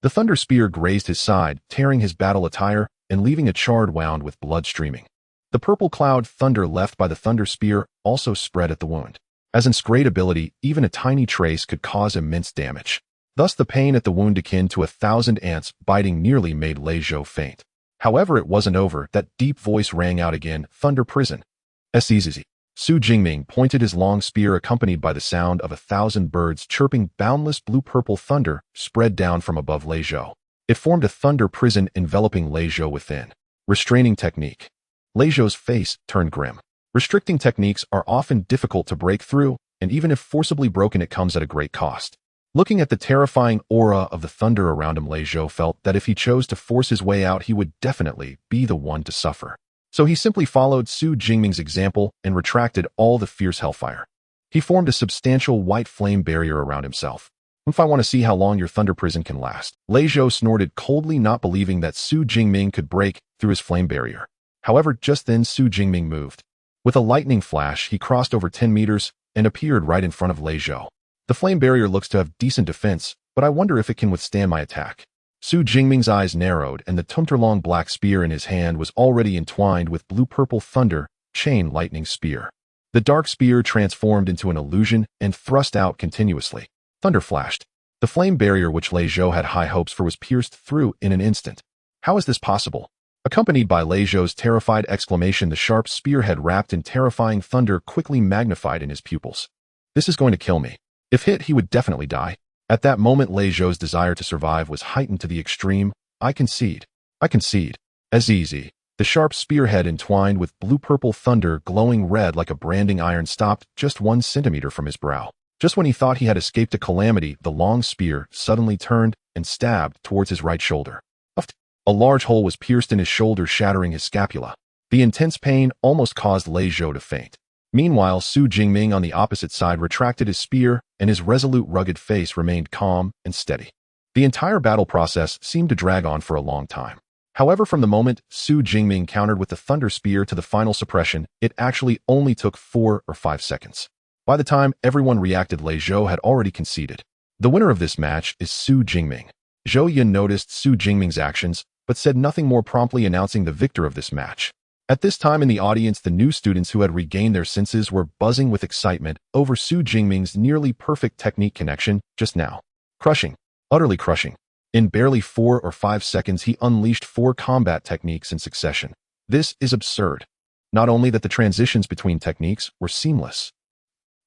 The thunder spear grazed his side, tearing his battle attire and leaving a charred wound with blood streaming. The purple cloud thunder left by the thunder spear also spread at the wound. As in great ability, even a tiny trace could cause immense damage. Thus the pain at the wound, akin to 1,000 ants biting, nearly made Lei Zhou faint. However, it wasn't over. That deep voice rang out again, Thunder Prison. Easy. Xu Jingming pointed his long spear, accompanied by the sound of 1,000 birds chirping. Boundless blue-purple thunder spread down from above Lei Zhou. It formed a thunder prison enveloping Lei Zhou within. Restraining technique. Lei Zhou's face turned grim. Restricting techniques are often difficult to break through, and even if forcibly broken, it comes at a great cost. Looking at the terrifying aura of the thunder around him, Lei Zhou felt that if he chose to force his way out, he would definitely be the one to suffer. So he simply followed Xu Jingming's example and retracted all the fierce hellfire. He formed a substantial white flame barrier around himself. If I want to see how long your thunder prison can last. Lei Zhou snorted coldly, not believing that Xu Jingming could break through his flame barrier. However, just then Xu Jingming moved. With a lightning flash, he crossed over 10 meters and appeared right in front of Lei Zhou. The flame barrier looks to have decent defense, but I wonder if it can withstand my attack. Xu Jingming's eyes narrowed, and the tunter-long black spear in his hand was already entwined with blue-purple thunder chain lightning spear. The dark spear transformed into an illusion and thrust out continuously. Thunder flashed. The flame barrier, which Lei Zhou had high hopes for, was pierced through in an instant. How is this possible? Accompanied by Lei Zhou's terrified exclamation, the sharp spearhead wrapped in terrifying thunder quickly magnified in his pupils. This is going to kill me. If hit, he would definitely die. At that moment, Lei Zhou's desire to survive was heightened to the extreme. I concede. As easy. The The sharp spearhead entwined with blue-purple thunder glowing red like a branding iron stopped just 1 centimeter from his brow. Just when he thought he had escaped a calamity, the long spear suddenly turned and stabbed towards his right shoulder. A large hole was pierced in his shoulder, shattering his scapula. The intense pain almost caused Lei Zhou to faint. Meanwhile, Xu Jingming on the opposite side retracted his spear, and his resolute, rugged face remained calm and steady. The entire battle process seemed to drag on for a long time. However, from the moment Xu Jingming countered with the thunder spear to the final suppression, it actually only took 4 or 5 seconds. By the time everyone reacted, Lei Zhou had already conceded. The winner of this match is Xu Jingming. Zhou Yun noticed Xu Jingming's actions, but said nothing more, promptly announcing the victor of this match. At this time in the audience, the new students who had regained their senses were buzzing with excitement over Xu Jingming's nearly perfect technique connection just now. Crushing. Utterly crushing. In barely 4 or 5 seconds, he unleashed 4 combat techniques in succession. This is absurd. Not only that, the transitions between techniques were seamless.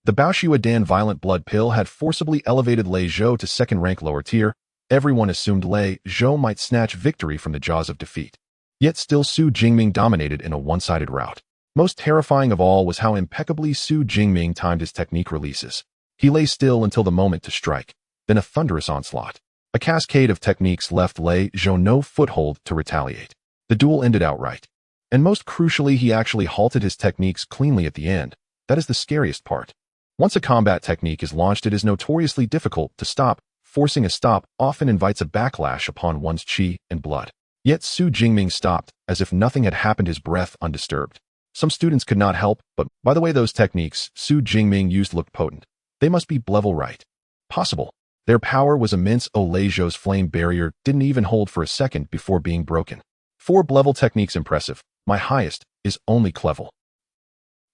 The Baoxue Dan violent blood pill had forcibly elevated Lei Zhou to second-rank lower tier. Everyone assumed Lei Zhou might snatch victory from the jaws of defeat. Yet still Xu Jingming dominated in a one-sided rout. Most terrifying of all was how impeccably Xu Jingming timed his technique releases. He lay still until the moment to strike, then a thunderous onslaught. A cascade of techniques left Lei Zhou no foothold to retaliate. The duel ended outright. And most crucially, he actually halted his techniques cleanly at the end. That is the scariest part. Once a combat technique is launched, it is notoriously difficult to stop. Forcing a stop often invites a backlash upon one's qi and blood. Yet Xu Jingming stopped, as if nothing had happened, his breath undisturbed. Some students could not help, but by the way those techniques Xu Jingming used looked potent. They must be level right. Possible. Their power was immense. Lei Zhou's flame barrier didn't even hold for a second before being broken. 4 level techniques impressive. My highest is only level.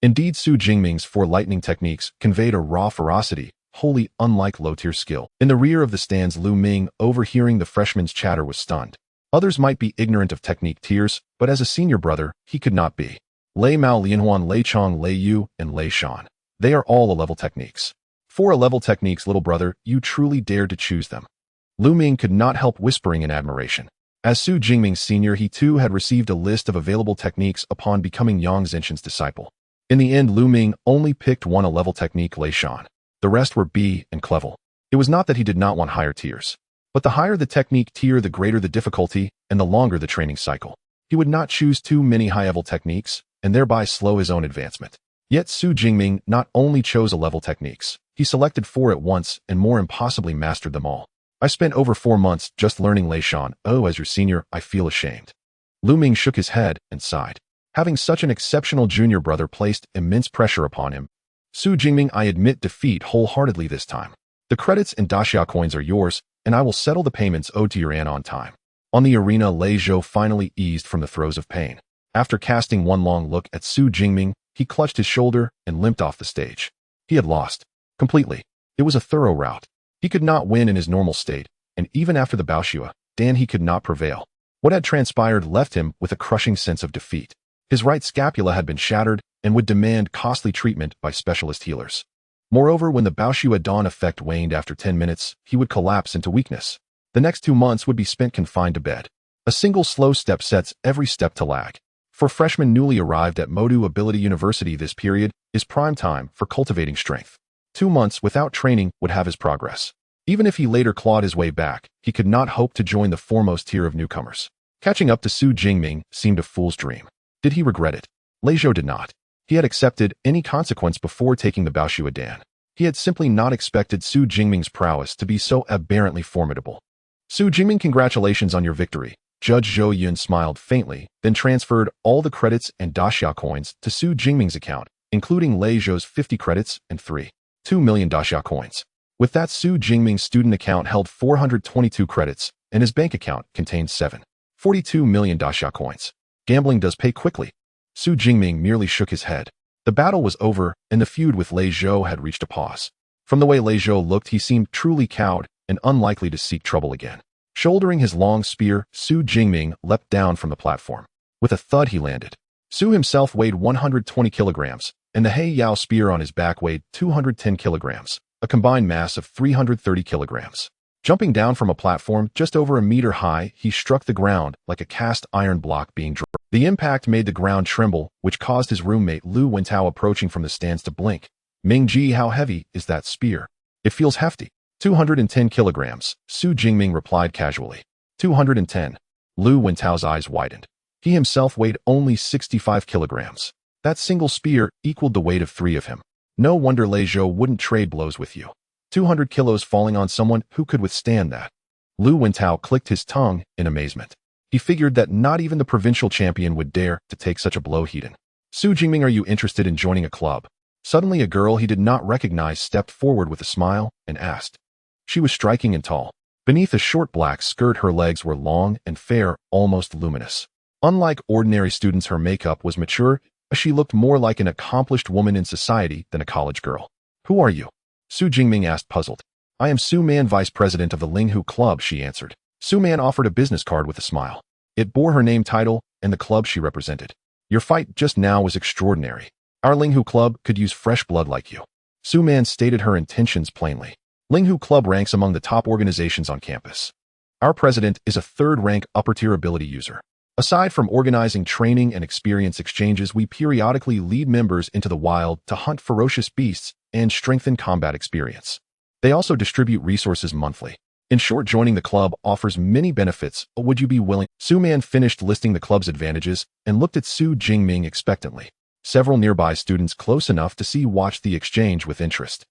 Indeed, Xu Jingming's 4 lightning techniques conveyed a raw ferocity, wholly unlike low-tier skill. In the rear of the stands, Lu Ming, overhearing the freshman's chatter, was stunned. Others might be ignorant of technique tiers, but as a senior brother, he could not be. Lei Mao, Lianhuan, Lei Chong, Lei Yu, and Lei Shan. They are all A-level techniques. 4 A-level techniques, little brother, you truly dared to choose them. Lu Ming could not help whispering in admiration. As Xu Jingming's senior, he too had received a list of available techniques upon becoming Yang Zenshin's disciple. In the end, Lu Ming only picked 1 A-level technique, Lei Shan. The rest were B and clevel. It was not that he did not want higher tiers. But the higher the technique tier, the greater the difficulty, and the longer the training cycle. He would not choose too many high-level techniques, and thereby slow his own advancement. Yet Xu Jingming not only chose A-level techniques, he selected 4 at once and more impossibly mastered them all. I spent over 4 months just learning Lei Shan. Oh, as your senior, I feel ashamed. Lu Ming shook his head and sighed. Having such an exceptional junior brother placed immense pressure upon him. Xu Jingming, I admit defeat wholeheartedly this time. The credits and daxia coins are yours, and I will settle the payments owed to your aunt on time. On the arena, Lei Zhou finally eased from the throes of pain. After casting one long look at Xu Jingming, he clutched his shoulder and limped off the stage. He had lost. Completely. It was a thorough rout. He could not win in his normal state, and even after the Baoxue Dan he could not prevail. What had transpired left him with a crushing sense of defeat. His right scapula had been shattered and would demand costly treatment by specialist healers. Moreover, when the Baoxue Dan effect waned after 10 minutes, he would collapse into weakness. The next 2 months would be spent confined to bed. A single slow step sets every step to lag. For freshmen newly arrived at Modu Ability University, this period is prime time for cultivating strength. 2 months without training would have his progress. Even if he later clawed his way back, he could not hope to join the foremost tier of newcomers. Catching up to Xu Jingming seemed a fool's dream. Did he regret it? Lei Zhou did not. He had accepted any consequence before taking the Baoxue Dan. He had simply not expected Xu Jingming's prowess to be so aberrantly formidable. Xu Jingming, congratulations on your victory. Judge Zhou Yun smiled faintly, then transferred all the credits and daxia coins to Xu Jingming's account, including Lei Zhou's 50 credits and 2 million daxia coins. With that, Xu Jingming's student account held 422 credits, and his bank account contained 42 million daxia coins. Gambling does pay quickly. Xu Jingming merely shook his head. The battle was over, and the feud with Lei Zhou had reached a pause. From the way Lei Zhou looked, he seemed truly cowed and unlikely to seek trouble again. Shouldering his long spear, Xu Jingming leapt down from the platform. With a thud, he landed. Xu himself weighed 120 kilograms, and the Hei Yao spear on his back weighed 210 kilograms, a combined mass of 330 kilograms. Jumping down from a platform just over a meter high, he struck the ground like a cast iron block being dropped. The impact made the ground tremble, which caused his roommate Lu Wentao approaching from the stands to blink. Ming-ji, how heavy is that spear? It feels hefty. 210 kilograms, Xu Jingming replied casually. 210. Lu Wentao's eyes widened. He himself weighed only 65 kilograms. That single spear equaled the weight of 3 of him. No wonder Lei Zhou wouldn't trade blows with you. 200 kilos falling on someone who could withstand that. Lu Wentao clicked his tongue in amazement. He figured that not even the provincial champion would dare to take such a blow heated. Xu Jingming, are you interested in joining a club? Suddenly a girl he did not recognize stepped forward with a smile and asked. She was striking and tall. Beneath a short black skirt her legs were long and fair, almost luminous. Unlike ordinary students, her makeup was mature. She looked more like an accomplished woman in society than a college girl. Who are you? Xu Jingming asked, puzzled. I am Su Man, vice president of the Linghu Club, she answered. Su Man offered a business card with a smile. It bore her name, title, and the club she represented. Your fight just now was extraordinary. Our Linghu Club could use fresh blood like you. Su Man stated her intentions plainly. Linghu Club ranks among the top organizations on campus. Our president is a third-rank upper-tier ability user. Aside from organizing training and experience exchanges, we periodically lead members into the wild to hunt ferocious beasts and strengthen combat experience. They also distribute resources monthly. In short, joining the club offers many benefits. Would you be willing? Su Man finished listing the club's advantages and looked at Xu Jingming expectantly. Several nearby students close enough to see watched the exchange with interest.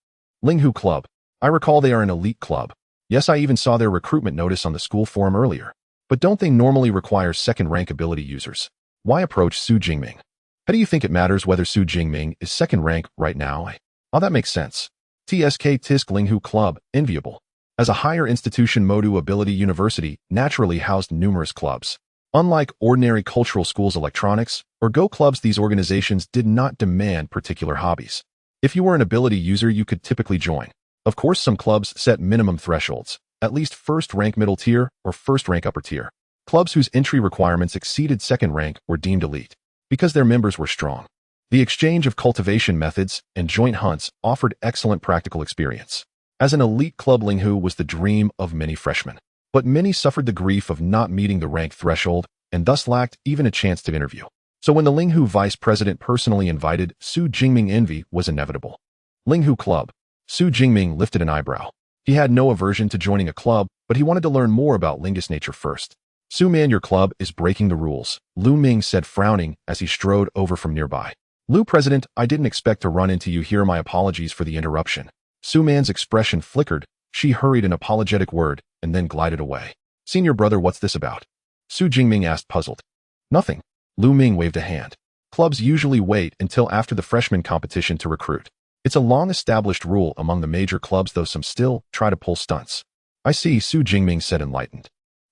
Linghu Club. I recall they are an elite club. Yes, I even saw their recruitment notice on the school forum earlier. But don't they normally require second-rank ability users? Why approach Xu Jingming? How do you think it matters whether Xu Jingming is second-rank right now? Oh, that makes sense. TSK Tisk Linghu Club, enviable. As a higher institution, Modu Ability University naturally housed numerous clubs. Unlike ordinary cultural schools, electronics, or Go clubs, these organizations did not demand particular hobbies. If you were an ability user, you could typically join. Of course, some clubs set minimum thresholds, at least first-rank middle tier or first-rank upper tier. Clubs whose entry requirements exceeded second rank were deemed elite, because their members were strong. The exchange of cultivation methods and joint hunts offered excellent practical experience. As an elite club, Linghu was the dream of many freshmen. But many suffered the grief of not meeting the rank threshold and thus lacked even a chance to interview. So when the Linghu vice president personally invited Xu Jingming, envy was inevitable. Linghu Club. Xu Jingming lifted an eyebrow. He had no aversion to joining a club, but he wanted to learn more about Lingus nature first. Su Man, your club is breaking the rules, Lu Ming said, frowning as he strode over from nearby. Lu President, I didn't expect to run into you here. My apologies for the interruption. Su Man's expression flickered. She hurried an apologetic word and then glided away. Senior brother, what's this about? Xu Jingming asked, puzzled. Nothing. Lu Ming waved a hand. Clubs usually wait until after the freshman competition to recruit. It's a long-established rule among the major clubs, though some still try to pull stunts. I see, Xu Jingming said, enlightened.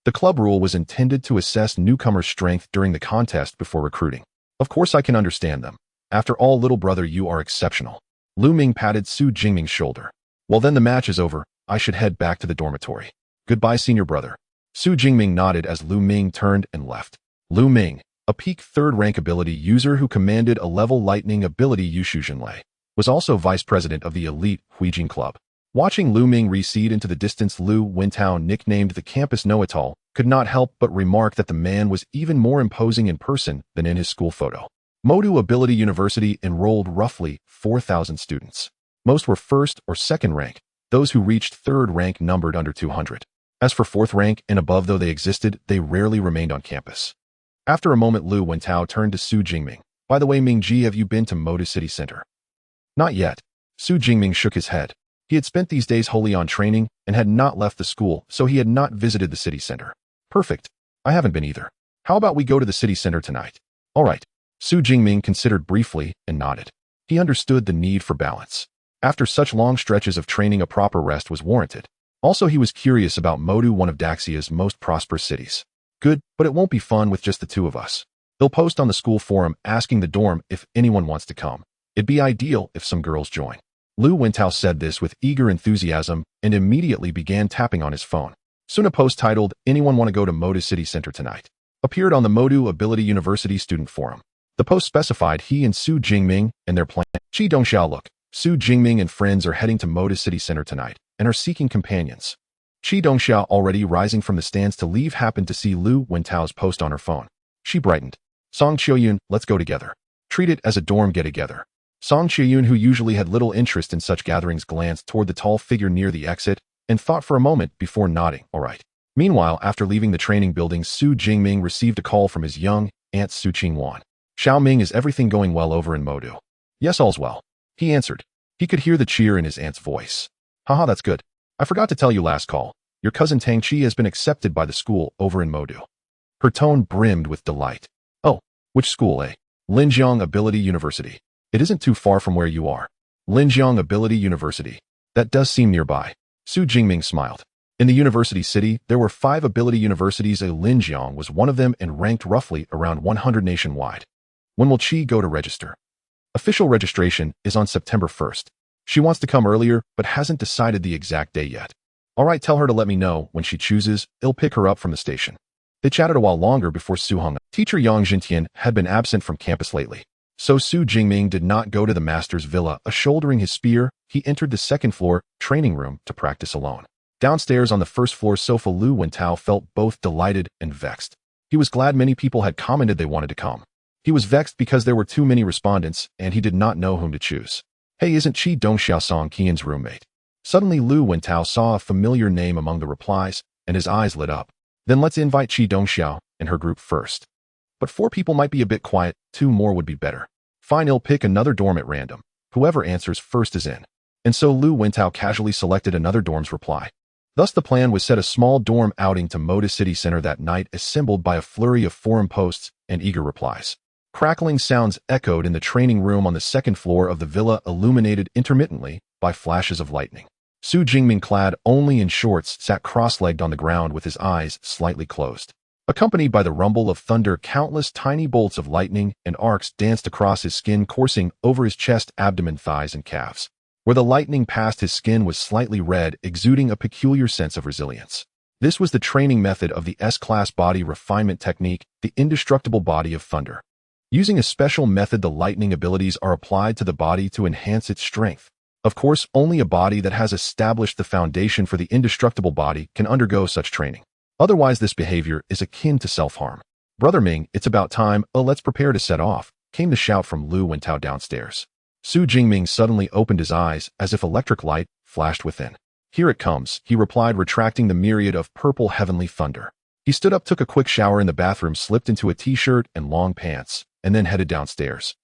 The club rule was intended to assess newcomers' strength during the contest before recruiting. Of course I can understand them. After all, little brother, you are exceptional. Lu Ming patted Xu Jingming's shoulder. Well, then the match is over. I should head back to the dormitory. Goodbye, senior brother. Xu Jingming nodded as Lu Ming turned and left. Lu Ming, a peak third-rank ability user who commanded a level lightning ability Xu Jinlei, was also vice president of the elite Huijing Club. Watching Lu Ming recede into the distance, Lu Wentao, nicknamed the campus know-it-all, could not help but remark that the man was even more imposing in person than in his school photo. Modu Ability University enrolled roughly 4,000 students. Most were first or second rank. Those who reached third rank numbered under 200. As for fourth rank and above, though they existed, they rarely remained on campus. After a moment, Lu Wentao turned to Xu Jingming. By the way, Ming-ji, have you been to Modu City Center? Not yet. Xu Jingming shook his head. He had spent these days wholly on training and had not left the school, so he had not visited the city center. Perfect. I haven't been either. How about we go to the city center tonight? All right. Xu Jingming considered briefly and nodded. He understood the need for balance. After such long stretches of training, a proper rest was warranted. Also, he was curious about Modu, one of Daxia's most prosperous cities. Good, but it won't be fun with just the two of us. They'll post on the school forum asking the dorm if anyone wants to come. It'd be ideal if some girls join. Lu Wentao said this with eager enthusiasm and immediately began tapping on his phone. Soon a post titled, "Anyone want to go to Modu City Center tonight?" appeared on the Modu Ability University student forum. The post specified he and Xu Jingming and their plan. Qi Dongxiao, look. Xu Jingming and friends are heading to Modu City Center tonight and are seeking companions. Qi Dongxia, already rising from the stands to leave, happened to see Lu Wentao's post on her phone. She brightened. Song Qiuyun, let's go together. Treat it as a dorm get-together. Song Qiuyun, who usually had little interest in such gatherings, glanced toward the tall figure near the exit and thought for a moment before nodding, all right. Meanwhile, after leaving the training building, Xu Jingming received a call from his young aunt Su Qingwan. Xiaoming, is everything going well over in Modu? Yes, all's well. He answered. He could hear the cheer in his aunt's voice. Haha, that's good. I forgot to tell you last call. Your cousin Tang Qi has been accepted by the school over in Modu. Her tone brimmed with delight. Oh, which school, eh? Linjiang Ability University. It isn't too far from where you are. Linjiang Ability University. That does seem nearby. Xu Jingming smiled. In the university city, there were 5 ability universities. Linjiang was one of them and ranked roughly around 100 nationwide. When will Qi go to register? Official registration is on September 1st. She wants to come earlier, but hasn't decided the exact day yet. All right, tell her to let me know when she chooses. I'll pick her up from the station. They chatted a while longer before Su hung up. Teacher Yang Jintian had been absent from campus lately, so Xu Jingming did not go to the master's villa. Shouldering his spear, he entered the second-floor training room to practice alone. Downstairs on the first-floor sofa, Lu Wentao felt both delighted and vexed. He was glad many people had commented they wanted to come. He was vexed because there were too many respondents, and he did not know whom to choose. Hey, isn't Qi Dongxia Song Qian's roommate? Suddenly Lu Wentao saw a familiar name among the replies, and his eyes lit up. Then let's invite Qi Dongxiao and her group first. But 4 people might be a bit quiet, 2 more would be better. Fine, I'll pick another dorm at random. Whoever answers first is in. And so Lu Wentao casually selected another dorm's reply. Thus the plan was set: a small dorm outing to Moda City Center that night, assembled by a flurry of forum posts and eager replies. Crackling sounds echoed in the training room on the second floor of the villa, illuminated intermittently by flashes of lightning. Xu Jingming, clad only in shorts, sat cross-legged on the ground with his eyes slightly closed. Accompanied by the rumble of thunder, countless tiny bolts of lightning and arcs danced across his skin, coursing over his chest, abdomen, thighs, and calves. Where the lightning passed, his skin was slightly red, exuding a peculiar sense of resilience. This was the training method of the S-class body refinement technique, the indestructible body of thunder. Using a special method, the lightning abilities are applied to the body to enhance its strength. Of course, only a body that has established the foundation for the indestructible body can undergo such training. Otherwise, this behavior is akin to self-harm. Brother Ming, it's about time. Oh, let's prepare to set off, came the shout from Lu Wentao downstairs. Xu Jingming suddenly opened his eyes as if electric light flashed within. Here it comes, he replied, retracting the myriad of purple heavenly thunder. He stood up, took a quick shower in the bathroom, slipped into a t-shirt and long pants, and then headed downstairs.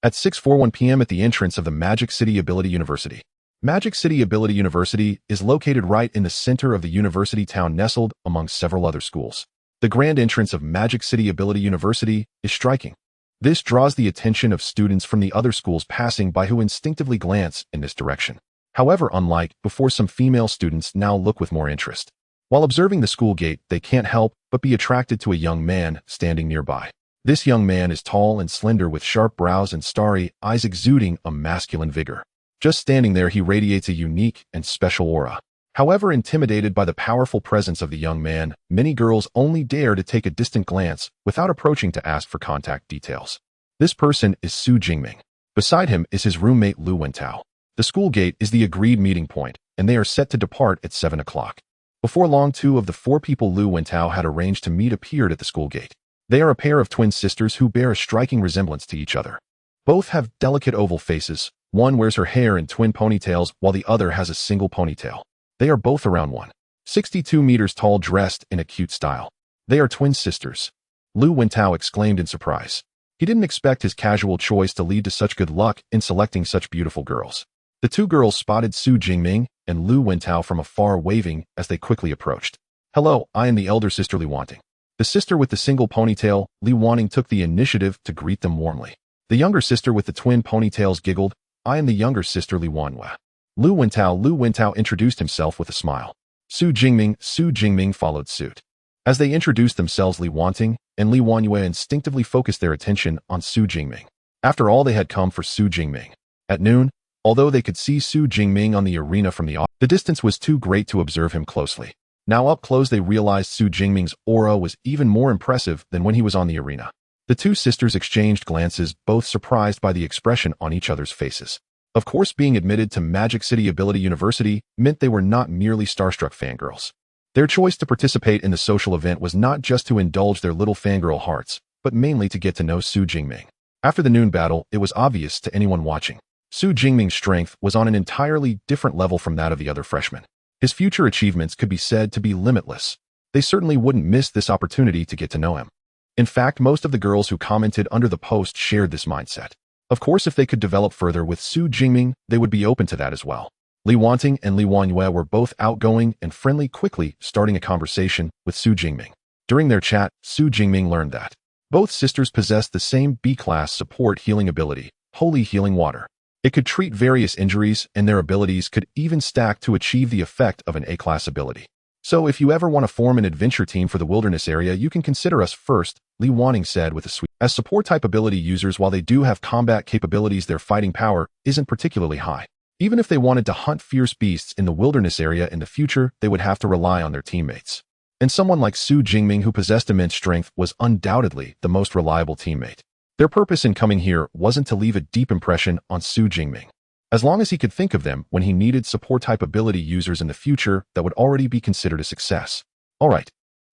At 6:41 p.m. at the entrance of the Magic City Ability University. Magic City Ability University is located right in the center of the university town, nestled among several other schools. The grand entrance of Magic City Ability University is striking. This draws the attention of students from the other schools passing by, who instinctively glance in this direction. However, unlike before, some female students now look with more interest. While observing the school gate, they can't help but be attracted to a young man standing nearby. This young man is tall and slender, with sharp brows and starry eyes, exuding a masculine vigor. Just standing there, he radiates a unique and special aura. However, intimidated by the powerful presence of the young man, many girls only dare to take a distant glance without approaching to ask for contact details. This person is Xu Jingming. Beside him is his roommate Lu Wentao. The school gate is the agreed meeting point, and they are set to depart at 7 o'clock. Before long, 2 of the 4 people Lu Wentao had arranged to meet appeared at the school gate. They are a pair of twin sisters who bear a striking resemblance to each other. Both have delicate oval faces. One wears her hair in twin ponytails, while the other has a single ponytail. They are both around 1.62 meters tall, dressed in a cute style. They are twin sisters. Lu Wentao exclaimed in surprise. He didn't expect his casual choice to lead to such good luck in selecting such beautiful girls. The 2 girls spotted Xu Jingming and Lu Wentao from afar, waving as they quickly approached. Hello, I am the elder sister Li Wanting. The sister with the single ponytail, Li Wanting, took the initiative to greet them warmly. The younger sister with the twin ponytails giggled. I am the younger sister Li Wanhua. Lu Wentao introduced himself with a smile. Xu Jingming followed suit. As they introduced themselves, Li Wanting and Li Wanhua instinctively focused their attention on Xu Jingming. After all, they had come for Xu Jingming. At noon, although they could see Xu Jingming on the arena from the distance was too great to observe him closely. Now up close, they realized Xu Jingming's aura was even more impressive than when he was on the arena. The 2 sisters exchanged glances, both surprised by the expression on each other's faces. Of course, being admitted to Magic City Ability University meant they were not merely starstruck fangirls. Their choice to participate in the social event was not just to indulge their little fangirl hearts, but mainly to get to know Xu Jingming. After the noon battle, it was obvious to anyone watching. Xu Jingming's strength was on an entirely different level from that of the other freshmen. His future achievements could be said to be limitless. They certainly wouldn't miss this opportunity to get to know him. In fact, most of the girls who commented under the post shared this mindset. Of course, if they could develop further with Xu Jingming, they would be open to that as well. Li Wanting and Li Wanyue were both outgoing and friendly, quickly starting a conversation with Xu Jingming. During their chat, Xu Jingming learned that both sisters possessed the same B-class support healing ability, Holy Healing Water. It could treat various injuries, and their abilities could even stack to achieve the effect of an A-class ability. So if you ever want to form an adventure team for the wilderness area, you can consider us first, Li Wanting said with a sweet. As support-type ability users, while they do have combat capabilities, their fighting power isn't particularly high. Even if they wanted to hunt fierce beasts in the wilderness area in the future, they would have to rely on their teammates. And someone like Xu Jingming, who possessed immense strength, was undoubtedly the most reliable teammate. Their purpose in coming here wasn't to leave a deep impression on Xu Jingming. As long as he could think of them when he needed support-type ability users in the future, that would already be considered a success. All right.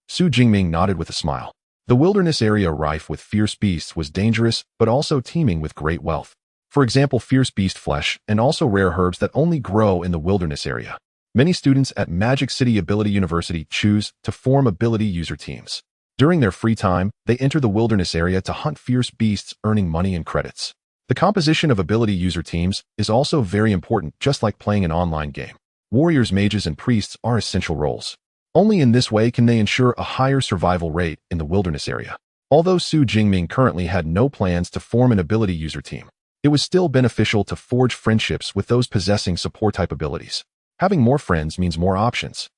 Xu Jingming nodded with a smile. The wilderness area rife with fierce beasts was dangerous, but also teeming with great wealth. For example, fierce beast flesh and also rare herbs that only grow in the wilderness area. Many students at Magic City Ability University choose to form ability user teams. During their free time, they enter the wilderness area to hunt fierce beasts, earning money and credits. The composition of ability user teams is also very important, just like playing an online game. Warriors, mages, and priests are essential roles. Only in this way can they ensure a higher survival rate in the wilderness area. Although Xu Jingming currently had no plans to form an ability user team, it was still beneficial to forge friendships with those possessing support-type abilities. Having more friends means more options.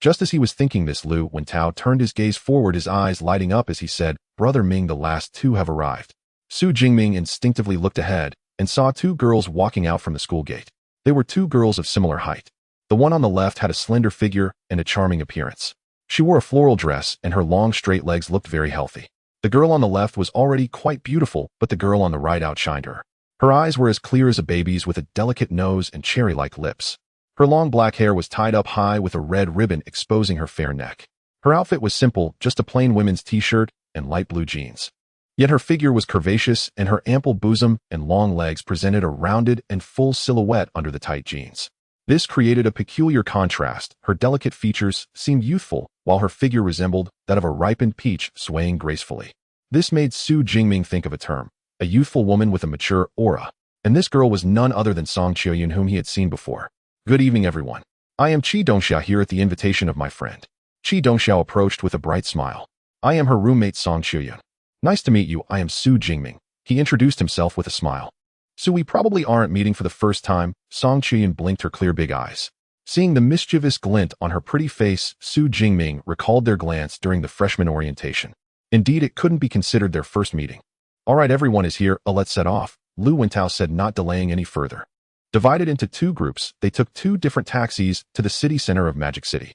Just as he was thinking this, Lu Wentao turned his gaze forward, his eyes lighting up as he said, "Brother Ming, the last two have arrived." Xu Jingming instinctively looked ahead and saw two girls walking out from the school gate. They were two girls of similar height. The one on the left had a slender figure and a charming appearance. She wore a floral dress and her long straight legs looked very healthy. The girl on the left was already quite beautiful, but the girl on the right outshined her. Her eyes were as clear as a baby's with a delicate nose and cherry-like lips. Her long black hair was tied up high with a red ribbon exposing her fair neck. Her outfit was simple, just a plain women's t-shirt and light blue jeans. Yet her figure was curvaceous and her ample bosom and long legs presented a rounded and full silhouette under the tight jeans. This created a peculiar contrast. Her delicate features seemed youthful, while her figure resembled that of a ripened peach swaying gracefully. This made Xu Jingming think of a term, a youthful woman with a mature aura. And this girl was none other than Song Qiuyun, whom he had seen before. "Good evening, everyone. I am Qi Dongxia here at the invitation of my friend." Qi Dongxiao approached with a bright smile. "I am her roommate Song Qiuyun. Nice to meet you, I am Xu Jingming." He introduced himself with a smile. "So we probably aren't meeting for the first time." Song Qiuyun blinked her clear big eyes. Seeing the mischievous glint on her pretty face, Xu Jingming recalled their glance during the freshman orientation. Indeed, it couldn't be considered their first meeting. "All right, everyone is here, let's set off," Lu Wentao said, not delaying any further. Divided into two groups, they took two different taxis to the city center of Magic City.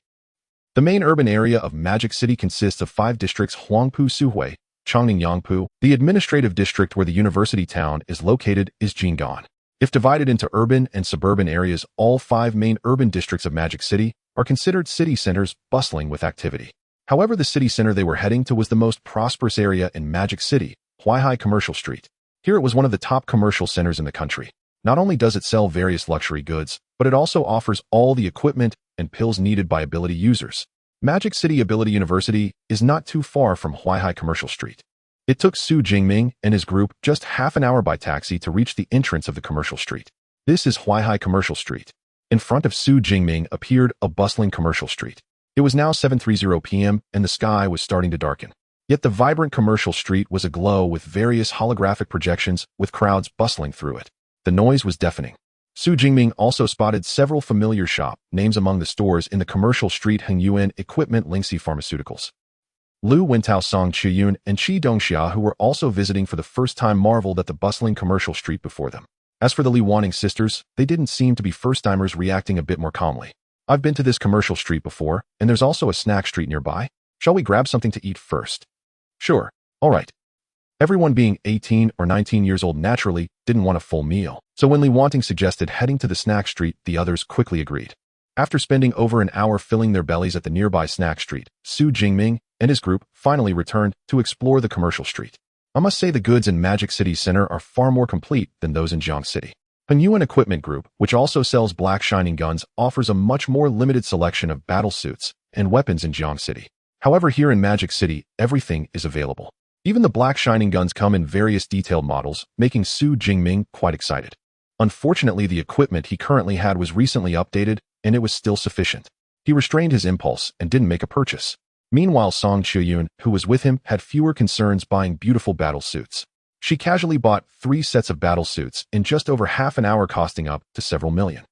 The main urban area of Magic City consists of 5 districts: Huangpu Suhui, Changning Yangpu. The administrative district where the university town is located is Jinggan. If divided into urban and suburban areas, all 5 main urban districts of Magic City are considered city centers bustling with activity. However, the city center they were heading to was the most prosperous area in Magic City, Huaihai Commercial Street. Here it was one of the top commercial centers in the country. Not only does it sell various luxury goods, but it also offers all the equipment and pills needed by ability users. Magic City Ability University is not too far from Huaihai Commercial Street. It took Xu Jingming and his group just half an hour by taxi to reach the entrance of the commercial street. This is Huaihai Commercial Street. In front of Xu Jingming appeared a bustling commercial street. It was now 7:30 p.m. and the sky was starting to darken. Yet the vibrant commercial street was aglow with various holographic projections with crowds bustling through it. The noise was deafening. Xu Jingming also spotted several familiar shop names among the stores in the commercial street: Hengyuan Equipment, Lingxi Pharmaceuticals. Lu Wentao, Song Qiuyun, and Qi Dongxia, who were also visiting for the first time, marveled at the bustling commercial street before them. As for the Li Wanting sisters, they didn't seem to be first-timers, reacting a bit more calmly. "I've been to this commercial street before, and there's also a snack street nearby. Shall we grab something to eat first?" "Sure. All right." Everyone being 18 or 19 years old naturally didn't want a full meal. So when Li Wanting suggested heading to the snack street, the others quickly agreed. After spending over an hour filling their bellies at the nearby snack street, Xu Jingming and his group finally returned to explore the commercial street. I must say the goods in Magic City Center are far more complete than those in Jiang City. Penyuan Equipment Group, which also sells black shining guns, offers a much more limited selection of battle suits and weapons in Jiang City. However, here in Magic City, everything is available. Even the black shining guns come in various detailed models, making Xu Jingming quite excited. Unfortunately, the equipment he currently had was recently updated, and it was still sufficient. He restrained his impulse and didn't make a purchase. Meanwhile, Song Chuyun, who was with him, had fewer concerns buying beautiful battle suits. She casually bought 3 sets of battle suits in just over half an hour, costing up to several million.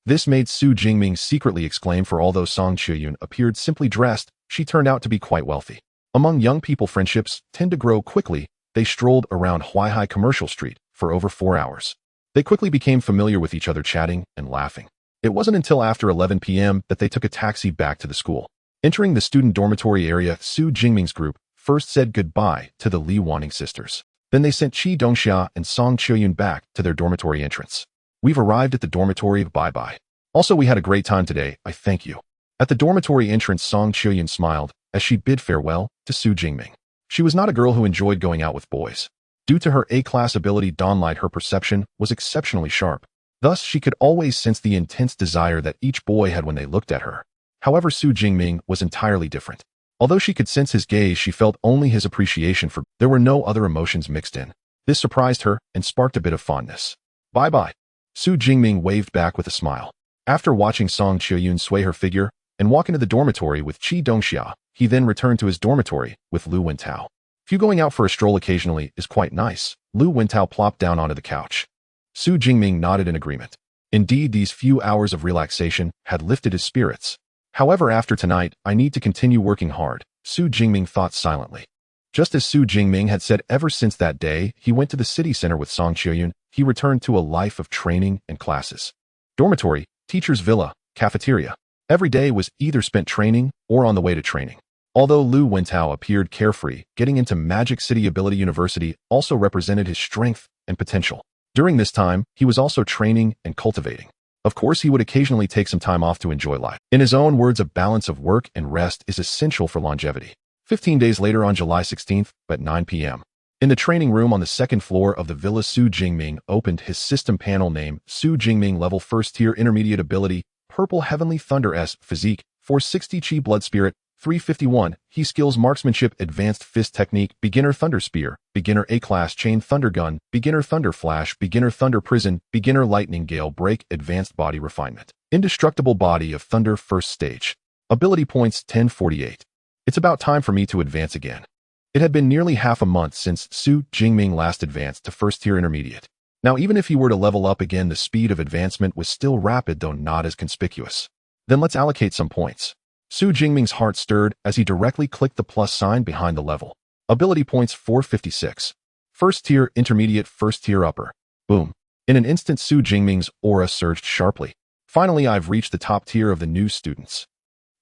This made Xu Jingming secretly exclaim, for although Song Chuyun appeared simply dressed, she turned out to be quite wealthy. Among young people, friendships tend to grow quickly. They strolled around Huaihai Commercial Street for over 4 hours. They quickly became familiar with each other, chatting and laughing. It wasn't until after 11 p.m. that they took a taxi back to the school. Entering the student dormitory area, Xu Jingming's group first said goodbye to the Li Wanting sisters. Then they sent Qi Dongxia and Song Chuyun back to their dormitory entrance. We've arrived at the dormitory. Bye-bye. Also, we had a great time today. I thank you. At the dormitory entrance, Song Chuyun smiled as she bid farewell to Xu Jingming. She was not a girl who enjoyed going out with boys. Due to her A-class ability Dawnlight, her perception was exceptionally sharp. Thus, she could always sense the intense desire that each boy had when they looked at her. However, Xu Jingming was entirely different. Although she could sense his gaze, she felt only his appreciation for. There were no other emotions mixed in. This surprised her and sparked a bit of fondness. Bye-bye. Xu Jingming waved back with a smile. After watching Song Chuyun sway her figure and walk into the dormitory with Qi Dongxia, he then returned to his dormitory with Lu Wentao. Few going out for a stroll occasionally is quite nice. Lu Wentao plopped down onto the couch. Xu Jingming nodded in agreement. Indeed, these few hours of relaxation had lifted his spirits. However, after tonight, I need to continue working hard, Xu Jingming thought silently. Just as Xu Jingming had said, ever since that day he went to the city center with Song Chuyun, he returned to a life of training and classes. Dormitory, teacher's villa, cafeteria. Every day was either spent training or on the way to training. Although Lu Wentao appeared carefree, getting into Magic City Ability University also represented his strength and potential. During this time, he was also training and cultivating. Of course, he would occasionally take some time off to enjoy life. In his own words, a balance of work and rest is essential for longevity. 15 days later, on July 16th, at 9 p.m. In the training room on the second floor of the villa, Xu Jingming opened his system panel. Name: Xu Jingming, level 1st tier, intermediate ability, Purple Heavenly Thunder S, physique, 460 Chi Blood Spirit, 351, he skills marksmanship, advanced fist technique, beginner thunder spear, beginner A-class chain thunder gun, beginner thunder flash, beginner thunder prison, beginner lightning gale break, advanced body refinement. Indestructible body of thunder, first stage. Ability points 1048. It's about time for me to advance again. It had been nearly half a month since Xu Jingming last advanced to 1st tier intermediate. Now, even if he were to level up again, the speed of advancement was still rapid, though not as conspicuous. Then let's allocate some points. Xu Jingming's heart stirred as he directly clicked the plus sign behind the level. Ability points 456. 1st tier, intermediate, 1st tier, upper. Boom. In an instant, Xu Jingming's aura surged sharply. Finally, I've reached the top tier of the new students.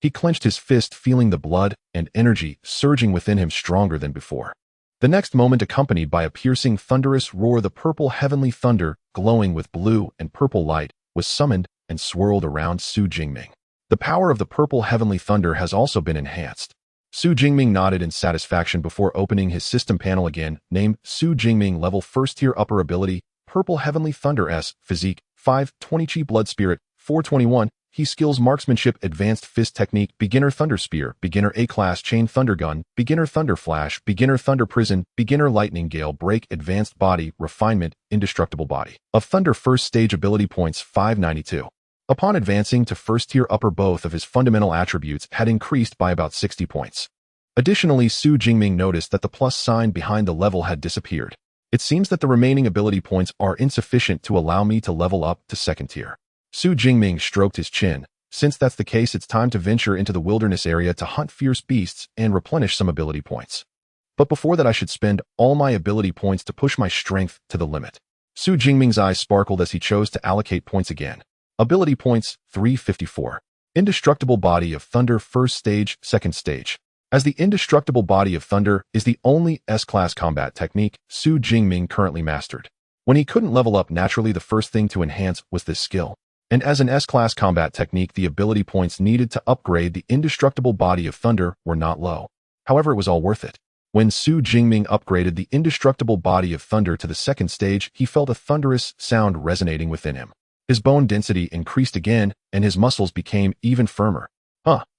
He clenched his fist, feeling the blood and energy surging within him stronger than before. The next moment, accompanied by a piercing thunderous roar, the purple heavenly thunder, glowing with blue and purple light, was summoned and swirled around Xu Jingming. The power of the purple heavenly thunder has also been enhanced. Xu Jingming nodded in satisfaction before opening his system panel again. Name: Xu Jingming, level 1st tier, upper ability, Purple Heavenly Thunder S, physique, 520 Chi Blood Spirit, 421, he skills marksmanship, advanced fist technique, beginner thunder spear, beginner A-class chain thunder gun, beginner thunder flash, beginner thunder prison, beginner lightning gale break, advanced body refinement, indestructible body of thunder, first stage. Ability points 592. Upon advancing to 1st tier upper, both of his fundamental attributes had increased by about 60 points. Additionally, Xu Jingming noticed that the plus sign behind the level had disappeared. It seems that the remaining ability points are insufficient to allow me to level up to 2nd tier. Xu Jingming stroked his chin. Since that's the case, it's time to venture into the wilderness area to hunt fierce beasts and replenish some ability points. But before that, I should spend all my ability points to push my strength to the limit. Xu Jingming's eyes sparkled as he chose to allocate points again. Ability points 354. Indestructible body of thunder, 1st stage, 2nd stage. As the indestructible body of thunder is the only S-class combat technique Xu Jingming currently mastered. When he couldn't level up naturally, the first thing to enhance was this skill. And as an S-class combat technique, the ability points needed to upgrade the indestructible body of thunder were not low. However, it was all worth it. When Xu Jingming upgraded the indestructible body of thunder to the second stage, he felt a thunderous sound resonating within him. His bone density increased again, and his muscles became even firmer.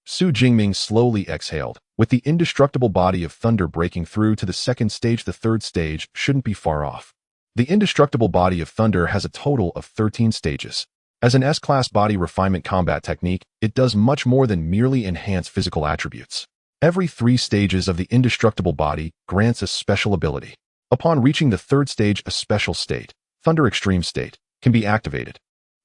Xu Jingming slowly exhaled. With the indestructible body of thunder breaking through to the second stage, the third stage shouldn't be far off. The indestructible body of thunder has a total of 13 stages. As an S-class body refinement combat technique, it does much more than merely enhance physical attributes. Every 3 stages of the indestructible body grants a special ability. Upon reaching the third stage, a special state, Thunder Extreme State, can be activated.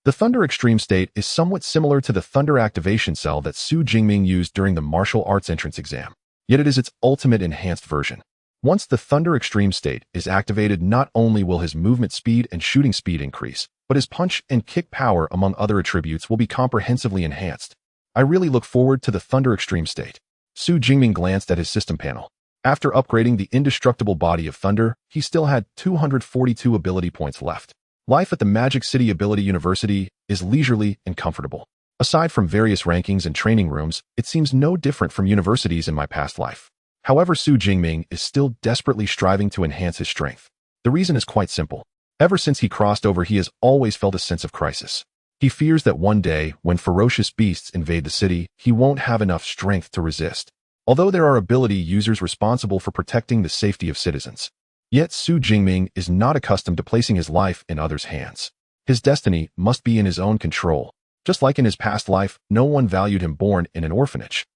The Thunder Extreme State is somewhat similar to the Thunder Activation Cell that Xu Jingming used during the martial arts entrance exam, yet it is its ultimate enhanced version. Once the Thunder Extreme State is activated, not only will his movement speed and shooting speed increase, but his punch and kick power, among other attributes, will be comprehensively enhanced. I really look forward to the Thunder Extreme State. Xu Jingming glanced at his system panel. After upgrading the indestructible body of thunder, he still had 242 ability points left. Life at the Magic City Ability University is leisurely and comfortable. Aside from various rankings and training rooms, it seems no different from universities in my past life. However, Xu Jingming is still desperately striving to enhance his strength. The reason is quite simple. Ever since he crossed over, he has always felt a sense of crisis. He fears that one day, when ferocious beasts invade the city, he won't have enough strength to resist. Although there are ability users responsible for protecting the safety of citizens. Yet Xu Jingming is not accustomed to placing his life in others' hands. His destiny must be in his own control. Just like in his past life, no one valued him born in an orphanage.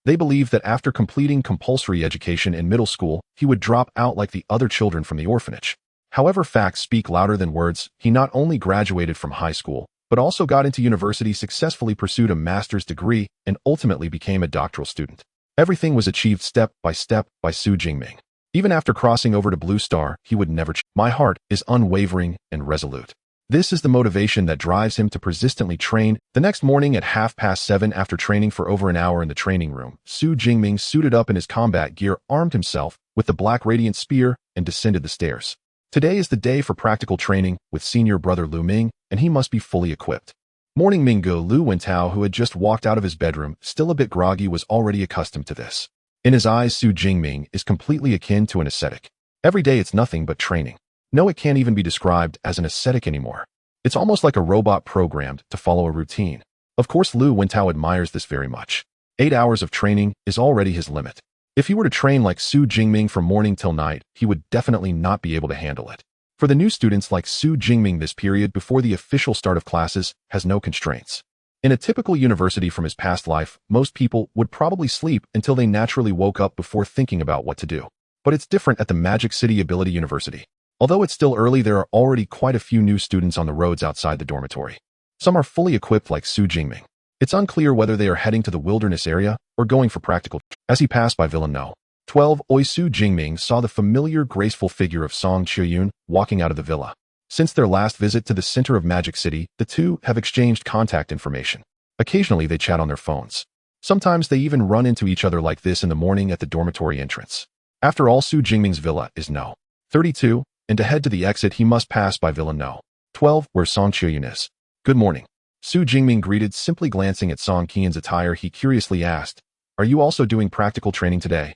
They believed that after completing compulsory education in middle school, he would drop out like the other children from the orphanage. However, facts speak louder than words. He not only graduated from high school, but also got into university, successfully pursued a master's degree, and ultimately became a doctoral student. Everything was achieved step by Xu Jingming. Even after crossing over to Blue Star, he would never change. My heart is unwavering and resolute. This is the motivation that drives him to persistently train. The next morning at 7:30, after training for over an hour in the training room, Xu Jingming suited up in his combat gear, armed himself with the black radiant spear, and descended the stairs. Today is the day for practical training with senior brother Lu Ming, and he must be fully equipped. Morning Mingo Lu Wentao, who had just walked out of his bedroom, still a bit groggy, was already accustomed to this. In his eyes, Xu Jingming is completely akin to an ascetic. Every day it's nothing but training. No, it can't even be described as an ascetic anymore. It's almost like a robot programmed to follow a routine. Of course, Lu Wentao admires this very much. 8 hours of training is already his limit. If he were to train like Xu Jingming from morning till night, he would definitely not be able to handle it. For the new students like Xu Jingming, this period before the official start of classes has no constraints. In a typical university from his past life, most people would probably sleep until they naturally woke up before thinking about what to do. But it's different at the Magic City Ability University. Although it's still early, there are already quite a few new students on the roads outside the dormitory. Some are fully equipped like Xu Jingming. It's unclear whether they are heading to the wilderness area or going for practical. As he passed by Villa No. 12, Xu Jingming saw the familiar, graceful figure of Song Qiuyun walking out of the villa. Since their last visit to the center of Magic City, the two have exchanged contact information. Occasionally, they chat on their phones. Sometimes they even run into each other like this in the morning at the dormitory entrance. After all, Xu Jingming's villa is No. 32, and to head to the exit, he must pass by Villa No. 12, where Song Qiuyun is. Good morning. Xu Jingming greeted, simply glancing at Song Qiuyun's attire. He curiously asked, "Are you also doing practical training today?"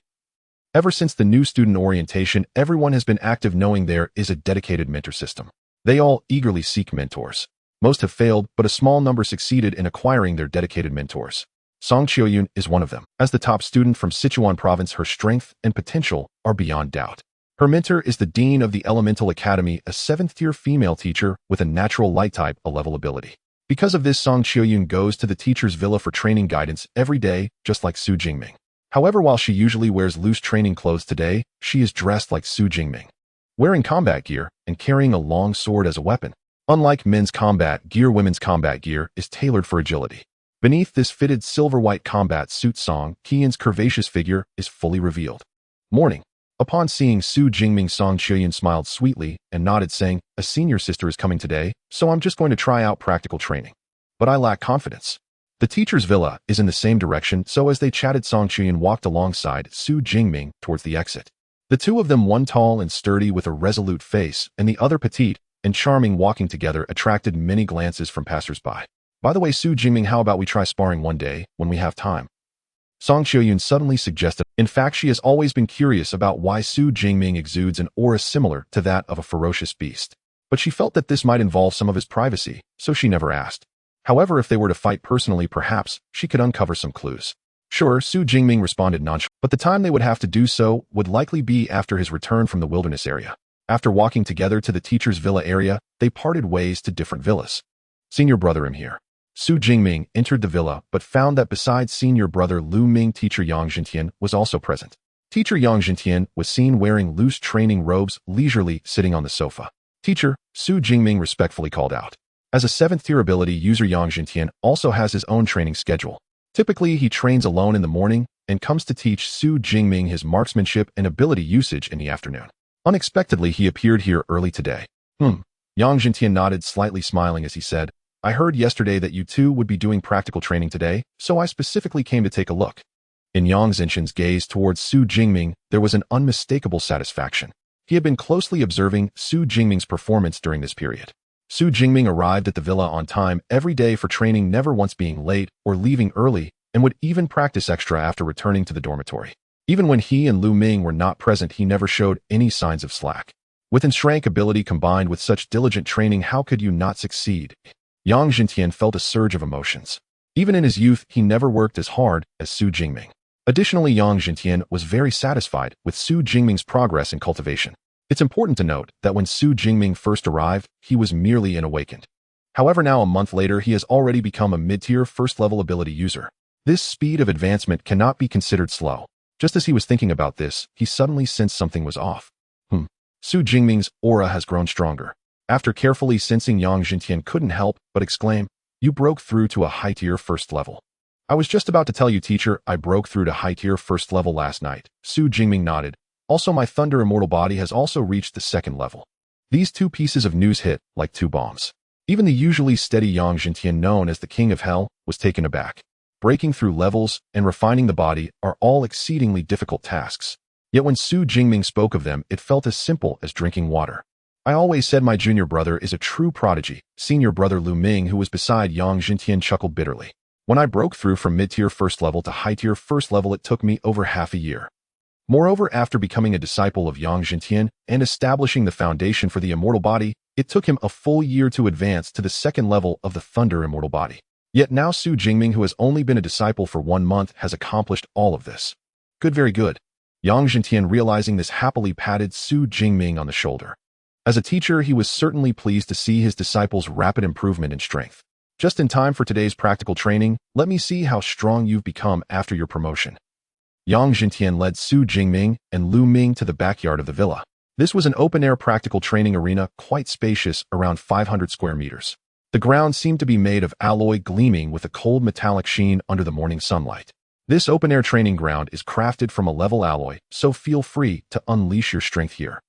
Ever since the new student orientation, everyone has been active, knowing there is a dedicated mentor system. They all eagerly seek mentors. Most have failed, but a small number succeeded in acquiring their dedicated mentors. Song Qiuyun is one of them. As the top student from Sichuan province, her strength and potential are beyond doubt. Her mentor is the dean of the Elemental Academy, a 7th-tier female teacher with a natural light type, a level ability. Because of this, Song Qiuyun goes to the teacher's villa for training guidance every day, just like Xu Jingming. However, while she usually wears loose training clothes, today, she is dressed like Xu Jingming, wearing combat gear and carrying a long sword as a weapon. Unlike men's combat gear, women's combat gear is tailored for agility. Beneath this fitted silver-white combat suit, Song Qiuyun's curvaceous figure is fully revealed. Morning. Upon seeing Xu Jingming, Song Qiuyun smiled sweetly and nodded, saying, "A senior sister is coming today, so I'm just going to try out practical training. But I lack confidence." The teacher's villa is in the same direction, so as they chatted, Song Chuyan walked alongside Xu Jingming towards the exit. The two of them, one tall and sturdy with a resolute face, and the other petite and charming, walking together, attracted many glances from passers-by. By the way, Xu Jingming, how about we try sparring one day when we have time? Song Chuyan suddenly suggested. In fact, she has always been curious about why Xu Jingming exudes an aura similar to that of a ferocious beast. But she felt that this might involve some of his privacy, so she never asked. However, if they were to fight personally, perhaps she could uncover some clues. Sure, Xu Jingming responded nonchalantly, but the time they would have to do so would likely be after his return from the wilderness area. After walking together to the teacher's villa area, they parted ways to different villas. Senior brother, I'm here. Xu Jingming entered the villa, but found that besides senior brother Lu Ming, teacher Yang Jintian was also present. Teacher Yang Jintian was seen wearing loose training robes, leisurely sitting on the sofa. Teacher, Xu Jingming respectfully called out. As a 7th-tier ability user, Yang Jintian also has his own training schedule. Typically, he trains alone in the morning and comes to teach Xu Jingming his marksmanship and ability usage in the afternoon. Unexpectedly, he appeared here early today. Yang Jintian nodded, slightly smiling as he said, I heard yesterday that you two would be doing practical training today, so I specifically came to take a look. In Yang Jintian's gaze towards Xu Jingming, there was an unmistakable satisfaction. He had been closely observing Xu Jingming's performance during this period. Xu Jingming arrived at the villa on time every day for training, never once being late or leaving early, and would even practice extra after returning to the dormitory. Even when he and Lu Ming were not present, he never showed any signs of slack. With strength ability combined with such diligent training, how could you not succeed? Yang Jintian felt a surge of emotions. Even in his youth, he never worked as hard as Xu Jingming. Additionally, Yang Jintian was very satisfied with Xu Jingming's progress in cultivation. It's important to note that when Xu Jingming first arrived, he was merely an awakened. However, now a month later, he has already become a mid-tier first-level ability user. This speed of advancement cannot be considered slow. Just as he was thinking about this, he suddenly sensed something was off. Xu Jingming's aura has grown stronger. After carefully sensing, Yang Jintian couldn't help but exclaim, You broke through to a high-tier first level. I was just about to tell you, teacher, I broke through to high-tier first level last night. Xu Jingming nodded. Also, my Thunder Immortal body has also reached the 2nd level. These two pieces of news hit like two bombs. Even the usually steady Yang Jintian, known as the King of Hell, was taken aback. Breaking through levels and refining the body are all exceedingly difficult tasks. Yet when Xu Jingming spoke of them, it felt as simple as drinking water. I always said my junior brother is a true prodigy. Senior brother Lu Ming, who was beside Yang Jintian, chuckled bitterly. When I broke through from mid-tier first level to high-tier first level, it took me over half a year. Moreover, after becoming a disciple of Yang Jintian and establishing the foundation for the immortal body, it took him a full year to advance to the 2nd level of the Thunder Immortal body. Yet now Xu Jingming, who has only been a disciple for 1 month, has accomplished all of this. Good, very good. Yang Jintian, realizing this, happily patted Xu Jingming on the shoulder. As a teacher, he was certainly pleased to see his disciple's rapid improvement in strength. Just in time for today's practical training, let me see how strong you've become after your promotion. Yang Jintian led Xu Jingming and Lu Ming to the backyard of the villa. This was an open-air practical training arena, quite spacious, around 500 square meters. The ground seemed to be made of alloy, gleaming with a cold metallic sheen under the morning sunlight. This open-air training ground is crafted from a level alloy, so feel free to unleash your strength here.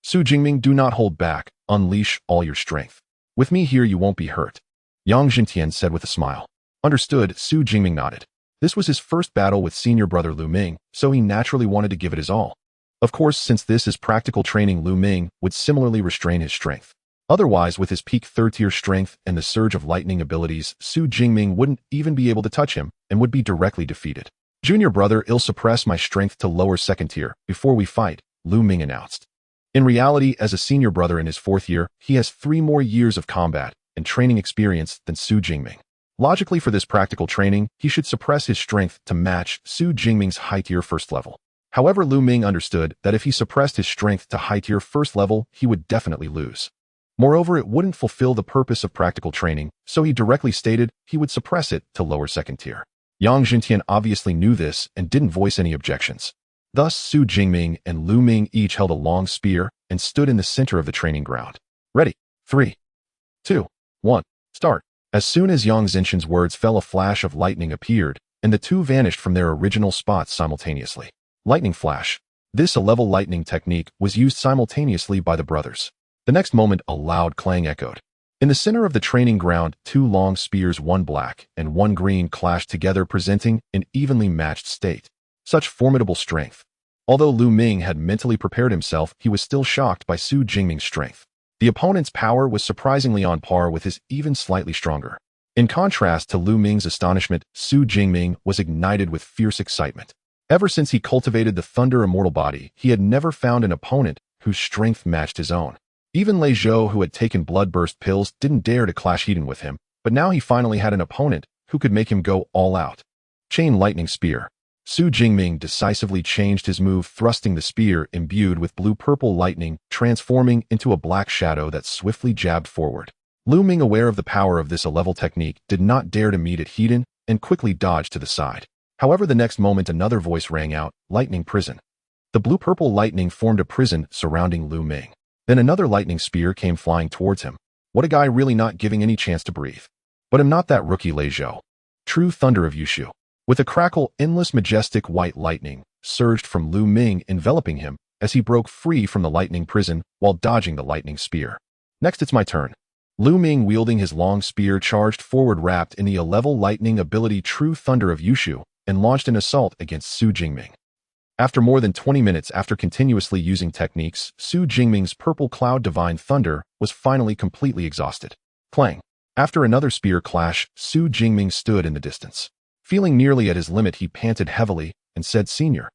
Xu Jingming, do not hold back, unleash all your strength. With me here, you won't be hurt. Yang Jintian said with a smile. Understood, Xu Jingming nodded. This was his first battle with senior brother Lu Ming, so he naturally wanted to give it his all. Of course, since this is practical training, Lu Ming would similarly restrain his strength. Otherwise, with his peak 3rd-tier strength and the surge of lightning abilities, Xu Jingming wouldn't even be able to touch him and would be directly defeated. Junior brother, I'll suppress my strength to lower 2nd tier before we fight, Lu Ming announced. In reality, as a senior brother in his 4th year, he has 3 more years of combat and training experience than Xu Jingming. Logically, for this practical training, he should suppress his strength to match Xu Jingming's high-tier first level. However, Lu Ming understood that if he suppressed his strength to high-tier first level, he would definitely lose. Moreover, it wouldn't fulfill the purpose of practical training, so he directly stated he would suppress it to lower 2nd tier. Yang Jintian obviously knew this and didn't voice any objections. Thus, Xu Jingming and Lu Ming each held a long spear and stood in the center of the training ground. Ready. 3, 2, 1, start. As soon as Yang Jintian's words fell, a flash of lightning appeared, and the two vanished from their original spots simultaneously. Lightning flash. This A-level lightning technique was used simultaneously by the brothers. The next moment, a loud clang echoed. In the center of the training ground, two long spears, one black and one green, clashed together, presenting an evenly matched state. Such formidable strength. Although Lu Ming had mentally prepared himself, he was still shocked by Xu Jingming's strength. The opponent's power was surprisingly on par with his, even slightly stronger. In contrast to Lu Ming's astonishment, Xu Jingming was ignited with fierce excitement. Ever since he cultivated the Thunder Immortal body, he had never found an opponent whose strength matched his own. Even Lei Zhou, who had taken bloodburst pills, didn't dare to clash head-on with him, but now he finally had an opponent who could make him go all out. Chain Lightning Spear. Xu Jingming decisively changed his move, thrusting the spear imbued with blue-purple lightning, transforming into a black shadow that swiftly jabbed forward. Lu Ming, aware of the power of this A-level technique, did not dare to meet it head-on and quickly dodged to the side. However, the next moment another voice rang out, "Lightning Prison." The blue-purple lightning formed a prison surrounding Lu Ming. Then another lightning spear came flying towards him. What a guy, really not giving any chance to breathe. But I'm not that rookie, Lei Zhou. True thunder of Yushu. With a crackle, endless majestic white lightning surged from Lu Ming, enveloping him as he broke free from the lightning prison while dodging the lightning spear. Next, it's my turn. Lu Ming, wielding his long spear, charged forward, wrapped in the A-level lightning ability True Thunder of Yushu, and launched an assault against Xu Jingming. After more than 20 minutes after continuously using techniques, Xu Jingming's purple cloud Divine Thunder was finally completely exhausted. Clang. After another spear clash, Xu Jingming stood in the distance. Feeling nearly at his limit, he panted heavily and said, Senior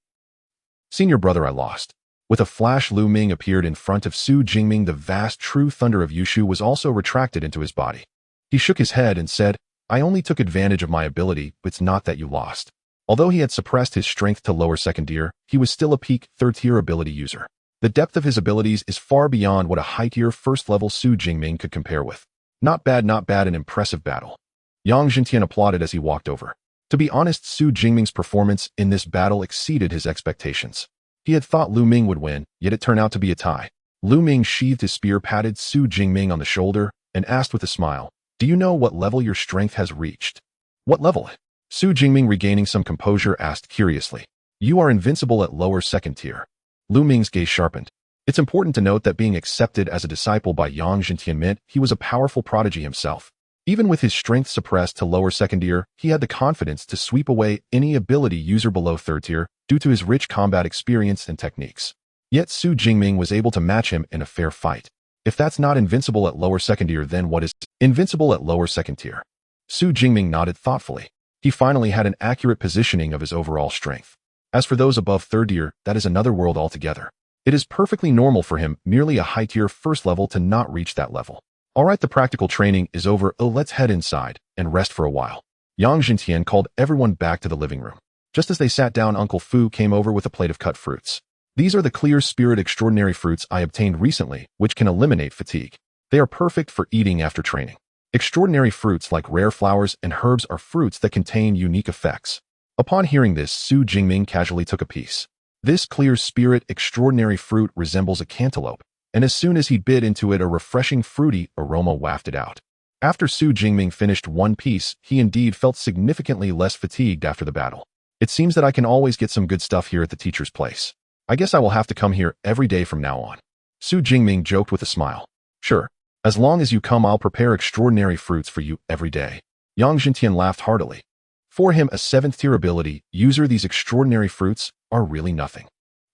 brother, I lost." With a flash, Lu Ming appeared in front of Xu Jingming. The vast True Thunder of Yushu was also retracted into his body. He shook his head and said, "I only took advantage of my ability, but it's not that you lost." Although he had suppressed his strength to lower second tier, he was still a peak third-tier ability user. The depth of his abilities is far beyond what a high-tier first-level Xu Jingming could compare with. Not bad, an impressive battle. Yang Zhentian applauded as he walked over. To be honest, Xu Jingming's performance in this battle exceeded his expectations. He had thought Lu Ming would win, yet it turned out to be a tie. Lu Ming sheathed his spear, patted Xu Jingming on the shoulder, and asked with a smile, "Do you know what level your strength has reached?" "What level?" Xu Jingming, regaining some composure, asked curiously. "You are invincible at lower second tier." Lu Ming's gaze sharpened. It's important to note that being accepted as a disciple by Yang Zhentian meant he was a powerful prodigy himself. Even with his strength suppressed to lower second tier, he had the confidence to sweep away any ability user below third tier due to his rich combat experience and techniques. Yet Xu Jingming was able to match him in a fair fight. If that's not invincible at lower second tier, then what is invincible at lower second tier? Xu Jingming nodded thoughtfully. He finally had an accurate positioning of his overall strength. As for those above third tier, that is another world altogether. It is perfectly normal for him, merely a high-tier first level, to not reach that level. Alright, the practical training is over, let's head inside and rest for a while. Yang Zhentian called everyone back to the living room. Just as they sat down, Uncle Fu came over with a plate of cut fruits. These are the clear spirit extraordinary fruits I obtained recently, which can eliminate fatigue. They are perfect for eating after training. Extraordinary fruits like rare flowers and herbs are fruits that contain unique effects. Upon hearing this, Xu Jingming casually took a piece. This clear spirit extraordinary fruit resembles a cantaloupe, and as soon as he bit into it, a refreshing fruity aroma wafted out. After Xu Jingming finished one piece, he indeed felt significantly less fatigued after the battle. It seems that I can always get some good stuff here at the teacher's place. I guess I will have to come here every day from now on. Xu Jingming joked with a smile. Sure. As long as you come, I'll prepare extraordinary fruits for you every day. Yang Zhentian laughed heartily. For him, a 7th-tier ability user, these extraordinary fruits are really nothing.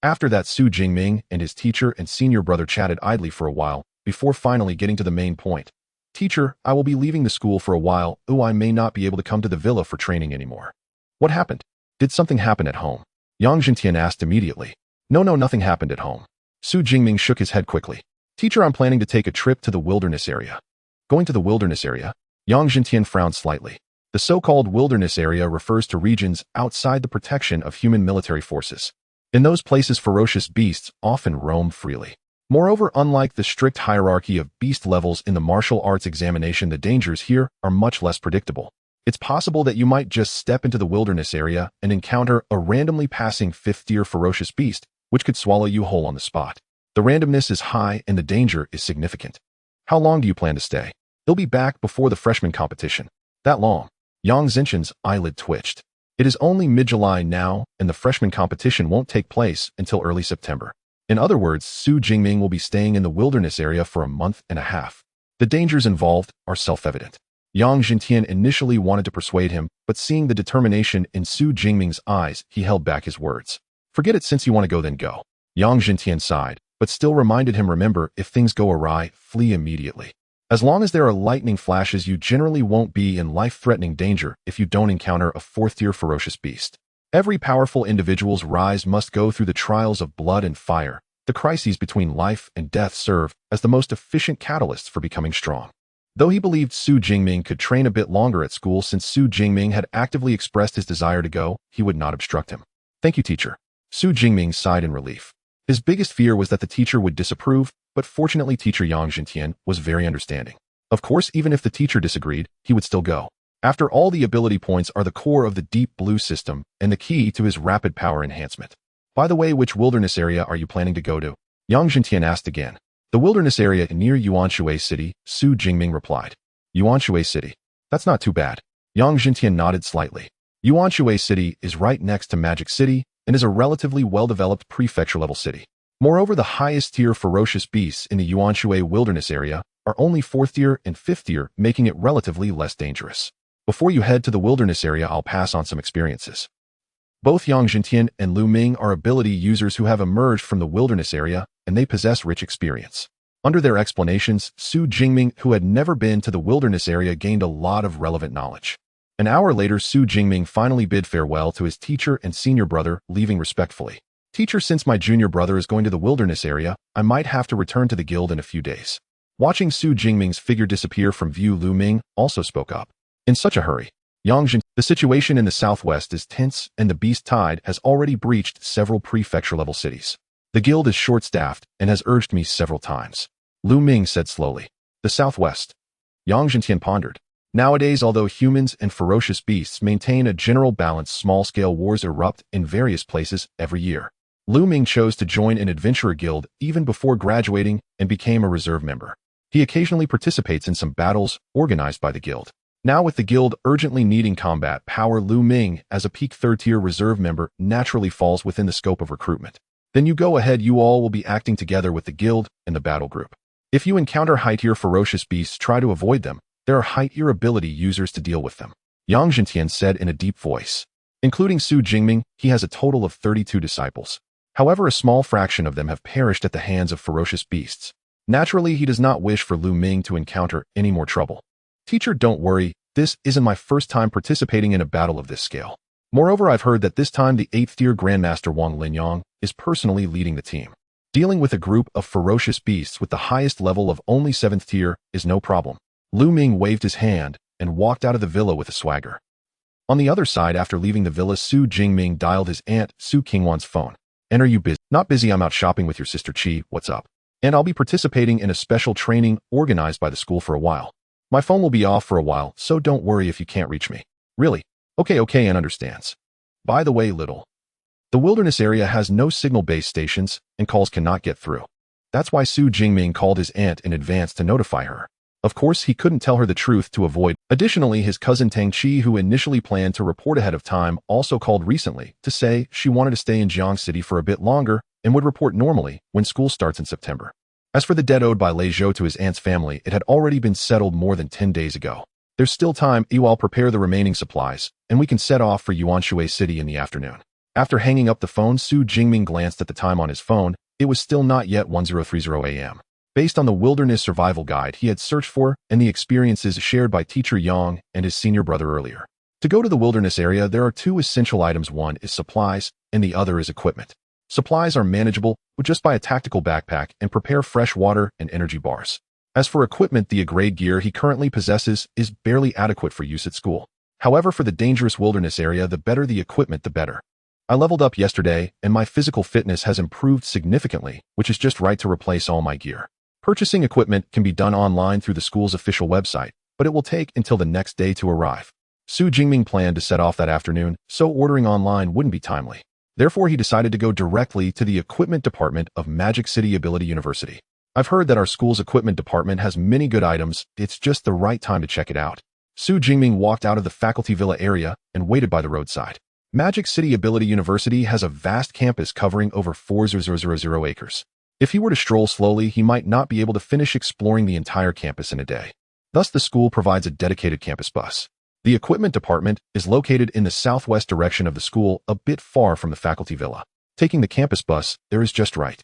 After that, Xu Jingming and his teacher and senior brother chatted idly for a while, before finally getting to the main point. Teacher, I will be leaving the school for a while. I may not be able to come to the villa for training anymore. What happened? Did something happen at home? Yang Zhentian asked immediately. No, nothing happened at home. Xu Jingming shook his head quickly. Teacher, I'm planning to take a trip to the wilderness area. Going to the wilderness area? Yang Zhentian frowned slightly. The so-called wilderness area refers to regions outside the protection of human military forces. In those places, ferocious beasts often roam freely. Moreover, unlike the strict hierarchy of beast levels in the martial arts examination, the dangers here are much less predictable. It's possible that you might just step into the wilderness area and encounter a randomly passing 5th-tier ferocious beast, which could swallow you whole on the spot. The randomness is high and the danger is significant. How long do you plan to stay? He'll be back before the freshman competition. That long? Yang Zhentian's eyelid twitched. It is only mid-July now, and the freshman competition won't take place until early September. In other words, Xu Jingming will be staying in the wilderness area for a month and a half. The dangers involved are self-evident. Yang Jintian initially wanted to persuade him, but seeing the determination in Xu Jingming's eyes, he held back his words. Forget it, since you want to go, then go. Yang Jintian sighed, but still reminded him, remember, if things go awry, flee immediately. As long as there are lightning flashes, you generally won't be in life-threatening danger if you don't encounter a fourth-tier ferocious beast. Every powerful individual's rise must go through the trials of blood and fire. The crises between life and death serve as the most efficient catalysts for becoming strong. Though he believed Xu Jingming could train a bit longer at school, since Xu Jingming had actively expressed his desire to go, he would not obstruct him. Thank you, teacher. Xu Jingming sighed in relief. His biggest fear was that the teacher would disapprove, but fortunately teacher Yang Jintian was very understanding. Of course, even if the teacher disagreed, he would still go. After all, the ability points are the core of the Deep Blue system and the key to his rapid power enhancement. By the way, which wilderness area are you planning to go to? Yang Jintian asked again. The wilderness area near Yuanshui City, Xu Jingming replied. Yuanshui City. That's not too bad. Yang Jintian nodded slightly. Yuanshui City is right next to Magic City and is a relatively well-developed prefecture-level city. Moreover, the highest-tier ferocious beasts in the Yuanshui wilderness area are only 4th tier and 5th tier, making it relatively less dangerous. Before you head to the wilderness area, I'll pass on some experiences. Both Yang Jintian and Lu Ming are ability users who have emerged from the wilderness area, and they possess rich experience. Under their explanations, Xu Jingming, who had never been to the wilderness area, gained a lot of relevant knowledge. An hour later, Xu Jingming finally bid farewell to his teacher and senior brother, leaving respectfully. Teacher, since my junior brother is going to the wilderness area, I might have to return to the guild in a few days. Watching Xu Jingming's figure disappear from view, Lu Ming also spoke up. In such a hurry. Yang Jin, the situation in the southwest is tense, and the beast tide has already breached several prefecture-level cities. The guild is short-staffed and has urged me several times. Lu Ming said slowly. The southwest. Yang Jintian pondered. Nowadays, although humans and ferocious beasts maintain a general balance, small-scale wars erupt in various places every year. Lu Ming chose to join an adventurer guild even before graduating and became a reserve member. He occasionally participates in some battles organized by the guild. Now, with the guild urgently needing combat power, Lu Ming, as a peak 3rd-tier reserve member, naturally falls within the scope of recruitment. Then you go ahead, you all will be acting together with the guild and the battle group. If you encounter high-tier ferocious beasts, try to avoid them. There are high-tier ability users to deal with them. Yang Jintian said in a deep voice. Including Xu Jingming, he has a total of 32 disciples. However, a small fraction of them have perished at the hands of ferocious beasts. Naturally, he does not wish for Lu Ming to encounter any more trouble. Teacher, don't worry, this isn't my first time participating in a battle of this scale. Moreover, I've heard that this time the 8th-tier Grandmaster Wang Linyang is personally leading the team. Dealing with a group of ferocious beasts with the highest level of only 7th tier is no problem. Lu Ming waved his hand and walked out of the villa with a swagger. On the other side, after leaving the villa, Xu Jingming dialed his aunt Su Qingwan's phone. And are you busy? Not busy, I'm out shopping with your sister Qi, what's up? And I'll be participating in a special training organized by the school for a while. My phone will be off for a while, so don't worry if you can't reach me. Really? Okay, Anne understands. By the way, the wilderness area has no signal base stations, and calls cannot get through. That's why Xu Jingming called his aunt in advance to notify her. Of course, he couldn't tell her the truth to avoid. Additionally, his cousin Tang Qi, who initially planned to report ahead of time, also called recently to say she wanted to stay in Jiang City for a bit longer and would report normally when school starts in September. As for the debt owed by Lei Zhou to his aunt's family, it had already been settled more than 10 days ago. There's still time. I'll prepare the remaining supplies, and we can set off for Yuanshui City in the afternoon. After hanging up the phone, Xu Jingming glanced at the time on his phone. It was still not yet 1030 a.m. Based on the wilderness survival guide he had searched for and the experiences shared by teacher Yang and his senior brother earlier. To go to the wilderness area, there are 2 essential items. One is supplies, and the other is equipment. Supplies are manageable, but just buy a tactical backpack and prepare fresh water and energy bars. As for equipment, the A-grade gear he currently possesses is barely adequate for use at school. However, for the dangerous wilderness area, the better the equipment, the better. I leveled up yesterday, and my physical fitness has improved significantly, which is just right to replace all my gear. Purchasing equipment can be done online through the school's official website, but it will take until the next day to arrive. Xu Jingming planned to set off that afternoon, so ordering online wouldn't be timely. Therefore, he decided to go directly to the equipment department of Magic City Ability University. I've heard that our school's equipment department has many good items. It's just the right time to check it out. Xu Jingming walked out of the faculty villa area and waited by the roadside. Magic City Ability University has a vast campus covering over 4,000 acres. If he were to stroll slowly, he might not be able to finish exploring the entire campus in a day. Thus, the school provides a dedicated campus bus. The equipment department is located in the southwest direction of the school, a bit far from the faculty villa. Taking the campus bus, there is just right.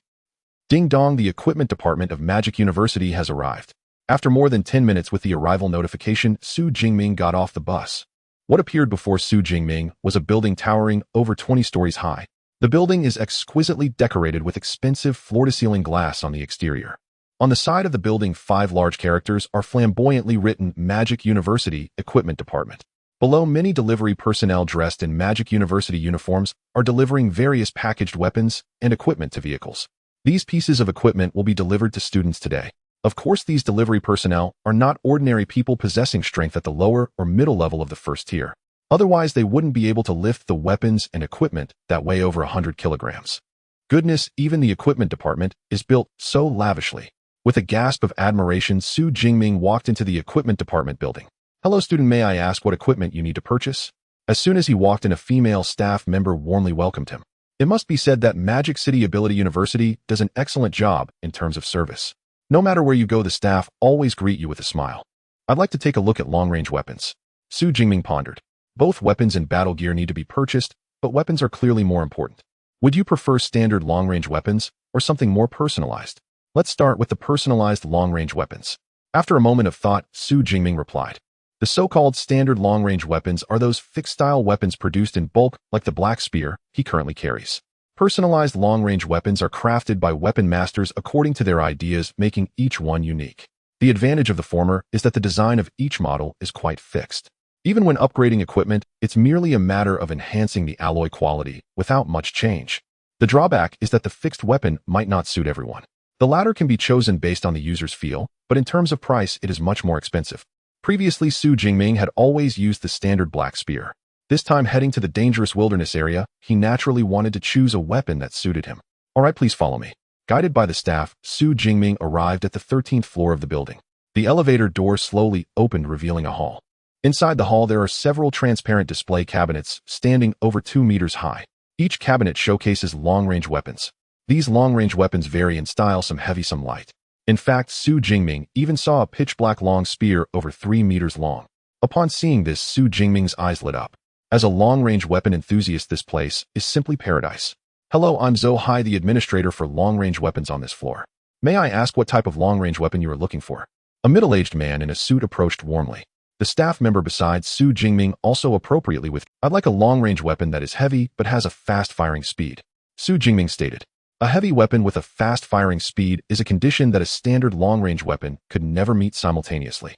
Ding dong, the equipment department of Magic University has arrived. After more than 10 minutes with the arrival notification, Xu Jingming got off the bus. What appeared before Xu Jingming was a building towering over 20 stories high. The building is exquisitely decorated with expensive floor-to-ceiling glass on the exterior. On the side of the building, 5 large characters are flamboyantly written Magic University Equipment Department. Below, many delivery personnel dressed in Magic University uniforms are delivering various packaged weapons and equipment to vehicles. These pieces of equipment will be delivered to students today. Of course, these delivery personnel are not ordinary people possessing strength at the lower or middle level of the first tier. Otherwise, they wouldn't be able to lift the weapons and equipment that weigh over 100 kilograms. Goodness, even the equipment department is built so lavishly. With a gasp of admiration, Xu Jingming walked into the equipment department building. Hello, student, may I ask what equipment you need to purchase? As soon as he walked in, a female staff member warmly welcomed him. It must be said that Magic City Ability University does an excellent job in terms of service. No matter where you go, the staff always greet you with a smile. I'd like to take a look at long-range weapons. Xu Jingming pondered. Both weapons and battle gear need to be purchased, but weapons are clearly more important. Would you prefer standard long-range weapons or something more personalized? Let's start with the personalized long-range weapons. After a moment of thought, Xu Jingming replied. The so-called standard long-range weapons are those fixed-style weapons produced in bulk, like the black spear he currently carries. Personalized long-range weapons are crafted by weapon masters according to their ideas, making each one unique. The advantage of the former is that the design of each model is quite fixed. Even when upgrading equipment, it's merely a matter of enhancing the alloy quality without much change. The drawback is that the fixed weapon might not suit everyone. The latter can be chosen based on the user's feel, but in terms of price, it is much more expensive. Previously, Xu Jingming had always used the standard black spear. This time, heading to the dangerous wilderness area, he naturally wanted to choose a weapon that suited him. All right, please follow me. Guided by the staff, Xu Jingming arrived at the 13th floor of the building. The elevator door slowly opened, revealing a hall. Inside the hall, there are several transparent display cabinets standing over 2 meters high. Each cabinet showcases long-range weapons. These long-range weapons vary in style, some heavy, some light. In fact, Xu Jingming even saw a pitch-black long spear over 3 meters long. Upon seeing this, Xu Jingming's eyes lit up. As a long-range weapon enthusiast, this place is simply paradise. Hello, I'm Zhou Hai, the administrator for long-range weapons on this floor. May I ask what type of long-range weapon you are looking for? A middle-aged man in a suit approached warmly. The staff member beside Xu Jingming also appropriately with, I'd like a long-range weapon that is heavy but has a fast-firing speed. Xu Jingming stated. A heavy weapon with a fast-firing speed is a condition that a standard long-range weapon could never meet simultaneously.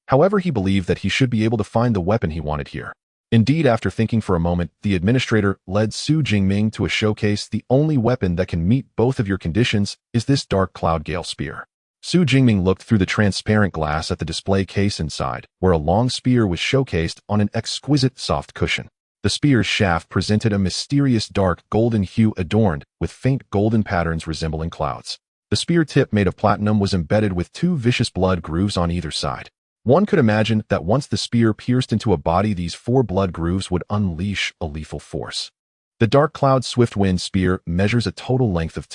However, he believed that he should be able to find the weapon he wanted here. Indeed, after thinking for a moment, the administrator led Xu Jingming to a showcase. The only weapon that can meet both of your conditions is this dark cloud gale spear. Xu Jingming looked through the transparent glass at the display case inside, where a long spear was showcased on an exquisite soft cushion. The spear's shaft presented a mysterious dark golden hue adorned with faint golden patterns resembling clouds. The spear tip, made of platinum, was embedded with 2 vicious blood grooves on either side. One could imagine that once the spear pierced into a body, these 4 blood grooves would unleash a lethal force. The dark cloud swift wind spear measures a total length of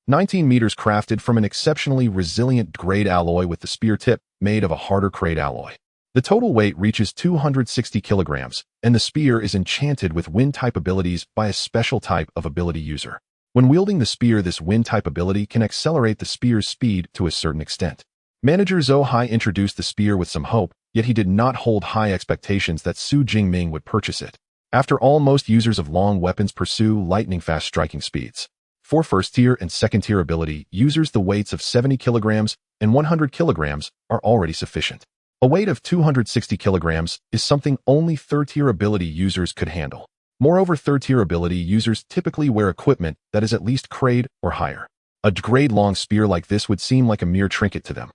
19 meters, crafted from an exceptionally resilient grade alloy with the spear tip made of a harder grade alloy. The total weight reaches 260 kilograms, and the spear is enchanted with wind-type abilities by a special type of ability user. When wielding the spear, this wind-type ability can accelerate the spear's speed to a certain extent. Manager Zhou Hai introduced the spear with some hope, yet he did not hold high expectations that Xu Jingming would purchase it. After all, most users of long weapons pursue lightning-fast striking speeds. For first-tier and second-tier ability users, the weights of 70 kilograms and 100 kilograms are already sufficient. A weight of 260 kilograms is something only third-tier ability users could handle. Moreover, third-tier ability users typically wear equipment that is at least grade or higher. A grade-long spear like this would seem like a mere trinket to them.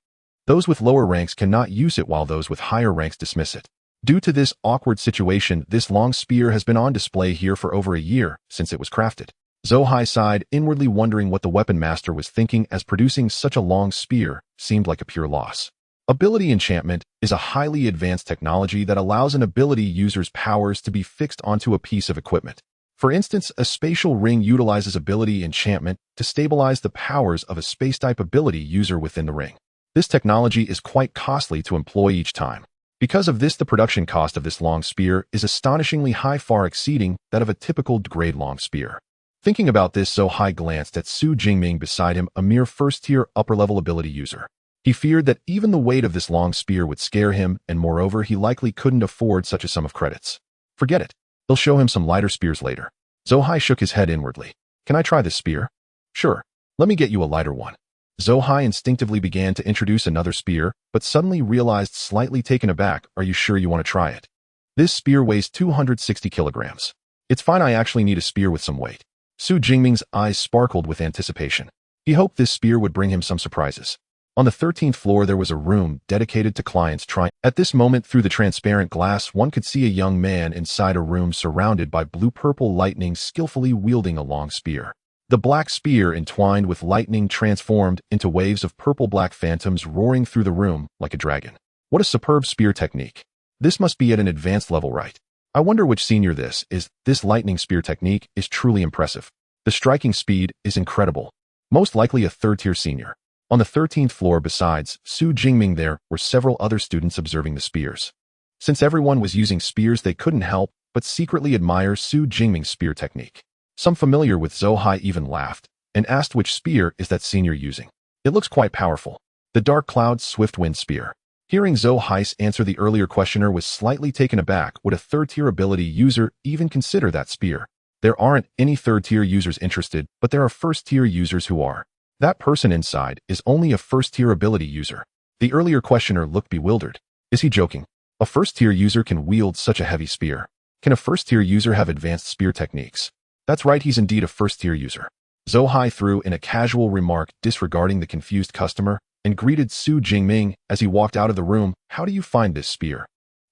Those with lower ranks cannot use it, while those with higher ranks dismiss it. Due to this awkward situation, this long spear has been on display here for over a year since it was crafted. Zhou Hai sighed, inwardly wondering what the weapon master was thinking, as producing such a long spear seemed like a pure loss. Ability enchantment is a highly advanced technology that allows an ability user's powers to be fixed onto a piece of equipment. For instance, a spatial ring utilizes ability enchantment to stabilize the powers of a space-type ability user within the ring. This technology is quite costly to employ each time. Because of this, the production cost of this long spear is astonishingly high, far exceeding that of a typical grade long spear. Thinking about this, Zhou Hai glanced at Xu Jingming beside him, a mere first-tier upper-level ability user. He feared that even the weight of this long spear would scare him, and moreover, he likely couldn't afford such a sum of credits. Forget it. They'll show him some lighter spears later. Zhou Hai shook his head inwardly. Can I try this spear? Sure. Let me get you a lighter one. Zhou Hai instinctively began to introduce another spear, but suddenly realized, slightly taken aback, are you sure you want to try it? This spear weighs 260 kilograms. It's fine, I actually need a spear with some weight. Xu Jingming's eyes sparkled with anticipation. He hoped this spear would bring him some surprises. On the 13th floor there was a room dedicated to clients trying. At this moment, through the transparent glass, one could see a young man inside a room surrounded by blue-purple lightning, skillfully wielding a long spear. The black spear, entwined with lightning, transformed into waves of purple-black phantoms roaring through the room like a dragon. What a superb spear technique. This must be at an advanced level, right? I wonder which senior this is. This lightning spear technique is truly impressive. The striking speed is incredible. Most likely a third-tier senior. On the 13th floor, besides Xu Jingming, there were several other students observing the spears. Since everyone was using spears, they couldn't help but secretly admire Xu Jingming's spear technique. Some familiar with Zhou Hai even laughed and asked which spear is that senior using. It looks quite powerful. The Dark Cloud Swift Wind Spear. Hearing Zhou Hai's answer, the earlier questioner was slightly taken aback. Would a third-tier ability user even consider that spear? There aren't any third-tier users interested, but there are first-tier users who are. That person inside is only a first-tier ability user. The earlier questioner looked bewildered. Is he joking? A first-tier user can wield such a heavy spear. Can a first-tier user have advanced spear techniques? That's right, he's indeed a first-tier user. Zhou Hai threw in a casual remark, disregarding the confused customer, and greeted Xu Jingming as he walked out of the room. How do you find this spear?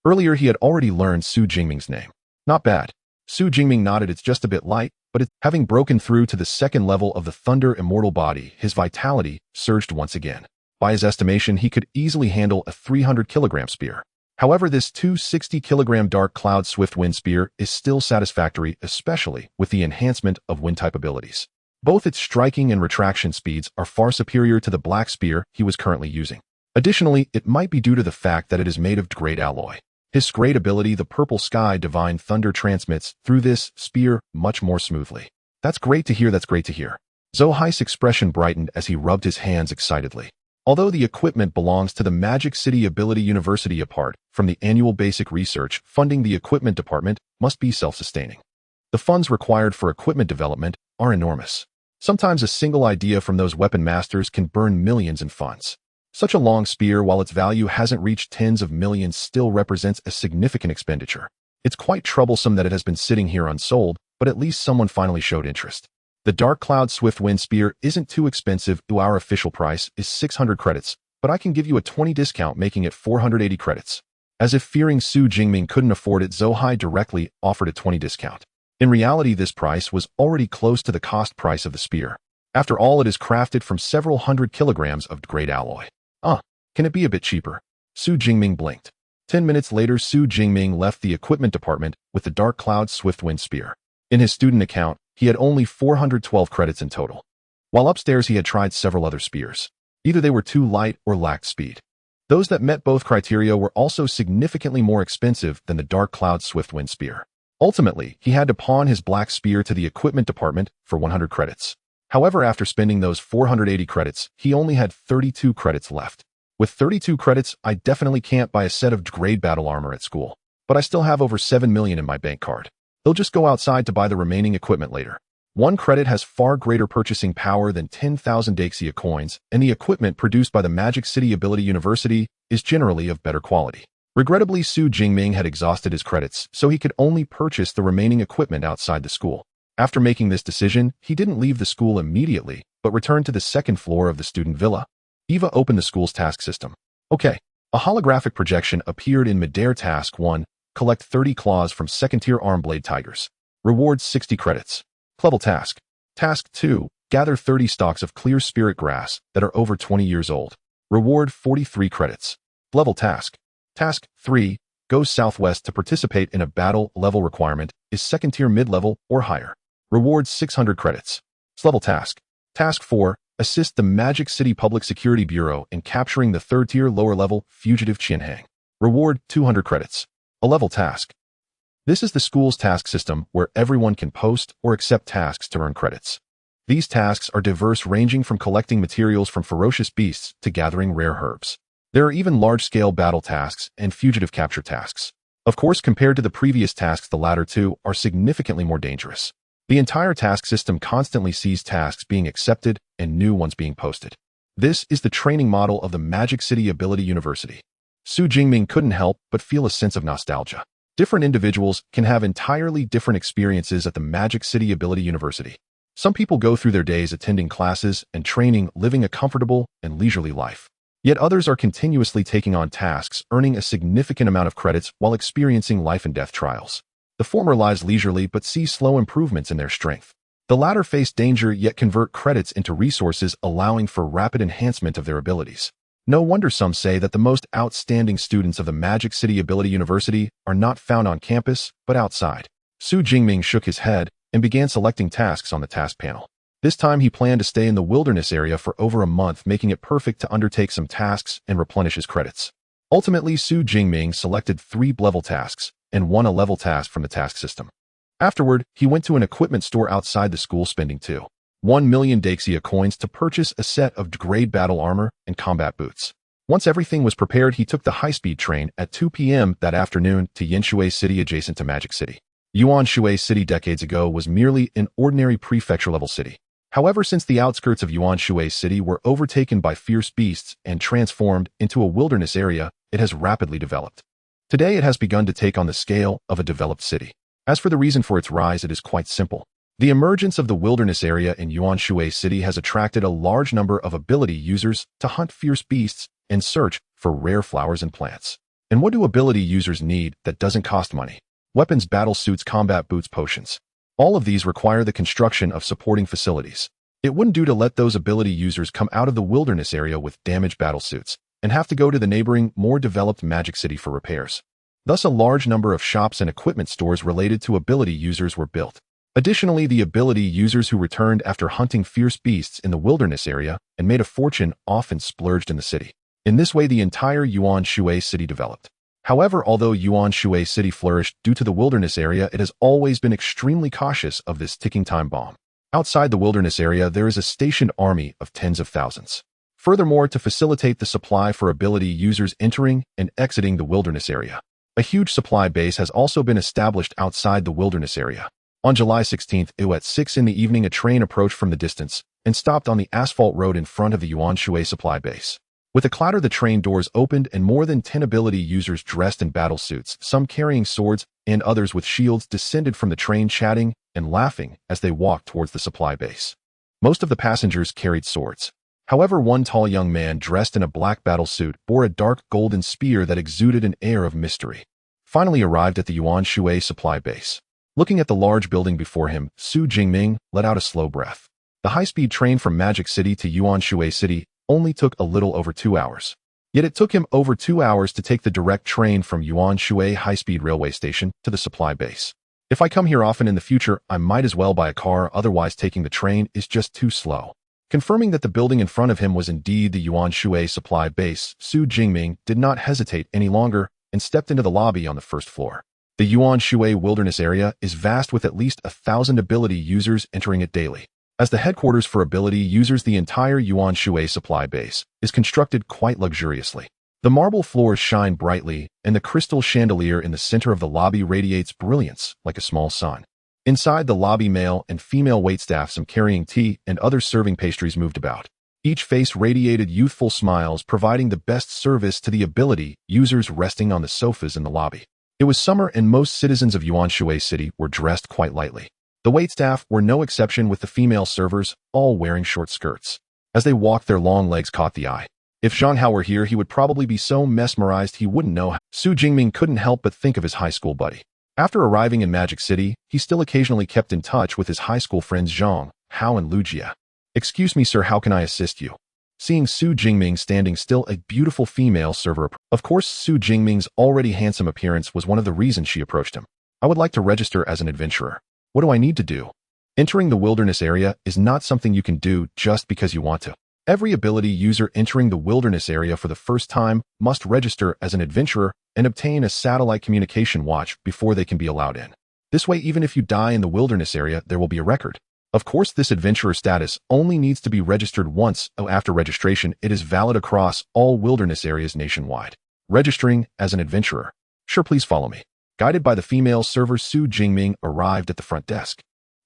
Earlier he had already learned Xu Jingming's name. Not bad. Xu Jingming nodded. It's just a bit light, but having broken through to the second level of the Thunder Immortal body, his vitality surged once again. By his estimation, he could easily handle a 300-kilogram spear. However, this 260-kilogram Dark Cloud Swift Wind Spear is still satisfactory, especially with the enhancement of wind-type abilities. Both its striking and retraction speeds are far superior to the black spear he was currently using. Additionally, it might be due to the fact that it is made of great alloy. His great ability, the Purple Sky Divine Thunder, transmits through this spear much more smoothly. That's great to hear, that's great to hear. Zhou Hai's expression brightened as he rubbed his hands excitedly. Although the equipment belongs to the Magic City Ability University, apart from the annual basic research funding, the equipment department must be self-sustaining. The funds required for equipment development are enormous. Sometimes a single idea from those weapon masters can burn millions in funds. Such a long spear, while its value hasn't reached tens of millions, still represents a significant expenditure. It's quite troublesome that it has been sitting here unsold, but at least someone finally showed interest. The Dark Cloud Swift Wind Spear isn't too expensive. Our official price is 600 credits, but I can give you a 20% discount, making it 480 credits. As if fearing Xu Jingming couldn't afford it, Zhou Hai directly offered a 20% discount. In reality, this price was already close to the cost price of the spear. After all, it is crafted from several hundred kilograms of great alloy. Can it be a bit cheaper? Xu Jingming blinked. 10 minutes later, Xu Jingming left the equipment department with the Dark Cloud Swift Wind Spear. In his student account, he had only 412 credits in total. While upstairs, he had tried several other spears. Either they were too light or lacked speed. Those that met both criteria were also significantly more expensive than the Dark Cloud Swift Wind Spear. Ultimately, he had to pawn his black spear to the equipment department for 100 credits. However, after spending those 480 credits, he only had 32 credits left. With 32 credits, I definitely can't buy a set of grade battle armor at school. But I still have over 7 million in my bank card. They'll just go outside to buy the remaining equipment later. 1 credit has far greater purchasing power than 10,000 Daxia coins, and the equipment produced by the Magic City Ability University is generally of better quality. Regrettably, Xu Jingming had exhausted his credits, so he could only purchase the remaining equipment outside the school. After making this decision, he didn't leave the school immediately, but returned to the second floor of the student villa. Eva opened the school's task system. Okay. A holographic projection appeared in midair. Task 1. Collect 30 claws from second-tier Armblade Tigers. Rewards 60 credits. Level task. Task 2. Gather 30 stalks of clear spirit grass that are over 20 years old. Reward 43 credits. Level task. Task 3. Go southwest to participate in a battle. Level requirement is second-tier mid-level or higher. Rewards 600 credits. Level task. Task 4. Assist the Magic City Public Security Bureau in capturing the third-tier lower-level fugitive Qianhang. Reward 200 credits. A level task. This is the school's task system where everyone can post or accept tasks to earn credits. These tasks are diverse, ranging from collecting materials from ferocious beasts to gathering rare herbs. There are even large-scale battle tasks and fugitive capture tasks. Of course, compared to the previous tasks, the latter two are significantly more dangerous. The entire task system constantly sees tasks being accepted and new ones being posted. This is the training model of the Magic City Ability University. Xu Jingming couldn't help but feel a sense of nostalgia. Different individuals can have entirely different experiences at the Magic City Ability University. Some people go through their days attending classes and training, living a comfortable and leisurely life. Yet others are continuously taking on tasks, earning a significant amount of credits while experiencing life and death trials. The former lives leisurely but see slow improvements in their strength. The latter face danger yet convert credits into resources, allowing for rapid enhancement of their abilities. No wonder some say that the most outstanding students of the Magic City Ability University are not found on campus, but outside. Xu Jingming shook his head and began selecting tasks on the task panel. This time he planned to stay in the wilderness area for over a month, making it perfect to undertake some tasks and replenish his credits. Ultimately, Xu Jingming selected 3 level tasks and 1 level task from the task system. Afterward, he went to an equipment store outside the school, spending 1 million Daxia coins to purchase a set of grade battle armor and combat boots. Once everything was prepared, he took the high-speed train at 2 p.m. that afternoon to Tianjiao City, adjacent to Magic City. Yuanshui City decades ago was merely an ordinary prefecture-level city. However, since the outskirts of Yuanshui City were overtaken by fierce beasts and transformed into a wilderness area, it has rapidly developed. Today it has begun to take on the scale of a developed city. As for the reason for its rise, it is quite simple. The emergence of the wilderness area in Yuanshui City has attracted a large number of ability users to hunt fierce beasts and search for rare flowers and plants. And what do ability users need that doesn't cost money? Weapons, battle suits, combat boots, potions. All of these require the construction of supporting facilities. It wouldn't do to let those ability users come out of the wilderness area with damaged battle suits and have to go to the neighboring, more developed Magic City for repairs. Thus, a large number of shops and equipment stores related to ability users were built. Additionally, the ability users who returned after hunting fierce beasts in the wilderness area and made a fortune often splurged in the city. In this way, the entire Yuanshui City developed. However, although Yuanshui City flourished due to the wilderness area, it has always been extremely cautious of this ticking time bomb. Outside the wilderness area, there is a stationed army of tens of thousands. Furthermore, to facilitate the supply for ability users entering and exiting the wilderness area, a huge supply base has also been established outside the wilderness area. On July 16th, at 6 in the evening, a train approached from the distance and stopped on the asphalt road in front of the Yuanshui supply base. With a clatter, the train doors opened and more than 10 ability users dressed in battle suits, some carrying swords and others with shields, descended from the train, chatting and laughing as they walked towards the supply base. Most of the passengers carried swords. However, one tall young man dressed in a black battle suit bore a dark golden spear that exuded an air of mystery. Finally arrived at the Yuanshui supply base. Looking at the large building before him, Xu Jingming let out a slow breath. The high-speed train from Magic City to Yuanshui City only took a little over 2 hours. Yet it took him over 2 hours to take the direct train from Yuanshui high-speed railway station to the supply base. If I come here often in the future, I might as well buy a car, otherwise taking the train is just too slow. Confirming that the building in front of him was indeed the Yuanshui supply base, Xu Jingming did not hesitate any longer and stepped into the lobby on the first floor. The Yuanshui wilderness area is vast, with at least 1,000 ability users entering it daily. As the headquarters for ability users, the entire Yuanshui supply base is constructed quite luxuriously. The marble floors shine brightly, and the crystal chandelier in the center of the lobby radiates brilliance like a small sun. Inside the lobby, male and female waitstaff, some carrying tea and other serving pastries, moved about. Each face radiated youthful smiles, providing the best service to the ability users resting on the sofas in the lobby. It was summer, and most citizens of Yuanshui City were dressed quite lightly. The waitstaff were no exception, with the female servers all wearing short skirts. As they walked, their long legs caught the eye. If Zhang Hao were here, he would probably be so mesmerized he wouldn't know how. Xu Jingming couldn't help but think of his high school buddy. After arriving in Magic City, he still occasionally kept in touch with his high school friends Zhang Hao and Lu Jia. "Excuse me, sir, how can I assist you?" Seeing Xu Jingming standing still, a beautiful female server approached. Of course, Xu Jingming's already handsome appearance was one of the reasons she approached him. I would like to register as an adventurer. What do I need to do? Entering the wilderness area is not something you can do just because you want to. Every ability user entering the wilderness area for the first time must register as an adventurer and obtain a satellite communication watch before they can be allowed in. This way, even if you die in the wilderness area, there will be a record. Of course, this adventurer status only needs to be registered once. After registration, it is valid across all wilderness areas nationwide. Registering as an adventurer. Sure, please follow me. Guided by the female server, Xu Jingming arrived at the front desk.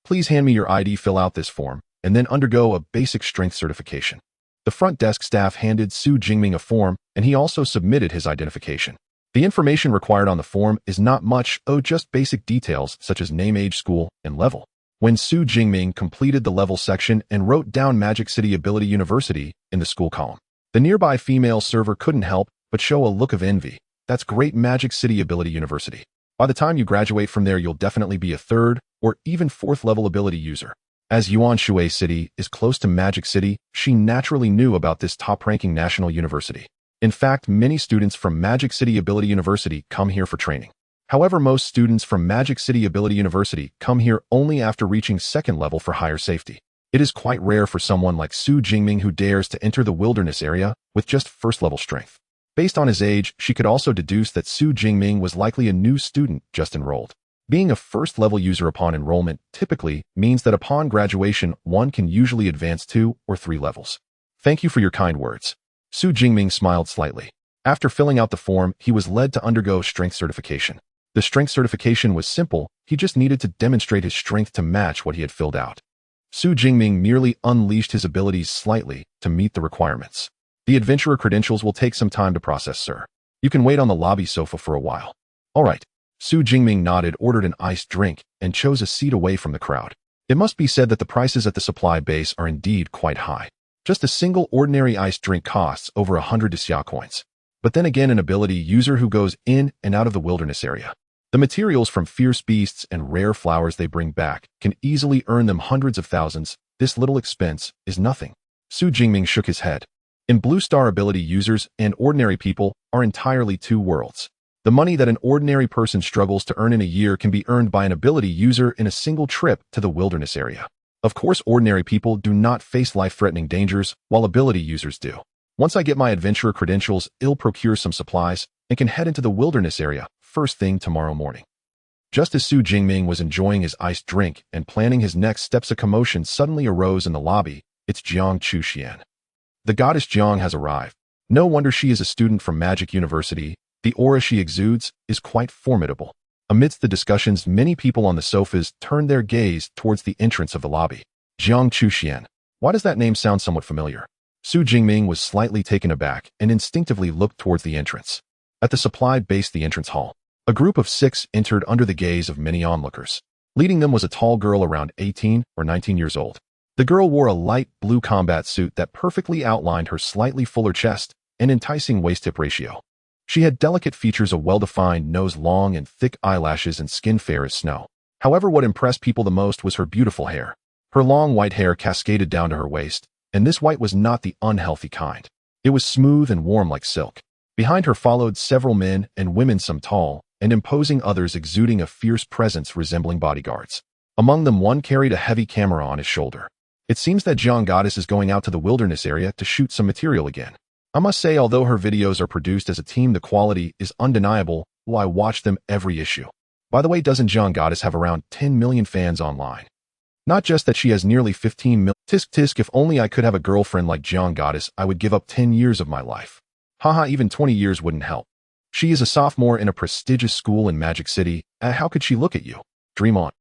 Please hand me your ID, fill out this form, and then undergo a basic strength certification. The front desk staff handed Xu Jingming a form, and he also submitted his identification. The information required on the form is not much, just basic details such as name, age, school, and level. When Xu Jingming completed the level section and wrote down Magic City Ability University in the school column, the nearby female server couldn't help but show a look of envy. That's great, Magic City Ability University. By the time you graduate from there, you'll definitely be a third or even fourth level ability user. As Yuanshui City is close to Magic City, she naturally knew about this top-ranking national university. In fact, many students from Magic City Ability University come here for training. However, most students from Magic City Ability University come here only after reaching second level for higher safety. It is quite rare for someone like Xu Jingming who dares to enter the wilderness area with just first level strength. Based on his age, she could also deduce that Xu Jingming was likely a new student just enrolled. Being a first level user upon enrollment typically means that upon graduation, one can usually advance 2 or 3 levels. Thank you for your kind words. Xu Jingming smiled slightly. After filling out the form, he was led to undergo strength certification. The strength certification was simple, he just needed to demonstrate his strength to match what he had filled out. Xu Jingming merely unleashed his abilities slightly to meet the requirements. The adventurer credentials will take some time to process, sir. You can wait on the lobby sofa for a while. All right. Xu Jingming nodded, ordered an iced drink, and chose a seat away from the crowd. It must be said that the prices at the supply base are indeed quite high. Just a single ordinary iced drink costs over 100 Xia coins. But then again, an ability user who goes in and out of the wilderness area. The materials from fierce beasts and rare flowers they bring back can easily earn them hundreds of thousands. This little expense is nothing. Xu Jingming shook his head. In Blue Star, ability users and ordinary people are entirely two worlds. The money that an ordinary person struggles to earn in a year can be earned by an ability user in a single trip to the wilderness area. Of course, ordinary people do not face life-threatening dangers, while ability users do. Once I get my adventurer credentials, I'll procure some supplies and can head into the wilderness area first thing tomorrow morning. Just as Xu Jingming was enjoying his iced drink and planning his next steps, a commotion suddenly arose in the lobby. It's Jiang Chuxian. The goddess Jiang has arrived. No wonder she is a student from Magic University. The aura she exudes is quite formidable. Amidst the discussions, many people on the sofas turned their gaze towards the entrance of the lobby. Jiang Chuxian. Why does that name sound somewhat familiar? Xu Jingming was slightly taken aback and instinctively looked towards the entrance. At the supply base, the entrance hall, a group of 6 entered under the gaze of many onlookers. Leading them was a tall girl around 18 or 19 years old. The girl wore a light blue combat suit that perfectly outlined her slightly fuller chest and enticing waist-hip ratio. She had delicate features, a well-defined nose, long and thick eyelashes, and skin fair as snow. However, what impressed people the most was her beautiful hair. Her long white hair cascaded down to her waist, and this white was not the unhealthy kind. It was smooth and warm like silk. Behind her followed several men and women, some tall and imposing, others exuding a fierce presence resembling bodyguards. Among them, one carried a heavy camera on his shoulder. It seems that Jiang Goddess is going out to the wilderness area to shoot some material again. I must say, although her videos are produced as a team, the quality is undeniable. Well, I watch them every issue. By the way, doesn't Jiang Goddess have around 10 million fans online? Not just that, she has nearly 15 million. Tisk tisk, if only I could have a girlfriend like Jiang Goddess, I would give up 10 years of my life. Haha, even 20 years wouldn't help. She is a sophomore in a prestigious school in Magic City. How could she look at you? Dream on.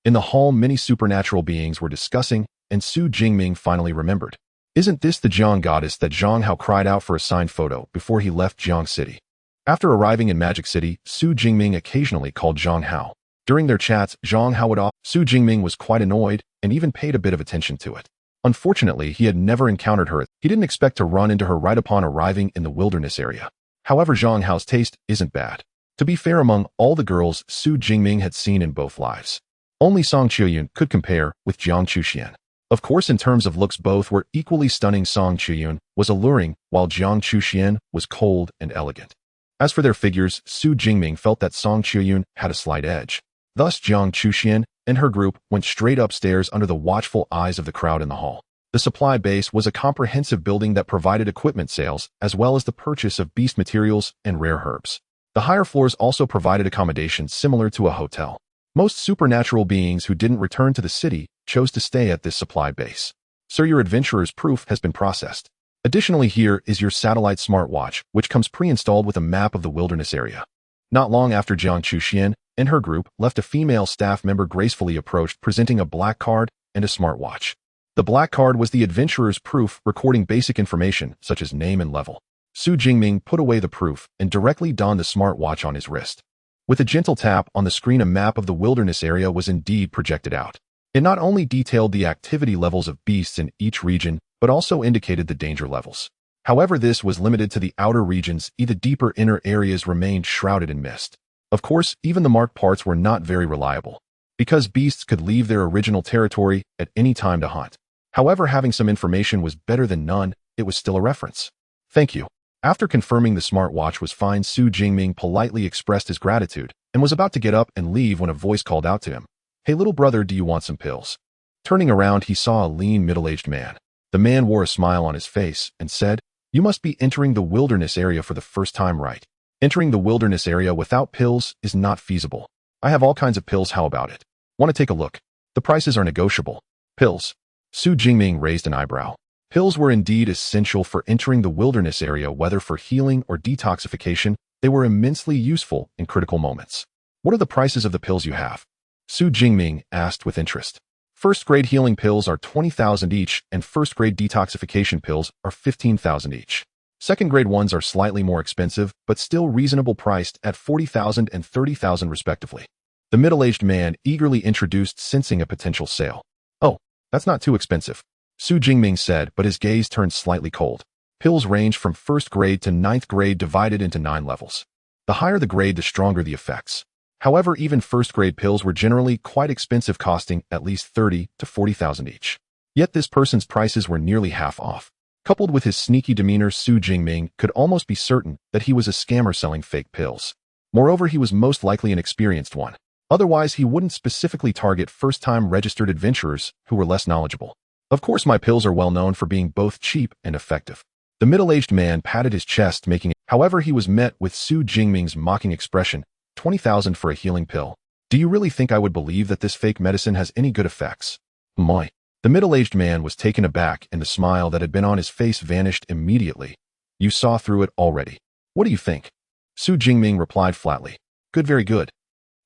In the hall, many supernatural beings were discussing, and Xu Jingming finally remembered. Isn't this the Jiang Goddess that Zhang Hao cried out for a signed photo before he left Jiang City? After arriving in Magic City, Xu Jingming occasionally called Zhang Hao. During their chats, Zhang Hao would Xu Jingming was quite annoyed and even paid a bit of attention to it. Unfortunately, he had never encountered her. He didn't expect to run into her right upon arriving in the wilderness area. However, Zhang Hao's taste isn't bad. To be fair, among all the girls Xu Jingming had seen in both lives, only Song Chuyun could compare with Jiang Chuxian. Of course, in terms of looks, both were equally stunning. Song Chuyun was alluring, while Jiang Chuxian was cold and elegant. As for their figures, Xu Jingming felt that Song Chuyun had a slight edge. Thus Jiang Chuxian and her group went straight upstairs under the watchful eyes of the crowd in the hall. The supply base was a comprehensive building that provided equipment sales as well as the purchase of beast materials and rare herbs. The higher floors also provided accommodations similar to a hotel. Most supernatural beings who didn't return to the city chose to stay at this supply base. Sir, your adventurer's proof has been processed. Additionally, here is your satellite smartwatch, which comes pre-installed with a map of the wilderness area. Not long after Jiang Chuxian and her group left, a female staff member gracefully approached, presenting a black card and a smartwatch. The black card was the adventurer's proof, recording basic information such as name and level. Xu Jingming put away the proof and directly donned the smartwatch on his wrist. With a gentle tap on the screen, a map of the wilderness area was indeed projected out. It not only detailed the activity levels of beasts in each region, but also indicated the danger levels. However, this was limited to the outer regions, the deeper inner areas remained shrouded in mist. Of course, even the marked parts were not very reliable, because beasts could leave their original territory at any time to hunt. However, having some information was better than none. It was still a reference. Thank you. After confirming the smartwatch was fine, Xu Jingming politely expressed his gratitude and was about to get up and leave when a voice called out to him. Hey little brother, do you want some pills? Turning around, he saw a lean, middle-aged man. The man wore a smile on his face and said, You must be entering the wilderness area for the first time, right? Entering the wilderness area without pills is not feasible. I have all kinds of pills, how about it? Want to take a look? The prices are negotiable. Pills. Xu Jingming raised an eyebrow. Pills were indeed essential for entering the wilderness area, whether for healing or detoxification. They were immensely useful in critical moments. What are the prices of the pills you have? Xu Jingming asked with interest. First-grade healing pills are 20,000 each, and first-grade detoxification pills are 15,000 each. Second-grade ones are slightly more expensive, but still reasonable priced at 40,000 and 30,000 respectively. The middle-aged man eagerly introduced, sensing a potential sale. Oh, that's not too expensive, Xu Jingming said, but his gaze turned slightly cold. Pills range from first grade to ninth grade, divided into 9 levels. The higher the grade, the stronger the effects. However, even first-grade pills were generally quite expensive, costing at least 30 to 40,000 each. Yet this person's prices were nearly half off. Coupled with his sneaky demeanor, Xu Jingming could almost be certain that he was a scammer selling fake pills. Moreover, he was most likely an experienced one. Otherwise, he wouldn't specifically target first-time registered adventurers who were less knowledgeable. Of course, my pills are well known for being both cheap and effective. The middle-aged man patted his chest, making it. However, he was met with Xu Jingming's mocking expression. 20,000 for a healing pill. Do you really think I would believe that this fake medicine has any good effects? My. The middle-aged man was taken aback, and the smile that had been on his face vanished immediately. You saw through it already. What do you think? Xu Jingming replied flatly. Good, very good.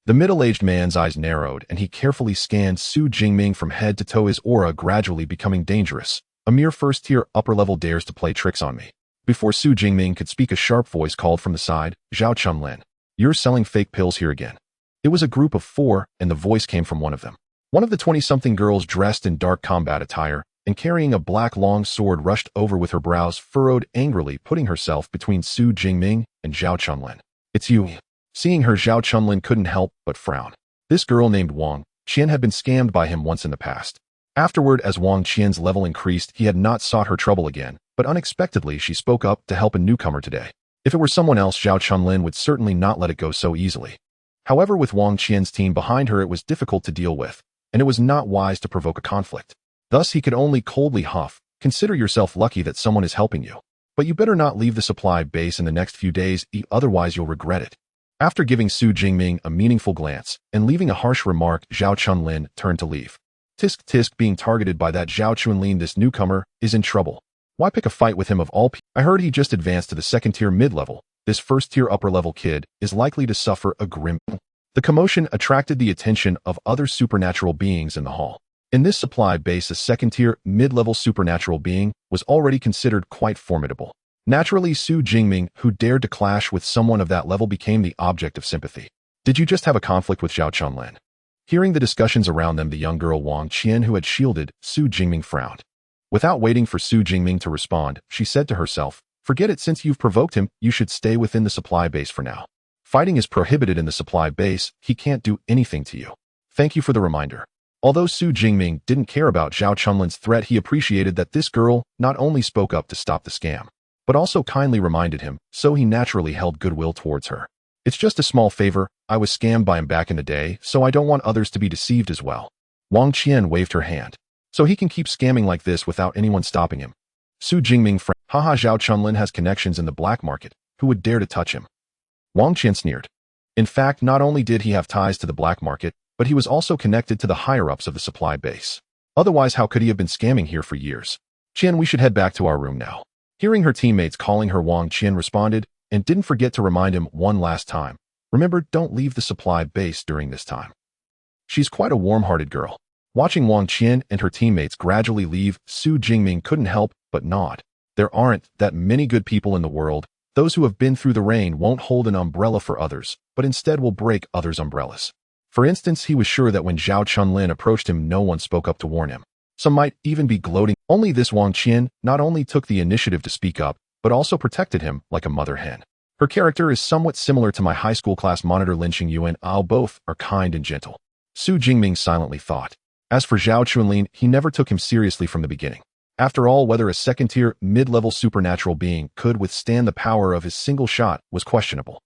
The middle-aged man's eyes narrowed, and he carefully scanned Xu Jingming from head to toe, his aura gradually becoming dangerous. A mere first-tier upper-level dares to play tricks on me. Before Xu Jingming could speak, a sharp voice called from the side, Zhao Chunlin. You're selling fake pills here again. It was a group of 4, and the voice came from one of them. One of the 20-something girls, dressed in dark combat attire and carrying a black long sword, rushed over with her brows furrowed angrily, putting herself between Xu Jingming and Zhao Chunlin. It's you. Seeing her, Zhao Chunlin couldn't help but frown. This girl named Wang Qian had been scammed by him once in the past. Afterward, as Wang Qian's level increased, he had not sought her trouble again, but unexpectedly she spoke up to help a newcomer today. If it were someone else, Zhao Chunlin would certainly not let it go so easily. However, with Wang Qian's team behind her, it was difficult to deal with, and it was not wise to provoke a conflict. Thus, he could only coldly huff, Consider yourself lucky that someone is helping you. But you better not leave the supply base in the next few days, otherwise you'll regret it. After giving Xu Jingming a meaningful glance and leaving a harsh remark, Zhao Chunlin turned to leave. Tisk tisk, being targeted by that Zhao Chunlin, this newcomer is in trouble. Why pick a fight with him of all people? I heard he just advanced to the second-tier mid-level. This first-tier upper-level kid is likely to suffer a grim. The commotion attracted the attention of other supernatural beings in the hall. In this supply base, a second-tier mid-level supernatural being was already considered quite formidable. Naturally, Xu Jingming, who dared to clash with someone of that level, became the object of sympathy. Did you just have a conflict with Zhao Chunlin? Hearing the discussions around them, the young girl Wang Qian, who had shielded Xu Jingming, frowned. Without waiting for Xu Jingming to respond, she said to herself, "Forget it, since you've provoked him, you should stay within the supply base for now. Fighting is prohibited in the supply base, he can't do anything to you." Thank you for the reminder. Although Xu Jingming didn't care about Zhao Chunlin's threat, he appreciated that this girl not only spoke up to stop the scam, but also kindly reminded him, so he naturally held goodwill towards her. It's just a small favor. I was scammed by him back in the day, so I don't want others to be deceived as well. Wang Qian waved her hand. So he can keep scamming like this without anyone stopping him. Xu Jingming frowned. Haha, Zhao Chunlin has connections in the black market. Who would dare to touch him? Wang Qian sneered. In fact, not only did he have ties to the black market, but he was also connected to the higher-ups of the supply base. Otherwise, how could he have been scamming here for years? Qian, we should head back to our room now. Hearing her teammates calling her, Wang Qian responded, and didn't forget to remind him one last time. Remember, don't leave the supply base during this time. She's quite a warm-hearted girl. Watching Wang Qian and her teammates gradually leave, Xu Jingming couldn't help but nod. There aren't that many good people in the world. Those who have been through the rain won't hold an umbrella for others, but instead will break others' umbrellas. For instance, he was sure that when Zhao Chunlin approached him, no one spoke up to warn him. Some might even be gloating. Only this Wang Qian not only took the initiative to speak up, but also protected him like a mother hen. Her character is somewhat similar to my high school class monitor Lin Qingyuan. Both are kind and gentle. Xu Jingming silently thought. As for Zhao Chunlin, he never took him seriously from the beginning. After all, whether a second-tier, mid-level supernatural being could withstand the power of his single shot was questionable.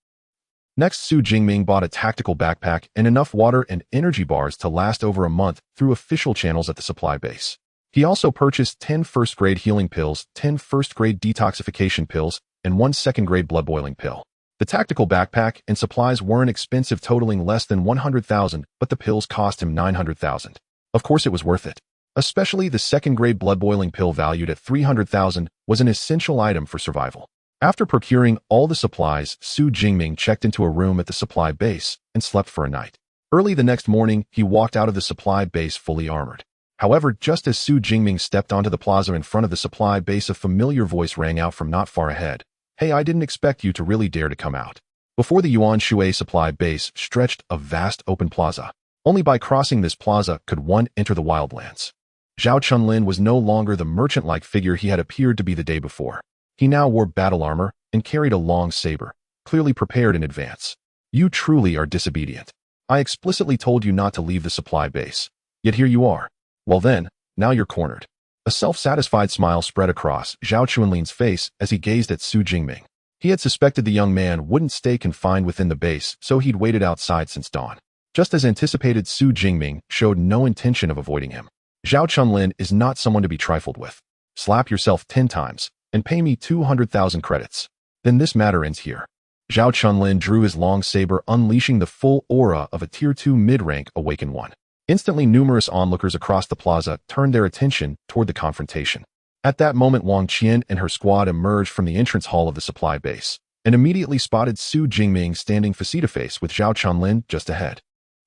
Next, Xu Jingming bought a tactical backpack and enough water and energy bars to last over a month through official channels at the supply base. He also purchased 10 first-grade healing pills, 10 first-grade detoxification pills, and 1 second-grade blood-boiling pill. The tactical backpack and supplies weren't expensive, totaling less than 100,000, but the pills cost him 900,000. Of course it was worth it. Especially the second-grade blood-boiling pill valued at 300,000 was an essential item for survival. After procuring all the supplies, Xu Jingming checked into a room at the supply base and slept for a night. Early the next morning, he walked out of the supply base fully armored. However, just as Xu Jingming stepped onto the plaza in front of the supply base, a familiar voice rang out from not far ahead. Hey, I didn't expect you to really dare to come out. Before the Yuan Shui supply base stretched a vast open plaza. Only by crossing this plaza could one enter the wildlands. Zhao Chunlin was no longer the merchant-like figure he had appeared to be the day before. He now wore battle armor and carried a long saber, clearly prepared in advance. You truly are disobedient. I explicitly told you not to leave the supply base. Yet here you are. Well then, now you're cornered. A self-satisfied smile spread across Zhao Chunlin's face as he gazed at Xu Jingming. He had suspected the young man wouldn't stay confined within the base, so he'd waited outside since dawn. Just as anticipated, Xu Jingming showed no intention of avoiding him. Zhao Chunlin is not someone to be trifled with. Slap yourself 10 times and pay me 200,000 credits. Then this matter ends here. Zhao Chunlin drew his long saber, unleashing the full aura of a Tier 2 mid-rank Awaken one. Instantly, numerous onlookers across the plaza turned their attention toward the confrontation. At that moment, Wang Qian and her squad emerged from the entrance hall of the supply base and immediately spotted Xu Jingming standing face-to-face with Zhao Chunlin just ahead.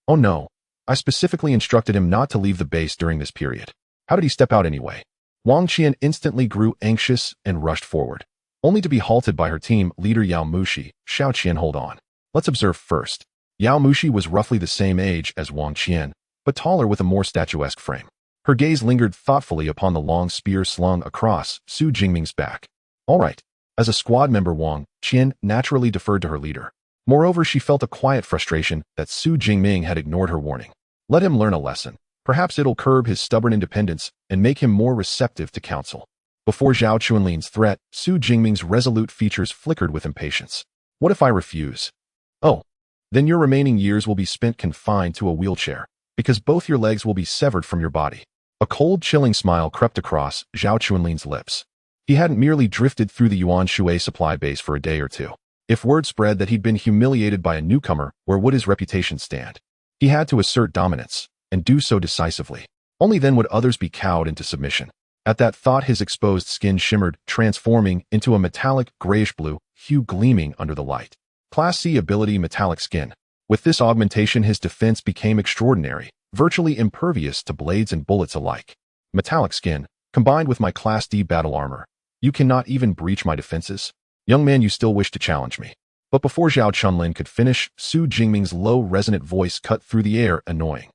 Oh no. I specifically instructed him not to leave the base during this period. How did he step out anyway? Wang Qian instantly grew anxious and rushed forward, only to be halted by her team leader Yao Mushi. Xiao Qian, hold on. Let's observe first. Yao Mushi was roughly the same age as Wang Qian, but taller with a more statuesque frame. Her gaze lingered thoughtfully upon the long spear slung across Xu Jingming's back. All right. As a squad member, Wang Qian naturally deferred to her leader. Moreover, she felt a quiet frustration that Xu Jingming had ignored her warning. Let him learn a lesson. Perhaps it'll curb his stubborn independence and make him more receptive to counsel. Before Zhao Chunlin's threat, Xu Jingming's resolute features flickered with impatience. What if I refuse? Oh, then your remaining years will be spent confined to a wheelchair, because both your legs will be severed from your body. A cold, chilling smile crept across Zhao Chunlin's lips. He hadn't merely drifted through the Yuan Shui supply base for a day or two. If word spread that he'd been humiliated by a newcomer, where would his reputation stand? He had to assert dominance, and do so decisively. Only then would others be cowed into submission. At that thought, his exposed skin shimmered, transforming into a metallic grayish-blue hue gleaming under the light. Class C ability, metallic skin. With this augmentation, his defense became extraordinary, virtually impervious to blades and bullets alike. Metallic skin, combined with my Class D battle armor. You cannot even breach my defenses? Young man, you still wish to challenge me. But before Zhao Chunlin could finish, Xu Jingming's low, resonant voice cut through the air, annoying.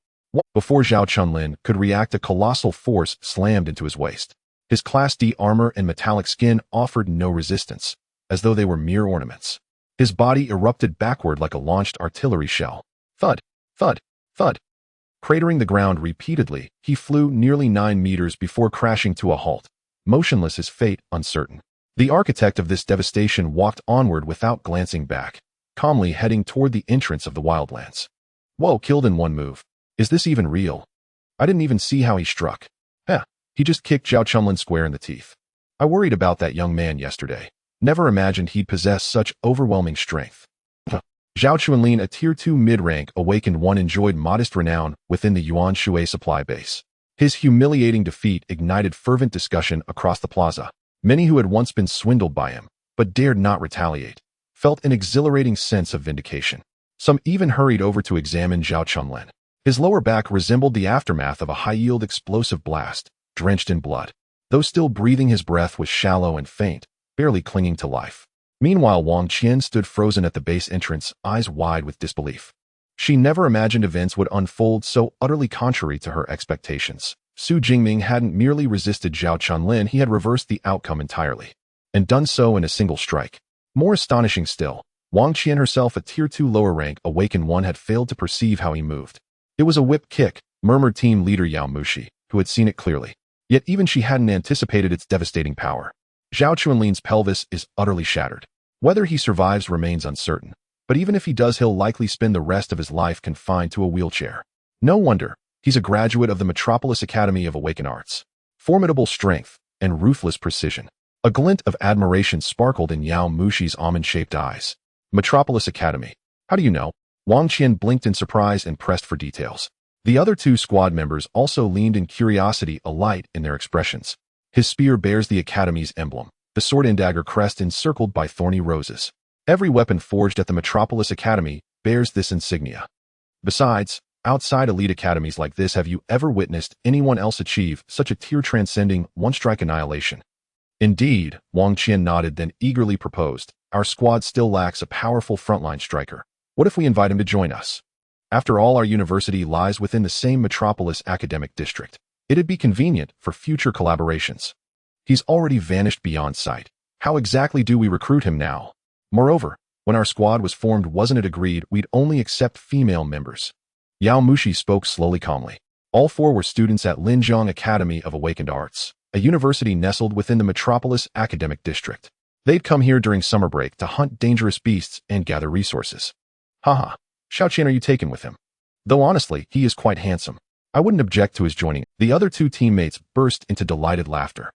Before Zhao Chunlin could react, a colossal force slammed into his waist. His Class D armor and metallic skin offered no resistance, as though they were mere ornaments. His body erupted backward like a launched artillery shell. Thud, thud, thud. Cratering the ground repeatedly, he flew nearly 9 meters before crashing to a halt, motionless, his fate uncertain. The architect of this devastation walked onward without glancing back. calmly heading toward the entrance of the wildlands. Whoa, killed in one move. Is this even real? I didn't even see how he struck. He just kicked Zhao Chunlin square in the teeth. I worried about that young man yesterday. Never imagined he'd possess such overwhelming strength. Zhao Chunlin, a Tier 2 mid-rank awakened one, enjoyed modest renown within the Yuan Shui supply base. His humiliating defeat ignited fervent discussion across the plaza. Many who had once been swindled by him, but dared not retaliate, felt an exhilarating sense of vindication. Some even hurried over to examine Zhao Chunlin. His lower back resembled the aftermath of a high-yield explosive blast, drenched in blood. Though still breathing, his breath was shallow and faint, barely clinging to life. Meanwhile, Wang Qian stood frozen at the base entrance, eyes wide with disbelief. She never imagined events would unfold so utterly contrary to her expectations. Xu Jingming hadn't merely resisted Zhao Chunlin, he had reversed the outcome entirely, and done so in a single strike. More astonishing still, Wang Qian herself, a Tier 2 lower rank awakened one, had failed to perceive how he moved. It was a whip kick, murmured team leader Yao Mushi, who had seen it clearly. Yet even she hadn't anticipated its devastating power. Zhao Chunlin's pelvis is utterly shattered. Whether he survives remains uncertain, but even if he does, he'll likely spend the rest of his life confined to a wheelchair. No wonder, he's a graduate of the Metropolis Academy of Awakened Arts. Formidable strength and ruthless precision. A glint of admiration sparkled in Yao Mushi's almond-shaped eyes. Metropolis Academy. How do you know? Wang Qian blinked in surprise and pressed for details. The other two squad members also leaned in curiosity, alight in their expressions. His spear bears the Academy's emblem, the sword and dagger crest encircled by thorny roses. Every weapon forged at the Metropolis Academy bears this insignia. Besides, outside elite academies like this, have you ever witnessed anyone else achieve such a tier-transcending, one-strike annihilation? Indeed, Wang Qian nodded, then eagerly proposed, our squad still lacks a powerful frontline striker. What if we invite him to join us? After all, our university lies within the same Metropolis academic district. It'd be convenient for future collaborations. He's already vanished beyond sight. How exactly do we recruit him now? Moreover, when our squad was formed, wasn't it agreed we'd only accept female members? Yao Mushi spoke slowly, calmly. All four were students at Linjiang Academy of Awakened Arts, a university nestled within the Metropolis academic district. They'd come here during summer break to hunt dangerous beasts and gather resources. Haha, Xiao Qian, are you taken with him? Though honestly, he is quite handsome. I wouldn't object to his joining. The other two teammates burst into delighted laughter.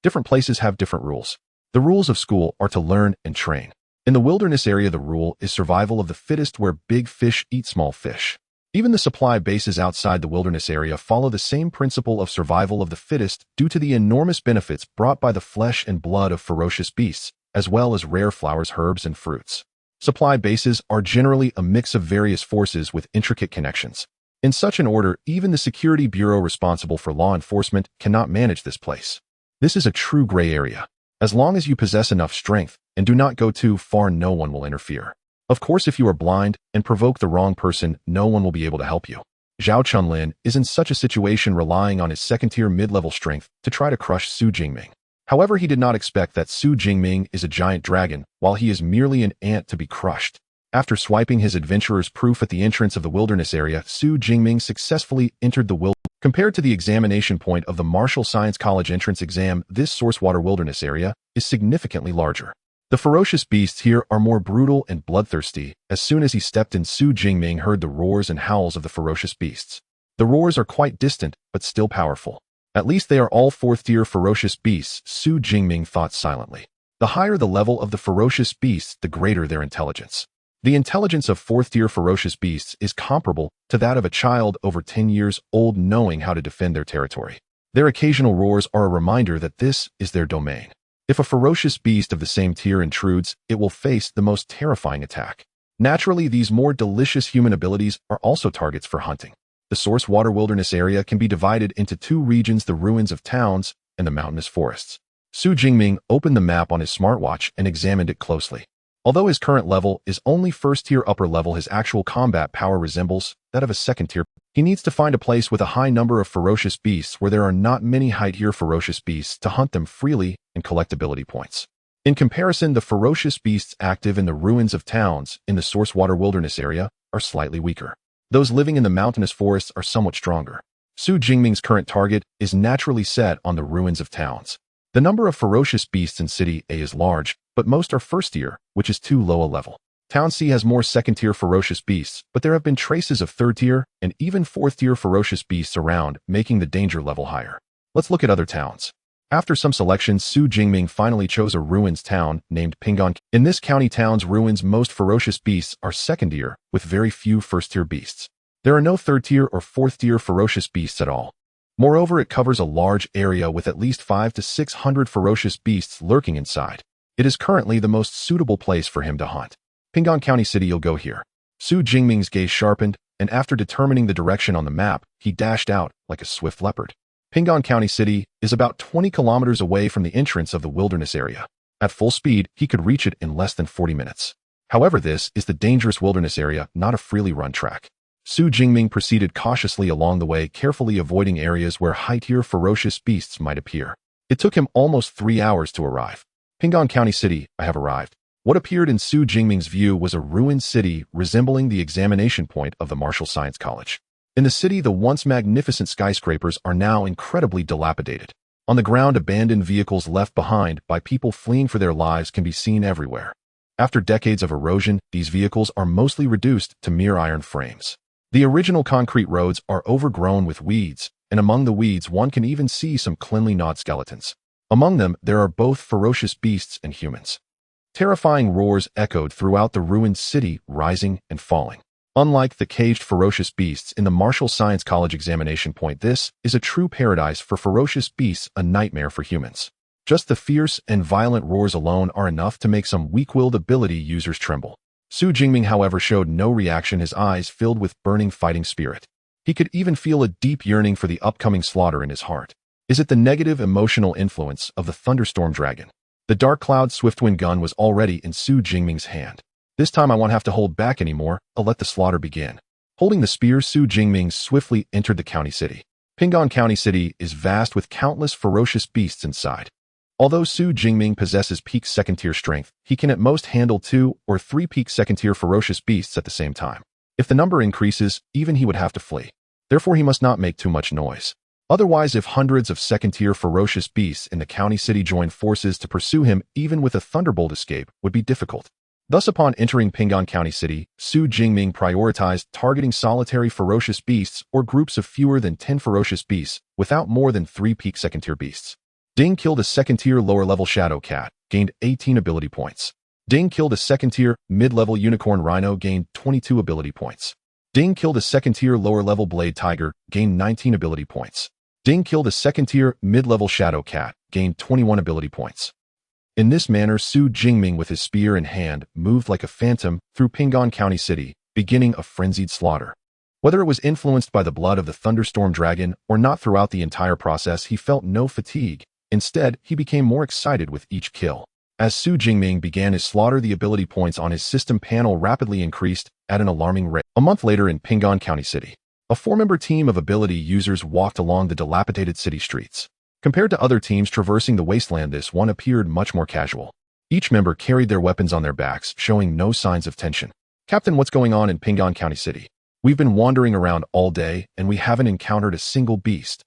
Different places have different rules. The rules of school are to learn and train. In the wilderness area, the rule is survival of the fittest, where big fish eat small fish. Even the supply bases outside the wilderness area follow the same principle of survival of the fittest due to the enormous benefits brought by the flesh and blood of ferocious beasts, as well as rare flowers, herbs, and fruits. Supply bases are generally a mix of various forces with intricate connections. In such an order, even the security bureau responsible for law enforcement cannot manage this place. This is a true gray area. As long as you possess enough strength and do not go too far, no one will interfere. Of course, if you are blind and provoke the wrong person, no one will be able to help you. Zhao Chunlin is in such a situation, relying on his second-tier mid-level strength to try to crush Xu Jingming. However, he did not expect that Xu Jingming is a giant dragon, while he is merely an ant to be crushed. After swiping his adventurer's proof at the entrance of the wilderness area, Xu Jingming successfully entered the wilderness. Compared to the examination point of the Martial Science College entrance exam, this Sourcewater wilderness area is significantly larger. The ferocious beasts here are more brutal and bloodthirsty. As soon as he stepped in, Xu Jingming heard the roars and howls of the ferocious beasts. The roars are quite distant, but still powerful. At least they are all fourth-tier ferocious beasts, Xu Jingming thought silently. The higher the level of the ferocious beasts, the greater their intelligence. The intelligence of fourth-tier ferocious beasts is comparable to that of a child over 10 years old knowing how to defend their territory. Their occasional roars are a reminder that this is their domain. If a ferocious beast of the same tier intrudes, it will face the most terrifying attack. Naturally, these more delicious human abilities are also targets for hunting. The Sourcewater wilderness area can be divided into two regions: the ruins of towns and the mountainous forests. Xu Jingming opened the map on his smartwatch and examined it closely. Although his current level is only first-tier upper level, his actual combat power resembles that of a second-tier. He needs to find a place with a high number of ferocious beasts where there are not many high-tier ferocious beasts to hunt them freely and collect ability points. In comparison, the ferocious beasts active in the ruins of towns in the Sourcewater wilderness area are slightly weaker. Those living in the mountainous forests are somewhat stronger. Xu Jingming's current target is naturally set on the ruins of towns. The number of ferocious beasts in City A is large, but most are first tier, which is too low a level. Town C has more second-tier ferocious beasts, but there have been traces of third-tier and even fourth-tier ferocious beasts around, making the danger level higher. Let's look at other towns. After some selection, Xu Jingming finally chose a ruins town named Ping'an. In this county town's ruins, most ferocious beasts are second-tier, with very few first-tier beasts. There are no third-tier or fourth-tier ferocious beasts at all. Moreover, it covers a large area with at least 500 to 600 ferocious beasts lurking inside. It is currently the most suitable place for him to hunt. Ping'an County City, you'll go here. Xu Jingming's gaze sharpened, and after determining the direction on the map, he dashed out like a swift leopard. Ping'an County City is about 20 kilometers away from the entrance of the wilderness area. At full speed, he could reach it in less than 40 minutes. However, this is the dangerous wilderness area, not a freely run track. Xu Jingming proceeded cautiously along the way, carefully avoiding areas where high-tier ferocious beasts might appear. It took him almost 3 hours to arrive. Ping'an County City, I have arrived. What appeared in Xu Jingming's view was a ruined city resembling the examination point of the Martial Science College. In the city, the once magnificent skyscrapers are now incredibly dilapidated. On the ground, abandoned vehicles left behind by people fleeing for their lives can be seen everywhere. After decades of erosion, these vehicles are mostly reduced to mere iron frames. The original concrete roads are overgrown with weeds, and among the weeds one can even see some cleanly gnawed skeletons. Among them, there are both ferocious beasts and humans. Terrifying roars echoed throughout the ruined city, rising and falling. Unlike the caged ferocious beasts in the Martial Science College examination point, this is a true paradise for ferocious beasts, a nightmare for humans. Just the fierce and violent roars alone are enough to make some weak-willed ability users tremble. Xu Jingming, however, showed no reaction, his eyes filled with burning fighting spirit. He could even feel a deep yearning for the upcoming slaughter in his heart. Is it the negative emotional influence of the thunderstorm dragon? The Dark Cloud Swiftwind gun was already in Xu Jingming's hand. This time I won't have to hold back anymore, I'll let the slaughter begin. Holding the spear, Xu Jingming swiftly entered the county city. Ping'an County City is vast with countless ferocious beasts inside. Although Xu Jingming possesses peak second-tier strength, he can at most handle 2 or 3 peak second-tier ferocious beasts at the same time. If the number increases, even he would have to flee. Therefore, he must not make too much noise. Otherwise, if hundreds of second-tier ferocious beasts in the county city join forces to pursue him, even with a thunderbolt escape would be difficult. Thus, upon entering Ping'an County City, Xu Jingming prioritized targeting solitary ferocious beasts or groups of fewer than 10 ferocious beasts without more than 3 peak second-tier beasts. Ding killed a second-tier lower-level shadow cat, gained 18 ability points. Ding killed a second-tier mid-level unicorn rhino, gained 22 ability points. Ding killed a second-tier lower-level blade tiger, gained 19 ability points. Ding killed a second-tier mid-level shadow cat, gained 21 ability points. In this manner, Xu Jingming, with his spear in hand, moved like a phantom through Ping'an County City, beginning a frenzied slaughter. Whether it was influenced by the blood of the thunderstorm dragon or not, throughout the entire process he felt no fatigue. Instead, he became more excited with each kill. As Xu Jingming began his slaughter, the ability points on his system panel rapidly increased at an alarming rate. A month later in Ping'an County City, a 4-member team of ability users walked along the dilapidated city streets. Compared to other teams traversing the wasteland, this one appeared much more casual. Each member carried their weapons on their backs, showing no signs of tension. Captain, what's going on in Ping'an County City? We've been wandering around all day, and we haven't encountered a single beast.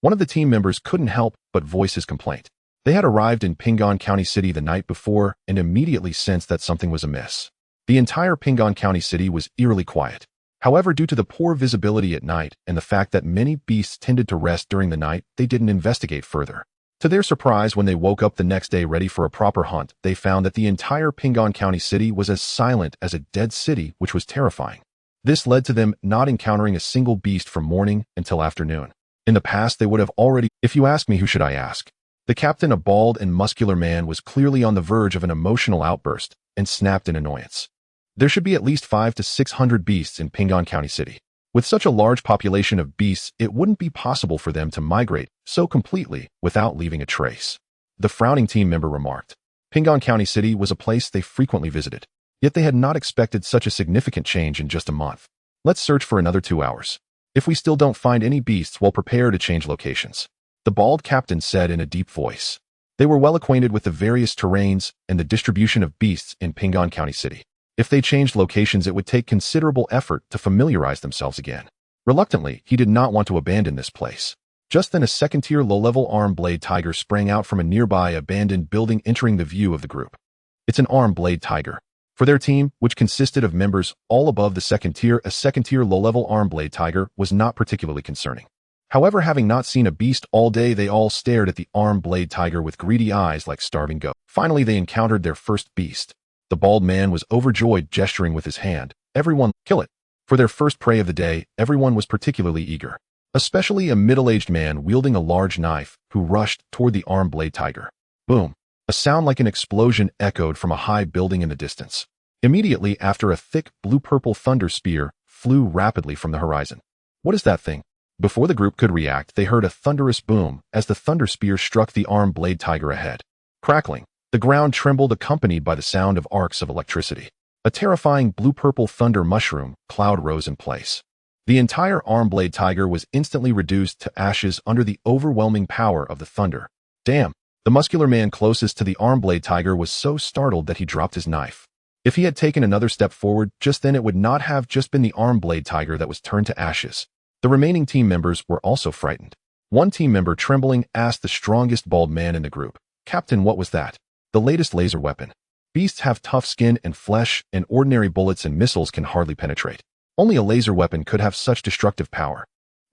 One of the team members couldn't help but voice his complaint. They had arrived in Ping'an County City the night before and immediately sensed that something was amiss. The entire Ping'an County City was eerily quiet. However, due to the poor visibility at night and the fact that many beasts tended to rest during the night, they didn't investigate further. To their surprise, when they woke up the next day ready for a proper hunt, they found that the entire Ping'an County City was as silent as a dead city, which was terrifying. This led to them not encountering a single beast from morning until afternoon. In the past, they would have already. If you ask me, who should I ask? The captain, a bald and muscular man, was clearly on the verge of an emotional outburst and snapped in annoyance. There should be at least 500 to 600 beasts in Ping'an County City. With such a large population of beasts, it wouldn't be possible for them to migrate so completely without leaving a trace. The frowning team member remarked. Ping'an County City was a place they frequently visited, yet they had not expected such a significant change in just a month. Let's search for another 2 hours. If we still don't find any beasts, we'll prepare to change locations. The bald captain said in a deep voice. They were well acquainted with the various terrains and the distribution of beasts in Ping'an County City. If they changed locations, it would take considerable effort to familiarize themselves again. Reluctantly, he did not want to abandon this place. Just then, a second-tier low-level arm blade tiger sprang out from a nearby abandoned building, entering the view of the group. It's an arm blade tiger. For their team, which consisted of members all above the second tier, a second-tier low-level arm blade tiger was not particularly concerning. However, having not seen a beast all day, they all stared at the arm blade tiger with greedy eyes like starving goats. Finally, they encountered their first beast. The bald man was overjoyed, gesturing with his hand. Everyone, kill it. For their first prey of the day, everyone was particularly eager, especially a middle-aged man wielding a large knife who rushed toward the arm blade tiger. Boom! A sound like an explosion echoed from a high building in the distance. Immediately after, a thick blue-purple thunder spear flew rapidly from the horizon. What is that thing? Before the group could react, they heard a thunderous boom as the thunder spear struck the arm blade tiger ahead. Crackling, the ground trembled, accompanied by the sound of arcs of electricity. A terrifying blue-purple thunder mushroom cloud rose in place. The entire arm blade tiger was instantly reduced to ashes under the overwhelming power of the thunder. Damn! The muscular man closest to the arm blade tiger was so startled that he dropped his knife. If he had taken another step forward, just then it would not have just been the arm blade tiger that was turned to ashes. The remaining team members were also frightened. One team member, trembling, asked the strongest bald man in the group, "Captain, what was that?" "The latest laser weapon. Beasts have tough skin and flesh, and ordinary bullets and missiles can hardly penetrate. Only a laser weapon could have such destructive power.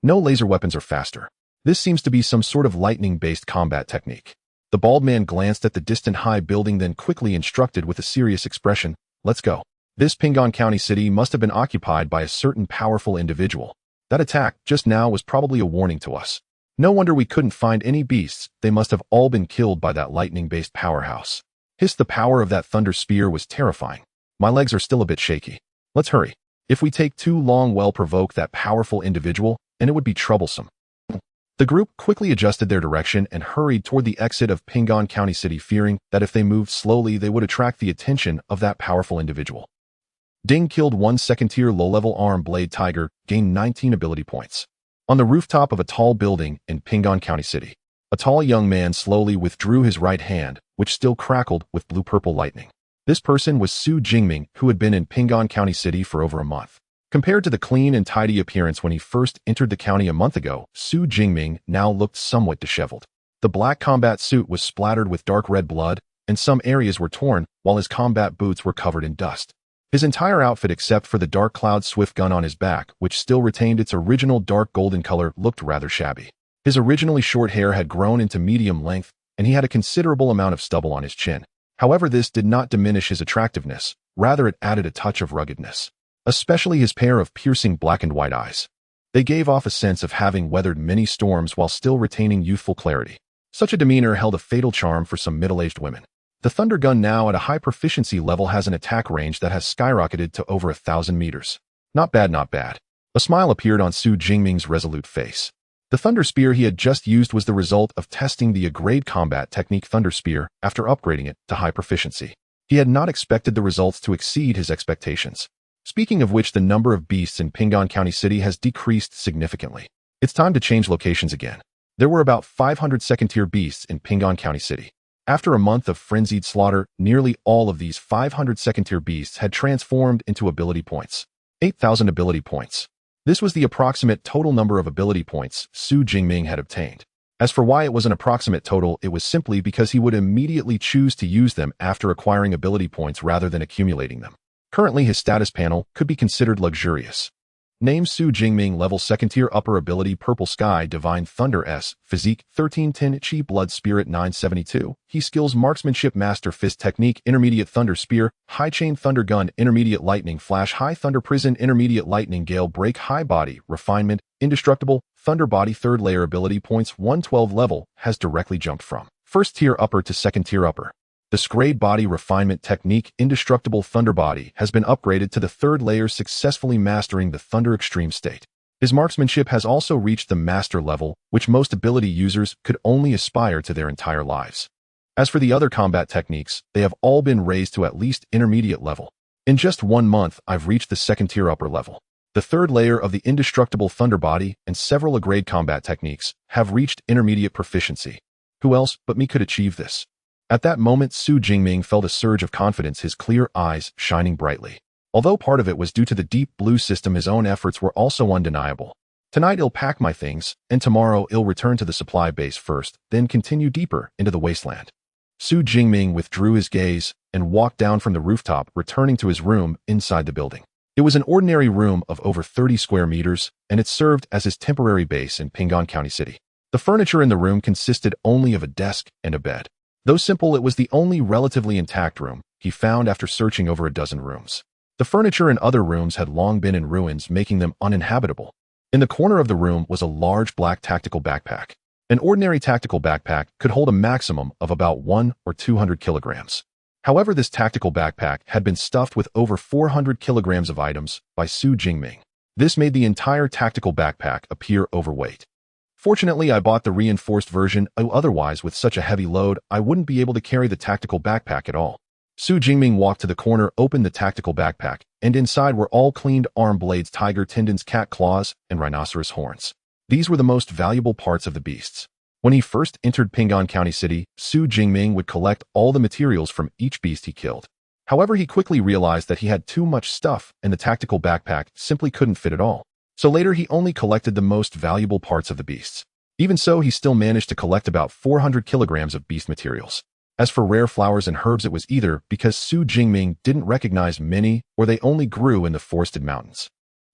No laser weapons are faster. This seems to be some sort of lightning-based combat technique." The bald man glanced at the distant high building, then quickly instructed with a serious expression, "Let's go. This Ping'an County city must have been occupied by a certain powerful individual. That attack just now was probably a warning to us. No wonder we couldn't find any beasts. They must have all been killed by that lightning-based powerhouse." Hiss! The power of that thunder spear was terrifying. My legs are still a bit shaky. Let's hurry. If we take too long, we'll provoke that powerful individual, and it would be troublesome. The group quickly adjusted their direction and hurried toward the exit of Ping'an County City, fearing that if they moved slowly, they would attract the attention of that powerful individual. Ding! Killed one second-tier low-level arm blade tiger, gained 19 ability points. On the rooftop of a tall building in Ping'an County City, a tall young man slowly withdrew his right hand, which still crackled with blue-purple lightning. This person was Xu Jingming, who had been in Ping'an County City for over a month. Compared to the clean and tidy appearance when he first entered the county a month ago, Xu Jingming now looked somewhat disheveled. The black combat suit was splattered with dark red blood, and some areas were torn, while his combat boots were covered in dust. His entire outfit, except for the dark cloud swift gun on his back, which still retained its original dark golden color, looked rather shabby. His originally short hair had grown into medium length, and he had a considerable amount of stubble on his chin. However, this did not diminish his attractiveness, rather it added a touch of ruggedness. Especially his pair of piercing black and white eyes. They gave off a sense of having weathered many storms while still retaining youthful clarity. Such a demeanor held a fatal charm for some middle-aged women. The thunder gun, now at a high proficiency level, has an attack range that has skyrocketed to over 1,000 meters. Not bad, not bad. A smile appeared on Xu Jingming's resolute face. The thunder spear he had just used was the result of testing the A-grade combat technique thunder spear after upgrading it to high proficiency. He had not expected the results to exceed his expectations. Speaking of which, the number of beasts in Ping'an County City has decreased significantly. It's time to change locations again. There were about 500 second-tier beasts in Ping'an County City. After a month of frenzied slaughter, nearly all of these 500 second-tier beasts had transformed into ability points. 8,000 ability points. This was the approximate total number of ability points Xu Jingming had obtained. As for why it was an approximate total, it was simply because he would immediately choose to use them after acquiring ability points rather than accumulating them. Currently, his status panel could be considered luxurious. Name: Xu Jingming. Level: second tier. Upper ability: Purple Sky, Divine Thunder S. Physique: 1310. Chi: Blood Spirit 972. He skills: Marksmanship, Master Fist Technique, Intermediate Thunder Spear, High Chain Thunder Gun, Intermediate Lightning Flash, High Thunder Prison, Intermediate Lightning Gale Break, High Body, Refinement, Indestructible, Thunder Body. Third layer ability points 112. Level: has directly jumped from first tier upper to second tier upper. The Scrayed Body Refinement Technique, Indestructible Thunder Body, has been upgraded to the third layer, successfully mastering the Thunder Extreme state. His marksmanship has also reached the master level, which most ability users could only aspire to their entire lives. As for the other combat techniques, they have all been raised to at least intermediate level. In just 1 month, I've reached the second tier upper level. The third layer of the Indestructible Thunder Body and several A-grade combat techniques have reached intermediate proficiency. Who else but me could achieve this? At that moment, Xu Jingming felt a surge of confidence, his clear eyes shining brightly. Although part of it was due to the deep blue system, his own efforts were also undeniable. Tonight I'll pack my things, and tomorrow I'll return to the supply base first, then continue deeper into the wasteland. Xu Jingming withdrew his gaze and walked down from the rooftop, returning to his room inside the building. It was an ordinary room of over 30 square meters, and it served as his temporary base in Ping'an County City. The furniture in the room consisted only of a desk and a bed. Though simple, it was the only relatively intact room he found after searching over a dozen rooms. The furniture in other rooms had long been in ruins, making them uninhabitable. In the corner of the room was a large black tactical backpack. An ordinary tactical backpack could hold a maximum of about 1 or 200 kilograms. However, this tactical backpack had been stuffed with over 400 kilograms of items by Xu Jingming. This made the entire tactical backpack appear overweight. Fortunately, I bought the reinforced version, otherwise with such a heavy load, I wouldn't be able to carry the tactical backpack at all. Xu Jingming walked to the corner, opened the tactical backpack, and inside were all cleaned arm blades, tiger tendons, cat claws, and rhinoceros horns. These were the most valuable parts of the beasts. When he first entered Ping'an County City, Xu Jingming would collect all the materials from each beast he killed. However, he quickly realized that he had too much stuff and the tactical backpack simply couldn't fit it all. So later he only collected the most valuable parts of the beasts. Even so, he still managed to collect about 400 kilograms of beast materials. As for rare flowers and herbs, it was either because Xu Jingming didn't recognize many or they only grew in the forested mountains.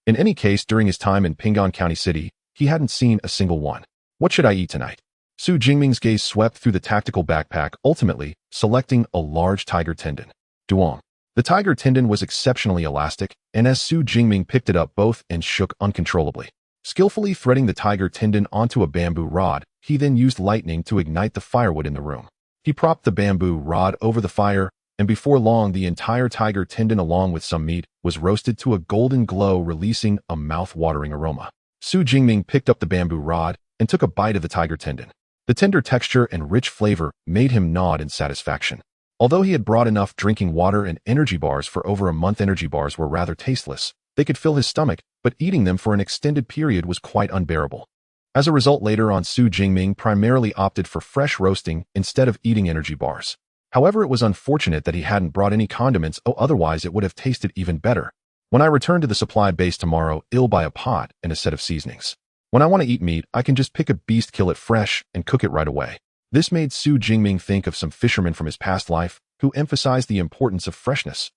In any case, during his time in Ping'an County City, he hadn't seen a single one. What should I eat tonight? Xu Jingming's gaze swept through the tactical backpack, ultimately selecting a large tiger tendon. Duong. The tiger tendon was exceptionally elastic, and as Xu Jingming picked it up, both and shook uncontrollably. Skillfully threading the tiger tendon onto a bamboo rod, he then used lightning to ignite the firewood in the room. He propped the bamboo rod over the fire, and before long the entire tiger tendon along with some meat was roasted to a golden glow, releasing a mouth-watering aroma. Xu Jingming picked up the bamboo rod and took a bite of the tiger tendon. The tender texture and rich flavor made him nod in satisfaction. Although he had brought enough drinking water and energy bars for over a month, energy bars were rather tasteless. They could fill his stomach, but eating them for an extended period was quite unbearable. As a result, later on, Xu Jingming primarily opted for fresh roasting instead of eating energy bars. However, it was unfortunate that he hadn't brought any condiments, otherwise it would have tasted even better. When I return to the supply base tomorrow, I'll buy a pot and a set of seasonings. When I want to eat meat, I can just pick a beast, kill it fresh, and cook it right away. This made Xu Jingming think of some fishermen from his past life who emphasized the importance of freshness.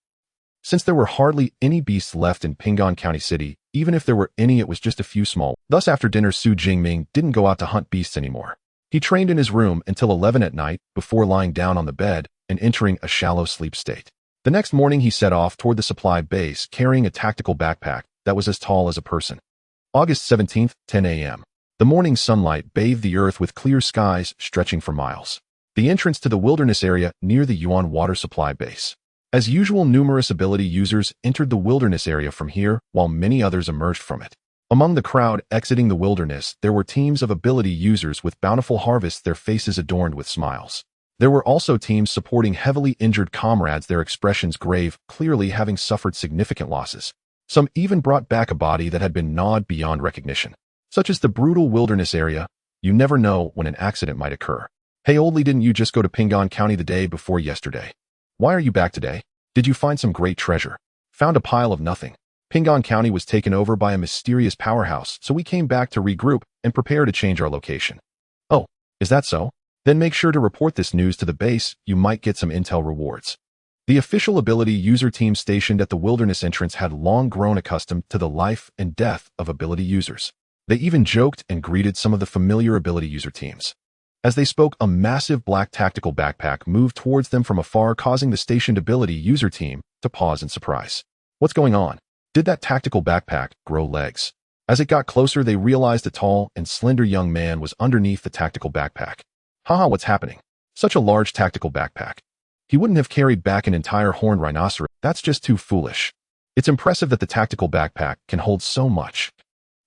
Since there were hardly any beasts left in Ping'an County City, even if there were any, it was just a few small. Thus, after dinner, Xu Jingming didn't go out to hunt beasts anymore. He trained in his room until 11 at night before lying down on the bed and entering a shallow sleep state. The next morning, he set off toward the supply base, carrying a tactical backpack that was as tall as a person. August 17th, 10 a.m. The morning sunlight bathed the earth with clear skies stretching for miles. The entrance to the wilderness area near the Yuan water supply base. As usual, numerous ability users entered the wilderness area from here, while many others emerged from it. Among the crowd exiting the wilderness, there were teams of ability users with bountiful harvests, their faces adorned with smiles. There were also teams supporting heavily injured comrades, their expressions grave, clearly having suffered significant losses. Some even brought back a body that had been gnawed beyond recognition. Such as the brutal wilderness area, you never know when an accident might occur. Hey oldie, didn't you just go to Ping'an County the day before yesterday? Why are you back today? Did you find some great treasure? Found a pile of nothing. Ping'an County was taken over by a mysterious powerhouse, so we came back to regroup and prepare to change our location. Oh, is that so? Then make sure to report this news to the base, you might get some intel rewards. The official ability user team stationed at the wilderness entrance had long grown accustomed to the life and death of ability users. They even joked and greeted some of the familiar ability user teams. As they spoke, a massive black tactical backpack moved towards them from afar, causing the stationed ability user team to pause in surprise. What's going on? Did that tactical backpack grow legs? As it got closer, they realized a tall and slender young man was underneath the tactical backpack. Haha, what's happening? Such a large tactical backpack. He wouldn't have carried back an entire horned rhinoceros. That's just too foolish. It's impressive that the tactical backpack can hold so much.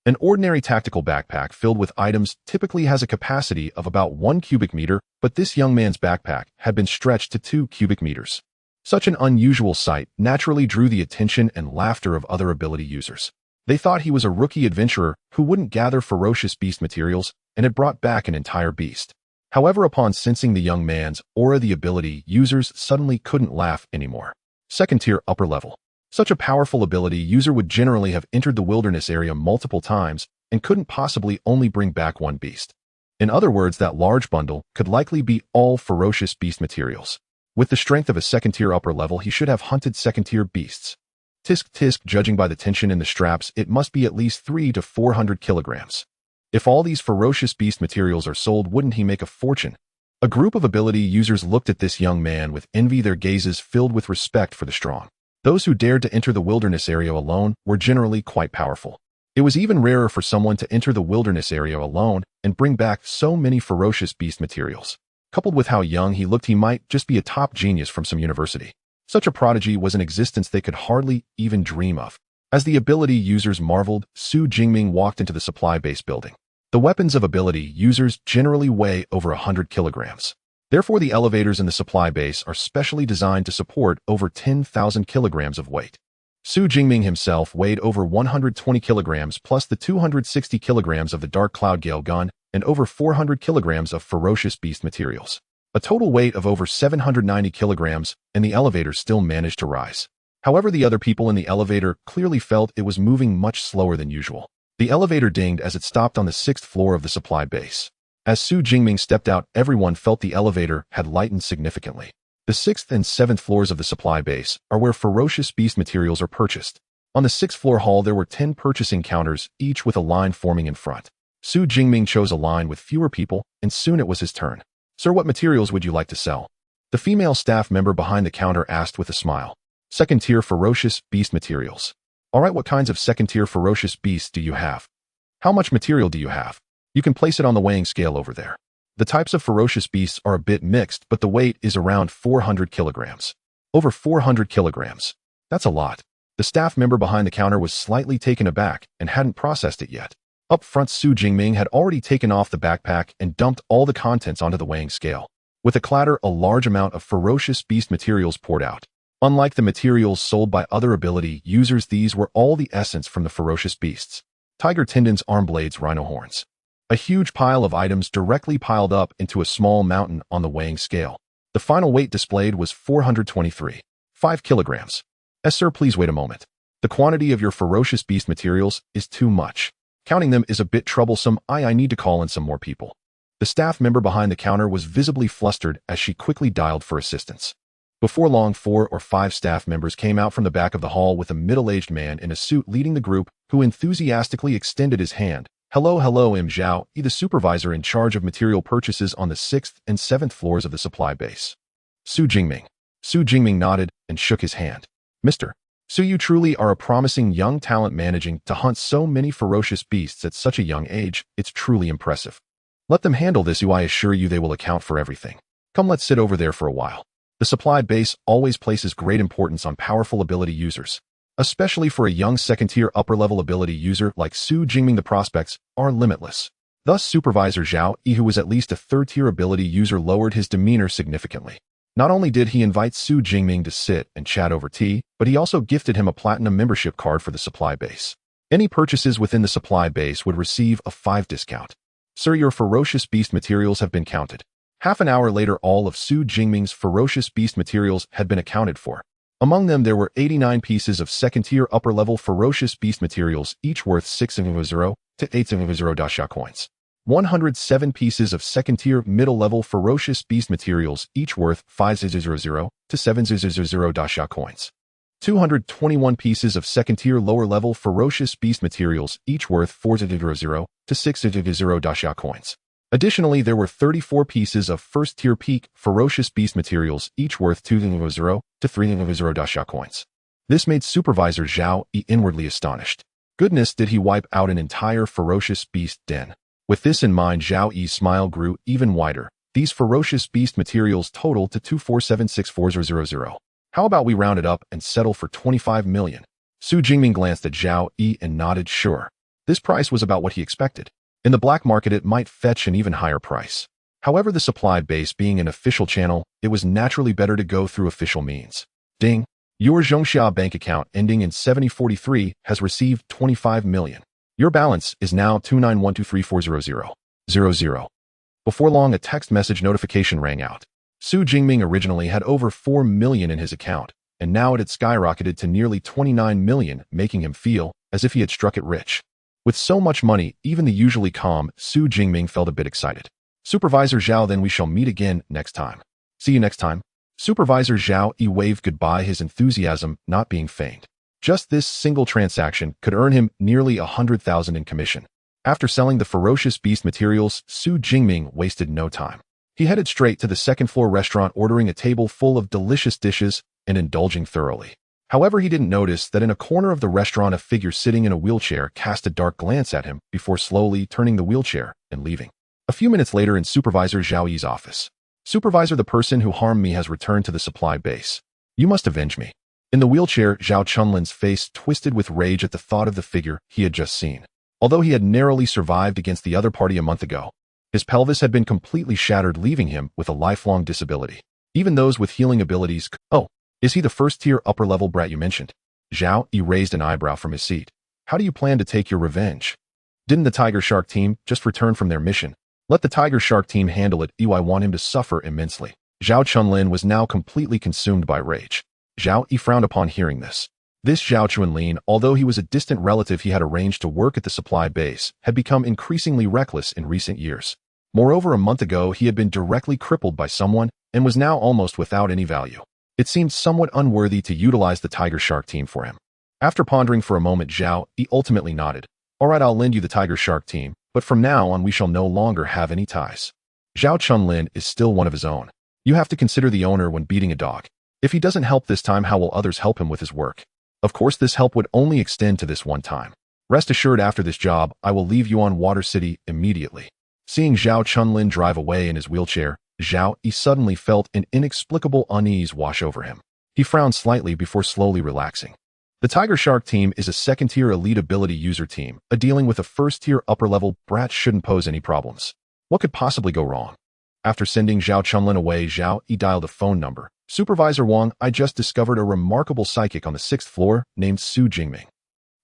An ordinary tactical backpack filled with items typically has a capacity of about 1 cubic meter, but this young man's backpack had been stretched to 2 cubic meters. Such an unusual sight naturally drew the attention and laughter of other ability users. They thought he was a rookie adventurer who wouldn't gather ferocious beast materials and had brought back an entire beast. However, upon sensing the young man's aura, the ability users suddenly couldn't laugh anymore. Second tier, upper level. Such a powerful ability user would generally have entered the wilderness area multiple times and couldn't possibly only bring back one beast. In other words, that large bundle could likely be all ferocious beast materials. With the strength of a second-tier upper level, he should have hunted second-tier beasts. Tisk tisk, judging by the tension in the straps, it must be at least 300 to 400 kilograms. If all these ferocious beast materials are sold, wouldn't he make a fortune? A group of ability users looked at this young man with envy, their gazes filled with respect for the strong. Those who dared to enter the wilderness area alone were generally quite powerful. It was even rarer for someone to enter the wilderness area alone and bring back so many ferocious beast materials. Coupled with how young he looked, he might just be a top genius from some university. Such a prodigy was an existence they could hardly even dream of. As the ability users marveled, Xu Jingming walked into the supply base building. The weapons of ability users generally weigh over 100 kilograms. Therefore, the elevators in the supply base are specially designed to support over 10,000 kilograms of weight. Xu Jingming himself weighed over 120 kilograms plus the 260 kilograms of the Dark Cloud Gale gun and over 400 kilograms of ferocious beast materials. A total weight of over 790 kilograms, and the elevator still managed to rise. However, the other people in the elevator clearly felt it was moving much slower than usual. The elevator dinged as it stopped on the 6th floor of the supply base. As Xu Jingming stepped out, everyone felt the elevator had lightened significantly. The 6th and 7th floors of the supply base are where ferocious beast materials are purchased. On the 6th floor hall, there were 10 purchasing counters, each with a line forming in front. Xu Jingming chose a line with fewer people, and soon it was his turn. "Sir, what materials would you like to sell?" The female staff member behind the counter asked with a smile. "Second-tier ferocious beast materials." "All right, what kinds of second-tier ferocious beasts do you have? How much material do you have? You can place it on the weighing scale over there." The types of ferocious beasts are a bit mixed, but the weight is around 400 kilograms. Over 400 kilograms. That's a lot. The staff member behind the counter was slightly taken aback and hadn't processed it yet. Up front, Xu Jingming had already taken off the backpack and dumped all the contents onto the weighing scale. With a clatter, a large amount of ferocious beast materials poured out. Unlike the materials sold by other ability users, these were all the essence from the ferocious beasts. Tiger tendons, arm blades, rhino horns. A huge pile of items directly piled up into a small mountain on the weighing scale. The final weight displayed was 423.5 kilograms. "Sir, please wait a moment. The quantity of your ferocious beast materials is too much. Counting them is a bit troublesome. I need to call in some more people." The staff member behind the counter was visibly flustered as she quickly dialed for assistance. Before long, 4 or 5 staff members came out from the back of the hall with a middle-aged man in a suit leading the group, who enthusiastically extended his hand. Hello, I'm Zhao, the supervisor in charge of material purchases on the 6th and 7th floors of the supply base." Xu Jingming. Xu Jingming nodded and shook his hand. "Mr. Xu, you truly are a promising young talent, managing to hunt so many ferocious beasts at such a young age. It's truly impressive. Let them handle this, I assure you they will account for everything. Come, let's sit over there for a while." The supply base always places great importance on powerful ability users. Especially for a young second-tier upper-level ability user like Xu Jingming, the prospects are limitless. Thus, Supervisor Zhao Yi, who was at least a third-tier ability user, lowered his demeanor significantly. Not only did he invite Xu Jingming to sit and chat over tea, but he also gifted him a platinum membership card for the supply base. Any purchases within the supply base would receive a 5 discount. "Sir, your ferocious beast materials have been counted." Half an hour later, all of Xu Jingming's ferocious beast materials had been accounted for. Among them, there were 89 pieces of second-tier upper-level ferocious beast materials, each worth 600 to 800 dasha coins. 107 pieces of second-tier middle-level ferocious beast materials, each worth 500 to 700 dasha coins. 221 pieces of second-tier lower-level ferocious beast materials, each worth 400 to 600 dasha coins. Additionally, there were 34 pieces of first-tier peak ferocious beast materials, each worth 200 to 300 dasha coins. This made Supervisor Zhao Yi inwardly astonished. Goodness, did he wipe out an entire ferocious beast den? With this in mind, Zhao Yi's smile grew even wider. These ferocious beast materials total to 2476400. How about we round it up and settle for 25 million? Xu Jingming glanced at Zhao Yi and nodded sure. This price was about what he expected. In the black market, it might fetch an even higher price. However, the supply base being an official channel, it was naturally better to go through official means. Ding! Your Zhongxia bank account ending in 7043 has received 25 million. Your balance is now 291234000. Before long, a text message notification rang out. Xu Jingming originally had over 4 million in his account, and now it had skyrocketed to nearly 29 million, making him feel as if he had struck it rich. With so much money, even the usually calm Xu Jingming felt a bit excited. Supervisor Zhao, then we shall meet again next time. See you next time. Supervisor Zhao Yi waved goodbye, his enthusiasm not being feigned. Just this single transaction could earn him nearly 100,000 in commission. After selling the ferocious beast materials, Xu Jingming wasted no time. He headed straight to the second-floor restaurant, ordering a table full of delicious dishes and indulging thoroughly. However, he didn't notice that in a corner of the restaurant a figure sitting in a wheelchair cast a dark glance at him before slowly turning the wheelchair and leaving. A few minutes later, in Supervisor Zhao Yi's office. Supervisor, the person who harmed me has returned to the supply base. You must avenge me. In the wheelchair, Zhao Chunlin's face twisted with rage at the thought of the figure he had just seen. Although he had narrowly survived against the other party a month ago, his pelvis had been completely shattered, leaving him with a lifelong disability. Even those with healing abilities. Oh, is he the first-tier upper-level brat you mentioned? Zhao Yi raised an eyebrow from his seat. How do you plan to take your revenge? Didn't the Tiger Shark team just return from their mission? Let the Tiger Shark team handle it. I want him to suffer immensely. Zhao Chunlin was now completely consumed by rage. Zhao Yi frowned upon hearing this. This Zhao Chunlin, although he was a distant relative he had arranged to work at the supply base, had become increasingly reckless in recent years. Moreover, a month ago he had been directly crippled by someone and was now almost without any value. It seemed somewhat unworthy to utilize the Tiger Shark team for him. After pondering for a moment, Zhao Yi ultimately nodded. All right, I'll lend you the Tiger Shark team, but from now on we shall no longer have any ties. Zhao Chunlin is still one of his own. You have to consider the owner when beating a dog. If he doesn't help this time, how will others help him with his work? Of course, this help would only extend to this one time. Rest assured, after this job, I will leave you on Water City immediately. Seeing Zhao Chunlin drive away in his wheelchair, Zhao Yi suddenly felt an inexplicable unease wash over him. He frowned slightly before slowly relaxing. The Tiger Shark team is a second-tier elite ability user team. Dealing with a first-tier upper-level brat shouldn't pose any problems. What could possibly go wrong? After sending Zhao Chunlin away, Zhao Yi dialed a phone number. Supervisor Wang, I just discovered a remarkable psychic on the 6th floor named Xu Jingming.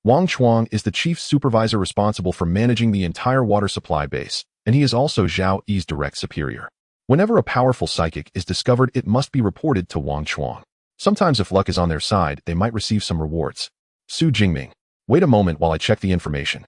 Wang Chuang is the chief supervisor responsible for managing the entire water supply base, and he is also Zhao Yi's direct superior. Whenever a powerful psychic is discovered, it must be reported to Wang Chuang. Sometimes if luck is on their side, they might receive some rewards. Xu Jingming. Wait a moment while I check the information.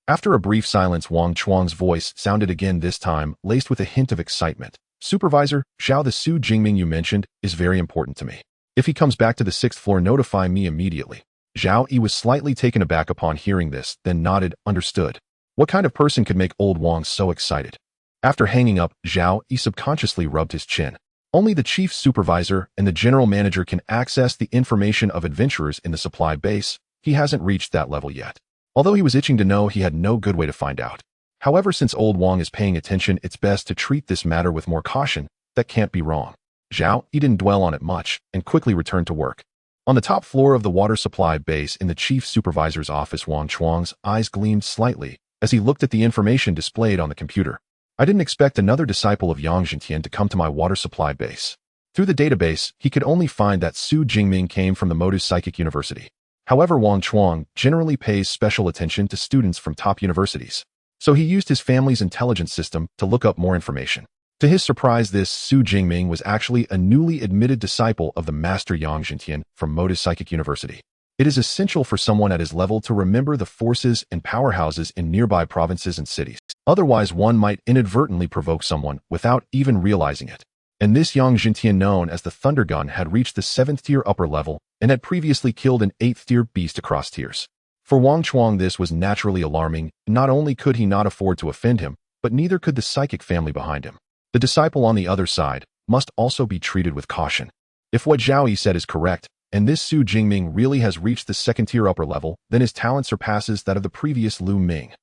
After a brief silence, Wang Chuang's voice sounded again, this time laced with a hint of excitement. Supervisor, Zhao, the Xu Jingming you mentioned is very important to me. If he comes back to the 6th floor, notify me immediately. Zhao Yi was slightly taken aback upon hearing this, then nodded, understood. What kind of person could make old Wang so excited? After hanging up, Zhao Yi subconsciously rubbed his chin. Only the chief supervisor and the general manager can access the information of adventurers in the supply base. He hasn't reached that level yet. Although he was itching to know, he had no good way to find out. However, since old Wang is paying attention, it's best to treat this matter with more caution. That can't be wrong. Zhao Yi didn't dwell on it much and quickly returned to work. On the top floor of the water supply base in the chief supervisor's office, Wang Chuang's eyes gleamed slightly as he looked at the information displayed on the computer. I didn't expect another disciple of Yang Zhentian to come to my water supply base. Through the database, he could only find that Xu Jingming came from the Modus Psychic University. However, Wang Chuang generally pays special attention to students from top universities. So he used his family's intelligence system to look up more information. To his surprise, this Xu Jingming was actually a newly admitted disciple of the Master Yang Zhentian from Modus Psychic University. It is essential for someone at his level to remember the forces and powerhouses in nearby provinces and cities. Otherwise, one might inadvertently provoke someone without even realizing it. And this Yang Zhentian, known as the Thunder Gun, had reached the 7th-tier upper level and had previously killed an 8th-tier beast across tiers. For Wang Chuang, this was naturally alarming. Not only could he not afford to offend him, but neither could the psychic family behind him. The disciple on the other side must also be treated with caution. If what Zhao Yi said is correct, and this Xu Jingming really has reached the 2nd-tier upper level, then his talent surpasses that of the previous Lu Ming.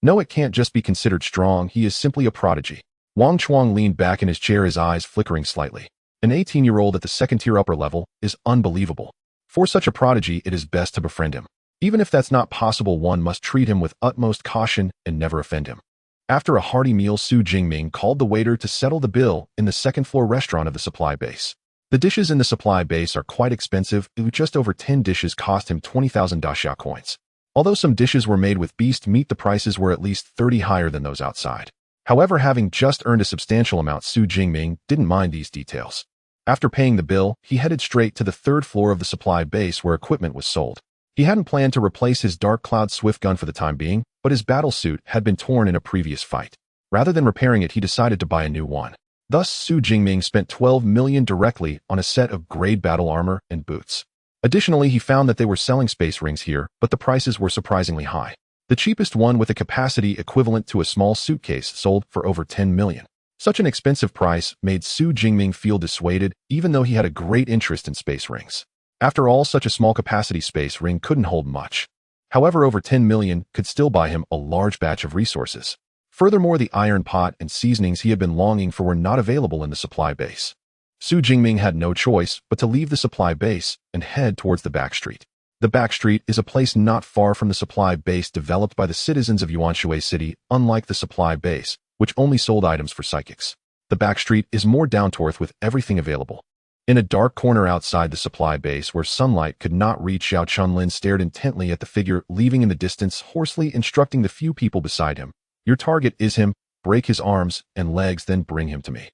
No, it can't just be considered strong, he is simply a prodigy. Wang Chuang leaned back in his chair, his eyes flickering slightly. An 18-year-old at the 2nd-tier upper level is unbelievable. For such a prodigy, it is best to befriend him. Even if that's not possible, one must treat him with utmost caution and never offend him. After a hearty meal, Xu Jingming called the waiter to settle the bill in the 2nd-floor restaurant of the supply base. The dishes in the supply base are quite expensive. Just over 10 dishes cost him 20,000 daxia coins. Although some dishes were made with beast meat, the prices were at least 30 higher than those outside. However, having just earned a substantial amount, Xu Jingming didn't mind these details. After paying the bill, he headed straight to the 3rd floor of the supply base where equipment was sold. He hadn't planned to replace his Dark Cloud Swift gun for the time being, but his battle suit had been torn in a previous fight. Rather than repairing it, he decided to buy a new one. Thus, Xu Jingming spent 12 million directly on a set of grade battle armor and boots. Additionally, he found that they were selling space rings here, but the prices were surprisingly high. The cheapest one with a capacity equivalent to a small suitcase sold for over 10 million. Such an expensive price made Xu Jingming feel dissuaded, even though he had a great interest in space rings. After all, such a small capacity space ring couldn't hold much. However, over 10 million could still buy him a large batch of resources. Furthermore, the iron pot and seasonings he had been longing for were not available in the supply base. Xu Jingming had no choice but to leave the supply base and head towards the back street. The back street is a place not far from the supply base developed by the citizens of Yuanshui City, unlike the supply base, which only sold items for psychics. The back street is more down-to-earth with everything available. In a dark corner outside the supply base where sunlight could not reach, Zhao Chunlin stared intently at the figure leaving in the distance, hoarsely instructing the few people beside him. Your target is him, break his arms and legs, then bring him to me.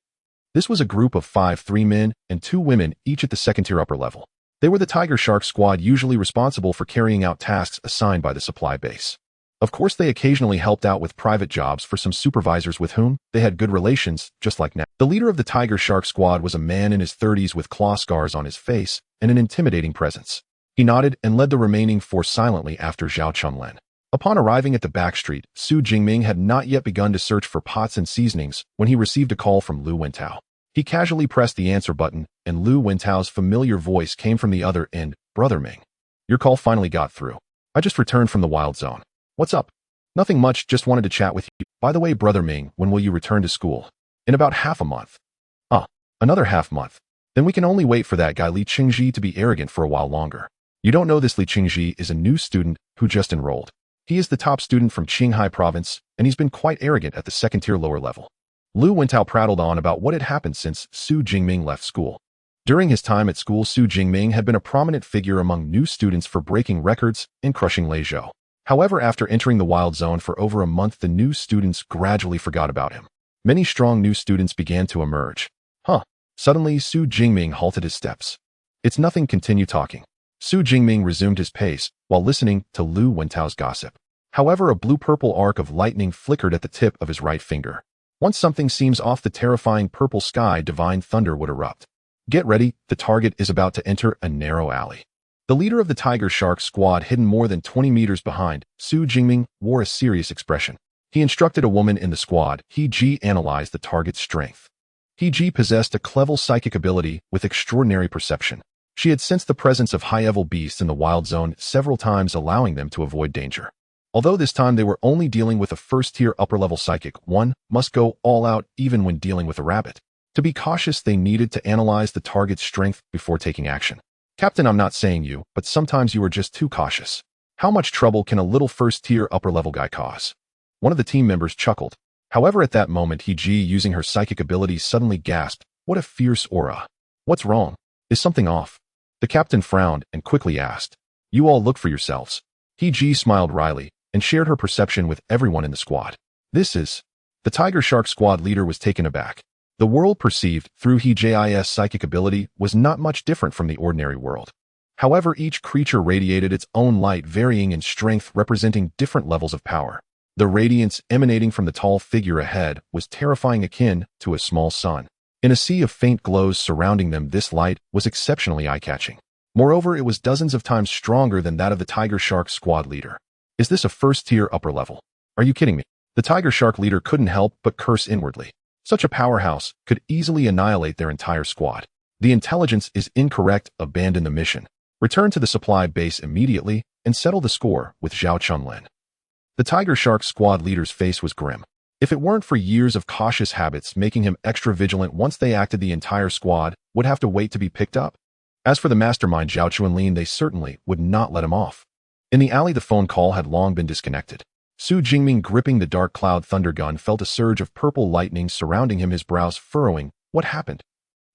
This was a group of 3 men and 2 women, each at the second-tier upper level. They were the Tiger Shark squad, usually responsible for carrying out tasks assigned by the supply base. Of course, they occasionally helped out with private jobs for some supervisors with whom they had good relations, just like now. The leader of the Tiger Shark squad was a man in his 30s with claw scars on his face and an intimidating presence. He nodded and led the remaining 4 silently after Zhao Chunlin. Upon arriving at the back street, Xu Jingming had not yet begun to search for pots and seasonings when he received a call from Lu Wentao. He casually pressed the answer button, and Lu Wentao's familiar voice came from the other end. Brother Ming. Your call finally got through. I just returned from the wild zone. What's up? Nothing much, just wanted to chat with you. By the way, Brother Ming, when will you return to school? In about half a month. Another half month. Then we can only wait for that guy Li Qingji to be arrogant for a while longer. You don't know this Li Qingji is a new student who just enrolled. He is the top student from Qinghai province, and he's been quite arrogant at the second-tier lower level. Lu Wentao prattled on about what had happened since Xu Jingming left school. During his time at school, Xu Jingming had been a prominent figure among new students for breaking records and crushing Leizhou. However, after entering the wild zone for over a month, the new students gradually forgot about him. Many strong new students began to emerge. Suddenly, Xu Jingming halted his steps. It's nothing, continue talking. Xu Jingming resumed his pace while listening to Lu Wentao's gossip. However, a blue-purple arc of lightning flickered at the tip of his right finger. Once something seems off the terrifying purple sky, divine thunder would erupt. Get ready, the target is about to enter a narrow alley. The leader of the Tiger Shark squad, hidden more than 20 meters behind, Xu Jingming, wore a serious expression. He instructed a woman in the squad. He analyzed the target's strength. He possessed a clever psychic ability with extraordinary perception. She had sensed the presence of high-level beasts in the wild zone several times, allowing them to avoid danger. Although this time they were only dealing with a first-tier upper-level psychic, one must go all out even when dealing with a rabbit. To be cautious, they needed to analyze the target's strength before taking action. Captain, I'm not saying you, but sometimes you are just too cautious. How much trouble can a little first-tier upper-level guy cause? One of the team members chuckled. However, at that moment, using her psychic abilities, suddenly gasped, "What a fierce aura! What's wrong? Is something off?" The captain frowned and quickly asked, "You all look for yourselves." He smiled wryly and shared her perception with everyone in the squad. This is... The Tiger Shark squad leader was taken aback. The world perceived through His psychic ability was not much different from the ordinary world. However, each creature radiated its own light, varying in strength, representing different levels of power. The radiance emanating from the tall figure ahead was terrifying, akin to a small sun. In a sea of faint glows surrounding them, this light was exceptionally eye-catching. Moreover, it was dozens of times stronger than that of the Tiger Shark squad leader. Is this a first-tier upper level? Are you kidding me? The Tiger Shark leader couldn't help but curse inwardly. Such a powerhouse could easily annihilate their entire squad. The intelligence is incorrect. Abandon the mission. Return to the supply base immediately and settle the score with Zhao Chunlin. The Tiger Shark squad leader's face was grim. If it weren't for years of cautious habits making him extra vigilant, once they acted, the entire squad would have to wait to be picked up. As for the mastermind Zhao Chunlin, they certainly would not let him off. In the alley, the phone call had long been disconnected. Xu Jingming, gripping the dark cloud thunder gun, felt a surge of purple lightning surrounding him, his brows furrowing. What happened?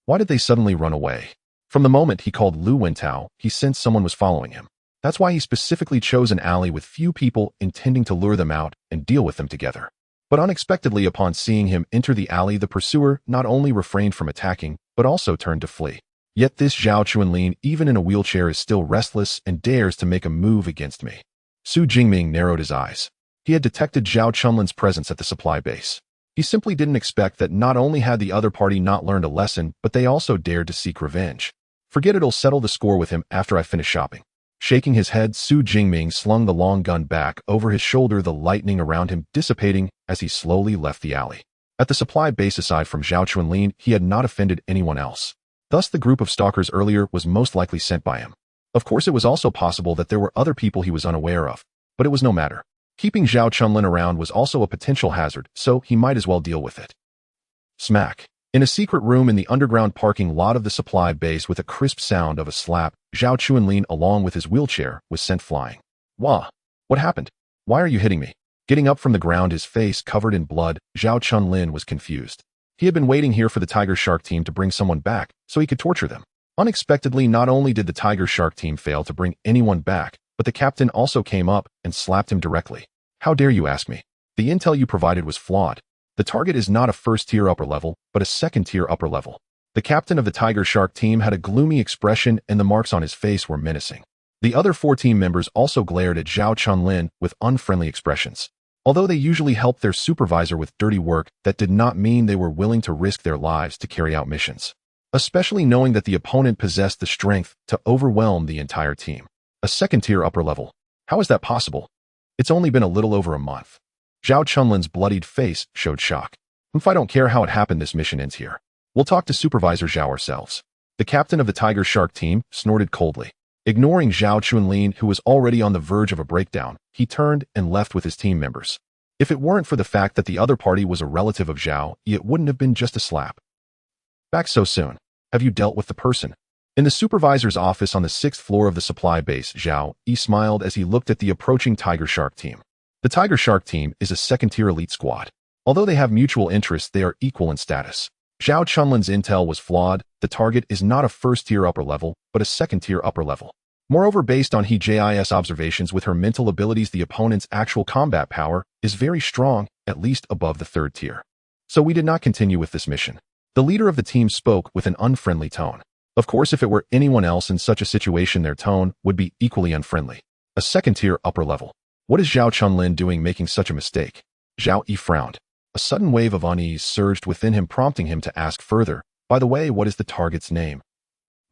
Why did they suddenly run away? From the moment he called Lu Wentao, he sensed someone was following him. That's why he specifically chose an alley with few people, intending to lure them out and deal with them together. But unexpectedly, upon seeing him enter the alley, the pursuer not only refrained from attacking, but also turned to flee. Yet this Zhao Chunlin, even in a wheelchair, is still restless and dares to make a move against me. Xu Jingming narrowed his eyes. He had detected Zhao Chunlin's presence at the supply base. He simply didn't expect that not only had the other party not learned a lesson, but they also dared to seek revenge. Forget it'll settle the score with him after I finish shopping. Shaking his head, Xu Jingming slung the long gun back over his shoulder, the lightning around him dissipating as he slowly left the alley. At the supply base, aside from Zhao Chunlin, he had not offended anyone else. Thus, the group of stalkers earlier was most likely sent by him. Of course, it was also possible that there were other people he was unaware of, but it was no matter. Keeping Zhao Chunlin around was also a potential hazard, so he might as well deal with it. Smack. In a secret room in the underground parking lot of the supply base, with a crisp sound of a slap, Zhao Chunlin, along with his wheelchair, was sent flying. Wah! What happened? Why are you hitting me? Getting up from the ground, his face covered in blood, Zhao Chunlin was confused. He had been waiting here for the Tiger Shark team to bring someone back, so he could torture them. Unexpectedly, not only did the Tiger Shark team fail to bring anyone back, but the captain also came up and slapped him directly. How dare you ask me? The intel you provided was flawed. The target is not a first-tier upper level, but a second-tier upper level. The captain of the Tiger Shark team had a gloomy expression, and the marks on his face were menacing. The other 4 team members also glared at Zhao Chunlin with unfriendly expressions. Although they usually helped their supervisor with dirty work, that did not mean they were willing to risk their lives to carry out missions. Especially knowing that the opponent possessed the strength to overwhelm the entire team. A second-tier upper level. How is that possible? It's only been a little over a month. Zhao Chunlin's bloodied face showed shock. If I don't care how it happened, this mission ends here. We'll talk to Supervisor Zhao ourselves. The captain of the Tiger Shark team snorted coldly. Ignoring Zhao Chunlin, who was already on the verge of a breakdown, he turned and left with his team members. If it weren't for the fact that the other party was a relative of Zhao, it wouldn't have been just a slap. Back so soon. Have you dealt with the person? In the supervisor's office on the 6th floor of the supply base, Zhao smiled as he looked at the approaching Tiger Shark team. The Tiger Shark team is a second-tier elite squad. Although they have mutual interests, they are equal in status. Zhao Chunlin's intel was flawed. The target is not a first-tier upper level, but a second-tier upper level. Moreover, based on He's observations with her mental abilities, the opponent's actual combat power is very strong, at least above the 3rd tier. So we did not continue with this mission. The leader of the team spoke with an unfriendly tone. Of course, if it were anyone else in such a situation, their tone would be equally unfriendly. A second-tier upper level. What is Zhao Chunlin doing making such a mistake? Zhao frowned. A sudden wave of unease surged within him, prompting him to ask further. By the way, what is the target's name?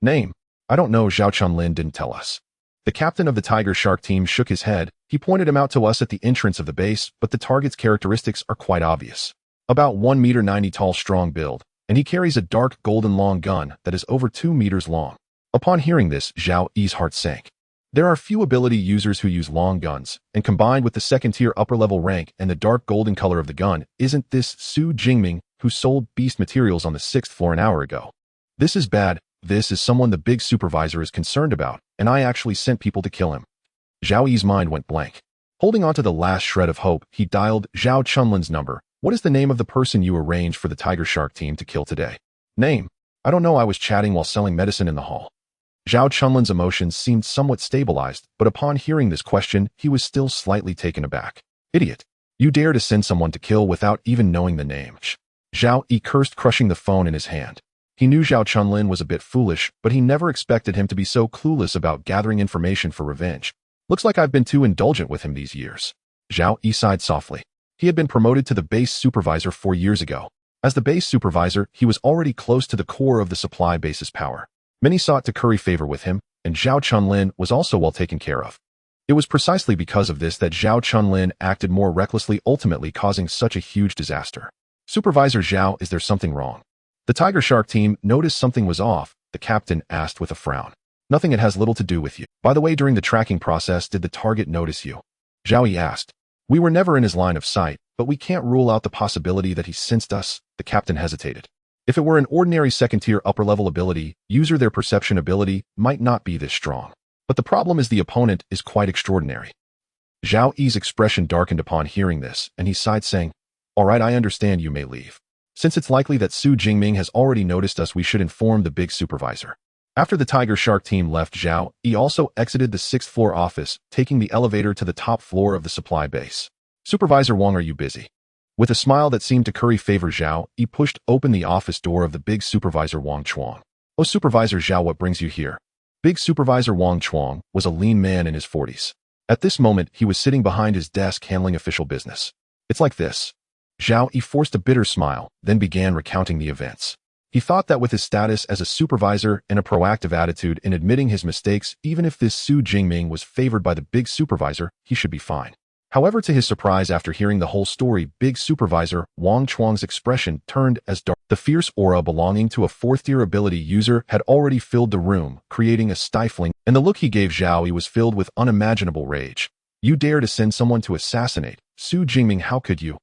Name? I don't know. Zhao Chunlin didn't tell us. The captain of the Tiger Shark team shook his head. He pointed him out to us at the entrance of the base, but the target's characteristics are quite obvious. About 1.90 meter tall, strong build, and he carries a dark golden long gun that is over 2 meters long. Upon hearing this, Zhao's heart sank. There are few ability users who use long guns, and combined with the second-tier upper-level rank and the dark golden color of the gun, isn't this Xu Jingming, who sold beast materials on the 6th floor an hour ago? This is bad. This is someone the big supervisor is concerned about, and I actually sent people to kill him. Zhao's mind went blank. Holding on to the last shred of hope, he dialed Zhao Chunlin's number. What is the name of the person you arranged for the Tiger Shark team to kill today? Name? I don't know. I was chatting while selling medicine in the hall. Zhao Chunlin's emotions seemed somewhat stabilized, but upon hearing this question, he was still slightly taken aback. Idiot. You dare to send someone to kill without even knowing the name. Zhao cursed, crushing the phone in his hand. He knew Zhao Chunlin was a bit foolish, but he never expected him to be so clueless about gathering information for revenge. Looks like I've been too indulgent with him these years. Zhao sighed softly. He had been promoted to the base supervisor 4 years ago. As the base supervisor, he was already close to the core of the supply base's power. Many sought to curry favor with him, and Zhao Chunlin was also well taken care of. It was precisely because of this that Zhao Chunlin acted more recklessly, ultimately causing such a huge disaster. Supervisor Zhao, is there something wrong? The Tiger Shark team noticed something was off. The captain asked with a frown. Nothing. It has little to do with you. By the way, during the tracking process, did the target notice you? Zhao asked. We were never in his line of sight, but we can't rule out the possibility that he sensed us. The captain hesitated. If it were an ordinary second-tier upper-level ability, their perception ability might not be this strong. But the problem is the opponent is quite extraordinary. Zhao's expression darkened upon hearing this, and he sighed, saying, All right, I understand, you may leave. Since it's likely that Xu Jingming has already noticed us, we should inform the big supervisor. After the Tiger Shark team left, Zhao also exited the 6th floor office, taking the elevator to the top floor of the supply base. Supervisor Wang, are you busy? With a smile that seemed to curry favor, Zhao pushed open the office door of the big supervisor Wang Chuang. Oh, Supervisor Zhao, what brings you here? Big Supervisor Wang Chuang was a lean man in his 40s. At this moment, he was sitting behind his desk handling official business. It's like this. Zhao Yi forced a bitter smile, then began recounting the events. He thought that with his status as a supervisor and a proactive attitude in admitting his mistakes, even if this Xu Jingming was favored by the big supervisor, he should be fine. However, to his surprise, after hearing the whole story, big supervisor Wang Chuang's expression turned as dark. The fierce aura belonging to a fourth-tier ability user had already filled the room, creating a stifling, and the look he gave Zhao Yi was filled with unimaginable rage. You dare to send someone to assassinate Xu Jingming? How could you?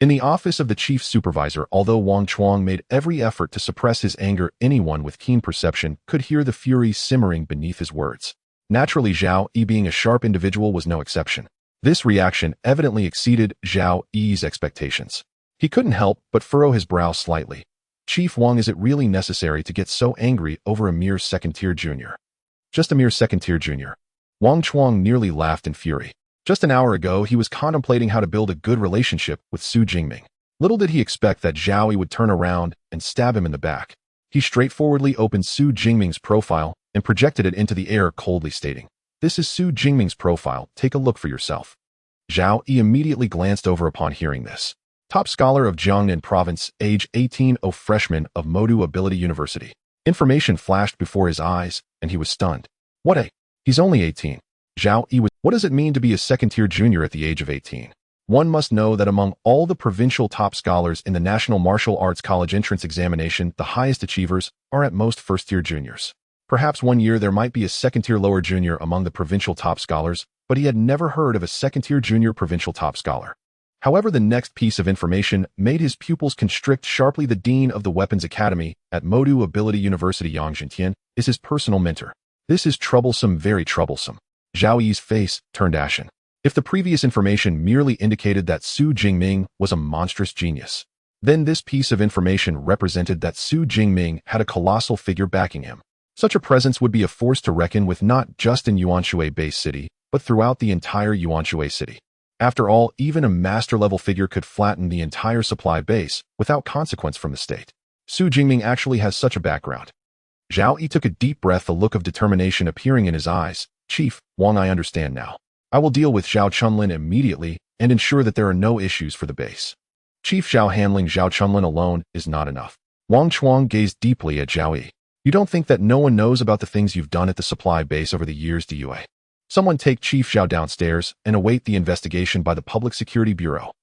In the office of the chief supervisor, although Wang Chuang made every effort to suppress his anger, anyone with keen perception could hear the fury simmering beneath his words. Naturally, Zhao Yi, being a sharp individual, was no exception. This reaction evidently exceeded Zhao Yi's expectations. He couldn't help but furrow his brow slightly. Chief Wang, is it really necessary to get so angry over a mere second-tier junior? Just a mere second-tier junior. Wang Chuang nearly laughed in fury. Just an hour ago, he was contemplating how to build a good relationship with Xu Jingming. Little did he expect that Zhao Yi would turn around and stab him in the back. He straightforwardly opened Xu Jingming's profile and projected it into the air, coldly stating, "This is Xu Jingming's profile. Take a look for yourself." Zhao Yi immediately glanced over upon hearing this. Top scholar of Jiangnan Province, age 18, freshman of Modu Ability University. Information flashed before his eyes, and he was stunned. He's only 18. Zhao Yi was. What does it mean to be a second-tier junior at the age of 18? One must know that among all the provincial top scholars in the National Martial Arts College entrance examination, the highest achievers are at most first-tier juniors. Perhaps one year there might be a second-tier lower junior among the provincial top scholars, but he had never heard of a second-tier junior provincial top scholar. However, the next piece of information made his pupils constrict sharply. The dean of the Weapons Academy at Modu Ability University, Yang Zhentian, is his personal mentor. This is troublesome, very troublesome. Zhao Yi's face turned ashen. If the previous information merely indicated that Xu Jingming was a monstrous genius, then this piece of information represented that Xu Jingming had a colossal figure backing him. Such a presence would be a force to reckon with, not just in Yuanshui Base City, but throughout the entire Yuanshui City. After all, even a master-level figure could flatten the entire supply base without consequence from the state. Xu Jingming actually has such a background. Zhao Yi took a deep breath, a look of determination appearing in his eyes. Chief Wang, I understand now. I will deal with Zhao Chunlin immediately and ensure that there are no issues for the base. Chief Zhao, handling Zhao Chunlin alone is not enough. Wang Chuang gazed deeply at Zhao Yi. You don't think that no one knows about the things you've done at the supply base over the years, do you? Someone take Chief Zhao downstairs and await the investigation by the Public Security Bureau.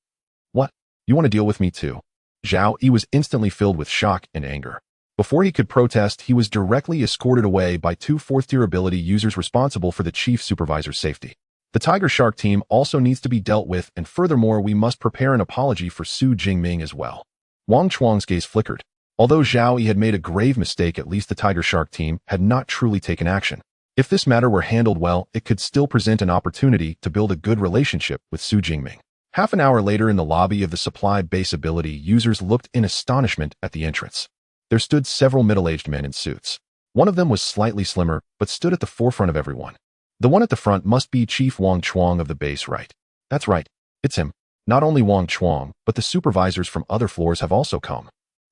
What? You want to deal with me too? Zhao Yi was instantly filled with shock and anger. Before he could protest, he was directly escorted away by two fourth-tier ability users responsible for the chief supervisor's safety. The Tiger Shark team also needs to be dealt with, and furthermore, we must prepare an apology for Xu Jingming as well. Wang Chuang's gaze flickered. Although Zhao Yi had made a grave mistake, at least the Tiger Shark team had not truly taken action. If this matter were handled well, it could still present an opportunity to build a good relationship with Xu Jingming. Half an hour later, in the lobby of the supply base, ability users looked in astonishment at the entrance. There stood several middle-aged men in suits. One of them was slightly slimmer, but stood at the forefront of everyone. The one at the front must be Chief Wang Chuang of the base, right? That's right. It's him. Not only Wang Chuang, but the supervisors from other floors have also come.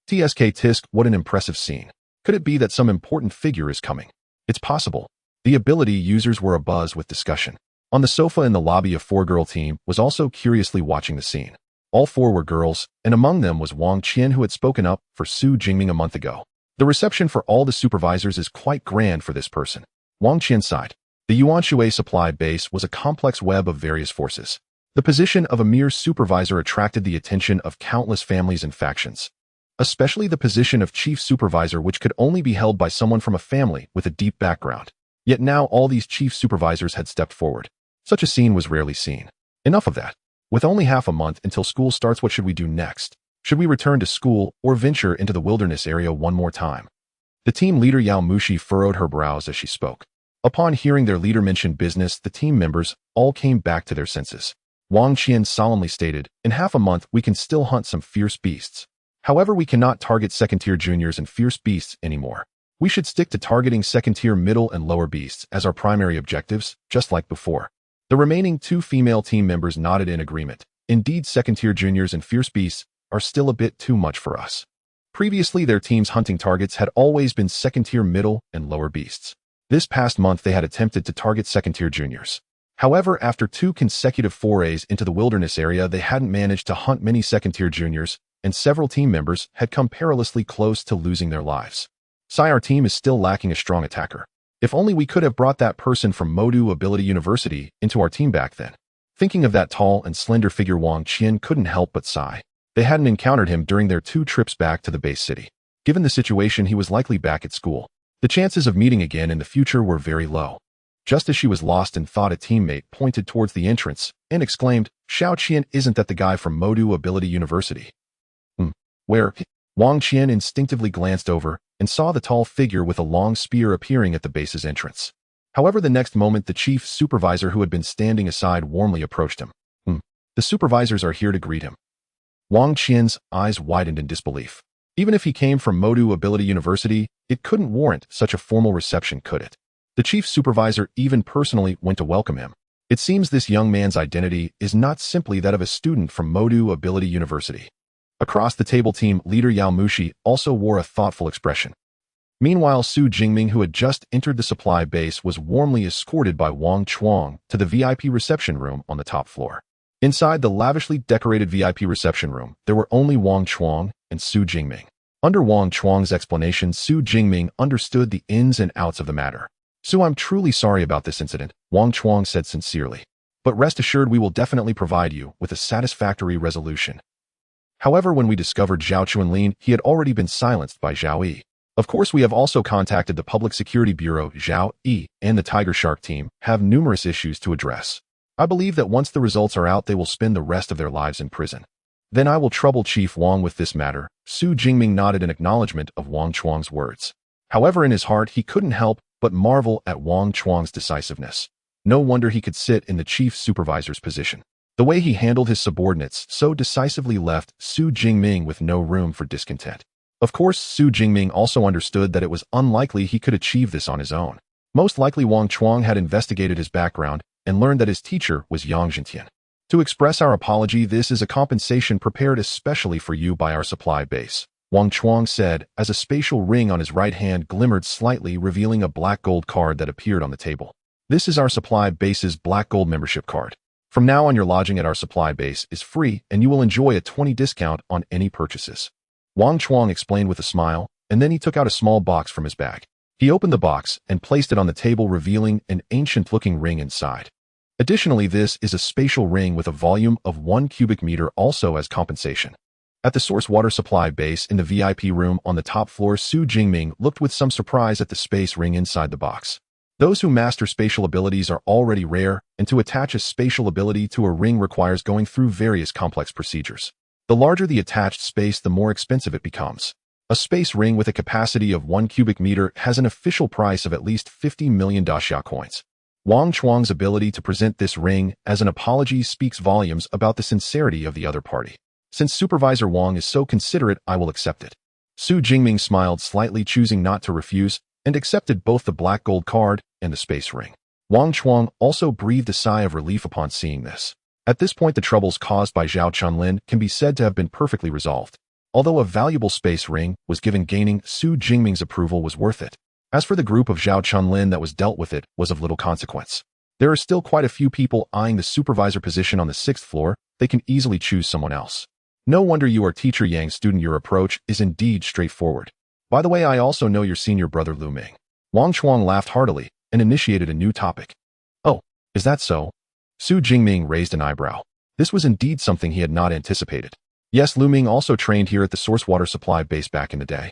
Tisk, what an impressive scene. Could it be that some important figure is coming? It's possible. The ability users were abuzz with discussion. On the sofa in the lobby, a four-girl team was also curiously watching the scene. All four were girls, and among them was Wang Qian, who had spoken up for Xu Jingming a month ago. The reception for all the supervisors is quite grand for this person. Wang Qian sighed. The Yuanshui supply base was a complex web of various forces. The position of a mere supervisor attracted the attention of countless families and factions, especially the position of chief supervisor, which could only be held by someone from a family with a deep background. Yet now all these chief supervisors had stepped forward. Such a scene was rarely seen. Enough of that. With only half a month until school starts, what should we do next? Should we return to school or venture into the wilderness area one more time? The team leader Yao Mushi furrowed her brows as she spoke. Upon hearing their leader mention business, the team members all came back to their senses. Wang Qian solemnly stated, in half a month we can still hunt some fierce beasts. However, we cannot target second-tier juniors and fierce beasts anymore. We should stick to targeting second-tier middle and lower beasts as our primary objectives, just like before. The remaining two female team members nodded in agreement. Indeed, second-tier juniors and fierce beasts are still a bit too much for us. Previously, their team's hunting targets had always been second-tier middle and lower beasts. This past month, they had attempted to target second-tier juniors. However, after 2 consecutive forays into the wilderness area, they hadn't managed to hunt many second-tier juniors, and several team members had come perilously close to losing their lives. Our team is still lacking a strong attacker. If only we could have brought that person from Modu Ability University into our team back then. Thinking of that tall and slender figure, Wang Qian couldn't help but sigh. They hadn't encountered him during their 2 trips back to the base city. Given the situation, he was likely back at school. The chances of meeting again in the future were very low. Just as she was lost in thought, a teammate pointed towards the entrance and exclaimed, "Xiao Qian, isn't that the guy from Modu Ability University?" Where? Wang Qian instinctively glanced over and saw the tall figure with a long spear appearing at the base's entrance. However, the next moment, the chief supervisor who had been standing aside warmly approached him. The supervisors are here to greet him." Wang Qian's eyes widened in disbelief. Even if he came from Modu Ability University, it couldn't warrant such a formal reception, could it? The chief supervisor even personally went to welcome him. It seems this young man's identity is not simply that of a student from Modu Ability University. Across the table, team leader Yao Mushi also wore a thoughtful expression. Meanwhile, Xu Jingming, who had just entered the supply base, was warmly escorted by Wang Chuang to the VIP reception room on the top floor. Inside the lavishly decorated VIP reception room, there were only Wang Chuang and Xu Jingming. Under Wang Chuang's explanation, Xu Jingming understood the ins and outs of the matter. "Xu, I'm truly sorry about this incident," Wang Chuang said sincerely. "But rest assured, we will definitely provide you with a satisfactory resolution." However, when we discovered Zhao Chuanlin, he had already been silenced by Zhao Yi. Of course, we have also contacted the Public Security Bureau. Zhao Yi and the Tiger Shark team have numerous issues to address. I believe that once the results are out, they will spend the rest of their lives in prison. Then I will trouble Chief Wang with this matter. Xu Jingming nodded in acknowledgement of Wang Chuang's words. However, in his heart, he couldn't help but marvel at Wang Chuang's decisiveness. No wonder he could sit in the chief supervisor's position. The way he handled his subordinates so decisively left Xu Jingming with no room for discontent. Of course, Xu Jingming also understood that it was unlikely he could achieve this on his own. Most likely, Wang Chuang had investigated his background and learned that his teacher was Yang Zhentian. "To express our apology, this is a compensation prepared especially for you by our supply base," Wang Chuang said, as a spatial ring on his right hand glimmered slightly, revealing a black gold card that appeared on the table. "This is our supply base's black gold membership card. From now on, your lodging at our supply base is free, and you will enjoy a 20% discount on any purchases," Wang Chuang explained with a smile, and then he took out a small box from his bag. He opened the box and placed it on the table, revealing an ancient-looking ring inside. Additionally, this is a spatial ring with a volume of 1 cubic meter also as compensation. At the source water supply base in the VIP room on the top floor, Xu Jingming looked with some surprise at the space ring inside the box. Those who master spatial abilities are already rare, and to attach a spatial ability to a ring requires going through various complex procedures. The larger the attached space, the more expensive it becomes. A space ring with a capacity of 1 cubic meter has an official price of at least 50 million daxia coins. Wang Chuang's ability to present this ring as an apology speaks volumes about the sincerity of the other party. "Since Supervisor Wang is so considerate, I will accept it." Xu Jingming smiled slightly, choosing not to refuse, and accepted both the black gold card and the space ring. Wang Chuang also breathed a sigh of relief upon seeing this. At this point, the troubles caused by Zhao Chunlin can be said to have been perfectly resolved. Although a valuable space ring was given, gaining Xu Jingming's approval was worth it. As for the group of Zhao Chunlin that was dealt with, it was of little consequence. There are still quite a few people eyeing the supervisor position on the 6th floor. They can easily choose someone else. No wonder you are Teacher Yang. Student, your approach is indeed straightforward. By the way, I also know your senior brother Lu Ming. Wang Chuang laughed heartily and initiated a new topic. "Oh, is that so?" Xu Jingming raised an eyebrow. This was indeed something he had not anticipated. Yes, Lu Ming also trained here at the source water supply base back in the day.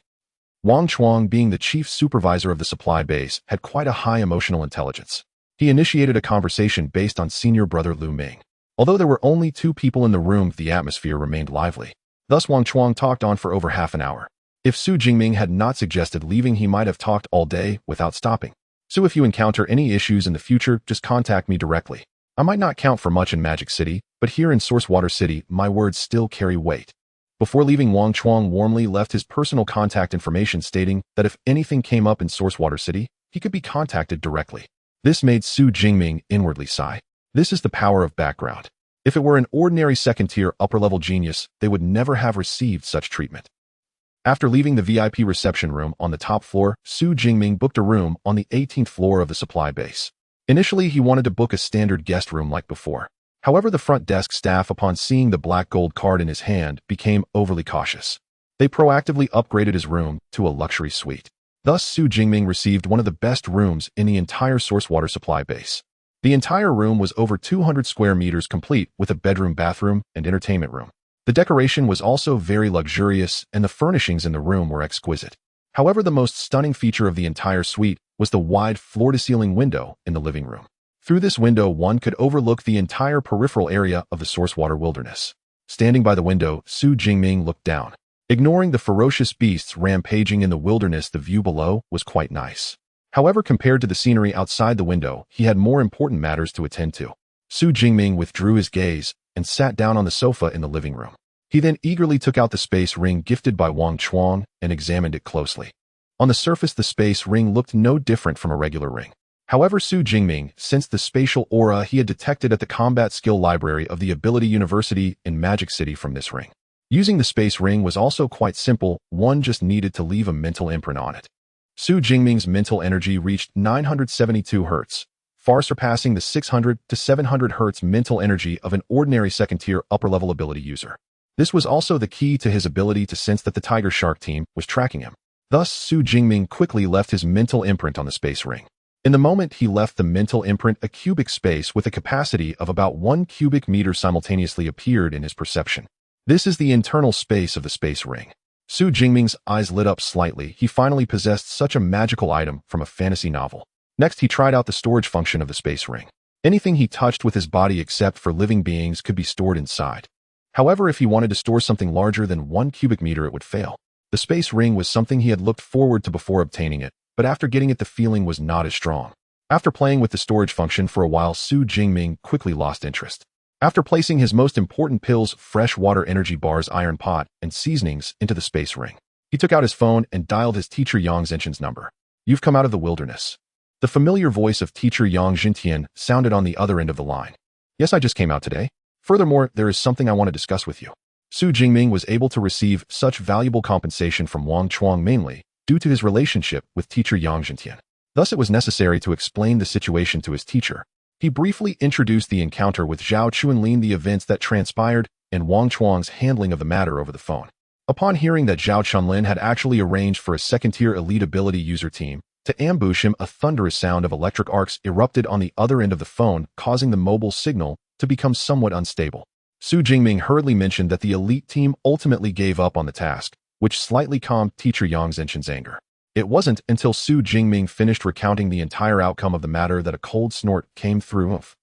Wang Chuang, being the chief supervisor of the supply base, had quite a high emotional intelligence. He initiated a conversation based on senior brother Lu Ming. Although there were only 2 people in the room, the atmosphere remained lively. Thus, Wang Chuang talked on for over half an hour. If Xu Jingming had not suggested leaving, he might have talked all day without stopping. "So if you encounter any issues in the future, just contact me directly. I might not count for much in Magic City, but here in Source Water City, my words still carry weight." Before leaving, Wang Chuang warmly left his personal contact information, stating that if anything came up in Source Water City, he could be contacted directly. This made Xu Jingming inwardly sigh. This is the power of background. If it were an ordinary second-tier upper-level genius, they would never have received such treatment. After leaving the VIP reception room on the top floor, Xu Jingming booked a room on the 18th floor of the supply base. Initially, he wanted to book a standard guest room like before. However, the front desk staff, upon seeing the black gold card in his hand, became overly cautious. They proactively upgraded his room to a luxury suite. Thus, Xu Jingming received one of the best rooms in the entire source water supply base. The entire room was over 200 square meters, complete with a bedroom, bathroom, and entertainment room. The decoration was also very luxurious, and the furnishings in the room were exquisite. However, the most stunning feature of the entire suite was the wide floor-to-ceiling window in the living room. Through this window, one could overlook the entire peripheral area of the source water wilderness. Standing by the window, Xu Jingming looked down. Ignoring the ferocious beasts rampaging in the wilderness, the view below was quite nice. However, compared to the scenery outside the window, he had more important matters to attend to. Xu Jingming withdrew his gaze and sat down on the sofa in the living room. He then eagerly took out the space ring gifted by Wang Chuang and examined it closely. On the surface, the space ring looked no different from a regular ring. However, Xu Jingming sensed the spatial aura he had detected at the combat skill library of the Ability University in Magic City from this ring. Using the space ring was also quite simple, one just needed to leave a mental imprint on it. Xu Jingming's mental energy reached 972 Hz, far surpassing the 600 to 700 Hz mental energy of an ordinary second-tier upper-level ability user. This was also the key to his ability to sense that the Tiger Shark team was tracking him. Thus, Xu Jingming quickly left his mental imprint on the space ring. In the moment he left the mental imprint, a cubic space with a capacity of about 1 cubic meter simultaneously appeared in his perception. This is the internal space of the space ring. Xu Jingming's eyes lit up slightly. He finally possessed such a magical item from a fantasy novel. Next, he tried out the storage function of the space ring. Anything he touched with his body except for living beings could be stored inside. However, if he wanted to store something larger than 1 cubic meter, it would fail. The space ring was something he had looked forward to before obtaining it, but after getting it, the feeling was not as strong. After playing with the storage function for a while, Xu Jingming quickly lost interest. After placing his most important pills, fresh water energy bars, iron pot, and seasonings into the space ring, he took out his phone and dialed his teacher Yang Zhenqian's number. "You've come out of the wilderness." The familiar voice of teacher Yang Zhenqian sounded on the other end of the line. "Yes, I just came out today. Furthermore, there is something I want to discuss with you." Xu Jingming was able to receive such valuable compensation from Wang Chuang mainly due to his relationship with teacher Yang Zhenqian. Thus, it was necessary to explain the situation to his teacher. He briefly introduced the encounter with Zhao Chuanlin, the events that transpired, and Wang Chuang's handling of the matter over the phone. Upon hearing that Zhao Chuanlin had actually arranged for a second-tier elite ability user team to ambush him, a thunderous sound of electric arcs erupted on the other end of the phone, causing the mobile signal to become somewhat unstable. Xu Jingming hurriedly mentioned that the elite team ultimately gave up on the task, which slightly calmed teacher Yang Zhenqian's anger. It wasn't until Xu Jingming finished recounting the entire outcome of the matter that a cold snort came through. "Oof.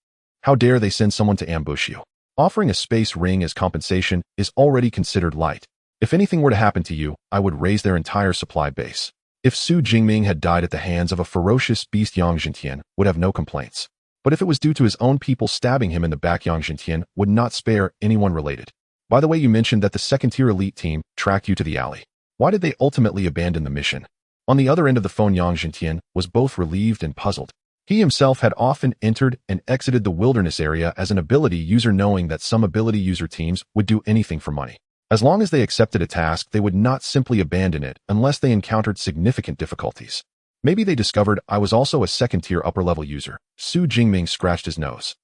How dare they send someone to ambush you? Offering a space ring as compensation is already considered light. If anything were to happen to you, I would raise their entire supply base." If Xu Jingming had died at the hands of a ferocious beast, Yang Zhenqian would have no complaints. But if it was due to his own people stabbing him in the back, Yang Zhenqian would not spare anyone related. "By the way, you mentioned that the second-tier elite team tracked you to the alley. Why did they ultimately abandon the mission?" On the other end of the phone, Yang Zhenqian was both relieved and puzzled. He himself had often entered and exited the wilderness area as an ability user, knowing that some ability user teams would do anything for money. As long as they accepted a task, they would not simply abandon it unless they encountered significant difficulties. Maybe they discovered I was also a second-tier upper-level user. Xu Jingming scratched his nose.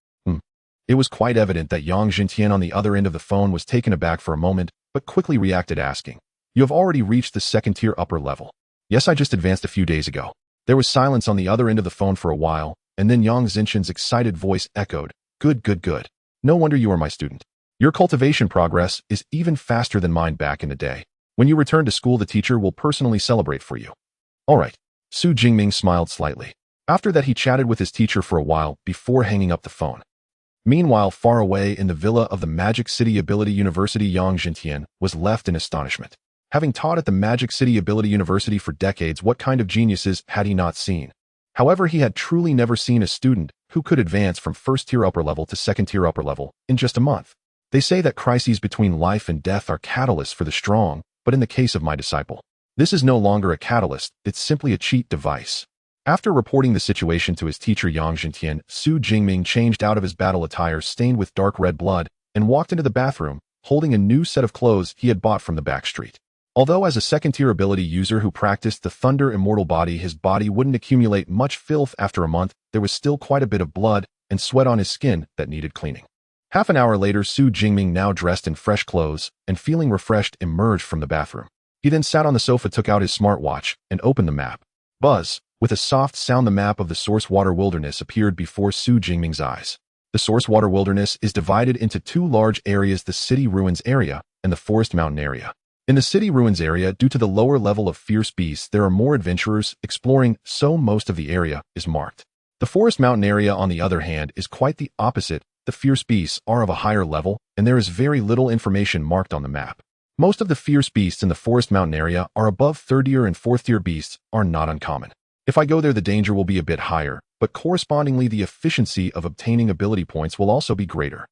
It was quite evident that Yang Zhenqian on the other end of the phone was taken aback for a moment, but quickly reacted, asking, "You have already reached the second-tier upper level?" "Yes, I just advanced a few days ago." There was silence on the other end of the phone for a while, and then Yang Zhenqian's excited voice echoed, Good, good, good. No wonder you are my student. Your cultivation progress is even faster than mine back in the day. When you return to school, the teacher will personally celebrate for you." "All right." Xu Jingming smiled slightly. After that, he chatted with his teacher for a while before hanging up the phone. Meanwhile, far away in the villa of the Magic City Ability University, Yang Zhenqian was left in astonishment. Having taught at the Magic City Ability University for decades, what kind of geniuses had he not seen? However, he had truly never seen a student who could advance from first-tier upper level to second-tier upper level in just a month. They say that crises between life and death are catalysts for the strong, but in the case of my disciple, this is no longer a catalyst, it's simply a cheat device. After reporting the situation to his teacher Yang Zhenqian, Xu Jingming changed out of his battle attire stained with dark red blood and walked into the bathroom, holding a new set of clothes he had bought from the back street. Although as a second-tier ability user who practiced the Thunder Immortal body, his body wouldn't accumulate much filth after a month, there was still quite a bit of blood and sweat on his skin that needed cleaning. Half an hour later, Xu Jingming, now dressed in fresh clothes and feeling refreshed, emerged from the bathroom. He then sat on the sofa, took out his smartwatch, and opened the map. Buzz! With a soft sound, the map of the Source Water Wilderness appeared before Xu Jingming's eyes. The Source Water Wilderness is divided into two large areas: the City Ruins area and the Forest Mountain area. In the City Ruins area, due to the lower level of fierce beasts, there are more adventurers exploring, so most of the area is marked. The Forest Mountain area, on the other hand, is quite the opposite. The fierce beasts are of a higher level, and there is very little information marked on the map. Most of the fierce beasts in the Forest Mountain area are above 3rd-tier, and 4th-tier beasts are not uncommon. If I go there, the danger will be a bit higher, but correspondingly the efficiency of obtaining ability points will also be greater.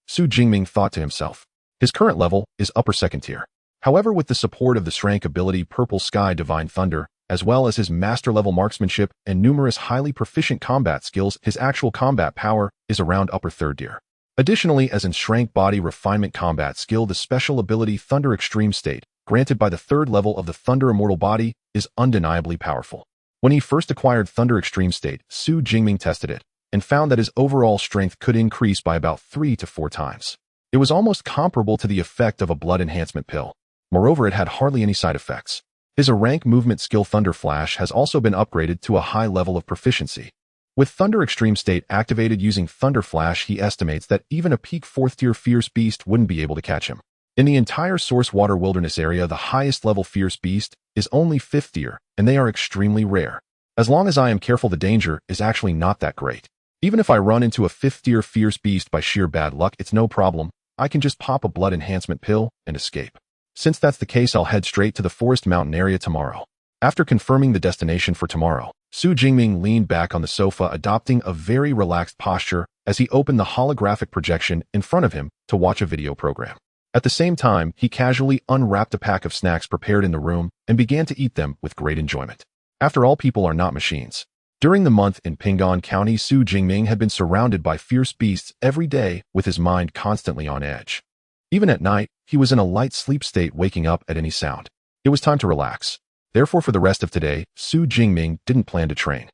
Xu Jingming thought to himself. His current level is upper 2nd tier. However, with the support of the Shrank ability Purple Sky Divine Thunder, as well as his master-level marksmanship and numerous highly proficient combat skills, his actual combat power is around upper 3rd tier. Additionally, as in Shrank Body Refinement combat skill, the special ability Thunder Extreme State, granted by the 3rd level of the Thunder Immortal body, is undeniably powerful. When he first acquired Thunder Extreme State, Xu Jingming tested it and found that his overall strength could increase by about 3 to 4 times. It was almost comparable to the effect of a blood enhancement pill. Moreover, it had hardly any side effects. His rank movement skill Thunder Flash has also been upgraded to a high level of proficiency. With Thunder Extreme State activated using Thunder Flash, he estimates that even a peak 4th-tier fierce beast wouldn't be able to catch him. In the entire Source Water Wilderness area, the highest level fierce beast is only 5th tier, and they are extremely rare. As long as I am careful, the danger is actually not that great. Even if I run into a 5th-tier fierce beast by sheer bad luck, it's no problem. I can just pop a blood enhancement pill and escape. Since that's the case, I'll head straight to the Forest Mountain area tomorrow. After confirming the destination for tomorrow, Xu Jingming leaned back on the sofa, adopting a very relaxed posture as he opened the holographic projection in front of him to watch a video program. At the same time, he casually unwrapped a pack of snacks prepared in the room and began to eat them with great enjoyment. After all, people are not machines. During the month in Pinggan County, Xu Jingming had been surrounded by fierce beasts every day, with his mind constantly on edge. Even at night, he was in a light sleep state, waking up at any sound. It was time to relax. Therefore, for the rest of today, Xu Jingming didn't plan to train.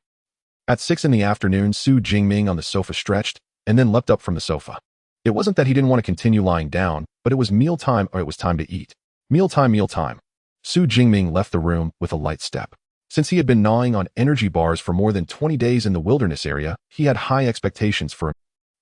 At 6 in the afternoon, Xu Jingming on the sofa stretched and then leapt up from the sofa. It wasn't that he didn't want to continue lying down, but it was mealtime, or it was time to eat. Mealtime, mealtime. Xu Jingming left the room with a light step. Since he had been gnawing on energy bars for more than 20 days in the wilderness area, he had high expectations for him.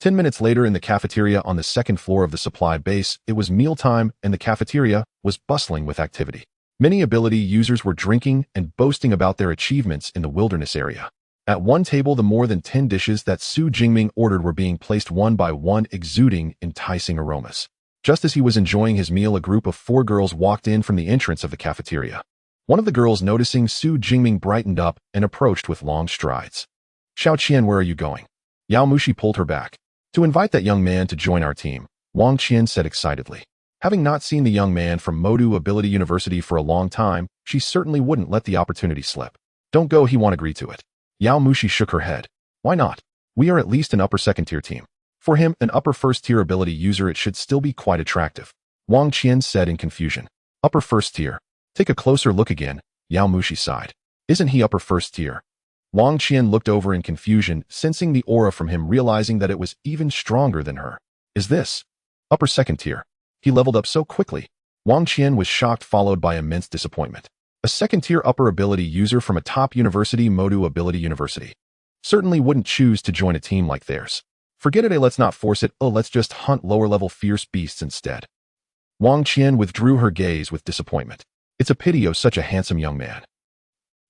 10 minutes later, in the cafeteria on the 2nd floor of the supply base, it was mealtime and the cafeteria was bustling with activity. Many ability users were drinking and boasting about their achievements in the wilderness area. At one table, the more than 10 dishes that Xu Jingming ordered were being placed one by one, exuding enticing aromas. Just as he was enjoying his meal, a group of 4 girls walked in from the entrance of the cafeteria. One of the girls, noticing Xu Jingming, brightened up and approached with long strides. "Xiao Qian, where are you going?" Yao Mushi pulled her back. "To invite that young man to join our team," Wang Qian said excitedly. Having not seen the young man from Modu Ability University for a long time, she certainly wouldn't let the opportunity slip. "Don't go, he won't agree to it." Yao Mushi shook her head. "Why not? We are at least an upper 2nd tier team. For him, an upper 1st tier ability user, it should still be quite attractive." Wang Qian said in confusion. "Upper 1st tier? Take a closer look again," Yao Mushi sighed. "Isn't he upper 1st tier?" Wang Qian looked over in confusion, sensing the aura from him, realizing that it was even stronger than her. "Is this upper 2nd tier? He leveled up so quickly." Wang Qian was shocked, followed by immense disappointment. A 2nd-tier upper ability user from a top university, Modu Ability University, certainly wouldn't choose to join a team like theirs. "Forget it, let's not force it. Let's just hunt lower-level fierce beasts instead." Wang Qian withdrew her gaze with disappointment. "It's a pity, such a handsome young man."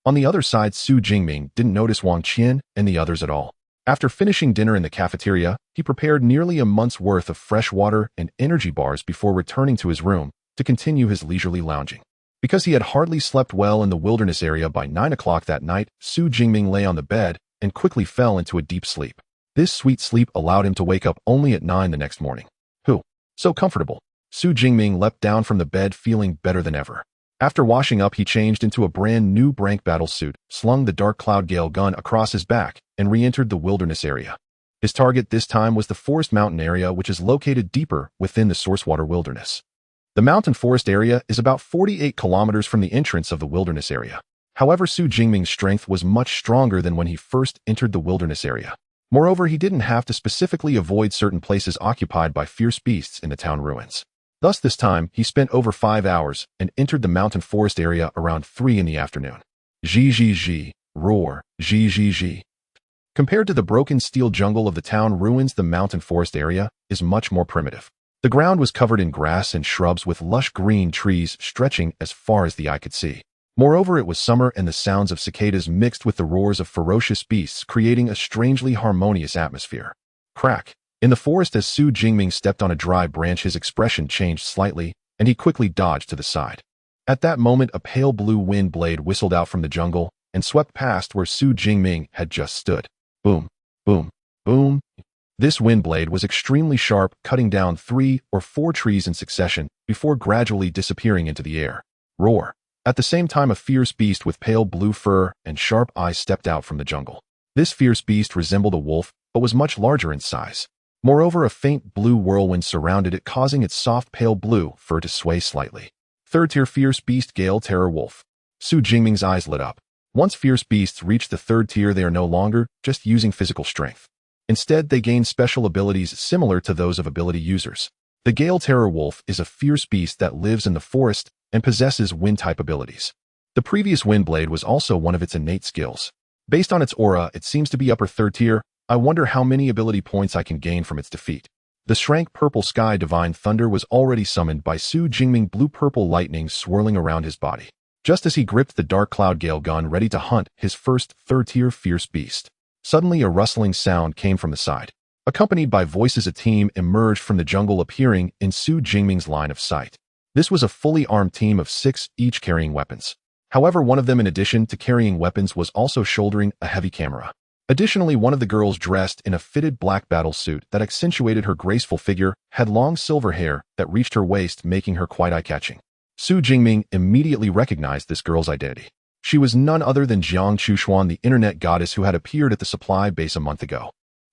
On the other side, Xu Jingming didn't notice Wang Qian and the others at all. After finishing dinner in the cafeteria, he prepared nearly a month's worth of fresh water and energy bars before returning to his room to continue his leisurely lounging. Because he had hardly slept well in the wilderness area, by 9 o'clock that night, Xu Jingming lay on the bed and quickly fell into a deep sleep. This sweet sleep allowed him to wake up only at 9 the next morning. So comfortable. Xu Jingming leapt down from the bed, feeling better than ever. After washing up, he changed into a brand new Brank battle suit, slung the Dark Cloud Gale gun across his back, and re-entered the wilderness area. His target this time was the Forest Mountain area, which is located deeper within the Source Water Wilderness. The mountain forest area is about 48 kilometers from the entrance of the wilderness area. However, Xu Jingming's strength was much stronger than when he first entered the wilderness area. Moreover, he didn't have to specifically avoid certain places occupied by fierce beasts in the town ruins. Thus, this time, he spent over 5 hours and entered the mountain forest area around 3 in the afternoon. Zhi zhi zhi, roar, zhi zhi zhi. Compared to the broken steel jungle of the town ruins, the mountain forest area is much more primitive. The ground was covered in grass and shrubs with lush green trees stretching as far as the eye could see. Moreover, it was summer and the sounds of cicadas mixed with the roars of ferocious beasts, creating a strangely harmonious atmosphere. Crack. In the forest, as Xu Jingming stepped on a dry branch, his expression changed slightly, and he quickly dodged to the side. At that moment, a pale blue wind blade whistled out from the jungle and swept past where Xu Jingming had just stood. Boom, boom, boom. This wind blade was extremely sharp, cutting down 3 or 4 trees in succession before gradually disappearing into the air. Roar. At the same time, a fierce beast with pale blue fur and sharp eyes stepped out from the jungle. This fierce beast resembled a wolf, but was much larger in size. Moreover, a faint blue whirlwind surrounded it, causing its soft pale blue fur to sway slightly. Third-tier fierce beast Gale Terror Wolf. Xu Jingming's eyes lit up. Once fierce beasts reach the 3rd tier, they are no longer just using physical strength. Instead, they gain special abilities similar to those of ability users. The Gale Terror Wolf is a fierce beast that lives in the forest and possesses wind-type abilities. The previous wind blade was also one of its innate skills. Based on its aura, it seems to be upper 3rd tier. I wonder how many ability points I can gain from its defeat. The Shrank Purple Sky Divine Thunder was already summoned by Xu Jingming, blue-purple lightning swirling around his body, just as he gripped the Dark Cloud Gale gun ready to hunt his first 3rd-tier fierce beast. Suddenly, a rustling sound came from the side. Accompanied by voices, a team emerged from the jungle, appearing in Xu Jingming's line of sight. This was a fully armed team of 6, each carrying weapons. However, one of them, in addition to carrying weapons, was also shouldering a heavy camera. Additionally, one of the girls, dressed in a fitted black battle suit that accentuated her graceful figure, had long silver hair that reached her waist, making her quite eye-catching. Xu Jingming immediately recognized this girl's identity. She was none other than Jiang Chushuan, the internet goddess who had appeared at the supply base a month ago.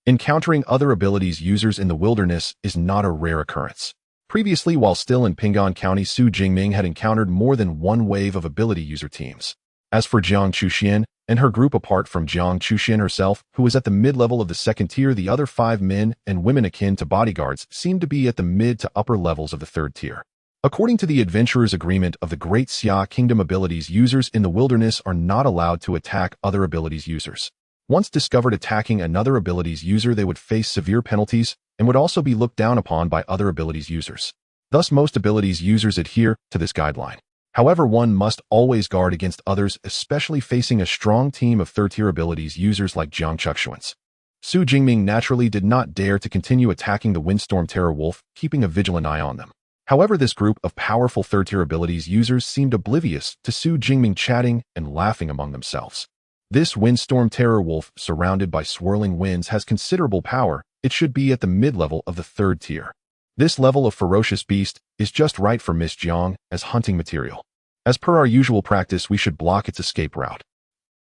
Encountering other abilities users in the wilderness is not a rare occurrence. Previously, while still in Pinggan County, Xu Jingming had encountered more than one wave of ability user teams. As for Jiang Chuxian and her group, apart from Jiang Chuxian herself, who was at the mid-level of the 2nd tier, the other 5 men and women akin to bodyguards seemed to be at the mid to upper levels of the 3rd tier. According to the Adventurer's Agreement of the Great Xia Kingdom, abilities users in the wilderness are not allowed to attack other abilities users. Once discovered attacking another abilities user, they would face severe penalties and would also be looked down upon by other abilities users. Thus, most abilities users adhere to this guideline. However, one must always guard against others, especially facing a strong team of 3rd-tier abilities users like Jiang Chuxian's. Xu Jingming naturally did not dare to continue attacking the Windstorm Terror Wolf, keeping a vigilant eye on them. However, this group of powerful 3rd-tier abilities users seemed oblivious to Xu Jingming, chatting and laughing among themselves. This Windstorm Terror Wolf, surrounded by swirling winds, has considerable power. It should be at the mid-level of the 3rd tier. This level of ferocious beast is just right for Miss Jiang as hunting material. As per our usual practice, we should block its escape route.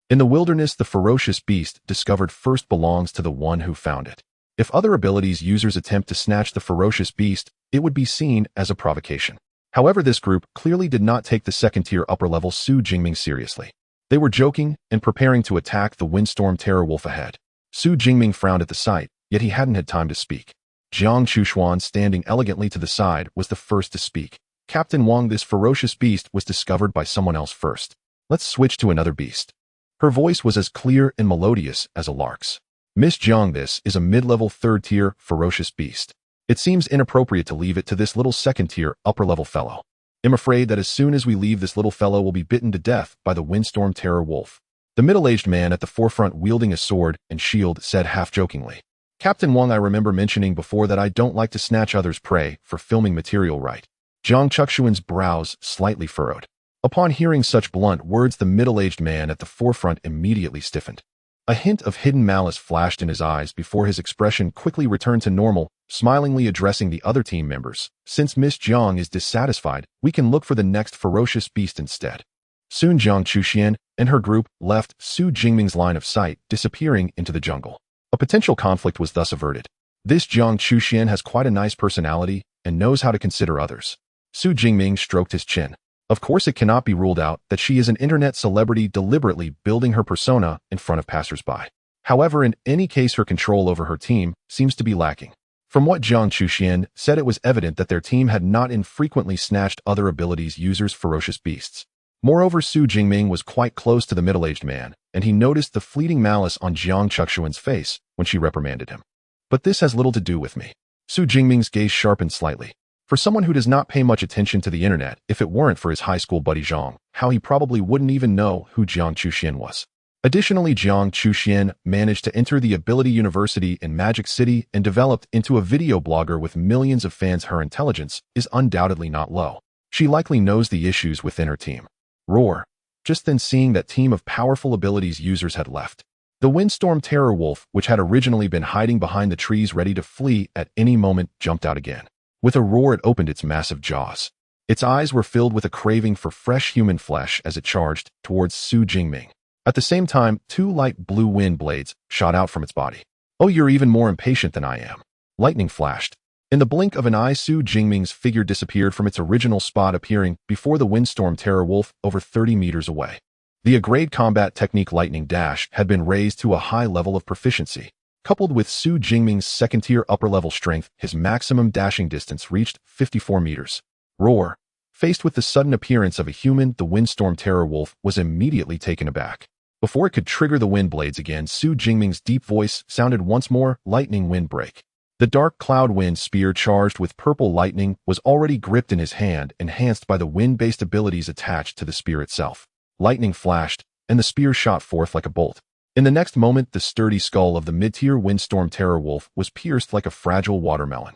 In the wilderness, the ferocious beast discovered first belongs to the one who found it. If other abilities users attempt to snatch the ferocious beast, it would be seen as a provocation. However, this group clearly did not take the 2nd-tier upper-level Xu Jingming seriously. They were joking and preparing to attack the Windstorm Terror Wolf ahead. Xu Jingming frowned at the sight, yet he hadn't had time to speak. Jiang Chushuan, standing elegantly to the side, was the first to speak. Captain Wang, this ferocious beast was discovered by someone else first. Let's switch to another beast. Her voice was as clear and melodious as a lark's. Miss Jiang, this is a mid-level 3rd-tier ferocious beast. It seems inappropriate to leave it to this little 2nd-tier upper-level fellow. I'm afraid that as soon as we leave, this little fellow will be bitten to death by the Windstorm Terror Wolf. The middle-aged man at the forefront, wielding a sword and shield, said half-jokingly. Captain Wang, I remember mentioning before that I don't like to snatch others' prey for filming material, right? Jiang Chuxian's brows slightly furrowed. Upon hearing such blunt words, the middle-aged man at the forefront immediately stiffened. A hint of hidden malice flashed in his eyes before his expression quickly returned to normal, smilingly addressing the other team members. Since Miss Jiang is dissatisfied, we can look for the next ferocious beast instead. Soon Jiang Chuxian and her group left Xu Jingming's line of sight, disappearing into the jungle. A potential conflict was thus averted. This Jiang Chuxian has quite a nice personality and knows how to consider others. Xu Jingming stroked his chin. Of course, it cannot be ruled out that she is an internet celebrity deliberately building her persona in front of passersby. However, in any case, her control over her team seems to be lacking. From what Jiang Chuxian said, it was evident that their team had not infrequently snatched other abilities users' ferocious beasts. Moreover, Xu Jingming was quite close to the middle-aged man, and he noticed the fleeting malice on Jiang Chuxian's face when she reprimanded him. But this has little to do with me. Xu Jingming's gaze sharpened slightly. For someone who does not pay much attention to the internet, if it weren't for his high school buddy Zhang, how he probably wouldn't even know who Jiang Chuxian was. Additionally, Jiang Chuxian managed to enter the Ability University in Magic City and developed into a video blogger with millions of fans. Her intelligence is undoubtedly not low. She likely knows the issues within her team. Roar. Just then, seeing that team of powerful abilities users had left. The Windstorm Terror Wolf, which had originally been hiding behind the trees ready to flee at any moment, jumped out again. With a roar, it opened its massive jaws. Its eyes were filled with a craving for fresh human flesh as it charged towards Xu Jingming. At the same time, two light blue wind blades shot out from its body. "Oh, you're even more impatient than I am." Lightning flashed. In the blink of an eye, Xu Jingming's figure disappeared from its original spot, appearing before the Windstorm Terror Wolf over 30 meters away. The A-grade combat technique Lightning Dash had been raised to a high level of proficiency. Coupled with Xu Jingming's second-tier upper-level strength, his maximum dashing distance reached 54 meters. Roar. Faced with the sudden appearance of a human, the Windstorm Terror Wolf was immediately taken aback. Before it could trigger the wind blades again, Xu Jingming's deep voice sounded once more, "Lightning Wind Break." The dark cloud wind spear charged with purple lightning was already gripped in his hand, enhanced by the wind-based abilities attached to the spear itself. Lightning flashed, and the spear shot forth like a bolt. In the next moment, the sturdy skull of the mid-tier Windstorm Terror Wolf was pierced like a fragile watermelon.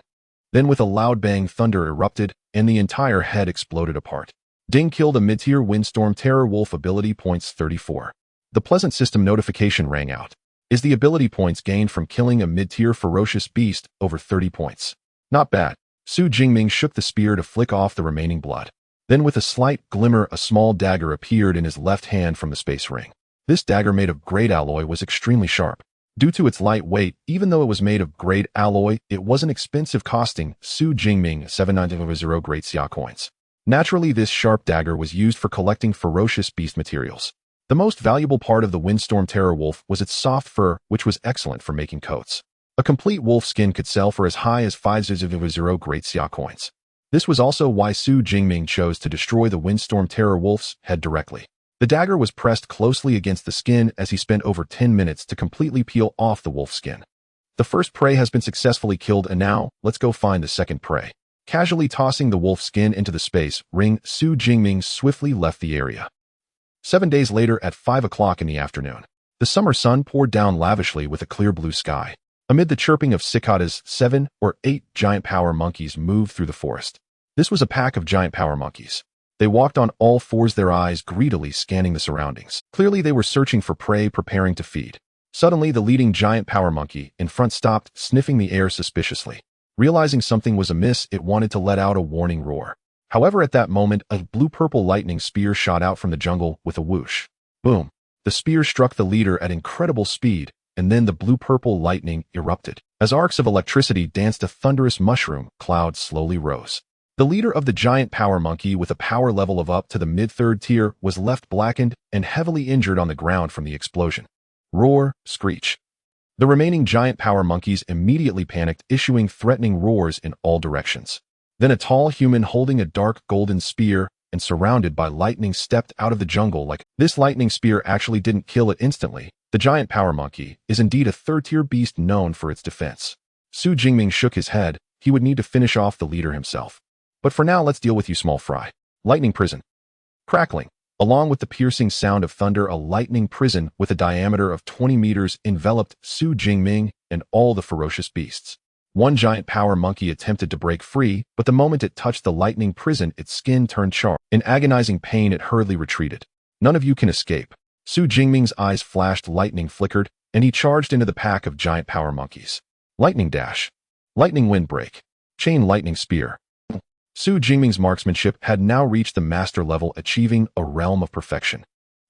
Then with a loud bang, thunder erupted, and the entire head exploded apart. Ding. Kill the mid-tier Windstorm Terror Wolf. Ability points 34. The pleasant system notification rang out. Is the ability points gained from killing a mid-tier ferocious beast over 30 points? Not bad. Xu Jingming shook the spear to flick off the remaining blood. Then with a slight glimmer, a small dagger appeared in his left hand from the space ring. This dagger, made of grade alloy, was extremely sharp. Due to its light weight, even though it was made of grade alloy, it wasn't expensive, costing Xu Jingming 790 great xia coins. Naturally, this sharp dagger was used for collecting ferocious beast materials. The most valuable part of the Windstorm Terror Wolf was its soft fur, which was excellent for making coats. A complete wolf skin could sell for as high as 500 great xia coins. This was also why Xu Jingming chose to destroy the Windstorm Terror Wolf's head directly. The dagger was pressed closely against the skin as he spent over 10 minutes to completely peel off the wolf skin. The first prey has been successfully killed, and now, let's go find the second prey. Casually tossing the wolf skin into the space ring, Xu Jingming swiftly left the area. 7 days later, at 5 o'clock in the afternoon, the summer sun poured down lavishly with a clear blue sky. Amid the chirping of cicadas, 7 or 8 giant power monkeys moved through the forest. This was a pack of giant power monkeys. They walked on all fours, their eyes greedily scanning the surroundings. Clearly, they were searching for prey, preparing to feed. Suddenly, the leading giant power monkey in front stopped, sniffing the air suspiciously. Realizing something was amiss, it wanted to let out a warning roar. However, at that moment, a blue-purple lightning spear shot out from the jungle with a whoosh. Boom! The spear struck the leader at incredible speed, and then the blue-purple lightning erupted. As arcs of electricity danced, a thunderous mushroom cloud slowly rose. The leader of the giant power monkey, with a power level of up to the mid-third tier, was left blackened and heavily injured on the ground from the explosion. Roar, screech. The remaining giant power monkeys immediately panicked, issuing threatening roars in all directions. Then a tall human holding a dark golden spear and surrounded by lightning stepped out of the jungle like this. Lightning spear actually didn't kill it instantly. The giant power monkey is indeed a third-tier beast known for its defense. Xu Jingming shook his head. He would need to finish off the leader himself. But for now, let's deal with you, small fry. Lightning prison. Crackling. Along with the piercing sound of thunder, a lightning prison with a diameter of 20 meters enveloped Xu Jingming and all the ferocious beasts. One giant power monkey attempted to break free, but the moment it touched the lightning prison, its skin turned charred. In agonizing pain, it hurriedly retreated. None of you can escape. Xu Jingming's eyes flashed, lightning flickered, and he charged into the pack of giant power monkeys. Lightning dash. Lightning wind break. Chain lightning spear. Xu Jingming's marksmanship had now reached the master level, achieving a realm of perfection.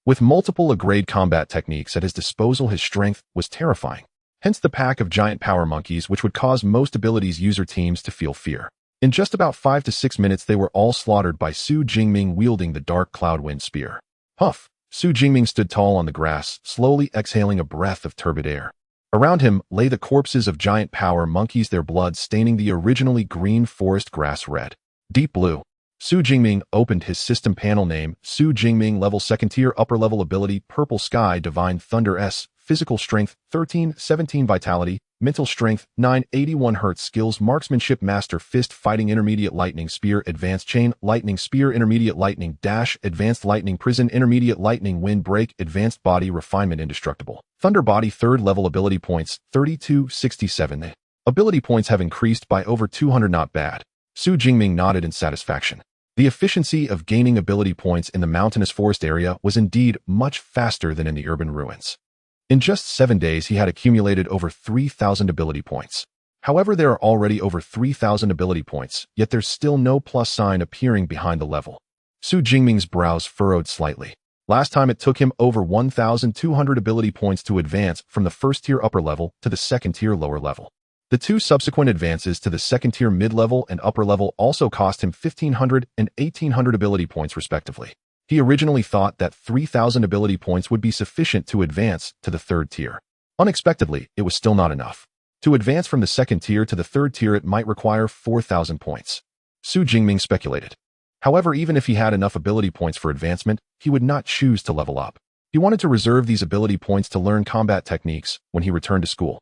With multiple A-grade combat techniques at his disposal, his strength was terrifying. Hence the pack of giant power monkeys, which would cause most abilities user teams to feel fear. In just about 5 to 6 minutes, they were all slaughtered by Xu Jingming wielding the dark cloud-wind spear. Huff! Xu Jingming stood tall on the grass, slowly exhaling a breath of turbid air. Around him lay the corpses of giant power monkeys, their blood staining the originally green forest grass red. Deep blue. Xu Jingming opened his system panel. Name: Xu Jingming. Level: second tier. Upper level ability: Purple Sky Divine Thunder S. Physical strength 13, 17 vitality, mental strength 9, 81 Hz. Skills: Marksmanship, Master Fist, Fighting, Intermediate Lightning Spear, Advanced Chain Lightning Spear, Intermediate Lightning Dash, Advanced Lightning Prison, Intermediate Lightning Wind Break, Advanced Body Refinement, Indestructible. Thunder Body. Third level ability points 3267. Ability points have increased by over 200. Not bad. Xu Jingming nodded in satisfaction. The efficiency of gaining ability points in the mountainous forest area was indeed much faster than in the urban ruins. In just 7 days, he had accumulated over 3,000 ability points. However, there are already over 3,000 ability points, yet there's still no plus sign appearing behind the level. Xu Jingming's brows furrowed slightly. Last time it took him over 1,200 ability points to advance from the first tier upper level to the second tier lower level. The two subsequent advances to the second tier mid-level and upper level also cost him 1,500 and 1,800 ability points respectively. He originally thought that 3,000 ability points would be sufficient to advance to the third tier. Unexpectedly, it was still not enough. To advance from the second tier to the third tier, it might require 4,000 points. Xu Jingming speculated. However, even if he had enough ability points for advancement, he would not choose to level up. He wanted to reserve these ability points to learn combat techniques when he returned to school.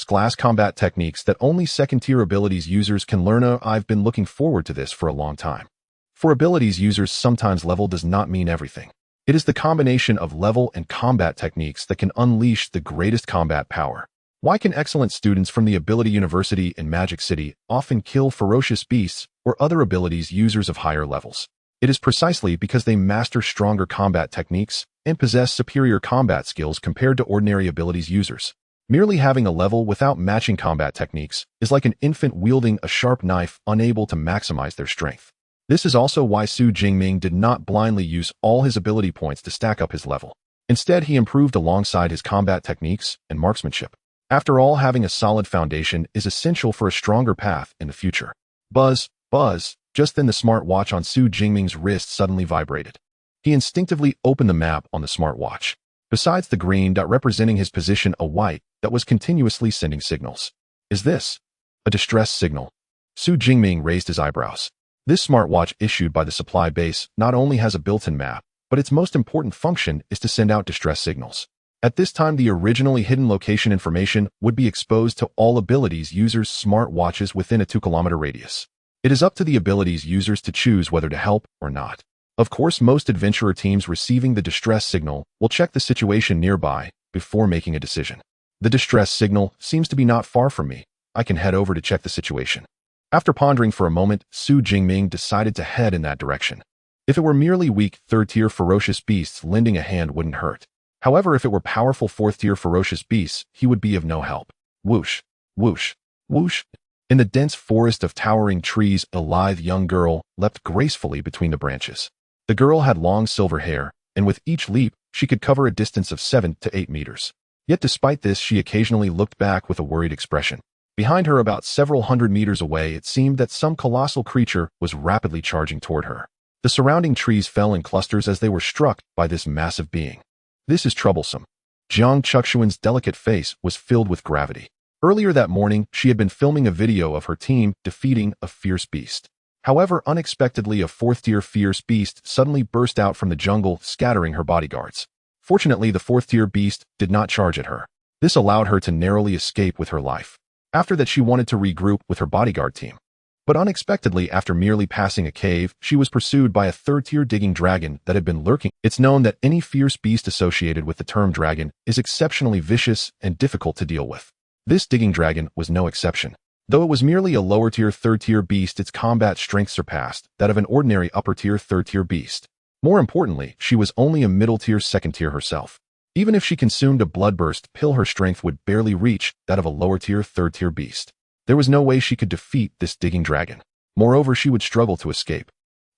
Class combat techniques that only second-tier abilities users can learn. I've been looking forward to this for a long time. For abilities users, sometimes level does not mean everything. It is the combination of level and combat techniques that can unleash the greatest combat power. Why can excellent students from the Ability University in Magic City often kill ferocious beasts or other abilities users of higher levels? It is precisely because they master stronger combat techniques and possess superior combat skills compared to ordinary abilities users. Merely having a level without matching combat techniques is like an infant wielding a sharp knife, unable to maximize their strength. This is also why Xu Jingming did not blindly use all his ability points to stack up his level. Instead, he improved alongside his combat techniques and marksmanship. After all, having a solid foundation is essential for a stronger path in the future. Buzz, buzz, just then the smartwatch on Xu Jingming's wrist suddenly vibrated. He instinctively opened the map on the smartwatch. Besides the green dot representing his position, a white that was continuously sending signals. Is this a distress signal? Xu Jingming raised his eyebrows. This smartwatch issued by the supply base not only has a built-in map, but its most important function is to send out distress signals. At this time, the originally hidden location information would be exposed to all abilities users' smartwatches within a 2-kilometer radius. It is up to the abilities users to choose whether to help or not. Of course, most adventurer teams receiving the distress signal will check the situation nearby before making a decision. The distress signal seems to be not far from me. I can head over to check the situation. After pondering for a moment, Xu Jingming decided to head in that direction. If it were merely weak third-tier ferocious beasts, lending a hand wouldn't hurt. However, if it were powerful fourth-tier ferocious beasts, he would be of no help. Whoosh, whoosh, whoosh. In the dense forest of towering trees, a lithe young girl leapt gracefully between the branches. The girl had long silver hair, and with each leap, she could cover a distance of 7 to 8 meters. Yet despite this, she occasionally looked back with a worried expression. Behind her, about several hundred meters away, it seemed that some colossal creature was rapidly charging toward her. The surrounding trees fell in clusters as they were struck by this massive being. This is troublesome. Jiang Chuxuan's delicate face was filled with gravity. Earlier that morning, she had been filming a video of her team defeating a fierce beast. However, unexpectedly, a fourth-tier fierce beast suddenly burst out from the jungle, scattering her bodyguards. Fortunately, the fourth-tier beast did not charge at her. This allowed her to narrowly escape with her life. After that, she wanted to regroup with her bodyguard team. But unexpectedly, after merely passing a cave, she was pursued by a third-tier digging dragon that had been lurking. It's known that any fierce beast associated with the term dragon is exceptionally vicious and difficult to deal with. This digging dragon was no exception. Though it was merely a lower-tier third-tier beast, its combat strength surpassed that of an ordinary upper-tier third-tier beast. More importantly, she was only a middle-tier second-tier herself. Even if she consumed a bloodburst pill, her strength would barely reach that of a lower-tier third-tier beast. There was no way she could defeat this digging dragon. Moreover, she would struggle to escape.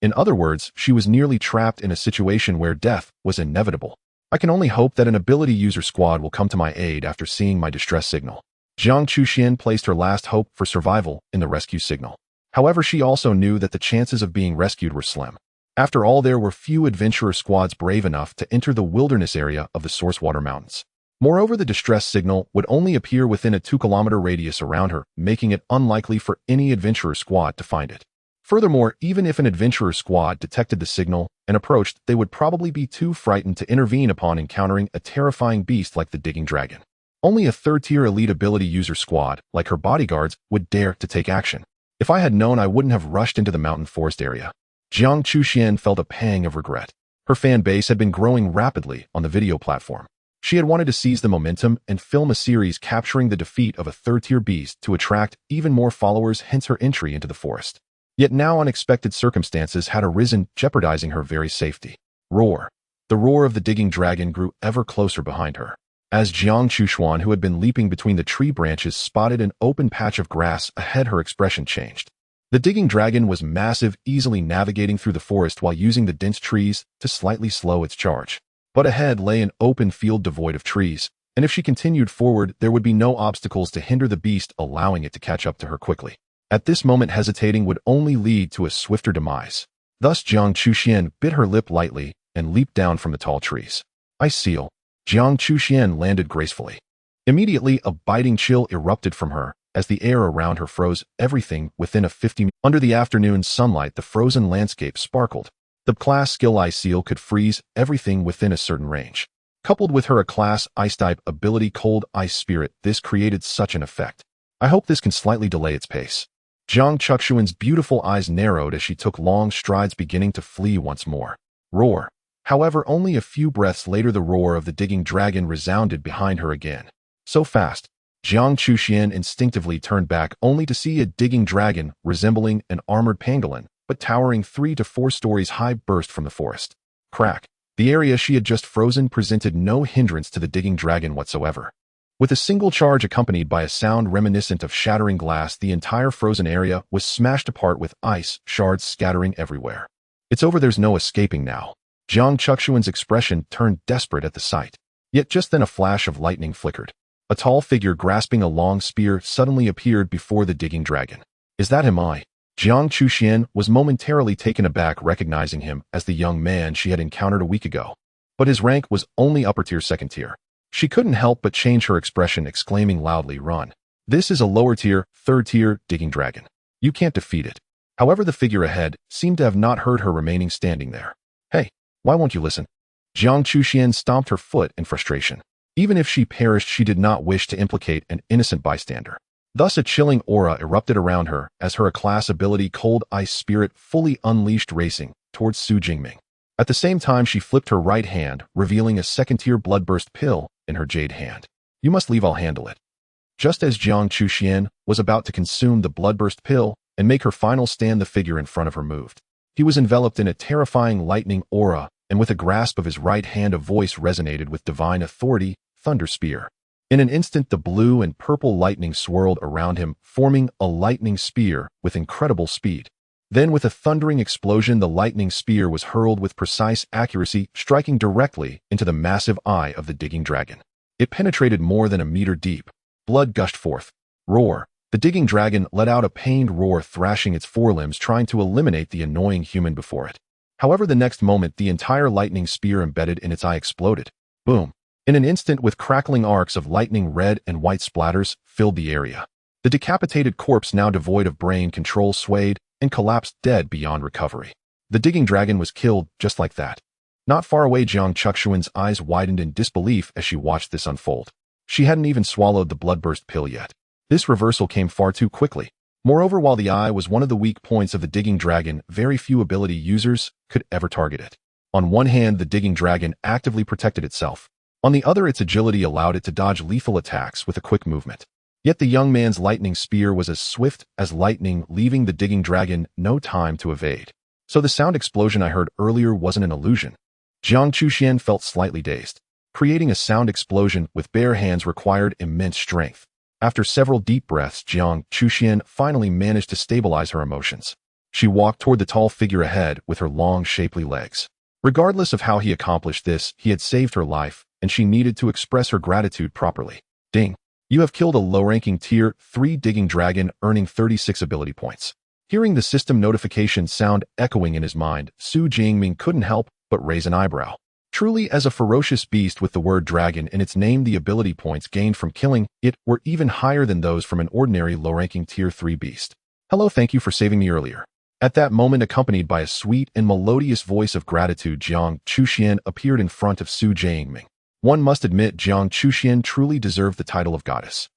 In other words, she was nearly trapped in a situation where death was inevitable. I can only hope that an ability user squad will come to my aid after seeing my distress signal. Jiang Chuxian placed her last hope for survival in the rescue signal. However, she also knew that the chances of being rescued were slim. After all, there were few adventurer squads brave enough to enter the wilderness area of the Sourcewater Mountains. Moreover, the distress signal would only appear within a 2-kilometer radius around her, making it unlikely for any adventurer squad to find it. Furthermore, even if an adventurer squad detected the signal and approached, they would probably be too frightened to intervene upon encountering a terrifying beast like the Digging Dragon. Only a third-tier elite ability user squad, like her bodyguards, would dare to take action. If I had known, I wouldn't have rushed into the mountain forest area. Jiang Chuxian felt a pang of regret. Her fan base had been growing rapidly on the video platform. She had wanted to seize the momentum and film a series capturing the defeat of a third-tier beast to attract even more followers, hence her entry into the forest. Yet now unexpected circumstances had arisen, jeopardizing her very safety. Roar. The roar of the Digging Dragon grew ever closer behind her. As Jiang Chuxuan, who had been leaping between the tree branches, spotted an open patch of grass ahead, her expression changed. The Digging Dragon was massive, easily navigating through the forest while using the dense trees to slightly slow its charge. But ahead lay an open field devoid of trees, and if she continued forward, there would be no obstacles to hinder the beast, allowing it to catch up to her quickly. At this moment, hesitating would only lead to a swifter demise. Thus, Jiang Chuxian bit her lip lightly and leaped down from the tall trees. Ice Seal. Jiang Chuxian landed gracefully. Immediately, a biting chill erupted from her as the air around her froze, everything within a 50 meters. Under the afternoon sunlight, the frozen landscape sparkled. The class skill Ice Seal could freeze everything within a certain range. Coupled with her A-class Ice-type ability Cold Ice Spirit, this created such an effect. I hope this can slightly delay its pace. Jiang Chuxuan's beautiful eyes narrowed as she took long strides, beginning to flee once more. Roar. However, only a few breaths later, the roar of the Digging Dragon resounded behind her again. So fast, Jiang Chuxian instinctively turned back, only to see a Digging Dragon resembling an armored pangolin, but towering 3 to 4 stories high, burst from the forest. Crack. The area she had just frozen presented no hindrance to the Digging Dragon whatsoever. With a single charge accompanied by a sound reminiscent of shattering glass, the entire frozen area was smashed apart with ice shards scattering everywhere. It's over, there's no escaping now. Jiang Chuxuan's expression turned desperate at the sight. Yet just then a flash of lightning flickered. A tall figure grasping a long spear suddenly appeared before the Digging Dragon. Is that him? Jiang Chuxian was momentarily taken aback, recognizing him as the young man she had encountered a week ago. But his rank was only upper-tier, second-tier. She couldn't help but change her expression, exclaiming loudly, "Run! This is a lower-tier, third-tier Digging Dragon. You can't defeat it." However, the figure ahead seemed to have not heard her, remaining standing there. "Hey, why won't you listen?" Jiang Chuxian stomped her foot in frustration. Even if she perished, she did not wish to implicate an innocent bystander. Thus, a chilling aura erupted around her as her A-class ability Cold Ice Spirit fully unleashed, racing towards Xu Jingming. At the same time, she flipped her right hand, revealing a second-tier Bloodburst pill in her jade hand. "You must leave, I'll handle it." Just as Jiang Chuxian was about to consume the Bloodburst pill and make her final stand, the figure in front of her moved. He was enveloped in a terrifying lightning aura, and with a grasp of his right hand, a voice resonated with divine authority, Thunder Spear. In an instant, the blue and purple lightning swirled around him, forming a lightning spear with incredible speed. Then, with a thundering explosion, the lightning spear was hurled with precise accuracy, striking directly into the massive eye of the Digging Dragon. It penetrated more than a meter deep. Blood gushed forth. Roar. The Digging Dragon let out a pained roar, thrashing its forelimbs, trying to eliminate the annoying human before it. However, the next moment, the entire lightning spear embedded in its eye exploded. Boom. In an instant, with crackling arcs of lightning, red and white splatters filled the area. The decapitated corpse, now devoid of brain control, swayed and collapsed, dead beyond recovery. The Digging Dragon was killed just like that. Not far away, Jiang Chuxuan's eyes widened in disbelief as she watched this unfold. She hadn't even swallowed the Bloodburst pill yet. This reversal came far too quickly. Moreover, while the eye was one of the weak points of the Digging Dragon, very few ability users could ever target it. On one hand, the Digging Dragon actively protected itself. On the other, its agility allowed it to dodge lethal attacks with a quick movement. Yet the young man's lightning spear was as swift as lightning, leaving the Digging Dragon no time to evade. So the sound explosion I heard earlier wasn't an illusion. Jiang Chuxian felt slightly dazed. Creating a sound explosion with bare hands required immense strength. After several deep breaths, Jiang Chuxian finally managed to stabilize her emotions. She walked toward the tall figure ahead with her long, shapely legs. Regardless of how he accomplished this, he had saved her life, and she needed to express her gratitude properly. Ding. You have killed a low-ranking Tier 3 Digging Dragon, earning 36 ability points. Hearing the system notification sound echoing in his mind, Xu Jingming couldn't help but raise an eyebrow. Truly, as a ferocious beast with the word dragon in its name, the ability points gained from killing it were even higher than those from an ordinary low-ranking Tier 3 beast. Hello, thank you for saving me earlier. At that moment, accompanied by a sweet and melodious voice of gratitude, Jiang Chuxian appeared in front of Xu Jingming. One must admit Jiang Chuxian truly deserved the title of goddess.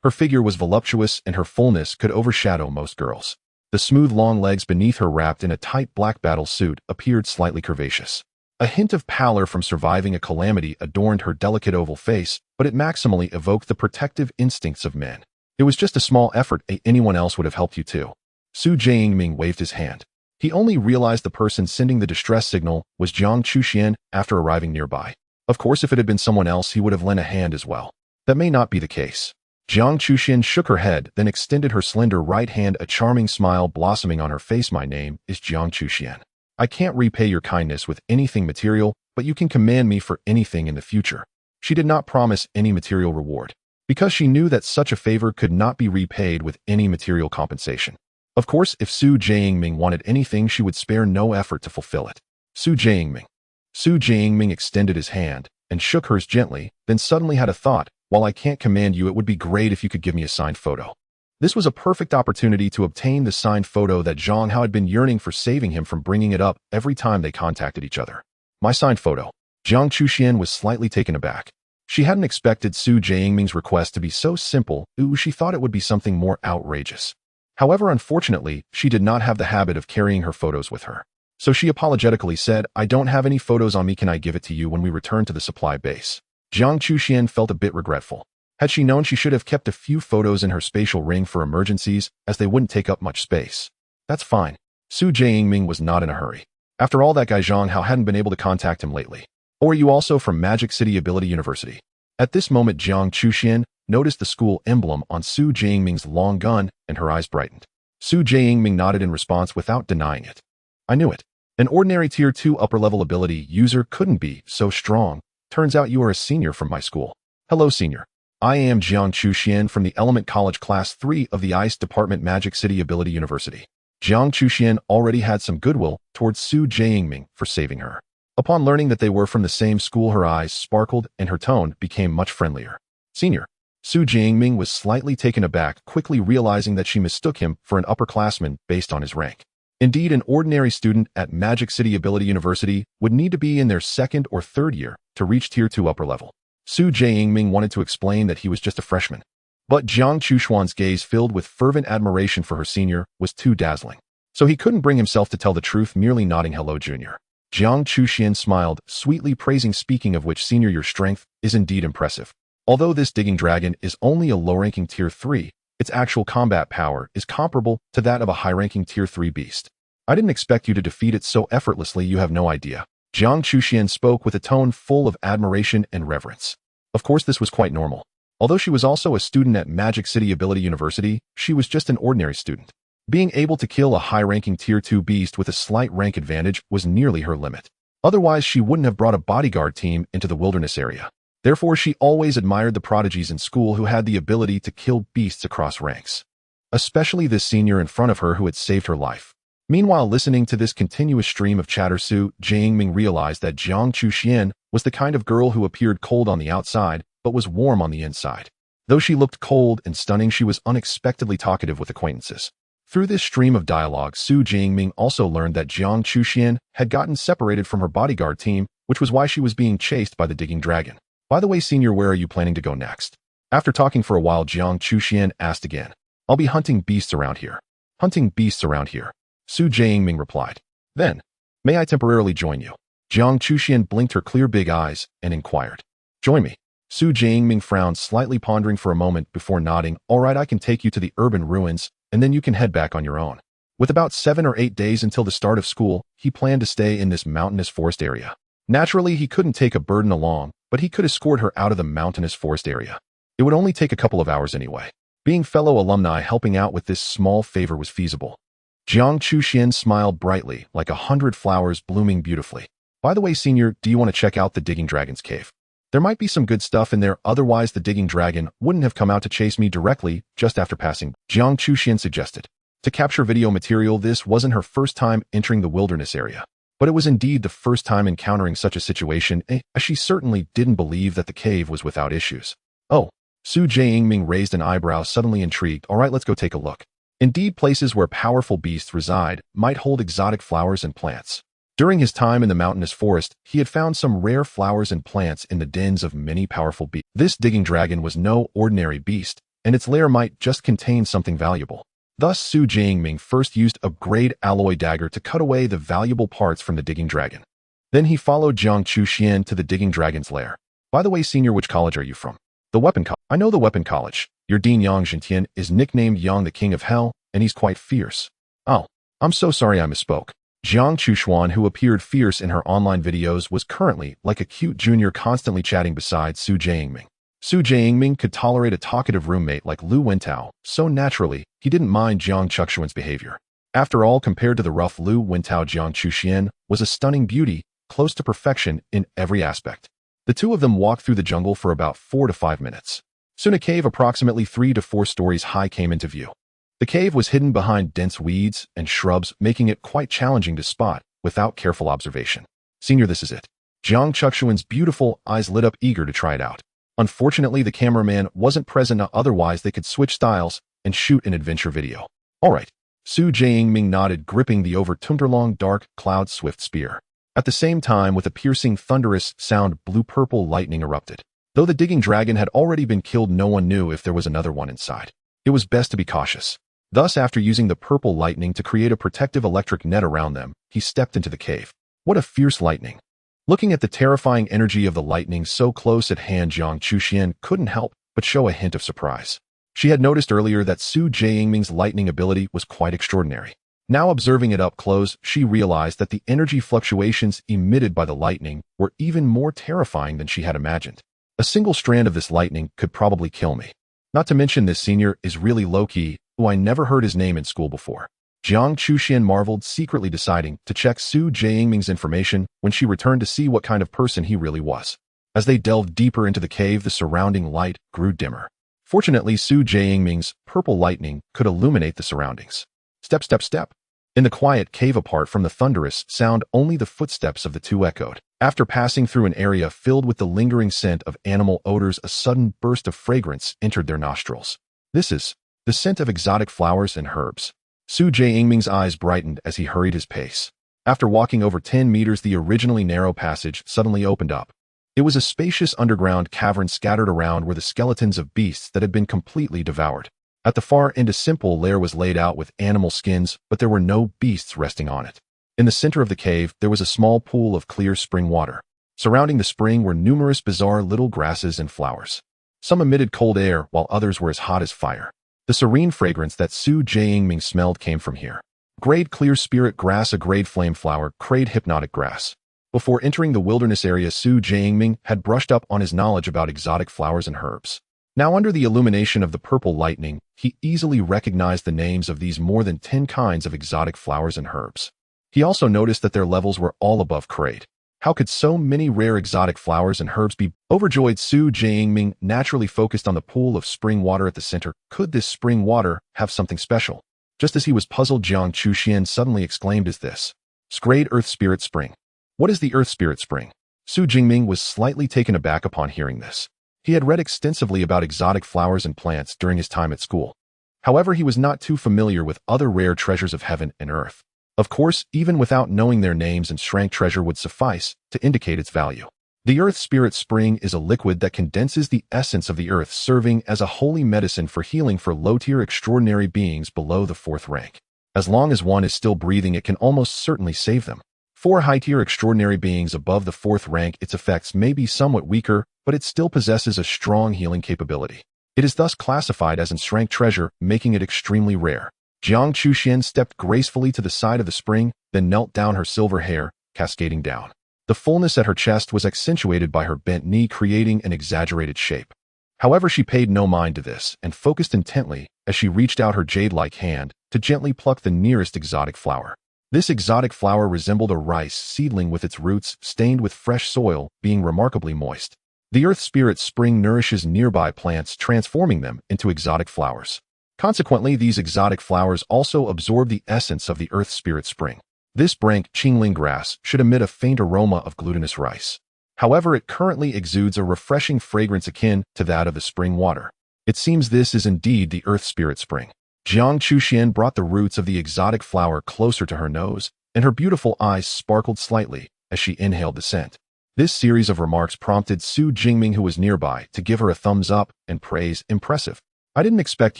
Her figure was voluptuous and her fullness could overshadow most girls. The smooth long legs beneath her wrapped in a tight black battle suit appeared slightly curvaceous. A hint of pallor from surviving a calamity adorned her delicate oval face, but it maximally evoked the protective instincts of men. It was just a small effort, anyone else would have helped you too. Xu Jingming waved his hand. He only realized the person sending the distress signal was Jiang Chuxian after arriving nearby. Of course, if it had been someone else, he would have lent a hand as well. That may not be the case. Jiang Chuxian shook her head, then extended her slender right hand, a charming smile blossoming on her face. My name is Jiang Chuxian. I can't repay your kindness with anything material, but you can command me for anything in the future. She did not promise any material reward, because she knew that such a favor could not be repaid with any material compensation. Of course, if Xu Jingming wanted anything, she would spare no effort to fulfill it. Xu Jingming extended his hand and shook hers gently, then suddenly had a thought. While I can't command you, it would be great if you could give me a signed photo. This was a perfect opportunity to obtain the signed photo that Zhang Hao had been yearning for, saving him from bringing it up every time they contacted each other. My signed photo. Jiang Chuxian was slightly taken aback. She hadn't expected Xu Jingming's request to be so simple. She thought it would be something more outrageous. However, unfortunately, she did not have the habit of carrying her photos with her. So she apologetically said, I don't have any photos on me. Can I give it to you when we return to the supply base? Jiang Chuxian felt a bit regretful. Had she known, she should have kept a few photos in her spatial ring for emergencies, as they wouldn't take up much space. That's fine. Xu Jingming was not in a hurry. After all, that guy Zhang Hao hadn't been able to contact him lately. Or are you also from Magic City Ability University? At this moment, Jiang Chuxian noticed the school emblem on Xu Jingming's long gun, and her eyes brightened. Xu Jingming nodded in response without denying it. I knew it. An ordinary Tier 2 upper-level ability user couldn't be so strong. Turns out you are a senior from my school. Hello, senior. I am Jiang Chuxian from the Element College Class 3 of the Ice Department, Magic City Ability University. Jiang Chuxian already had some goodwill towards Xu Jingming for saving her. Upon learning that they were from the same school, her eyes sparkled and her tone became much friendlier. Senior. Xu Jingming was slightly taken aback, quickly realizing that she mistook him for an upperclassman based on his rank. Indeed, an ordinary student at Magic City Ability University would need to be in their second or third year to reach Tier 2 upper level. Xu Jingming wanted to explain that he was just a freshman. But Jiang Chuxian's gaze, filled with fervent admiration for her senior, was too dazzling. So he couldn't bring himself to tell the truth, merely nodding hello, junior. Jiang Chuxian smiled, sweetly praising, speaking of which, senior, your strength is indeed impressive. Although this digging dragon is only a low-ranking Tier 3, its actual combat power is comparable to that of a high-ranking Tier 3 beast. I didn't expect you to defeat it so effortlessly, you have no idea. Jiang Chuxian spoke with a tone full of admiration and reverence. Of course, this was quite normal. Although she was also a student at Magic City Ability University, she was just an ordinary student. Being able to kill a high-ranking Tier 2 beast with a slight rank advantage was nearly her limit. Otherwise, she wouldn't have brought a bodyguard team into the wilderness area. Therefore, she always admired the prodigies in school who had the ability to kill beasts across ranks. Especially this senior in front of her who had saved her life. Meanwhile, listening to this continuous stream of chatter, Xu Jingming realized that Jiang Chuxian was the kind of girl who appeared cold on the outside, but was warm on the inside. Though she looked cold and stunning, she was unexpectedly talkative with acquaintances. Through this stream of dialogue, Xu Jingming also learned that Jiang Chuxian had gotten separated from her bodyguard team, which was why she was being chased by the digging dragon. By the way, senior, where are you planning to go next? After talking for a while, Jiang Chuxian asked again. I'll be hunting beasts around here. Hunting beasts around here. Xu Jingming replied. Then, may I temporarily join you? Jiang Chuxian blinked her clear big eyes and inquired. Join me. Xu Jingming frowned, slightly pondering for a moment before nodding. All right, I can take you to the urban ruins, and then you can head back on your own. With about 7 or 8 days until the start of school, he planned to stay in this mountainous forest area. Naturally, he couldn't take a burden along, but he could escort her out of the mountainous forest area. It would only take a couple of hours anyway. Being fellow alumni, helping out with this small favor was feasible. Jiang Chuxian smiled brightly, like 100 flowers blooming beautifully. By the way, senior, do you want to check out the Digging Dragon's cave? There might be some good stuff in there, otherwise the Digging Dragon wouldn't have come out to chase me directly just after passing, Jiang Chuxian suggested. To capture video material, this wasn't her first time entering the wilderness area. But it was indeed the first time encountering such a situation, as she certainly didn't believe that the cave was without issues. Oh, Xu Jingming raised an eyebrow, suddenly intrigued. All right, let's go take a look. Indeed, places where powerful beasts reside might hold exotic flowers and plants. During his time in the mountainous forest, he had found some rare flowers and plants in the dens of many powerful beasts. This digging dragon was no ordinary beast, and its lair might just contain something valuable. Thus, Xu Jingming first used a grade alloy dagger to cut away the valuable parts from the digging dragon. Then he followed Jiang Chuxian to the digging dragon's lair. By the way, senior, which college are you from? The weapon college. I know the weapon college. Your dean Yang Zhentian is nicknamed Yang the King of Hell, and he's quite fierce. Oh, I'm so sorry I misspoke. Jiang Chuxuan, who appeared fierce in her online videos, was currently like a cute junior constantly chatting beside Xu Jingming. Xu Jingming could tolerate a talkative roommate like Lu Wentao, so naturally, he didn't mind Jiang Chuxuan's behavior. After all, compared to the rough Lu Wentao, Jiang Chuxian was a stunning beauty, close to perfection in every aspect. The two of them walked through the jungle for about 4 to 5 minutes. Soon a cave approximately 3 to 4 stories high came into view. The cave was hidden behind dense weeds and shrubs, making it quite challenging to spot without careful observation. Senior, this is it. Jiang Chuxuan's beautiful eyes lit up, eager to try it out. Unfortunately, the cameraman wasn't present, otherwise they could switch styles and shoot an adventure video. All right. Xu Jingming nodded, gripping the over Tunterlong dark cloud swift spear. At the same time, with a piercing thunderous sound, blue-purple lightning erupted. Though the digging dragon had already been killed, no one knew if there was another one inside. It was best to be cautious. Thus, after using the purple lightning to create a protective electric net around them, he stepped into the cave. What a fierce lightning! Looking at the terrifying energy of the lightning so close at hand, Jiang Chuxian couldn't help but show a hint of surprise. She had noticed earlier that Xu Jingming's lightning ability was quite extraordinary. Now observing it up close, she realized that the energy fluctuations emitted by the lightning were even more terrifying than she had imagined. A single strand of this lightning could probably kill me. Not to mention this senior is really low-key, who I never heard his name in school before. Jiang Chuxian marveled, secretly deciding to check Xu Jingming's information when she returned to see what kind of person he really was. As they delved deeper into the cave, the surrounding light grew dimmer. Fortunately, Xu Jingming's purple lightning could illuminate the surroundings. Step, step, step. In the quiet cave, apart from the thunderous sound, only the footsteps of the two echoed. After passing through an area filled with the lingering scent of animal odors, a sudden burst of fragrance entered their nostrils. This is the scent of exotic flowers and herbs. Xu Jingming's eyes brightened as he hurried his pace. After walking over 10 meters, the originally narrow passage suddenly opened up. It was a spacious underground cavern. Scattered around were the skeletons of beasts that had been completely devoured. At the far end, a simple lair was laid out with animal skins, but there were no beasts resting on it. In the center of the cave, there was a small pool of clear spring water. Surrounding the spring were numerous bizarre little grasses and flowers. Some emitted cold air, while others were as hot as fire. The serene fragrance that Xu Jingming smelled came from here. Grade clear spirit grass, a grade flame flower, grade hypnotic grass. Before entering the wilderness area, Xu Jingming had brushed up on his knowledge about exotic flowers and herbs. Now, under the illumination of the purple lightning, he easily recognized the names of these more than 10 kinds of exotic flowers and herbs. He also noticed that their levels were all above grade. How could so many rare exotic flowers and herbs be? Overjoyed, Xu Jingming naturally focused on the pool of spring water at the center. Could this spring water have something special? Just as he was puzzled, Jiang Chuxian suddenly exclaimed, "Is this grade Earth Spirit Spring?" What is the Earth Spirit Spring? Xu Jingming was slightly taken aback upon hearing this. He had read extensively about exotic flowers and plants during his time at school. However, he was not too familiar with other rare treasures of heaven and earth. Of course, even without knowing their names and strength, treasure would suffice to indicate its value. The Earth Spirit Spring is a liquid that condenses the essence of the earth, serving as a holy medicine for healing for low-tier extraordinary beings below the 4th rank. As long as one is still breathing, it can almost certainly save them. For high-tier extraordinary beings above the 4th rank, its effects may be somewhat weaker, but it still possesses a strong healing capability. It is thus classified as in strength treasure, making it extremely rare. Jiang Chuxian stepped gracefully to the side of the spring, then knelt down, her silver hair cascading down. The fullness at her chest was accentuated by her bent knee, creating an exaggerated shape. However, she paid no mind to this and focused intently as she reached out her jade-like hand to gently pluck the nearest exotic flower. This exotic flower resembled a rice seedling, with its roots stained with fresh soil, being remarkably moist. The Earth Spirit Spring nourishes nearby plants, transforming them into exotic flowers. Consequently, these exotic flowers also absorb the essence of the earth spirit spring. This branch qingling grass should emit a faint aroma of glutinous rice. However, it currently exudes a refreshing fragrance akin to that of the spring water. It seems this is indeed the earth spirit spring. Jiang Chuxian brought the roots of the exotic flower closer to her nose, and her beautiful eyes sparkled slightly as she inhaled the scent. This series of remarks prompted Xu Jingming, who was nearby, to give her a thumbs up and praise, "Impressive. I didn't expect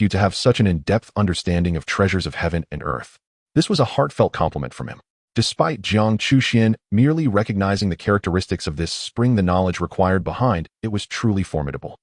you to have such an in-depth understanding of treasures of heaven and earth." This was a heartfelt compliment from him. Despite Jiang Chuxian merely recognizing the characteristics of this spring, the knowledge required behind it was truly formidable.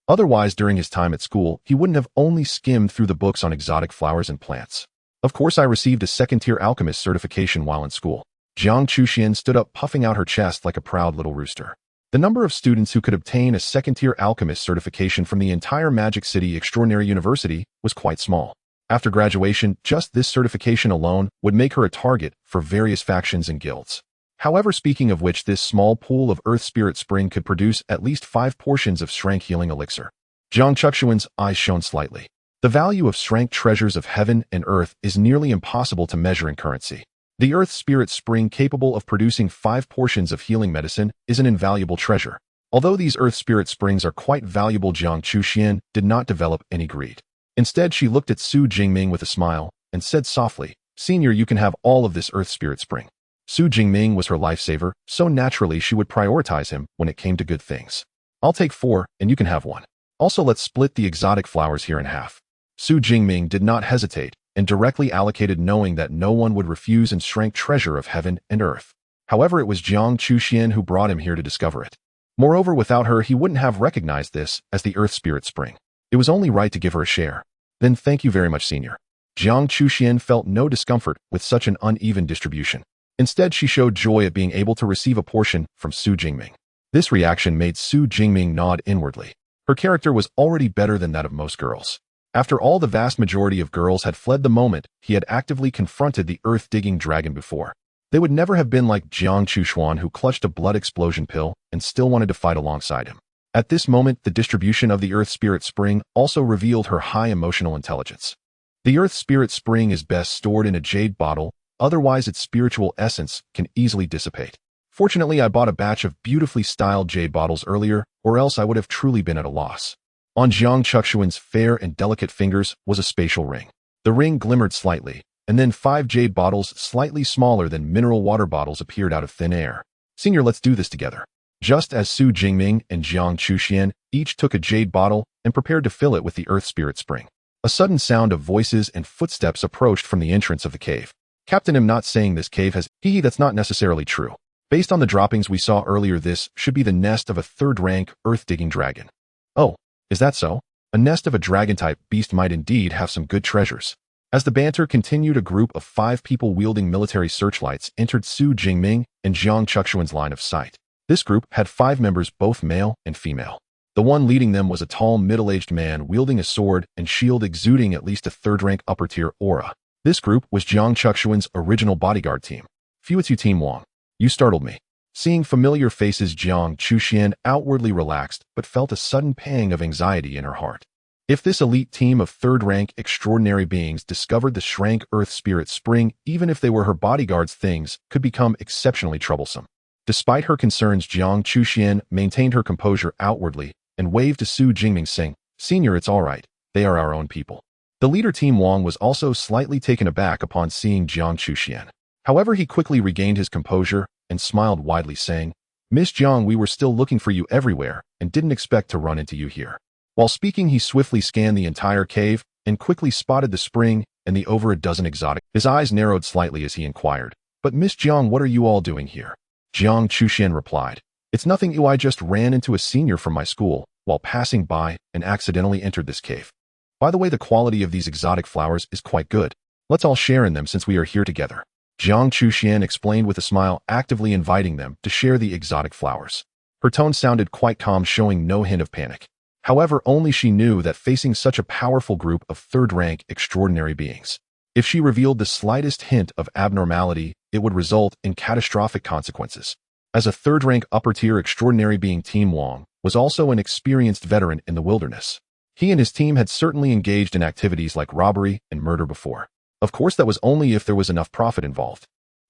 Otherwise, during his time at school, he wouldn't have only skimmed through the books on exotic flowers and plants. "Of course, I received a second-tier alchemist certification while in school." Jiang Chuxian stood up, puffing out her chest like a proud little rooster. The number of students who could obtain a second-tier alchemist certification from the entire Magic City Extraordinary University was quite small. After graduation, just this certification alone would make her a target for various factions and guilds. However, speaking of which, this small pool of Earth Spirit Spring could produce at least 5 portions of strength healing elixir. Jiang Chuxian's eyes shone slightly. The value of strength treasures of heaven and earth is nearly impossible to measure in currency. The Earth Spirit Spring, capable of producing 5 portions of healing medicine, is an invaluable treasure. Although these Earth Spirit Springs are quite valuable, Jiang Chuxian did not develop any greed. Instead, she looked at Xu Jingming with a smile and said softly, "Senior, you can have all of this Earth Spirit Spring." Xu Jingming was her lifesaver, so naturally she would prioritize him when it came to good things. "I'll take 4, and you can have 1. Also, let's split the exotic flowers here in half." Xu Jingming did not hesitate and directly allocated, knowing that no one would refuse in strength treasure of heaven and earth. However, it was Jiang Chuxian who brought him here to discover it. Moreover, without her, he wouldn't have recognized this as the Earth Spirit Spring. It was only right to give her a share. "Then thank you very much, Senior." Jiang Chuxian felt no discomfort with such an uneven distribution. Instead, she showed joy at being able to receive a portion from Xu Jingming. This reaction made Xu Jingming nod inwardly. Her character was already better than that of most girls. After all, the vast majority of girls had fled the moment he had actively confronted the earth-digging dragon before. They would never have been like Jiang Chuxuan, who clutched a blood explosion pill and still wanted to fight alongside him. At this moment, the distribution of the Earth Spirit Spring also revealed her high emotional intelligence. The Earth Spirit Spring is best stored in a jade bottle, otherwise its spiritual essence can easily dissipate. Fortunately, I bought a batch of beautifully styled jade bottles earlier, or else I would have truly been at a loss. On Jiang Chuxuan's fair and delicate fingers was a spatial ring. The ring glimmered slightly, and then 5 jade bottles slightly smaller than mineral water bottles appeared out of thin air. "Senior, let's do this together." Just as Xu Jingming and Jiang Chuxian each took a jade bottle and prepared to fill it with the Earth Spirit Spring, a sudden sound of voices and footsteps approached from the entrance of the cave. "Captain, I'm not saying this cave has... That's not necessarily true. Based on the droppings we saw earlier, this should be the nest of a 3rd-rank earth-digging dragon." "Oh, is that so? A nest of a dragon-type beast might indeed have some good treasures." As the banter continued, a group of 5 people wielding military searchlights entered Xu Jingming and Jiang Chuxuan's line of sight. This group had 5 members, both male and female. The one leading them was a tall, middle-aged man wielding a sword and shield exuding at least a 3rd-rank upper-tier aura. This group was Jiang Chuxuan's original bodyguard team. "Fuitsu Team Wang, you startled me." Seeing familiar faces, Jiang Chuxian outwardly relaxed but felt a sudden pang of anxiety in her heart. If this elite team of 3rd-rank extraordinary beings discovered the Shrank Earth Spirit Spring, even if they were her bodyguards, things could become exceptionally troublesome. Despite her concerns, Jiang Chuxian maintained her composure outwardly and waved to Xu Jingming, saying, "Senior, it's all right. They are our own people." The leader, Team Wang, was also slightly taken aback upon seeing Jiang Chuxian. However, he quickly regained his composure and smiled widely, saying, "Miss Jiang, we were still looking for you everywhere and didn't expect to run into you here." While speaking, he swiftly scanned the entire cave and quickly spotted the spring and the over a dozen exotic. His eyes narrowed slightly as he inquired, "But Miss Jiang, what are you all doing here?" Jiang Chuxian replied, "It's nothing. I just ran into a senior from my school while passing by and accidentally entered this cave. By the way, the quality of these exotic flowers is quite good. Let's all share in them since we are here together." Jiang Chuxian explained with a smile, actively inviting them to share the exotic flowers. Her tone sounded quite calm, showing no hint of panic. However, only she knew that facing such a powerful group of 3rd-rank extraordinary beings, if she revealed the slightest hint of abnormality, it would result in catastrophic consequences. As a 3rd-rank upper-tier extraordinary being, Team Wang was also an experienced veteran in the wilderness. He and his team had certainly engaged in activities like robbery and murder before. Of course, that was only if there was enough profit involved.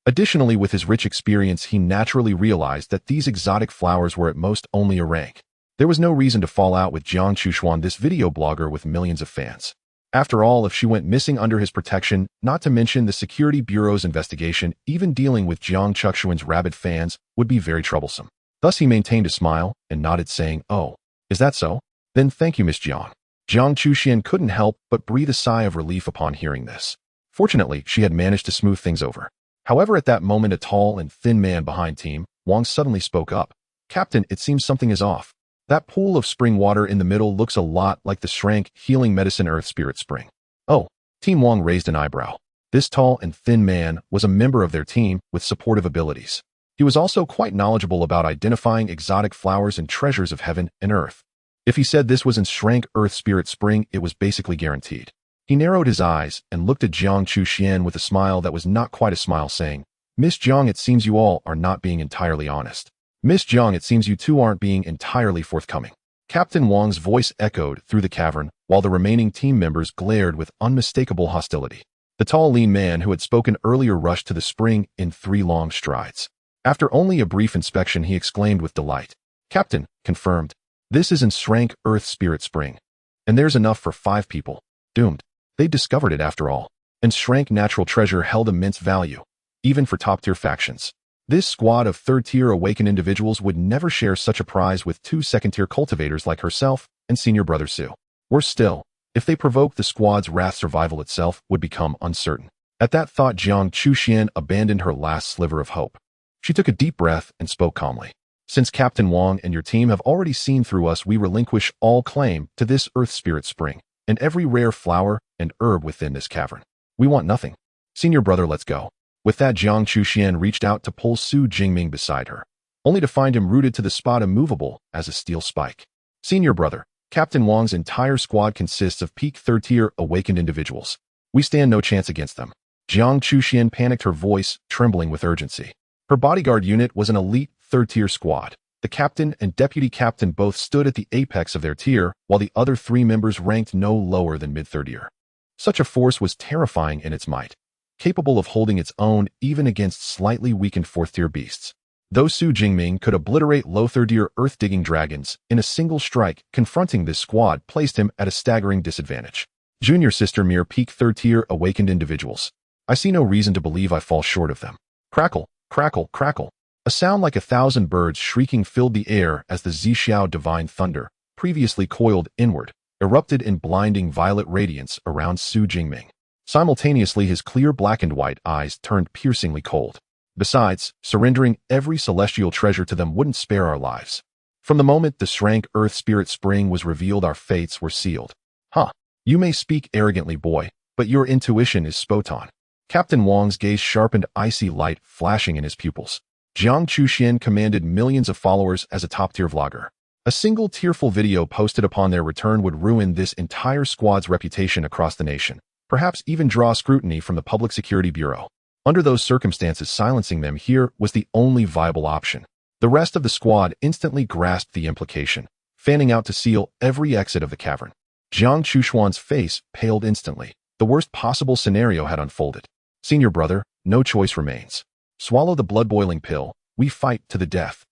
Additionally, with his rich experience, he naturally realized that these exotic flowers were at most only a rank. There was no reason to fall out with Jiang Chuxuan, this video blogger with millions of fans. After all, if she went missing under his protection, not to mention the Security Bureau's investigation, even dealing with Jiang Chuxuan's rabid fans would be very troublesome. Thus he maintained a smile and nodded, saying, "Oh, is that so? Then thank you, Miss Jiang." Jiang Chuxian couldn't help but breathe a sigh of relief upon hearing this. Fortunately, she had managed to smooth things over. However, at that moment, a tall and thin man behind Team Wang suddenly spoke up. "Captain, it seems something is off. That pool of spring water in the middle looks a lot like the Shrank Healing Medicine Earth Spirit Spring." Oh, Team Wang raised an eyebrow. This tall and thin man was a member of their team with supportive abilities. He was also quite knowledgeable about identifying exotic flowers and treasures of heaven and earth. If he said this was in Shrank Earth Spirit Spring, it was basically guaranteed. He narrowed his eyes and looked at Jiang Chuxian with a smile that was not quite a smile, saying, "Miss Jiang, it seems you all are not being entirely honest. Miss Jiang, it seems you two aren't being entirely forthcoming." Captain Wang's voice echoed through the cavern, while the remaining team members glared with unmistakable hostility. The tall, lean man who had spoken earlier rushed to the spring in 3 long strides. After only a brief inspection, he exclaimed with delight, "Captain, confirmed. This is in Shrank Earth Spirit Spring. And there's enough for 5 people. Doomed. They discovered it after all. And Shrank natural treasure held immense value, even for top-tier factions. This squad of third-tier awakened individuals would never share such a prize with 2 second-tier cultivators like herself and senior brother Xu. Worse still, if they provoked the squad's wrath, survival itself would become uncertain." At that thought, Jiang Chuxian abandoned her last sliver of hope. She took a deep breath and spoke calmly. "Since Captain Wang and your team have already seen through us, we relinquish all claim to this Earth Spirit Spring and every rare flower and herb within this cavern. We want nothing. Senior brother, let's go." With that, Jiang Chuxian reached out to pull Xu Jingming beside her, only to find him rooted to the spot, immovable as a steel spike. "Senior brother, Captain Wang's entire squad consists of peak third-tier awakened individuals. We stand no chance against them." Jiang Chuxian panicked, her voice trembling with urgency. Her bodyguard unit was an elite third-tier squad. The captain and deputy captain both stood at the apex of their tier, while the other 3 members ranked no lower than mid-third tier. Such a force was terrifying in its might, capable of holding its own even against slightly weakened 4th-tier beasts. Though Xu Jingming could obliterate low 3rd-tier earth-digging dragons in a single strike, confronting this squad placed him at a staggering disadvantage. Junior sister, mere peak 3rd-tier awakened individuals. I see no reason to believe I fall short of them. Crackle, crackle, crackle. A sound like 1,000 birds shrieking filled the air as the Zixiao divine thunder, previously coiled inward, erupted in blinding violet radiance around Xu Jingming. Simultaneously, his clear black and white eyes turned piercingly cold. Besides, surrendering every celestial treasure to them wouldn't spare our lives. From the moment the Shrank Earth Spirit Spring was revealed, our fates were sealed. Huh. You may speak arrogantly, boy, but your intuition is spot on. Captain Wang's gaze sharpened, icy light flashing in his pupils. Jiang Chuxian commanded millions of followers as a top-tier vlogger. A single tearful video posted upon their return would ruin this entire squad's reputation across the nation, perhaps even draw scrutiny from the Public Security Bureau. Under those circumstances, silencing them here was the only viable option. The rest of the squad instantly grasped the implication, fanning out to seal every exit of the cavern. Jiang Chuxuan's face paled instantly. The worst possible scenario had unfolded. "Senior brother, no choice remains. Swallow the blood-boiling pill. We fight to the death."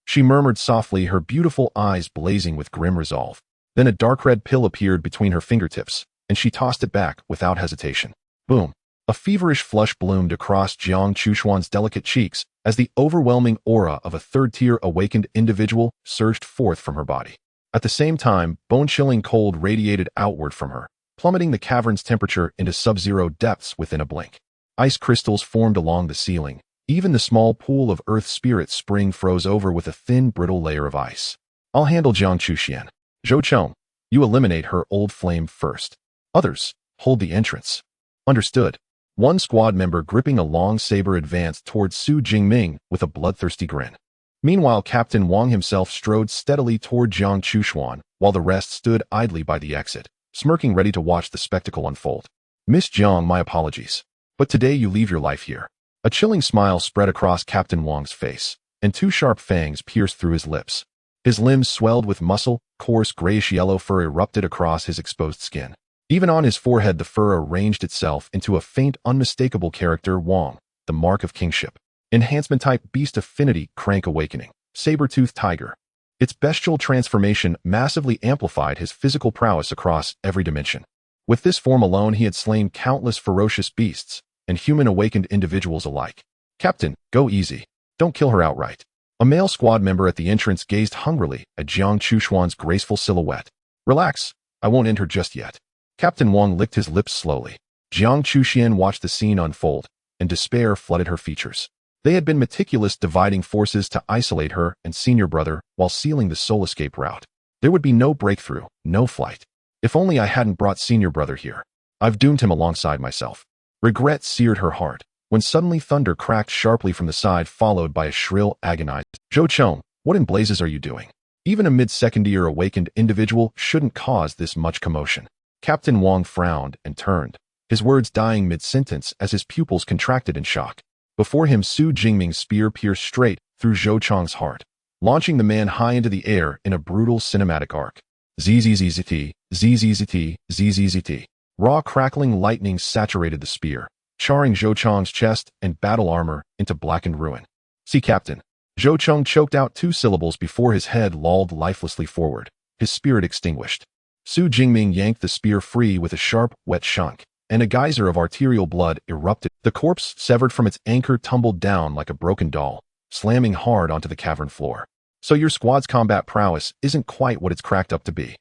She murmured softly, her beautiful eyes blazing with grim resolve. Then a dark red pill appeared between her fingertips, and she tossed it back without hesitation. Boom. A feverish flush bloomed across Jiang Chuxuan's delicate cheeks as the overwhelming aura of a third-tier awakened individual surged forth from her body. At the same time, bone-chilling cold radiated outward from her, plummeting the cavern's temperature into sub-zero depths within a blink. Ice crystals formed along the ceiling. Even the small pool of Earth Spirit Spring froze over with a thin, brittle layer of ice. "I'll handle Jiang Chuxian. Zhou Chong, you eliminate her old flame first. Others, hold the entrance." "Understood." One squad member gripping a long saber advanced towards Xu Jingming with a bloodthirsty grin. Meanwhile, Captain Wang himself strode steadily toward Jiang Chuxuan, while the rest stood idly by the exit, smirking, ready to watch the spectacle unfold. "Miss Jiang, my apologies. But today you leave your life here." A chilling smile spread across Captain Wang's face, and 2 sharp fangs pierced through his lips. His limbs swelled with muscle, coarse grayish-yellow fur erupted across his exposed skin. Even on his forehead the fur arranged itself into a faint, unmistakable character Wong, the mark of kingship. Enhancement-type beast affinity, crank awakening. Saber-toothed tiger. Its bestial transformation massively amplified his physical prowess across every dimension. With this form alone he had slain countless ferocious beasts, and human-awakened individuals alike. "Captain, go easy. Don't kill her outright." A male squad member at the entrance gazed hungrily at Jiang Chushuan's graceful silhouette. "Relax, I won't enter just yet." Captain Wang licked his lips slowly. Jiang Chushuan watched the scene unfold, and despair flooded her features. They had been meticulous dividing forces to isolate her and senior brother while sealing the soul escape route. There would be no breakthrough, no flight. If only I hadn't brought senior brother here. I've doomed him alongside myself. Regret seared her heart, when suddenly thunder cracked sharply from the side followed by a shrill, agonized, "Zhou Chong, what in blazes are you doing?" Even a mid-second-year awakened individual shouldn't cause this much commotion. Captain Wang frowned and turned, his words dying mid-sentence as his pupils contracted in shock. Before him Xu Jingming's spear pierced straight through Zhou Chong's heart, launching the man high into the air in a brutal cinematic arc. Zzzt, zzzt, zzzt. Raw crackling lightning saturated the spear, charring Zhou Chong's chest and battle armor into blackened ruin. "See, Captain." Zhou Chong choked out 2 syllables before his head lolled lifelessly forward, his spirit extinguished. Xu Jingming yanked the spear free with a sharp, wet shunk, and a geyser of arterial blood erupted. The corpse, severed from its anchor, tumbled down like a broken doll, slamming hard onto the cavern floor. "So your squad's combat prowess isn't quite what it's cracked up to be."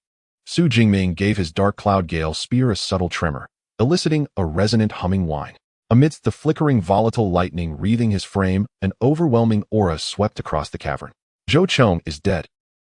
Xu Jingming gave his dark cloud gale spear a subtle tremor, eliciting a resonant humming whine. Amidst the flickering volatile lightning wreathing his frame, an overwhelming aura swept across the cavern. "Zhou Chong is dead."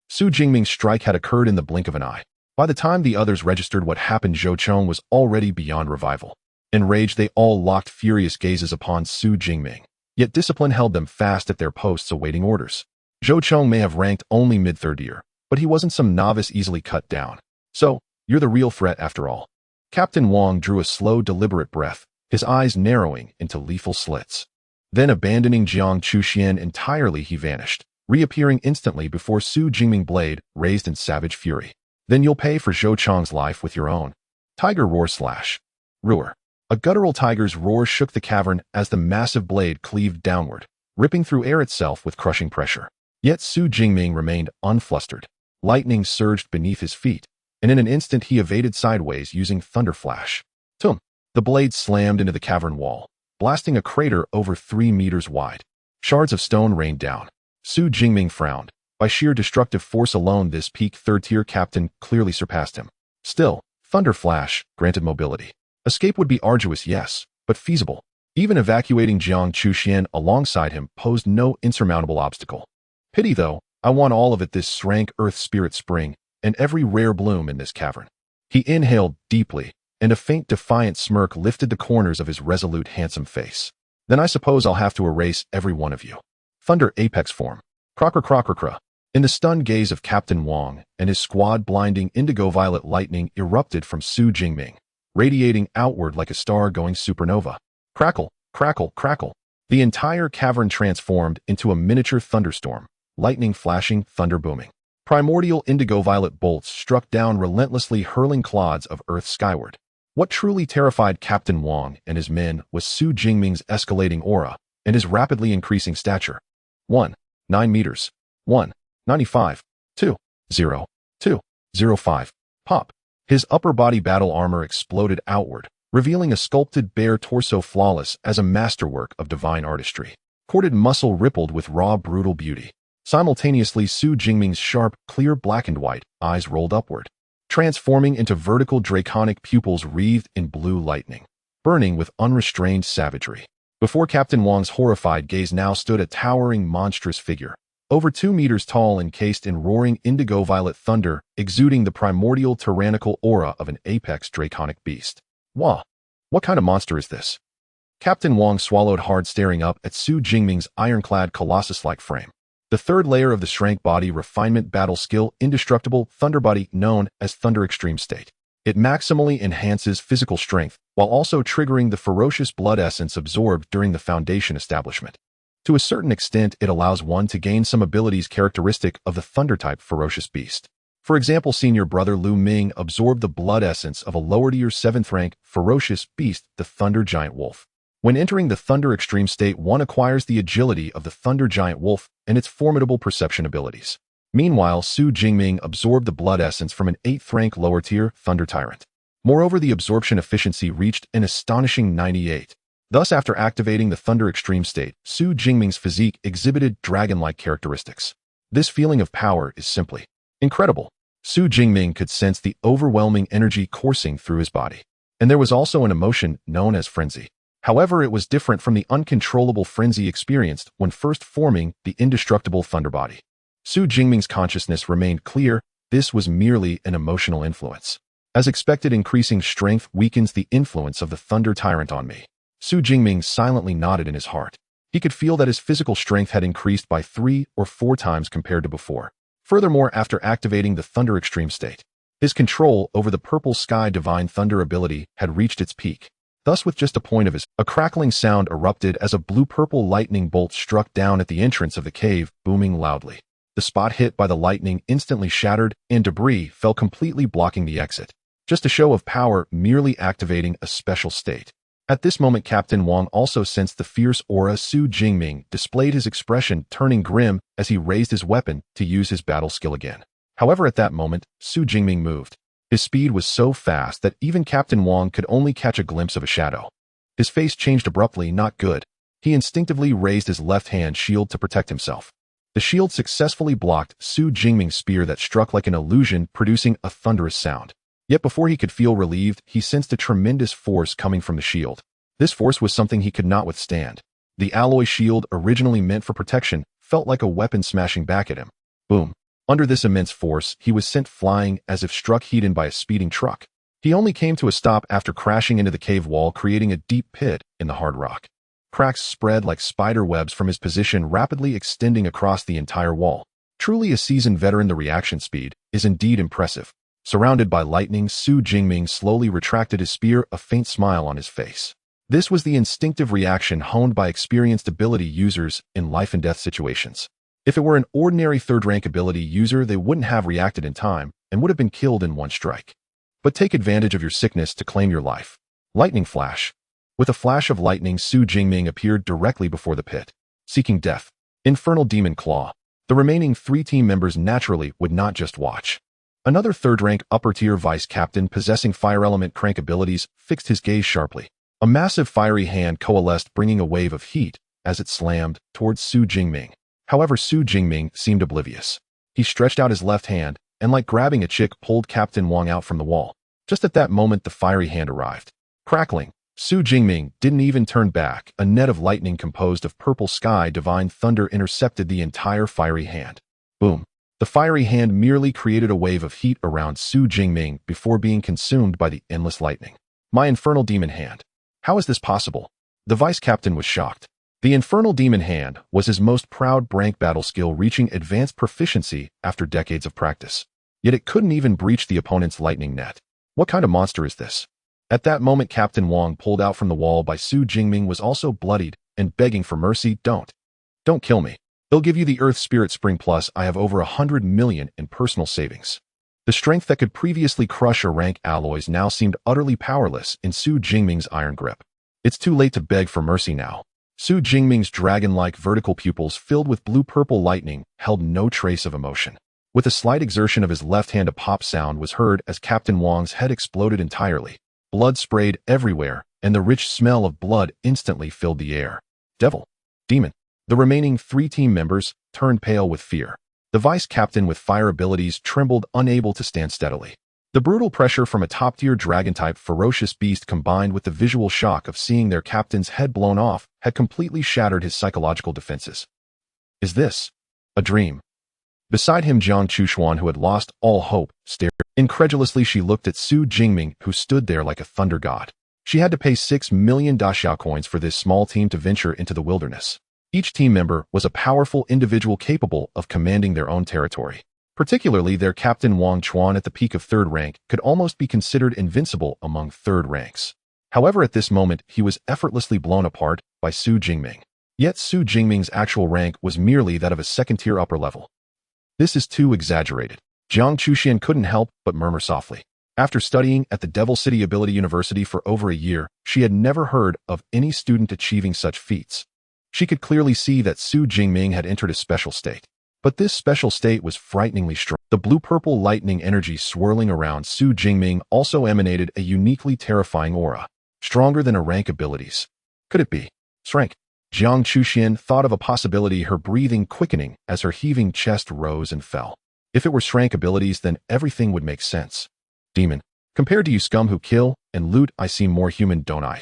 Xu Jingming's strike had occurred in the blink of an eye. By the time the others registered what happened, Zhou Chong was already beyond revival. Enraged, they all locked furious gazes upon Xu Jingming, yet discipline held them fast at their posts awaiting orders. Zhou Chong may have ranked only mid-third year, but he wasn't some novice easily cut down. "So, you're the real threat after all." Captain Wang drew a slow, deliberate breath, his eyes narrowing into lethal slits. Then, abandoning Jiang Chushuan entirely, he vanished, reappearing instantly before Xu Jingming blade raised in savage fury. "Then you'll pay for Zhou Chong's life with your own." Tiger roar slash. Roar. A guttural tiger's roar shook the cavern as the massive blade cleaved downward, ripping through air itself with crushing pressure. Yet Xu Jingming remained unflustered. Lightning surged beneath his feet, and in an instant he evaded sideways using thunder flash. Tum! The blade slammed into the cavern wall, blasting a crater over 3 meters wide. Shards of stone rained down. Xu Jingming frowned. By sheer destructive force alone, this peak third-tier captain clearly surpassed him. Still, thunder flash granted mobility. Escape would be arduous, yes, but feasible. Even evacuating Jiang Chushuan alongside him posed no insurmountable obstacle. Pity, though, I want all of it, this rank earth spirit spring, and every rare bloom in this cavern. He inhaled deeply, and a faint defiant smirk lifted the corners of his resolute, handsome face. "Then I suppose I'll have to erase every one of you." Thunder apex form. Crocker crocker cra. In the stunned gaze of Captain Wang and his squad, blinding indigo-violet lightning erupted from Xu Jingming, radiating outward like a star-going supernova. Crackle, crackle, crackle. The entire cavern transformed into a miniature thunderstorm, lightning flashing, thunder booming. Primordial indigo-violet bolts struck down relentlessly, hurling clods of earth skyward. What truly terrified Captain Wang and his men was Xu Jingming's escalating aura and his rapidly increasing stature. 1. 9 meters. 1. 95. 2. 0. 2. 05. Pop. His upper body battle armor exploded outward, revealing a sculpted bare torso flawless as a masterwork of divine artistry. Corded muscle rippled with raw, brutal beauty. Simultaneously, Xu Jingming's sharp, clear black and white eyes rolled upward, transforming into vertical draconic pupils wreathed in blue lightning, burning with unrestrained savagery. Before Captain Wang's horrified gaze now stood a towering, monstrous figure, over 2 meters tall, encased in roaring indigo-violet thunder, exuding the primordial tyrannical aura of an apex draconic beast. Wah! What kind of monster is this? Captain Wang swallowed hard, staring up at Xu Jingming's ironclad colossus-like frame. The third layer of the Shrank Body Refinement Battle Skill Indestructible Thunder Body, known as Thunder Extreme State. It maximally enhances physical strength, while also triggering the ferocious blood essence absorbed during the Foundation establishment. To a certain extent, it allows one to gain some abilities characteristic of the Thunder-type ferocious beast. For example, senior brother Lu Ming absorbed the blood essence of a lower-tier 7th-rank ferocious beast, the Thunder Giant Wolf. When entering the Thunder Extreme state, one acquires the agility of the Thunder Giant Wolf and its formidable perception abilities. Meanwhile, Xu Jingming absorbed the blood essence from an 8th-rank lower-tier Thunder Tyrant. Moreover, the absorption efficiency reached an astonishing 98. Thus, after activating the Thunder Extreme state, Xu Jingming's physique exhibited dragon-like characteristics. This feeling of power is simply incredible. Xu Jingming could sense the overwhelming energy coursing through his body. And there was also an emotion known as frenzy. However, it was different from the uncontrollable frenzy experienced when first forming the indestructible Thunder Body. Xu Jingming's consciousness remained clear. This was merely an emotional influence. As expected, increasing strength weakens the influence of the Thunder Tyrant on me. Xu Jingming silently nodded in his heart. He could feel that his physical strength had increased by 3 or 4 times compared to before. Furthermore, after activating the Thunder Extreme state, his control over the Purple Sky Divine Thunder ability had reached its peak. Thus, with just a point of his, a crackling sound erupted as a blue-purple lightning bolt struck down at the entrance of the cave, booming loudly. The spot hit by the lightning instantly shattered, and debris fell, completely blocking the exit. Just a show of power, merely activating a special state. At this moment, Captain Wang also sensed the fierce aura. Xu Jingming displayed his expression, turning grim as he raised his weapon to use his battle skill again. However, at that moment, Xu Jingming moved. His speed was so fast that even Captain Wang could only catch a glimpse of a shadow. His face changed abruptly. Not good. He instinctively raised his left-hand shield to protect himself. The shield successfully blocked Xu Jingming's spear that struck like an illusion, producing a thunderous sound. Yet before he could feel relieved, he sensed a tremendous force coming from the shield. This force was something he could not withstand. The alloy shield, originally meant for protection, felt like a weapon smashing back at him. Boom. Under this immense force, he was sent flying as if struck head-on by a speeding truck. He only came to a stop after crashing into the cave wall, creating a deep pit in the hard rock. Cracks spread like spider webs from his position, rapidly extending across the entire wall. Truly a seasoned veteran, the reaction speed is indeed impressive. Surrounded by lightning, Xu Jingming slowly retracted his spear, a faint smile on his face. This was the instinctive reaction honed by experienced ability users in life-and-death situations. If it were an ordinary 3rd-rank ability user, they wouldn't have reacted in time and would have been killed in one strike. But take advantage of your sickness to claim your life. Lightning flash. With a flash of lightning, Xu Jingming appeared directly before the pit, seeking death. Infernal Demon Claw. The remaining 3 team members naturally would not just watch. Another 3rd-rank upper-tier vice captain possessing fire element crank abilities fixed his gaze sharply. A massive fiery hand coalesced, bringing a wave of heat as it slammed towards Xu Jingming. However, Xu Jingming seemed oblivious. He stretched out his left hand and, like grabbing a chick, pulled Captain Wang out from the wall. Just at that moment, the fiery hand arrived. Crackling, Xu Jingming didn't even turn back. A net of lightning composed of Purple Sky Divine Thunder intercepted the entire fiery hand. Boom. The fiery hand merely created a wave of heat around Xu Jingming before being consumed by the endless lightning. My Infernal Demon Hand. How is this possible? The vice captain was shocked. The Infernal Demon Hand was his most proud rank battle skill, reaching advanced proficiency after decades of practice. Yet it couldn't even breach the opponent's lightning net. What kind of monster is this? At that moment, Captain Wang, pulled out from the wall by Xu Jingming, was also bloodied and begging for mercy. Don't kill me. They'll give you the Earth Spirit Spring Plus. I have over 100 million in personal savings. The strength that could previously crush a rank alloys now seemed utterly powerless in Xu Jingming's iron grip. It's too late to beg for mercy now. Xu Jingming's dragon-like vertical pupils filled with blue-purple lightning held no trace of emotion. With a slight exertion of his left hand, a pop sound was heard as Captain Wang's head exploded entirely. Blood sprayed everywhere, and the rich smell of blood instantly filled the air. Devil. Demon. The remaining 3 team members turned pale with fear. The vice captain with fire abilities trembled, unable to stand steadily. The brutal pressure from a top-tier dragon-type ferocious beast, combined with the visual shock of seeing their captain's head blown off, had completely shattered his psychological defenses. Is this a dream? Beside him, Jiang Chuxuan, who had lost all hope, stared. Incredulously, she looked at Xu Jingming, who stood there like a thunder god. She had to pay 6 million daxiao coins for this small team to venture into the wilderness. Each team member was a powerful individual capable of commanding their own territory. Particularly their captain Wang Chuan, at the peak of 3rd rank, could almost be considered invincible among 3rd ranks. However, at this moment, he was effortlessly blown apart by Xu Jingming. Yet Xu Jingming's actual rank was merely that of a second-tier upper level. This is too exaggerated. Jiang Chuxian couldn't help but murmur softly. After studying at the Devil City Ability University for over a year, she had never heard of any student achieving such feats. She could clearly see that Xu Jingming had entered a special state. But this special state was frighteningly strong. The blue-purple lightning energy swirling around Xu Jingming also emanated a uniquely terrifying aura, stronger than her rank abilities. Could it be strength? Jiang Chuxian thought of a possibility, her breathing quickening as her heaving chest rose and fell. If it were strength abilities, then everything would make sense. Demon. Compared to you scum who kill and loot, I seem more human, don't I?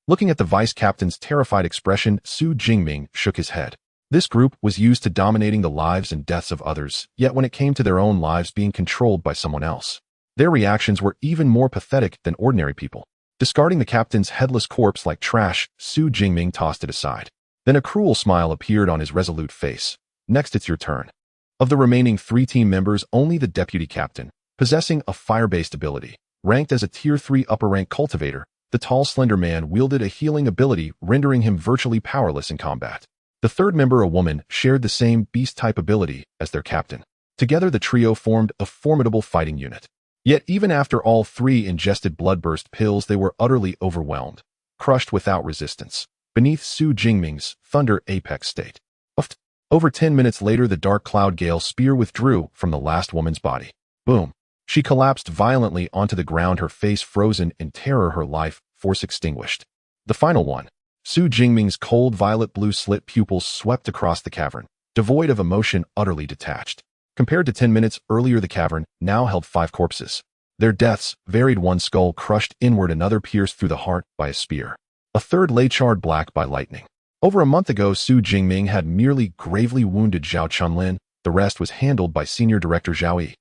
Looking at the vice-captain's terrified expression, Xu Jingming shook his head. This group was used to dominating the lives and deaths of others, yet when it came to their own lives being controlled by someone else, their reactions were even more pathetic than ordinary people. Discarding the captain's headless corpse like trash, Xu Jingming tossed it aside. Then a cruel smile appeared on his resolute face. Next, it's your turn. Of the remaining 3 team members, only the deputy captain, possessing a fire-based ability, ranked as a Tier 3 upper-rank cultivator, the tall, slender man wielded a healing ability, rendering him virtually powerless in combat. The third member, a woman, shared the same beast-type ability as their captain. Together, the trio formed a formidable fighting unit. Yet even after all 3 ingested bloodburst pills, they were utterly overwhelmed, crushed without resistance, beneath Xu Jingming's thunder apex state. Over 10 minutes later, the dark cloud gale spear withdrew from the last woman's body. Boom. She collapsed violently onto the ground, her face frozen in terror, her life force extinguished. The final one. Xu Jingming's cold violet-blue slit pupils swept across the cavern, devoid of emotion, utterly detached. Compared to 10 minutes earlier, the cavern now held 5 corpses. Their deaths varied: one skull crushed inward, another pierced through the heart by a spear, a third lay charred black by lightning. Over a month ago, Xu Jingming had merely gravely wounded Zhao Chunlin. The rest was handled by Senior Director Zhao Yi.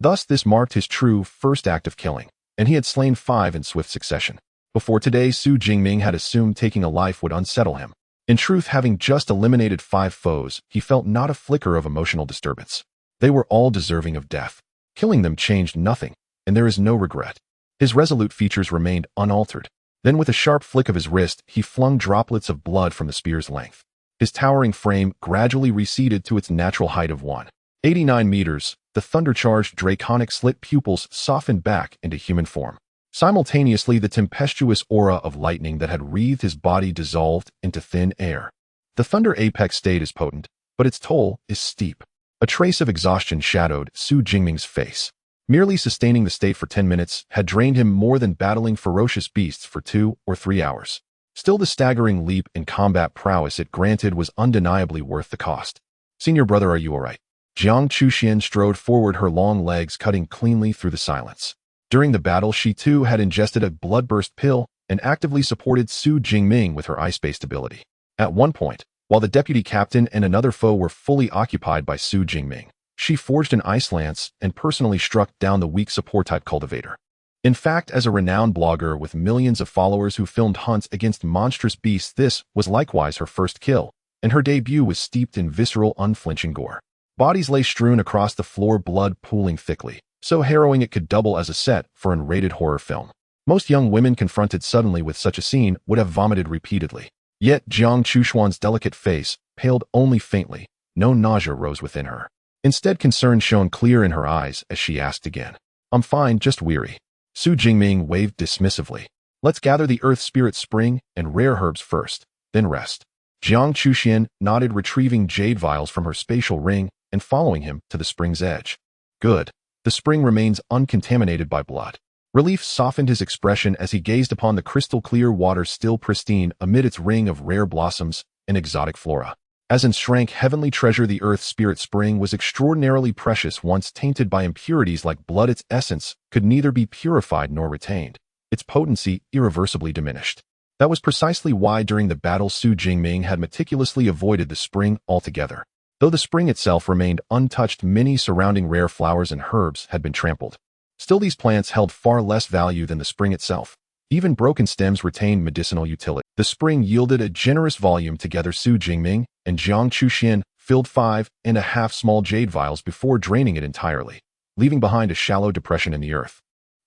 Thus, this marked his true first act of killing, and he had slain 5 in swift succession. Before today, Xu Jingming had assumed taking a life would unsettle him. In truth, having just eliminated 5 foes, he felt not a flicker of emotional disturbance. They were all deserving of death. Killing them changed nothing, and there is no regret. His resolute features remained unaltered. Then with a sharp flick of his wrist, he flung droplets of blood from the spear's length. His towering frame gradually receded to its natural height of 189 meters. The thunder-charged draconic slit pupils softened back into human form. Simultaneously, the tempestuous aura of lightning that had wreathed his body dissolved into thin air. The thunder apex state is potent, but its toll is steep. A trace of exhaustion shadowed Xu Jingming's face. Merely sustaining the state for 10 minutes had drained him more than battling ferocious beasts for 2 or 3 hours. Still, the staggering leap in combat prowess it granted was undeniably worth the cost. Senior brother, are you all right? Jiang Chuxian strode forward, her long legs cutting cleanly through the silence. During the battle, she too had ingested a bloodburst pill and actively supported Xu Jingming with her ice-based ability. At one point, while the deputy captain and another foe were fully occupied by Xu Jingming, she forged an ice lance and personally struck down the weak support-type cultivator. In fact, as a renowned blogger with millions of followers who filmed hunts against monstrous beasts, this was likewise her first kill, and her debut was steeped in visceral, unflinching gore. Bodies lay strewn across the floor, blood pooling thickly, so harrowing it could double as a set for an rated horror film. Most young women confronted suddenly with such a scene would have vomited repeatedly. Yet Jiang Chuxuan's delicate face paled only faintly. No nausea rose within her. Instead, concern shone clear in her eyes as she asked again. I'm fine, just weary. Xu Jingming waved dismissively. Let's gather the earth spirit spring and rare herbs first, then rest. Jiang Chuxian nodded, retrieving jade vials from her spatial ring and following him to the spring's edge. Good. The spring remains uncontaminated by blood. Relief softened his expression as he gazed upon the crystal-clear water still pristine amid its ring of rare blossoms and exotic flora. As in shrank heavenly treasure, the earth spirit spring was extraordinarily precious. Once tainted by impurities like blood, its essence could neither be purified nor retained, its potency irreversibly diminished. That was precisely why during the battle Xu Jingming had meticulously avoided the spring altogether. Though the spring itself remained untouched, many surrounding rare flowers and herbs had been trampled. Still, these plants held far less value than the spring itself. Even broken stems retained medicinal utility. The spring yielded a generous volume. Together, Xu Jingming and Jiang Chuxian filled 5.5 small jade vials before draining it entirely, leaving behind a shallow depression in the earth.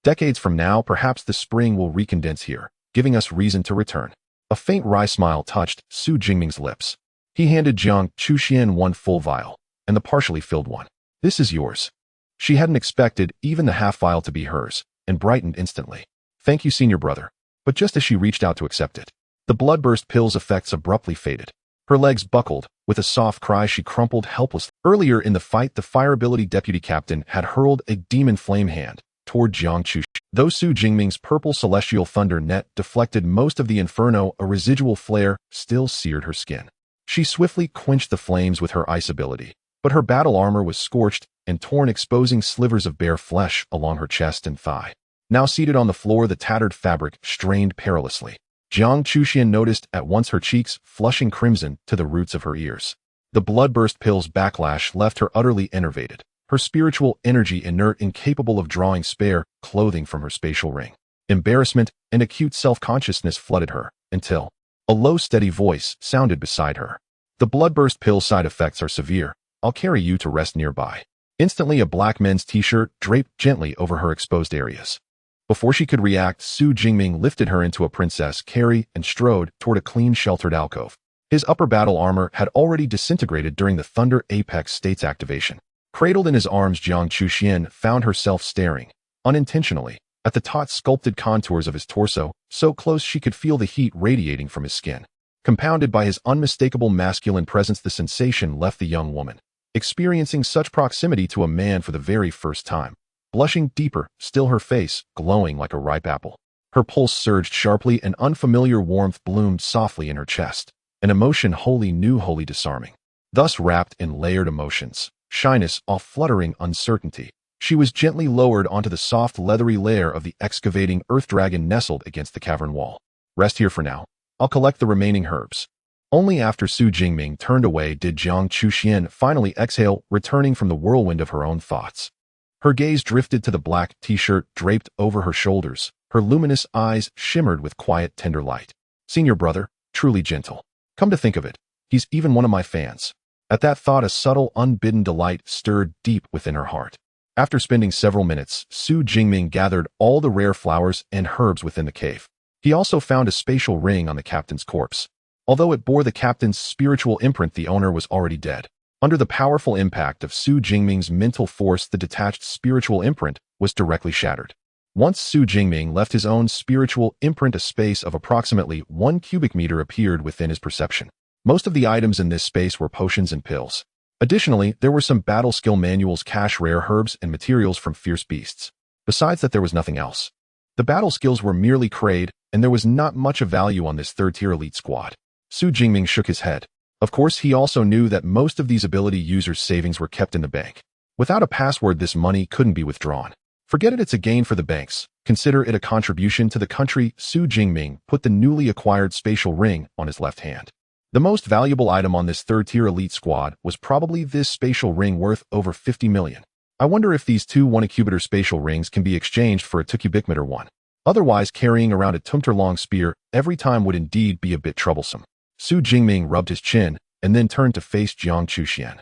Decades from now, perhaps the spring will recondense here, giving us reason to return. A faint wry smile touched Xu Jingming's lips. He handed Jiang Chuxian one full vial, and the partially filled one. This is yours. She hadn't expected even the half vial to be hers, and brightened instantly. Thank you, senior brother. But just as she reached out to accept it, the bloodburst pill's effects abruptly faded. Her legs buckled. With a soft cry, she crumpled helplessly. Earlier in the fight, the fire ability deputy captain had hurled a demon flame hand toward Jiang Chuxian. Though Xu Jingming's purple celestial thunder net deflected most of the inferno, a residual flare still seared her skin. She swiftly quenched the flames with her ice ability, but her battle armor was scorched and torn, exposing slivers of bare flesh along her chest and thigh. Now seated on the floor, the tattered fabric strained perilously. Jiang Chuxian noticed at once her cheeks flushing crimson to the roots of her ears. The bloodburst pill's backlash left her utterly enervated, her spiritual energy inert, incapable of drawing spare clothing from her spatial ring. Embarrassment and acute self-consciousness flooded her, until a low, steady voice sounded beside her. The bloodburst pill's side effects are severe. I'll carry you to rest nearby. Instantly, a black men's t-shirt draped gently over her exposed areas. Before she could react, Xu Jingming lifted her into a princess carry and strode toward a clean, sheltered alcove. His upper battle armor had already disintegrated during the Thunder Apex state's activation. Cradled in his arms, Jiang Chuxian found herself staring, unintentionally, at the taut, sculpted contours of his torso, so close she could feel the heat radiating from his skin. Compounded by his unmistakable masculine presence, the sensation left the young woman, experiencing such proximity to a man for the very first time. Blushing deeper, still, her face glowing like a ripe apple. Her pulse surged sharply, and unfamiliar warmth bloomed softly in her chest, an emotion wholly new, wholly disarming. Thus wrapped in layered emotions, shyness, awe-fluttering uncertainty, she was gently lowered onto the soft, leathery layer of the excavating earth dragon nestled against the cavern wall. Rest here for now. I'll collect the remaining herbs. Only after Xu Jingming turned away did Jiang Chuxian finally exhale, returning from the whirlwind of her own thoughts. Her gaze drifted to the black t-shirt draped over her shoulders. Her luminous eyes shimmered with quiet, tender light. Senior brother, truly gentle. Come to think of it, he's even one of my fans. At that thought, a subtle, unbidden delight stirred deep within her heart. After spending several minutes, Xu Jingming gathered all the rare flowers and herbs within the cave. He also found a spatial ring on the captain's corpse. Although it bore the captain's spiritual imprint, the owner was already dead. Under the powerful impact of Xu Jingming's mental force, the detached spiritual imprint was directly shattered. Once Xu Jingming left his own spiritual imprint, a space of approximately 1 cubic meter appeared within his perception. Most of the items in this space were potions and pills. Additionally, there were some battle skill manuals, cache rare herbs, and materials from fierce beasts. Besides that, there was nothing else. The battle skills were merely crayed, and there was not much of value on this third-tier elite squad. Xu Jingming shook his head. Of course, he also knew that most of these ability users' savings were kept in the bank. Without a password, this money couldn't be withdrawn. Forget it, it's a gain for the banks. Consider it a contribution to the country. Xu Jingming put the newly acquired spatial ring on his left hand. The most valuable item on this third-tier elite squad was probably this spatial ring, worth over 50 million. I wonder if these two 1-cubitter spatial rings can be exchanged for a 2-cubic-meter one. Otherwise, carrying around a 2-meter-long spear every time would indeed be a bit troublesome. Xu Jingming rubbed his chin and then turned to face Jiang Chuxian.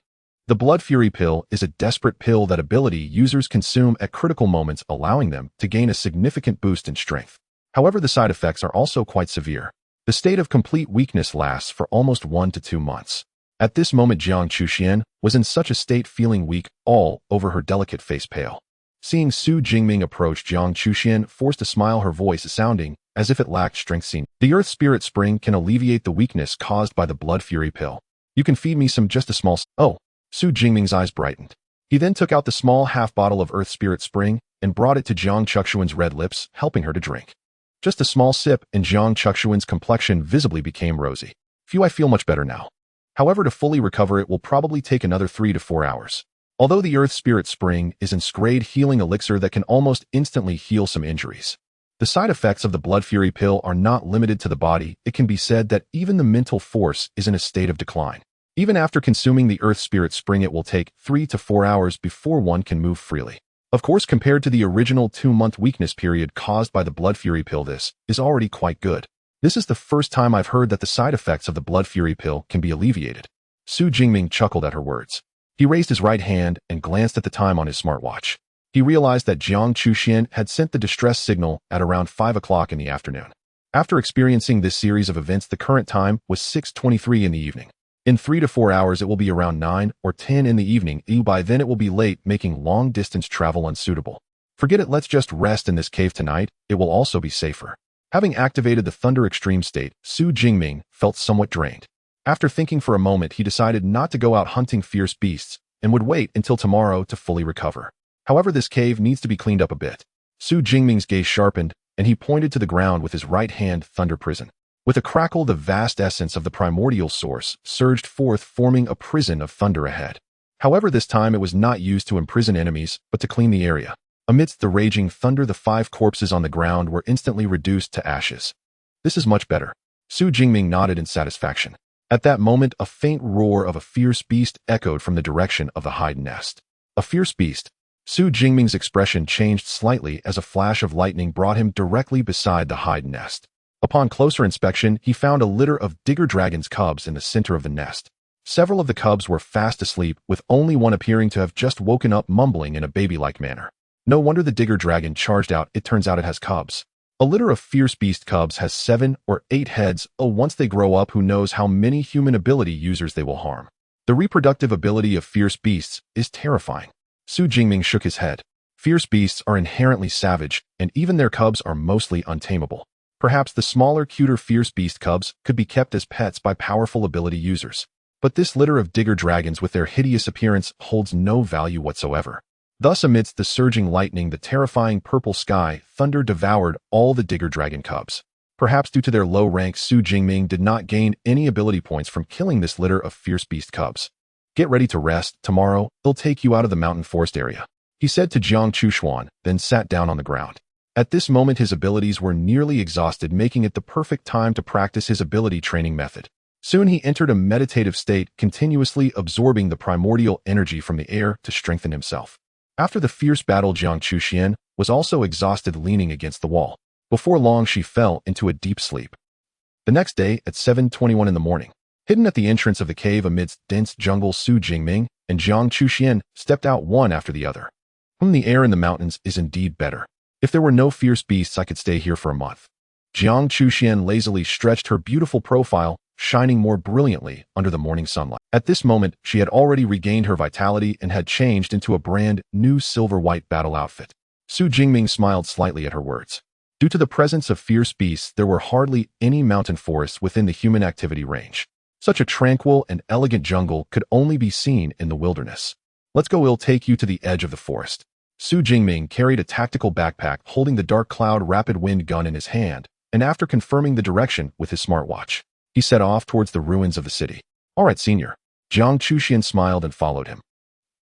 The Blood Fury pill is a desperate pill that ability users consume at critical moments, allowing them to gain a significant boost in strength. However, the side effects are also quite severe. The state of complete weakness lasts for almost 1 to 2 months. At this moment, Jiang Chuxian was in such a state, feeling weak all over, her delicate face pale. Seeing Xu Jingming approach, Jiang Chuxian forced a smile, her voice sounding as if it lacked strength. The Earth Spirit Spring can alleviate the weakness caused by the Blood Fury pill. You can feed me some, just a small... Oh, Xu Jingming's eyes brightened. He then took out the small half bottle of Earth Spirit Spring and brought it to Jiang Chuxian's red lips, helping her to drink. Just a small sip, and Jiang Chuxian's complexion visibly became rosy. Phew, I feel much better now. However, to fully recover it will probably take another 3 to 4 hours. Although the Earth Spirit Spring is an inscribed healing elixir that can almost instantly heal some injuries, the side effects of the Blood Fury pill are not limited to the body. It can be said that even the mental force is in a state of decline. Even after consuming the Earth Spirit Spring, it will take 3 to 4 hours before one can move freely. Of course, compared to the original 2-month weakness period caused by the Blood Fury pill, this is already quite good. This is the first time I've heard that the side effects of the Blood Fury pill can be alleviated. Xu Jingming chuckled at her words. He raised his right hand and glanced at the time on his smartwatch. He realized that Jiang Chuxian had sent the distress signal at around 5 o'clock in the afternoon. After experiencing this series of events, the current time was 6:23 in the evening. In 3 to 4 hours, it will be around 9 or 10 in the evening. By then, it will be late, making long-distance travel unsuitable. Forget it, let's just rest in this cave tonight. It will also be safer. Having activated the Thunder Extreme state, Xu Jingming felt somewhat drained. After thinking for a moment, he decided not to go out hunting fierce beasts and would wait until tomorrow to fully recover. However, this cave needs to be cleaned up a bit. Xu Jingming's gaze sharpened, and he pointed to the ground with his right hand. Thunder prison. With a crackle, the vast essence of the primordial source surged forth, forming a prison of thunder ahead. However, this time it was not used to imprison enemies, but to clean the area. Amidst the raging thunder, the 5 corpses on the ground were instantly reduced to ashes. This is much better. Xu Jingming nodded in satisfaction. At that moment, a faint roar of a fierce beast echoed from the direction of the hide nest. A fierce beast. Xu Jingming's expression changed slightly as a flash of lightning brought him directly beside the hide nest. Upon closer inspection, he found a litter of digger dragon's cubs in the center of the nest. Several of the cubs were fast asleep, with only one appearing to have just woken up, mumbling in a baby-like manner. No wonder the digger dragon charged out. It turns out it has cubs. A litter of fierce beast cubs has 7 or 8 heads. Once they grow up, who knows how many human ability users they will harm. The reproductive ability of fierce beasts is terrifying. Xu Jingming shook his head. Fierce beasts are inherently savage, and even their cubs are mostly untamable. Perhaps the smaller, cuter fierce beast cubs could be kept as pets by powerful ability users. But this litter of digger dragons with their hideous appearance holds no value whatsoever. Thus, amidst the surging lightning, the terrifying purple sky, thunder devoured all the digger dragon cubs. Perhaps due to their low rank, Xu Jingming did not gain any ability points from killing this litter of fierce beast cubs. Get ready to rest. Tomorrow, they'll take you out of the mountain forest area, he said to Jiang Chushuan, then sat down on the ground. At this moment, his abilities were nearly exhausted, making it the perfect time to practice his ability training method. Soon he entered a meditative state, continuously absorbing the primordial energy from the air to strengthen himself. After the fierce battle, Jiang Chuxian was also exhausted, leaning against the wall. Before long, she fell into a deep sleep. The next day, at 7:21 in the morning, hidden at the entrance of the cave amidst dense jungle, Xu Jingming and Jiang Chuxian stepped out one after the other. The air in the mountains is indeed better. If there were no fierce beasts, I could stay here for a month. Jiang Chuxian lazily stretched her beautiful profile, shining more brilliantly under the morning sunlight. At this moment, she had already regained her vitality and had changed into a brand new silver-white battle outfit. Xu Jingming smiled slightly at her words. Due to the presence of fierce beasts, there were hardly any mountain forests within the human activity range. Such a tranquil and elegant jungle could only be seen in the wilderness. Let's go, we'll take you to the edge of the forest. Xu Jingming carried a tactical backpack, holding the Dark Cloud Rapid Wind gun in his hand, and after confirming the direction with his smartwatch, he set off towards the ruins of the city. All right, senior. Jiang Chuxian smiled and followed him.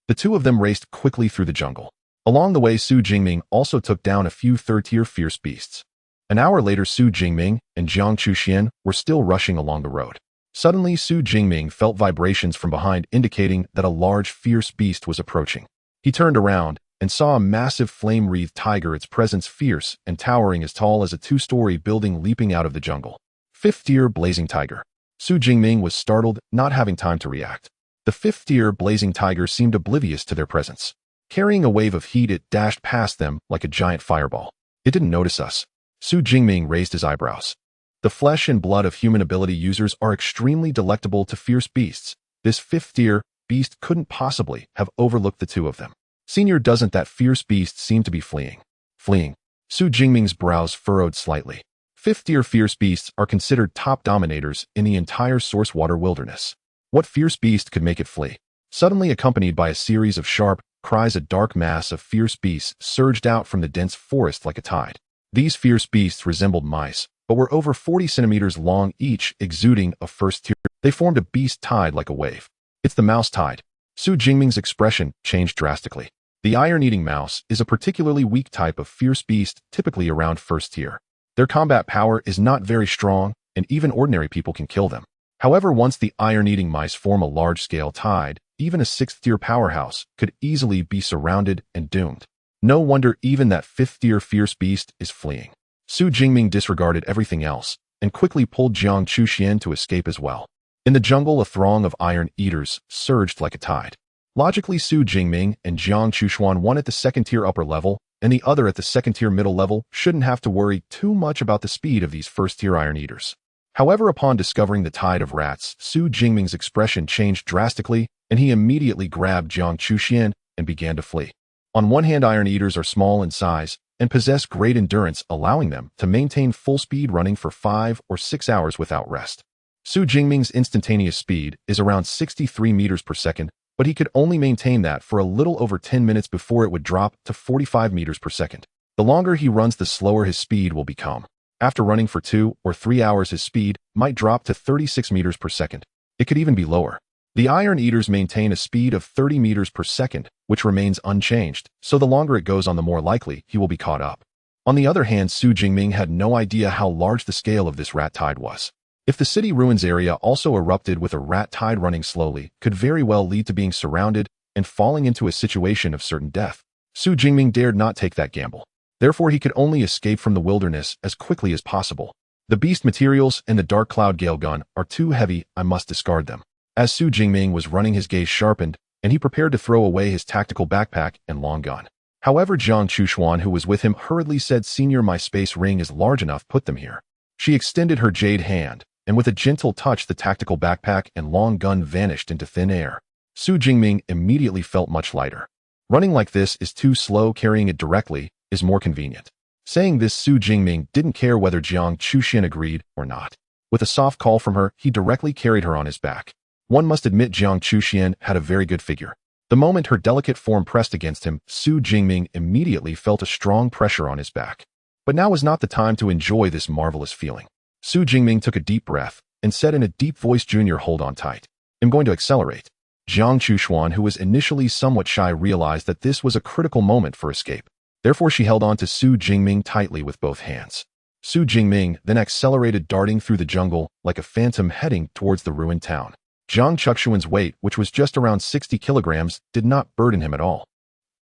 The two of them raced quickly through the jungle. Along the way, Xu Jingming also took down a few third-tier fierce beasts. An hour later, Xu Jingming and Jiang Chuxian were still rushing along the road. Suddenly, Xu Jingming felt vibrations from behind, indicating that a large fierce beast was approaching. He turned around and saw a massive flame-wreathed tiger, its presence fierce and towering as tall as a 2-story building, leaping out of the jungle. 5th-tier blazing tiger. Xu Jingming was startled, not having time to react. The 5th-tier blazing tiger seemed oblivious to their presence. Carrying a wave of heat, it dashed past them like a giant fireball. It didn't notice us. Xu Jingming raised his eyebrows. The flesh and blood of human ability users are extremely delectable to fierce beasts. This 5th-tier beast couldn't possibly have overlooked the two of them. Senior, doesn't that fierce beast seem to be fleeing? Fleeing. Xu Jingming's brows furrowed slightly. 5th-tier fierce beasts are considered top dominators in the entire source water wilderness. What fierce beast could make it flee? Suddenly, accompanied by a series of sharp cries, a dark mass of fierce beasts surged out from the dense forest like a tide. These fierce beasts resembled mice, but were over 40 centimeters long, each exuding a 1st-tier. They formed a beast tide like a wave. It's the mouse tide. Xu Jingming's expression changed drastically. The iron-eating mouse is a particularly weak type of fierce beast, typically around 1st-tier. Their combat power is not very strong, and even ordinary people can kill them. However, once the iron-eating mice form a large-scale tide, even a 6th-tier powerhouse could easily be surrounded and doomed. No wonder even that 5th-tier fierce beast is fleeing. Xu Jingming disregarded everything else and quickly pulled Jiang Chuxian to escape as well. In the jungle, a throng of iron eaters surged like a tide. Logically, Xu Jingming and Jiang Chushuan, one at the 2nd-tier upper level and the other at the 2nd-tier middle level, shouldn't have to worry too much about the speed of these 1st-tier iron eaters. However, upon discovering the tide of rats, Xu Jingming's expression changed drastically, and he immediately grabbed Jiang Chuxian and began to flee. On one hand, iron eaters are small in size and possess great endurance, allowing them to maintain full speed running for 5 or 6 hours without rest. Xu Jingming's instantaneous speed is around 63 meters per second, but he could only maintain that for a little over 10 minutes before it would drop to 45 meters per second. The longer he runs, the slower his speed will become. After running for 2 or 3 hours, his speed might drop to 36 meters per second. It could even be lower. The iron eaters maintain a speed of 30 meters per second, which remains unchanged, so the longer it goes on, the more likely he will be caught up. On the other hand, Xu Jingming had no idea how large the scale of this rat tide was. If the city ruins area also erupted with a rat tide running slowly, could very well lead to being surrounded and falling into a situation of certain death. Xu Jingming dared not take that gamble. Therefore, he could only escape from the wilderness as quickly as possible. The beast materials and the dark cloud gale gun are too heavy, I must discard them. As Xu Jingming was running, his gaze sharpened, and he prepared to throw away his tactical backpack and long gun. However, Jiang Chuxian, who was with him, hurriedly said, "Senior, my space ring is large enough, put them here." She extended her jade hand, and with a gentle touch, the tactical backpack and long gun vanished into thin air. Xu Jingming immediately felt much lighter. Running like this is too slow, carrying it directly is more convenient. Saying this, Xu Jingming didn't care whether Jiang Chuxian agreed or not. With a soft call from her, he directly carried her on his back. One must admit Jiang Chuxian had a very good figure. The moment her delicate form pressed against him, Xu Jingming immediately felt a strong pressure on his back. But now was not the time to enjoy this marvelous feeling. Xu Jingming took a deep breath and said in a deep voice, "Junior, hold on tight. I'm going to accelerate." Jiang Chuxian, who was initially somewhat shy, realized that this was a critical moment for escape. Therefore, she held on to Xu Jingming tightly with both hands. Xu Jingming then accelerated, darting through the jungle like a phantom heading towards the ruined town. Jiang Chuxian's weight, which was just around 60 kilograms, did not burden him at all.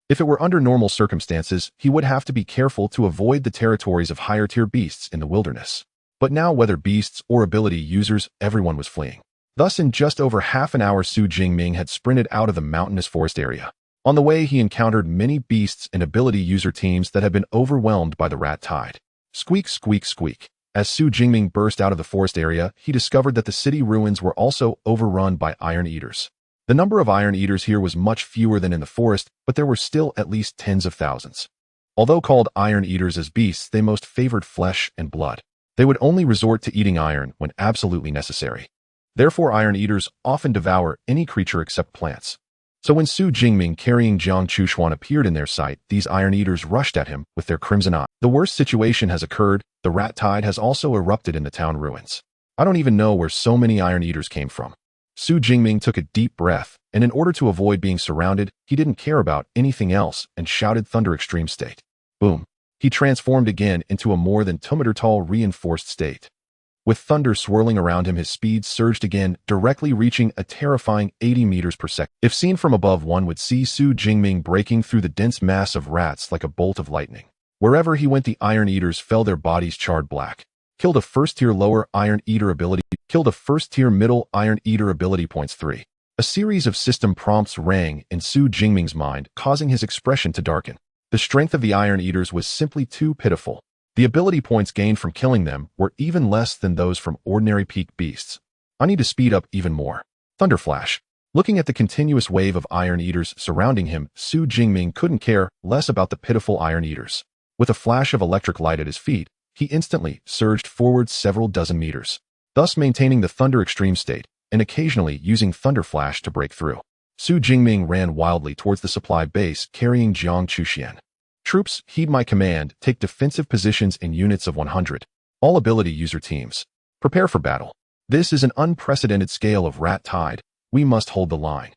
If it were under normal circumstances, he would have to be careful to avoid the territories of higher-tier beasts in the wilderness. But now, whether beasts or ability users, everyone was fleeing. Thus, in just over half an hour, Xu Jingming had sprinted out of the mountainous forest area. On the way, he encountered many beasts and ability user teams that had been overwhelmed by the rat tide. Squeak, squeak, squeak. As Xu Jingming burst out of the forest area, he discovered that the city ruins were also overrun by iron eaters. The number of iron eaters here was much fewer than in the forest, but there were still at least tens of thousands. Although called iron eaters as beasts, they most favored flesh and blood. They would only resort to eating iron when absolutely necessary. Therefore, iron eaters often devour any creature except plants. So when Xu Jingming carrying Jiang Chuxian appeared in their sight, these iron eaters rushed at him with their crimson eyes. The worst situation has occurred. The rat tide has also erupted in the town ruins. I don't even know where so many iron eaters came from. Xu Jingming took a deep breath, and in order to avoid being surrounded, he didn't care about anything else and shouted, "Thunder extreme state." Boom. He transformed again into a more than 2-meter tall reinforced state. With thunder swirling around him, his speed surged again, directly reaching a terrifying 80 meters per second. If seen from above, one would see Xu Jingming breaking through the dense mass of rats like a bolt of lightning. Wherever he went, the iron eaters fell, their bodies charred black. Killed a first-tier lower iron eater ability. Killed a first-tier middle iron eater ability. Points 3. A series of system prompts rang in Xu Jingming's mind, causing his expression to darken. The strength of the iron eaters was simply too pitiful. The ability points gained from killing them were even less than those from ordinary peak beasts. I need to speed up even more. Thunder flash. Looking at the continuous wave of iron eaters surrounding him, Xu Jingming couldn't care less about the pitiful iron eaters. With a flash of electric light at his feet, he instantly surged forward several dozen meters, thus maintaining the thunder extreme state and occasionally using thunder flash to break through. Xu Jingming ran wildly towards the supply base, carrying Jiang Chuxian. Troops, heed my command, take defensive positions in units of 100. All ability user teams, prepare for battle. This is an unprecedented scale of rat tide. We must hold the line.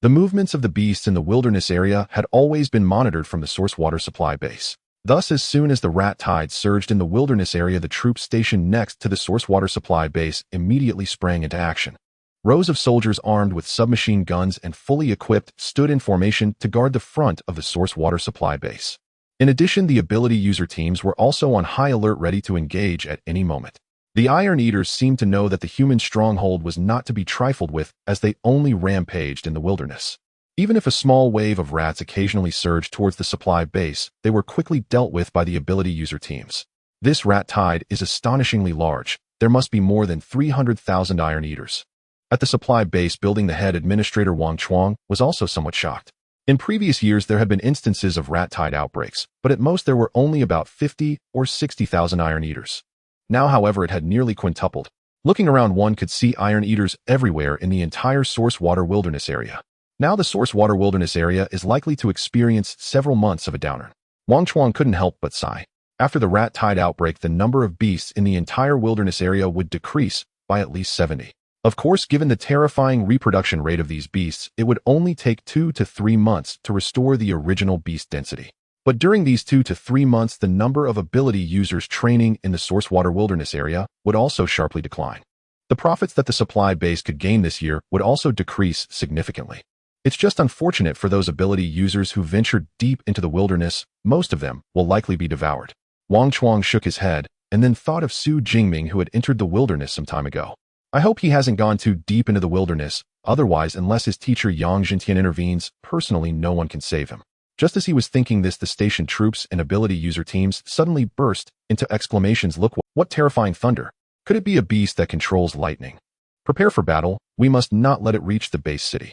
The movements of the beasts in the wilderness area had always been monitored from the source water supply base. Thus, as soon as the rat tide surged in the wilderness area, the troops stationed next to the source water supply base immediately sprang into action. Rows of soldiers armed with submachine guns and fully equipped stood in formation to guard the front of the source water supply base. In addition, the ability user teams were also on high alert, ready to engage at any moment. The Iron Eaters seemed to know that the human stronghold was not to be trifled with, as they only rampaged in the wilderness. Even if a small wave of rats occasionally surged towards the supply base, they were quickly dealt with by the ability user teams. This rat tide is astonishingly large, There must be more than 300,000 Iron Eaters. At the supply base building, the head administrator Wang Chuang was also somewhat shocked. In previous years, there had been instances of rat-tide outbreaks, but at most there were only about 50 or 60,000 Iron Eaters. Now, however, it had nearly quintupled. Looking around, one could see Iron Eaters everywhere in the entire source water wilderness area. Now the source water wilderness area is likely to experience several months of a downer. Wang Chuang couldn't help but sigh. After the rat-tide outbreak, the number of beasts in the entire wilderness area would decrease by at least 70. Of course, given the terrifying reproduction rate of these beasts, it would only take 2 to 3 months to restore the original beast density. But during these 2 to 3 months, the number of ability users training in the source water wilderness area would also sharply decline. The profits that the supply base could gain this year would also decrease significantly. It's just unfortunate for those ability users who ventured deep into the wilderness. Most of them will likely be devoured. Wang Chuang shook his head and then thought of Xu Jingming, who had entered the wilderness some time ago. I hope he hasn't gone too deep into the wilderness, otherwise, unless his teacher Yang Zhentian intervenes, personally no one can save him. Just as he was thinking this, the station troops and ability user teams suddenly burst into exclamations. Look, what terrifying thunder! Could it be a beast that controls lightning? Prepare for battle, we must not let it reach the base city.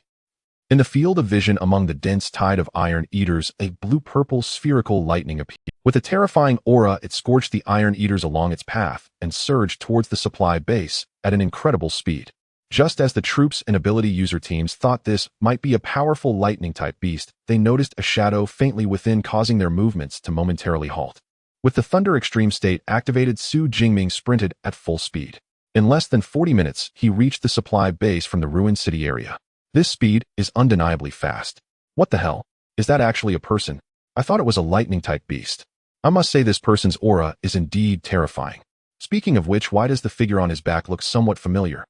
In the field of vision among the dense tide of Iron Eaters, a blue-purple spherical lightning appeared. With a terrifying aura, it scorched the Iron Eaters along its path and surged towards the supply base at an incredible speed. Just as the troops and ability user teams thought this might be a powerful lightning-type beast, they noticed a shadow faintly within, causing their movements to momentarily halt. With the Thunder Extreme State activated, Xu Jingming sprinted at full speed. In less than 40 minutes, he reached the supply base from the ruined city area. This speed is undeniably fast. What the hell? Is that actually a person? I thought it was a lightning-type beast. I must say this person's aura is indeed terrifying. Speaking of which, why does the figure on his back look somewhat familiar?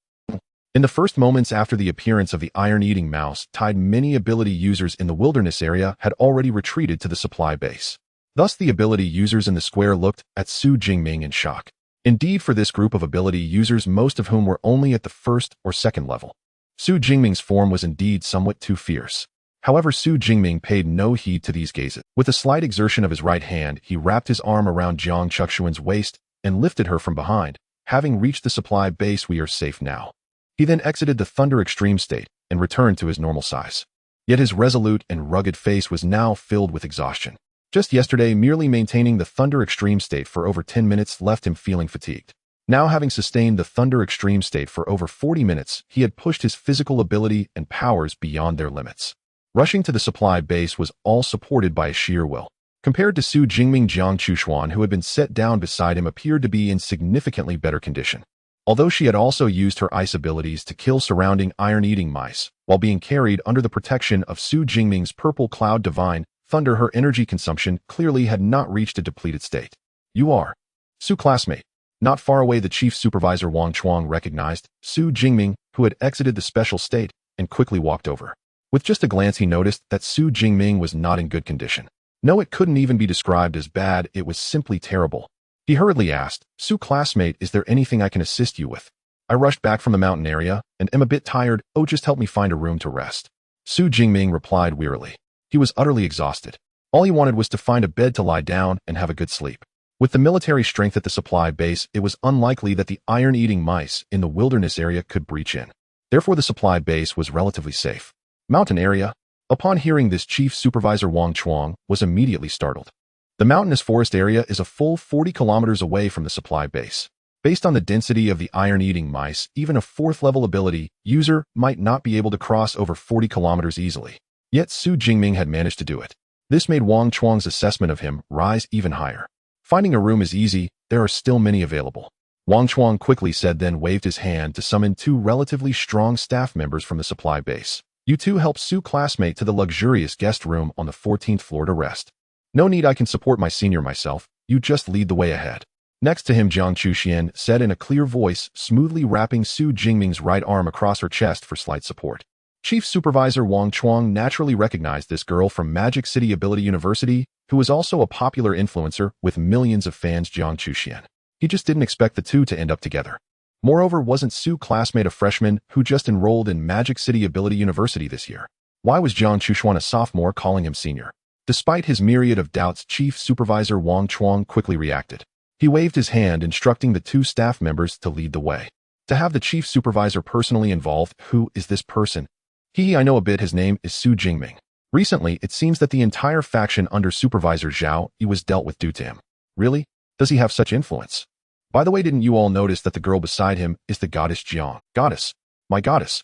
In the first moments after the appearance of the iron-eating mouse tide, many ability users in the wilderness area had already retreated to the supply base. Thus, the ability users in the square looked at Xu Jingming in shock. Indeed, for this group of ability users, most of whom were only at the first or second level, Xu Jingming's form was indeed somewhat too fierce. However, Xu Jingming paid no heed to these gazes. With a slight exertion of his right hand, he wrapped his arm around Jiang Chuxuan's waist and lifted her from behind. Having reached the supply base, we are safe now. He then exited the Thunder Extreme State and returned to his normal size. Yet his resolute and rugged face was now filled with exhaustion. Just yesterday, merely maintaining the Thunder Extreme State for over 10 minutes left him feeling fatigued. Now, having sustained the Thunder Extreme State for over 40 minutes, he had pushed his physical ability and powers beyond their limits. Rushing to the supply base was all supported by a sheer will. Compared to Xu Jingming, Jiang Chuxuan, who had been set down beside him, appeared to be in significantly better condition. Although she had also used her ice abilities to kill surrounding iron-eating mice, while being carried under the protection of Xu Jingming's purple cloud divine thunder, her energy consumption clearly had not reached a depleted state. You are Xu, classmate. Not far away, the chief supervisor Wang Chuang recognized Xu Jingming, who had exited the special state, and quickly walked over. With just a glance, he noticed that Xu Jingming was not in good condition. No, it couldn't even be described as bad, it was simply terrible. He hurriedly asked, Xu, classmate, is there anything I can assist you with? I rushed back from the mountain area and am a bit tired. Oh, just help me find a room to rest. Xu Jingming replied wearily. He was utterly exhausted. All he wanted was to find a bed to lie down and have a good sleep. With the military strength at the supply base, it was unlikely that the iron-eating mice in the wilderness area could breach in. Therefore, the supply base was relatively safe. Mountain area. Upon hearing this, Chief Supervisor Wang Chuang was immediately startled. The mountainous forest area is a full 40 kilometers away from the supply base. Based on the density of the iron-eating mice, even a 4th-level ability user might not be able to cross over 40 kilometers easily. Yet Xu Jingming had managed to do it. This made Wang Chuang's assessment of him rise even higher. Finding a room is easy, there are still many available. Wang Chuang quickly said, then waved his hand to summon 2 relatively strong staff members from the supply base. You two help Xu, classmate, to the luxurious guest room on the 14th floor to rest. No need, I can support my senior myself, you just lead the way ahead. Next to him, Jiang Chuxian said in a clear voice, smoothly wrapping Xu Jingming's right arm across her chest for slight support. Chief Supervisor Wang Chuang naturally recognized this girl from Magic City Ability University, who was also a popular influencer with millions of fans, Jiang Chuxian. He just didn't expect the two to end up together. Moreover, wasn't Xu, classmate, a freshman who just enrolled in Magic City Ability University this year? Why was Jiang Chuxuan a sophomore calling him senior? Despite his myriad of doubts, Chief Supervisor Wang Chuang quickly reacted. He waved his hand, instructing the two staff members to lead the way. To have the chief supervisor personally involved, who is this person? I know a bit, his name is Xu Jingming. Recently, it seems that the entire faction under Supervisor Zhao Yi was dealt with due to him. Really? Does he have such influence? By the way, didn't you all notice that the girl beside him is the goddess Jiang? Goddess. My goddess.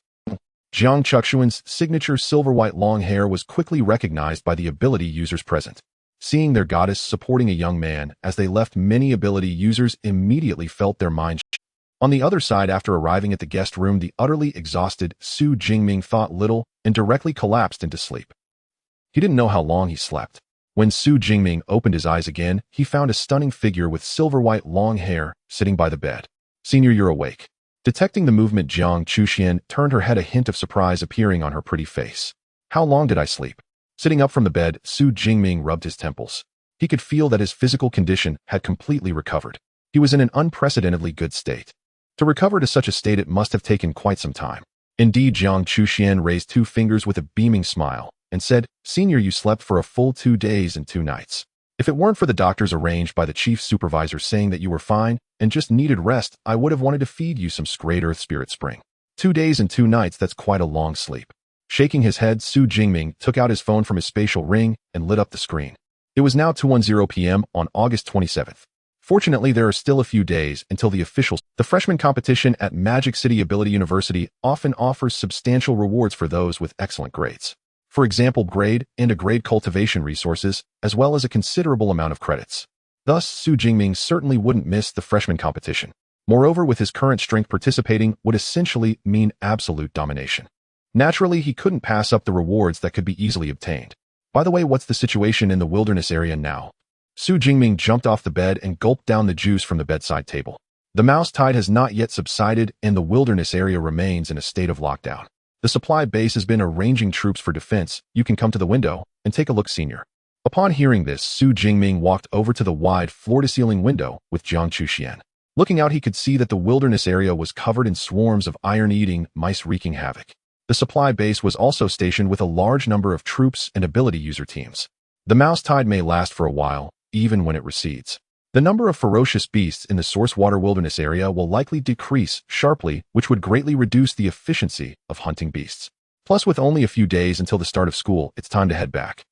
Jiang Chuxuan's signature silver-white long hair was quickly recognized by the ability users present. Seeing their goddess supporting a young man as they left, many ability users immediately felt their minds. On the other side, after arriving at the guest room, the utterly exhausted Xu Jingming thought little and directly collapsed into sleep. He didn't know how long he slept. When Xu Jingming opened his eyes again, he found a stunning figure with silver-white long hair sitting by the bed. Senior, you're awake. Detecting the movement, Jiang Chuxian turned her head, a hint of surprise appearing on her pretty face. How long did I sleep? Sitting up from the bed, Xu Jingming rubbed his temples. He could feel that his physical condition had completely recovered. He was in an unprecedentedly good state. To recover to such a state, it must have taken quite some time. Indeed, Jiang Chuxian raised two fingers with a beaming smile and said, Senior, you slept for a full 2 days and 2 nights. If it weren't for the doctors arranged by the chief supervisor saying that you were fine and just needed rest, I would have wanted to feed you some great earth spirit spring. 2 days and 2 nights, that's quite a long sleep. Shaking his head, Xu Jingming took out his phone from his spatial ring and lit up the screen. It was now 2:10 p.m. on August 27th. Fortunately, there are still a few days until the officials. The freshman competition at Magic City Ability University often offers substantial rewards for those with excellent grades. For example, grade and a grade cultivation resources, as well as a considerable amount of credits. Thus, Xu Jingming certainly wouldn't miss the freshman competition. Moreover, with his current strength, participating would essentially mean absolute domination. Naturally, he couldn't pass up the rewards that could be easily obtained. By the way, what's the situation in the wilderness area now? Xu Jingming jumped off the bed and gulped down the juice from the bedside table. The mouse tide has not yet subsided, and the wilderness area remains in a state of lockdown. The supply base has been arranging troops for defense. You can come to the window and take a look, Senior. Upon hearing this, Xu Jingming walked over to the wide floor-to-ceiling window with Jiang Chuxian. Looking out, he could see that the wilderness area was covered in swarms of iron-eating mice wreaking havoc. The supply base was also stationed with a large number of troops and ability user teams. The mouse tide may last for a while, even when it recedes. The number of ferocious beasts in the source water wilderness area will likely decrease sharply, which would greatly reduce the efficiency of hunting beasts. Plus, with only a few days until the start of school, it's time to head back.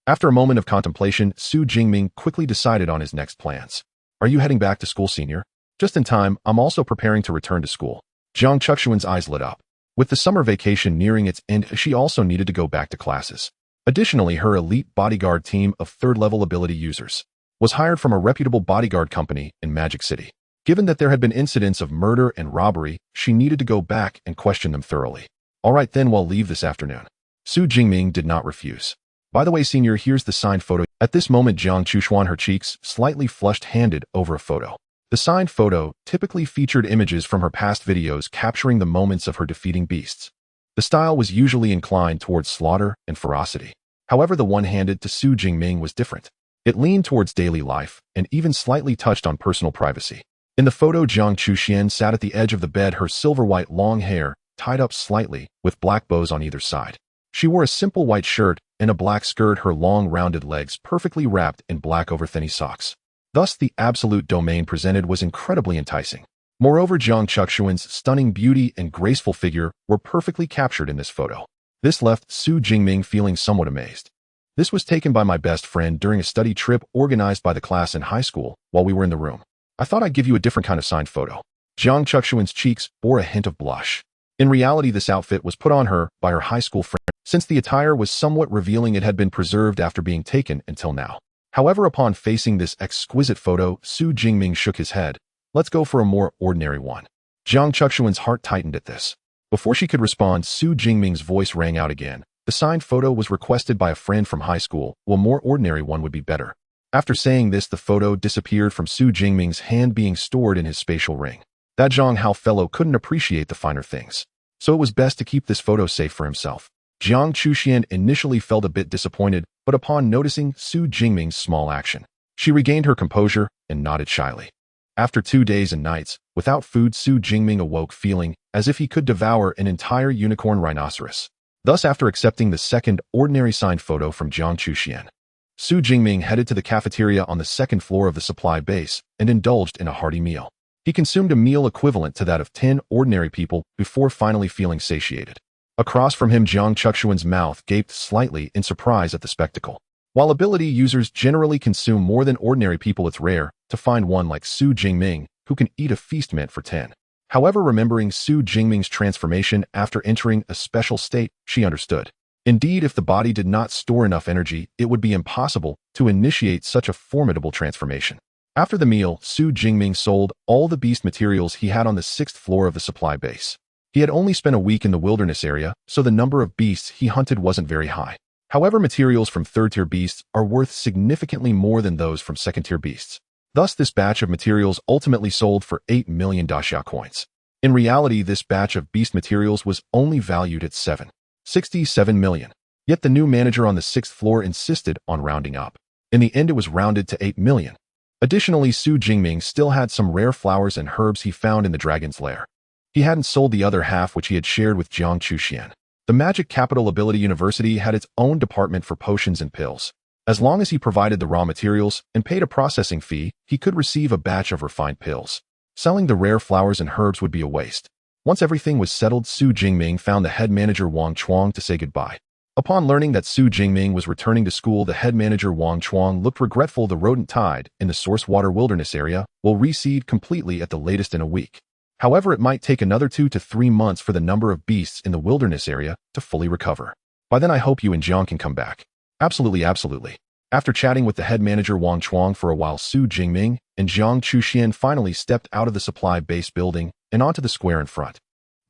After a moment of contemplation, Xu Jingming quickly decided on his next plans. Are you heading back to school, Senior? Just in time, I'm also preparing to return to school. Jiang Chuxuan's eyes lit up. With the summer vacation nearing its end, she also needed to go back to classes. Additionally, her elite bodyguard team of third-level ability users was hired from a reputable bodyguard company in Magic City. Given that there had been incidents of murder and robbery, she needed to go back and question them thoroughly. All right then, we'll leave this afternoon. Xu Jingming did not refuse. By the way, Senior, here's the signed photo. At this moment, Jiang Chuxuan, her cheeks slightly flushed, handed over a photo. The signed photo typically featured images from her past videos capturing the moments of her defeating beasts. The style was usually inclined towards slaughter and ferocity. However, the one handed to Xu Jingming was different. It leaned towards daily life and even slightly touched on personal privacy. In the photo, Jiang Chuxian sat at the edge of the bed, her silver-white long hair tied up slightly with black bows on either side. She wore a simple white shirt and a black skirt, her long rounded legs perfectly wrapped in black over-thinny socks. Thus, the absolute domain presented was incredibly enticing. Moreover, Jiang Chuxuan's stunning beauty and graceful figure were perfectly captured in this photo. This left Xu Jingming feeling somewhat amazed. This was taken by my best friend during a study trip organized by the class in high school while we were in the room. I thought I'd give you a different kind of signed photo. Jiang Chuxuan's cheeks bore a hint of blush. In reality, this outfit was put on her by her high school friend. Since the attire was somewhat revealing, it had been preserved after being taken until now. However, upon facing this exquisite photo, Xu Jingming shook his head. Let's go for a more ordinary one. Jiang Chuxuan's heart tightened at this. Before she could respond, Xu Jingming's voice rang out again. The signed photo was requested by a friend from high school. Well, a more ordinary one would be better. After saying this, the photo disappeared from Xu Jingming's hand, being stored in his spatial ring. That Zhang Hao fellow couldn't appreciate the finer things, so it was best to keep this photo safe for himself. Jiang Chuxian initially felt a bit disappointed, but upon noticing Xu Jingming's small action, she regained her composure and nodded shyly. After 2 days and nights without food, Xu Jingming awoke feeling as if he could devour an entire unicorn rhinoceros. Thus, after accepting the second ordinary signed photo from Jiang Chuxian, Xu Jingming headed to the cafeteria on the second floor of the supply base and indulged in a hearty meal. He consumed a meal equivalent to that of 10 ordinary people before finally feeling satiated. Across from him, Jiang Chuxuan's mouth gaped slightly in surprise at the spectacle. While ability users generally consume more than ordinary people, it's rare to find one like Xu Jingming who can eat a feast meant for 10. However, remembering Xu Jingming's transformation after entering a special state, she understood. Indeed, if the body did not store enough energy, it would be impossible to initiate such a formidable transformation. After the meal, Xu Jingming sold all the beast materials he had on the 6th floor of the supply base. He had only spent a week in the wilderness area, so the number of beasts he hunted wasn't very high. However, materials from 3rd-tier beasts are worth significantly more than those from 2nd-tier beasts. Thus, this batch of materials ultimately sold for 8 million daxia coins. In reality, this batch of beast materials was only valued at 67 million. Yet the new manager on the 6th floor insisted on rounding up. In the end, it was rounded to 8 million. Additionally, Xu Jingming still had some rare flowers and herbs he found in the dragon's lair. He hadn't sold the other half, which he had shared with Jiang Chuxian. The Magic Capital Ability University had its own department for potions and pills. As long as he provided the raw materials and paid a processing fee, he could receive a batch of refined pills. Selling the rare flowers and herbs would be a waste. Once everything was settled, Xu Jingming found the head manager Wang Chuang to say goodbye. Upon learning that Xu Jingming was returning to school, the head manager Wang Chuang looked regretful. The rodent tide in the source water wilderness area will recede completely at the latest in a week. However, it might take another 2 to 3 months for the number of beasts in the wilderness area to fully recover. By then, I hope you and Jiang can come back. Absolutely, absolutely. After chatting with the head manager Wang Chuang for a while, Xu Jingming and Jiang Chuxian finally stepped out of the supply base building and onto the square in front.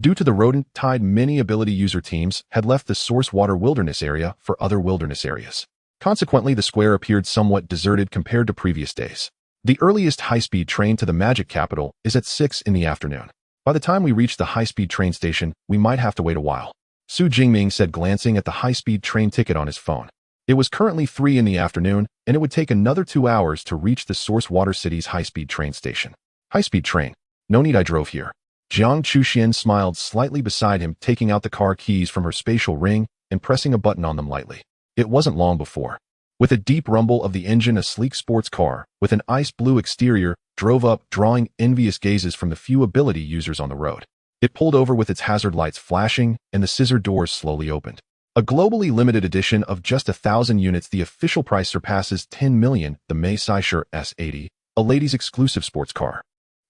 Due to the rodent tide, many ability user teams had left the source water wilderness area for other wilderness areas. Consequently, the square appeared somewhat deserted compared to previous days. The earliest high-speed train to the Magic Capital is at 6 in the afternoon. By the time we reach the high-speed train station, we might have to wait a while. Xu Jingming said, glancing at the high-speed train ticket on his phone. It was currently 3 in the afternoon, and it would take another 2 hours to reach the source water city's high-speed train station. High-speed train. No need, I drove here. Jiang Chuxian smiled slightly beside him, taking out the car keys from her spatial ring and pressing a button on them lightly. It wasn't long before. With a deep rumble of the engine, a sleek sports car with an ice blue exterior drove up, drawing envious gazes from the few ability users on the road. It pulled over with its hazard lights flashing, and the scissor doors slowly opened. A globally limited edition of just 1,000 units, the official price surpasses 10 million, the May Seisher S80, a ladies' exclusive sports car.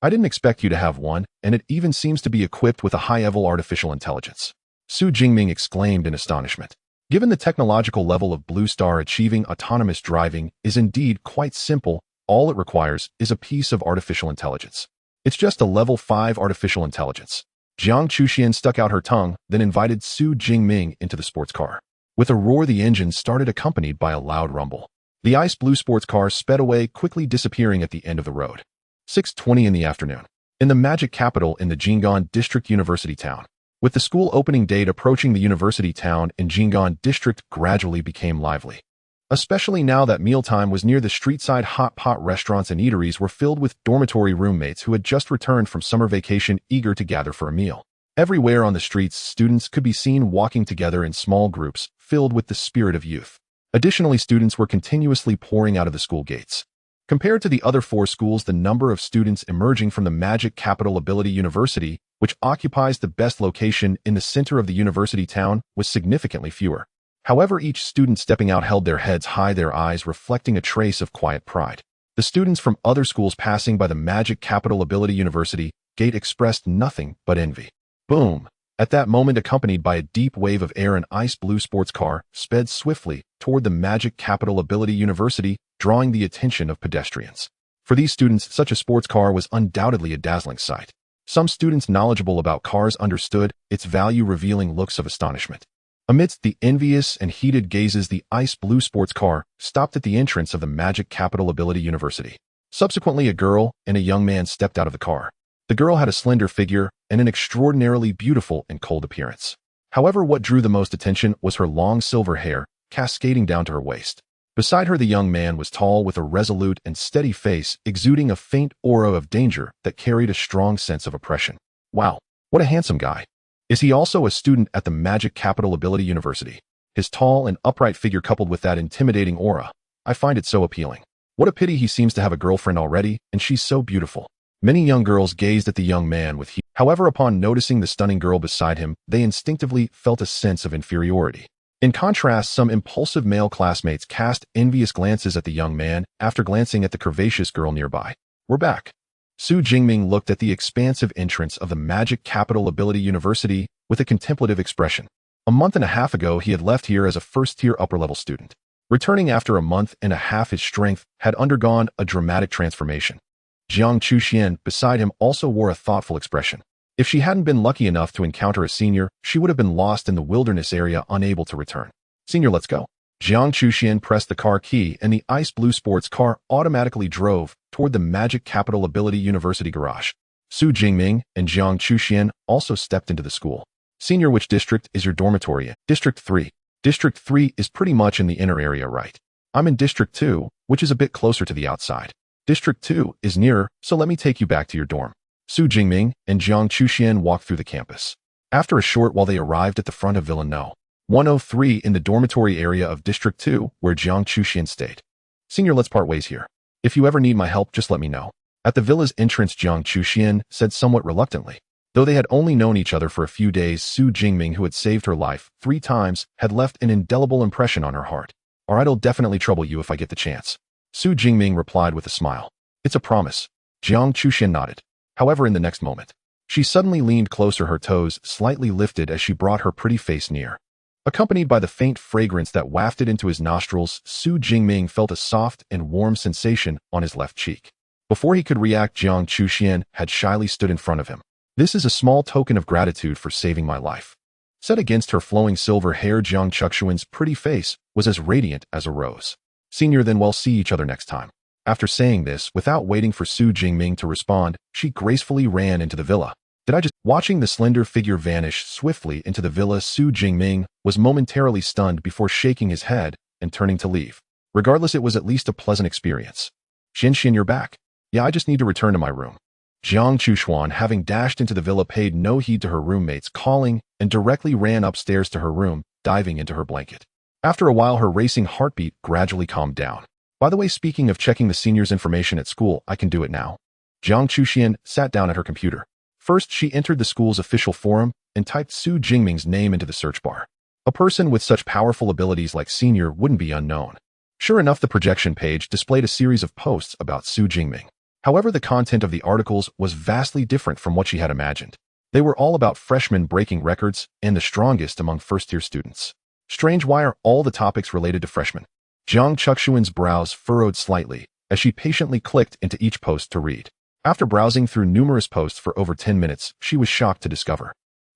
I didn't expect you to have one, and it even seems to be equipped with a high-level artificial intelligence. Xu Jingming exclaimed in astonishment. Given the technological level of Blue Star, achieving autonomous driving is indeed quite simple. All it requires is a piece of artificial intelligence. It's just a level 5 artificial intelligence. Jiang Chuxian stuck out her tongue, then invited Xu Jingming into the sports car. With a roar, the engine started, accompanied by a loud rumble. The ice blue sports car sped away, quickly disappearing at the end of the road. 6:20 in the afternoon. In the Magic Capital in the Jinggan District University Town. With the school opening date approaching, the university town in Jinggan District gradually became lively. Especially now that mealtime was near, the street-side hot pot restaurants and eateries were filled with dormitory roommates who had just returned from summer vacation, eager to gather for a meal. Everywhere on the streets, students could be seen walking together in small groups, filled with the spirit of youth. Additionally, students were continuously pouring out of the school gates. Compared to the other 4 schools, the number of students emerging from the Magic Capital Ability University, which occupies the best location in the center of the university town, was significantly fewer. However, each student stepping out held their heads high, their eyes reflecting a trace of quiet pride. The students from other schools passing by the Magic Capital Ability University gate expressed nothing but envy. Boom! At that moment, accompanied by a deep wave of air, an ice blue sports car sped swiftly toward the Magic Capital Ability University, drawing the attention of pedestrians. For these students, such a sports car was undoubtedly a dazzling sight. Some students knowledgeable about cars understood its value, revealing looks of astonishment. Amidst the envious and heated gazes, the ice blue sports car stopped at the entrance of the Magic Capital Ability University. Subsequently, a girl and a young man stepped out of the car. The girl had a slender figure and an extraordinarily beautiful and cold appearance. However, what drew the most attention was her long silver hair, cascading down to her waist. Beside her, the young man was tall, with a resolute and steady face, exuding a faint aura of danger that carried a strong sense of oppression. Wow, what a handsome guy. Is he also a student at the Magic Capital Ability University? His tall and upright figure, coupled with that intimidating aura, I find it so appealing. What a pity he seems to have a girlfriend already, and she's so beautiful. Many young girls gazed at the young man with heat. However, upon noticing the stunning girl beside him, they instinctively felt a sense of inferiority. In contrast, some impulsive male classmates cast envious glances at the young man after glancing at the curvaceous girl nearby. We're back. Xu Jingming looked at the expansive entrance of the Magic Capital Ability University with a contemplative expression. A month and a half ago, he had left here as a first-tier upper-level student. Returning after a month and a half, his strength had undergone a dramatic transformation. Jiang Chuxian, beside him, also wore a thoughtful expression. If she hadn't been lucky enough to encounter a senior, she would have been lost in the wilderness area, unable to return. Senior, let's go. Jiang Chuxian pressed the car key, and the ice blue sports car automatically drove toward the Magic Capital Ability University garage. Xu Jingming and Jiang Chuxian also stepped into the school. Senior, which district is your dormitory in? District 3. District 3 is pretty much in the inner area, right? I'm in District 2, which is a bit closer to the outside. District 2 is nearer, so let me take you back to your dorm. Xu Jingming and Jiang Chuxian walked through the campus. After a short while, they arrived at the front of Villa No. 103 in the dormitory area of District 2, where Jiang Chuxian stayed. Senior, let's part ways here. If you ever need my help, just let me know. At the villa's entrance, Jiang Chuxian said somewhat reluctantly. Though they had only known each other for a few days, Xu Jingming, who had saved her life 3 times, had left an indelible impression on her heart. Alright, I'll definitely trouble you if I get the chance. Xu Jingming replied with a smile. It's a promise. Jiang Chuxian nodded. However, in the next moment, she suddenly leaned closer, her toes slightly lifted as she brought her pretty face near. Accompanied by the faint fragrance that wafted into his nostrils, Xu Jingming felt a soft and warm sensation on his left cheek. Before he could react, Jiang Chuxian had shyly stood in front of him. This is a small token of gratitude for saving my life. Set against her flowing silver hair, Jiang Chuxian's pretty face was as radiant as a rose. Senior, then we'll see each other next time. After saying this, without waiting for Xu Jingming to respond, she gracefully ran into the villa. Watching the slender figure vanish swiftly into the villa, Xu Jingming was momentarily stunned before shaking his head and turning to leave. Regardless, it was at least a pleasant experience. Xin, you're back. Yeah, I just need to return to my room. Jiang Chuxian, having dashed into the villa, paid no heed to her roommates calling and directly ran upstairs to her room, diving into her blanket. After a while, her racing heartbeat gradually calmed down. By the way, speaking of checking the seniors' information at school, I can do it now. Jiang Chuxian sat down at her computer. First, she entered the school's official forum and typed Xu Jingming's name into the search bar. A person with such powerful abilities like Senior wouldn't be unknown. Sure enough, the projection page displayed a series of posts about Xu Jingming. However, the content of the articles was vastly different from what she had imagined. They were all about freshmen breaking records and the strongest among first-tier students. Strange, why are all the topics related to freshmen? Jiang Chuxian's brows furrowed slightly as she patiently clicked into each post to read. After browsing through numerous posts for over 10 minutes, she was shocked to discover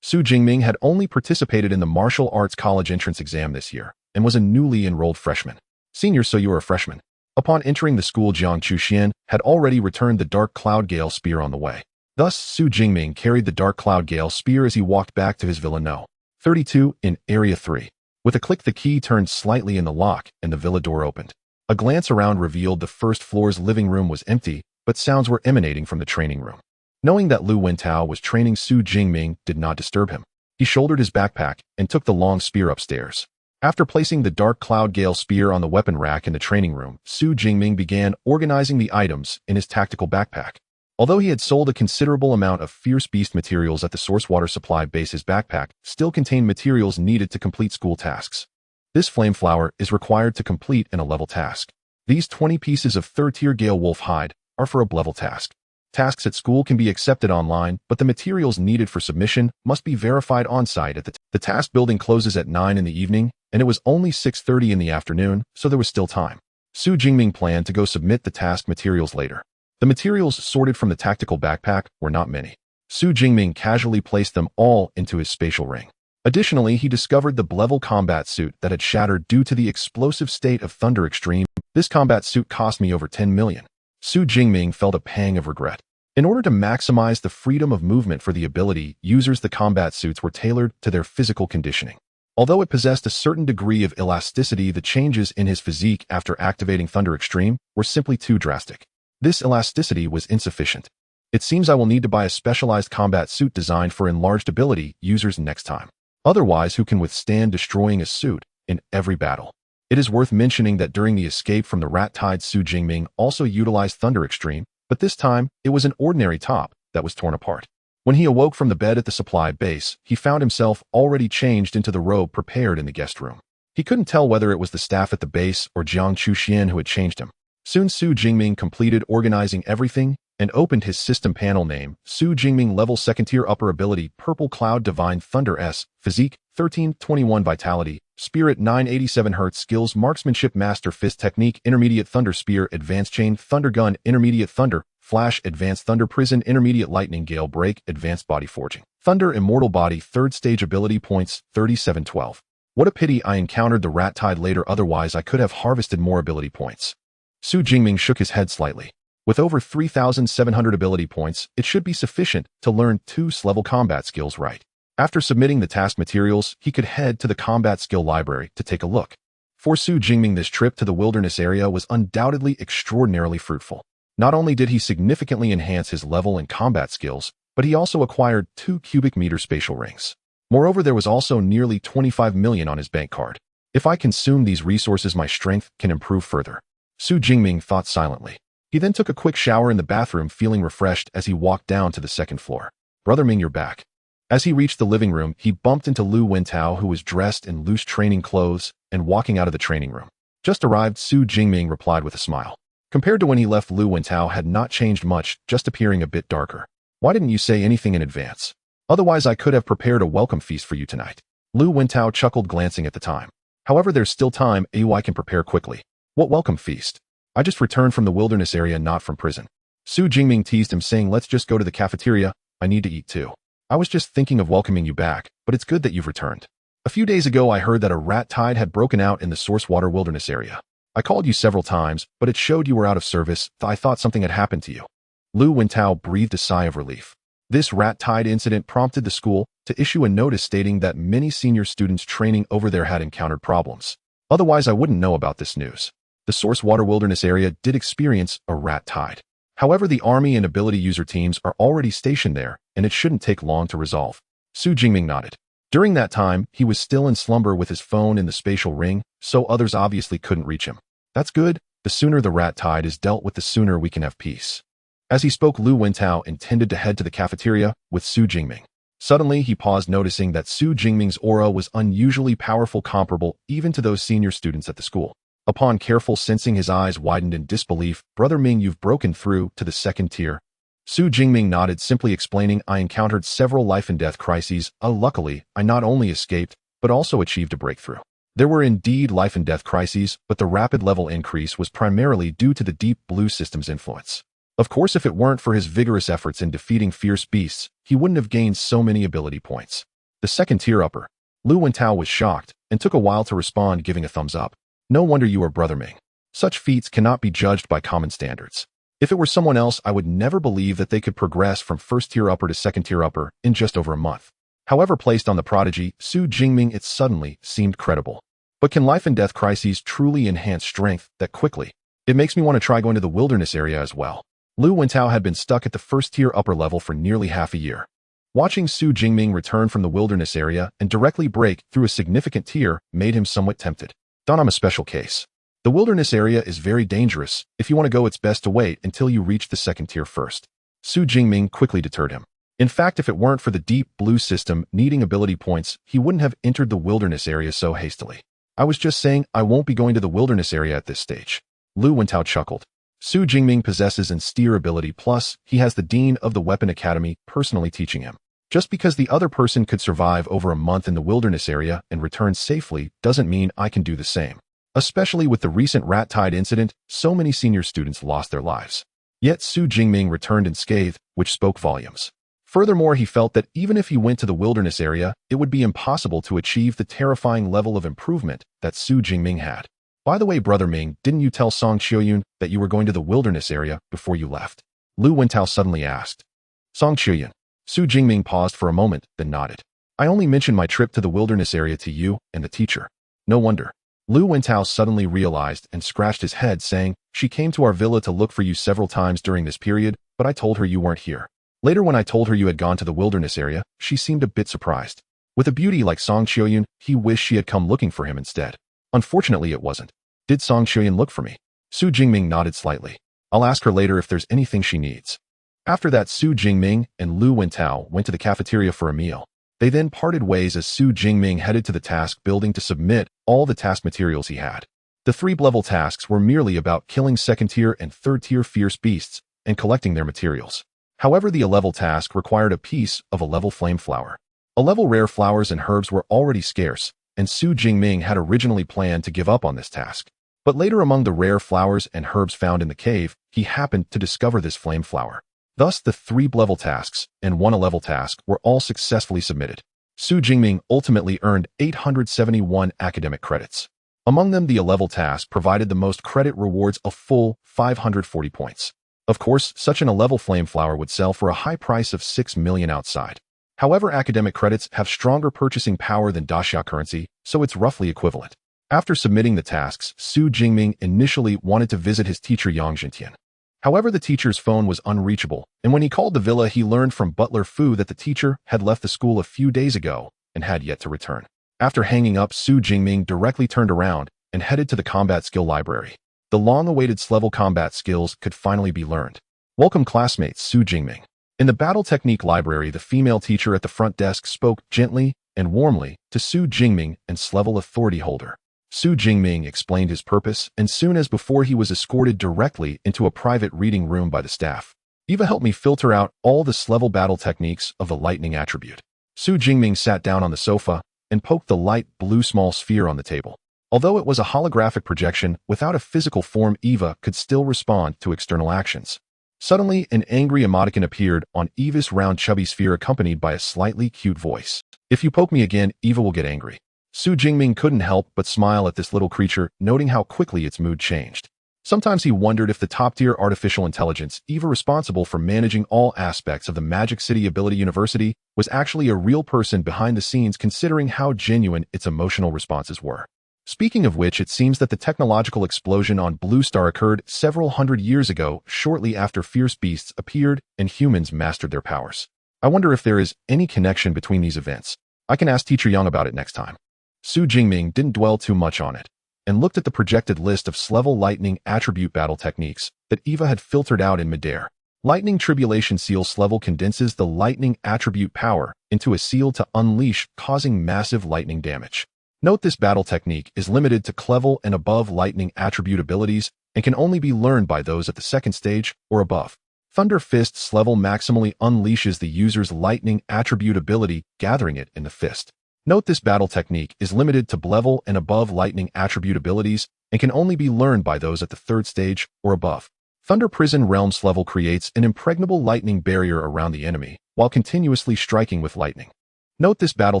Xu Jingming had only participated in the martial arts college entrance exam this year and was a newly enrolled freshman. Senior, so you are a freshman. Upon entering the school, Jiang Chuxian had already returned the Dark Cloud Gale Spear on the way. Thus, Xu Jingming carried the Dark Cloud Gale Spear as he walked back to his Villa No. 32 in Area 3. With a click, the key turned slightly in the lock and the villa door opened. A glance around revealed the first floor's living room was empty, but sounds were emanating from the training room. Knowing that Lu Wentao was training, Xu Jingming did not disturb him. He shouldered his backpack and took the long spear upstairs. After placing the Dark Cloud Gale Spear on the weapon rack in the training room, Xu Jingming began organizing the items in his tactical backpack. Although he had sold a considerable amount of Fierce Beast materials at the source water supply base, his backpack still contained materials needed to complete school tasks. This flame flower is required to complete in a level task. These 20 pieces of third-tier Gale Wolf hide are for a level task. Tasks at school can be accepted online, but the materials needed for submission must be verified on-site at the task building closes at 9 in the evening, and it was only 6:30 in the afternoon, so there was still time. Xu Jingming planned to go submit the task materials later. The materials sorted from the tactical backpack were not many. Xu Jingming casually placed them all into his spatial ring. Additionally, he discovered the level combat suit that had shattered due to the explosive state of Thunder Extreme. This combat suit cost me over 10 million. Xu Jingming felt a pang of regret. In order to maximize the freedom of movement for the ability users, the combat suits were tailored to their physical conditioning. Although it possessed a certain degree of elasticity, the changes in his physique after activating Thunder Extreme were simply too drastic. This elasticity was insufficient. It seems I will need to buy a specialized combat suit designed for enlarged ability users next time. Otherwise, who can withstand destroying a suit in every battle? It is worth mentioning that during the escape from the rat tide, Xu Jingming also utilized Thunder Extreme, but this time, it was an ordinary top that was torn apart. When he awoke from the bed at the supply base, he found himself already changed into the robe prepared in the guest room. He couldn't tell whether it was the staff at the base or Jiang Chuxian who had changed him. Soon Xu Jingming completed organizing everything and opened his system panel. Name: Xu Jingming. Level 2nd tier. Upper ability: Purple Cloud Divine Thunder S. Physique: 1321. Vitality: Spirit 987 Hz. Skills: Marksmanship Master Fist Technique Intermediate Thunder Spear Advanced Chain Thunder Gun Intermediate Thunder Flash Advanced Thunder Prison Intermediate Lightning Gale Break Advanced Body Forging Thunder Immortal Body 3rd Stage Ability Points 3712. What a pity I encountered the rat tide later, otherwise I could have harvested more ability points. Xu Jingming shook his head slightly. With over 3,700 ability points, it should be sufficient to learn 2 level combat skills right. After submitting the task materials, he could head to the combat skill library to take a look. For Xu Jingming, this trip to the wilderness area was undoubtedly extraordinarily fruitful. Not only did he significantly enhance his level and combat skills, but he also acquired 2 cubic meter spatial rings. Moreover, there was also nearly 25 million on his bank card. If I consume these resources, my strength can improve further. Xu Jingming thought silently. He then took a quick shower in the bathroom, feeling refreshed as he walked down to the 2nd floor. Brother Ming, you're back. As he reached the living room, he bumped into Lu Wentao, who was dressed in loose training clothes and walking out of the training room. Just arrived, Xu Jingming replied with a smile. Compared to when he left, Lu Wentao had not changed much, just appearing a bit darker. Why didn't you say anything in advance? Otherwise, I could have prepared a welcome feast for you tonight. Lu Wentao chuckled, glancing at the time. However, there's still time. I can prepare quickly. What welcome feast? I just returned from the wilderness area, not from prison. Xu Jingming teased him, saying, let's just go to the cafeteria. I need to eat too. I was just thinking of welcoming you back, but it's good that you've returned. A few days ago, I heard that a rat tide had broken out in the source water wilderness area. I called you several times, but it showed you were out of service. I thought something had happened to you. Lu Wentao breathed a sigh of relief. This rat tide incident prompted the school to issue a notice stating that many senior students training over there had encountered problems. Otherwise, I wouldn't know about this news. The source water wilderness area did experience a rat tide. However, the army and ability user teams are already stationed there, and it shouldn't take long to resolve. Xu Jingming nodded. During that time, he was still in slumber with his phone in the spatial ring, so others obviously couldn't reach him. That's good. The sooner the rat tide is dealt with, the sooner we can have peace. As he spoke, Lu Wentao intended to head to the cafeteria with Xu Jingming. Suddenly, he paused, noticing that Xu Jingming's aura was unusually powerful, comparable even to those senior students at the school. Upon careful sensing, his eyes widened in disbelief. Brother Ming, you've broken through to the 2nd tier. Xu Jingming nodded, simply explaining, I encountered several life and death crises. Luckily, I not only escaped, but also achieved a breakthrough. There were indeed life and death crises, but the rapid level increase was primarily due to the Deep Blue System's influence. Of course, if it weren't for his vigorous efforts in defeating fierce beasts, he wouldn't have gained so many ability points. The 2nd tier upper. Lu Wentao was shocked and took a while to respond, giving a thumbs up. No wonder you are Brother Ming. Such feats cannot be judged by common standards. If it were someone else, I would never believe that they could progress from 1st tier upper to 2nd tier upper in just over a month. However, placed on the prodigy, Xu Jingming, it suddenly seemed credible. But can life and death crises truly enhance strength that quickly? It makes me want to try going to the wilderness area as well. Lu Wentao had been stuck at the 1st tier upper level for nearly half a year. Watching Xu Jingming return from the wilderness area and directly break through a significant tier made him somewhat tempted. I'm a special case. The wilderness area is very dangerous. If you want to go, it's best to wait until you reach the 2nd tier first. Xu Jingming quickly deterred him. In fact, if it weren't for the Deep Blue System needing ability points, he wouldn't have entered the wilderness area so hastily. I was just saying I won't be going to the wilderness area at this stage. Lu Wentao chuckled. Xu Jingming possesses an steer ability, plus he has the Dean of the Weapon Academy personally teaching him. Just because the other person could survive over a month in the wilderness area and return safely doesn't mean I can do the same. Especially with the recent rat tide incident, so many senior students lost their lives. Yet Xu Jingming returned unscathed, which spoke volumes. Furthermore, he felt that even if he went to the wilderness area, it would be impossible to achieve the terrifying level of improvement that Xu Jingming had. By the way, Brother Ming, didn't you tell Song Qiuyun that you were going to the wilderness area before you left? Lu Wentao suddenly asked. Song Qiuyun. Xu Jingming paused for a moment, then nodded. I only mentioned my trip to the wilderness area to you and the teacher. No wonder. Lu Wentao suddenly realized and scratched his head, saying, she came to our villa to look for you several times during this period, but I told her you weren't here. Later, when I told her you had gone to the wilderness area, she seemed a bit surprised. With a beauty like Song Qiuyun, he wished she had come looking for him instead. Unfortunately, it wasn't. Did Song Xuyan look for me? Xu Jingming nodded slightly. I'll ask her later if there's anything she needs. After that, Xu Jingming and Lu Wentao went to the cafeteria for a meal. They then parted ways as Xu Jingming headed to the task building to submit all the task materials he had. The 3-level tasks were merely about killing second-tier and third-tier fierce beasts and collecting their materials. However, the A-level task required a piece of A-level flame flower. A-level rare flowers and herbs were already scarce, and Xu Jingming had originally planned to give up on this task. But later, among the rare flowers and herbs found in the cave, he happened to discover this flame flower. Thus, the 3-level tasks and 1 A-level task were all successfully submitted. Xu Jingming ultimately earned 871 academic credits. Among them, the A-level task provided the most credit rewards, a full 540 points. Of course, such an A-level flame flower would sell for a high price of 6 million outside. However, academic credits have stronger purchasing power than Daxia currency, so it's roughly equivalent. After submitting the tasks, Xu Jingming initially wanted to visit his teacher Yang Jintian. However, the teacher's phone was unreachable, and when he called the villa, he learned from butler Fu that the teacher had left the school a few days ago and had yet to return. After hanging up, Xu Jingming directly turned around and headed to the combat skill library. The long-awaited S-level combat skills could finally be learned. Welcome, classmates, Xu Jingming. In the battle technique library, the female teacher at the front desk spoke gently and warmly to Xu Jingming and S-level authority holder. Xu Jingming explained his purpose, and soon as before, he was escorted directly into a private reading room by the staff. Eva helped me filter out all the S-level battle techniques of the lightning attribute. Xu Jingming sat down on the sofa and poked the light blue small sphere on the table. Although it was a holographic projection without a physical form, Eva could still respond to external actions. Suddenly, an angry emoticon appeared on Eva's round chubby sphere, accompanied by a slightly cute voice. If you poke me again, Eva will get angry. Xu Jingming couldn't help but smile at this little creature, noting how quickly its mood changed. Sometimes he wondered if the top-tier artificial intelligence, Eva, responsible for managing all aspects of the Magic City Ability University, was actually a real person behind the scenes, considering how genuine its emotional responses were. Speaking of which, it seems that the technological explosion on Blue Star occurred several hundred years ago, shortly after fierce beasts appeared and humans mastered their powers. I wonder if there is any connection between these events. I can ask Teacher Yang about it next time. Xu Jingming didn't dwell too much on it, and looked at the projected list of S-level lightning attribute battle techniques that Eva had filtered out in midair. Lightning Tribulation Seal S-level condenses the lightning attribute power into a seal to unleash, causing massive lightning damage. Note this battle technique is limited to C-level and above lightning attribute abilities and can only be learned by those at the 2nd stage or above. Thunder Fist S-level maximally unleashes the user's lightning attribute ability, gathering it in the fist. Note this battle technique is limited to B-level and above lightning attribute abilities and can only be learned by those at the 3rd stage or above. Thunder Prison Realm S-level creates an impregnable lightning barrier around the enemy while continuously striking with lightning. Note this battle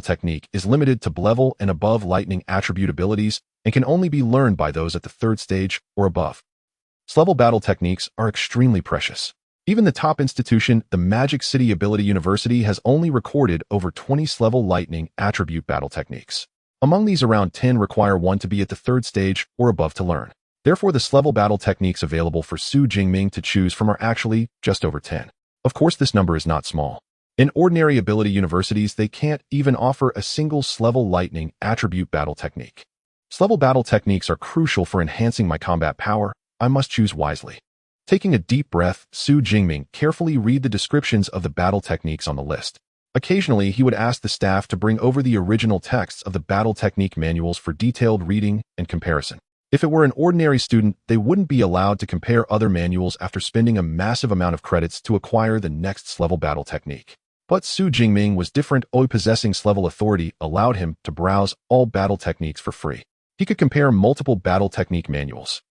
technique is limited to B-level and above lightning attribute abilities and can only be learned by those at the 3rd stage or above. S-level battle techniques are extremely precious. Even the top institution, the Magic City Ability University, has only recorded over 20 S-level lightning attribute battle techniques. Among these, around 10 require one to be at the 3rd stage or above to learn. Therefore, the S-level battle techniques available for Xu Jingming to choose from are actually just over 10. Of course, this number is not small. In ordinary ability universities, they can't even offer a single S-level lightning attribute battle technique. S-level battle techniques are crucial for enhancing my combat power. I must choose wisely. Taking a deep breath, Xu Jingming carefully read the descriptions of the battle techniques on the list. Occasionally, he would ask the staff to bring over the original texts of the battle technique manuals for detailed reading and comparison. If it were an ordinary student, they wouldn't be allowed to compare other manuals after spending a massive amount of credits to acquire the next S-level battle technique. But Xu Jingming was different. Possessing S-level authority allowed him to browse all battle techniques for free. He could compare multiple battle technique manuals.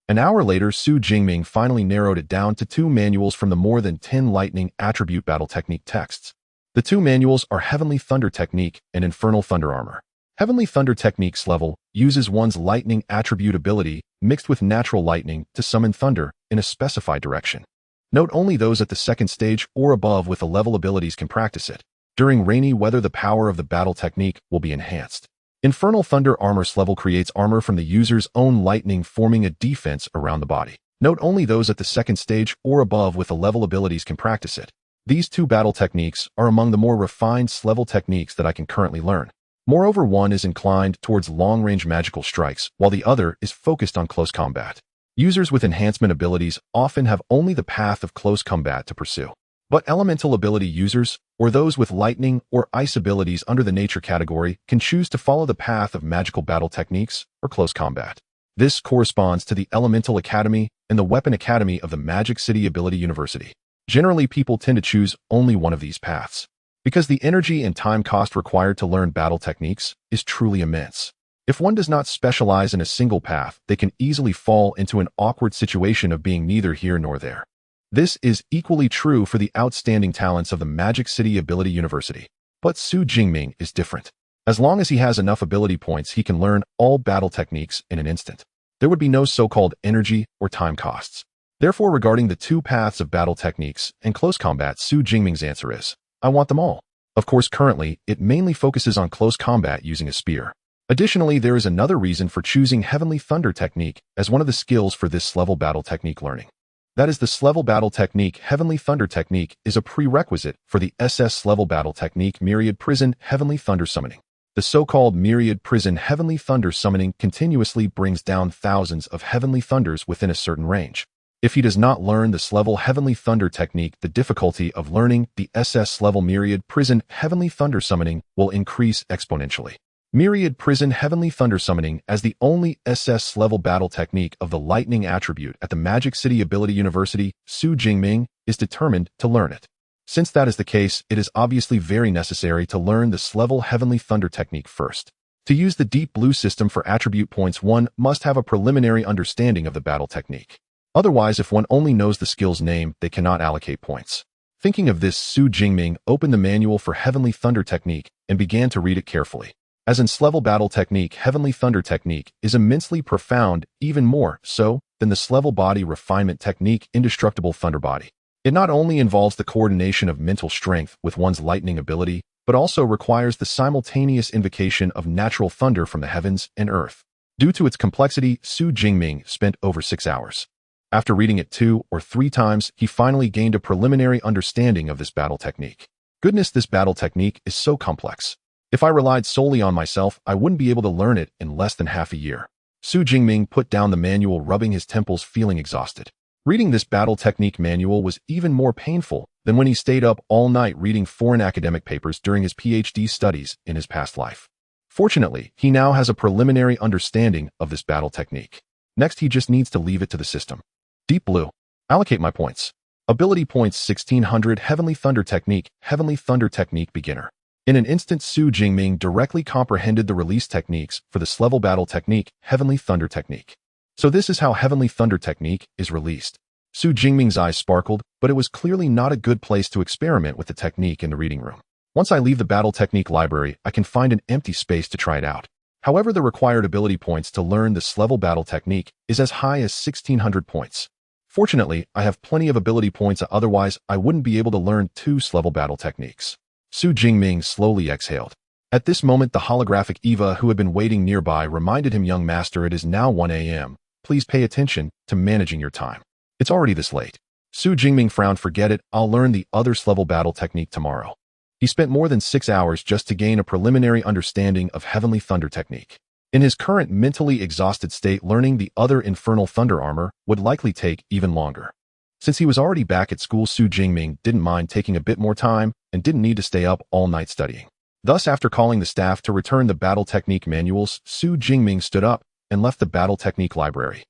An hour later, Xu Jingming finally narrowed it down to 2 manuals from the more than 10 lightning attribute battle technique texts. The 2 manuals are Heavenly Thunder Technique and Infernal Thunder Armor. Heavenly Thunder Technique's level uses one's lightning attribute ability mixed with natural lightning to summon thunder in a specified direction. Note only those at the 2nd stage or above with the level abilities can practice it. During rainy weather, the power of the battle technique will be enhanced. Infernal Thunder Armor's level creates armor from the user's own lightning, forming a defense around the body. Note only those at the 2nd stage or above with the level abilities can practice it. These 2 battle techniques are among the more refined S-level techniques that I can currently learn. Moreover, one is inclined towards long-range magical strikes, while the other is focused on close combat. Users with enhancement abilities often have only the path of close combat to pursue. But elemental ability users, or those with lightning or ice abilities under the nature category, can choose to follow the path of magical battle techniques or close combat. This corresponds to the Elemental Academy and the Weapon Academy of the Magic City Ability University. Generally, people tend to choose only one of these paths, because the energy and time cost required to learn battle techniques is truly immense. If one does not specialize in a single path, they can easily fall into an awkward situation of being neither here nor there. This is equally true for the outstanding talents of the Magic City Ability University. But Xu Jingming is different. As long as he has enough ability points, he can learn all battle techniques in an instant. There would be no so-called energy or time costs. Therefore, regarding the two paths of battle techniques and close combat, Xu Jingming's answer is, I want them all. Of course, currently, it mainly focuses on close combat using a spear. Additionally, there is another reason for choosing Heavenly Thunder Technique as one of the skills for this level battle technique learning. That is, the level battle technique Heavenly Thunder Technique is a prerequisite for the SS level battle technique Myriad Prison Heavenly Thunder Summoning. The so-called Myriad Prison Heavenly Thunder Summoning continuously brings down thousands of Heavenly Thunders within a certain range. If he does not learn this level Heavenly Thunder Technique, the difficulty of learning the SS level Myriad Prison Heavenly Thunder Summoning will increase exponentially. Myriad Prison Heavenly Thunder Summoning, as the only SS level battle technique of the Lightning attribute at the Magic City Ability University, Xu Jingming is determined to learn it. Since that is the case, it is obviously very necessary to learn this level Heavenly Thunder Technique first. To use the Deep Blue system for attribute points, one must have a preliminary understanding of the battle technique. Otherwise, if one only knows the skill's name, they cannot allocate points. Thinking of this, Xu Jingming opened the manual for Heavenly Thunder Technique and began to read it carefully. As in level battle technique, Heavenly Thunder Technique is immensely profound, even more so than the level body refinement technique Indestructible Thunder Body. It not only involves the coordination of mental strength with one's lightning ability, but also requires the simultaneous invocation of natural thunder from the heavens and earth. Due to its complexity, Xu Jingming spent over 6 hours. After reading it 2 or 3 times, he finally gained a preliminary understanding of this battle technique. Goodness, this battle technique is so complex. If I relied solely on myself, I wouldn't be able to learn it in less than half a year. Xu Jingming put down the manual, rubbing his temples, feeling exhausted. Reading this battle technique manual was even more painful than when he stayed up all night reading foreign academic papers during his PhD studies in his past life. Fortunately, he now has a preliminary understanding of this battle technique. Next, he just needs to leave it to the system. Deep Blue. Allocate my points. Ability points 1600 Heavenly Thunder Technique Beginner. In an instant, Xu Jingming directly comprehended the release techniques for this level battle technique, Heavenly Thunder Technique. So this is how Heavenly Thunder Technique is released. Xu Jingming's eyes sparkled, but it was clearly not a good place to experiment with the technique in the reading room. Once I leave the battle technique library, I can find an empty space to try it out. However, the required ability points to learn this level battle technique is as high as 1600 points. Fortunately, I have plenty of ability points, otherwise I wouldn't be able to learn 2 level battle techniques. Xu Jingming slowly exhaled. At this moment, the holographic Eva, who had been waiting nearby, reminded him, "Young master, it is now 1 a.m. Please pay attention to managing your time. It's already this late." Xu Jingming frowned. "Forget it, I'll learn the other level battle technique tomorrow." He spent more than 6 hours just to gain a preliminary understanding of Heavenly Thunder Technique. In his current mentally exhausted state, learning the other Infernal Thunder Armor would likely take even longer. Since he was already back at school, Xu Jingming didn't mind taking a bit more time and didn't need to stay up all night studying. Thus, after calling the staff to return the battle technique manuals, Xu Jingming stood up and left the battle technique library.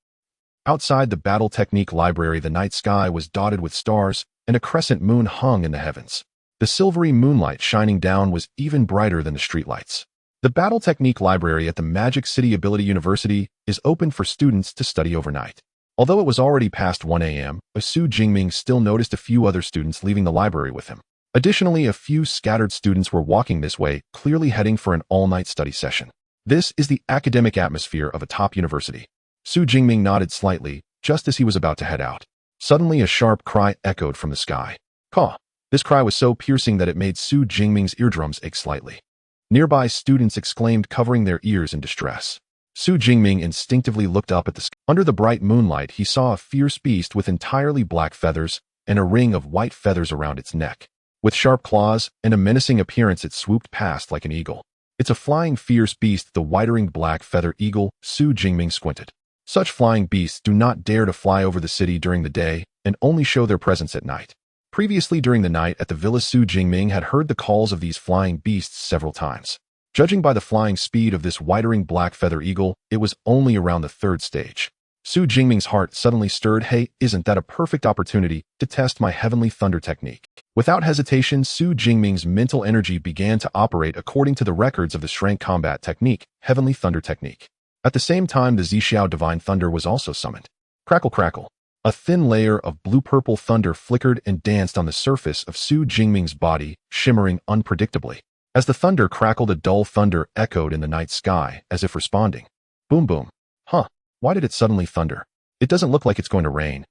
Outside the battle technique library, the night sky was dotted with stars, and a crescent moon hung in the heavens. The silvery moonlight shining down was even brighter than the streetlights. The battle technique library at the Magic City Ability University is open for students to study overnight. Although it was already past 1 a.m., Xu Jingming still noticed a few other students leaving the library with him. Additionally, a few scattered students were walking this way, clearly heading for an all-night study session. This is the academic atmosphere of a top university. Xu Jingming nodded slightly, just as he was about to head out. Suddenly, a sharp cry echoed from the sky. Caw! This cry was so piercing that it made Xu Jingming's eardrums ache slightly. Nearby students exclaimed, covering their ears in distress. Xu Jingming instinctively looked up at the sky. Under the bright moonlight, he saw a fierce beast with entirely black feathers and a ring of white feathers around its neck. With sharp claws and a menacing appearance, it swooped past like an eagle. It's a flying fierce beast, the white-ringed black feather eagle. Xu Jingming squinted. Such flying beasts do not dare to fly over the city during the day and only show their presence at night. Previously during the night at the villa, Xu Jingming had heard the calls of these flying beasts several times. Judging by the flying speed of this white-ringed black feather eagle, it was only around the third stage. Xu Jingming's heart suddenly stirred. Hey, isn't that a perfect opportunity to test my heavenly thunder technique? Without hesitation, Xu Jingming's mental energy began to operate according to the records of the strength combat technique, heavenly thunder technique. At the same time, the Xiao divine thunder was also summoned. Crackle crackle. A thin layer of blue-purple thunder flickered and danced on the surface of Xu Jingming's body, shimmering unpredictably. As the thunder crackled, a dull thunder echoed in the night sky, as if responding. Boom boom. Huh. Why did it suddenly thunder? It doesn't look like it's going to rain.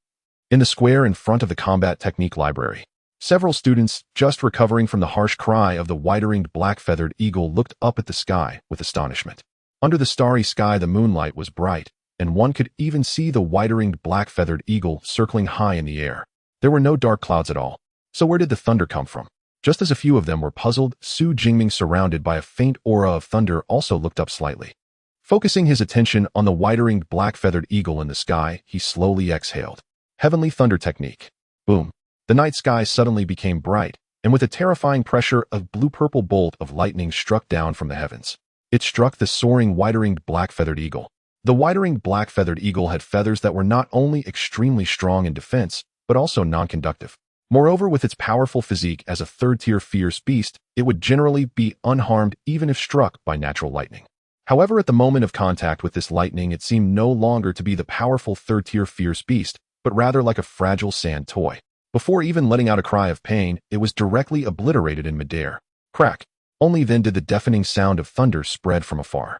In the square in front of the combat technique library, several students, just recovering from the harsh cry of the white-ringed black-feathered eagle, looked up at the sky with astonishment. Under the starry sky, the moonlight was bright, and one could even see the white-ringed black-feathered eagle circling high in the air. There were no dark clouds at all. So where did the thunder come from? Just as a few of them were puzzled, Xu Jingming, surrounded by a faint aura of thunder, also looked up slightly. Focusing his attention on the white-ringed black-feathered eagle in the sky, he slowly exhaled. Heavenly thunder technique. Boom. The night sky suddenly became bright, and with a terrifying pressure, a blue-purple bolt of lightning struck down from the heavens. It struck the soaring white-ringed black-feathered eagle. The white-ringed black-feathered eagle had feathers that were not only extremely strong in defense, but also non-conductive. Moreover, with its powerful physique as a third-tier fierce beast, it would generally be unharmed even if struck by natural lightning. However, at the moment of contact with this lightning, it seemed no longer to be the powerful third-tier fierce beast, but rather like a fragile sand toy. Before even letting out a cry of pain, it was directly obliterated in midair. Crack. Only then did the deafening sound of thunder spread from afar.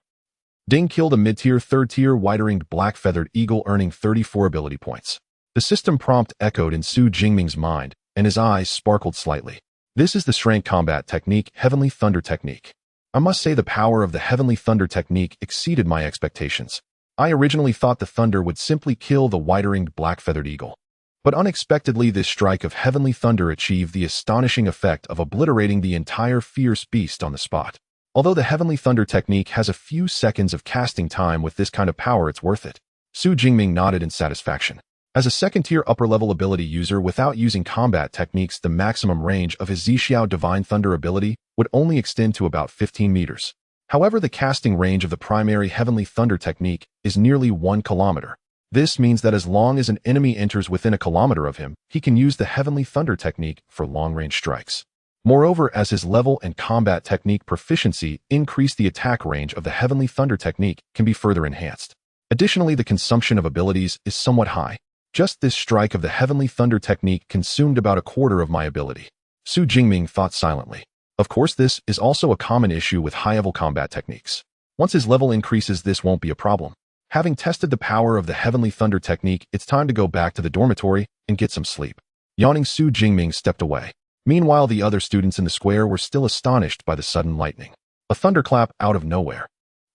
Ding killed a mid-tier, third-tier, white-ringed black-feathered eagle, earning 34 ability points. The system prompt echoed in Xu Jingming's mind, and his eyes sparkled slightly. This is the strength combat technique, heavenly thunder technique. I must say the power of the heavenly thunder technique exceeded my expectations. I originally thought the thunder would simply kill the white-ringed black-feathered eagle. But unexpectedly, this strike of heavenly thunder achieved the astonishing effect of obliterating the entire fierce beast on the spot. Although the heavenly thunder technique has a few seconds of casting time, with this kind of power it's worth it. Xu Jingming nodded in satisfaction. As a second-tier upper-level ability user without using combat techniques, the maximum range of his Xiao divine thunder ability would only extend to about 15 meters. However, the casting range of the primary heavenly thunder technique is nearly 1 kilometer. This means that as long as an enemy enters within a kilometer of him, he can use the heavenly thunder technique for long-range strikes. Moreover, as his level and combat technique proficiency increase, the attack range of the heavenly thunder technique can be further enhanced. Additionally, the consumption of abilities is somewhat high. Just this strike of the heavenly thunder technique consumed about a quarter of my ability. Xu Jingming thought silently. Of course, this is also a common issue with high-level combat techniques. Once his level increases, this won't be a problem. Having tested the power of the heavenly thunder technique, it's time to go back to the dormitory and get some sleep. Yawning, Xu Jingming stepped away. Meanwhile, the other students in the square were still astonished by the sudden lightning. A thunderclap out of nowhere.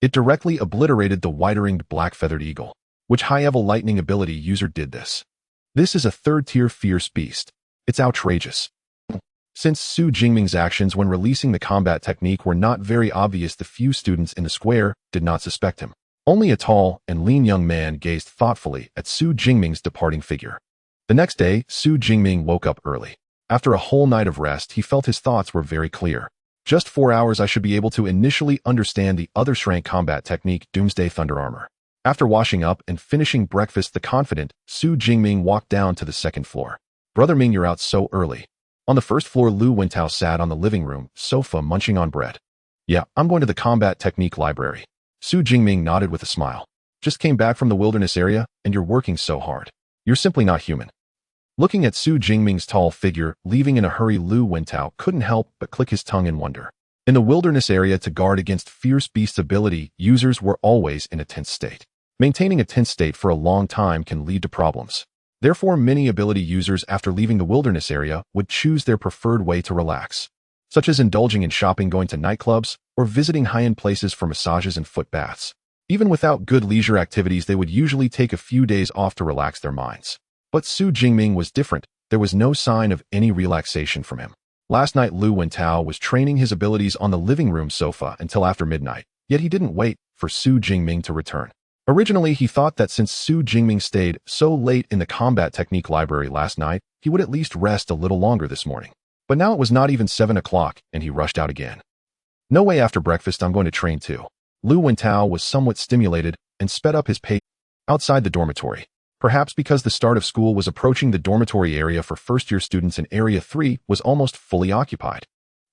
It directly obliterated the white-ringed black-feathered eagle. Which high-level lightning ability user did this? This is a third-tier fierce beast. It's outrageous. Since Xu Jingming's actions when releasing the combat technique were not very obvious, the few students in the square did not suspect him. Only a tall and lean young man gazed thoughtfully at Xu Jingming's departing figure. The next day, Xu Jingming woke up early. After a whole night of rest, he felt his thoughts were very clear. Just 4 hours I should be able to initially understand the other strength combat technique, Doomsday Thunder Armor. After washing up and finishing breakfast, the confident Xu Jingming walked down to the second floor. Brother Ming, you're out so early. On the first floor, Lu Wentao sat on the living room sofa munching on bread. Yeah, I'm going to the combat technique library. Xu Jingming nodded with a smile. Just came back from the wilderness area, and you're working so hard. You're simply not human. Looking at Xu Jingming's tall figure, leaving in a hurry, Lu Wentao couldn't help but click his tongue in wonder. In the wilderness area, to guard against fierce beasts ability, users were always in a tense state. Maintaining a tense state for a long time can lead to problems. Therefore, many ability users after leaving the wilderness area would choose their preferred way to relax, such as indulging in shopping, going to nightclubs, or visiting high-end places for massages and foot baths. Even without good leisure activities, they would usually take a few days off to relax their minds. But Xu Jingming was different. There was no sign of any relaxation from him. Last night Lu Wentao was training his abilities on the living room sofa until after midnight, yet he didn't wait for Xu Jingming to return. Originally, he thought that since Xu Jingming stayed so late in the combat technique library last night, he would at least rest a little longer this morning. But now it was not even 7 o'clock, and he rushed out again. No way, after breakfast I'm going to train too. Lu Wentao was somewhat stimulated and sped up his pace outside the dormitory. Perhaps because the start of school was approaching, the dormitory area for first-year students in Area 3 was almost fully occupied.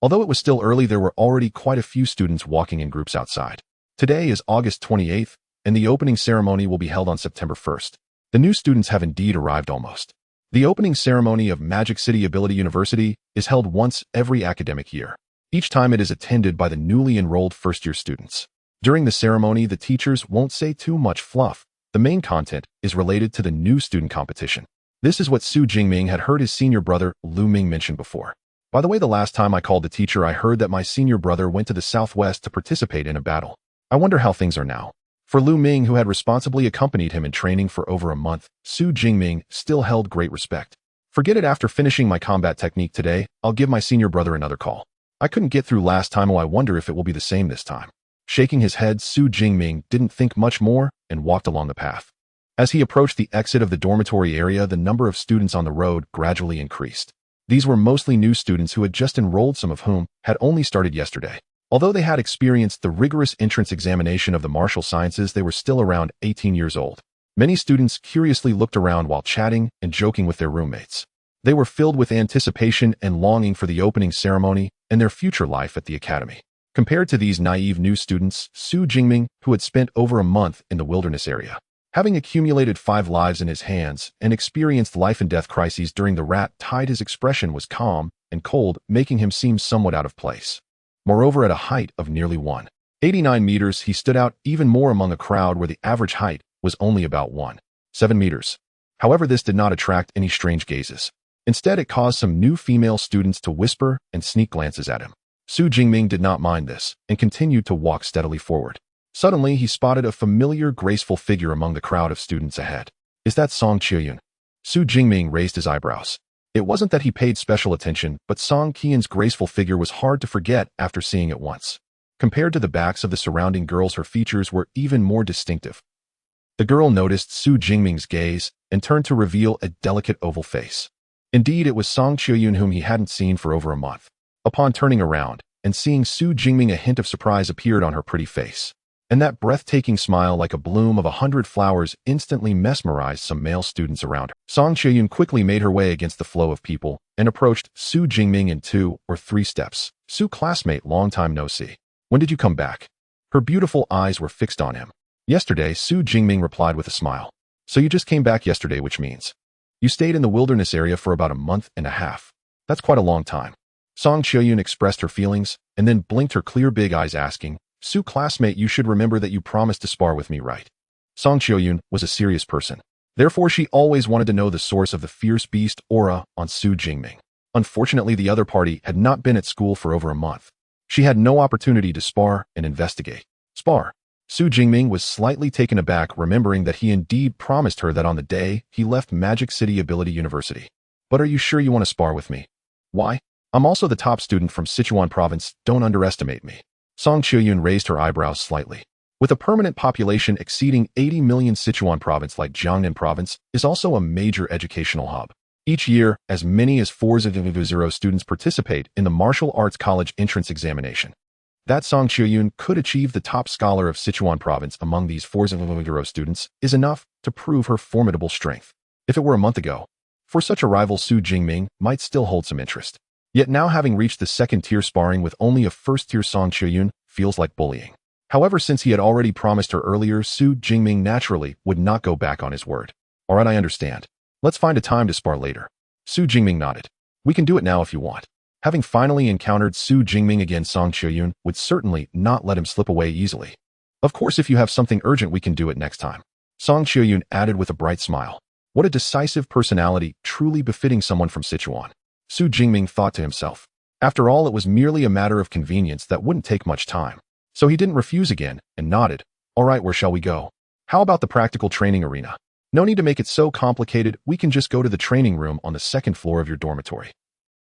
Although it was still early, there were already quite a few students walking in groups outside. Today is August 28th, and the opening ceremony will be held on September 1st. The new students have indeed arrived almost. The opening ceremony of Magic City Ability University is held once every academic year. Each time it is attended by the newly enrolled first-year students. During the ceremony, the teachers won't say too much fluff. The main content is related to the new student competition. This is what Xu Jingming had heard his senior brother Lu Ming mention before. By the way, the last time I called the teacher, I heard that my senior brother went to the southwest to participate in a battle. I wonder how things are now. For Lu Ming, who had responsibly accompanied him in training for over a month, Xu Jingming still held great respect. Forget it, after finishing my combat technique today, I'll give my senior brother another call. I couldn't get through last time, I wonder if it will be the same this time. Shaking his head, Xu Jingming didn't think much more and walked along the path. As he approached the exit of the dormitory area, the number of students on the road gradually increased. These were mostly new students who had just enrolled, some of whom had only started yesterday. Although they had experienced the rigorous entrance examination of the martial sciences, they were still around 18 years old. Many students curiously looked around while chatting and joking with their roommates. They were filled with anticipation and longing for the opening ceremony and their future life at the academy. Compared to these naive new students, Xu Jingming, who had spent over a month in the wilderness area, having accumulated 5 lives in his hands and experienced life and death crises during the rat tide, his expression was calm and cold, making him seem somewhat out of place. Moreover, at a height of nearly 189 meters, he stood out even more among a crowd where the average height was only about 17 meters. However, this did not attract any strange gazes. Instead, it caused some new female students to whisper and sneak glances at him. Xu Jingming did not mind this and continued to walk steadily forward. Suddenly, he spotted a familiar, graceful figure among the crowd of students ahead. Is that Song Qianyun? Xu Jingming raised his eyebrows. It wasn't that he paid special attention, but Song Qianyun's graceful figure was hard to forget after seeing it once. Compared to the backs of the surrounding girls, her features were even more distinctive. The girl noticed Xu Jingming's gaze and turned to reveal a delicate oval face. Indeed, it was Song Qianyun, whom he hadn't seen for over a month. Upon turning around and seeing Xu Jingming, a hint of surprise appeared on her pretty face. And that breathtaking smile, like a bloom of 100 flowers, instantly mesmerized some male students around her. Song Qianyun quickly made her way against the flow of people and approached Xu Jingming in 2 or 3 steps. Xu, classmate, long time no see. When did you come back? Her beautiful eyes were fixed on him. Yesterday, Xu Jingming replied with a smile. So you just came back yesterday, which means you stayed in the wilderness area for about a month and a half. That's quite a long time. Song Qianyun expressed her feelings and then blinked her clear big eyes, asking, Xu, classmate, you should remember that you promised to spar with me, right? Song Qianyun was a serious person. Therefore, she always wanted to know the source of the fierce beast aura on Xu Jingming. Unfortunately, the other party had not been at school for over a month. She had no opportunity to spar and investigate. Spar. Xu Jingming was slightly taken aback, remembering that he indeed promised her that on the day he left Magic City Ability University. But are you sure you want to spar with me? Why? I'm also the top student from Sichuan province, don't underestimate me. Song Qianyun raised her eyebrows slightly. With a permanent population exceeding 80 million, Sichuan province, like Jiangnan province, is also a major educational hub. Each year, as many as 4,000 students participate in the martial arts college entrance examination. That Song Qianyun could achieve the top scholar of Sichuan province among these 4,000 students is enough to prove her formidable strength. If it were a month ago, for such a rival, Xu Jingming might still hold some interest. Yet now, having reached the second-tier, sparring with only a first-tier Song Qianyun feels like bullying. However, since he had already promised her earlier, Xu Jingming naturally would not go back on his word. All right, I understand. Let's find a time to spar later. Xu Jingming nodded. We can do it now if you want. Having finally encountered Xu Jingming again, Song Qianyun would certainly not let him slip away easily. Of course, if you have something urgent, we can do it next time. Song Qianyun added with a bright smile. What a decisive personality, truly befitting someone from Sichuan. Xu Jingming thought to himself. After all, it was merely a matter of convenience that wouldn't take much time. So he didn't refuse again and nodded. All right, where shall we go? How about the practical training arena? No need to make it so complicated, we can just go to the training room on the second floor of your dormitory.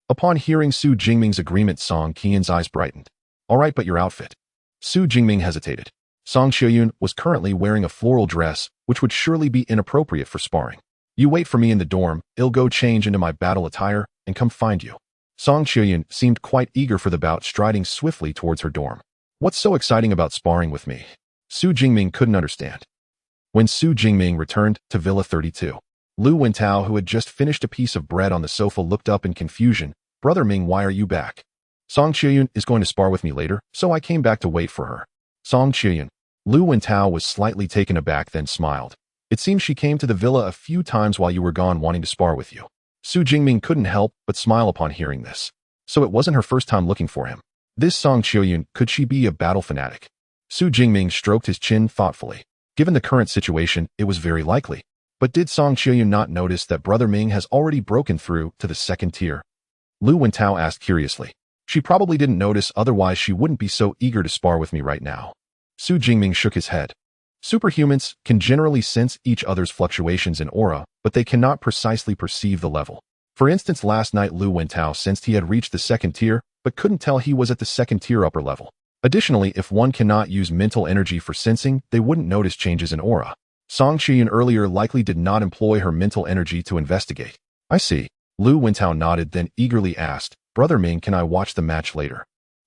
Upon hearing Xu Jingming's agreement, Song Qian's eyes brightened. All right, but your outfit. Xu Jingming hesitated. Song Qianyun was currently wearing a floral dress, which would surely be inappropriate for sparring. You wait for me in the dorm, I'll go change into my battle attire, and come find you. Song Qianyun seemed quite eager for the bout, striding swiftly towards her dorm. What's so exciting about sparring with me? Xu Jingming couldn't understand. When Xu Jingming returned to Villa 32, Lu Wentao, who had just finished a piece of bread on the sofa, looked up in confusion. Brother Ming, why are you back? Song Qianyun is going to spar with me later, so I came back to wait for her. Song Qianyun. Lu Wentao was slightly taken aback, then smiled. It seems she came to the villa a few times while you were gone, wanting to spar with you. Xu Jingming couldn't help but smile upon hearing this. So it wasn't her first time looking for him. This Song Qianyun, could she be a battle fanatic? Xu Jingming stroked his chin thoughtfully. Given the current situation, it was very likely. But did Song Qianyun not notice that Brother Ming has already broken through to the second tier? Lu Wentao asked curiously. She probably didn't notice, otherwise she wouldn't be so eager to spar with me right now. Xu Jingming shook his head. Superhumans can generally sense each other's fluctuations in aura, but they cannot precisely perceive the level. For instance, last night Lu Wentao sensed he had reached the second tier, but couldn't tell he was at the second tier upper level. Additionally, if one cannot use mental energy for sensing, they wouldn't notice changes in aura. Song Qianyun earlier likely did not employ her mental energy to investigate. I see. Lu Wentao nodded, then eagerly asked, Brother Ming, can I watch the match later?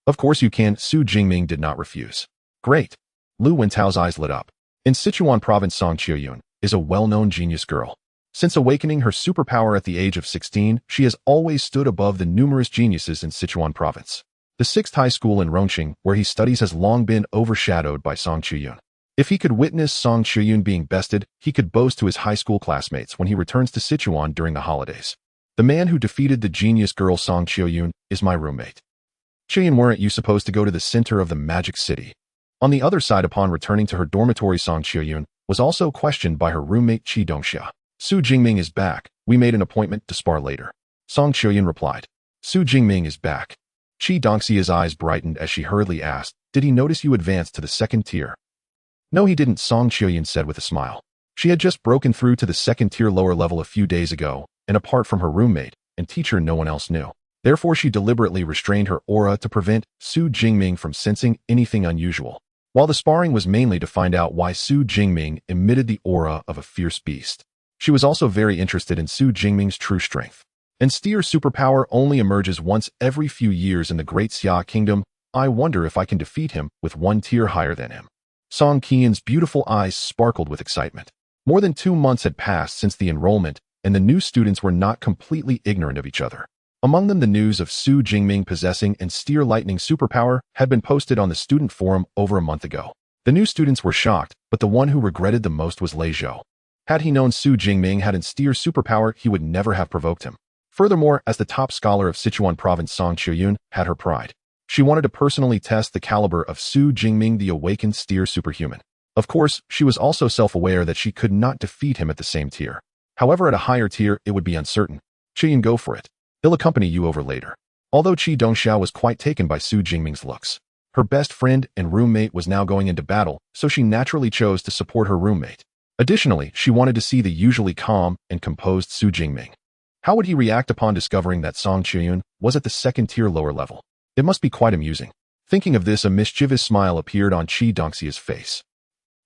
Of course you can. Xu Jingming did not refuse. Great. Lu Wentao's eyes lit up. In Sichuan province, Song Qianyun is a well-known genius girl. Since awakening her superpower at the age of 16, she has always stood above the numerous geniuses in Sichuan province. The 6th high school in Rongqing, where he studies, has long been overshadowed by Song Qianyun. If he could witness Song Qianyun being bested, he could boast to his high school classmates when he returns to Sichuan during the holidays. The man who defeated the genius girl Song Qianyun is my roommate. Qianyun, weren't you supposed to go to the center of the magic city? On the other side, upon returning to her dormitory, Song Qianyun was also questioned by her roommate Qi Dongxia. Xu Jingming is back. We made an appointment to spar later. Song Qianyun replied. Xu Jingming is back. Qi Dongxia's eyes brightened as she hurriedly asked, did he notice you advanced to the second tier? No, he didn't, Song Qianyun said with a smile. She had just broken through to the second tier lower level a few days ago, and apart from her roommate and teacher, no one else knew. Therefore, she deliberately restrained her aura to prevent Xu Jingming from sensing anything unusual. While the sparring was mainly to find out why Xu Jingming emitted the aura of a fierce beast, she was also very interested in Xu Jingming's true strength. And Steer superpower only emerges once every few years in the Great Xia Kingdom. I wonder if I can defeat him with one tier higher than him. Song Qian's beautiful eyes sparkled with excitement. More than 2 months had passed since the enrollment, and the new students were not completely ignorant of each other. Among them, the news of Xu Jingming possessing and Steer lightning superpower had been posted on the student forum over a month ago. The new students were shocked, but the one who regretted the most was Lei Zhou. Had he known Xu Jingming had an Steer superpower, he would never have provoked him. Furthermore, as the top scholar of Sichuan province, Song Qianyun had her pride. She wanted to personally test the caliber of Xu Jingming, the awakened Steer superhuman. Of course, she was also self-aware that she could not defeat him at the same tier. However, at a higher tier, it would be uncertain. Qianyun, go for it. He'll accompany you over later. Although Qi Dongxia was quite taken by Xu Jingming's looks, her best friend and roommate was now going into battle, so she naturally chose to support her roommate. Additionally, she wanted to see the usually calm and composed Xu Jingming. How would he react upon discovering that Song Qianyun was at the second tier lower level? It must be quite amusing. Thinking of this, a mischievous smile appeared on Qi Dongxia's face.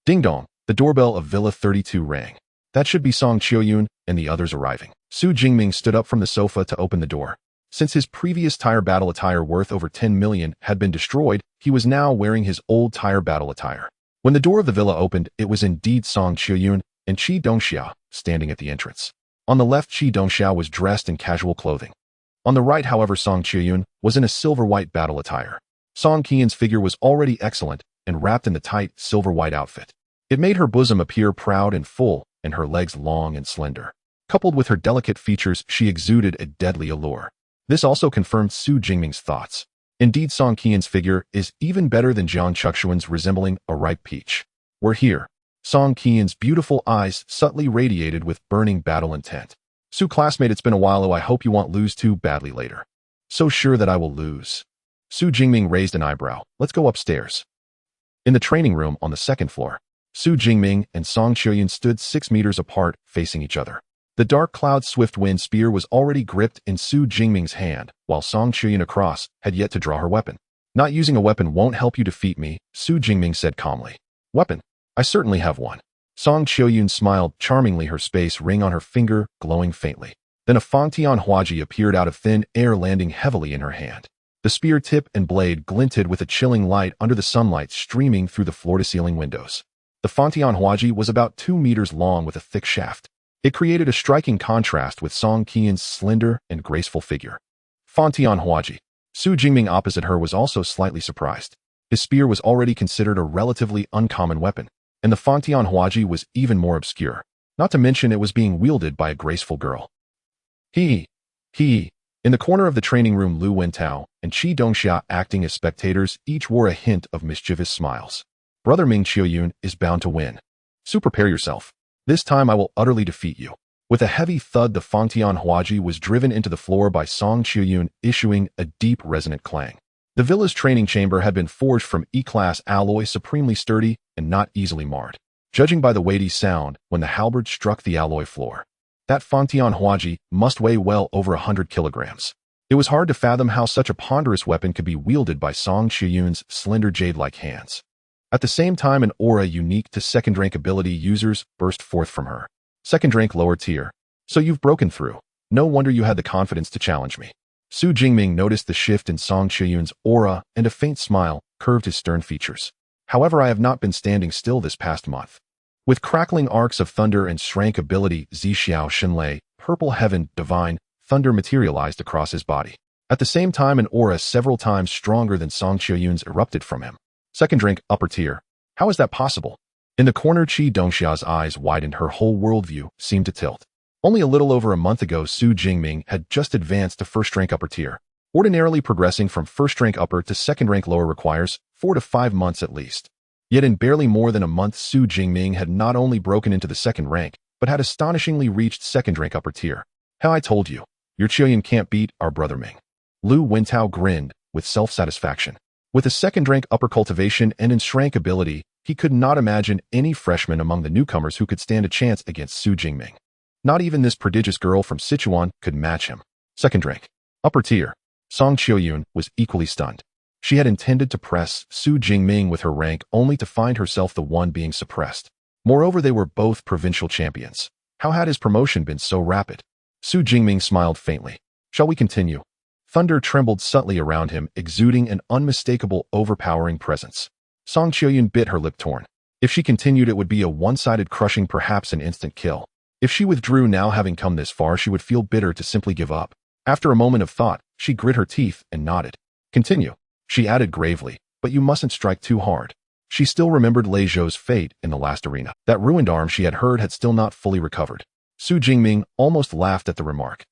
Ding dong, the doorbell of Villa 32 rang. That should be Song Qianyun and the others arriving. Xu Jingming stood up from the sofa to open the door. Since his previous tire battle attire worth over 10 million had been destroyed, he was now wearing his old tire battle attire. When the door of the villa opened, it was indeed Song Qianyun and Qi Dongxia standing at the entrance. On the left, Qi Dongxia was dressed in casual clothing. On the right, however, Song Qianyun was in a silver-white battle attire. Song Qian's figure was already excellent and wrapped in the tight, silver-white outfit. It made her bosom appear proud and full, and her legs long and slender. Coupled with her delicate features, she exuded a deadly allure. This also confirmed Xu Jingming's thoughts. Indeed, Song Qian's figure is even better than Jiang Chuxuan's, resembling a ripe peach. We're here. Song Qian's beautiful eyes subtly radiated with burning battle intent. Xu classmate, it's been a while. Oh, I hope you won't lose too badly later. So sure that I will lose. Xu Jingming raised an eyebrow. Let's go upstairs. In the training room on the second floor, Xu Jingming and Song Qianyun stood 6 meters apart, facing each other. The dark cloud swift wind spear was already gripped in Xu Jingming's hand, while Song Qiuyun across had yet to draw her weapon. Not using a weapon won't help you defeat me, Xu Jingming said calmly. Weapon? I certainly have one. Song Qiuyun smiled charmingly, her space ring on her finger glowing faintly. Then a Fangtian Huaji appeared out of thin air, landing heavily in her hand. The spear tip and blade glinted with a chilling light under the sunlight streaming through the floor-to-ceiling windows. The Fangtian Huaji was about 2 meters long with a thick shaft. It created a striking contrast with Song Qiuyun's slender and graceful figure. Fangtian Huaji. Xu Jingming opposite her was also slightly surprised. His spear was already considered a relatively uncommon weapon, and the Fangtian Huaji was even more obscure. Not to mention it was being wielded by a graceful girl. He. In the corner of the training room, Lu Wentao and Qi Dongxia, acting as spectators, each wore a hint of mischievous smiles. Brother Ming Qiuyun is bound to win. So prepare yourself. This time I will utterly defeat you. With a heavy thud, the Fangtian Huaji was driven into the floor by Song Qiuyun, issuing a deep resonant clang. The villa's training chamber had been forged from E-class alloy, supremely sturdy and not easily marred. Judging by the weighty sound when the halberd struck the alloy floor, that Fangtian Huaji must weigh well over 100 kilograms. It was hard to fathom how such a ponderous weapon could be wielded by Song Qiuyun's slender jade-like hands. At the same time, an aura unique to second-rank ability users burst forth from her. Second-rank lower tier. So you've broken through. No wonder you had the confidence to challenge me. Xu Jingming noticed the shift in Song Qiuyun's aura, and a faint smile curved his stern features. However, I have not been standing still this past month. With crackling arcs of thunder and rank ability, Zixiao Shenlei, purple heaven, divine, thunder materialized across his body. At the same time, an aura several times stronger than Song Qiuyun's erupted from him. Second rank, upper tier. How is that possible? In the corner, Qi Dongxia's eyes widened, her whole worldview seemed to tilt. Only a little over a month ago, Xu Jingming had just advanced to first rank upper tier. Ordinarily, progressing from first rank upper to second rank lower requires 4 to 5 months at least. Yet in barely more than a month, Xu Jingming had not only broken into the second rank, but had astonishingly reached second rank upper tier. How I told you, your Qiuyun can't beat our brother Ming. Lu Wentao grinned with self-satisfaction. With a second rank upper cultivation and in rank ability, he could not imagine any freshman among the newcomers who could stand a chance against Xu Jingming. Not even this prodigious girl from Sichuan could match him. Second rank, upper tier. Song Qiuyun was equally stunned. She had intended to press Xu Jingming with her rank only to find herself the one being suppressed. Moreover, they were both provincial champions. How had his promotion been so rapid? Xu Jingming smiled faintly. Shall we continue? Thunder trembled subtly around him, exuding an unmistakable, overpowering presence. Song Qiuyun bit her lip, torn. If she continued, it would be a one-sided crushing, perhaps an instant kill. If she withdrew now, having come this far, she would feel bitter to simply give up. After a moment of thought, she grit her teeth and nodded. Continue, she added gravely, but you mustn't strike too hard. She still remembered Lei Zhou's fate in the last arena. That ruined arm she had heard had still not fully recovered. Xu Jingming almost laughed at the remark.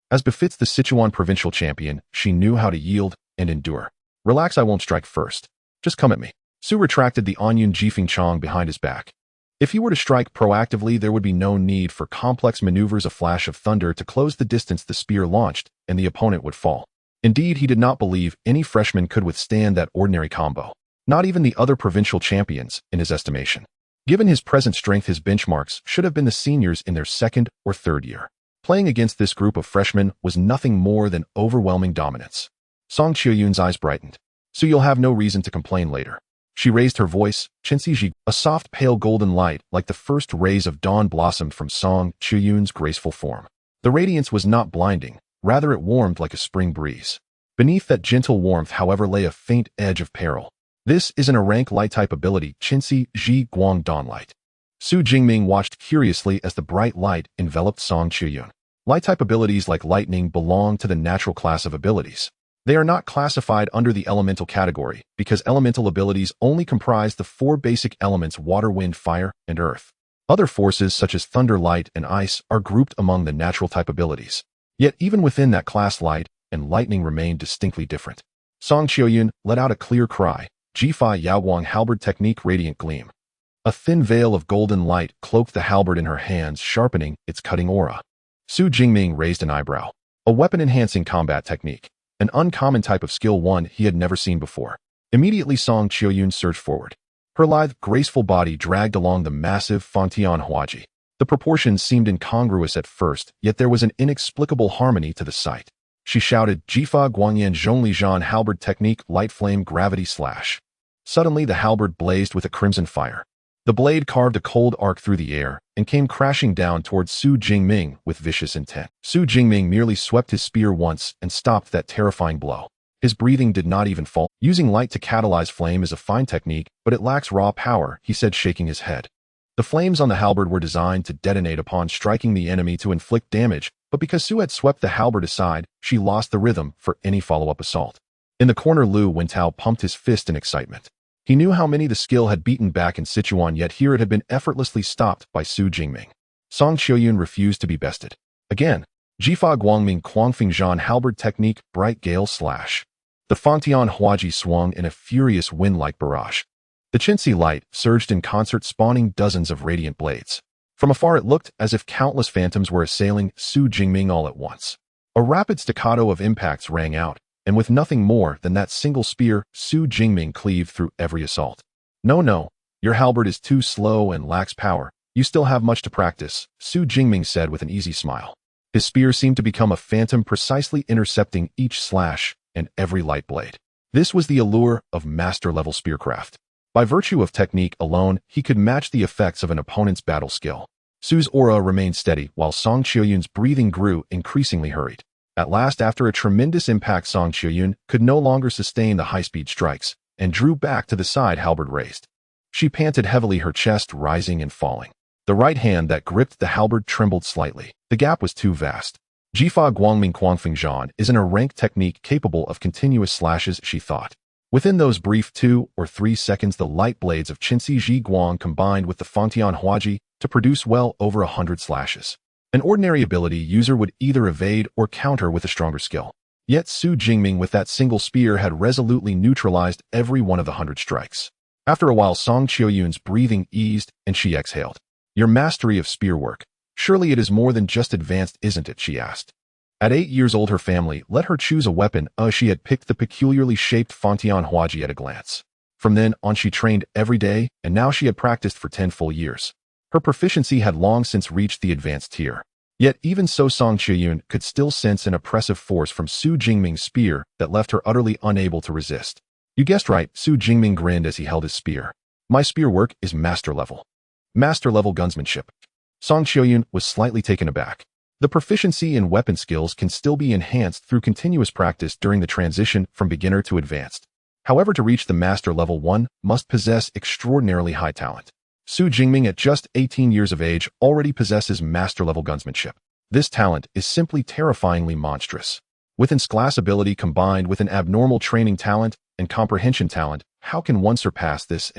As befits the Sichuan provincial champion, she knew how to yield and endure. Relax, I won't strike first. Just come at me. Xu retracted the Anyun Jifeng Chong behind his back. If he were to strike proactively, there would be no need for complex maneuvers. A flash of thunder to close the distance the spear launched, and the opponent would fall. Indeed, he did not believe any freshman could withstand that ordinary combo. Not even the other provincial champions, in his estimation. Given his present strength, his benchmarks should have been the seniors in their second or third year. Playing against this group of freshmen was nothing more than overwhelming dominance. Song Qiuyun's eyes brightened. So you'll have no reason to complain later. She raised her voice, Qinsiji, a soft pale golden light like the first rays of dawn blossomed from Song Qiuyun's graceful form. The radiance was not blinding, rather it warmed like a spring breeze. Beneath that gentle warmth, however, lay a faint edge of peril. This isn't a rank light type ability, Qinsi Ji Guang Dawnlight. Xu Jingming watched curiously as the bright light enveloped Song Qiuyun. Light type abilities like lightning belong to the natural class of abilities. They are not classified under the elemental category because elemental abilities only comprise the 4 basic elements: water, wind, fire, and earth. Other forces such as thunder, light, and ice are grouped among the natural type abilities. Yet even within that class, light and lightning remain distinctly different. Song Qiuyun let out a clear cry. Jifa Yaoguang halberd technique, radiant gleam. A thin veil of golden light cloaked the halberd in her hands, sharpening its cutting aura. Xu Jingming raised an eyebrow. A weapon-enhancing combat technique. An uncommon type of skill, one he had never seen before. Immediately, Song Qiuyun surged forward. Her lithe, graceful body dragged along the massive Fangtian Huaji. The proportions seemed incongruous at first, yet there was an inexplicable harmony to the sight. She shouted, Jifa Guangyan Zhongli Zhan halberd technique light flame gravity slash. Suddenly the halberd blazed with a crimson fire. The blade carved a cold arc through the air and came crashing down towards Xu Jingming with vicious intent. Xu Jingming merely swept his spear once and stopped that terrifying blow. His breathing did not even fall. Using light to catalyze flame is a fine technique, but it lacks raw power, he said, shaking his head. The flames on the halberd were designed to detonate upon striking the enemy to inflict damage, but because Xu had swept the halberd aside, she lost the rhythm for any follow-up assault. In the corner, Lu Wentao pumped his fist in excitement. He knew how many the skill had beaten back in Sichuan, yet here it had been effortlessly stopped by Xu Jingming. Song Qiuyun refused to be bested. Again, Jifa Guangming Quangfing Zhan halberd technique bright gale slash. The Fangtian Huaji swung in a furious wind-like barrage. The Qinci light surged in concert, spawning dozens of radiant blades. From afar it looked as if countless phantoms were assailing Xu Jingming all at once. A rapid staccato of impacts rang out, and with nothing more than that single spear, Xu Jingming cleaved through every assault. No, your halberd is too slow and lacks power. You still have much to practice, Xu Jingming said with an easy smile. His spear seemed to become a phantom, precisely intercepting each slash and every light blade. This was the allure of master-level spearcraft. By virtue of technique alone, he could match the effects of an opponent's battle skill. Su's aura remained steady, while Song Qiuyun's breathing grew increasingly hurried. At last, after a tremendous impact, Song Qiuyun could no longer sustain the high-speed strikes, and drew back to the side, halberd raised. She panted heavily, her chest rising and falling. The right hand that gripped the halberd trembled slightly. The gap was too vast. Jifa Guangming Quangfing Zhan isn't a rank technique capable of continuous slashes, she thought. Within those brief 2 or 3 seconds, the light blades of Qinci Ji Guang combined with the Fangtian Huaji to produce well over 100 slashes. An ordinary ability user would either evade or counter with a stronger skill. Yet Xu Jingming with that single spear had resolutely neutralized every one of the 100 strikes. After a while, Song Qiuyun's breathing eased and she exhaled. Your mastery of spear work. Surely it is more than just advanced, isn't it? She asked. At 8 years old, her family let her choose a weapon. She had picked the peculiarly shaped Fangtian Huaji at a glance. From then on, she trained every day, and now she had practiced for 10 full years. Her proficiency had long since reached the advanced tier. Yet even so, Song Qiuyun could still sense an oppressive force from Xu Jingming's spear that left her utterly unable to resist. You guessed right, Xu Jingming grinned as he held his spear. My spear work is master level. Master level gunsmanship. Song Qiuyun was slightly taken aback. The proficiency in weapon skills can still be enhanced through continuous practice during the transition from beginner to advanced. However, to reach the master level, one must possess extraordinarily high talent. Xu Jingming, at just 18 years of age, already possesses master-level gunsmanship. This talent is simply terrifyingly monstrous. With its class ability combined with an abnormal training talent and comprehension talent, how can one surpass this?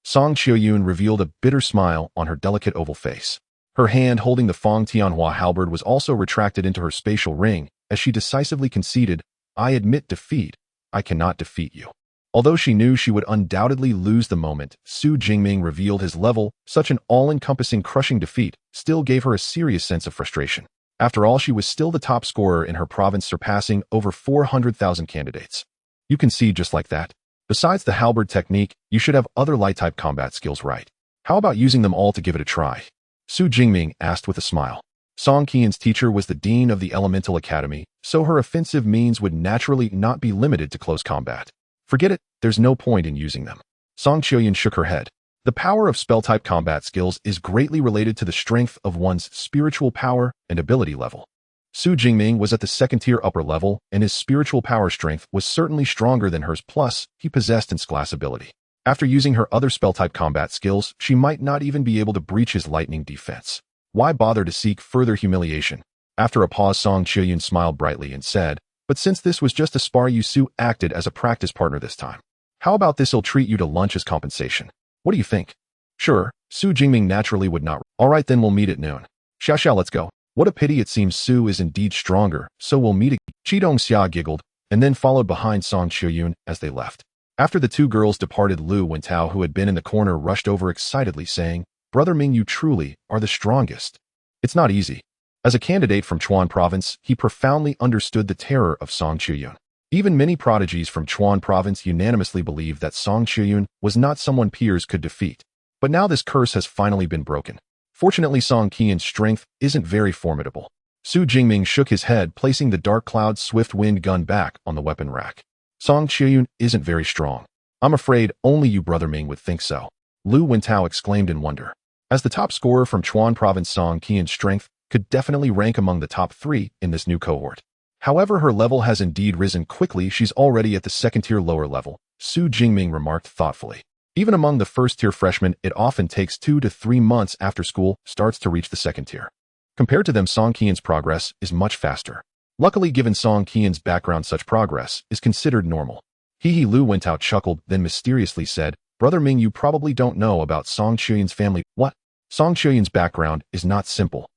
Song Qiuyun revealed a bitter smile on her delicate oval face. Her hand holding the Fangtian Hua halberd was also retracted into her spatial ring as she decisively conceded, I admit defeat. I cannot defeat you. Although she knew she would undoubtedly lose the moment Xu Jingming revealed his level, such an all-encompassing crushing defeat still gave her a serious sense of frustration. After all, she was still the top scorer in her province, surpassing over 400,000 candidates. You can see just like that. Besides the halberd technique, you should have other light-type combat skills, right? How about using them all to give it a try? Xu Jingming asked with a smile. Song Qian's teacher was the dean of the Elemental Academy, so her offensive means would naturally not be limited to close combat. Forget it, there's no point in using them. Song Qiuyun shook her head. The power of spell-type combat skills is greatly related to the strength of one's spiritual power and ability level. Xu Jingming was at the second-tier upper level, and his spiritual power strength was certainly stronger than hers, plus he possessed its class ability. After using her other spell-type combat skills, she might not even be able to breach his lightning defense. Why bother to seek further humiliation? After a pause, Song Qiuyun smiled brightly and said, but since this was just a spar, Xu acted as a practice partner this time. How about this? He'll treat you to lunch as compensation. What do you think? Sure, Xu Jingming naturally would not. All right, then we'll meet at noon. Xia, let's go. What a pity, it seems Xu is indeed stronger, so we'll meet again. Qidong Xia giggled, and then followed behind Song Qiuyun as they left. After the two girls departed, Lu Wentao, who had been in the corner, rushed over excitedly, saying, Brother Ming, you truly are the strongest. It's not easy. As a candidate from Chuan province, he profoundly understood the terror of Song Qiuyun. Even many prodigies from Chuan province unanimously believed that Song Qiuyun was not someone peers could defeat. But now this curse has finally been broken. Fortunately, Song Qian's strength isn't very formidable. Xu Jingming shook his head, placing the Dark Cloud's swift wind gun back on the weapon rack. Song Qian isn't very strong. I'm afraid only you, Brother Ming, would think so. Lu Wentao exclaimed in wonder. As the top scorer from Chuan Province, Song Qian's strength could definitely rank among the top 3 in this new cohort. However, her level has indeed risen quickly. She's already at the second-tier lower level, Xu Jingming remarked thoughtfully. Even among the first-tier freshmen, it often takes 2 to 3 months after school starts to reach the second tier. Compared to them, Song Qian's progress is much faster. Luckily, given Song Qian's background, such progress is considered normal. He Lu Wentao chuckled, then mysteriously said, Brother Ming, you probably don't know about Song Qian's family. What? Song Qian's background is not simple.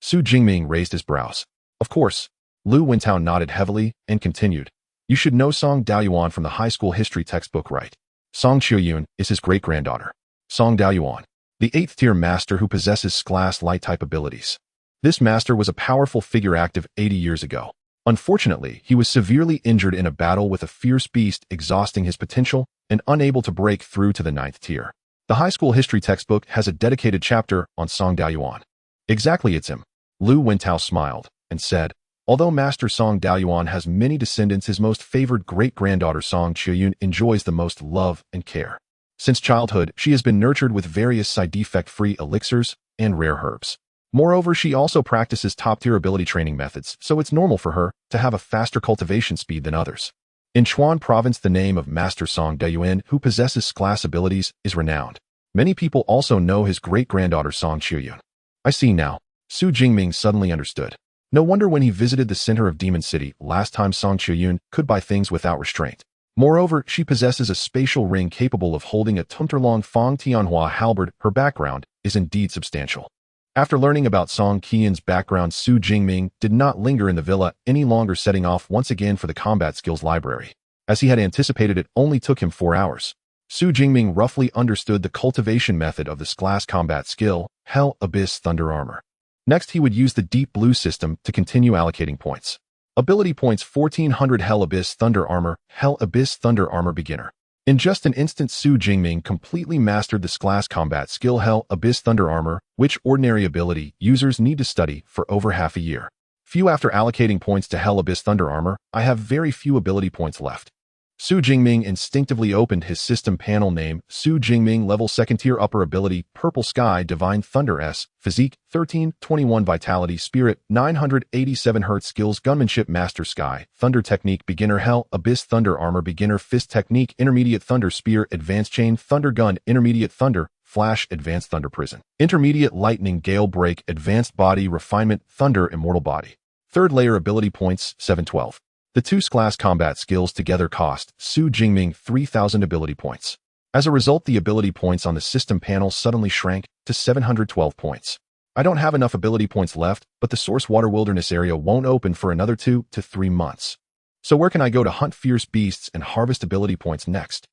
Xu Jingming raised his brows. Of course. Lu Wentao nodded heavily and continued. You should know Song Daoyuan from the high school history textbook, right? Song Qiuyun is his great-granddaughter. Song Daoyuan, the 8th-tier master who possesses class light-type abilities. This master was a powerful figure active 80 years ago. Unfortunately, he was severely injured in a battle with a fierce beast, exhausting his potential and unable to break through to the 9th tier. The high school history textbook has a dedicated chapter on Song Daoyuan. Exactly, it's him. Lu Wentao smiled and said, although Master Song Daoyuan has many descendants, his most favored great-granddaughter Song Qiuyun enjoys the most love and care. Since childhood, she has been nurtured with various side-effect-free elixirs and rare herbs. Moreover, she also practices top-tier ability training methods, so it's normal for her to have a faster cultivation speed than others. In Chuan Province, the name of Master Song Daoyuan, who possesses class abilities, is renowned. Many people also know his great-granddaughter Song Qiuyun. I see now. Xu Jingming suddenly understood. No wonder when he visited the center of Demon City last time, Song Qiuyun could buy things without restraint. Moreover, she possesses a spatial ring capable of holding a Tumterlong Fong Tianhua halberd. Her background is indeed substantial. After learning about Song Qian's background, Xu Jingming did not linger in the villa any longer, setting off once again for the combat skills library. As he had anticipated, it only took him 4 hours. Xu Jingming roughly understood the cultivation method of this class combat skill, Hell Abyss Thunder Armor. Next, he would use the Deep Blue system to continue allocating points. Ability points 1400 Hell Abyss Thunder Armor, Hell Abyss Thunder Armor Beginner. In just an instant, Xu Jingming completely mastered this class combat skill, Hell Abyss Thunder Armor, which ordinary ability users need to study for over half a year. After allocating points to Hell Abyss Thunder Armor, I have very few ability points left. Xu Jingming instinctively opened his system panel. Name, Xu Jingming, level 2nd tier, upper ability, Purple Sky Divine Thunder S, Physique, 1321, Vitality, Spirit, 987 Hz, Skills, Gunmanship, Master Sky, Thunder Technique, Beginner, Hell Abyss Thunder Armor, Beginner, Fist Technique, Intermediate Thunder Spear, Advanced Chain Thunder Gun, Intermediate Thunder, Flash, Advanced Thunder Prison, Intermediate Lightning Gale Break, Advanced Body, Refinement, Thunder, Immortal Body. 3rd layer ability points, 712. The 2 class combat skills together cost Xu Jingming 3,000 ability points. As a result, the ability points on the system panel suddenly shrank to 712 points. I don't have enough ability points left, but the Source Water Wilderness area won't open for another 2 to 3 months. So where can I go to hunt fierce beasts and harvest ability points next?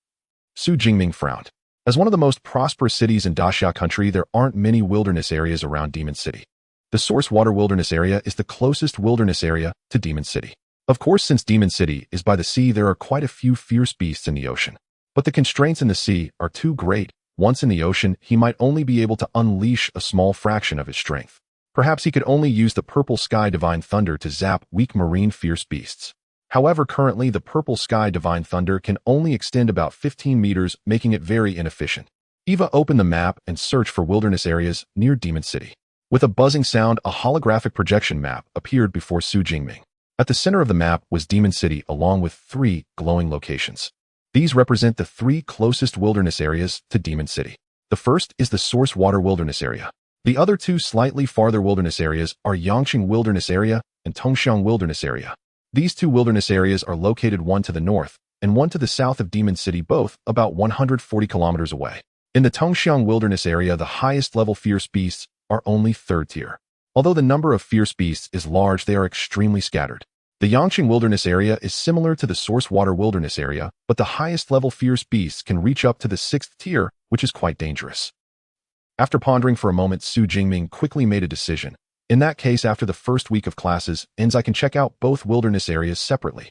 Xu Jingming frowned. As one of the most prosperous cities in Daxia country, there aren't many wilderness areas around Demon City. The Source Water Wilderness area is the closest wilderness area to Demon City. Of course, since Demon City is by the sea, there are quite a few fierce beasts in the ocean. But the constraints in the sea are too great. Once in the ocean, he might only be able to unleash a small fraction of his strength. Perhaps he could only use the Purple Sky Divine Thunder to zap weak marine fierce beasts. However, currently the Purple Sky Divine Thunder can only extend about 15 meters, making it very inefficient. Eva opened the map and searched for wilderness areas near Demon City. With a buzzing sound, a holographic projection map appeared before Xu Jingming. At the center of the map was Demon City, along with 3 glowing locations. These represent the 3 closest wilderness areas to Demon City. The first is the Source Water Wilderness Area. The other 2 slightly farther wilderness areas are Yangqing Wilderness Area and Tongxiang Wilderness Area. These 2 wilderness areas are located one to the north and one to the south of Demon City, both about 140 kilometers away. In the Tongxiang Wilderness Area, the highest level fierce beasts are only 3rd tier. Although the number of fierce beasts is large, they are extremely scattered. The Yangqing Wilderness Area is similar to the Source Water Wilderness Area, but the highest level fierce beasts can reach up to the 6th tier, which is quite dangerous. After pondering for a moment, Xu Jingming quickly made a decision. In that case, after the first week of classes ends, I can check out both wilderness areas separately.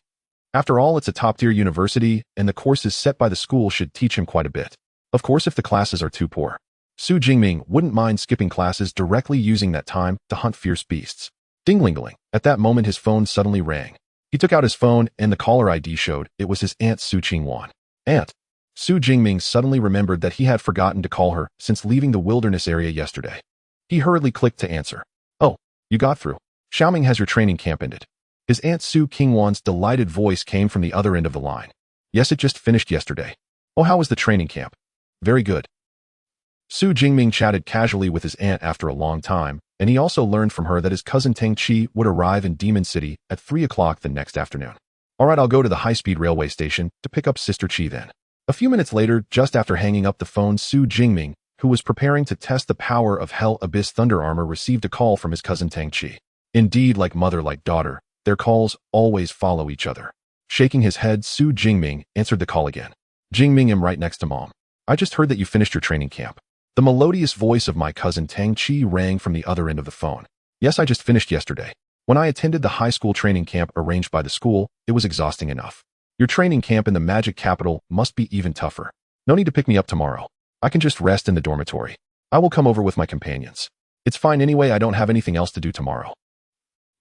After all, it's a top-tier university, and the courses set by the school should teach him quite a bit. Of course, if the classes are too poor. Xu Jingming wouldn't mind skipping classes directly using that time to hunt fierce beasts. Ding-ling-ling. At that moment his phone suddenly rang. He took out his phone and the caller ID showed it was his aunt Xu Qingwan. Aunt. Xu Jingming suddenly remembered that he had forgotten to call her since leaving the wilderness area yesterday. He hurriedly clicked to answer. Oh, you got through. Xiaoming has your training camp ended. His aunt Xu Qingwan's delighted voice came from the other end of the line. Yes, it just finished yesterday. Oh, how was the training camp? Very good. Xu Jingming chatted casually with his aunt after a long time, and he also learned from her that his cousin Tang Qi would arrive in Demon City at 3 o'clock the next afternoon. All right, I'll go to the high-speed railway station to pick up Sister Qi then. A few minutes later, just after hanging up the phone, Xu Jingming, who was preparing to test the power of Hell Abyss Thunder Armor, received a call from his cousin Tang Qi. Indeed, like mother like daughter, their calls always follow each other. Shaking his head, Xu Jingming answered the call again. Jingming, I'm right next to Mom. I just heard that you finished your training camp. The melodious voice of my cousin Tang Qi rang from the other end of the phone. Yes, I just finished yesterday. When I attended the high school training camp arranged by the school, it was exhausting enough. Your training camp in the magic capital must be even tougher. No need to pick me up tomorrow. I can just rest in the dormitory. I will come over with my companions. It's fine anyway, I don't have anything else to do tomorrow.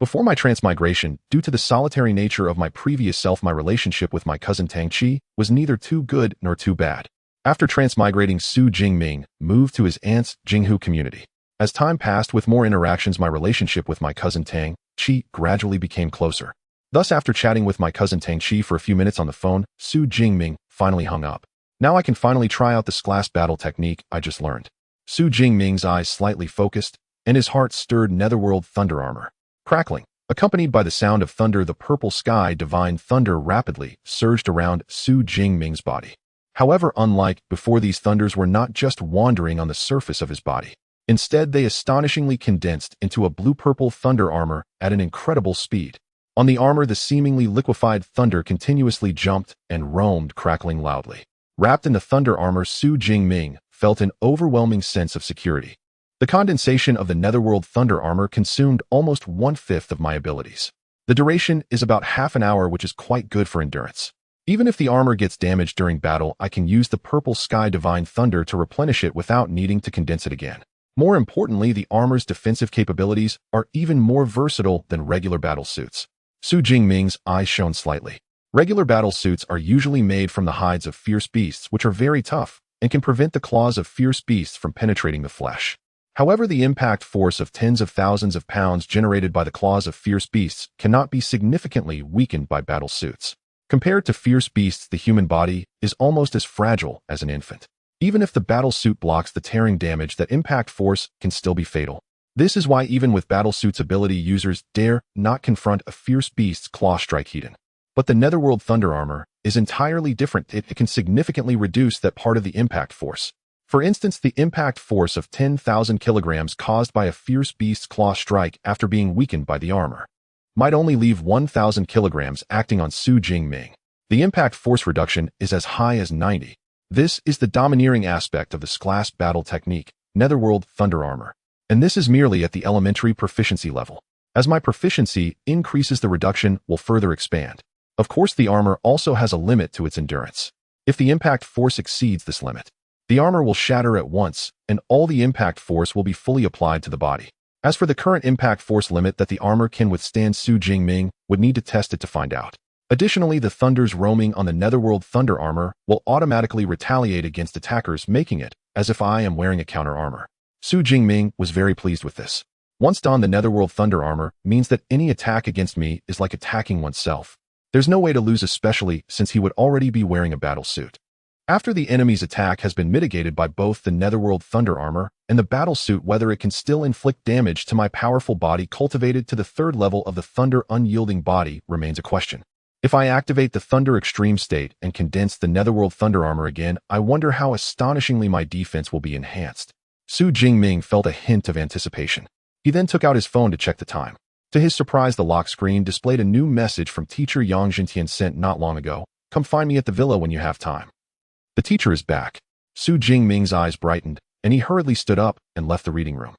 Before my transmigration, due to the solitary nature of my previous self, my relationship with my cousin Tang Qi was neither too good nor too bad. After transmigrating, Xu Jingming moved to his aunt's Jinghu community. As time passed with more interactions, my relationship with my cousin Tang Qi gradually became closer. Thus, after chatting with my cousin Tang Qi for a few minutes on the phone, Xu Jingming finally hung up. Now I can finally try out this class battle technique I just learned. Xu Jingming's eyes slightly focused, and his heart stirred netherworld thunder armor. Crackling, accompanied by the sound of thunder, the purple sky divine thunder rapidly surged around Xu Jingming's body. However, unlike before, these thunders were not just wandering on the surface of his body. Instead, they astonishingly condensed into a blue-purple thunder armor at an incredible speed. On the armor, the seemingly liquefied thunder continuously jumped and roamed, crackling loudly. Wrapped in the thunder armor, Xu Jingming felt an overwhelming sense of security. The condensation of the netherworld thunder armor consumed almost 1/5 of my abilities. The duration is about half an hour, which is quite good for endurance. Even if the armor gets damaged during battle, I can use the purple sky divine thunder to replenish it without needing to condense it again. More importantly, the armor's defensive capabilities are even more versatile than regular battle suits. Xu Jingming's eyes shone slightly. Regular battle suits are usually made from the hides of fierce beasts, which are very tough and can prevent the claws of fierce beasts from penetrating the flesh. However, the impact force of tens of thousands of pounds generated by the claws of fierce beasts cannot be significantly weakened by battle suits. Compared to fierce beasts, the human body is almost as fragile as an infant. Even if the battle suit blocks the tearing damage, that impact force can still be fatal. This is why even with battle suit's ability, users dare not confront a fierce beast's claw strike hidden. But the netherworld thunder armor is entirely different. It can significantly reduce that part of the impact force. For instance, the impact force of 10,000 kilograms caused by a fierce beast's claw strike after being weakened by the armor might only leave 1,000 kilograms acting on Xu Jingming. The impact force reduction is as high as 90. This is the domineering aspect of this class battle technique, netherworld thunder armor. And this is merely at the elementary proficiency level. As my proficiency increases, the reduction will further expand. Of course, the armor also has a limit to its endurance. If the impact force exceeds this limit, the armor will shatter at once, and all the impact force will be fully applied to the body. As for the current impact force limit that the armor can withstand, Xu Jingming would need to test it to find out. Additionally, the thunders roaming on the netherworld thunder armor will automatically retaliate against attackers, making it as if I am wearing a counter armor. Xu Jingming was very pleased with this. Once donned, the netherworld thunder armor means that any attack against me is like attacking oneself. There's no way to lose, especially since he would already be wearing a battle suit. After the enemy's attack has been mitigated by both the netherworld thunder armor and the battle suit, whether it can still inflict damage to my powerful body cultivated to the 3rd level of the thunder unyielding body remains a question. If I activate the thunder extreme state and condense the netherworld thunder armor again, I wonder how astonishingly my defense will be enhanced. Xu Jingming felt a hint of anticipation. He then took out his phone to check the time. To his surprise, the lock screen displayed a new message from teacher Yang Jintian sent not long ago. Come find me at the villa when you have time. The teacher is back. Xu Jingming's eyes brightened, and he hurriedly stood up and left the reading room.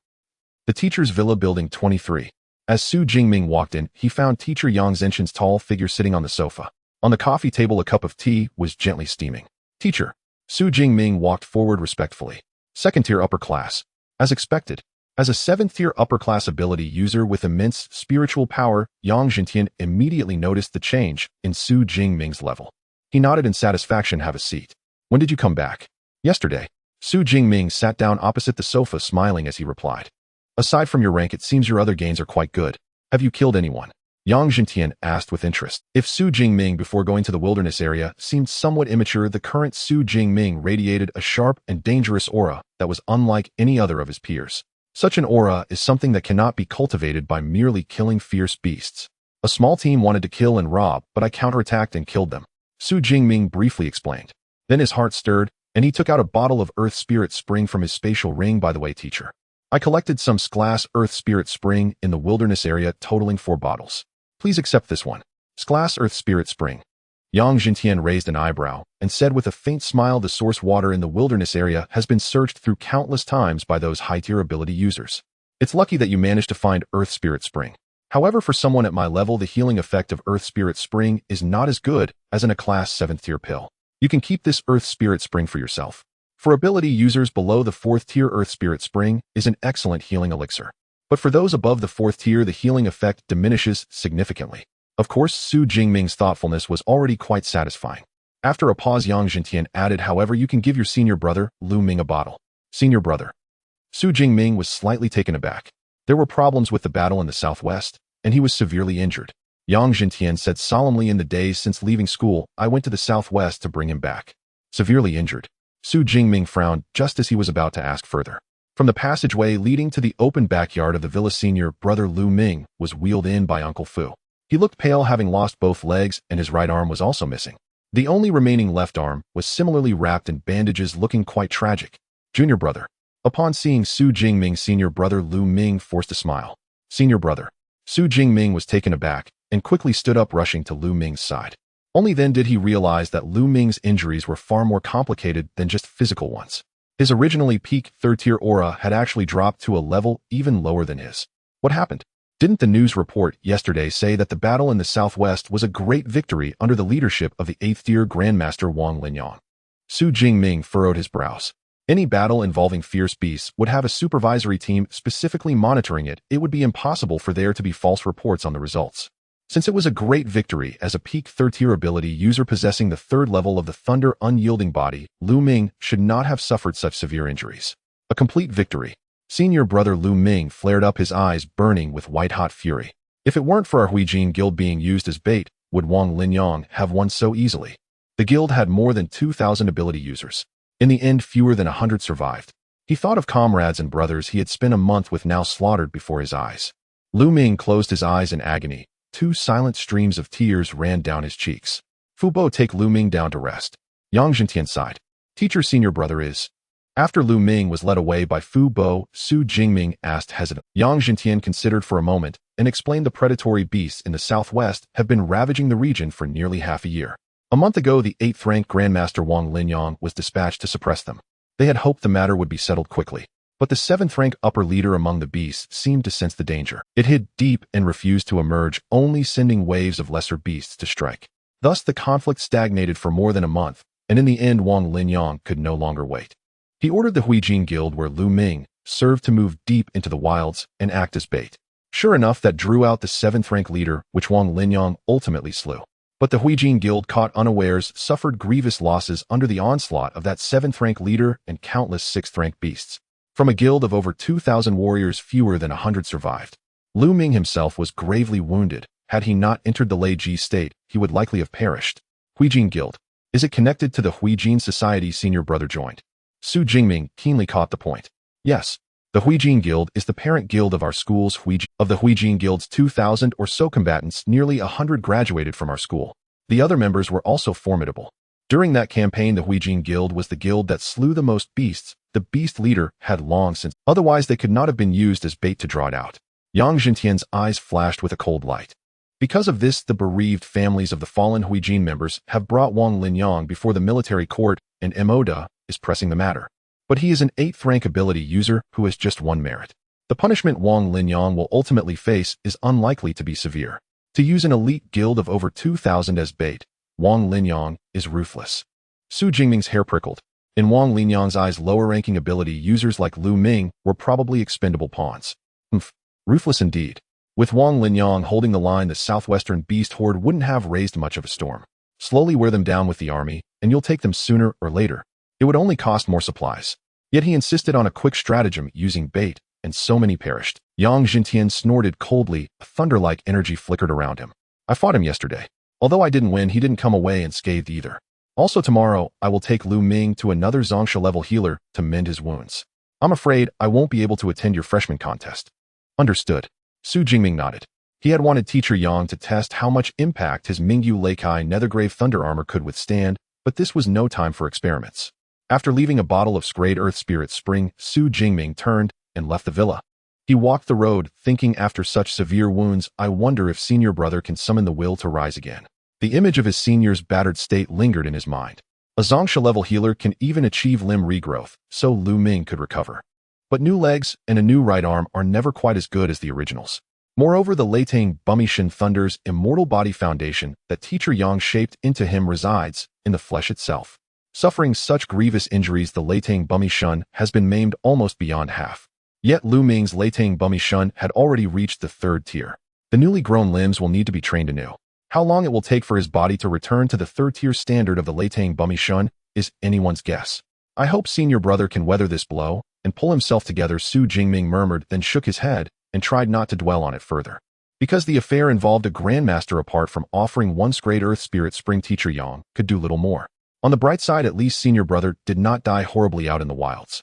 The teacher's villa, building 23. As Xu Jingming walked in, he found teacher Yang Zenshin's tall figure sitting on the sofa. On the coffee table, a cup of tea was gently steaming. Teacher. Xu Jingming walked forward respectfully. Second-tier upper class. As expected, as a 7th-tier upper-class ability user with immense spiritual power, Yang Jintian immediately noticed the change in Xu Jingming's level. He nodded in satisfaction. Have a seat. When did you come back? Yesterday. Xu Jingming sat down opposite the sofa, smiling as he replied. Aside from your rank, it seems your other gains are quite good. Have you killed anyone? Yang Jintian asked with interest. If Xu Jingming before going to the wilderness area seemed somewhat immature, the current Xu Jingming radiated a sharp and dangerous aura that was unlike any other of his peers. Such an aura is something that cannot be cultivated by merely killing fierce beasts. A small team wanted to kill and rob, but I counterattacked and killed them. Xu Jingming briefly explained. Then his heart stirred, and he took out a bottle of Earth Spirit Spring from his spatial ring. By the way, teacher, I collected some Sklass Earth Spirit Spring in the wilderness area, totaling 4 bottles. Please accept this one. Sklass Earth Spirit Spring. Yang Jintian raised an eyebrow and said with a faint smile, the source water in the wilderness area has been searched through countless times by those high-tier ability users. It's lucky that you managed to find Earth Spirit Spring. However, for someone at my level, the healing effect of Earth Spirit Spring is not as good as in a class 7th tier pill. You can keep this Earth Spirit Spring for yourself. For ability users below the 4th tier, Earth Spirit Spring is an excellent healing elixir. But for those above the 4th tier, the healing effect diminishes significantly. Of course, Xu Jingming's thoughtfulness was already quite satisfying. After a pause, Yang Jintian added, however, you can give your senior brother, Lu Ming, a bottle. Senior brother. Xu Jingming was slightly taken aback. There were problems with the battle in the southwest, and he was severely injured. Yang Jintian said solemnly, in the days since leaving school, I went to the southwest to bring him back. Severely injured. Xu Jingming frowned just as he was about to ask further. From the passageway leading to the open backyard of the villa, senior brother Lu Ming was wheeled in by Uncle Fu. He looked pale, having lost both legs, and his right arm was also missing. The only remaining left arm was similarly wrapped in bandages, looking quite tragic. Junior brother. Upon seeing Xu Jingming, senior brother Lu Ming forced a smile. Senior brother. Xu Jingming was taken aback and quickly stood up, rushing to Lu Ming's side. Only then did he realize that Lu Ming's injuries were far more complicated than just physical ones. His originally peak 3rd-tier aura had actually dropped to a level even lower than his. What happened? Didn't the news report yesterday say that the battle in the southwest was a great victory under the leadership of the 8th-tier Grandmaster Wang Linyang? Xu Jingming furrowed his brows. Any battle involving fierce beasts would have a supervisory team specifically monitoring it. It would be impossible for there to be false reports on the results. Since it was a great victory as a peak 3rd-tier ability user possessing the 3rd level of the Thunder Unyielding Body, Lu Ming should not have suffered such severe injuries. A complete victory. Senior brother Lu Ming flared up, his eyes burning with white-hot fury. If it weren't for our Huijin guild being used as bait, would Wang Linyang have won so easily? The guild had more than 2,000 ability users. In the end, fewer than 100 survived. He thought of comrades and brothers he had spent a month with now slaughtered before his eyes. Lu Ming closed his eyes in agony. 2 silent streams of tears ran down his cheeks. Fu Bo, take Lu Ming down to rest. Yang Jintian sighed. Teacher, senior brother is... After Lu Ming was led away by Fu Bo, Xu Jingming asked hesitant. Yang Jintian considered for a moment and explained the predatory beasts in the southwest have been ravaging the region for nearly half a year. A month ago, the 8th-ranked Grandmaster Wang Linyang was dispatched to suppress them. They had hoped the matter would be settled quickly. But the 7th-rank upper leader among the beasts seemed to sense the danger. It hid deep and refused to emerge, only sending waves of lesser beasts to strike. Thus, the conflict stagnated for more than a month, and in the end, Wang Linyang could no longer wait. He ordered the Huijin guild, where Lu Ming served, to move deep into the wilds and act as bait. Sure enough, that drew out the 7th-rank leader, which Wang Linyang ultimately slew. But the Huijin guild, caught unawares, suffered grievous losses under the onslaught of that 7th-rank leader and countless 6th-rank beasts. From a guild of over 2,000 warriors, fewer than 100 survived. Lu Ming himself was gravely wounded. Had he not entered the Lei Ji state, he would likely have perished. Huijin guild. Is it connected to the Huijin society senior brother joined? Xu Jingming keenly caught the point. Yes. The Huijin guild is the parent guild of our school's Huijin. Of the Huijin guild's 2,000 or so combatants, nearly 100 graduated from our school. The other members were also formidable. During that campaign, the Huijin guild was the guild that slew the most beasts. The beast leader had long since, otherwise they could not have been used as bait to draw it out. Yang Jintian's eyes flashed with a cold light. Because of this, the bereaved families of the fallen Huijin members have brought Wang Linyang before the military court, and Moda is pressing the matter. But he is an 8th-rank ability user who has just one merit. The punishment Wang Linyang will ultimately face is unlikely to be severe. To use an elite guild of over 2,000 as bait, Wang Linyang is ruthless. Xu Jingming's hair prickled. In Wang Linyang's eyes, lower-ranking ability users like Lu Ming were probably expendable pawns. Ruthless indeed. With Wang Linyang holding the line, the southwestern beast horde wouldn't have raised much of a storm. Slowly wear them down with the army, and you'll take them sooner or later. It would only cost more supplies. Yet he insisted on a quick stratagem using bait, and so many perished. Yang Jintian snorted coldly, a thunder-like energy flickered around him. I fought him yesterday. Although I didn't win, he didn't come away unscathed either. Also tomorrow, I will take Lu Ming to another Zongsha-level healer to mend his wounds. I'm afraid I won't be able to attend your freshman contest. Understood. Xu Jingming nodded. He had wanted Teacher Yang to test how much impact his Mingyu Leikai Nethergrave Thunder Armor could withstand, but this was no time for experiments. After leaving a bottle of sprayed Earth Spirit Spring, Xu Jingming turned and left the villa. He walked the road, thinking after such severe wounds, I wonder if senior brother can summon the will to rise again. The image of his senior's battered state lingered in his mind. A Zongsha-level healer can even achieve limb regrowth, so Lu Ming could recover. But new legs and a new right arm are never quite as good as the originals. Moreover, the Leitang Bumishin Thunder's immortal body foundation that Teacher Yang shaped into him resides in the flesh itself. Suffering such grievous injuries, the Leitang Bumishin has been maimed almost beyond half. Yet Lu Ming's Leitang Bumishin had already reached the 3rd tier. The newly grown limbs will need to be trained anew. How long it will take for his body to return to the 3rd tier standard of the Leitang Bumishin is anyone's guess. I hope senior brother can weather this blow and pull himself together, Xu Jingming murmured, then shook his head and tried not to dwell on it further. Because the affair involved a grandmaster, apart from offering once great Earth Spirit Spring, Teacher Yang could do little more. On the bright side, at least senior brother did not die horribly out in the wilds.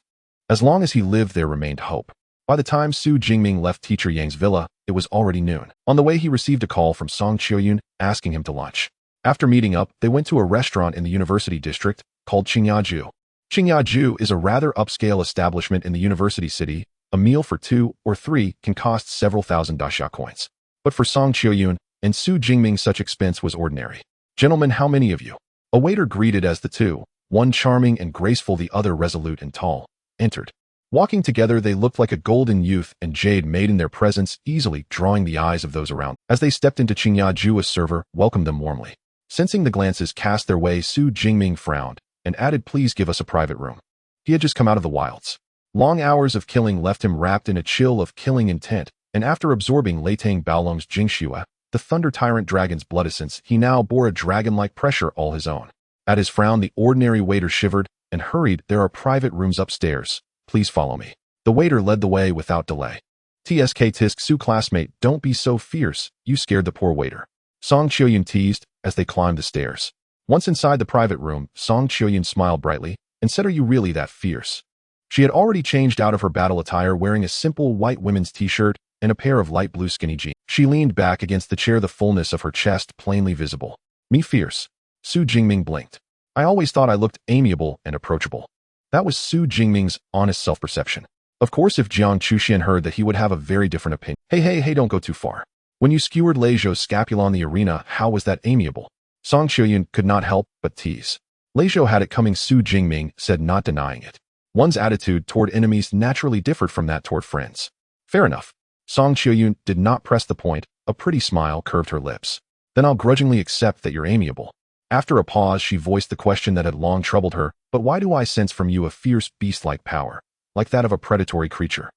As long as he lived, there remained hope. By the time Xu Jingming left Teacher Yang's villa, it was already noon. On the way, he received a call from Song Qiuyun asking him to lunch. After meeting up, they went to a restaurant in the university district called Tianjiao. Tianjiao is a rather upscale establishment in the university city. A meal for 2 or 3 can cost several thousand daxia coins. But for Song Qiuyun and Xu Jingming, such expense was ordinary. Gentlemen, how many of you? A waiter greeted as the two, one charming and graceful, the other resolute and tall, entered. Walking together, they looked like a golden youth and jade maiden, their presence easily drawing the eyes of those around. As they stepped into Tianjiao, a server welcomed them warmly. Sensing the glances cast their way, Xu Jingming frowned and added, please give us a private room. He had just come out of the wilds. Long hours of killing left him wrapped in a chill of killing intent, and after absorbing Leitang Baolong's Jingxue, the Thunder Tyrant Dragon's blood essence, he now bore a dragon-like pressure all his own. At his frown, the ordinary waiter shivered and hurried, there are private rooms upstairs. Please follow me. The waiter led the way without delay. TSK tisk, Xu classmate, don't be so fierce, you scared the poor waiter. Song Qiuyun teased as they climbed the stairs. Once inside the private room, Song Qiuyun smiled brightly and said, are you really that fierce? She had already changed out of her battle attire, wearing a simple white women's t-shirt and a pair of light blue skinny jeans. She leaned back against the chair, the fullness of her chest plainly visible. Me fierce? Xu Jingming blinked. I always thought I looked amiable and approachable. That was Xu Jingming's honest self-perception. Of course, if Jiang Chuxian heard that, he would have a very different opinion. Hey, don't go too far. When you skewered Lei Zhou's scapula on the arena, how was that amiable? Song Qiuyun could not help but tease. Lei Zhou had it coming, Xu Jingming said, not denying it. One's attitude toward enemies naturally differed from that toward friends. Fair enough. Song Qiuyun did not press the point. A pretty smile curved her lips. Then I'll grudgingly accept that you're amiable. After a pause, she voiced the question that had long troubled her, but why do I sense from you a fierce beast-like power, like that of a predatory creature?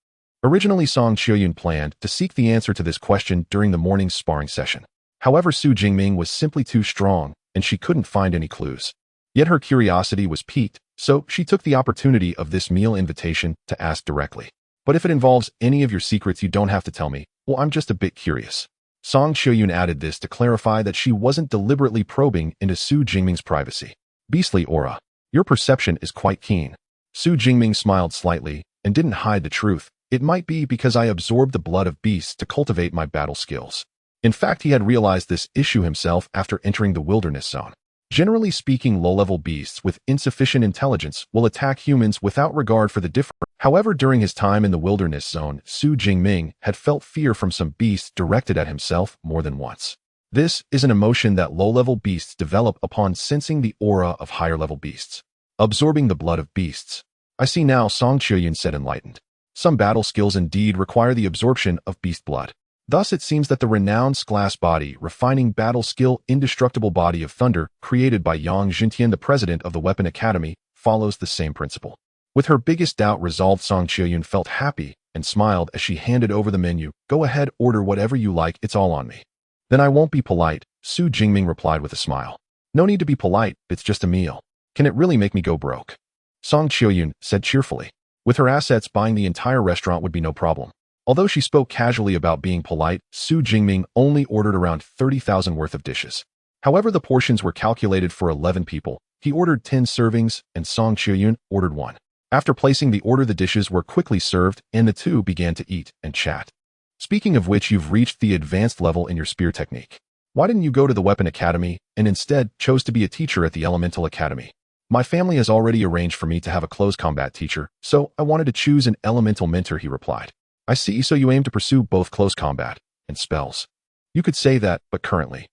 Originally, Song Qiuyun planned to seek the answer to this question during the morning's sparring session. However, Xu Jingming was simply too strong, and she couldn't find any clues. Yet her curiosity was piqued, so she took the opportunity of this meal invitation to ask directly. But if it involves any of your secrets, you don't have to tell me. Well, I'm just a bit curious. Song Qiuyun added this to clarify that she wasn't deliberately probing into Xu Jingming's privacy. Beastly aura. Your perception is quite keen. Xu Jingming smiled slightly and didn't hide the truth. It might be because I absorbed the blood of beasts to cultivate my battle skills. In fact, he had realized this issue himself after entering the wilderness zone. Generally speaking, low-level beasts with insufficient intelligence will attack humans without regard for the difference. However, during his time in the wilderness zone, Xu Jingming had felt fear from some beasts directed at himself more than once. This is an emotion that low-level beasts develop upon sensing the aura of higher-level beasts. Absorbing the blood of beasts. I see now, Song Qiuyun said, enlightened. Some battle skills indeed require the absorption of beast blood. Thus, it seems that the renowned glass body, refining battle skill, indestructible body of thunder, created by Yang Jintian, the president of the Weapon Academy, follows the same principle. With her biggest doubt resolved, Song Qiuyun felt happy and smiled as she handed over the menu. "Go ahead, order whatever you like, it's all on me." "Then I won't be polite," Xu Jingming replied with a smile. "No need to be polite, it's just a meal. Can it really make me go broke?" Song Qiuyun said cheerfully. With her assets, buying the entire restaurant would be no problem. Although she spoke casually about being polite, Xu Jingming only ordered around 30,000 worth of dishes. However, the portions were calculated for 11 people. He ordered 10 servings, and Song Qiuyun ordered 1. After placing the order, the dishes were quickly served, and the two began to eat and chat. "Speaking of which, you've reached the advanced level in your spear technique. Why didn't you go to the Weapon Academy, and instead chose to be a teacher at the Elemental Academy?" "My family has already arranged for me to have a close combat teacher, so I wanted to choose an elemental mentor," he replied. "I see, so you aim to pursue both close combat and spells." "You could say that, but currently."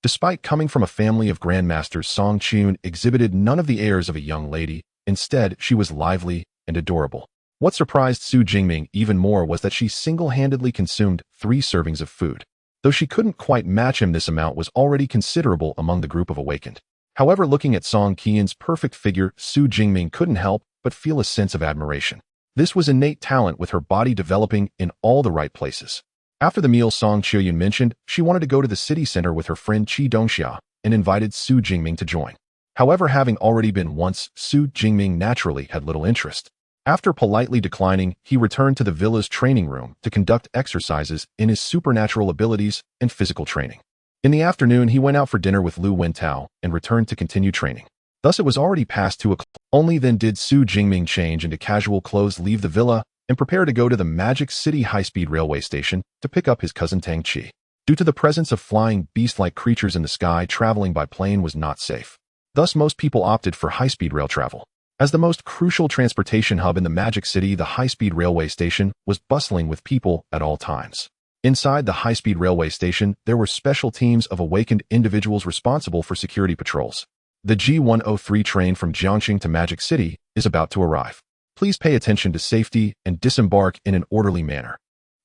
Despite coming from a family of grandmasters, Song Qiuyun exhibited none of the airs of a young lady. Instead, she was lively and adorable. What surprised Xu Jingming even more was that she single-handedly consumed 3 servings of food. Though she couldn't quite match him, this amount was already considerable among the group of awakened. However, looking at Song Qiuyun's perfect figure, Xu Jingming couldn't help but feel a sense of admiration. This was innate talent, with her body developing in all the right places. After the meal, Song Qiuyun mentioned she wanted to go to the city center with her friend Qi Dongxia and invited Xu Jingming to join. However, having already been once, Xu Jingming naturally had little interest. After politely declining, he returned to the villa's training room to conduct exercises in his supernatural abilities and physical training. In the afternoon, he went out for dinner with Lu Wentao and returned to continue training. Thus, it was already past 2 o'clock. Only then did Xu Jingming change into casual clothes, leave the villa, and prepare to go to the Magic City high-speed railway station to pick up his cousin Tang Qi. Due to the presence of flying beast-like creatures in the sky, traveling by plane was not safe. Thus, most people opted for high-speed rail travel. As the most crucial transportation hub in the Magic City, the high-speed railway station was bustling with people at all times. Inside the high-speed railway station, there were special teams of awakened individuals responsible for security patrols. The G103 train from Jiangxing to Magic City is about to arrive. Please pay attention to safety and disembark in an orderly manner.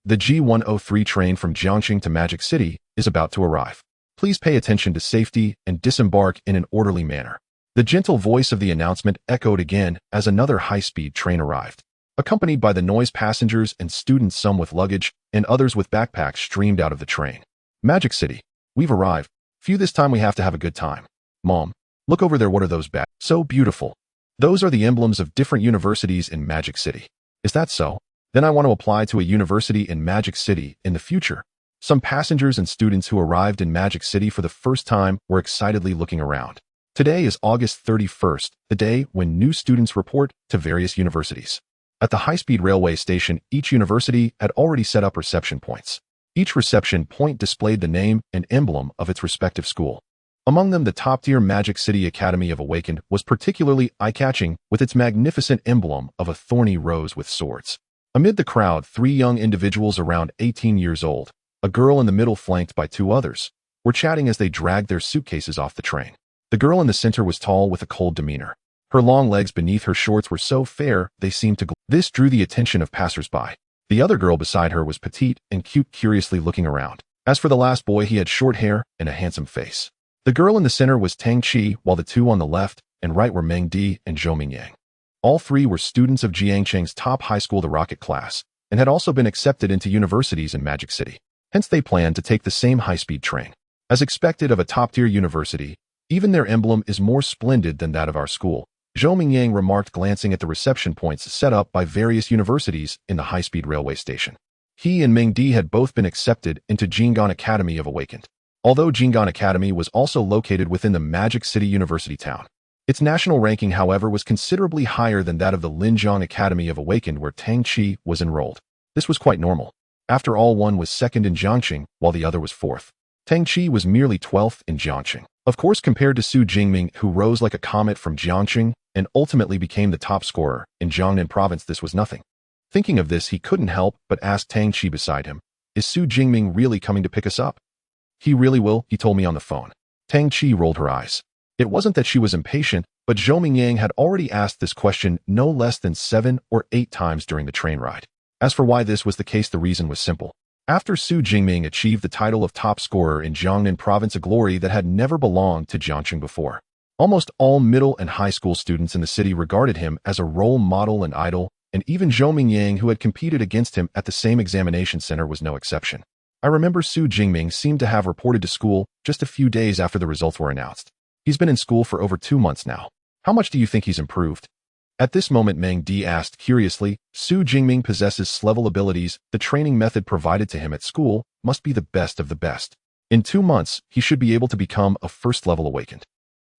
The G103 train from Jiangxing to Magic City is about to arrive. Please pay attention to safety and disembark in an orderly manner. The gentle voice of the announcement echoed again as another high-speed train arrived. Accompanied by the noise, passengers and students, some with luggage and others with backpacks, streamed out of the train. "Magic City. We've arrived. Phew, this time we have to have a good time. Mom, look over there, what are those bags? So beautiful. Those are the emblems of different universities in Magic City. Is that so? Then I want to apply to a university in Magic City in the future." Some passengers and students who arrived in Magic City for the first time were excitedly looking around. Today is August 31st, the day when new students report to various universities. At the high-speed railway station, each university had already set up reception points. Each reception point displayed the name and emblem of its respective school. Among them, the top-tier Magic City Academy of Awakened was particularly eye-catching with its magnificent emblem of a thorny rose with swords. Amid the crowd, 3 young individuals around 18 years old, a girl in the middle flanked by 2 others, were chatting as they dragged their suitcases off the train. The girl in the center was tall with a cold demeanor. Her long legs beneath her shorts were so fair they seemed to glow. This drew the attention of passers-by. The other girl beside her was petite and cute, curiously looking around. As for the last boy, he had short hair and a handsome face. The girl in the center was Tang Qi, while the 2 on the left and right were Meng Di and Zhou Mingyang. All 3 were students of Jiangcheng's top high school, the Rocket class, and had also been accepted into universities in Magic City. Hence, they planned to take the same high-speed train. As expected of a top-tier university, even their emblem is more splendid than that of our school, Zhou Mingyang remarked, glancing at the reception points set up by various universities in the high-speed railway station. He and Meng Di had both been accepted into Jinggan Academy of Awakened. Although Jinggan Academy was also located within the Magic City University town. Its national ranking, however, was considerably higher than that of the Linjiang Academy of Awakened, where Tang Qi was enrolled. This was quite normal. After all, one was second in Jiangxing, while the other was fourth. Tang Qi was merely 12th in Jiangxing. Of course, compared to Xu Jingming, who rose like a comet from Jiangxing and ultimately became the top scorer in Jiangnan province, this was nothing. Thinking of this, he couldn't help but ask Tang Qi beside him, "Is Xu Jingming really coming to pick us up?" "He really will, he told me on the phone." Tang Qi rolled her eyes. It wasn't that she was impatient, but Zhou Mingyang had already asked this question no less than 7 or 8 times during the train ride. As for why this was the case, the reason was simple. After Xu Jingming achieved the title of top scorer in Jiangnan province, a glory that had never belonged to Jiangxing before. Almost all middle and high school students in the city regarded him as a role model and idol, and even Xu Jingming, who had competed against him at the same examination center, was no exception. I remember Xu Jingming seemed to have reported to school just a few days after the results were announced. He's been in school for over 2 months now. How much do you think he's improved? At this moment, Meng Di asked curiously. Xu Jingming possesses S-level abilities. The training method provided to him at school must be the best of the best. In 2 months, he should be able to become a first-level awakened.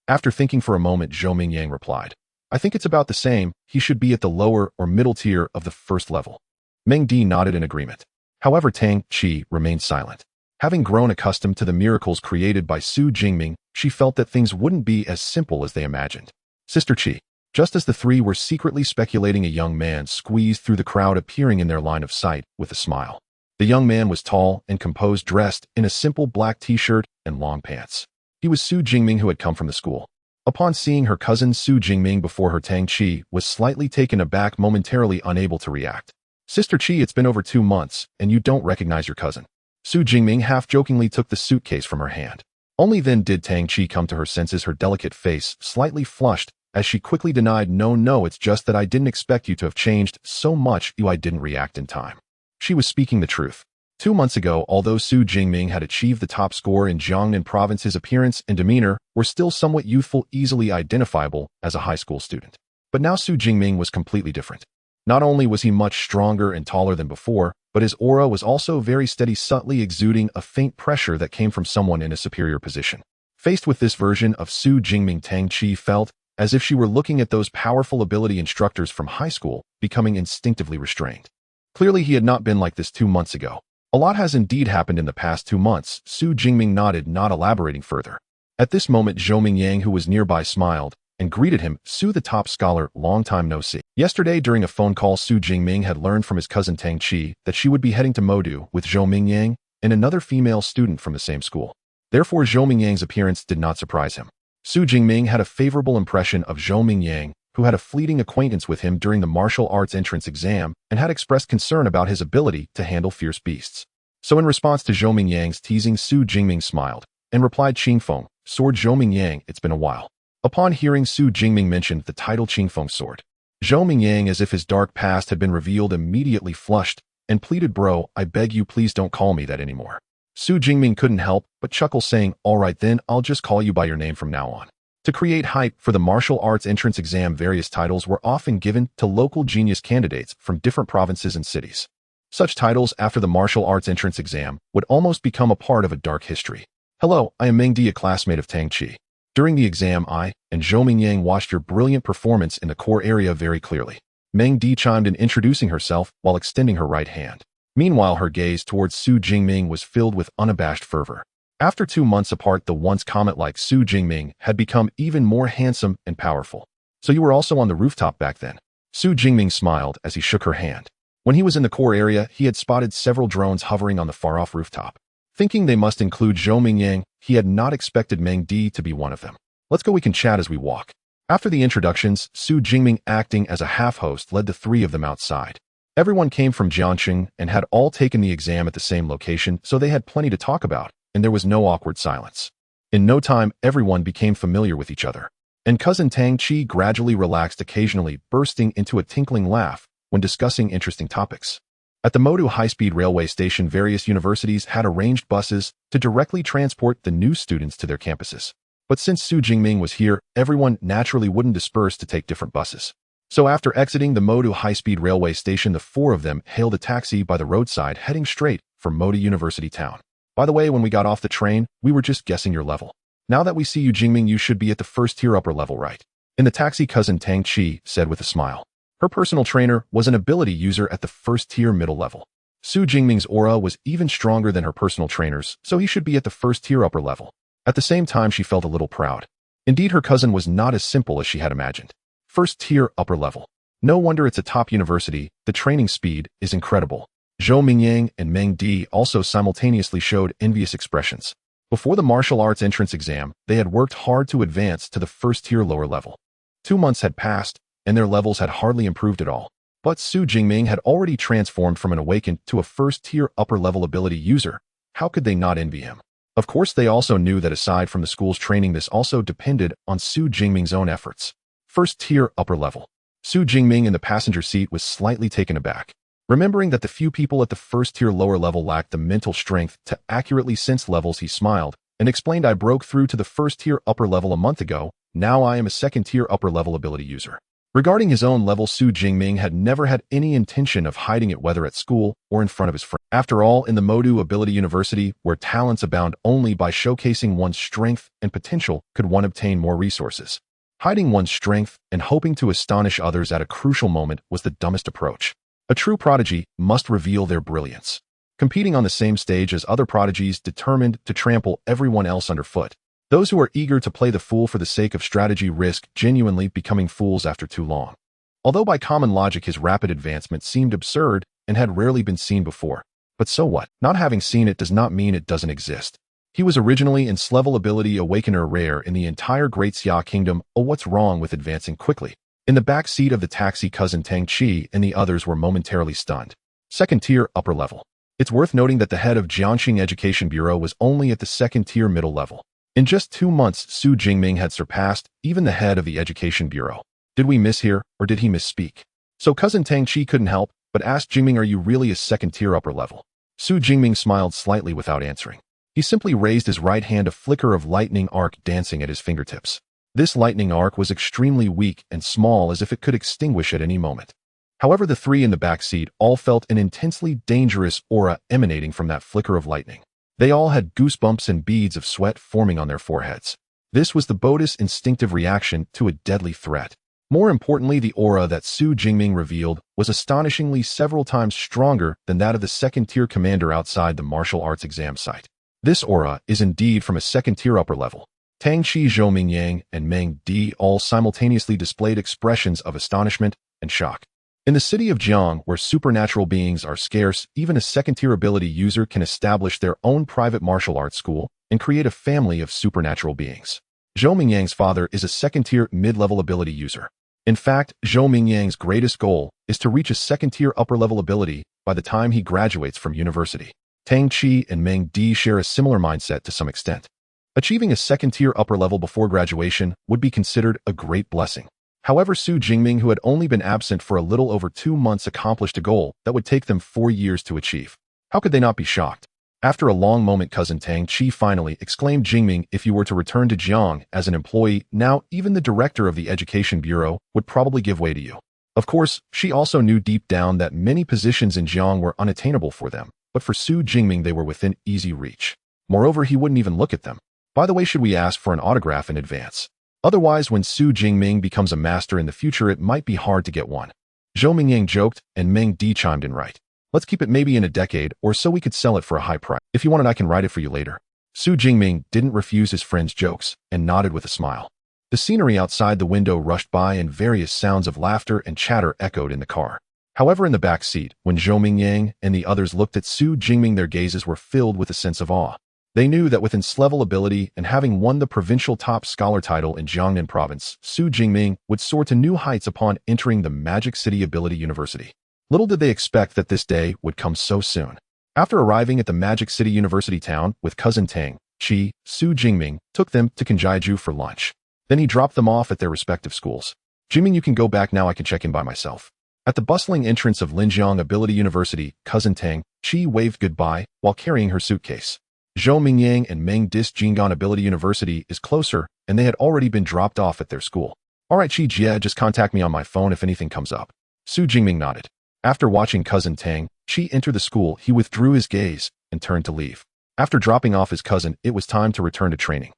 After thinking for a moment, Zhou Mingyang replied, I think it's about the same. He should be at the lower or middle tier of the first level. Meng Di nodded in agreement. However, Tang Qi remained silent. Having grown accustomed to the miracles created by Xu Jingming, she felt that things wouldn't be as simple as they imagined. Sister Qi. Just as the three were secretly speculating, a young man squeezed through the crowd, appearing in their line of sight with a smile. The young man was tall and composed, dressed in a simple black t-shirt and long pants. He was Xu Jingming, who had come from the school. Upon seeing her cousin Xu Jingming before her, Tang Qi was slightly taken aback, momentarily unable to react. Sister Qi, it's been over 2 months, and you don't recognize your cousin. Xu Jingming half-jokingly took the suitcase from her hand. Only then did Tang Qi come to her senses, her delicate face slightly flushed, as she quickly denied, No, it's just that I didn't expect you to have changed so much. I didn't react in time. She was speaking the truth. 2 months ago, although Xu Jingming had achieved the top score in Jiangnan province, his appearance and demeanor were still somewhat youthful, easily identifiable as a high school student. But now Xu Jingming was completely different. Not only was he much stronger and taller than before, but his aura was also very steady, subtly exuding a faint pressure that came from someone in a superior position. Faced with this version of Xu Jingming, Tang Qi felt as if she were looking at those powerful ability instructors from high school, becoming instinctively restrained. Clearly, he had not been like this 2 months ago. A lot has indeed happened in the past 2 months. Xu Jingming nodded, not elaborating further. At this moment, Zhou Mingyang, who was nearby, smiled and greeted him. Xu, the top scholar, long time no see. Yesterday, during a phone call, Xu Jingming had learned from his cousin Tang Qi that she would be heading to Modu with Zhou Mingyang and another female student from the same school. Therefore, Zhou Mingyang's appearance did not surprise him. Xu Jingming had a favorable impression of Zhou Mingyang, who had a fleeting acquaintance with him during the martial arts entrance exam and had expressed concern about his ability to handle fierce beasts. So in response to Zhou Mingyang's teasing, Xu Jingming smiled and replied, Qingfeng, sword Zhou Mingyang, it's been a while. Upon hearing Xu Jingming mention the title Qingfeng sword, Zhou Mingyang, as if his dark past had been revealed, immediately flushed and pleaded, Bro, I beg you, please don't call me that anymore. Xu Jingming couldn't help but chuckle, saying, All right then, I'll just call you by your name from now on. To create hype for the martial arts entrance exam, various titles were often given to local genius candidates from different provinces and cities. Such titles after the martial arts entrance exam would almost become a part of a dark history. Hello, I am Meng Di, a classmate of Tang Qi. During the exam, I and Zhou Mingyang watched your brilliant performance in the core area very clearly. Meng Di chimed in, introducing herself while extending her right hand. Meanwhile, her gaze towards Xu Jingming was filled with unabashed fervor. After 2 months apart, the once comet-like Xu Jingming had become even more handsome and powerful. So you were also on the rooftop back then? Xu Jingming smiled as he shook her hand. When he was in the core area, he had spotted several drones hovering on the far-off rooftop. Thinking they must include Zhou Mingyang, he had not expected Meng Di to be one of them. Let's go, we can chat as we walk. After the introductions, Xu Jingming, acting as a half-host, led the 3 of them outside. Everyone came from Jiangxing and had all taken the exam at the same location, so they had plenty to talk about, and there was no awkward silence. In no time, everyone became familiar with each other, and cousin Tang Qi gradually relaxed, occasionally bursting into a tinkling laugh when discussing interesting topics. At the Modu high-speed railway station, various universities had arranged buses to directly transport the new students to their campuses. But since Xu Jingming was here, everyone naturally wouldn't disperse to take different buses. So after exiting the Modu high-speed railway station, the 4 of them hailed a taxi by the roadside, heading straight for Modu University town. By the way, when we got off the train, we were just guessing your level. Now that we see you, Jingming, you should be at the first tier upper level, right? In the taxi, cousin Tang Qi said with a smile. Her personal trainer was an ability user at the first tier middle level. Xu Jingming's aura was even stronger than her personal trainer's, so he should be at the first tier upper level. At the same time, she felt a little proud. Indeed, her cousin was not as simple as she had imagined. First tier upper level. No wonder it's a top university. The training speed is incredible. Zhou Mingyang and Meng Di also simultaneously showed envious expressions. Before the martial arts entrance exam, they had worked hard to advance to the first tier lower level. 2 months had passed, and their levels had hardly improved at all. But Xu Jingming had already transformed from an awakened to a first tier upper level ability user. How could they not envy him? Of course, they also knew that aside from the school's training, this also depended on Xu Jingming's own efforts. First tier upper level. Xu Jingming in the passenger seat was slightly taken aback, remembering that the few people at the first tier lower level lacked the mental strength to accurately sense levels. He smiled and explained, I broke through to the first tier upper level a month ago. Now I am a second tier upper level ability user. Regarding his own level, Xu Jingming had never had any intention of hiding it, whether at school or in front of his friends. After all, in the Modu Ability University, where talents abound, only by showcasing one's strength and potential could one obtain more resources. Hiding one's strength and hoping to astonish others at a crucial moment was the dumbest approach. A true prodigy must reveal their brilliance, competing on the same stage as other prodigies determined to trample everyone else underfoot. Those who are eager to play the fool for the sake of strategy risk genuinely becoming fools after too long. Although by common logic his rapid advancement seemed absurd and had rarely been seen before. But so what? Not having seen it does not mean it doesn't exist. He was originally in level ability awakener rare in the entire Great Xia Kingdom. Oh, what's wrong with advancing quickly? In the back seat of the taxi, cousin Tang Qi and the others were momentarily stunned. Second tier upper level. It's worth noting that the head of Jiangxing Education Bureau was only at the second tier middle level. In just 2 months, Xu Jingming had surpassed even the head of the Education Bureau. Did we mishear, or did he misspeak? So cousin Tang Qi couldn't help but ask Jingming, are you really a second tier upper level? Xu Jingming smiled slightly without answering. He simply raised his right hand, a flicker of lightning arc dancing at his fingertips. This lightning arc was extremely weak and small, as if it could extinguish at any moment. However, the three in the back seat all felt an intensely dangerous aura emanating from that flicker of lightning. They all had goosebumps and beads of sweat forming on their foreheads. This was the boat's instinctive reaction to a deadly threat. More importantly, the aura that Xu Jingming revealed was astonishingly several times stronger than that of the second-tier commander outside the martial arts exam site. This aura is indeed from a second-tier upper level. Tang Qi, Zhou Mingyang, and Meng Di all simultaneously displayed expressions of astonishment and shock. In the city of Jiang, where supernatural beings are scarce, even a second-tier ability user can establish their own private martial arts school and create a family of supernatural beings. Zhou Mingyang's father is a second-tier mid-level ability user. In fact, Zhou Mingyang's greatest goal is to reach a second-tier upper-level ability by the time he graduates from university. Tang Qi and Meng Di share a similar mindset to some extent. Achieving a second-tier upper level before graduation would be considered a great blessing. However, Xu Jingming, who had only been absent for a little over 2 months, accomplished a goal that would take them 4 years to achieve. How could they not be shocked? After a long moment, cousin Tang Qi finally exclaimed, Jingming, if you were to return to Jiang as an employee, now even the director of the Education Bureau would probably give way to you. Of course, she also knew deep down that many positions in Jiang were unattainable for them, but for Xu Jingming they were within easy reach. Moreover, he wouldn't even look at them. By the way, should we ask for an autograph in advance? Otherwise, when Xu Jingming becomes a master in the future, it might be hard to get one. Zhou Mingyang joked, and Meng Di chimed in, right. Let's keep it, maybe in a decade or so we could sell it for a high price. If you want it, I can write it for you later. Xu Jingming didn't refuse his friend's jokes and nodded with a smile. The scenery outside the window rushed by and various sounds of laughter and chatter echoed in the car. However, in the back seat, when Zhou Mingyang and the others looked at Xu Jingming, their gazes were filled with a sense of awe. They knew that with level ability and having won the provincial top scholar title in Jiangnan province, Xu Jingming would soar to new heights upon entering the Magic City Ability University. Little did they expect that this day would come so soon. After arriving at the Magic City University town with cousin Tang Qi, Xu Jingming took them to Tianjiao for lunch. Then he dropped them off at their respective schools. Jingming, you can go back now, I can check in by myself. At the bustling entrance of Linjiang Ability University, cousin Tang Qi waved goodbye while carrying her suitcase. Zhou Mingyang and Meng Dis Jinggan Ability University is closer, and they had already been dropped off at their school. Alright Qi Jie, just contact me on my phone if anything comes up. Xu Jingming nodded. After watching cousin Tang Qi enter the school, he withdrew his gaze and turned to leave. After dropping off his cousin, it was time to return to training.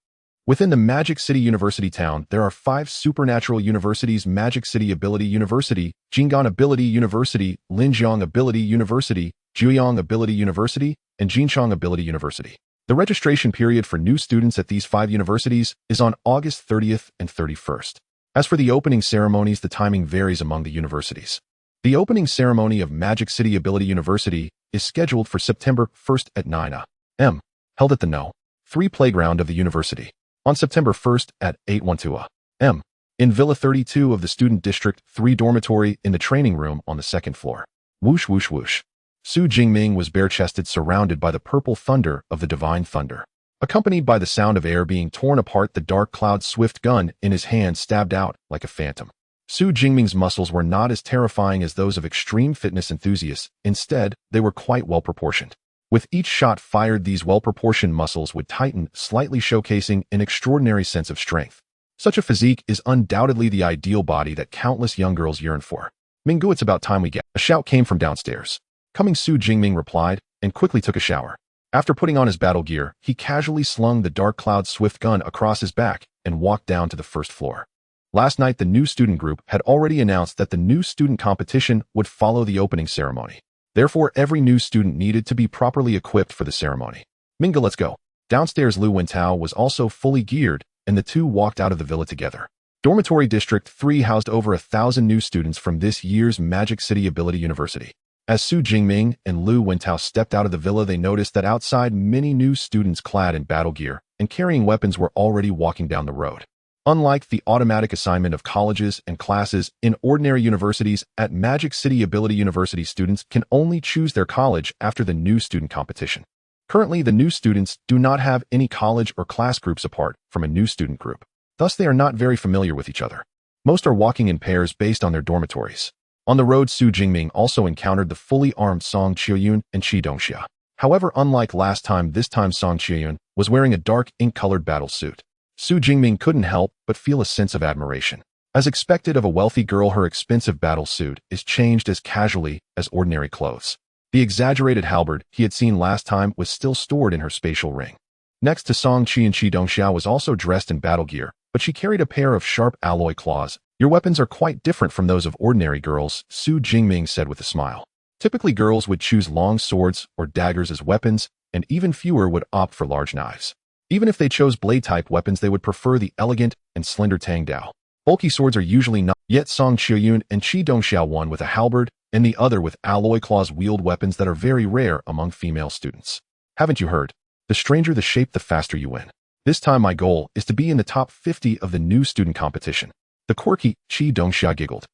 Within the Magic City University town, there are 5 supernatural universities: Magic City Ability University, Jinggan Ability University, Linjiang Ability University, Juyang Ability University, and Jinchang Ability University. The registration period for new students at these 5 universities is on August 30th and 31st. As for the opening ceremonies, the timing varies among the universities. The opening ceremony of Magic City Ability University is scheduled for September 1st at 9 a.m., held at the No. 3 playground of the university. On September 1st at 8:12 a.m., in Villa 32 of the Student District 3 dormitory in the training room on the 2nd floor. Whoosh whoosh whoosh. Xu Jingming was bare-chested, surrounded by the purple thunder of the divine thunder. Accompanied by the sound of air being torn apart, the dark cloud's swift gun in his hand stabbed out like a phantom. Xu Jingming's muscles were not as terrifying as those of extreme fitness enthusiasts. Instead, they were quite well-proportioned. With each shot fired, these well-proportioned muscles would tighten, slightly showcasing an extraordinary sense of strength. Such a physique is undoubtedly the ideal body that countless young girls yearn for. Minggu, it's about time we get. A shout came from downstairs. Coming, Xu Jingming replied, and quickly took a shower. After putting on his battle gear, he casually slung the dark cloud's swift gun across his back and walked down to the first floor. Last night, the new student group had already announced that the new student competition would follow the opening ceremony. Therefore, every new student needed to be properly equipped for the ceremony. Minga, let's go. Downstairs, Lu Wentao was also fully geared, and the two walked out of the villa together. Dormitory District 3 housed over 1,000 new students from this year's Magic City Ability University. As Xu Jingming and Lu Wentao stepped out of the villa, they noticed that outside many new students clad in battle gear and carrying weapons were already walking down the road. Unlike the automatic assignment of colleges and classes in ordinary universities, at Magic City Ability University, students can only choose their college after the new student competition. Currently, the new students do not have any college or class groups apart from a new student group. Thus, they are not very familiar with each other. Most are walking in pairs based on their dormitories. On the road, Xu Jingming also encountered the fully armed Song Qiuyun and Qi Dongxia. However, unlike last time, this time Song Qiuyun was wearing a dark ink-colored battle suit. Xu Jingming couldn't help but feel a sense of admiration. As expected of a wealthy girl, her expensive battle suit is changed as casually as ordinary clothes. The exaggerated halberd he had seen last time was still stored in her spatial ring. Next to Song Qi and Qi Dongxia was also dressed in battle gear, but she carried a pair of sharp alloy claws. Your weapons are quite different from those of ordinary girls, Xu Jingming said with a smile. Typically, girls would choose long swords or daggers as weapons, and even fewer would opt for large knives. Even if they chose blade-type weapons, they would prefer the elegant and slender Tianjiao. Bulky swords are usually not, yet Song Qiuyun and Qi Dongxia, one with a halberd and the other with alloy claws, wield weapons that are very rare among female students. Haven't you heard? The stranger the shape, the faster you win. This time my goal is to be in the top 50 of the new student competition. The quirky Qi Dongxia giggled.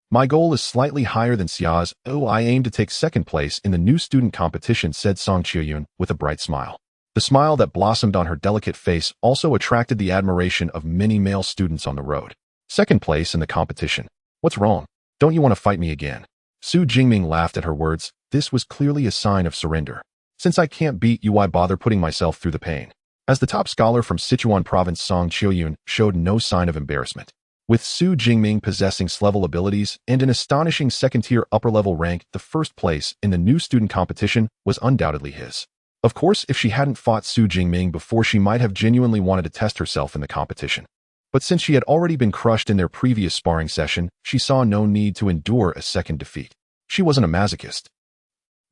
My goal is slightly higher than Xia's. Oh, I aim to take second place in the new student competition, said Song Qiuyun with a bright smile. The smile that blossomed on her delicate face also attracted the admiration of many male students on the road. Second place in the competition. What's wrong? Don't you want to fight me again? Xu Jingming laughed at her words. This was clearly a sign of surrender. Since I can't beat you, why bother putting myself through the pain? As the top scholar from Sichuan province, Song Qiuyun showed no sign of embarrassment. With Xu Jingming possessing level abilities and an astonishing second-tier upper-level rank, the first place in the new student competition was undoubtedly his. Of course, if she hadn't fought Xu Jingming before, she might have genuinely wanted to test herself in the competition. But since she had already been crushed in their previous sparring session, she saw no need to endure a second defeat. She wasn't a masochist.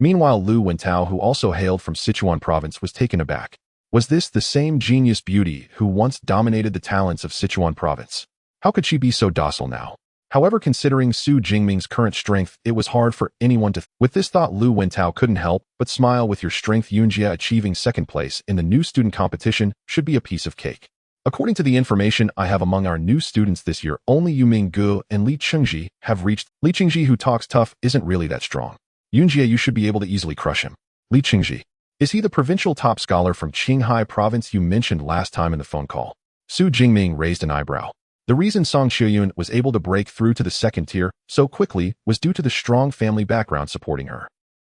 Meanwhile, Lu Wentao, who also hailed from Sichuan province, was taken aback. Was this the same genius beauty who once dominated the talents of Sichuan province? How could she be so docile now? However, considering Xu Jingming's current strength, it was hard for anyone to. With this thought, Lu Wentao couldn't help but smile. With your strength, Yunjia, achieving second place in the new student competition should be a piece of cake. According to the information I have, among our new students this year, only Yu Minggu and Li Chengji have reached. Li Chengji, who talks tough, isn't really that strong. Yunjia, you should be able to easily crush him. Li Chengji. Is he the provincial top scholar from Qinghai province you mentioned last time in the phone call? Xu Jingming raised an eyebrow. The reason Song Qiuyun was able to break through to the second tier so quickly was due to the strong family background supporting her.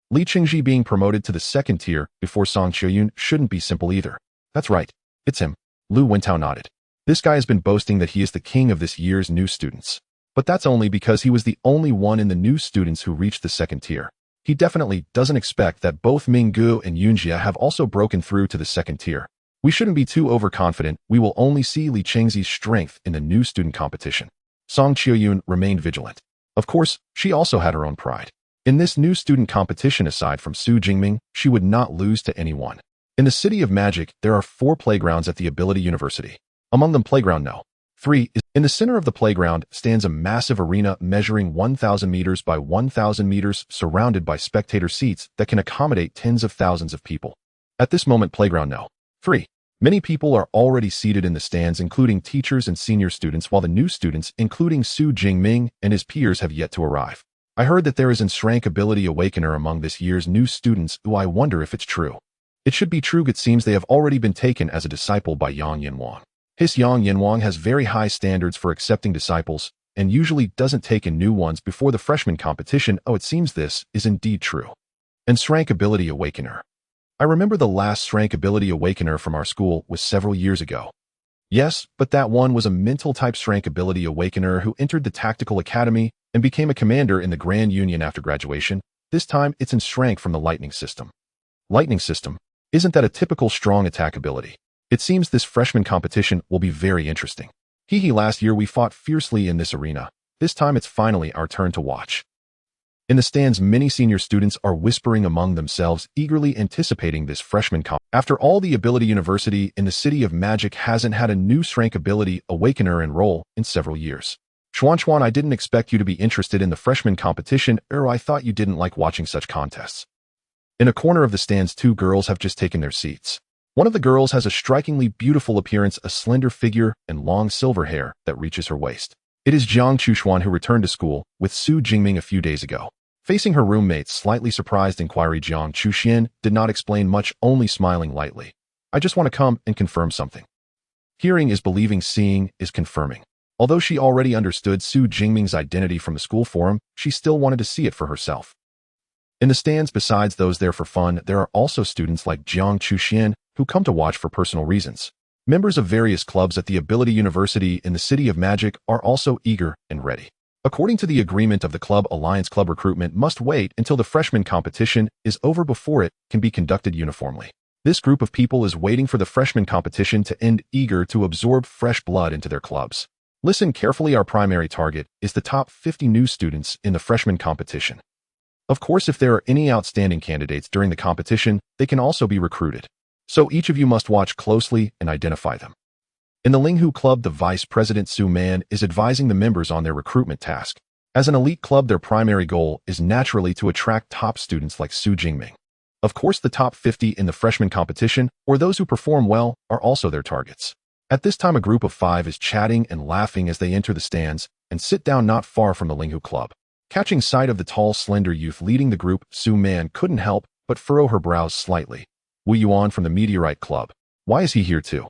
Li Chengji being promoted to the second tier before Song Qiuyun shouldn't be simple either. That's right. It's him. Lu Wentao nodded. This guy has been boasting that he is the king of this year's new students. But that's only because he was the only one in the new students who reached the second tier. He definitely doesn't expect that both Minggu and Yunjia have also broken through to the second tier. We shouldn't be too overconfident. We will only see Li Chengzi's strength in the new student competition. Song Qiuyun remained vigilant. Of course, she also had her own pride. In this new student competition, aside from Xu Jingming, she would not lose to anyone. In the City of Magic, there are 4 playgrounds at the Ability University. Among them, Playground No. 3 is. In the center of the playground stands a massive arena measuring 1,000 meters by 1,000 meters, surrounded by spectator seats that can accommodate tens of thousands of people. At this moment, Playground No. 3. Many people are already seated in the stands, including teachers and senior students, while the new students, including Xu Jingming and his peers, have yet to arrive. I heard that there is an rank ability awakener among this year's new students, who I wonder if it's true. It should be true, it seems they have already been taken as a disciple by Yang Yanwang. His Yang Yanwang has very high standards for accepting disciples, and usually doesn't take in new ones before the freshman competition. Oh, it seems this is indeed true. And Shrank Ability Awakener. I remember the last Shrank Ability Awakener from our school was several years ago. Yes, but that one was a mental-type Shrank Ability Awakener who entered the Tactical Academy and became a commander in the Grand Union after graduation. This time, it's in Shrank from the Lightning System. Lightning System? Isn't that a typical strong attack ability? It seems this freshman competition will be very interesting. Last year we fought fiercely in this arena. This time it's finally our turn to watch. In the stands, many senior students are whispering among themselves, eagerly anticipating this freshman comp. After all, the Ability University in the City of Magic hasn't had a new Shrank Ability Awakener enroll in several years. Xuan, I didn't expect you to be interested in the freshman competition, or I thought you didn't like watching such contests. In a corner of the stands, two girls have just taken their seats. One of the girls has a strikingly beautiful appearance, a slender figure, and long silver hair that reaches her waist. It is Jiang Chuxuan, who returned to school with Xu Jingming a few days ago. Facing her roommate's slightly surprised inquiry, Jiang Chuxian did not explain much, only smiling lightly. I just want to come and confirm something. Hearing is believing, seeing is confirming. Although she already understood Xu Jingming's identity from the school forum, she still wanted to see it for herself. In the stands, besides those there for fun, there are also students like Jiang Chuxian who come to watch for personal reasons. Members of various clubs at the Ability University in the City of Magic are also eager and ready. According to the agreement of the club, Alliance Club recruitment must wait until the freshman competition is over before it can be conducted uniformly. This group of people is waiting for the freshman competition to end, eager to absorb fresh blood into their clubs. Listen carefully, our primary target is the top 50 new students in the freshman competition. Of course, if there are any outstanding candidates during the competition, they can also be recruited. So each of you must watch closely and identify them. In the Linghu Club, the Vice President Su Man is advising the members on their recruitment task. As an elite club, their primary goal is naturally to attract top students like Xu Jingming. Of course, the top 50 in the freshman competition, or those who perform well, are also their targets. At this time, a group of 5 is chatting and laughing as they enter the stands and sit down not far from the Linghu Club. Catching sight of the tall, slender youth leading the group, Su Man couldn't help but furrow her brows slightly. Wu Yuan from the Meteorite Club. Why is he here too?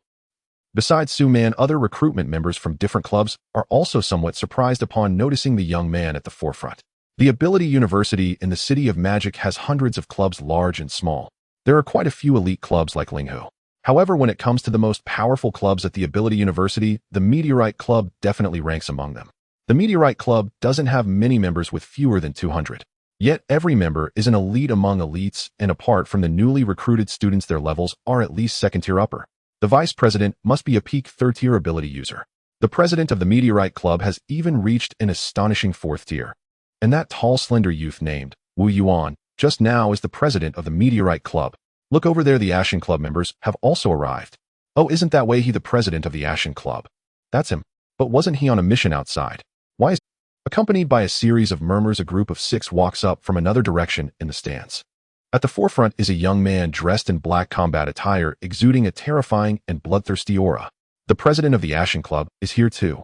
Besides Su Man, other recruitment members from different clubs are also somewhat surprised upon noticing the young man at the forefront. The Ability University in the City of Magic has hundreds of clubs, large and small. There are quite a few elite clubs like Linghu. However, when it comes to the most powerful clubs at the Ability University, the Meteorite Club definitely ranks among them. The Meteorite Club doesn't have many members with fewer than 200. Yet every member is an elite among elites, and apart from the newly recruited students, their levels are at least second-tier upper. The vice president must be a peak third-tier ability user. The president of the Meteorite Club has even reached an astonishing fourth tier. And that tall, slender youth named Wu Yuan just now is the president of the Meteorite Club. Look over there, the Ashen Club members have also arrived. Oh, isn't that way he the president of the Ashen Club? That's him. But wasn't he on a mission outside? Why is... Accompanied by a series of murmurs, a group of 6 walks up from another direction in the stands. At the forefront is a young man dressed in black combat attire, exuding a terrifying and bloodthirsty aura. The president of the Ashen Club is here too.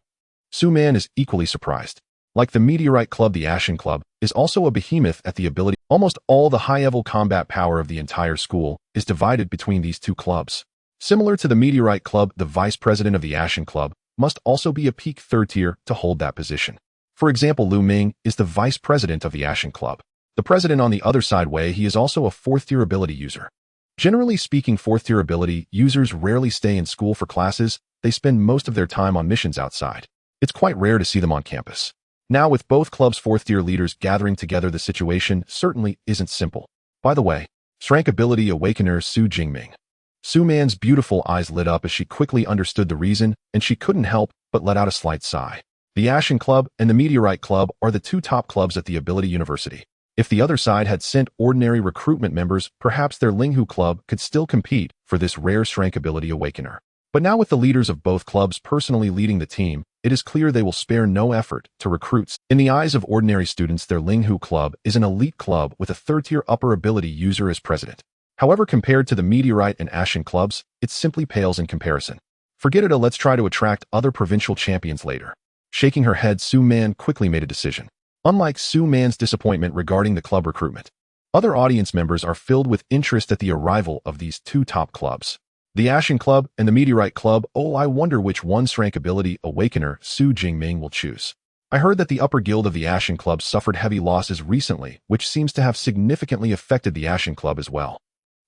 Su Man is equally surprised. Like the Meteorite Club, the Ashen Club is also a behemoth at the ability. Almost all the high-level combat power of the entire school is divided between these two clubs. Similar to the Meteorite Club, the vice president of the Ashen Club must also be a peak third tier to hold that position. For example, Lu Ming is the vice president of the Ashen Club. The president on the other side way, he is also a fourth-tier ability user. Generally speaking, fourth-tier ability users rarely stay in school for classes. They spend most of their time on missions outside. It's quite rare to see them on campus. Now, with both clubs' fourth-tier leaders gathering together, the situation certainly isn't simple. By the way, Shrank Ability Awakener Xu Jingming. Su Man's beautiful eyes lit up as she quickly understood the reason, and she couldn't help but let out a slight sigh. The Ashen Club and the Meteorite Club are the two top clubs at the Ability University. If the other side had sent ordinary recruitment members, perhaps their Linghu Club could still compete for this rare Shrank Ability Awakener. But now, with the leaders of both clubs personally leading the team, it is clear they will spare no effort to recruit. In the eyes of ordinary students, their Linghu Club is an elite club with a third-tier upper ability user as president. However, compared to the Meteorite and Ashen clubs, it simply pales in comparison. Forget it, let's try to attract other provincial champions later. Shaking her head, Su Man quickly made a decision. Unlike Su Man's disappointment regarding the club recruitment, Other audience members are filled with interest at the arrival of these two top clubs. The Ashen Club and the Meteorite Club. Oh, I wonder which one's rank ability awakener Xu Jingming will choose. I heard that the upper guild of the Ashen Club suffered heavy losses recently, which seems to have significantly affected the Ashen Club as well.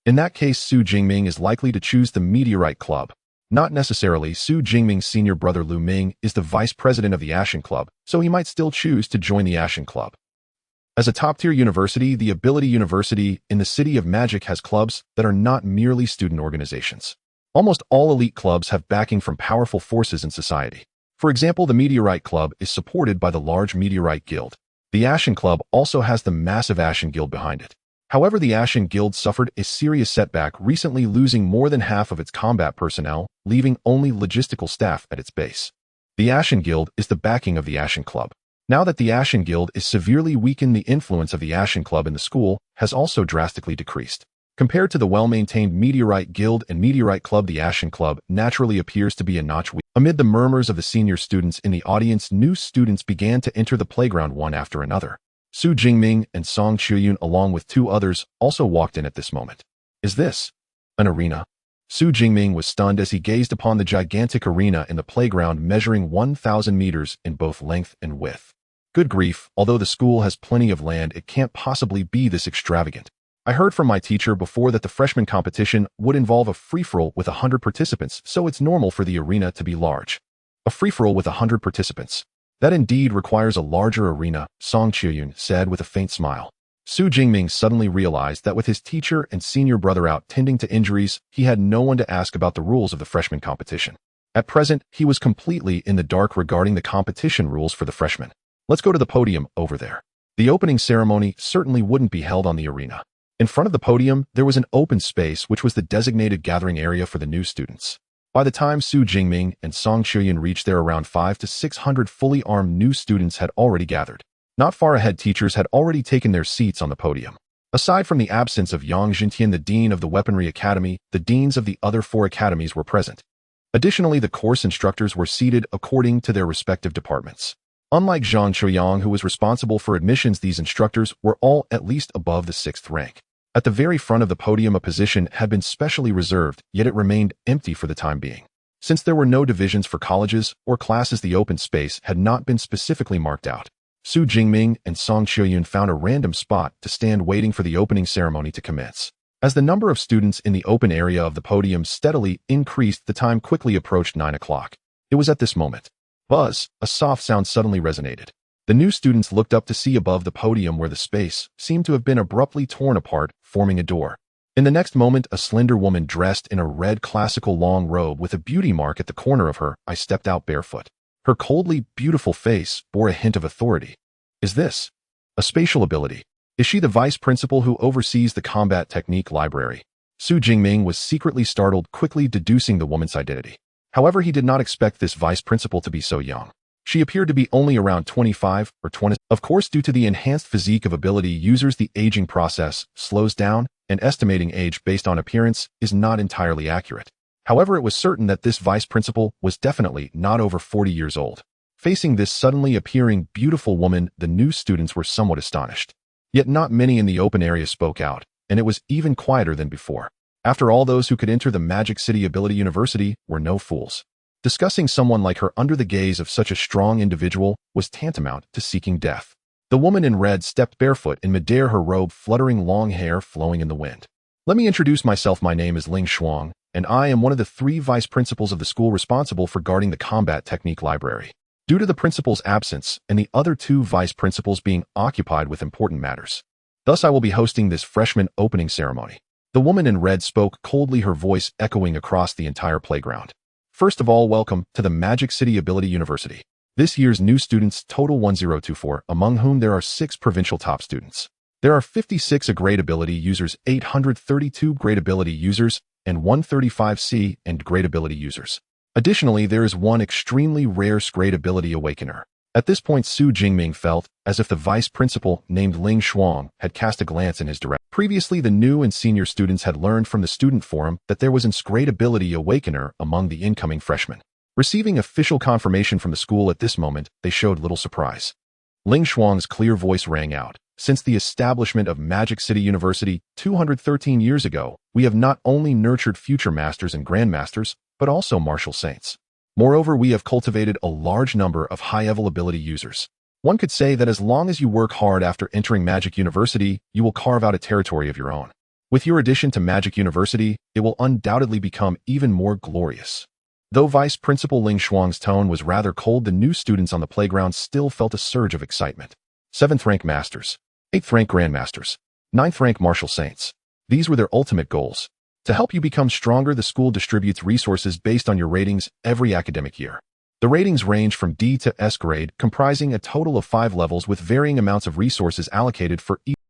In that case, Xu Jingming is likely to choose the Meteorite Club. Not necessarily. Xu Jingming's senior brother Lu Ming is the vice president of the Ashen Club, so he might still choose to join the Ashen Club. As a top-tier university, the Ability University in the City of Magic has clubs that are not merely student organizations. Almost all elite clubs have backing from powerful forces in society. For example, the Meteorite Club is supported by the large Meteorite Guild. The Ashen Club also has the massive Ashen Guild behind it. However, the Ashen Guild suffered a serious setback recently, losing more than half of its combat personnel, leaving only logistical staff at its base. The Ashen Guild is the backing of the Ashen Club. Now that the Ashen Guild is severely weakened, the influence of the Ashen Club in the school has also drastically decreased. Compared to the well-maintained Meteorite Guild and Meteorite Club, the Ashen Club naturally appears to be a notch weak. Amid the murmurs of the senior students in the audience, new students began to enter the playground one after another. Xu Jingming and Song Chuyun, along with two others, also walked in at this moment. Is this an arena? Xu Jingming was stunned as he gazed upon the gigantic arena in the playground, measuring 1,000 meters in both length and width. Good grief, although the school has plenty of land, it can't possibly be this extravagant. I heard from my teacher before that the freshman competition would involve a free-for-all with 100 participants, so it's normal for the arena to be large. A free-for-all with 100 participants. That indeed requires a larger arena, Song Chuyun said with a faint smile. Xu Jingming suddenly realized that with his teacher and senior brother out tending to injuries, he had no one to ask about the rules of the freshman competition. At present, he was completely in the dark regarding the competition rules for the freshmen. Let's go to the podium over there. The opening ceremony certainly wouldn't be held on the arena. In front of the podium, there was an open space which was the designated gathering area for the new students. By the time Xu Jingming and Song Chuyun reached there, around 500 to 600 fully armed new students had already gathered. Not far ahead, teachers had already taken their seats on the podium. Aside from the absence of Yang Jintian, the dean of the Weaponry Academy, the deans of the other 4 academies were present. Additionally, the course instructors were seated according to their respective departments. Unlike Zhang Chuiyang, who was responsible for admissions, these instructors were all at least above the 6th rank. At the very front of the podium, a position had been specially reserved, yet it remained empty for the time being. Since there were no divisions for colleges or classes, the open space had not been specifically marked out. Xu Jingming and Song Chuyun found a random spot to stand, waiting for the opening ceremony to commence. As the number of students in the open area of the podium steadily increased, the time quickly approached 9 o'clock. It was at this moment. Buzz, a soft sound suddenly resonated. The new students looked up to see above the podium where the space seemed to have been abruptly torn apart, forming a door. In the next moment, a slender woman dressed in a red classical long robe with a beauty mark at the corner of her eye stepped out barefoot. Her coldly beautiful face bore a hint of authority. Is this a spatial ability? Is she the vice principal who oversees the combat technique library? Xu Jingming was secretly startled, quickly deducing the woman's identity. However, he did not expect this vice principal to be so young. She appeared to be only around 25 or 20. Of course, due to the enhanced physique of ability users, the aging process slows down, and estimating age based on appearance is not entirely accurate. However, it was certain that this vice principal was definitely not over 40 years old. Facing this suddenly appearing beautiful woman, the new students were somewhat astonished. Yet not many in the open area spoke out, and it was even quieter than before. After all, those who could enter the Magic City Ability University were no fools. Discussing someone like her under the gaze of such a strong individual was tantamount to seeking death. The woman in red stepped barefoot in midair, her robe fluttering, long hair flowing in the wind. Let me introduce myself. My name is Ling Shuang, and I am one of the 3 vice principals of the school responsible for guarding the combat technique library. Due to the principal's absence and the other 2 vice principals being occupied with important matters, thus I will be hosting this freshman opening ceremony. The woman in red spoke coldly, her voice echoing across the entire playground. First of all, welcome to the Magic City Ability University. This year's new students total 1024, among whom there are 6 provincial top students. There are 56 A-grade ability users, 832 grade ability users, and 135 C and grade ability users. Additionally, there is 1 extremely rare grade ability awakener. At this point, Xu Jingming felt as if the vice principal, named Ling Shuang, had cast a glance in his direction. Previously, the new and senior students had learned from the student forum that there was an great ability awakener among the incoming freshmen. Receiving official confirmation from the school at this moment, they showed little surprise. Ling Shuang's clear voice rang out. Since the establishment of Magic City University 213 years ago, we have not only nurtured future masters and grandmasters, but also martial saints. Moreover, we have cultivated a large number of high-level ability users. One could say that as long as you work hard after entering Magic University, you will carve out a territory of your own. With your addition to Magic University, it will undoubtedly become even more glorious. Though Vice Principal Ling Shuang's tone was rather cold, the new students on the playground still felt a surge of excitement. 7th rank masters, 8th rank grandmasters, 9th rank martial saints. These were their ultimate goals. To help you become stronger, the school distributes resources based on your ratings every academic year. The ratings range from D to S grade, comprising a total of 5 levels with varying amounts of resources allocated for each